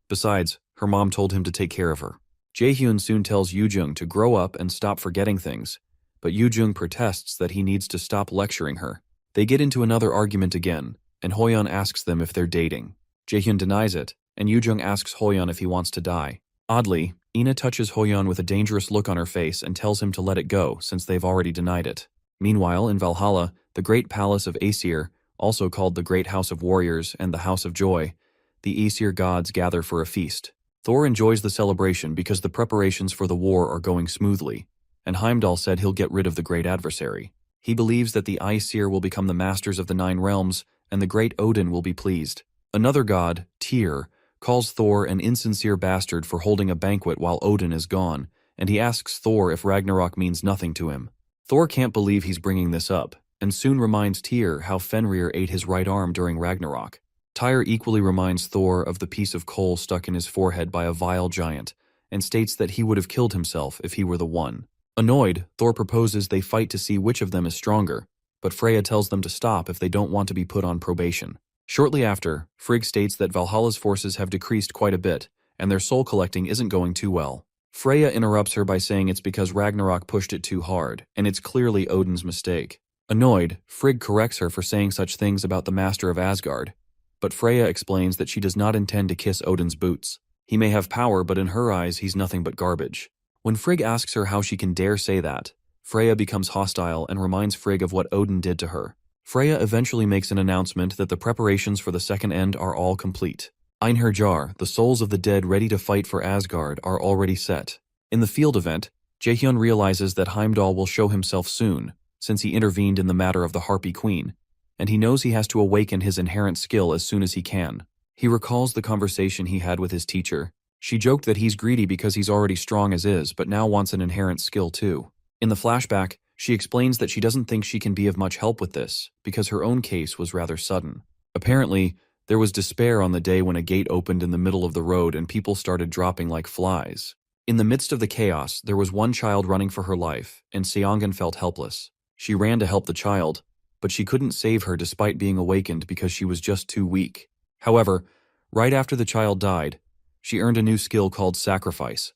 Besides, her mom told him to take care of her. Jaehyun soon tells Yoojung to grow up and stop forgetting things, but Yoojung protests that he needs to stop lecturing her. They get into another argument again, and Hoyeon asks them if they're dating. Jaehyun denies it, and Yoojung asks Hoyeon if he wants to die. Oddly, Ina touches Hoyeon with a dangerous look on her face and tells him to let it go since they've already denied it. Meanwhile, in Valhalla, the Great Palace of Aesir, also called the Great House of Warriors and the House of Joy, the Aesir gods gather for a feast. Thor enjoys the celebration because the preparations for the war are going smoothly, and Heimdall said he'll get rid of the great adversary. He believes that the Aesir will become the masters of the 9 realms, and the great Odin will be pleased. Another god, Tyr, calls Thor an insincere bastard for holding a banquet while Odin is gone, and he asks Thor if Ragnarok means nothing to him. Thor can't believe he's bringing this up, and soon reminds Tyr how Fenrir ate his right arm during Ragnarok. Tyr equally reminds Thor of the piece of coal stuck in his forehead by a vile giant, and states that he would have killed himself if he were the one. Annoyed, Thor proposes they fight to see which of them is stronger, but Freya tells them to stop if they don't want to be put on probation. Shortly after, Frigg states that Valhalla's forces have decreased quite a bit, and their soul collecting isn't going too well. Freya interrupts her by saying it's because Ragnarok pushed it too hard, and it's clearly Odin's mistake. Annoyed, Frigg corrects her for saying such things about the Master of Asgard, but Freya explains that she does not intend to kiss Odin's boots. He may have power, but in her eyes he's nothing but garbage. When Frigg asks her how she can dare say that, Freya becomes hostile and reminds Frigg of what Odin did to her. Freya eventually makes an announcement that the preparations for the second end are all complete. Einherjar, the souls of the dead ready to fight for Asgard, are already set. In the field event, Jaehyun realizes that Heimdall will show himself soon, since he intervened in the matter of the Harpy Queen, and he knows he has to awaken his inherent skill as soon as he can. He recalls the conversation he had with his teacher. She joked that he's greedy because he's already strong as is, but now wants an inherent skill too. In the flashback, she explains that she doesn't think she can be of much help with this, because her own case was rather sudden. Apparently, there was despair on the day when a gate opened in the middle of the road and people started dropping like flies. In the midst of the chaos, there was one child running for her life, and Seongan felt helpless. She ran to help the child, but she couldn't save her despite being awakened because she was just too weak. However, right after the child died, she earned a new skill called sacrifice,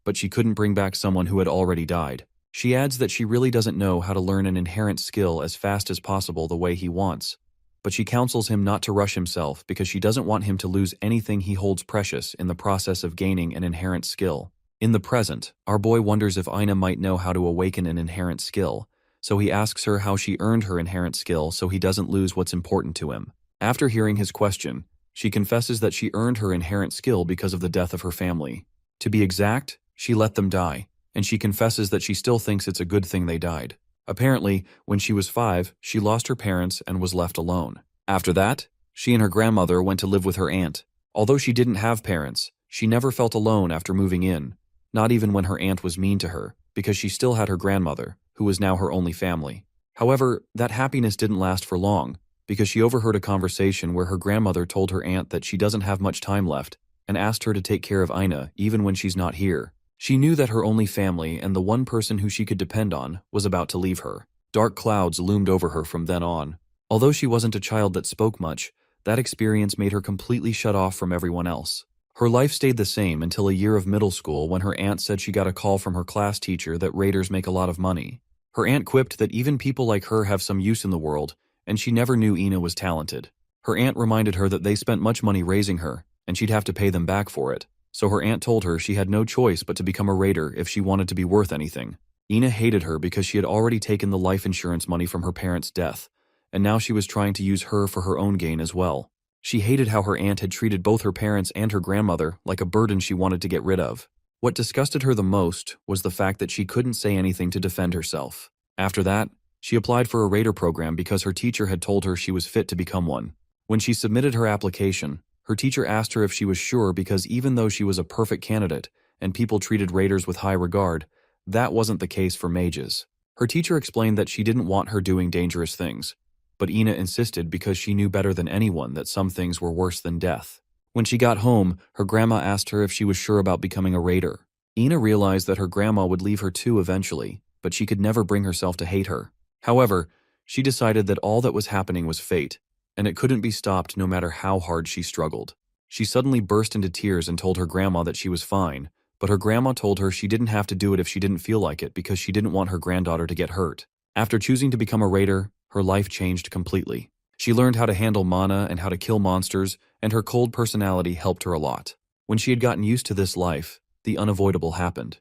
but she couldn't bring back someone who had already died. She adds that she really doesn't know how to learn an inherent skill as fast as possible the way he wants, but she counsels him not to rush himself because she doesn't want him to lose anything he holds precious in the process of gaining an inherent skill. In the present, our boy wonders if Ina might know how to awaken an inherent skill, so he asks her how she earned her inherent skill so he doesn't lose what's important to him. After hearing his question, she confesses that she earned her inherent skill because of the death of her family. To be exact, she let them die, and she confesses that she still thinks it's a good thing they died. Apparently, when she was 5, she lost her parents and was left alone. After that, she and her grandmother went to live with her aunt. Although she didn't have parents, she never felt alone after moving in, not even when her aunt was mean to her, because she still had her grandmother, who was now her only family. However, that happiness didn't last for long, because she overheard a conversation where her grandmother told her aunt that she doesn't have much time left and asked her to take care of Ina even when she's not here. She knew that her only family and the one person who she could depend on was about to leave her. Dark clouds loomed over her from then on. Although she wasn't a child that spoke much, that experience made her completely shut off from everyone else. Her life stayed the same until a year of middle school when her aunt said she got a call from her class teacher that raiders make a lot of money. Her aunt quipped that even people like her have some use in the world, and she never knew Ina was talented. Her aunt reminded her that they spent much money raising her, and she'd have to pay them back for it. So her aunt told her she had no choice but to become a raider if she wanted to be worth anything. Ina hated her because she had already taken the life insurance money from her parents' death, and now she was trying to use her for her own gain as well. She hated how her aunt had treated both her parents and her grandmother like a burden she wanted to get rid of. What disgusted her the most was the fact that she couldn't say anything to defend herself. After that, she applied for a raider program because her teacher had told her she was fit to become one. When she submitted her application, her teacher asked her if she was sure because even though she was a perfect candidate and people treated raiders with high regard, that wasn't the case for mages. Her teacher explained that she didn't want her doing dangerous things, but Ina insisted because she knew better than anyone that some things were worse than death. When she got home, her grandma asked her if she was sure about becoming a raider. Ina realized that her grandma would leave her too eventually, but she could never bring herself to hate her. However, she decided that all that was happening was fate, and it couldn't be stopped no matter how hard she struggled. She suddenly burst into tears and told her grandma that she was fine, but her grandma told her she didn't have to do it if she didn't feel like it because she didn't want her granddaughter to get hurt. After choosing to become a raider, her life changed completely. She learned how to handle mana and how to kill monsters, and her cold personality helped her a lot. When she had gotten used to this life, the unavoidable happened,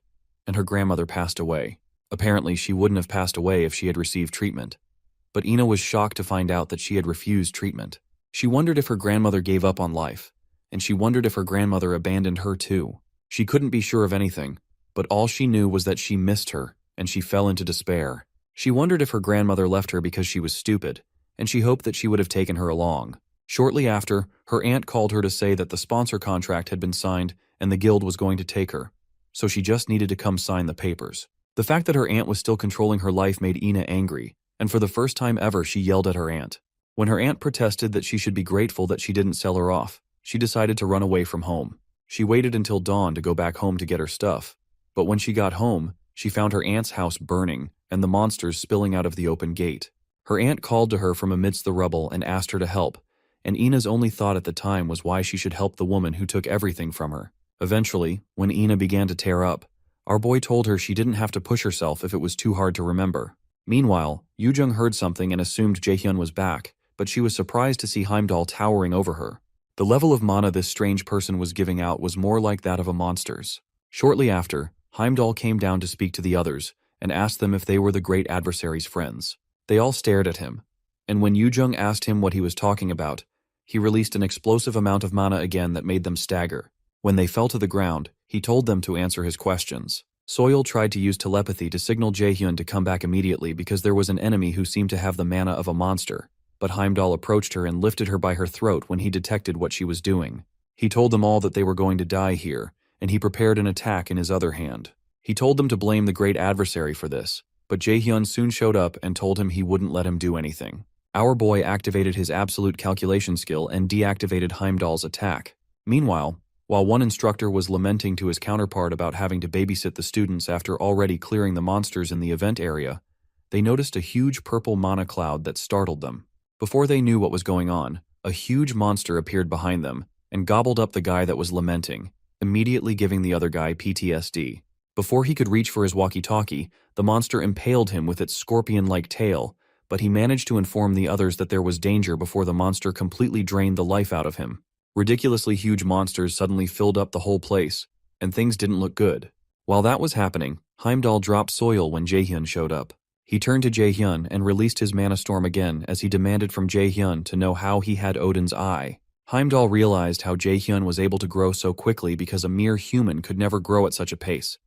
and her grandmother passed away. Apparently, she wouldn't have passed away if she had received treatment. But Ina was shocked to find out that she had refused treatment. She wondered if her grandmother gave up on life, and she wondered if her grandmother abandoned her too. She couldn't be sure of anything, but all she knew was that she missed her, and she fell into despair. She wondered if her grandmother left her because she was stupid, and she hoped that she would have taken her along. Shortly after, her aunt called her to say that the sponsor contract had been signed and the guild was going to take her, so she just needed to come sign the papers. The fact that her aunt was still controlling her life made Ina angry, and for the first time ever she yelled at her aunt. When her aunt protested that she should be grateful that she didn't sell her off, she decided to run away from home. She waited until dawn to go back home to get her stuff, but when she got home, she found her aunt's house burning and the monsters spilling out of the open gate. Her aunt called to her from amidst the rubble and asked her to help, and Ina's only thought at the time was why she should help the woman who took everything from her. Eventually, when Ina began to tear up, our boy told her she didn't have to push herself if it was too hard to remember. Meanwhile, Yoo-jung heard something and assumed Jaehyun was back, but she was surprised to see Heimdall towering over her. The level of mana this strange person was giving out was more like that of a monster's. Shortly after, Heimdall came down to speak to the others and asked them if they were the great adversary's friends. They all stared at him, and when Yoo-jung asked him what he was talking about, he released an explosive amount of mana again that made them stagger. When they fell to the ground, he told them to answer his questions. Soil tried to use telepathy to signal Jaehyun to come back immediately because there was an enemy who seemed to have the mana of a monster, but Heimdall approached her and lifted her by her throat when he detected what she was doing. He told them all that they were going to die here, and he prepared an attack in his other hand. He told them to blame the great adversary for this, but Jaehyun soon showed up and told him he wouldn't let him do anything. Our boy activated his absolute calculation skill and deactivated Heimdall's attack. Meanwhile, while one instructor was lamenting to his counterpart about having to babysit the students after already clearing the monsters in the event area, they noticed a huge purple mana cloud that startled them. Before they knew what was going on, a huge monster appeared behind them and gobbled up the guy that was lamenting, immediately giving the other guy PTSD. Before he could reach for his walkie-talkie, the monster impaled him with its scorpion-like tail, but he managed to inform the others that there was danger before the monster completely drained the life out of him. Ridiculously huge monsters suddenly filled up the whole place, and things didn't look good. While that was happening, Heimdall dropped Soil when Jaehyun showed up. He turned to Jaehyun and released his mana storm again as he demanded from Jaehyun to know how he had Odin's eye. Heimdall realized how Jaehyun was able to grow so quickly because a mere human could never grow at such a pace.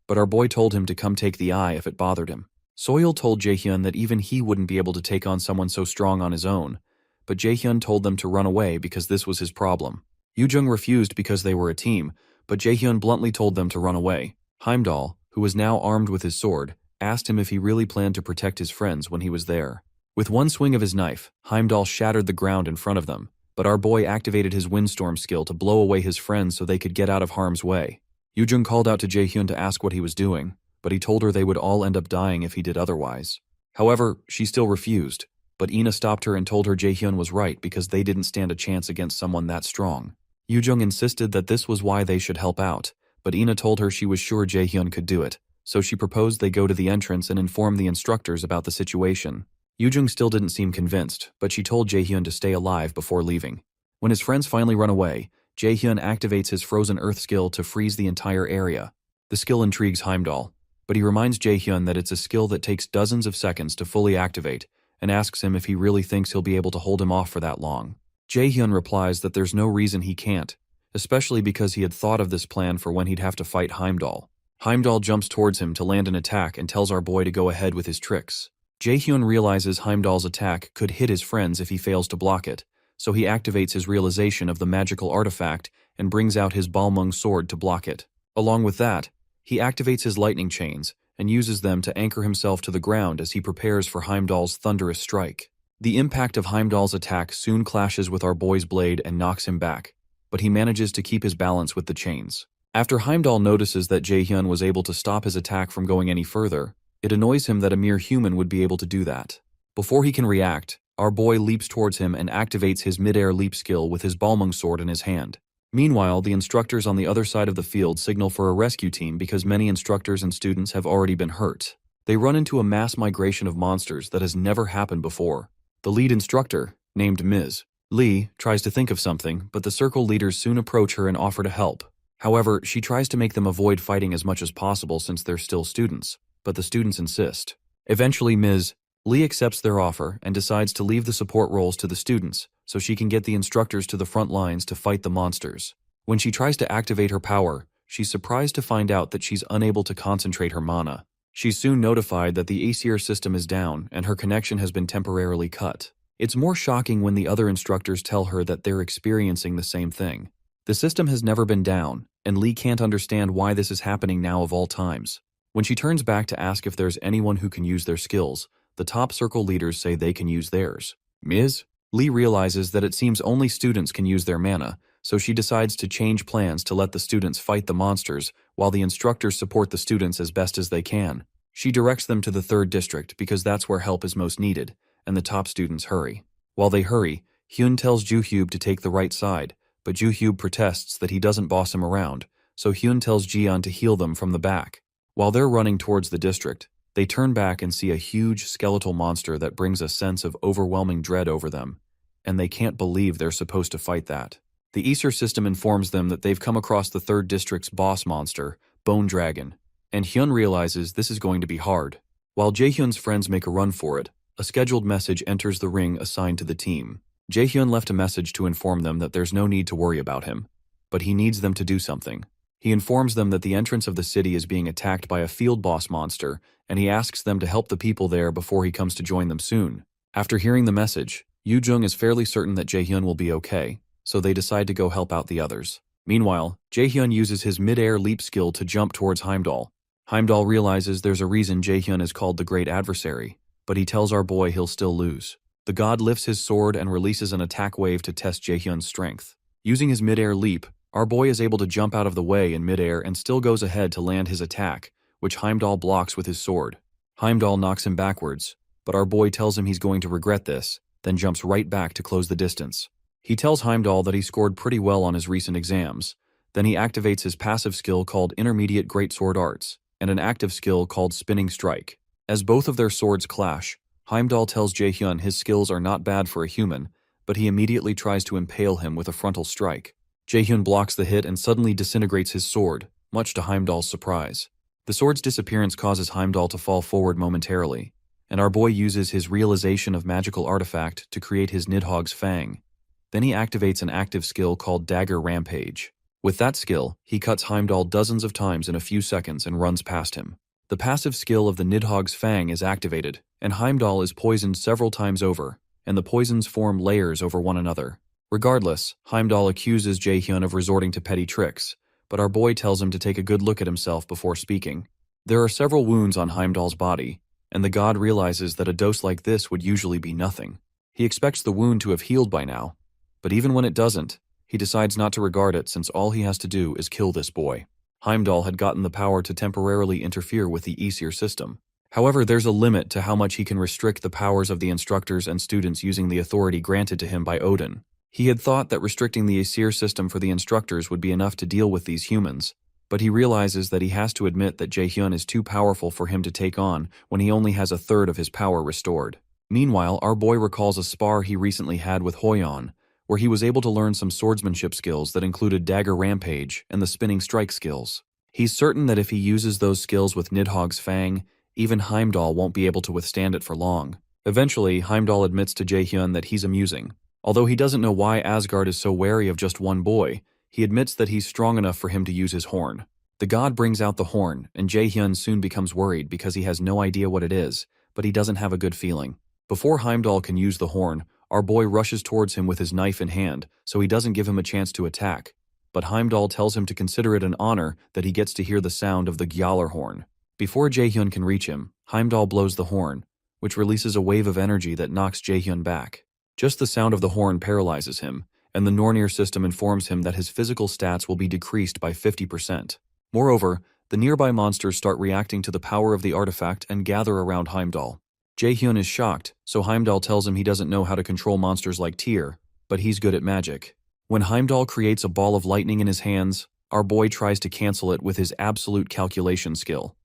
But our boy told him to come take the eye if it bothered him. Soil told Jaehyun that even he wouldn't be able to take on someone so strong on his own, but Jaehyun told them to run away because this was his problem. Yoojung refused because they were a team, but Jaehyun bluntly told them to run away. Heimdall, who was now armed with his sword, asked him if he really planned to protect his friends when he was there. With one swing of his knife, Heimdall shattered the ground in front of them, but our boy activated his windstorm skill to blow away his friends so they could get out of harm's way. Yoojung called out to Jaehyun to ask what he was doing, but he told her they would all end up dying if he did otherwise. However, she still refused, but Ina stopped her and told her Jaehyun was right because they didn't stand a chance against someone that strong. Yoojung insisted that this was why they should help out, but Ina told her she was sure Jaehyun could do it, so she proposed they go to the entrance and inform the instructors about the situation. Yoojung still didn't seem convinced, but she told Jaehyun to stay alive before leaving. When his friends finally run away, Jaehyun activates his Frozen Earth skill to freeze the entire area. The skill intrigues Heimdall, but he reminds Jaehyun that it's a skill that takes dozens of seconds to fully activate, and asks him if he really thinks he'll be able to hold him off for that long. Jaehyun replies that there's no reason he can't, especially because he had thought of this plan for when he'd have to fight Heimdall. Heimdall jumps towards him to land an attack and tells our boy to go ahead with his tricks. Jaehyun realizes Heimdall's attack could hit his friends if he fails to block it, so he activates his realization of the magical artifact and brings out his Balmung sword to block it. Along with that, he activates his lightning chains and uses them to anchor himself to the ground as he prepares for Heimdall's thunderous strike. The impact of Heimdall's attack soon clashes with our boy's blade and knocks him back, but he manages to keep his balance with the chains. After Heimdall notices that Jaehyun was able to stop his attack from going any further, it annoys him that a mere human would be able to do that. Before he can react, our boy leaps towards him and activates his mid-air leap skill with his Balmung sword in his hand. Meanwhile, the instructors on the other side of the field signal for a rescue team because many instructors and students have already been hurt. They run into a mass migration of monsters that has never happened before. The lead instructor, named Ms. Lee, tries to think of something, but the circle leaders soon approach her and offer to help. However, she tries to make them avoid fighting as much as possible since they're still students, but the students insist. Eventually, Ms. Lee accepts their offer and decides to leave the support roles to the students so she can get the instructors to the front lines to fight the monsters. When she tries to activate her power, she's surprised to find out that she's unable to concentrate her mana. She's soon notified that the Aesir system is down and her connection has been temporarily cut. It's more shocking when the other instructors tell her that they're experiencing the same thing. The system has never been down, and Lee can't understand why this is happening now of all times. When she turns back to ask if there's anyone who can use their skills, the top circle leaders say they can use theirs. Ms. Lee realizes that it seems only students can use their mana, so she decides to change plans to let the students fight the monsters while the instructors support the students as best as they can. She directs them to the 3rd district because that's where help is most needed, and the top students hurry. While they hurry, Hyun tells Juhyub to take the right side, but Juhyub protests that he doesn't boss him around, so Hyun tells Jian to heal them from the back. While they're running towards the district, they turn back and see a huge skeletal monster that brings a sense of overwhelming dread over them, and they can't believe they're supposed to fight that. The Aesir system informs them that they've come across the 3rd district's boss monster, Bone Dragon, and Hyun realizes this is going to be hard. While Jaehyun's friends make a run for it, a scheduled message enters the ring assigned to the team. Jaehyun left a message to inform them that there's no need to worry about him, but he needs them to do something. He informs them that the entrance of the city is being attacked by a field boss monster, and he asks them to help the people there before he comes to join them soon. After hearing the message, Yoo-jung is fairly certain that Jaehyun will be okay, so they decide to go help out the others. Meanwhile, Jaehyun uses his mid-air leap skill to jump towards Heimdall. Heimdall realizes there's a reason Jaehyun is called the Great Adversary, but he tells our boy he'll still lose. The god lifts his sword and releases an attack wave to test Jaehyun's strength. Using his mid-air leap, our boy is able to jump out of the way in mid-air and still goes ahead to land his attack, which Heimdall blocks with his sword. Heimdall knocks him backwards, but our boy tells him he's going to regret this, then jumps right back to close the distance. He tells Heimdall that he scored pretty well on his recent exams. Then he activates his passive skill called Intermediate Greatsword Arts, and an active skill called Spinning Strike. As both of their swords clash, Heimdall tells Jaehyun his skills are not bad for a human, but he immediately tries to impale him with a frontal strike. Jaehyun blocks the hit and suddenly disintegrates his sword, much to Heimdall's surprise. The sword's disappearance causes Heimdall to fall forward momentarily, and our boy uses his realization of magical artifact to create his Nidhogg's Fang. Then he activates an active skill called Dagger Rampage. With that skill, he cuts Heimdall dozens of times in a few seconds and runs past him. The passive skill of the Nidhogg's Fang is activated, and Heimdall is poisoned several times over, and the poisons form layers over one another. Regardless, Heimdall accuses Jaehyun of resorting to petty tricks, but our boy tells him to take a good look at himself before speaking. There are several wounds on Heimdall's body, and the god realizes that a dose like this would usually be nothing. He expects the wound to have healed by now, but even when it doesn't, he decides not to regard it since all he has to do is kill this boy. Heimdall had gotten the power to temporarily interfere with the Aesir system. However, there's a limit to how much he can restrict the powers of the instructors and students using the authority granted to him by Odin. He had thought that restricting the Aesir system for the instructors would be enough to deal with these humans, but he realizes that he has to admit that Jaehyun is too powerful for him to take on when he only has a third of his power restored. Meanwhile, our boy recalls a spar he recently had with Hoyeon, where he was able to learn some swordsmanship skills that included Dagger Rampage and the Spinning Strike skills. He's certain that if he uses those skills with Nidhogg's Fang, even Heimdall won't be able to withstand it for long. Eventually, Heimdall admits to Jaehyun that he's amusing. Although he doesn't know why Asgard is so wary of just one boy, he admits that he's strong enough for him to use his horn. The god brings out the horn, and Jaehyun soon becomes worried because he has no idea what it is, but he doesn't have a good feeling. Before Heimdall can use the horn, our boy rushes towards him with his knife in hand, so he doesn't give him a chance to attack. But Heimdall tells him to consider it an honor that he gets to hear the sound of the Gjallar horn. Before Jaehyun can reach him, Heimdall blows the horn, which releases a wave of energy that knocks Jaehyun back. Just the sound of the horn paralyzes him, and the Nornir system informs him that his physical stats will be decreased by 50%. Moreover, the nearby monsters start reacting to the power of the artifact and gather around Heimdall. Jaehyun is shocked, so Heimdall tells him he doesn't know how to control monsters like Tyr, but he's good at magic. When Heimdall creates a ball of lightning in his hands, our boy tries to cancel it with his absolute calculation skill.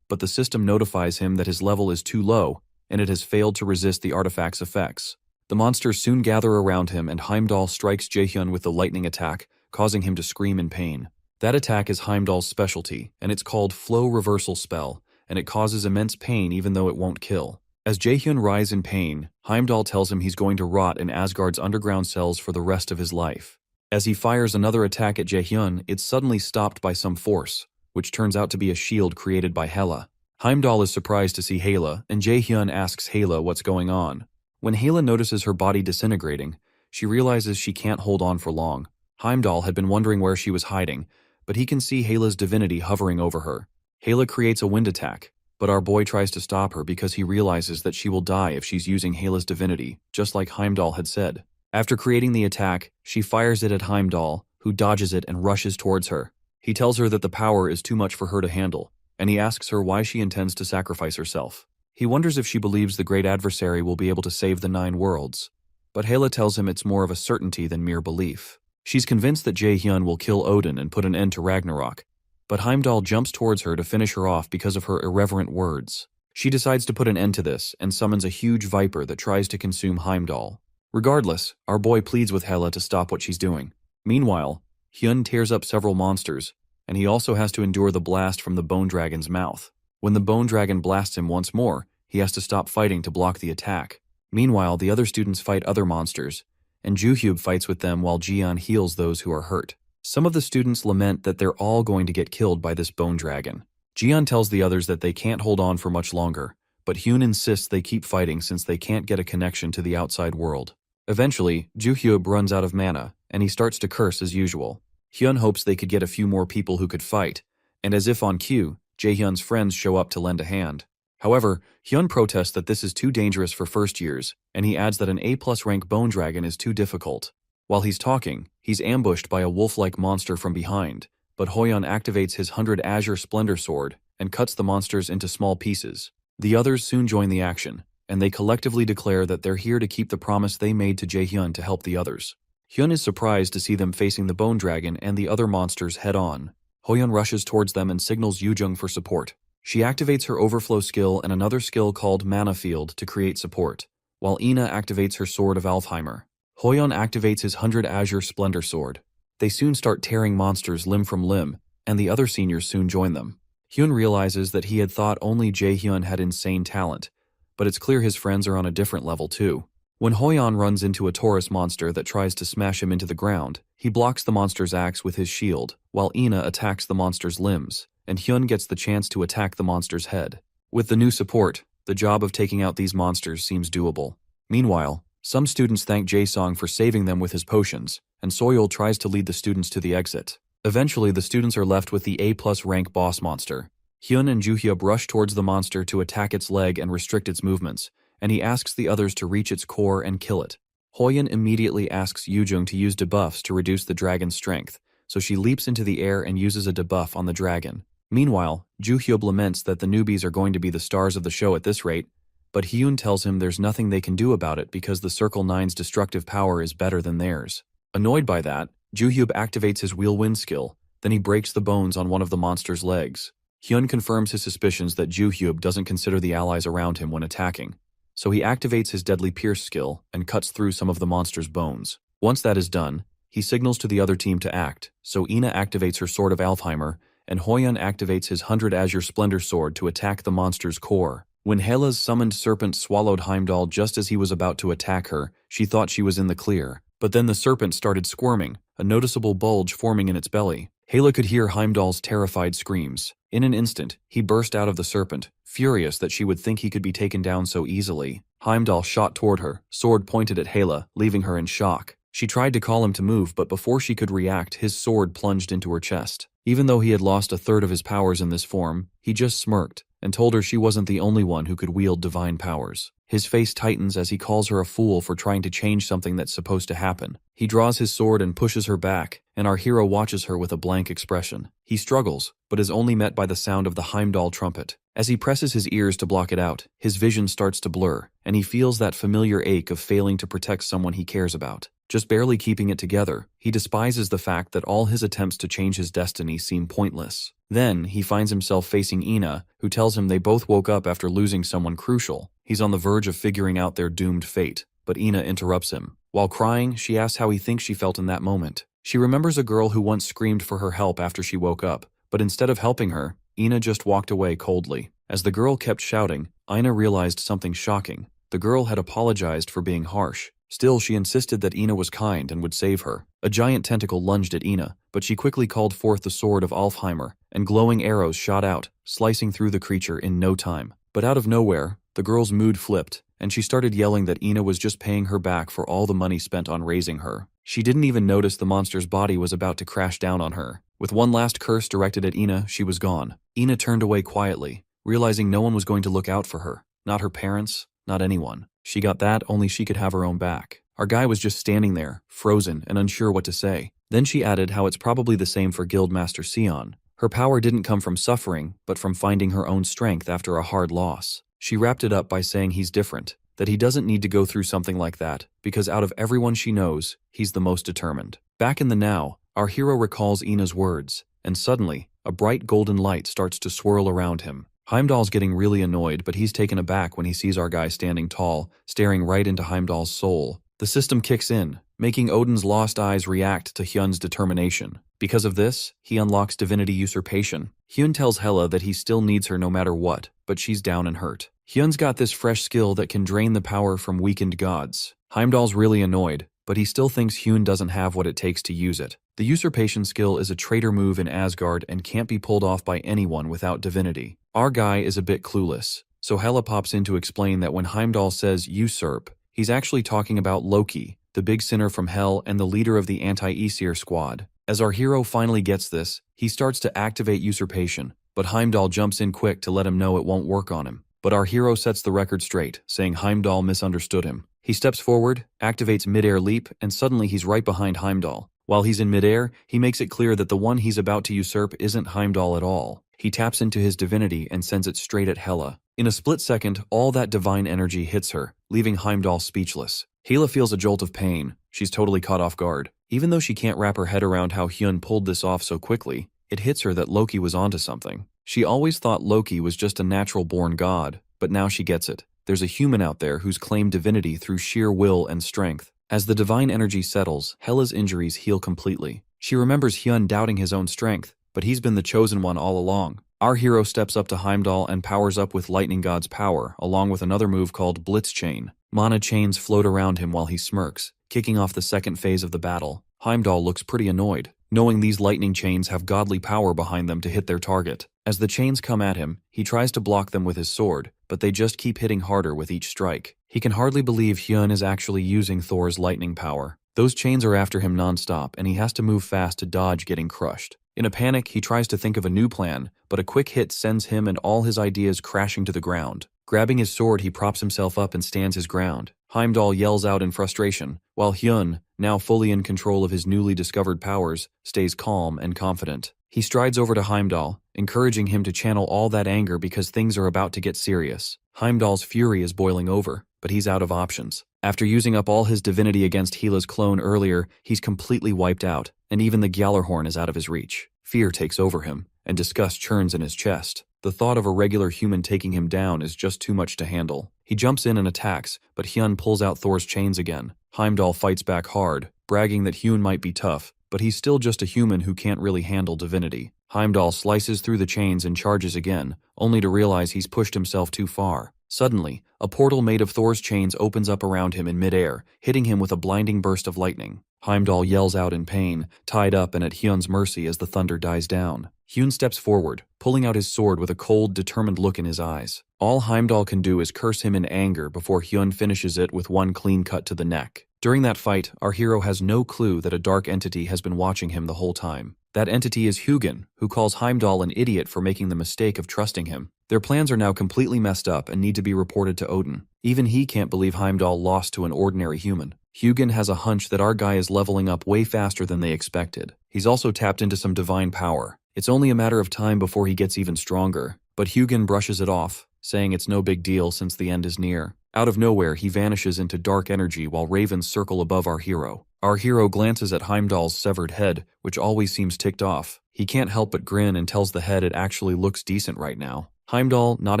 But the system notifies him that his level is too low, and it has failed to resist the artifact's effects. The monsters soon gather around him and Heimdall strikes Jaehyun with the lightning attack, causing him to scream in pain. That attack is Heimdall's specialty, and it's called Flow Reversal Spell, and it causes immense pain even though it won't kill. As Jaehyun writhes in pain, Heimdall tells him he's going to rot in Asgard's underground cells for the rest of his life. As he fires another attack at Jaehyun, it's suddenly stopped by some force, which turns out to be a shield created by Hela. Heimdall is surprised to see Hela, and Jaehyun asks Hela what's going on. When Hela notices her body disintegrating, she realizes she can't hold on for long. Heimdall had been wondering where she was hiding, but he can see Hela's divinity hovering over her. Hela creates a wind attack, but our boy tries to stop her because he realizes that she will die if she's using Hela's divinity, just like Heimdall had said. After creating the attack, she fires it at Heimdall, who dodges it and rushes towards her. He tells her that the power is too much for her to handle, and he asks her why she intends to sacrifice herself. He wonders if she believes the great adversary will be able to save the 9 worlds, but Hela tells him it's more of a certainty than mere belief. She's convinced that Jaehyun will kill Odin and put an end to Ragnarok, but Heimdall jumps towards her to finish her off because of her irreverent words. She decides to put an end to this and summons a huge viper that tries to consume Heimdall. Regardless, our boy pleads with Hela to stop what she's doing. Meanwhile, Hyun tears up several monsters, and he also has to endure the blast from the Bone Dragon's mouth. When the Bone Dragon blasts him once more, he has to stop fighting to block the attack. Meanwhile, the other students fight other monsters, and Juhyub fights with them while Jian heals those who are hurt. Some of the students lament that they're all going to get killed by this bone dragon. Jihyun tells the others that they can't hold on for much longer, but Hyun insists they keep fighting since they can't get a connection to the outside world. Eventually, Joo-hyub runs out of mana, and he starts to curse as usual. Hyun hopes they could get a few more people who could fight, and as if on cue, Jaehyun's friends show up to lend a hand. However, Hyun protests that this is too dangerous for first years, and he adds that an A+ rank bone dragon is too difficult. While he's talking, he's ambushed by a wolf-like monster from behind, but Hoyeon activates his 100 Azure Splendor Sword and cuts the monsters into small pieces. The others soon join the action, and they collectively declare that they're here to keep the promise they made to Jaehyun to help the others. Hyun is surprised to see them facing the bone dragon and the other monsters head-on. Hoyeon rushes towards them and signals Yoojung for support. She activates her overflow skill and another skill called Mana Field to create support, while Ina activates her Sword of Alfheimer. Hoyeon activates his 100 Azure Splendor Sword. They soon start tearing monsters limb from limb, and the other seniors soon join them. Hyun realizes that he had thought only Jaehyun had insane talent, but it's clear his friends are on a different level too. When Hoyeon runs into a Taurus monster that tries to smash him into the ground, he blocks the monster's axe with his shield, while Ina attacks the monster's limbs, and Hyun gets the chance to attack the monster's head. With the new support, the job of taking out these monsters seems doable. Meanwhile, some students thank Jae-song for saving them with his potions, and Soyeol tries to lead the students to the exit. Eventually, the students are left with the A+ rank boss monster. Hyun and Joo-hyub rush towards the monster to attack its leg and restrict its movements, and he asks the others to reach its core and kill it. Hoyeon immediately asks Yoojung to use debuffs to reduce the dragon's strength, so she leaps into the air and uses a debuff on the dragon. Meanwhile, Joo-hyub laments that the newbies are going to be the stars of the show at this rate, but Hyun tells him there's nothing they can do about it because the Circle 9's destructive power is better than theirs. Annoyed by that, Joo-hyub activates his Wheel-Wind skill, then he breaks the bones on one of the monster's legs. Hyun confirms his suspicions that Joo-hyub doesn't consider the allies around him when attacking, so he activates his Deadly Pierce skill and cuts through some of the monster's bones. Once that is done, he signals to the other team to act, so Ina activates her Sword of Alfheimer, and Hoyeon activates his 100 Azure Splendor Sword to attack the monster's core. When Hela's summoned serpent swallowed Heimdall just as he was about to attack her, she thought she was in the clear. But then the serpent started squirming, a noticeable bulge forming in its belly. Hela could hear Heimdall's terrified screams. In an instant, he burst out of the serpent, furious that she would think he could be taken down so easily. Heimdall shot toward her, sword pointed at Hela, leaving her in shock. She tried to call him to move, but before she could react, his sword plunged into her chest. Even though he had lost a third of his powers in this form, he just smirked and told her she wasn't the only one who could wield divine powers. His face tightens as he calls her a fool for trying to change something that's supposed to happen. He draws his sword and pushes her back, and our hero watches her with a blank expression. He struggles, but is only met by the sound of the Heimdall trumpet. As he presses his ears to block it out, his vision starts to blur, and he feels that familiar ache of failing to protect someone he cares about. Just barely keeping it together, he despises the fact that all his attempts to change his destiny seem pointless. Then, he finds himself facing Ina, who tells him they both woke up after losing someone crucial. He's on the verge of figuring out their doomed fate, but Ina interrupts him. While crying, she asks how he thinks she felt in that moment. She remembers a girl who once screamed for her help after she woke up, but instead of helping her, Ina just walked away coldly. As the girl kept shouting, Ina realized something shocking. The girl had apologized for being harsh. Still, she insisted that Ina was kind and would save her. A giant tentacle lunged at Ina, but she quickly called forth the Sword of Alfheimer, and glowing arrows shot out, slicing through the creature in no time. But out of nowhere, the girl's mood flipped, and she started yelling that Ina was just paying her back for all the money spent on raising her. She didn't even notice the monster's body was about to crash down on her. With one last curse directed at Ina, she was gone. Ina turned away quietly, realizing no one was going to look out for her. Not her parents, not anyone. She got that only she could have her own back. Our guy was just standing there, frozen and unsure what to say. Then she added how it's probably the same for Guildmaster Sion. Her power didn't come from suffering, but from finding her own strength after a hard loss. She wrapped it up by saying he's different, that he doesn't need to go through something like that, because out of everyone she knows, he's the most determined. Back in the now, our hero recalls Ina's words, and suddenly, a bright golden light starts to swirl around him. Heimdall's getting really annoyed, but he's taken aback when he sees our guy standing tall, staring right into Heimdall's soul. The system kicks in, making Odin's lost eyes react to Hyun's determination. Because of this, he unlocks divinity usurpation. Hyun tells Hela that he still needs her no matter what, but she's down and hurt. Hyun's got this fresh skill that can drain the power from weakened gods. Heimdall's really annoyed, but he still thinks Hyun doesn't have what it takes to use it. The usurpation skill is a traitor move in Asgard and can't be pulled off by anyone without divinity. Our guy is a bit clueless, so Hela pops in to explain that when Heimdall says usurp, he's actually talking about Loki, the big sinner from Hell and the leader of the anti-Aesir squad. As our hero finally gets this, he starts to activate usurpation, but Heimdall jumps in quick to let him know it won't work on him. But our hero sets the record straight, saying Heimdall misunderstood him. He steps forward, activates midair leap, and suddenly he's right behind Heimdall. While he's in midair, he makes it clear that the one he's about to usurp isn't Heimdall at all. He taps into his divinity and sends it straight at Hela. In a split second, all that divine energy hits her, leaving Heimdall speechless. Hela feels a jolt of pain. She's totally caught off guard. Even though she can't wrap her head around how Hyun pulled this off so quickly, it hits her that Loki was onto something. She always thought Loki was just a natural-born god, but now she gets it. There's a human out there who's claimed divinity through sheer will and strength. As the divine energy settles, Hela's injuries heal completely. She remembers Hyun doubting his own strength, but he's been the chosen one all along. Our hero steps up to Heimdall and powers up with Lightning God's power, along with another move called Blitz Chain. Mana chains float around him while he smirks, kicking off the second phase of the battle. Heimdall looks pretty annoyed, knowing these lightning chains have godly power behind them to hit their target. As the chains come at him, he tries to block them with his sword, but they just keep hitting harder with each strike. He can hardly believe Hyun is actually using Thor's lightning power. Those chains are after him non-stop, and he has to move fast to dodge getting crushed. In a panic, he tries to think of a new plan, but a quick hit sends him and all his ideas crashing to the ground. Grabbing his sword, he props himself up and stands his ground. Heimdall yells out in frustration, while Hyun, now fully in control of his newly discovered powers, stays calm and confident. He strides over to Heimdall, encouraging him to channel all that anger because things are about to get serious. Heimdall's fury is boiling over, but he's out of options. After using up all his divinity against Hela's clone earlier, he's completely wiped out, and even the Gjallarhorn is out of his reach. Fear takes over him, and disgust churns in his chest. The thought of a regular human taking him down is just too much to handle. He jumps in and attacks, but Hyun pulls out Thor's chains again. Heimdall fights back hard, bragging that Hyun might be tough, but he's still just a human who can't really handle divinity. Heimdall slices through the chains and charges again, only to realize he's pushed himself too far. Suddenly, a portal made of Thor's chains opens up around him in midair, hitting him with a blinding burst of lightning. Heimdall yells out in pain, tied up and at Hyun's mercy as the thunder dies down. Hyun steps forward, pulling out his sword with a cold, determined look in his eyes. All Heimdall can do is curse him in anger before Hyun finishes it with one clean cut to the neck. During that fight, our hero has no clue that a dark entity has been watching him the whole time. That entity is Hugin, who calls Heimdall an idiot for making the mistake of trusting him. Their plans are now completely messed up and need to be reported to Odin. Even he can't believe Heimdall lost to an ordinary human. Hugin has a hunch that our guy is leveling up way faster than they expected. He's also tapped into some divine power. It's only a matter of time before he gets even stronger. But Hugin brushes it off, saying it's no big deal since the end is near. Out of nowhere, he vanishes into dark energy while ravens circle above our hero. Our hero glances at Heimdall's severed head, which always seems ticked off. He can't help but grin and tells the head it actually looks decent right now. Heimdall, not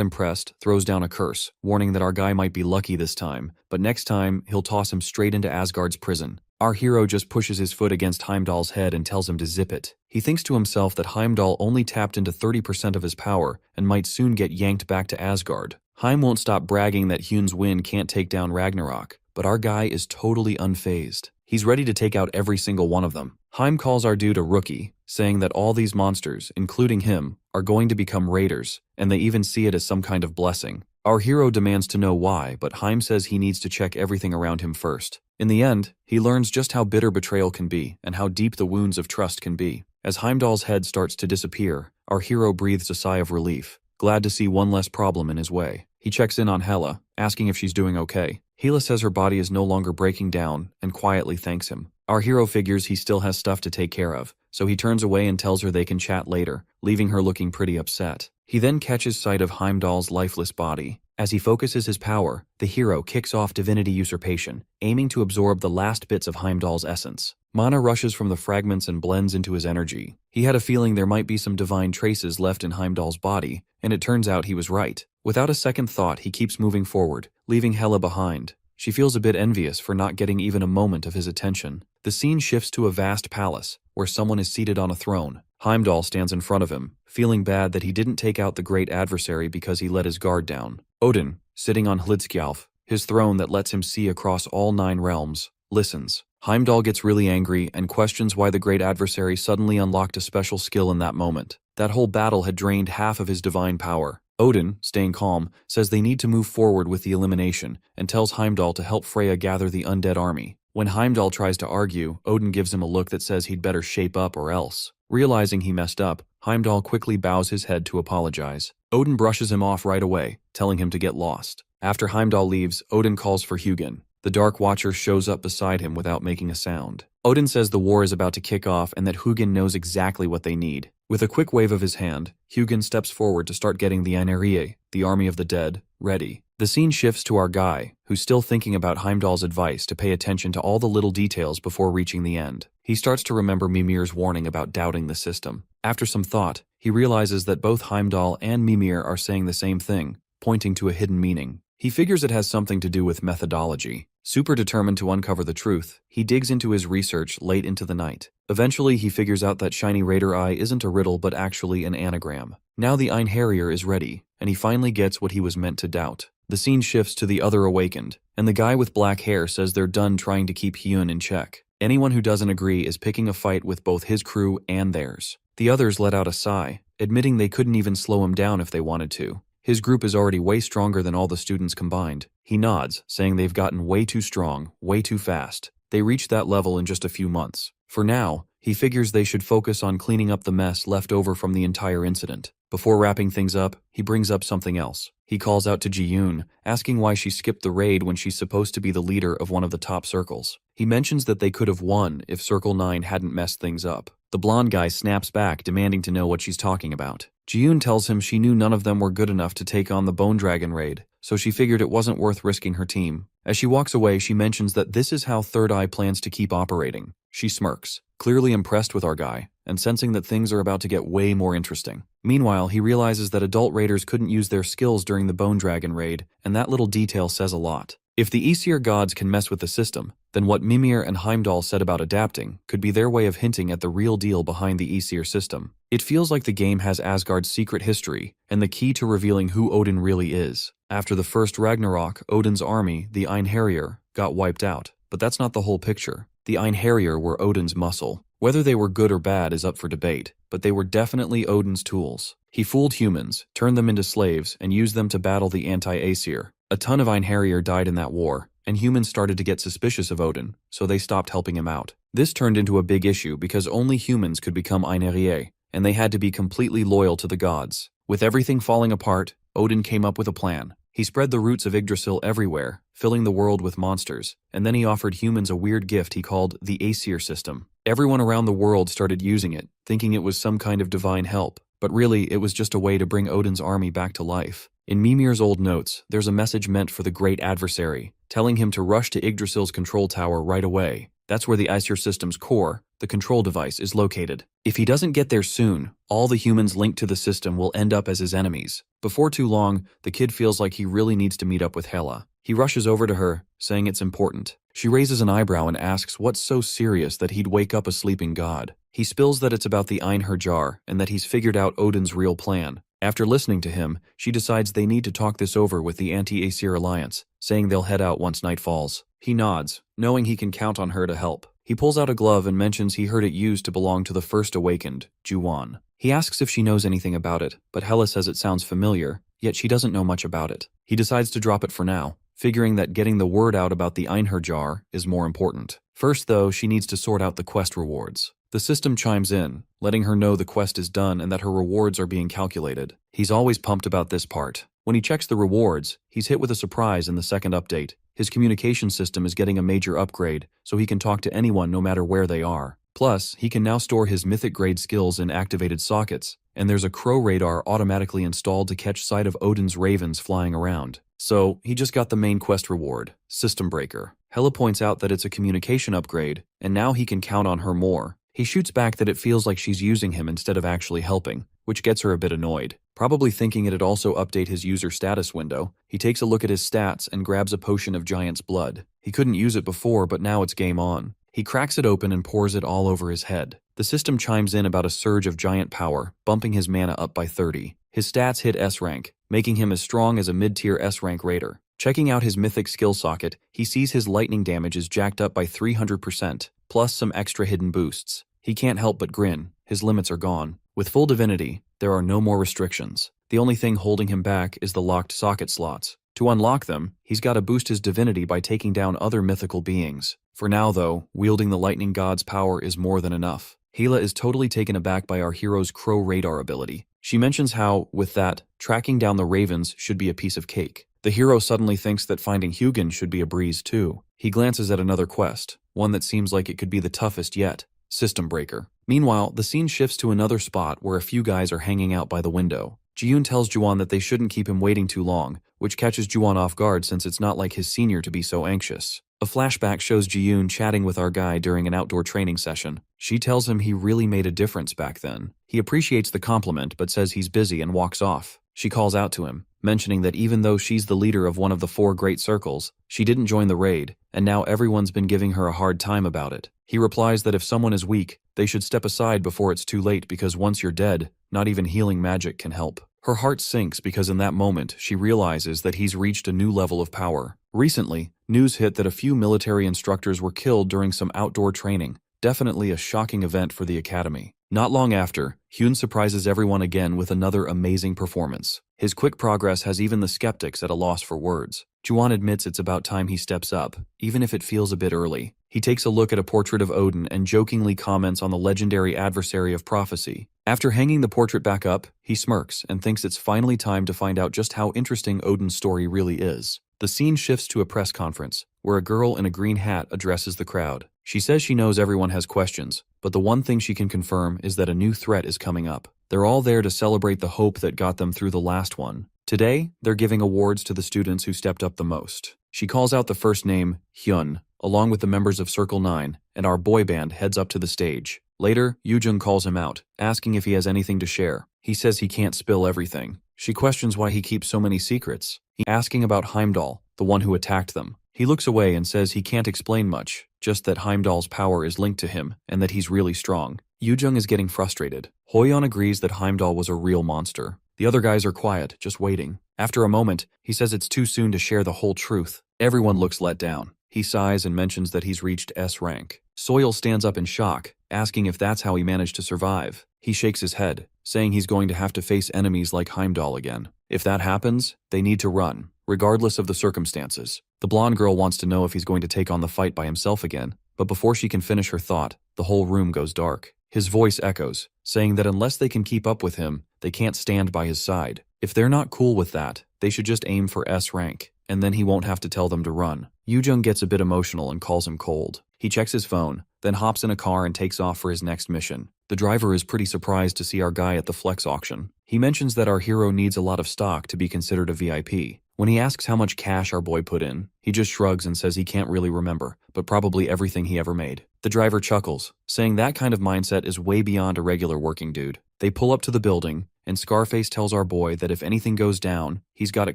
impressed, throws down a curse, warning that our guy might be lucky this time, but next time, he'll toss him straight into Asgard's prison. Our hero just pushes his foot against Heimdall's head and tells him to zip it. He thinks to himself that Heimdall only tapped into 30% of his power and might soon get yanked back to Asgard. Heim won't stop bragging that Hyun's wind can't take down Ragnarok, but our guy is totally unfazed. He's ready to take out every single one of them. Heim calls our dude a rookie, saying that all these monsters, including him, are going to become raiders, and they even see it as some kind of blessing. Our hero demands to know why, but Heim says he needs to check everything around him first. In the end, he learns just how bitter betrayal can be and how deep the wounds of trust can be. As Heimdall's head starts to disappear, our hero breathes a sigh of relief, glad to see one less problem in his way. He checks in on Hela, asking if she's doing okay. Hela says her body is no longer breaking down and quietly thanks him. Our hero figures he still has stuff to take care of, so he turns away and tells her they can chat later, leaving her looking pretty upset. He then catches sight of Heimdall's lifeless body. As he focuses his power, the hero kicks off divinity usurpation, aiming to absorb the last bits of Heimdall's essence. Mana rushes from the fragments and blends into his energy. He had a feeling there might be some divine traces left in Heimdall's body, and it turns out he was right. Without a second thought, he keeps moving forward, leaving Hela behind. She feels a bit envious for not getting even a moment of his attention. The scene shifts to a vast palace, where someone is seated on a throne. Heimdall stands in front of him, feeling bad that he didn't take out the great adversary because he let his guard down. Odin, sitting on Hlidskjalf, his throne that lets him see across all 9 realms, listens. Heimdall gets really angry and questions why the great adversary suddenly unlocked a special skill in that moment. That whole battle had drained half of his divine power. Odin, staying calm, says they need to move forward with the elimination and tells Heimdall to help Freya gather the undead army. When Heimdall tries to argue, Odin gives him a look that says he'd better shape up or else. Realizing he messed up, Heimdall quickly bows his head to apologize. Odin brushes him off right away, telling him to get lost. After Heimdall leaves, Odin calls for Hugin. The Dark Watcher shows up beside him without making a sound. Odin says the war is about to kick off and that Hugin knows exactly what they need. With a quick wave of his hand, Hugin steps forward to start getting the Einherjar, the army of the dead, ready. The scene shifts to our guy, who's still thinking about Heimdall's advice to pay attention to all the little details before reaching the end. He starts to remember Mimir's warning about doubting the system. After some thought, he realizes that both Heimdall and Mimir are saying the same thing, pointing to a hidden meaning. He figures it has something to do with methodology. Super determined to uncover the truth, he digs into his research late into the night. Eventually, he figures out that shiny radar eye isn't a riddle but actually an anagram. Now the Einherjar is ready, and he finally gets what he was meant to doubt. The scene shifts to the other awakened, and the guy with black hair says they're done trying to keep Hyun in check. Anyone who doesn't agree is picking a fight with both his crew and theirs. The others let out a sigh, admitting they couldn't even slow him down if they wanted to. His group is already way stronger than all the students combined. He nods, saying they've gotten way too strong, way too fast. They reached that level in just a few months. For now, he figures they should focus on cleaning up the mess left over from the entire incident. Before wrapping things up, he brings up something else. He calls out to Ji-yoon, asking why she skipped the raid when she's supposed to be the leader of one of the top circles. He mentions that they could have won if Circle 9 hadn't messed things up. The blonde guy snaps back, demanding to know what she's talking about. Ji-yoon tells him she knew none of them were good enough to take on the Bone Dragon raid, so she figured it wasn't worth risking her team. As she walks away, she mentions that this is how Third Eye plans to keep operating. She smirks, clearly impressed with our guy, and sensing that things are about to get way more interesting. Meanwhile, he realizes that adult raiders couldn't use their skills during the Bone Dragon raid, and that little detail says a lot. If the Aesir gods can mess with the system, then what Mimir and Heimdall said about adapting could be their way of hinting at the real deal behind the Aesir system. It feels like the game has Asgard's secret history and the key to revealing who Odin really is. After the first Ragnarok, Odin's army, the Einherjar, got wiped out. But that's not the whole picture. The Einherjar were Odin's muscle. Whether they were good or bad is up for debate, but they were definitely Odin's tools. He fooled humans, turned them into slaves, and used them to battle the anti-Aesir. A ton of Einherjar died in that war, and humans started to get suspicious of Odin, so they stopped helping him out. This turned into a big issue because only humans could become Einherjar, and they had to be completely loyal to the gods. With everything falling apart, Odin came up with a plan. He spread the roots of Yggdrasil everywhere, filling the world with monsters, and then he offered humans a weird gift he called the Aesir system. Everyone around the world started using it, thinking it was some kind of divine help, but really it was just a way to bring Odin's army back to life. In Mimir's old notes, there's a message meant for the great adversary, telling him to rush to Yggdrasil's control tower right away. That's where the Aesir system's core, the control device, is located. If he doesn't get there soon, all the humans linked to the system will end up as his enemies. Before too long, the kid feels like he really needs to meet up with Hela. He rushes over to her, saying it's important. She raises an eyebrow and asks what's so serious that he'd wake up a sleeping god. He spills that it's about the Einherjar and that he's figured out Odin's real plan. After listening to him, she decides they need to talk this over with the anti-Aesir alliance, saying they'll head out once night falls. He nods, knowing he can count on her to help. He pulls out a glove and mentions he heard it used to belong to the first awakened, Juwan. He asks if she knows anything about it, but Hela says it sounds familiar, yet she doesn't know much about it. He decides to drop it for now, figuring that getting the word out about the Einherjar is more important. First, though, she needs to sort out the quest rewards. The system chimes in, letting her know the quest is done and that her rewards are being calculated. He's always pumped about this part. When he checks the rewards, he's hit with a surprise in the second update. His communication system is getting a major upgrade, so he can talk to anyone no matter where they are. Plus, he can now store his mythic-grade skills in activated sockets, and there's a crow radar automatically installed to catch sight of Odin's ravens flying around. So, he just got the main quest reward, System Breaker. Hela points out that it's a communication upgrade, and now he can count on her more. He shoots back that it feels like she's using him instead of actually helping, which gets her a bit annoyed. Probably thinking it'd also update his user status window, he takes a look at his stats and grabs a potion of giant's blood. He couldn't use it before, but now it's game on. He cracks it open and pours it all over his head. The system chimes in about a surge of giant power, bumping his mana up by 30. His stats hit S rank, making him as strong as a mid-tier S rank raider. Checking out his mythic skill socket, he sees his lightning damage is jacked up by 300%, plus some extra hidden boosts. He can't help but grin. His limits are gone. With full divinity, there are no more restrictions. The only thing holding him back is the locked socket slots. To unlock them, he's got to boost his divinity by taking down other mythical beings. For now, though, wielding the lightning god's power is more than enough. Hela is totally taken aback by our hero's crow radar ability. She mentions how, with that, tracking down the ravens should be a piece of cake. The hero suddenly thinks that finding Hugin should be a breeze too. He glances at another quest, one that seems like it could be the toughest yet. System Breaker. Meanwhile, the scene shifts to another spot where a few guys are hanging out by the window. Ji-yoon tells Juwon that they shouldn't keep him waiting too long, which catches Juwon off guard since it's not like his senior to be so anxious. A flashback shows Ji-yoon chatting with our guy during an outdoor training session. She tells him he really made a difference back then. He appreciates the compliment but says he's busy and walks off. She calls out to him, mentioning that even though she's the leader of one of the 4 great circles, she didn't join the raid, and now everyone's been giving her a hard time about it. He replies that if someone is weak, they should step aside before it's too late because once you're dead, not even healing magic can help. Her heart sinks because in that moment, she realizes that he's reached a new level of power. Recently, news hit that a few military instructors were killed during some outdoor training. Definitely a shocking event for the academy. Not long after, Hyun surprises everyone again with another amazing performance. His quick progress has even the skeptics at a loss for words. Juwon admits it's about time he steps up, even if it feels a bit early. He takes a look at a portrait of Odin and jokingly comments on the legendary adversary of prophecy. After hanging the portrait back up, he smirks and thinks it's finally time to find out just how interesting Odin's story really is. The scene shifts to a press conference, where a girl in a green hat addresses the crowd. She says she knows everyone has questions, but the one thing she can confirm is that a new threat is coming up. They're all there to celebrate the hope that got them through the last one. Today, they're giving awards to the students who stepped up the most. She calls out the first name, Hyun, along with the members of Circle 9, and our boy band heads up to the stage. Later, Yoojung calls him out, asking if he has anything to share. He says he can't spill everything. She questions why he keeps so many secrets, asking about Heimdall, the one who attacked them. He looks away and says he can't explain much, just that Heimdall's power is linked to him and that he's really strong. Yoojung is getting frustrated. Hoyeon agrees that Heimdall was a real monster. The other guys are quiet, just waiting. After a moment, he says it's too soon to share the whole truth. Everyone looks let down. He sighs and mentions that he's reached S rank. Soil stands up in shock, asking if that's how he managed to survive. He shakes his head, saying he's going to have to face enemies like Heimdall again. If that happens, they need to run, regardless of the circumstances. The blonde girl wants to know if he's going to take on the fight by himself again, but before she can finish her thought, the whole room goes dark. His voice echoes, saying that unless they can keep up with him, they can't stand by his side. If they're not cool with that, they should just aim for S rank, and then he won't have to tell them to run. Yoojung gets a bit emotional and calls him cold. He checks his phone, then hops in a car and takes off for his next mission. The driver is pretty surprised to see our guy at the flex auction. He mentions that our hero needs a lot of stock to be considered a VIP. When he asks how much cash our boy put in, he just shrugs and says he can't really remember, but probably everything he ever made. The driver chuckles, saying that kind of mindset is way beyond a regular working dude. They pull up to the building, and Scarface tells our boy that if anything goes down, he's got it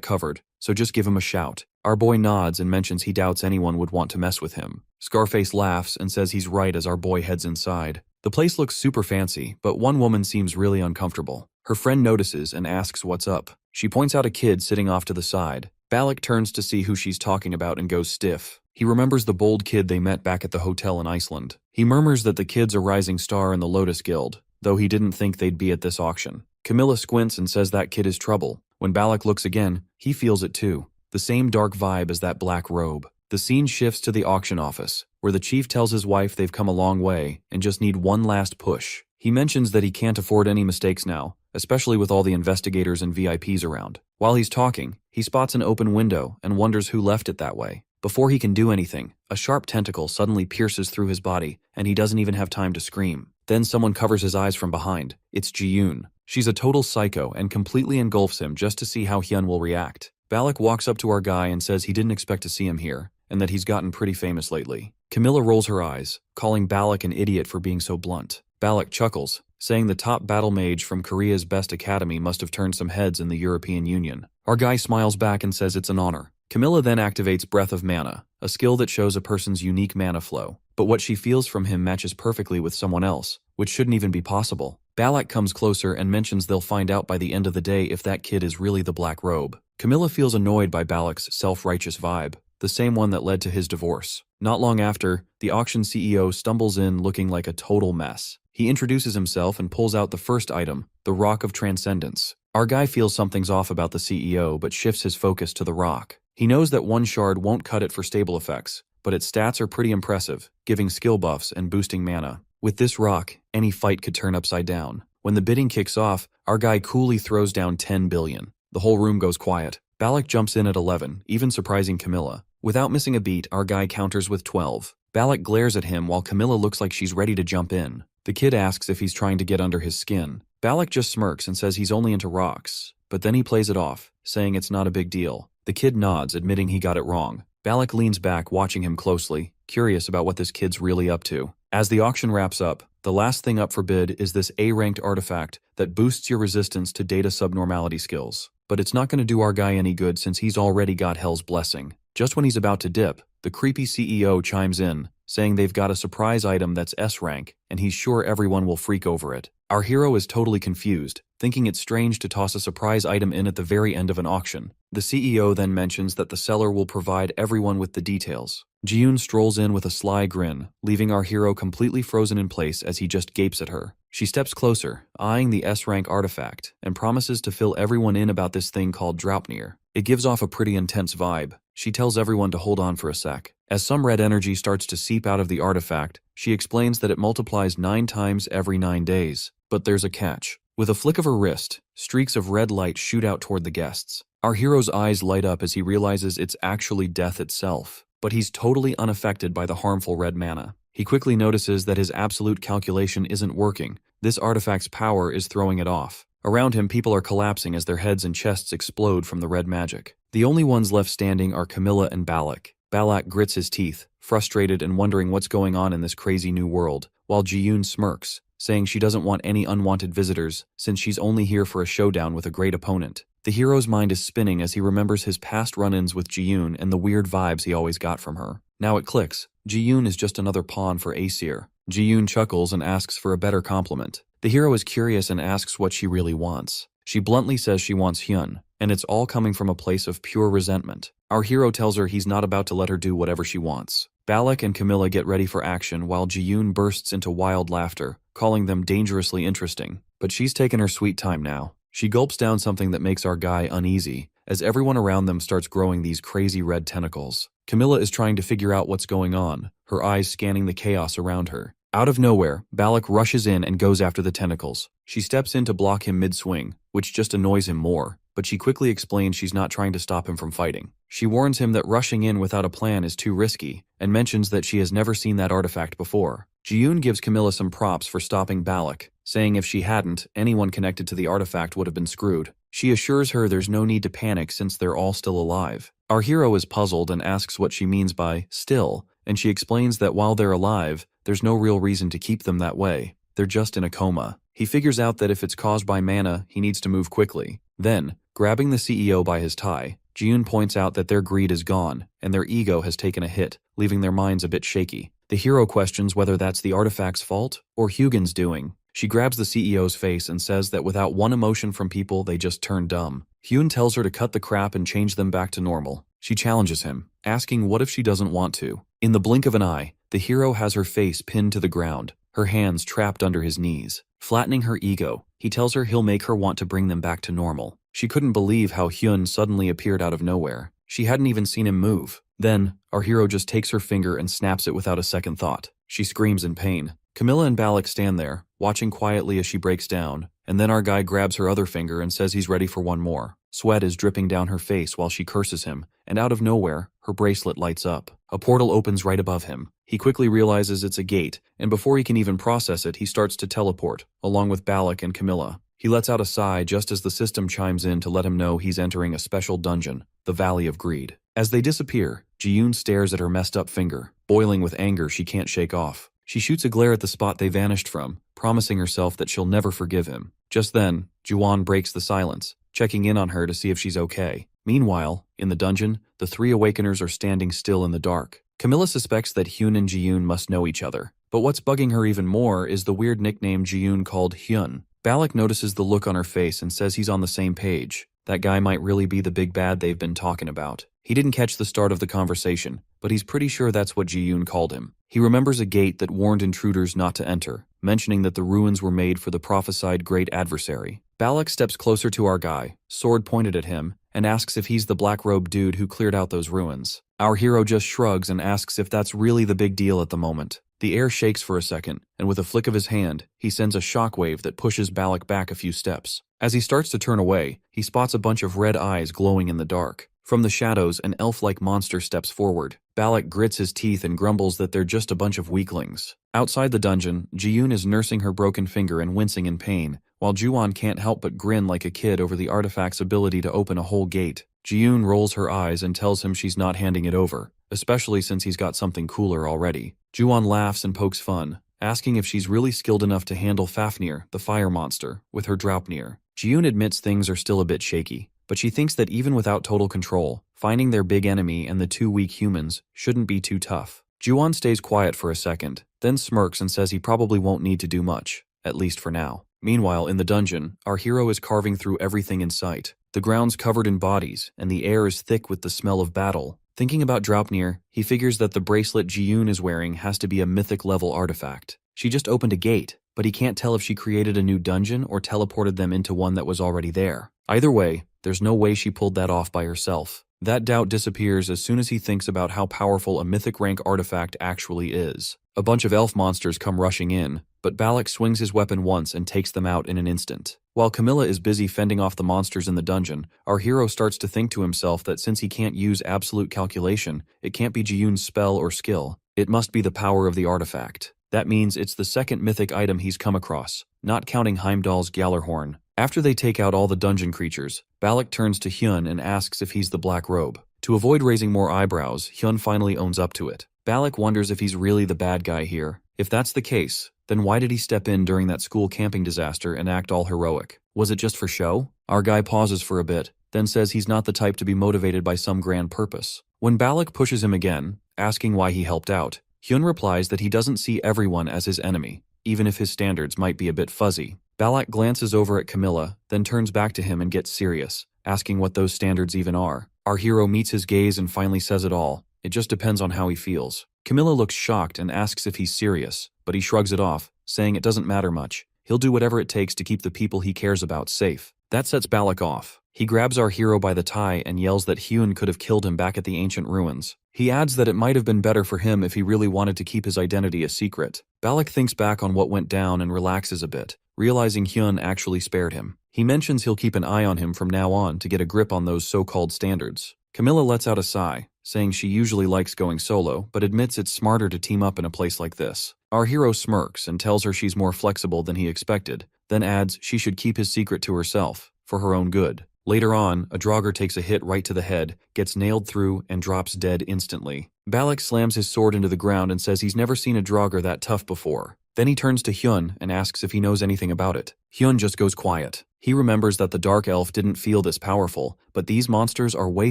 covered, so just give him a shout. Our boy nods and mentions he doubts anyone would want to mess with him. Scarface laughs and says he's right as our boy heads inside. The place looks super fancy, but one woman seems really uncomfortable. Her friend notices and asks what's up. She points out a kid sitting off to the side. Balak turns to see who she's talking about and goes stiff. He remembers the bold kid they met back at the hotel in Iceland. He murmurs that the kid's a rising star in the Lotus Guild, though he didn't think they'd be at this auction. Camilla squints and says that kid is trouble. When Balak looks again, he feels it too. The same dark vibe as that black robe. The scene shifts to the auction office, where the chief tells his wife they've come a long way and just need one last push. He mentions that he can't afford any mistakes now, especially with all the investigators and VIPs around. While he's talking, he spots an open window and wonders who left it that way. Before he can do anything, a sharp tentacle suddenly pierces through his body, and he doesn't even have time to scream. Then someone covers his eyes from behind. It's Ji-yoon. She's a total psycho and completely engulfs him just to see how Hyun will react. Balak walks up to our guy and says he didn't expect to see him here, and that he's gotten pretty famous lately. Camilla rolls her eyes, calling Balak an idiot for being so blunt. Balak chuckles, saying the top battle mage from Korea's best academy must have turned some heads in the European Union. Our guy smiles back and says it's an honor. Camilla then activates Breath of Mana, a skill that shows a person's unique mana flow. But what she feels from him matches perfectly with someone else, which shouldn't even be possible. Balak comes closer and mentions they'll find out by the end of the day if that kid is really the Black Robe. Camilla feels annoyed by Balak's self-righteous vibe, the same one that led to his divorce. Not long after, the auction CEO stumbles in looking like a total mess. He introduces himself and pulls out the first item, the Rock of Transcendence. Our guy feels something's off about the CEO but shifts his focus to the rock. He knows that one shard won't cut it for stable effects, but its stats are pretty impressive, giving skill buffs and boosting mana. With this rock, any fight could turn upside down. When the bidding kicks off, our guy coolly throws down 10 billion. The whole room goes quiet. Balak jumps in at 11, even surprising Camilla. Without missing a beat, our guy counters with 12. Balak glares at him while Camilla looks like she's ready to jump in. The kid asks if he's trying to get under his skin. Balak just smirks and says he's only into rocks, but then he plays it off, saying it's not a big deal. The kid nods, admitting he got it wrong. Balak leans back, watching him closely, curious about what this kid's really up to. As the auction wraps up, the last thing up for bid is this A-ranked artifact that boosts your resistance to data subnormality skills. But it's not going to do our guy any good since he's already got Hell's Blessing. Just when he's about to dip, the creepy CEO chimes in, saying they've got a surprise item that's S-rank, and he's sure everyone will freak over it. Our hero is totally confused, thinking it's strange to toss a surprise item in at the very end of an auction. The CEO then mentions that the seller will provide everyone with the details. Ji-yoon strolls in with a sly grin, leaving our hero completely frozen in place as he just gapes at her. She steps closer, eyeing the S-rank artifact, and promises to fill everyone in about this thing called Draupnir. It gives off a pretty intense vibe. She tells everyone to hold on for a sec. As some red energy starts to seep out of the artifact, she explains that it multiplies 9 times every 9 days. But there's a catch. With a flick of her wrist, streaks of red light shoot out toward the guests. Our hero's eyes light up as he realizes it's actually death itself. But he's totally unaffected by the harmful red mana. He quickly notices that his absolute calculation isn't working. This artifact's power is throwing it off. Around him, people are collapsing as their heads and chests explode from the red magic. The only ones left standing are Camilla and Balak. Balak grits his teeth, frustrated and wondering what's going on in this crazy new world, while Ji-yoon smirks, saying she doesn't want any unwanted visitors since she's only here for a showdown with a great opponent. The hero's mind is spinning as he remembers his past run-ins with Ji-yoon and the weird vibes he always got from her. Now it clicks. Ji-yoon is just another pawn for Aesir. Ji-yoon chuckles and asks for a better compliment. The hero is curious and asks what she really wants. She bluntly says she wants Hyun, and it's all coming from a place of pure resentment. Our hero tells her he's not about to let her do whatever she wants. Balak and Camilla get ready for action while Ji-yoon bursts into wild laughter, calling them dangerously interesting. But she's taken her sweet time now. She gulps down something that makes our guy uneasy, as everyone around them starts growing these crazy red tentacles. Camilla is trying to figure out what's going on, her eyes scanning the chaos around her. Out of nowhere, Balak rushes in and goes after the tentacles. She steps in to block him mid-swing, which just annoys him more, but she quickly explains she's not trying to stop him from fighting. She warns him that rushing in without a plan is too risky, and mentions that she has never seen that artifact before. Ji-yoon gives Camilla some props for stopping Balak, saying if she hadn't, anyone connected to the artifact would have been screwed. She assures her there's no need to panic since they're all still alive. Our hero is puzzled and asks what she means by still, and she explains that while they're alive, there's no real reason to keep them that way. They're just in a coma. He figures out that if it's caused by mana, he needs to move quickly. Then, grabbing the CEO by his tie, Ji-yoon points out that their greed is gone, and their ego has taken a hit, leaving their minds a bit shaky. The hero questions whether that's the artifact's fault or Hugin's doing. She grabs the CEO's face and says that without one emotion from people, they just turn dumb. Hyun tells her to cut the crap and change them back to normal. She challenges him, asking what if she doesn't want to. In the blink of an eye, the hero has her face pinned to the ground, her hands trapped under his knees. Flattening her ego, he tells her he'll make her want to bring them back to normal. She couldn't believe how Hyun suddenly appeared out of nowhere. She hadn't even seen him move. Then, our hero just takes her finger and snaps it without a second thought. She screams in pain. Camilla and Balak stand there, watching quietly as she breaks down, and then our guy grabs her other finger and says he's ready for one more. Sweat is dripping down her face while she curses him, and out of nowhere, her bracelet lights up. A portal opens right above him. He quickly realizes it's a gate, and before he can even process it, he starts to teleport, along with Balak and Camilla. He lets out a sigh just as the system chimes in to let him know he's entering a special dungeon, the Valley of Greed. As they disappear, Ji-yoon stares at her messed up finger, boiling with anger she can't shake off. She shoots a glare at the spot they vanished from, promising herself that she'll never forgive him. Just then, Juwon breaks the silence, checking in on her to see if she's okay. Meanwhile, in the dungeon, the 3 Awakeners are standing still in the dark. Camilla suspects that Hyun and Ji-yoon must know each other, but what's bugging her even more is the weird nickname Ji-yoon called Hyun. Balak notices the look on her face and says he's on the same page. That guy might really be the big bad they've been talking about. He didn't catch the start of the conversation, but he's pretty sure that's what Ji-yoon called him. He remembers a gate that warned intruders not to enter, mentioning that the ruins were made for the prophesied great adversary. Balak steps closer to our guy, sword pointed at him, and asks if he's the black-robed dude who cleared out those ruins. Our hero just shrugs and asks if that's really the big deal at the moment. The air shakes for a second, and with a flick of his hand, he sends a shockwave that pushes Balak back a few steps. As he starts to turn away, he spots a bunch of red eyes glowing in the dark. From the shadows, an elf-like monster steps forward. Balak grits his teeth and grumbles that they're just a bunch of weaklings. Outside the dungeon, Ji-yoon is nursing her broken finger and wincing in pain, while Ju-won can't help but grin like a kid over the artifact's ability to open a whole gate. Ji-yoon rolls her eyes and tells him she's not handing it over, especially since he's got something cooler already. Ju-won laughs and pokes fun, asking if she's really skilled enough to handle Fafnir, the fire monster, with her Draupnir. Ji-yoon admits things are still a bit shaky, but she thinks that even without total control, finding their big enemy and the two weak humans shouldn't be too tough. Ju-won stays quiet for a second, then smirks and says he probably won't need to do much, at least for now. Meanwhile, in the dungeon, our hero is carving through everything in sight. The ground's covered in bodies, and the air is thick with the smell of battle. Thinking about Draupnir, he figures that the bracelet Ji-yoon is wearing has to be a mythic-level artifact. She just opened a gate, but he can't tell if she created a new dungeon or teleported them into one that was already there. Either way, there's no way she pulled that off by herself. That doubt disappears as soon as he thinks about how powerful a mythic-rank artifact actually is. A bunch of elf monsters come rushing in, but Balak swings his weapon once and takes them out in an instant. While Camilla is busy fending off the monsters in the dungeon, our hero starts to think to himself that since he can't use absolute calculation, it can't be Ji-yoon's spell or skill. It must be the power of the artifact. That means it's the second mythic item he's come across, not counting Heimdall's Gjallarhorn. After they take out all the dungeon creatures, Balak turns to Hyun and asks if he's the Black Robe. To avoid raising more eyebrows, Hyun finally owns up to it. Balak wonders if he's really the bad guy here. If that's the case, then why did he step in during that school camping disaster and act all heroic? Was it just for show? Our guy pauses for a bit, then says he's not the type to be motivated by some grand purpose. When Balak pushes him again, asking why he helped out, Hyun replies that he doesn't see everyone as his enemy, even if his standards might be a bit fuzzy. Balak glances over at Camilla, then turns back to him and gets serious, asking what those standards even are. Our hero meets his gaze and finally says it all. It just depends on how he feels. Camilla looks shocked and asks if he's serious, but he shrugs it off, saying it doesn't matter much. He'll do whatever it takes to keep the people he cares about safe. That sets Balak off. He grabs our hero by the tie and yells that Hyun could have killed him back at the ancient ruins. He adds that it might have been better for him if he really wanted to keep his identity a secret. Balak thinks back on what went down and relaxes a bit, realizing Hyun actually spared him. He mentions he'll keep an eye on him from now on to get a grip on those so-called standards. Camilla lets out a sigh, saying she usually likes going solo, but admits it's smarter to team up in a place like this. Our hero smirks and tells her she's more flexible than he expected, then adds she should keep his secret to herself, for her own good. Later on, a Draugr takes a hit right to the head, gets nailed through, and drops dead instantly. Balak slams his sword into the ground and says he's never seen a Draugr that tough before. Then he turns to Hyun and asks if he knows anything about it. Hyun just goes quiet. He remembers that the Dark Elf didn't feel this powerful, but these monsters are way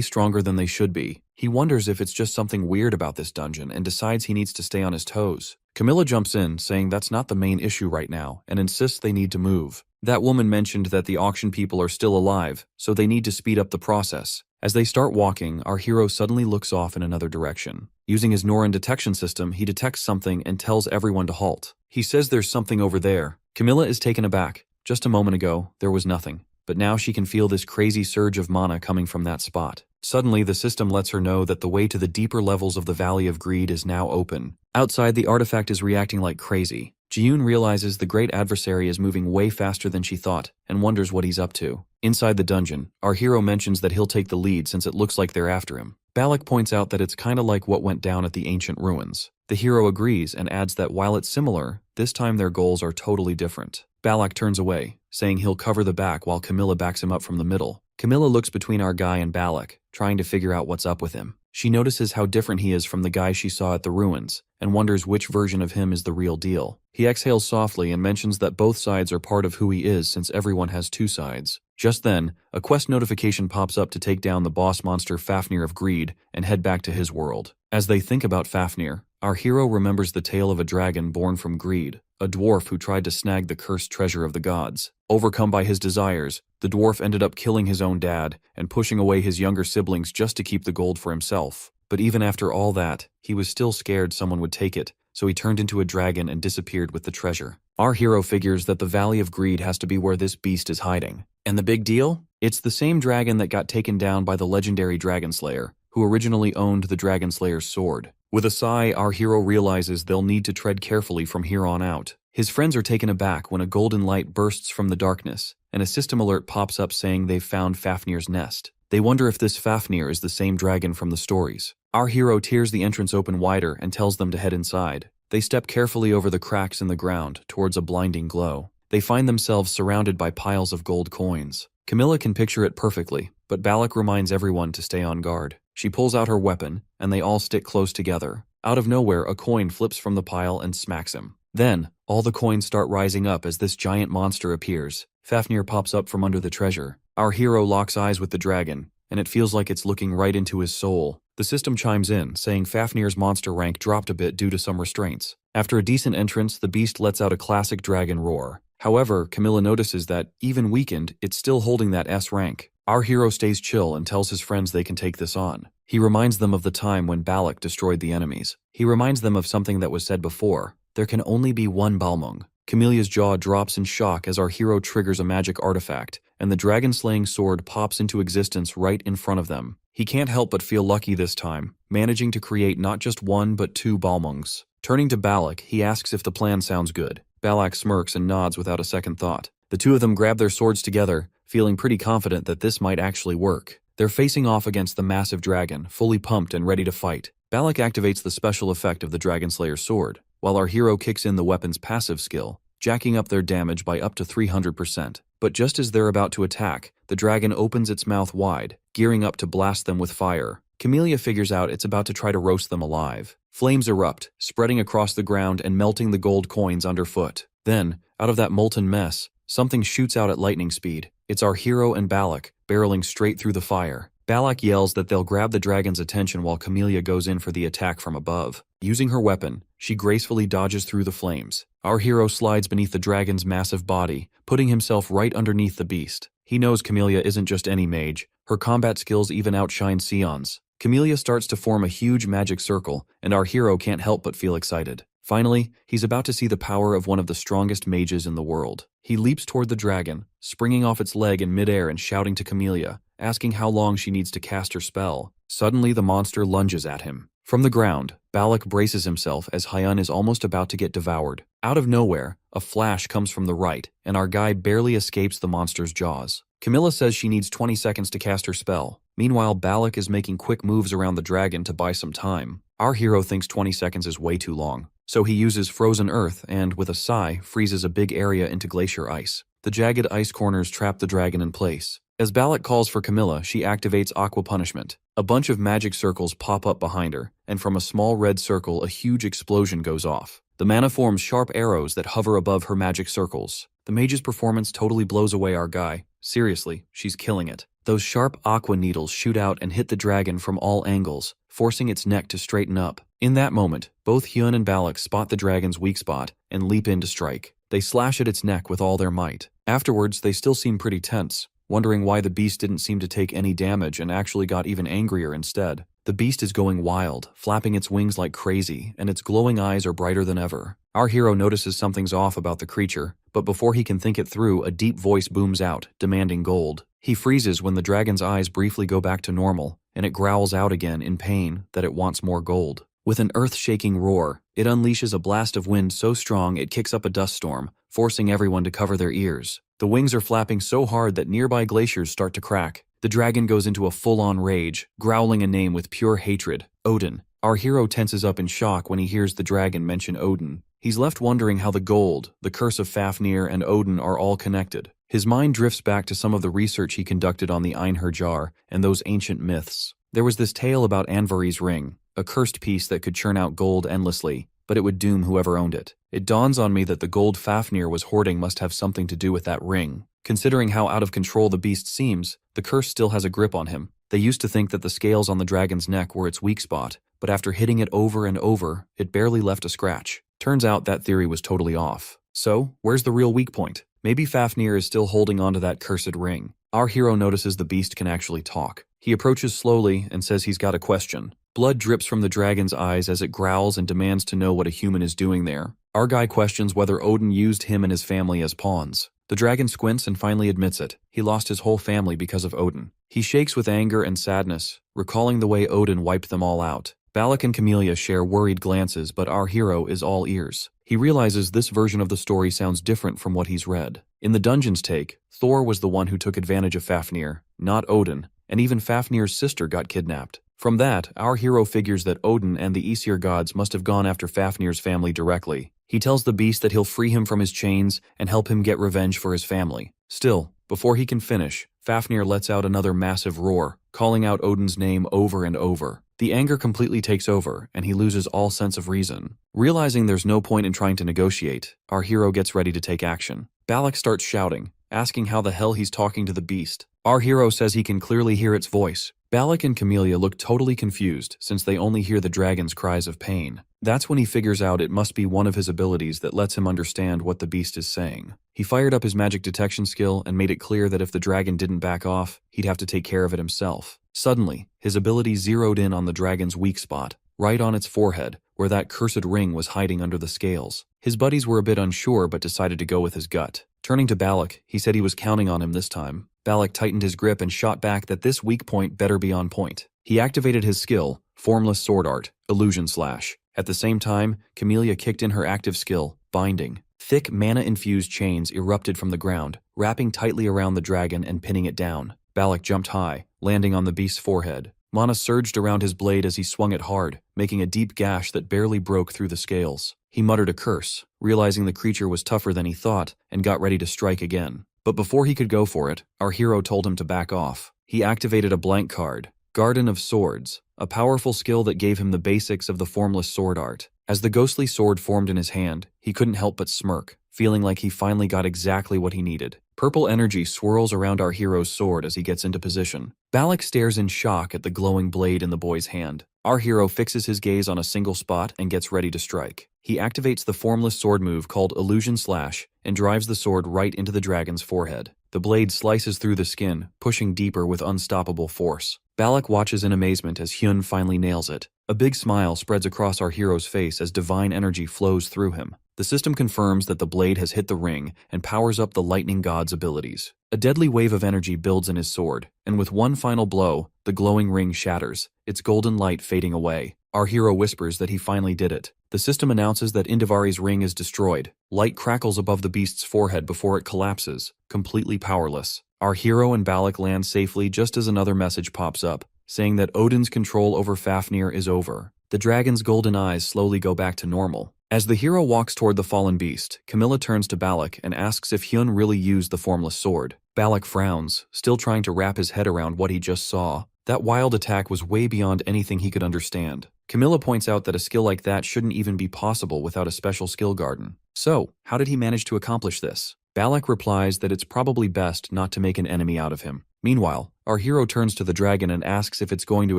stronger than they should be. He wonders if it's just something weird about this dungeon and decides he needs to stay on his toes. Camilla jumps in, saying that's not the main issue right now, and insists they need to move. That woman mentioned that the auction people are still alive, so they need to speed up the process. As they start walking, our hero suddenly looks off in another direction. Using his Norin detection system, he detects something and tells everyone to halt. He says there's something over there. Camilla is taken aback. Just a moment ago, there was nothing. But now she can feel this crazy surge of mana coming from that spot. Suddenly, the system lets her know that the way to the deeper levels of the Valley of Greed is now open. Outside, the artifact is reacting like crazy. Ji-yoon realizes the great adversary is moving way faster than she thought, and wonders what he's up to. Inside the dungeon, our hero mentions that he'll take the lead since it looks like they're after him. Balak points out that it's kinda like what went down at the ancient ruins. The hero agrees and adds that while it's similar, this time their goals are totally different. Balak turns away, saying he'll cover the back while Camilla backs him up from the middle. Camilla looks between our guy and Balak, trying to figure out what's up with him. She notices how different he is from the guy she saw at the ruins, and wonders which version of him is the real deal. He exhales softly and mentions that both sides are part of who he is since everyone has two sides. Just then, a quest notification pops up to take down the boss monster Fafnir of Greed and head back to his world. As they think about Fafnir, our hero remembers the tale of a dragon born from greed, a dwarf who tried to snag the cursed treasure of the gods. Overcome by his desires, the dwarf ended up killing his own dad and pushing away his younger siblings just to keep the gold for himself. But even after all that, he was still scared someone would take it, so he turned into a dragon and disappeared with the treasure. Our hero figures that the Valley of Greed has to be where this beast is hiding. And the big deal? It's the same dragon that got taken down by the legendary Dragon Slayer, who originally owned the Dragon Slayer's sword. With a sigh, our hero realizes they'll need to tread carefully from here on out. His friends are taken aback when a golden light bursts from the darkness, and a system alert pops up saying they've found Fafnir's nest. They wonder if this Fafnir is the same dragon from the stories. Our hero tears the entrance open wider and tells them to head inside. They step carefully over the cracks in the ground towards a blinding glow. They find themselves surrounded by piles of gold coins. Camilla can picture it perfectly, but Balak reminds everyone to stay on guard. She pulls out her weapon, and they all stick close together. Out of nowhere, a coin flips from the pile and smacks him. Then, all the coins start rising up as this giant monster appears. Fafnir pops up from under the treasure. Our hero locks eyes with the dragon, and it feels like it's looking right into his soul. The system chimes in, saying Fafnir's monster rank dropped a bit due to some restraints. After a decent entrance, the beast lets out a classic dragon roar. However, Camilla notices that, even weakened, it's still holding that S rank. Our hero stays chill and tells his friends they can take this on. He reminds them of the time when Balak destroyed the enemies. He reminds them of something that was said before: there can only be one Balmung. Camille's jaw drops in shock as our hero triggers a magic artifact, and the dragon-slaying sword pops into existence right in front of them. He can't help but feel lucky this time, managing to create not just one but two Balmungs. Turning to Balak, he asks if the plan sounds good. Balak smirks and nods without a second thought. The two of them grab their swords together, feeling pretty confident that this might actually work. They're facing off against the massive dragon, fully pumped and ready to fight. Balak activates the special effect of the Dragon Slayer's sword, while our hero kicks in the weapon's passive skill, jacking up their damage by up to 300%. But just as they're about to attack, the dragon opens its mouth wide, gearing up to blast them with fire. Camellia figures out it's about to try to roast them alive. Flames erupt, spreading across the ground and melting the gold coins underfoot. Then, out of that molten mess, something shoots out at lightning speed. It's our hero and Balak, barreling straight through the fire. Balak yells that they'll grab the dragon's attention while Camellia goes in for the attack from above. Using her weapon, she gracefully dodges through the flames. Our hero slides beneath the dragon's massive body, putting himself right underneath the beast. He knows Camellia isn't just any mage. Her combat skills even outshine Sion's. Camellia starts to form a huge magic circle, and our hero can't help but feel excited. Finally, he's about to see the power of one of the strongest mages in the world. He leaps toward the dragon, springing off its leg in midair and shouting to Camellia, asking how long she needs to cast her spell. Suddenly, the monster lunges at him. From the ground, Balak braces himself as Hyun is almost about to get devoured. Out of nowhere, a flash comes from the right, and our guy barely escapes the monster's jaws. Camilla says she needs 20 seconds to cast her spell. Meanwhile, Balak is making quick moves around the dragon to buy some time. Our hero thinks 20 seconds is way too long, so he uses frozen earth and, with a sigh, freezes a big area into glacier ice. The jagged ice corners trap the dragon in place. As Balak calls for Camilla, she activates Aqua Punishment. A bunch of magic circles pop up behind her, and from a small red circle, a huge explosion goes off. The mana forms sharp arrows that hover above her magic circles. The mage's performance totally blows away our guy. Seriously, she's killing it. Those sharp aqua needles shoot out and hit the dragon from all angles, forcing its neck to straighten up. In that moment, both Hyun and Balak spot the dragon's weak spot and leap in to strike. They slash at its neck with all their might. Afterwards, they still seem pretty tense, wondering why the beast didn't seem to take any damage and actually got even angrier instead. The beast is going wild, flapping its wings like crazy, and its glowing eyes are brighter than ever. Our hero notices something's off about the creature, but before he can think it through, a deep voice booms out, demanding gold. He freezes when the dragon's eyes briefly go back to normal, and it growls out again in pain that it wants more gold. With an earth-shaking roar, it unleashes a blast of wind so strong it kicks up a dust storm, forcing everyone to cover their ears. The wings are flapping so hard that nearby glaciers start to crack. The dragon goes into a full-on rage, growling a name with pure hatred, Odin. Our hero tenses up in shock when he hears the dragon mention Odin. He's left wondering how the gold, the curse of Fafnir, and Odin are all connected. His mind drifts back to some of the research he conducted on the Einherjar jar and those ancient myths. There was this tale about Anvari's ring, a cursed piece that could churn out gold endlessly, but it would doom whoever owned it. It dawns on me that the gold Fafnir was hoarding must have something to do with that ring. Considering how out of control the beast seems, the curse still has a grip on him. They used to think that the scales on the dragon's neck were its weak spot, but after hitting it over and over, it barely left a scratch. Turns out that theory was totally off. So, where's the real weak point? Maybe Fafnir is still holding onto that cursed ring. Our hero notices the beast can actually talk. He approaches slowly and says he's got a question. Blood drips from the dragon's eyes as it growls and demands to know what a human is doing there. Our guy questions whether Odin used him and his family as pawns. The dragon squints and finally admits it. He lost his whole family because of Odin. He shakes with anger and sadness, recalling the way Odin wiped them all out. Balak and Camellia share worried glances, but our hero is all ears. He realizes this version of the story sounds different from what he's read. In the Dungeon's take, Thor was the one who took advantage of Fafnir, not Odin, and even Fafnir's sister got kidnapped. From that, our hero figures that Odin and the Aesir gods must have gone after Fafnir's family directly. He tells the beast that he'll free him from his chains and help him get revenge for his family. Still, before he can finish, Fafnir lets out another massive roar, calling out Odin's name over and over. The anger completely takes over, and he loses all sense of reason. Realizing there's no point in trying to negotiate, our hero gets ready to take action. Balak starts shouting, asking how the hell he's talking to the beast. Our hero says he can clearly hear its voice. Balak and Camellia look totally confused since they only hear the dragon's cries of pain. That's when he figures out it must be one of his abilities that lets him understand what the beast is saying. He fired up his magic detection skill and made it clear that if the dragon didn't back off, he'd have to take care of it himself. Suddenly, his ability zeroed in on the dragon's weak spot, right on its forehead, where that cursed ring was hiding under the scales. His buddies were a bit unsure but decided to go with his gut. Turning to Balak, he said he was counting on him this time. Balak tightened his grip and shot back that this weak point better be on point. He activated his skill, Formless Sword Art, Illusion Slash. At the same time, Camellia kicked in her active skill, Binding. Thick, mana-infused chains erupted from the ground, wrapping tightly around the dragon and pinning it down. Balak jumped high, landing on the beast's forehead. Mana surged around his blade as he swung it hard, making a deep gash that barely broke through the scales. He muttered a curse, realizing the creature was tougher than he thought, and got ready to strike again. But before he could go for it, our hero told him to back off. He activated a blank card, Garden of Swords, a powerful skill that gave him the basics of the formless sword art. As the ghostly sword formed in his hand, he couldn't help but smirk, feeling like he finally got exactly what he needed. Purple energy swirls around our hero's sword as he gets into position. Balak stares in shock at the glowing blade in the boy's hand. Our hero fixes his gaze on a single spot and gets ready to strike. He activates the formless sword move called Illusion Slash and drives the sword right into the dragon's forehead. The blade slices through the skin, pushing deeper with unstoppable force. Balak watches in amazement as Hyun finally nails it. A big smile spreads across our hero's face as divine energy flows through him. The system confirms that the blade has hit the ring and powers up the lightning god's abilities. A deadly wave of energy builds in his sword, and with one final blow, the glowing ring shatters, its golden light fading away. Our hero whispers that he finally did it. The system announces that Indivari's ring is destroyed. Light crackles above the beast's forehead before it collapses, completely powerless. Our hero and Balak land safely just as another message pops up, saying that Odin's control over Fafnir is over. The dragon's golden eyes slowly go back to normal. As the hero walks toward the fallen beast, Camilla turns to Balak and asks if Hyun really used the formless sword. Balak frowns, still trying to wrap his head around what he just saw. That wild attack was way beyond anything he could understand. Camilla points out that a skill like that shouldn't even be possible without a special skill garden. So, how did he manage to accomplish this? Balak replies that it's probably best not to make an enemy out of him. Meanwhile, our hero turns to the dragon and asks if it's going to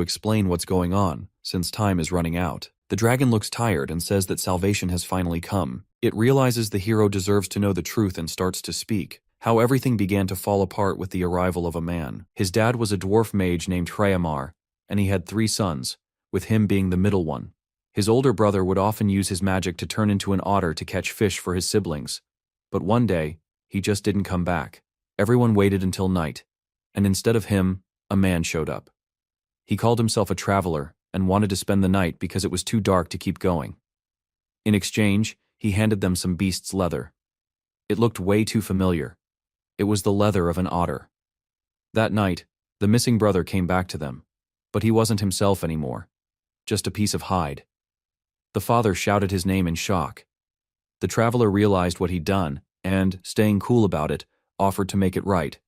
explain what's going on, since time is running out. The dragon looks tired and says that salvation has finally come. It realizes the hero deserves to know the truth and starts to speak. How everything began to fall apart with the arrival of a man. His dad was a dwarf mage named Treyamar, and he had 3 sons, with him being the middle one. His older brother would often use his magic to turn into an otter to catch fish for his siblings. But one day, he just didn't come back. Everyone waited until night, and instead of him, a man showed up. He called himself a traveler and wanted to spend the night because it was too dark to keep going. In exchange, he handed them some beast's leather. It looked way too familiar. It was the leather of an otter. That night, the missing brother came back to them, but he wasn't himself anymore, just a piece of hide. The father shouted his name in shock. The traveler realized what he'd done and, staying cool about it, offered to make it right.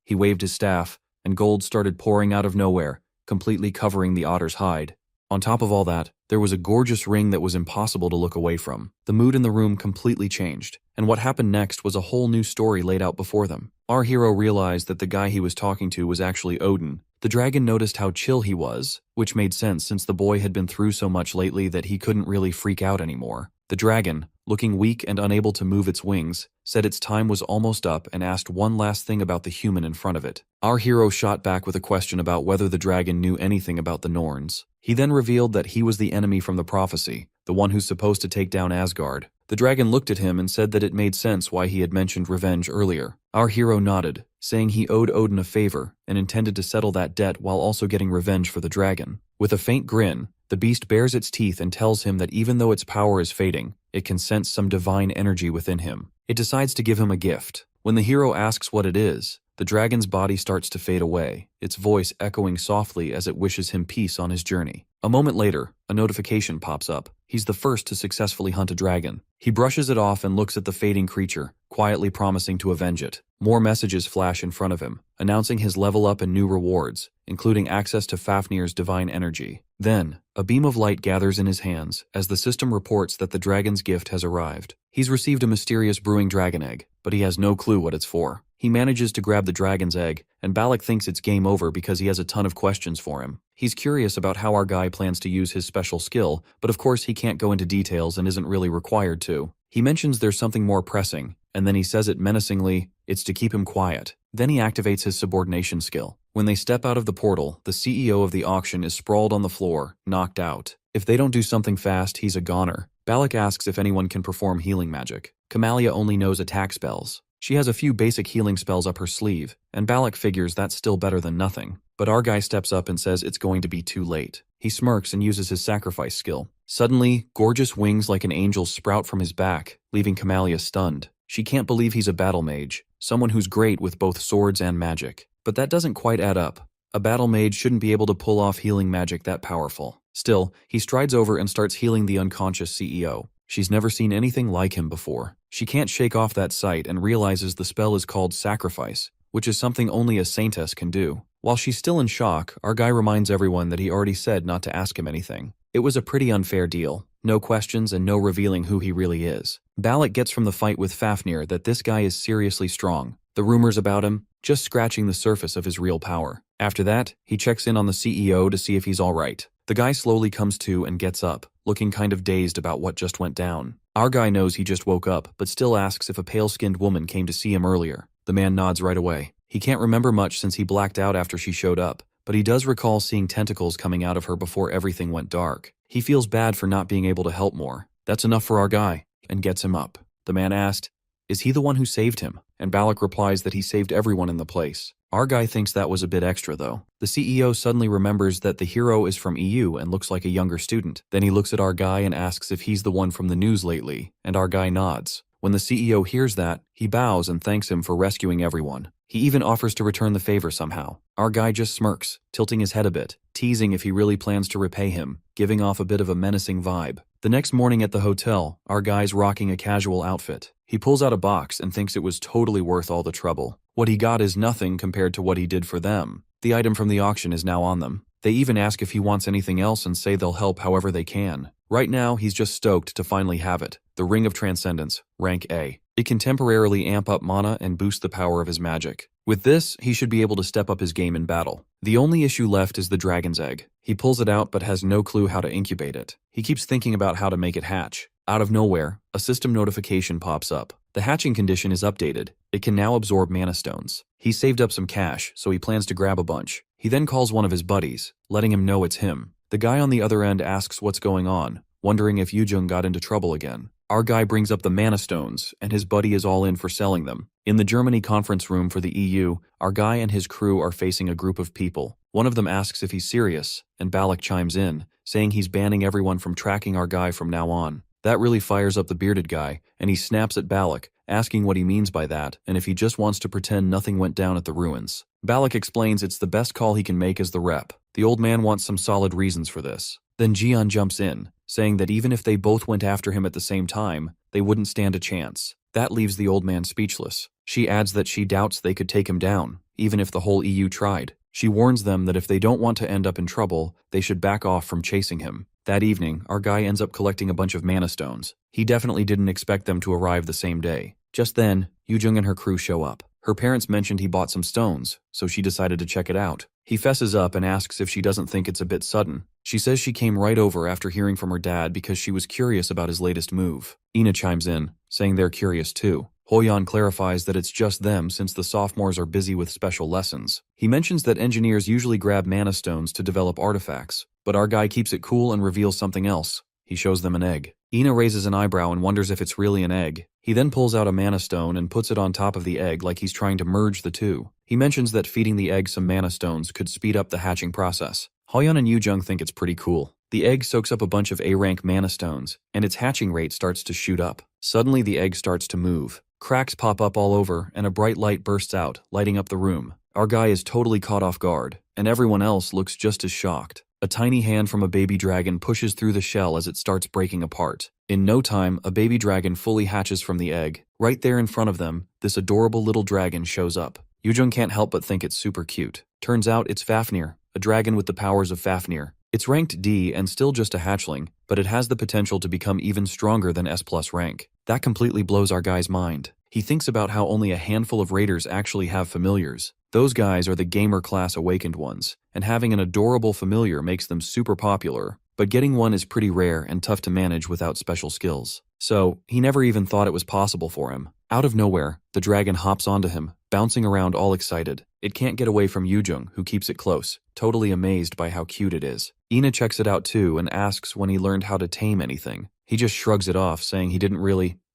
He waved his staff, and gold started pouring out of nowhere, completely covering the otter's hide. On top of all that, there was a gorgeous ring that was impossible to look away from. The mood in the room completely changed, and what happened next was a whole new story laid out before them. Our hero realized that the guy he was talking to was actually Odin. The dragon noticed how chill he was, which made sense since the boy had been through so much lately that he couldn't really freak out anymore. The dragon, looking weak and unable to move its wings, said its time was almost up and asked one last thing about the human in front of it. Our hero shot back with a question about whether the dragon knew anything about the Norns. He then revealed that he was the enemy from the prophecy, the one who's supposed to take down Asgard. The dragon looked at him and said that it made sense why he had mentioned revenge earlier. Our hero nodded, saying he owed Odin a favor and intended to settle that debt while also getting revenge for the dragon. With a faint grin, the beast bares its teeth and tells him that even though its power is fading, it can sense some divine energy within him. It decides to give him a gift. When the hero asks what it is, the dragon's body starts to fade away, its voice echoing softly as it wishes him peace on his journey. A moment later, a notification pops up. He's the first to successfully hunt a dragon. He brushes it off and looks at the fading creature, quietly promising to avenge it. More messages flash in front of him, announcing his level up and new rewards, including access to Fafnir's divine energy. Then, a beam of light gathers in his hands as the system reports that the dragon's gift has arrived. He's received a mysterious brewing dragon egg, but he has no clue what it's for. He manages to grab the dragon's egg, and Balak thinks it's game over because he has a ton of questions for him. He's curious about how our guy plans to use his special skill, but of course he can't go into details and isn't really required to. He mentions there's something more pressing, and then he says it menacingly, it's to keep him quiet. Then he activates his subordination skill. When they step out of the portal, the CEO of the auction is sprawled on the floor, knocked out. If they don't do something fast, he's a goner. Balak asks if anyone can perform healing magic. Kamalia only knows attack spells. She has a few basic healing spells up her sleeve, and Balak figures that's still better than nothing. But our guy steps up and says it's going to be too late. He smirks and uses his sacrifice skill. Suddenly, gorgeous wings like an angel sprout from his back, leaving Kamalia stunned. She can't believe he's a battle mage, someone who's great with both swords and magic. But that doesn't quite add up. A battle mage shouldn't be able to pull off healing magic that powerful. Still, he strides over and starts healing the unconscious CEO. She's never seen anything like him before. She can't shake off that sight and realizes the spell is called Sacrifice, which is something only a saintess can do. While she's still in shock, our guy reminds everyone that he already said not to ask him anything. It was a pretty unfair deal. No questions and no revealing who he really is. Balak gets from the fight with Fafnir that this guy is seriously strong. The rumors about him, just scratching the surface of his real power. After that, he checks in on the CEO to see if he's alright. The guy slowly comes to and gets up, looking kind of dazed about what just went down. Our guy knows he just woke up, but still asks if a pale-skinned woman came to see him earlier. The man nods right away. He can't remember much since he blacked out after she showed up, but he does recall seeing tentacles coming out of her before everything went dark. He feels bad for not being able to help more. That's enough for our guy, and gets him up. The man asked, is he the one who saved him? And Balak replies that he saved everyone in the place. Our guy thinks that was a bit extra though. The CEO suddenly remembers that the hero is from EU and looks like a younger student. Then he looks at our guy and asks if he's the one from the news lately, and our guy nods. When the CEO hears that, he bows and thanks him for rescuing everyone. He even offers to return the favor somehow. Our guy just smirks, tilting his head a bit, teasing if he really plans to repay him, giving off a bit of a menacing vibe. The next morning at the hotel, our guy's rocking a casual outfit. He pulls out a box and thinks it was totally worth all the trouble. What he got is nothing compared to what he did for them. The item from the auction is now on them. They even ask if he wants anything else and say they'll help however they can. Right now, he's just stoked to finally have it. The Ring of Transcendence, rank A. It can temporarily amp up mana and boost the power of his magic. With this, he should be able to step up his game in battle. The only issue left is the dragon's egg. He pulls it out but has no clue how to incubate it. He keeps thinking about how to make it hatch. Out of nowhere, a system notification pops up. The hatching condition is updated. It can now absorb mana stones. He saved up some cash, so he plans to grab a bunch. He then calls one of his buddies, letting him know it's him. The guy on the other end asks what's going on, wondering if Yujung got into trouble again. Our guy brings up the mana stones, and his buddy is all in for selling them. In the Germany conference room for the EU, our guy and his crew are facing a group of people. One of them asks if he's serious, and Balak chimes in, saying he's banning everyone from tracking our guy from now on. That really fires up the bearded guy, and he snaps at Balak, asking what he means by that, and if he just wants to pretend nothing went down at the ruins. Balak explains it's the best call he can make as the rep. The old man wants some solid reasons for this. Then Jian jumps in, saying that even if they both went after him at the same time, they wouldn't stand a chance. That leaves the old man speechless. She adds that she doubts they could take him down, even if the whole EU tried. She warns them that if they don't want to end up in trouble, they should back off from chasing him. That evening, our guy ends up collecting a bunch of mana stones. He definitely didn't expect them to arrive the same day. Just then, Yoojung and her crew show up. Her parents mentioned he bought some stones, so she decided to check it out. He fesses up and asks if she doesn't think it's a bit sudden. She says she came right over after hearing from her dad because she was curious about his latest move. Ina chimes in, saying they're curious too. Hoyeon clarifies that it's just them since the sophomores are busy with special lessons. He mentions that engineers usually grab mana stones to develop artifacts, but our guy keeps it cool and reveals something else. He shows them an egg. Ina raises an eyebrow and wonders if it's really an egg. He then pulls out a mana stone and puts it on top of the egg like he's trying to merge the two. He mentions that feeding the egg some mana stones could speed up the hatching process. Hoyeon and Yoojung think it's pretty cool. The egg soaks up a bunch of A-rank mana stones, and its hatching rate starts to shoot up. Suddenly the egg starts to move. Cracks pop up all over, and a bright light bursts out, lighting up the room. Our guy is totally caught off guard, and everyone else looks just as shocked. A tiny hand from a baby dragon pushes through the shell as it starts breaking apart. In no time, a baby dragon fully hatches from the egg. Right there in front of them, this adorable little dragon shows up. Yoojung can't help but think it's super cute. Turns out it's Fafnir, a dragon with the powers of Fafnir. It's ranked D and still just a hatchling, but it has the potential to become even stronger than S+ rank. That completely blows our guy's mind. He thinks about how only a handful of raiders actually have familiars. Those guys are the gamer class awakened ones, and having an adorable familiar makes them super popular, but getting one is pretty rare and tough to manage without special skills. So, he never even thought it was possible for him. Out of nowhere, the dragon hops onto him, bouncing around all excited. It can't get away from Yoojung, who keeps it close, totally amazed by how cute it is. Ina checks it out too and asks when he learned how to tame anything. He just shrugs it off, saying he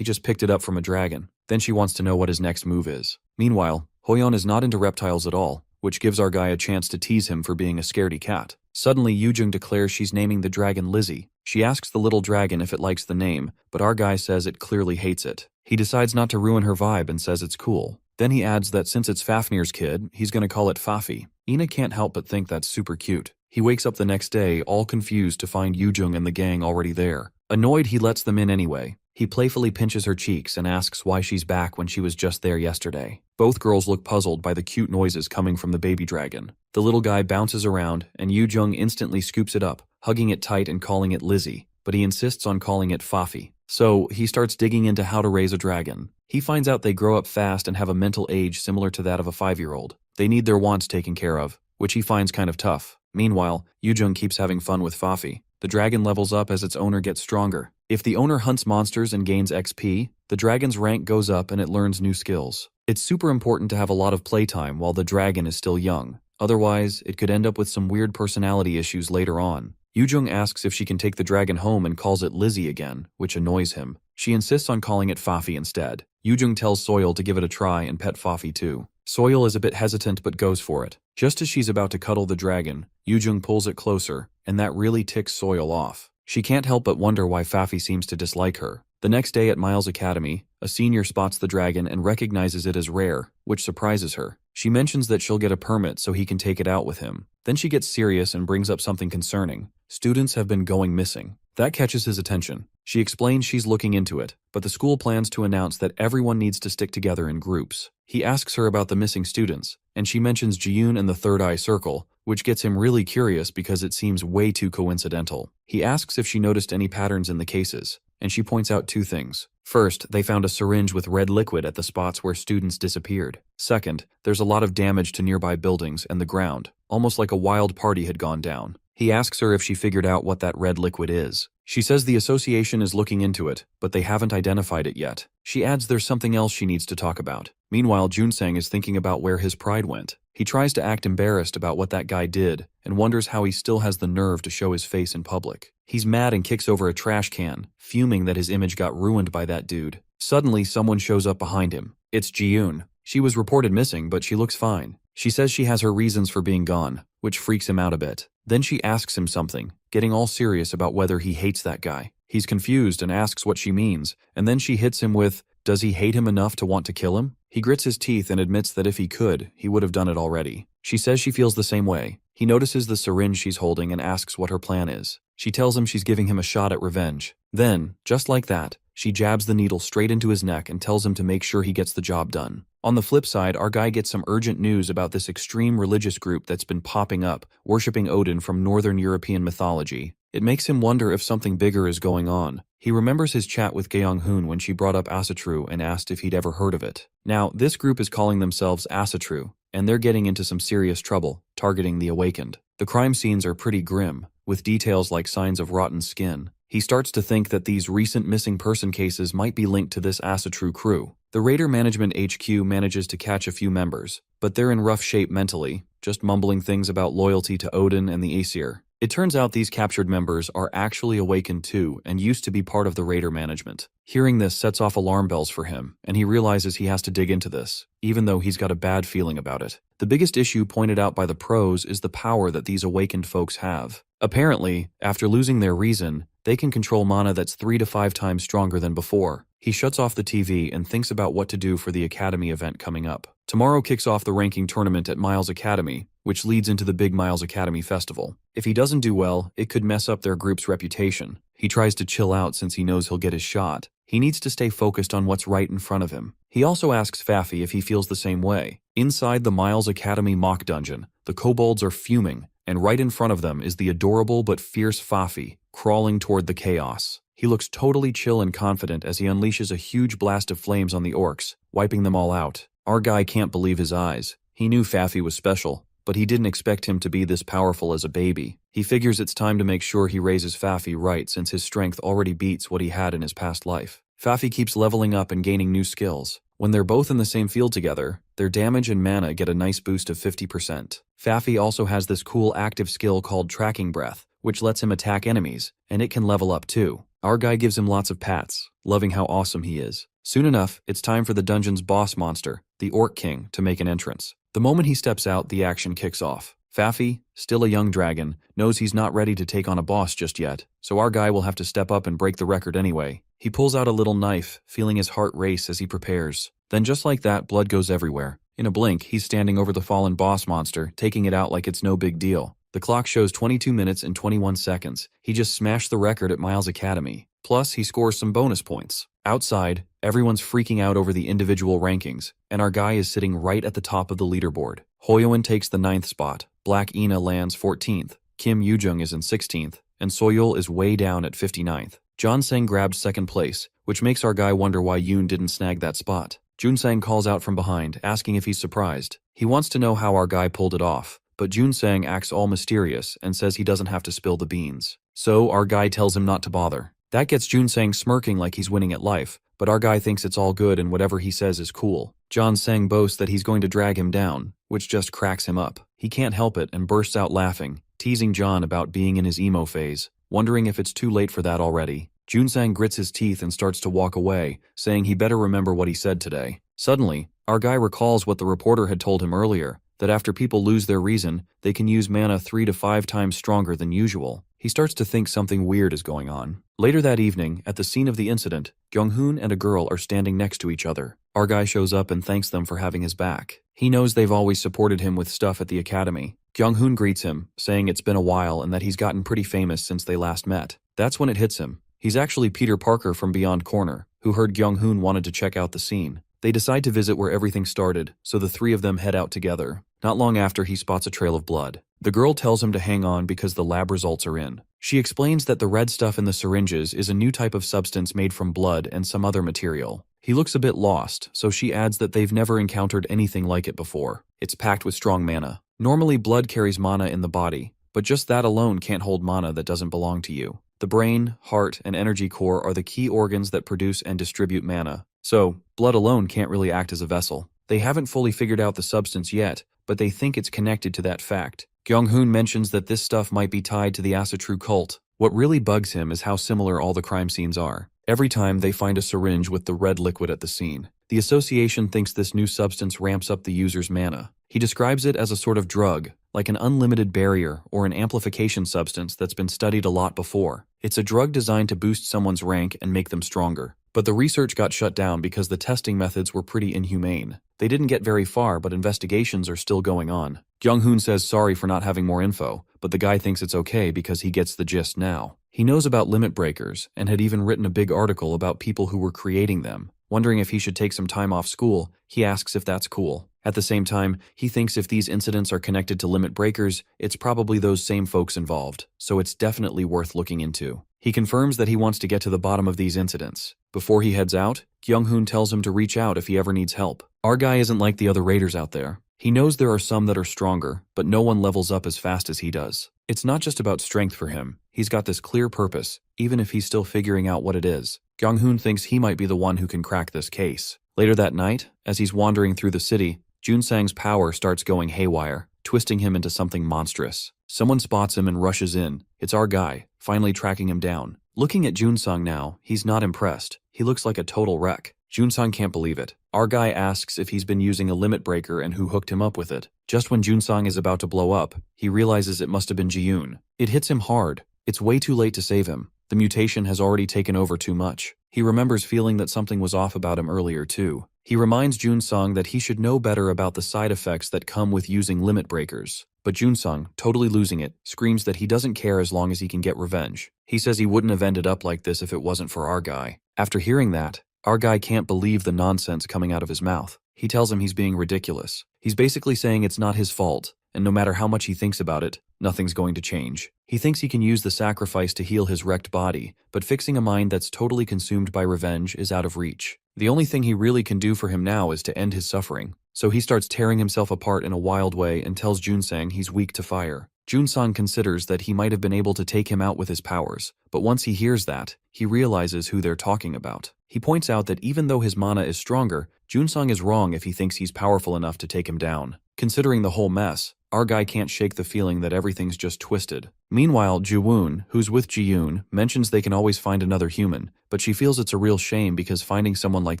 just picked it up from a dragon. Then she wants to know what his next move is. Meanwhile, Hoyeon is not into reptiles at all, which gives our guy a chance to tease him for being a scaredy cat. Suddenly, Yoojung declares she's naming the dragon Lizzie. She asks the little dragon if it likes the name, but our guy says it clearly hates it. He decides not to ruin her vibe and says it's cool. Then he adds that since it's Fafnir's kid, he's gonna call it Fafi. Ina can't help but think that's super cute. He wakes up the next day, all confused to find Yoojung and the gang already there. Annoyed, he lets them in anyway. He playfully pinches her cheeks and asks why she's back when she was just there yesterday. Both girls look puzzled by the cute noises coming from the baby dragon. The little guy bounces around, and Yoojung instantly scoops it up, hugging it tight and calling it Lizzie, but he insists on calling it Fafi. So, he starts digging into how to raise a dragon. He finds out they grow up fast and have a mental age similar to that of a 5-year-old. They need their wants taken care of, which he finds kind of tough. Meanwhile, Yoojung keeps having fun with Fafi. The dragon levels up as its owner gets stronger. If the owner hunts monsters and gains XP, the dragon's rank goes up and it learns new skills. It's super important to have a lot of playtime while the dragon is still young. Otherwise, it could end up with some weird personality issues later on. Yoojung asks if she can take the dragon home and calls it Lizzie again, which annoys him. She insists on calling it Fafi instead. Yoojung tells Soil to give it a try and pet Fafi too. Soil is a bit hesitant but goes for it. Just as she's about to cuddle the dragon, Yoojung pulls it closer, and that really ticks Soil off. She can't help but wonder why Fafi seems to dislike her. The next day at Miles Academy, a senior spots the dragon and recognizes it as rare, which surprises her. She mentions that she'll get a permit so he can take it out with him. Then she gets serious and brings up something concerning. Students have been going missing. That catches his attention. She explains she's looking into it, but the school plans to announce that everyone needs to stick together in groups. He asks her about the missing students, and she mentions Ji-yoon and the Third Eye Circle, which gets him really curious because it seems way too coincidental. He asks if she noticed any patterns in the cases, and she points out two things. First, they found a syringe with red liquid at the spots where students disappeared. Second, there's a lot of damage to nearby buildings and the ground, almost like a wild party had gone down. He asks her if she figured out what that red liquid is. She says the association is looking into it, but they haven't identified it yet. She adds there's something else she needs to talk about. Meanwhile, Junsang is thinking about where his pride went. He tries to act embarrassed about what that guy did, and wonders how he still has the nerve to show his face in public. He's mad and kicks over a trash can, fuming that his image got ruined by that dude. Suddenly, someone shows up behind him. It's Ji-yoon. She was reported missing, but she looks fine. She says she has her reasons for being gone, which freaks him out a bit. Then she asks him something, getting all serious about whether he hates that guy. He's confused and asks what she means, and then she hits him with, does he hate him enough to want to kill him? He grits his teeth and admits that if he could, he would have done it already. She says she feels the same way. He notices the syringe she's holding and asks what her plan is. She tells him she's giving him a shot at revenge. Then, just like that, she jabs the needle straight into his neck and tells him to make sure he gets the job done. On the flip side, our guy gets some urgent news about this extreme religious group that's been popping up, worshipping Odin from Northern European mythology. It makes him wonder if something bigger is going on. He remembers his chat with Gyeong-hoon when she brought up Asatru and asked if he'd ever heard of it. Now, this group is calling themselves Asatru, and they're getting into some serious trouble, targeting the awakened. The crime scenes are pretty grim, with details like signs of rotten skin. He starts to think that these recent missing person cases might be linked to this Asatru crew. The Raider Management HQ manages to catch a few members, but they're in rough shape mentally, just mumbling things about loyalty to Odin and the Aesir. It turns out these captured members are actually awakened too and used to be part of the Raider Management. Hearing this sets off alarm bells for him, and he realizes he has to dig into this, even though he's got a bad feeling about it. The biggest issue pointed out by the pros is the power that these awakened folks have. Apparently, after losing their reason, they can control mana that's 3 to 5 times stronger than before. He shuts off the TV and thinks about what to do for the Academy event coming up. Tomorrow kicks off the ranking tournament at Miles Academy, which leads into the big Miles Academy festival. If he doesn't do well, it could mess up their group's reputation. He tries to chill out since he knows he'll get his shot. He needs to stay focused on what's right in front of him. He also asks Faffy if he feels the same way. Inside the Miles Academy mock dungeon, the kobolds are fuming, and right in front of them is the adorable but fierce Faffy, crawling toward the chaos. He looks totally chill and confident as he unleashes a huge blast of flames on the orcs, wiping them all out. Our guy can't believe his eyes. He knew Faffy was special, but he didn't expect him to be this powerful as a baby. He figures it's time to make sure he raises Faffy right since his strength already beats what he had in his past life. Faffy keeps leveling up and gaining new skills. When they're both in the same field together, their damage and mana get a nice boost of 50%. Faffy also has this cool active skill called Tracking Breath, which lets him attack enemies, and it can level up too. Our guy gives him lots of pats, loving how awesome he is. Soon enough, it's time for the dungeon's boss monster, the Orc King, to make an entrance. The moment he steps out, the action kicks off. Faffy, still a young dragon, knows he's not ready to take on a boss just yet, so our guy will have to step up and break the record anyway. He pulls out a little knife, feeling his heart race as he prepares. Then just like that, blood goes everywhere. In a blink, he's standing over the fallen boss monster, taking it out like it's no big deal. The clock shows 22 minutes and 21 seconds. He just smashed the record at Miles Academy. Plus, he scores some bonus points. Outside, everyone's freaking out over the individual rankings, and our guy is sitting right at the top of the leaderboard. Hoyoen takes the 9th spot, Black Ina lands 14th, Kim Yoojung is in 16th, and Soyul is way down at 59th. Jonsang grabbed 2nd place, which makes our guy wonder why Yoon didn't snag that spot. Junsang calls out from behind, asking if he's surprised. He wants to know how our guy pulled it off, but Junsang acts all mysterious and says he doesn't have to spill the beans. So our guy tells him not to bother. That gets Junsang smirking like he's winning at life, but our guy thinks it's all good and whatever he says is cool. Jonsang boasts that he's going to drag him down, which just cracks him up. He can't help it and bursts out laughing, teasing John about being in his emo phase, wondering if it's too late for that already. Junsang grits his teeth and starts to walk away, saying he better remember what he said today. Suddenly, our guy recalls what the reporter had told him earlier, that after people lose their reason, they can use mana 3 to 5 times stronger than usual. He starts to think something weird is going on. Later that evening, at the scene of the incident, Gyeong-hoon and a girl are standing next to each other. Our guy shows up and thanks them for having his back. He knows they've always supported him with stuff at the academy. Gyeong-hoon greets him, saying it's been a while and that he's gotten pretty famous since they last met. That's when it hits him. He's actually Peter Parker from Beyond Corner, who heard Gyeong-hoon wanted to check out the scene. They decide to visit where everything started, so the three of them head out together. Not long after, he spots a trail of blood. The girl tells him to hang on because the lab results are in. She explains that the red stuff in the syringes is a new type of substance made from blood and some other material. He looks a bit lost, so she adds that they've never encountered anything like it before. It's packed with strong mana. Normally, blood carries mana in the body, but just that alone can't hold mana that doesn't belong to you. The brain, heart, and energy core are the key organs that produce and distribute mana. So, blood alone can't really act as a vessel. They haven't fully figured out the substance yet, but they think it's connected to that fact. Gyeong-hoon mentions that this stuff might be tied to the Asatru cult. What really bugs him is how similar all the crime scenes are. Every time they find a syringe with the red liquid at the scene, the association thinks this new substance ramps up the user's mana. He describes it as a sort of drug, like an unlimited barrier or an amplification substance that's been studied a lot before. It's a drug designed to boost someone's rank and make them stronger. But the research got shut down because the testing methods were pretty inhumane. They didn't get very far, but investigations are still going on. Gyeong-hoon says sorry for not having more info, but the guy thinks it's okay because he gets the gist now. He knows about limit breakers and had even written a big article about people who were creating them. Wondering if he should take some time off school, he asks if that's cool. At the same time, he thinks if these incidents are connected to limit breakers, it's probably those same folks involved, so it's definitely worth looking into. He confirms that he wants to get to the bottom of these incidents. Before he heads out, Kyung-hoon tells him to reach out if he ever needs help. Our guy isn't like the other raiders out there. He knows there are some that are stronger, but no one levels up as fast as he does. It's not just about strength for him. He's got this clear purpose, even if he's still figuring out what it is. Kyung-hoon thinks he might be the one who can crack this case. Later that night, as he's wandering through the city, Jun-sang's power starts going haywire, twisting him into something monstrous. Someone spots him and rushes in. It's our guy, finally tracking him down. Looking at Jun-sung now, he's not impressed. He looks like a total wreck. Jun-sung can't believe it. Our guy asks if he's been using a limit breaker and who hooked him up with it. Just when Jun-sung is about to blow up, he realizes it must have been Ji-yoon. It hits him hard. It's way too late to save him. The mutation has already taken over too much. He remembers feeling that something was off about him earlier too. He reminds Jun-sung that he should know better about the side effects that come with using limit breakers. But Jun-sung, totally losing it, screams that he doesn't care as long as he can get revenge. He says he wouldn't have ended up like this if it wasn't for our guy. After hearing that, our guy can't believe the nonsense coming out of his mouth. He tells him he's being ridiculous. He's basically saying it's not his fault, and no matter how much he thinks about it, nothing's going to change. He thinks he can use the sacrifice to heal his wrecked body, but fixing a mind that's totally consumed by revenge is out of reach. The only thing he really can do for him now is to end his suffering. So he starts tearing himself apart in a wild way and tells Jun-sang he's weak to fire. Jun-sung considers that he might have been able to take him out with his powers, but once he hears that, he realizes who they're talking about. He points out that even though his mana is stronger, Jun-sung is wrong if he thinks he's powerful enough to take him down. Considering the whole mess, our guy can't shake the feeling that everything's just twisted. Meanwhile, Ji-woon, who's with Ji-yoon, mentions they can always find another human, but she feels it's a real shame because finding someone like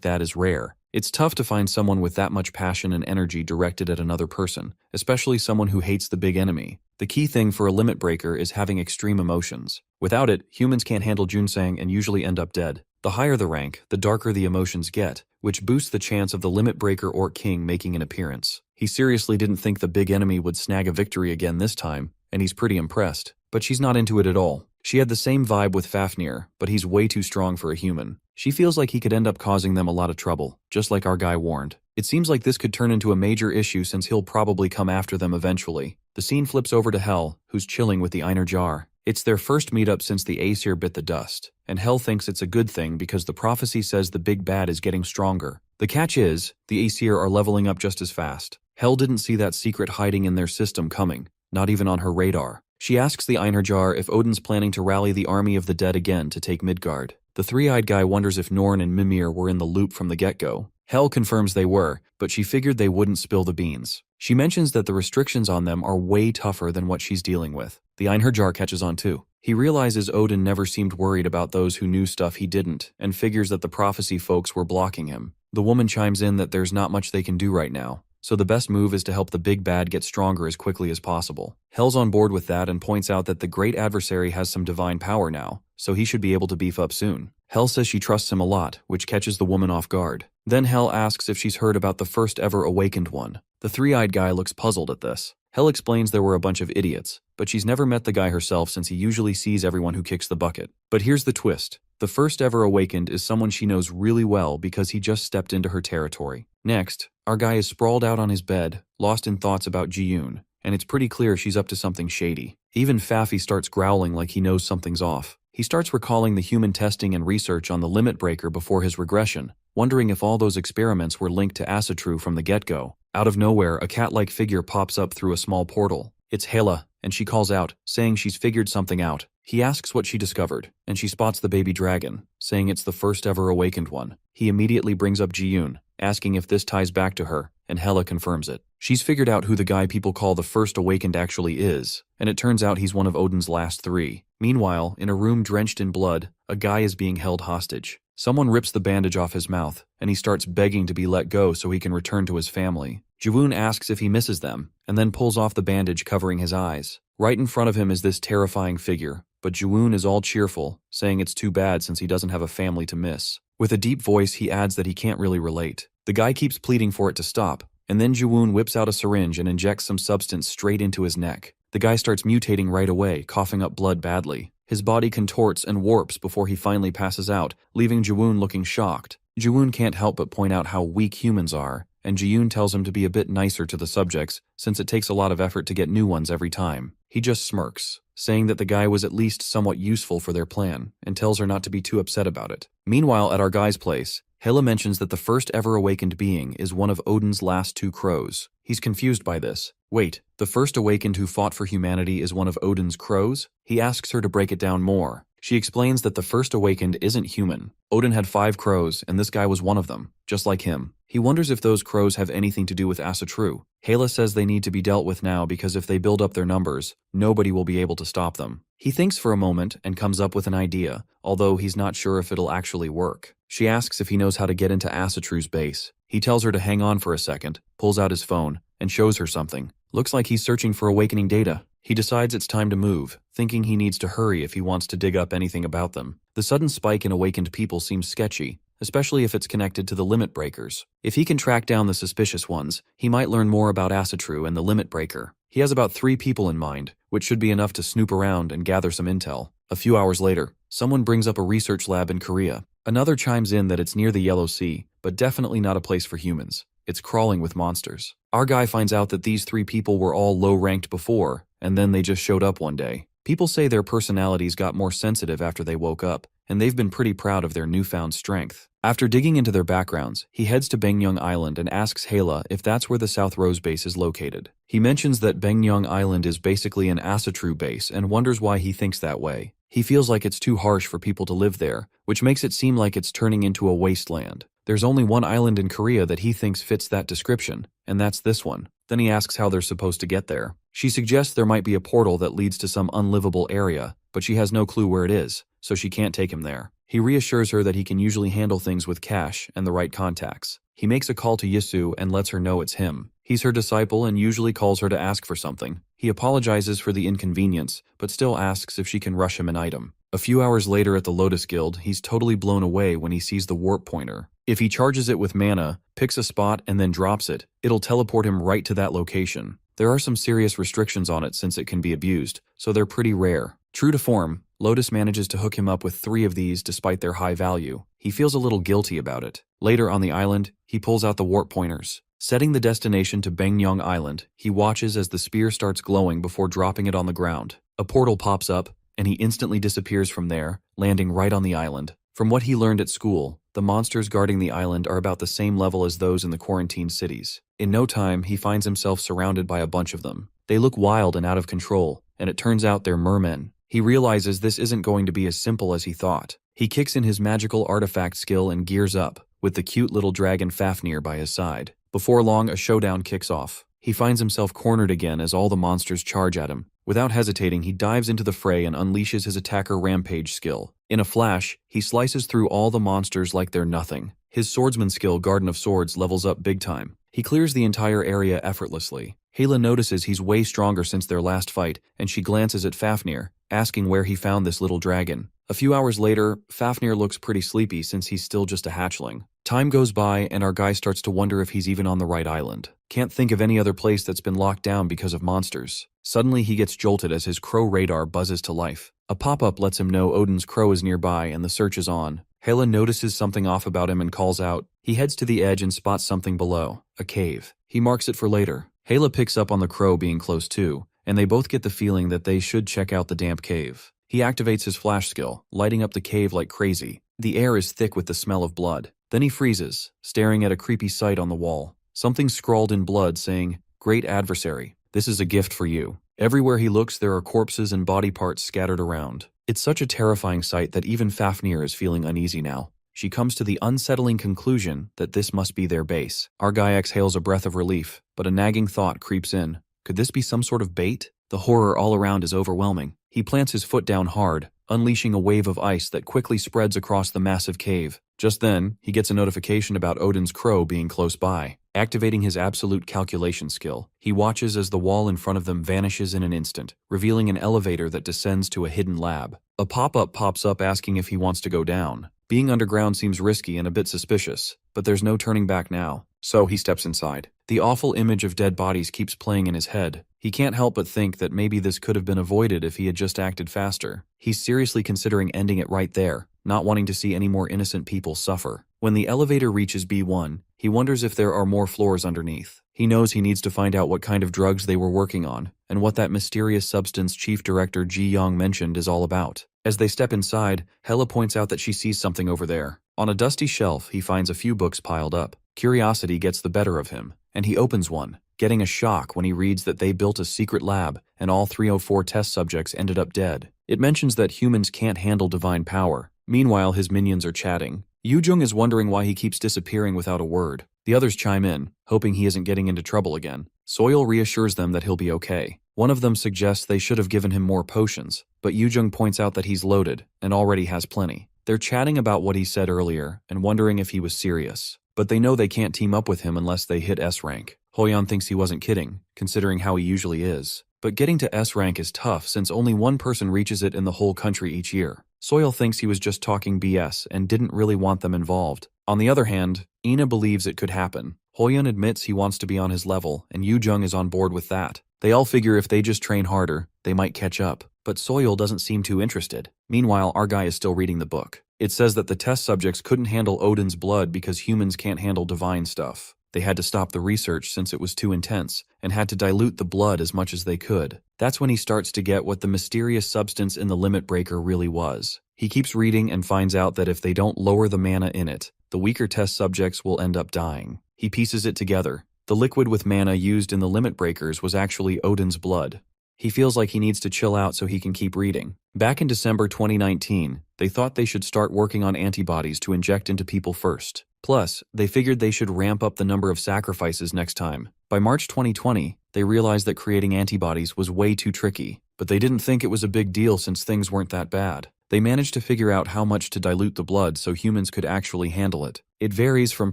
that is rare. It's tough to find someone with that much passion and energy directed at another person, especially someone who hates the big enemy. The key thing for a limit breaker is having extreme emotions. Without it, humans can't handle Jun-sang and usually end up dead. The higher the rank, the darker the emotions get, which boosts the chance of the limit breaker or king making an appearance. He seriously didn't think the big enemy would snag a victory again this time, and he's pretty impressed. But she's not into it at all. She had the same vibe with Fafnir, but he's way too strong for a human. She feels like he could end up causing them a lot of trouble, just like our guy warned. It seems like this could turn into a major issue since he'll probably come after them eventually. The scene flips over to Hel, who's chilling with the Einar jar. It's their first meetup since the Aesir bit the dust, and Hel thinks it's a good thing because the prophecy says the big bad is getting stronger. The catch is, the Aesir are leveling up just as fast. Hel didn't see that secret hiding in their system coming, not even on her radar. She asks the Einar jar if Odin's planning to rally the army of the dead again to take Midgard. The three-eyed guy wonders if Norn and Mimir were in the loop from the get-go. Hel confirms they were, but she figured they wouldn't spill the beans. She mentions that the restrictions on them are way tougher than what she's dealing with. The Einar jar catches on too. He realizes Odin never seemed worried about those who knew stuff he didn't, and figures that the prophecy folks were blocking him. The woman chimes in that there's not much they can do right now, so the best move is to help the big bad get stronger as quickly as possible. Hel's on board with that and points out that the great adversary has some divine power now, so he should be able to beef up soon. Hel says she trusts him a lot, which catches the woman off guard. Then Hel asks if she's heard about the first ever awakened one. The three-eyed guy looks puzzled at this. Hel explains there were a bunch of idiots, but she's never met the guy herself since he usually sees everyone who kicks the bucket. But here's the twist. The first ever awakened is someone she knows really well because he just stepped into her territory. Next, our guy is sprawled out on his bed, lost in thoughts about Ji-yoon, and it's pretty clear she's up to something shady. Even Faffy starts growling like he knows something's off. He starts recalling the human testing and research on the limit breaker before his regression, wondering if all those experiments were linked to Asatru from the get-go. Out of nowhere, a cat-like figure pops up through a small portal. It's Hela, and she calls out, saying she's figured something out. He asks what she discovered, and she spots the baby dragon, saying it's the first ever awakened one. He immediately brings up Ji-yoon, asking if this ties back to her, and Hela confirms it. She's figured out who the guy people call the first awakened actually is, and it turns out he's one of Odin's last three. Meanwhile, in a room drenched in blood, a guy is being held hostage. Someone rips the bandage off his mouth, and he starts begging to be let go so he can return to his family. Ji-woon asks if he misses them, and then pulls off the bandage covering his eyes. Right in front of him is this terrifying figure, but Ji-woon is all cheerful, saying it's too bad since he doesn't have a family to miss. With a deep voice, he adds that he can't really relate. The guy keeps pleading for it to stop, and then Ji-woon whips out a syringe and injects some substance straight into his neck. The guy starts mutating right away, coughing up blood badly. His body contorts and warps before he finally passes out, leaving Ji-woon looking shocked. Ji-woon can't help but point out how weak humans are, and Ji-yoon tells him to be a bit nicer to the subjects since it takes a lot of effort to get new ones every time. He just smirks, saying that the guy was at least somewhat useful for their plan, and tells her not to be too upset about it. Meanwhile, at our guy's place, Hela mentions that the first ever awakened being is one of Odin's last two crows. He's confused by this. Wait, the first awakened who fought for humanity is one of Odin's crows? He asks her to break it down more. She explains that the first awakened isn't human. Odin had 5 crows, and this guy was one of them, just like him. He wonders if those crows have anything to do with Asatru. Hela says they need to be dealt with now because if they build up their numbers, nobody will be able to stop them. He thinks for a moment and comes up with an idea, although he's not sure if it'll actually work. She asks if he knows how to get into Asatru's base. He tells her to hang on for a second, pulls out his phone, and shows her something. Looks like he's searching for awakening data. He decides it's time to move, thinking he needs to hurry if he wants to dig up anything about them. The sudden spike in awakened people seems sketchy, especially if it's connected to the limit breakers. If he can track down the suspicious ones, he might learn more about Asatru and the limit breaker. He has about 3 people in mind, which should be enough to snoop around and gather some intel. A few hours later, someone brings up a research lab in Korea. Another chimes in that it's near the Yellow Sea, but definitely not a place for humans. It's crawling with monsters. Our guy finds out that these 3 people were all low-ranked before, and then they just showed up one day. People say their personalities got more sensitive after they woke up, and they've been pretty proud of their newfound strength. After digging into their backgrounds, he heads to Baekneung Island and asks Hela if that's where the South Rose base is located. He mentions that Baekneung Island is basically an Asatru base and wonders why he thinks that way. He feels like it's too harsh for people to live there, which makes it seem like it's turning into a wasteland. There's only one island in Korea that he thinks fits that description, and that's this one. Then he asks how they're supposed to get there. She suggests there might be a portal that leads to some unlivable area, but she has no clue where it is, so she can't take him there. He reassures her that he can usually handle things with cash and the right contacts. He makes a call to Yisu and lets her know it's him. He's her disciple and usually calls her to ask for something. He apologizes for the inconvenience, but still asks if she can rush him an item. A few hours later at the Lotus Guild, he's totally blown away when he sees the warp pointer. If he charges it with mana, picks a spot, and then drops it, it'll teleport him right to that location. There are some serious restrictions on it since it can be abused, so they're pretty rare. True to form, Lotus manages to hook him up with 3 of these despite their high value. He feels a little guilty about it. Later on the island, he pulls out the warp pointers. Setting the destination to Baekneung Island, he watches as the spear starts glowing before dropping it on the ground. A portal pops up, and he instantly disappears from there, landing right on the island. From what he learned at school, the monsters guarding the island are about the same level as those in the quarantine cities. In no time, he finds himself surrounded by a bunch of them. They look wild and out of control, and it turns out they're mermen. He realizes this isn't going to be as simple as he thought. He kicks in his magical artifact skill and gears up, with the cute little dragon Fafnir by his side. Before long, a showdown kicks off. He finds himself cornered again as all the monsters charge at him. Without hesitating, he dives into the fray and unleashes his attacker rampage skill. In a flash, he slices through all the monsters like they're nothing. His swordsman skill, Garden of Swords, levels up big time. He clears the entire area effortlessly. Hela notices he's way stronger since their last fight, and she glances at Fafnir, asking where he found this little dragon. A few hours later, Fafnir looks pretty sleepy since he's still just a hatchling. Time goes by, and our guy starts to wonder if he's even on the right island. Can't think of any other place that's been locked down because of monsters. Suddenly, he gets jolted as his crow radar buzzes to life. A pop-up lets him know Odin's crow is nearby, and the search is on. Hela notices something off about him and calls out. He heads to the edge and spots something below, a cave. He marks it for later. Hela picks up on the crow being close too, and they both get the feeling that they should check out the damp cave. He activates his flash skill, lighting up the cave like crazy. The air is thick with the smell of blood. Then he freezes, staring at a creepy sight on the wall. Something scrawled in blood saying, "Great adversary, this is a gift for you." Everywhere he looks, there are corpses and body parts scattered around. It's such a terrifying sight that even Fafnir is feeling uneasy now. She comes to the unsettling conclusion that this must be their base. Our guy exhales a breath of relief, but a nagging thought creeps in. Could this be some sort of bait? The horror all around is overwhelming. He plants his foot down hard, unleashing a wave of ice that quickly spreads across the massive cave. Just then, he gets a notification about Odin's crow being close by. Activating his absolute calculation skill, he watches as the wall in front of them vanishes in an instant, revealing an elevator that descends to a hidden lab. A pop-up pops up asking if he wants to go down. Being underground seems risky and a bit suspicious, but there's no turning back now, so he steps inside. The awful image of dead bodies keeps playing in his head. He can't help but think that maybe this could have been avoided if he had just acted faster. He's seriously considering ending it right there, not wanting to see any more innocent people suffer. When the elevator reaches B1, he He wonders if there are more floors underneath. He knows he needs to find out what kind of drugs they were working on, and what that mysterious substance Chief Director Ji Young mentioned is all about. As they step inside, Hela points out that she sees something over there. On a dusty shelf, he finds a few books piled up. Curiosity gets the better of him, and he opens one, getting a shock when he reads that they built a secret lab and all 304 test subjects ended up dead. It mentions that humans can't handle divine power. Meanwhile, his minions are chatting. Yoo-jung is wondering why he keeps disappearing without a word. The others chime in, hoping he isn't getting into trouble again. Soil reassures them that he'll be okay. One of them suggests they should have given him more potions, but Yoo-jung points out that he's loaded and already has plenty. They're chatting about what he said earlier and wondering if he was serious, but they know they can't team up with him unless they hit S rank. Hoyeon thinks he wasn't kidding, considering how he usually is. But getting to S rank is tough since only one person reaches it in the whole country each year. Soil thinks he was just talking BS and didn't really want them involved. On the other hand, Ina believes it could happen. Hoyeon admits he wants to be on his level, and Yoo-jung is on board with that. They all figure if they just train harder, they might catch up. But Soil doesn't seem too interested. Meanwhile, our guy is still reading the book. It says that the test subjects couldn't handle Odin's blood because humans can't handle divine stuff. They had to stop the research since it was too intense, and had to dilute the blood as much as they could. That's when he starts to get what the mysterious substance in the limit breaker really was. He keeps reading and finds out that if they don't lower the mana in it, the weaker test subjects will end up dying. He pieces it together. The liquid with mana used in the limit breakers was actually Odin's blood. He feels like he needs to chill out so he can keep reading. Back in December 2019, they thought they should start working on antibodies to inject into people first. Plus, they figured they should ramp up the number of sacrifices next time. By March 2020, they realized that creating antibodies was way too tricky, but they didn't think it was a big deal since things weren't that bad. They managed to figure out how much to dilute the blood so humans could actually handle it. It varies from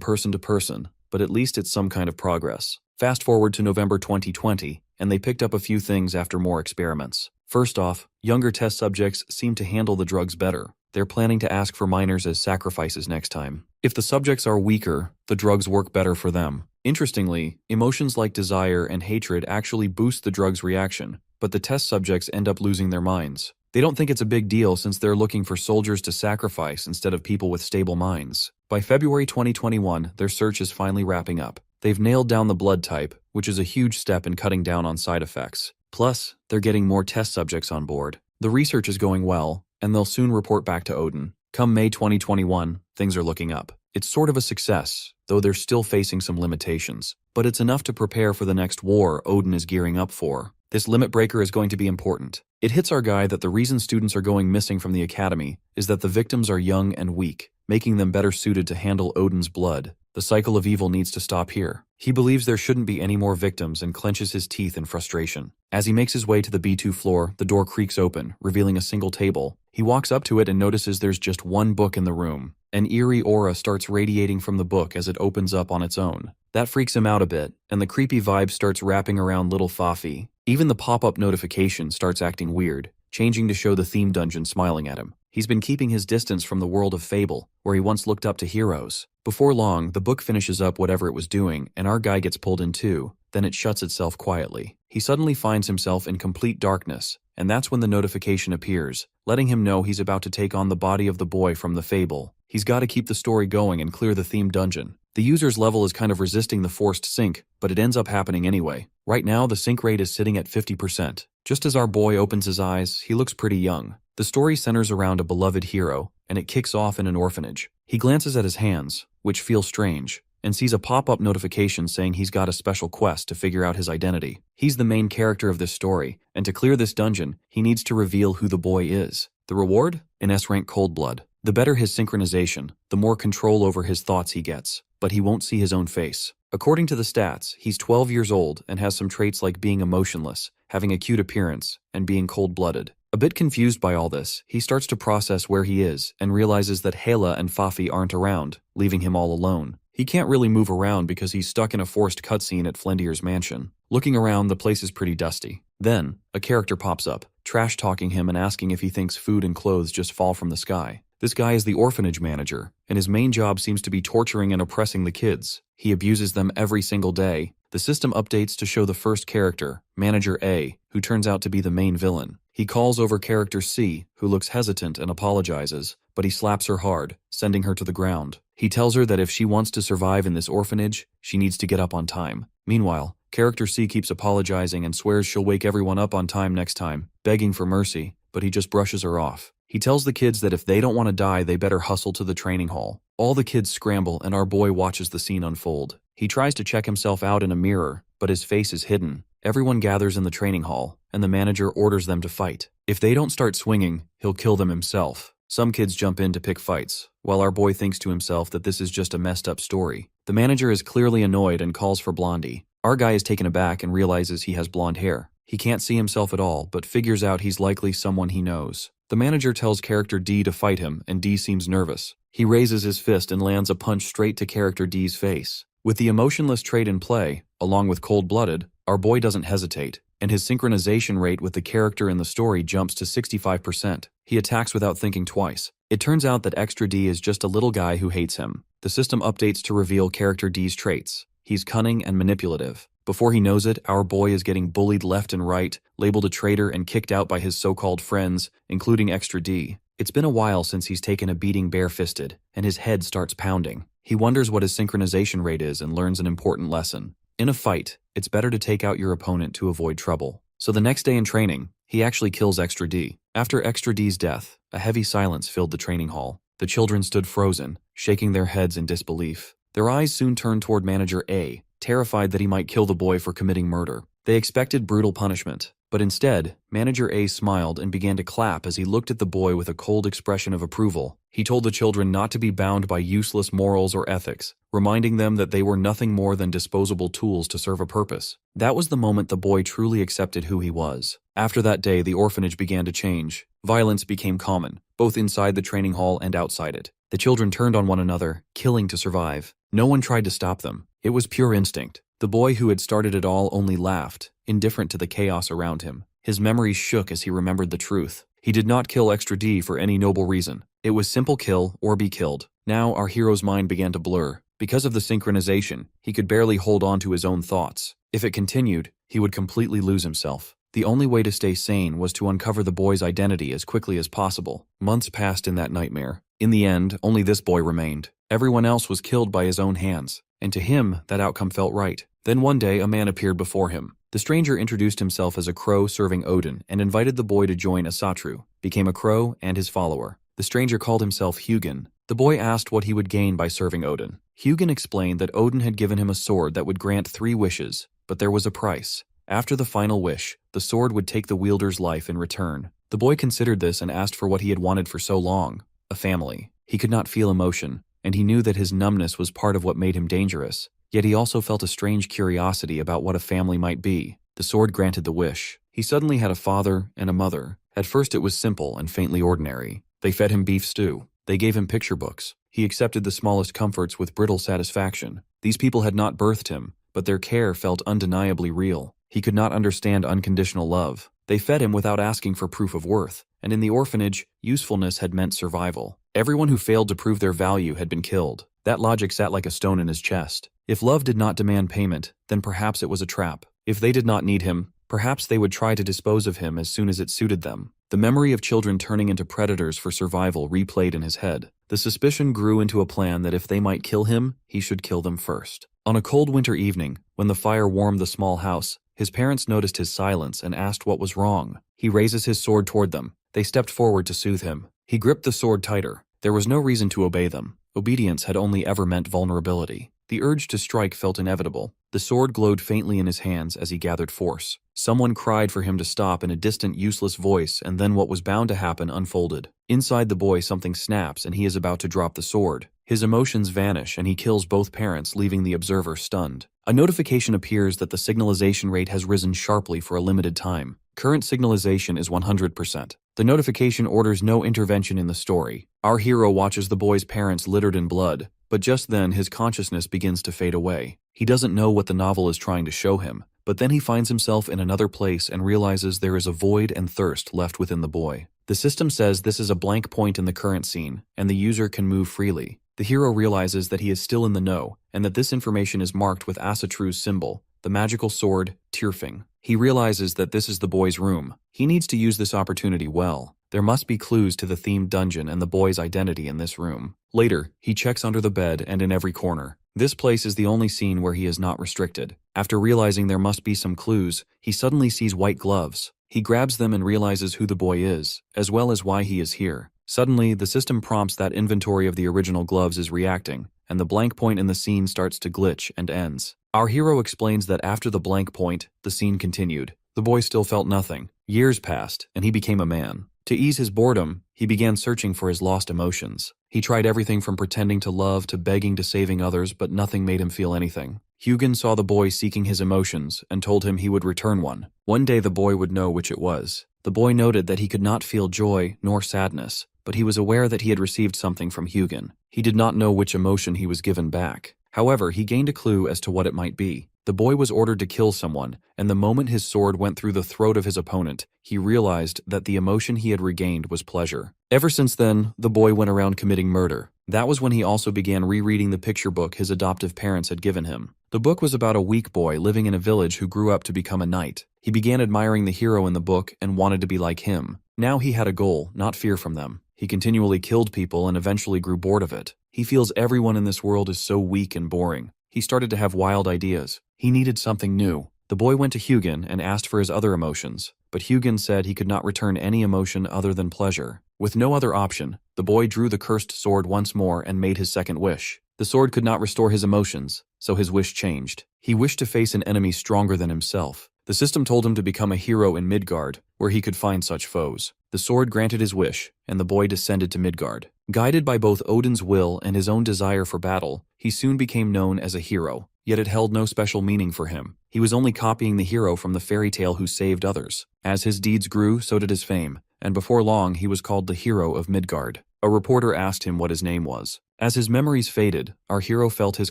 person to person, but at least it's some kind of progress. Fast forward to November 2020, and they picked up a few things after more experiments. First off, younger test subjects seem to handle the drugs better. They're planning to ask for minors as sacrifices next time. If the subjects are weaker, the drugs work better for them. Interestingly, emotions like desire and hatred actually boost the drug's reaction, but the test subjects end up losing their minds. They don't think it's a big deal since they're looking for soldiers to sacrifice instead of people with stable minds. By February 2021, their search is finally wrapping up. They've nailed down the blood type, which is a huge step in cutting down on side effects. Plus, they're getting more test subjects on board. The research is going well, and they'll soon report back to Odin. Come May 2021, things are looking up. It's sort of a success, though they're still facing some limitations. But it's enough to prepare for the next war Odin is gearing up for. This limit breaker is going to be important. It hits our guy that the reason students are going missing from the academy is that the victims are young and weak, making them better suited to handle Odin's blood. The cycle of evil needs to stop here. He believes there shouldn't be any more victims and clenches his teeth in frustration. As he makes his way to the B2 floor, the door creaks open, revealing a single table. He walks up to it and notices there's just one book in the room. An eerie aura starts radiating from the book as it opens up on its own. That freaks him out a bit, and the creepy vibe starts wrapping around little Fafi. Even the pop-up notification starts acting weird, changing to show the theme dungeon smiling at him. He's been keeping his distance from the world of Fable, where he once looked up to heroes. Before long, the book finishes up whatever it was doing, and our guy gets pulled in too. Then it shuts itself quietly. He suddenly finds himself in complete darkness, and that's when the notification appears, letting him know he's about to take on the body of the boy from the Fable. He's got to keep the story going and clear the theme dungeon. The user's level is kind of resisting the forced sync, but it ends up happening anyway. Right now, the sync rate is sitting at 50%. Just as our boy opens his eyes, he looks pretty young. The story centers around a beloved hero, and it kicks off in an orphanage. He glances at his hands, which feel strange, and sees a pop-up notification saying he's got a special quest to figure out his identity. He's the main character of this story, and to clear this dungeon, he needs to reveal who the boy is. The reward? An S-rank cold blood. The better his synchronization, the more control over his thoughts he gets, but he won't see his own face. According to the stats, he's 12 years old and has some traits like being emotionless, having a cute appearance, and being cold-blooded. A bit confused by all this, he starts to process where he is and realizes that Hela and Fafi aren't around, leaving him all alone. He can't really move around because he's stuck in a forced cutscene at Flendier's mansion. Looking around, the place is pretty dusty. Then, a character pops up, trash-talking him and asking if he thinks food and clothes just fall from the sky. This guy is the orphanage manager, and his main job seems to be torturing and oppressing the kids. He abuses them every single day. The system updates to show the first character, Manager A, who turns out to be the main villain. He calls over character C, who looks hesitant and apologizes, but he slaps her hard, sending her to the ground. He tells her that if she wants to survive in this orphanage, she needs to get up on time. Meanwhile, character C keeps apologizing and swears she'll wake everyone up on time next time, begging for mercy, but he just brushes her off. He tells the kids that if they don't want to die, they better hustle to the training hall. All the kids scramble and our boy watches the scene unfold. He tries to check himself out in a mirror, but his face is hidden. Everyone gathers in the training hall, and the manager orders them to fight. If they don't start swinging, he'll kill them himself. Some kids jump in to pick fights, while our boy thinks to himself that this is just a messed up story. The manager is clearly annoyed and calls for Blondie. Our guy is taken aback and realizes he has blonde hair. He can't see himself at all, but figures out he's likely someone he knows. The manager tells character D to fight him, and D seems nervous. He raises his fist and lands a punch straight to character D's face. With the emotionless trait in play, along with cold-blooded, our boy doesn't hesitate, and his synchronization rate with the character in the story jumps to 65%. He attacks without thinking twice. It turns out that Extra D is just a little guy who hates him. The system updates to reveal character D's traits. He's cunning and manipulative. Before he knows it, our boy is getting bullied left and right, labeled a traitor and kicked out by his so-called friends, including Extra D. It's been a while since he's taken a beating bare-fisted, and his head starts pounding. He wonders what his synchronization rate is and learns an important lesson. In a fight, it's better to take out your opponent to avoid trouble. So the next day in training, he actually kills Extra D. After Extra D's death, a heavy silence filled the training hall. The children stood frozen, shaking their heads in disbelief. Their eyes soon turned toward Manager A, terrified that he might kill the boy for committing murder. They expected brutal punishment, but instead, Manager A smiled and began to clap as he looked at the boy with a cold expression of approval. He told the children not to be bound by useless morals or ethics, reminding them that they were nothing more than disposable tools to serve a purpose. That was the moment the boy truly accepted who he was. After that day, the orphanage began to change. Violence became common, both inside the training hall and outside it. The children turned on one another, killing to survive. No one tried to stop them. It was pure instinct. The boy who had started it all only laughed, indifferent to the chaos around him. His memories shook as he remembered the truth. He did not kill Extra D for any noble reason. It was simple kill or be killed. Now our hero's mind began to blur. Because of the synchronization, he could barely hold on to his own thoughts. If it continued, he would completely lose himself. The only way to stay sane was to uncover the boy's identity as quickly as possible. Months passed in that nightmare. In the end, only this boy remained. Everyone else was killed by his own hands, and to him, that outcome felt right. Then one day, a man appeared before him. The stranger introduced himself as a crow serving Odin and invited the boy to join Asatru, became a crow and his follower. The stranger called himself Hugin. The boy asked what he would gain by serving Odin. Hugin explained that Odin had given him a sword that would grant 3 wishes, but there was a price. After the final wish, the sword would take the wielder's life in return. The boy considered this and asked for what he had wanted for so long, a family. He could not feel emotion, and he knew that his numbness was part of what made him dangerous. Yet he also felt a strange curiosity about what a family might be. The sword granted the wish. He suddenly had a father and a mother. At first it was simple and faintly ordinary. They fed him beef stew. They gave him picture books. He accepted the smallest comforts with brittle satisfaction. These people had not birthed him, but their care felt undeniably real. He could not understand unconditional love. They fed him without asking for proof of worth, and in the orphanage, usefulness had meant survival. Everyone who failed to prove their value had been killed. That logic sat like a stone in his chest. If love did not demand payment, then perhaps it was a trap. If they did not need him, perhaps they would try to dispose of him as soon as it suited them. The memory of children turning into predators for survival replayed in his head. The suspicion grew into a plan that if they might kill him, he should kill them first. On a cold winter evening, when the fire warmed the small house, his parents noticed his silence and asked what was wrong. He raises his sword toward them. They stepped forward to soothe him. He gripped the sword tighter. There was no reason to obey them. Obedience had only ever meant vulnerability. The urge to strike felt inevitable. The sword glowed faintly in his hands as he gathered force. Someone cried for him to stop in a distant, useless voice, and then what was bound to happen unfolded. Inside the boy, something snaps and he is about to drop the sword. His emotions vanish and he kills both parents, leaving the observer stunned. A notification appears that the signalization rate has risen sharply for a limited time. Current signalization is 100%. The notification orders no intervention in the story. Our hero watches the boy's parents littered in blood, but just then his consciousness begins to fade away. He doesn't know what the novel is trying to show him, but then he finds himself in another place and realizes there is a void and thirst left within the boy. The system says this is a blank point in the current scene, and the user can move freely. The hero realizes that he is still in the know, and that this information is marked with Asatru's symbol, the magical sword, Tyrfing. He realizes that this is the boy's room. He needs to use this opportunity well. There must be clues to the themed dungeon and the boy's identity in this room. Later, he checks under the bed and in every corner. This place is the only scene where he is not restricted. After realizing there must be some clues, he suddenly sees white gloves. He grabs them and realizes who the boy is, as well as why he is here. Suddenly, the system prompts that inventory of the original gloves is reacting, and the blank point in the scene starts to glitch and ends. Our hero explains that after the blank point, the scene continued. The boy still felt nothing. Years passed, and he became a man. To ease his boredom, he began searching for his lost emotions. He tried everything from pretending to love to begging to saving others, but nothing made him feel anything. Hugin saw the boy seeking his emotions and told him he would return one. One day the boy would know which it was. The boy noted that he could not feel joy nor sadness, but he was aware that he had received something from Hugin. He did not know which emotion he was given back. However, he gained a clue as to what it might be. The boy was ordered to kill someone, and the moment his sword went through the throat of his opponent, he realized that the emotion he had regained was pleasure. Ever since then, the boy went around committing murder. That was when he also began rereading the picture book his adoptive parents had given him. The book was about a weak boy living in a village who grew up to become a knight. He began admiring the hero in the book and wanted to be like him. Now he had a goal, not fear from them. He continually killed people and eventually grew bored of it. He feels everyone in this world is so weak and boring. He started to have wild ideas. He needed something new. The boy went to Hugin and asked for his other emotions, but Hugin said he could not return any emotion other than pleasure. With no other option, the boy drew the cursed sword once more and made his second wish. The sword could not restore his emotions, so his wish changed. He wished to face an enemy stronger than himself. The system told him to become a hero in Midgard, where he could find such foes. The sword granted his wish, and the boy descended to Midgard. Guided by both Odin's will and his own desire for battle, he soon became known as a hero, yet it held no special meaning for him. He was only copying the hero from the fairy tale who saved others. As his deeds grew, so did his fame, and before long he was called the hero of Midgard. A reporter asked him what his name was. As his memories faded, our hero felt his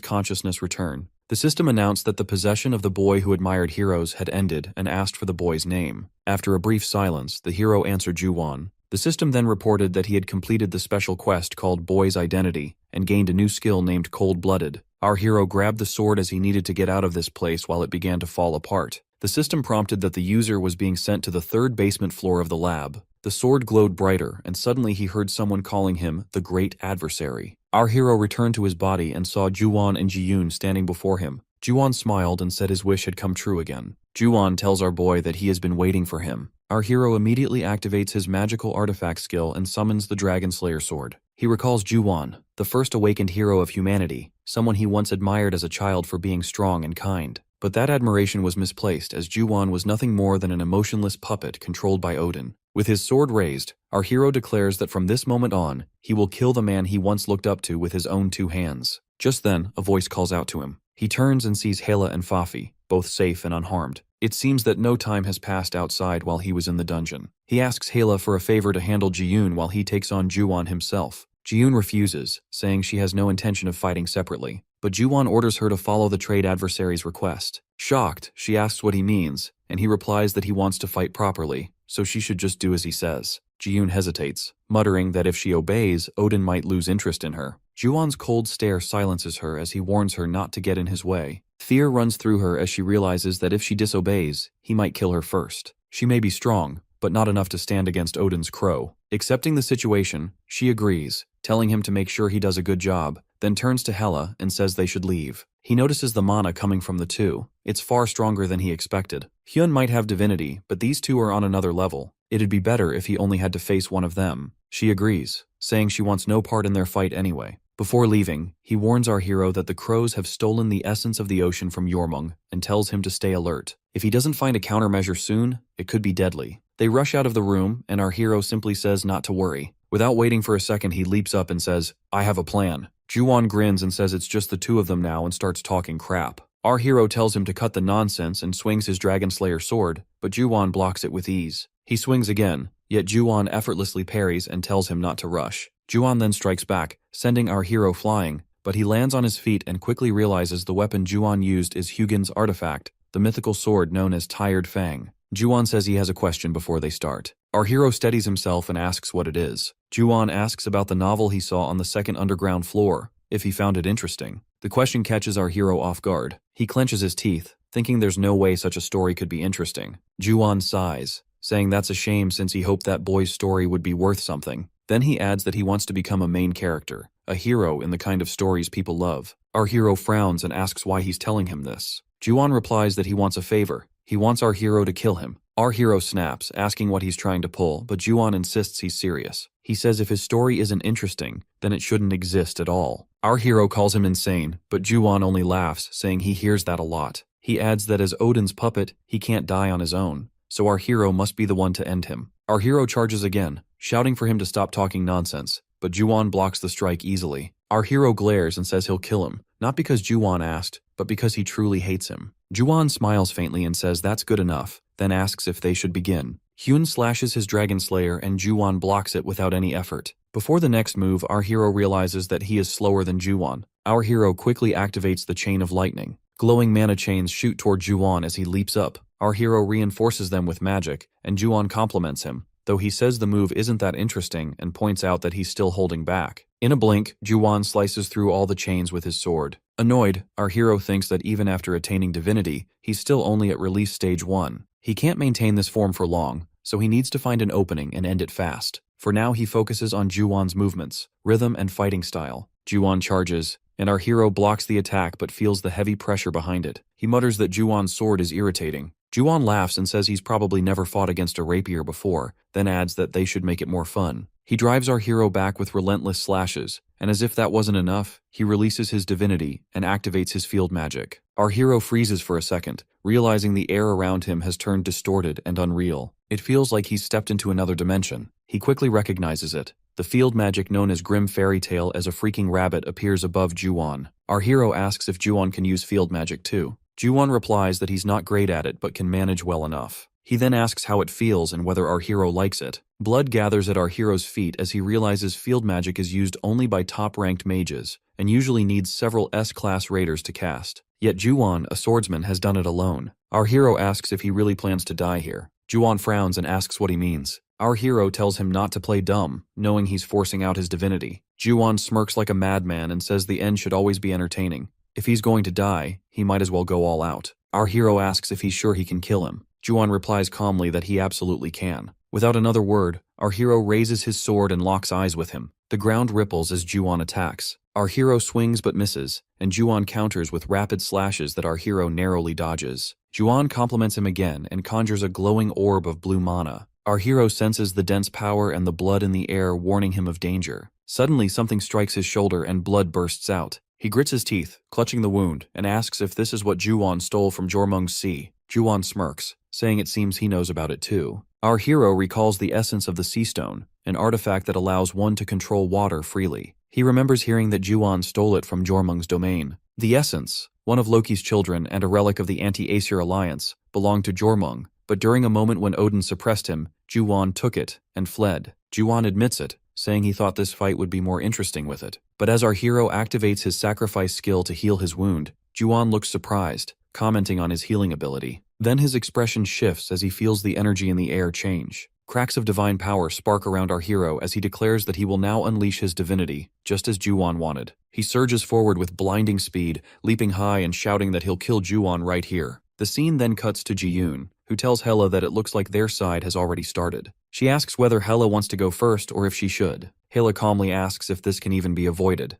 consciousness return. The system announced that the possession of the boy who admired heroes had ended and asked for the boy's name. After a brief silence, the hero answered Juwon. The system then reported that he had completed the special quest called Boy's Identity and gained a new skill named Cold-Blooded. Our hero grabbed the sword as he needed to get out of this place while it began to fall apart. The system prompted that the user was being sent to the third basement floor of the lab. The sword glowed brighter, and suddenly he heard someone calling him the Great Adversary. Our hero returned to his body and saw Juwon and Jiyun standing before him. Juwon smiled and said his wish had come true again. Juwon tells our boy that he has been waiting for him. Our hero immediately activates his magical artifact skill and summons the Dragon Slayer sword. He recalls Juwon, the first awakened hero of humanity, someone he once admired as a child for being strong and kind. But that admiration was misplaced, as Juwon was nothing more than an emotionless puppet controlled by Odin. With his sword raised, our hero declares that from this moment on, he will kill the man he once looked up to with his own two hands. Just then, a voice calls out to him. He turns and sees Hela and Fafi, both safe and unharmed. It seems that no time has passed outside while he was in the dungeon. He asks Hela for a favor to handle Jiyun while he takes on Juwon himself. Jiyun refuses, saying she has no intention of fighting separately, but Juwon orders her to follow the trade adversary's request. Shocked, she asks what he means, and he replies that he wants to fight properly, so she should just do as he says. Jiyun hesitates, muttering that if she obeys, Odin might lose interest in her. Juwon's cold stare silences her as he warns her not to get in his way. Fear runs through her as she realizes that if she disobeys, he might kill her first. She may be strong, but not enough to stand against Odin's crow. Accepting the situation, she agrees, telling him to make sure he does a good job, then turns to Hela and says they should leave. He notices the mana coming from the two. It's far stronger than he expected. Hyun might have divinity, but these two are on another level. It'd be better if he only had to face one of them. She agrees, saying she wants no part in their fight anyway. Before leaving, he warns our hero that the crows have stolen the essence of the ocean from Jormung and tells him to stay alert. If he doesn't find a countermeasure soon, it could be deadly. They rush out of the room, and our hero simply says not to worry. Without waiting for a second, he leaps up and says, "I have a plan." Juwon grins and says it's just the two of them now and starts talking crap. Our hero tells him to cut the nonsense and swings his Dragon Slayer sword, but Juwon blocks it with ease. He swings again, yet Juwon effortlessly parries and tells him not to rush. Juwon then strikes back, sending our hero flying, but he lands on his feet and quickly realizes the weapon Juwon used is Hugin's artifact, the mythical sword known as Tired Fang. Juwon says he has a question before they start. Our hero steadies himself and asks what it is. Juwon asks about the novel he saw on the second underground floor, if he found it interesting. The question catches our hero off guard. He clenches his teeth, thinking there's no way such a story could be interesting. Juwon sighs, saying that's a shame since he hoped that boy's story would be worth something. Then he adds that he wants to become a main character, a hero in the kind of stories people love. Our hero frowns and asks why he's telling him this. Ju-won replies that he wants a favor. He wants our hero to kill him. Our hero snaps, asking what he's trying to pull, but Ju-won insists he's serious. He says if his story isn't interesting, then it shouldn't exist at all. Our hero calls him insane, but Ju-won only laughs, saying he hears that a lot. He adds that as Odin's puppet, he can't die on his own, so our hero must be the one to end him. Our hero charges again, shouting for him to stop talking nonsense, but Ju-won blocks the strike easily. Our hero glares and says he'll kill him, not because Ju-won asked, but because he truly hates him. Ju-won smiles faintly and says that's good enough, then asks if they should begin. Hyun slashes his Dragon Slayer and Ju-won blocks it without any effort. Before the next move, our hero realizes that he is slower than Ju-won. Our hero quickly activates the Chain of Lightning. Glowing mana chains shoot toward Ju-won as he leaps up. Our hero reinforces them with magic, and Ju-won compliments him, though he says the move isn't that interesting and points out that he's still holding back. In a blink, Ju-won slices through all the chains with his sword. Annoyed, our hero thinks that even after attaining divinity, he's still only at release stage 1. He can't maintain this form for long, so he needs to find an opening and end it fast. For now, he focuses on Ju-won's movements, rhythm, and fighting style. Ju-won charges, and our hero blocks the attack but feels the heavy pressure behind it. He mutters that Ju-won's sword is irritating. Ju-won laughs and says he's probably never fought against a rapier before, then adds that they should make it more fun. He drives our hero back with relentless slashes, and as if that wasn't enough, he releases his divinity and activates his field magic. Our hero freezes for a second, realizing the air around him has turned distorted and unreal. It feels like he's stepped into another dimension. He quickly recognizes it. The field magic known as Grim Fairy Tale as a freaking rabbit appears above Ju-won. Our hero asks if Ju-won can use field magic too. Ju-won replies that he's not great at it but can manage well enough. He then asks how it feels and whether our hero likes it. Blood gathers at our hero's feet as he realizes field magic is used only by top-ranked mages, and usually needs several S-class raiders to cast. Yet Ju-won, a swordsman, has done it alone. Our hero asks if he really plans to die here. Ju-won frowns and asks what he means. Our hero tells him not to play dumb, knowing he's forcing out his divinity. Ju-won smirks like a madman and says the end should always be entertaining. If he's going to die, he might as well go all out. Our hero asks if he's sure he can kill him. Ju-won replies calmly that he absolutely can. Without another word, our hero raises his sword and locks eyes with him. The ground ripples as Ju-won attacks. Our hero swings but misses, and Ju-won counters with rapid slashes that our hero narrowly dodges. Ju-won compliments him again and conjures a glowing orb of blue mana. Our hero senses the dense power and the blood in the air warning him of danger. Suddenly something strikes his shoulder and blood bursts out. He grits his teeth, clutching the wound, and asks if this is what Ju-won stole from Jormung's sea. Ju-won smirks, saying it seems he knows about it too. Our hero recalls the essence of the Sea Stone, an artifact that allows one to control water freely. He remembers hearing that Ju-won stole it from Jormung's domain. The essence, one of Loki's children and a relic of the Anti-Aesir Alliance, belonged to Jormung, but during a moment when Odin suppressed him, Ju-won took it and fled. Ju-won admits it, saying he thought this fight would be more interesting with it. But as our hero activates his sacrifice skill to heal his wound, Ju-won looks surprised, commenting on his healing ability. Then his expression shifts as he feels the energy in the air change. Cracks of divine power spark around our hero as he declares that he will now unleash his divinity, just as Ju-won wanted. He surges forward with blinding speed, leaping high and shouting that he'll kill Ju-won right here. The scene then cuts to Ji-yoon, who tells Hela that it looks like their side has already started. She asks whether Hela wants to go first or if she should. Hela calmly asks if this can even be avoided.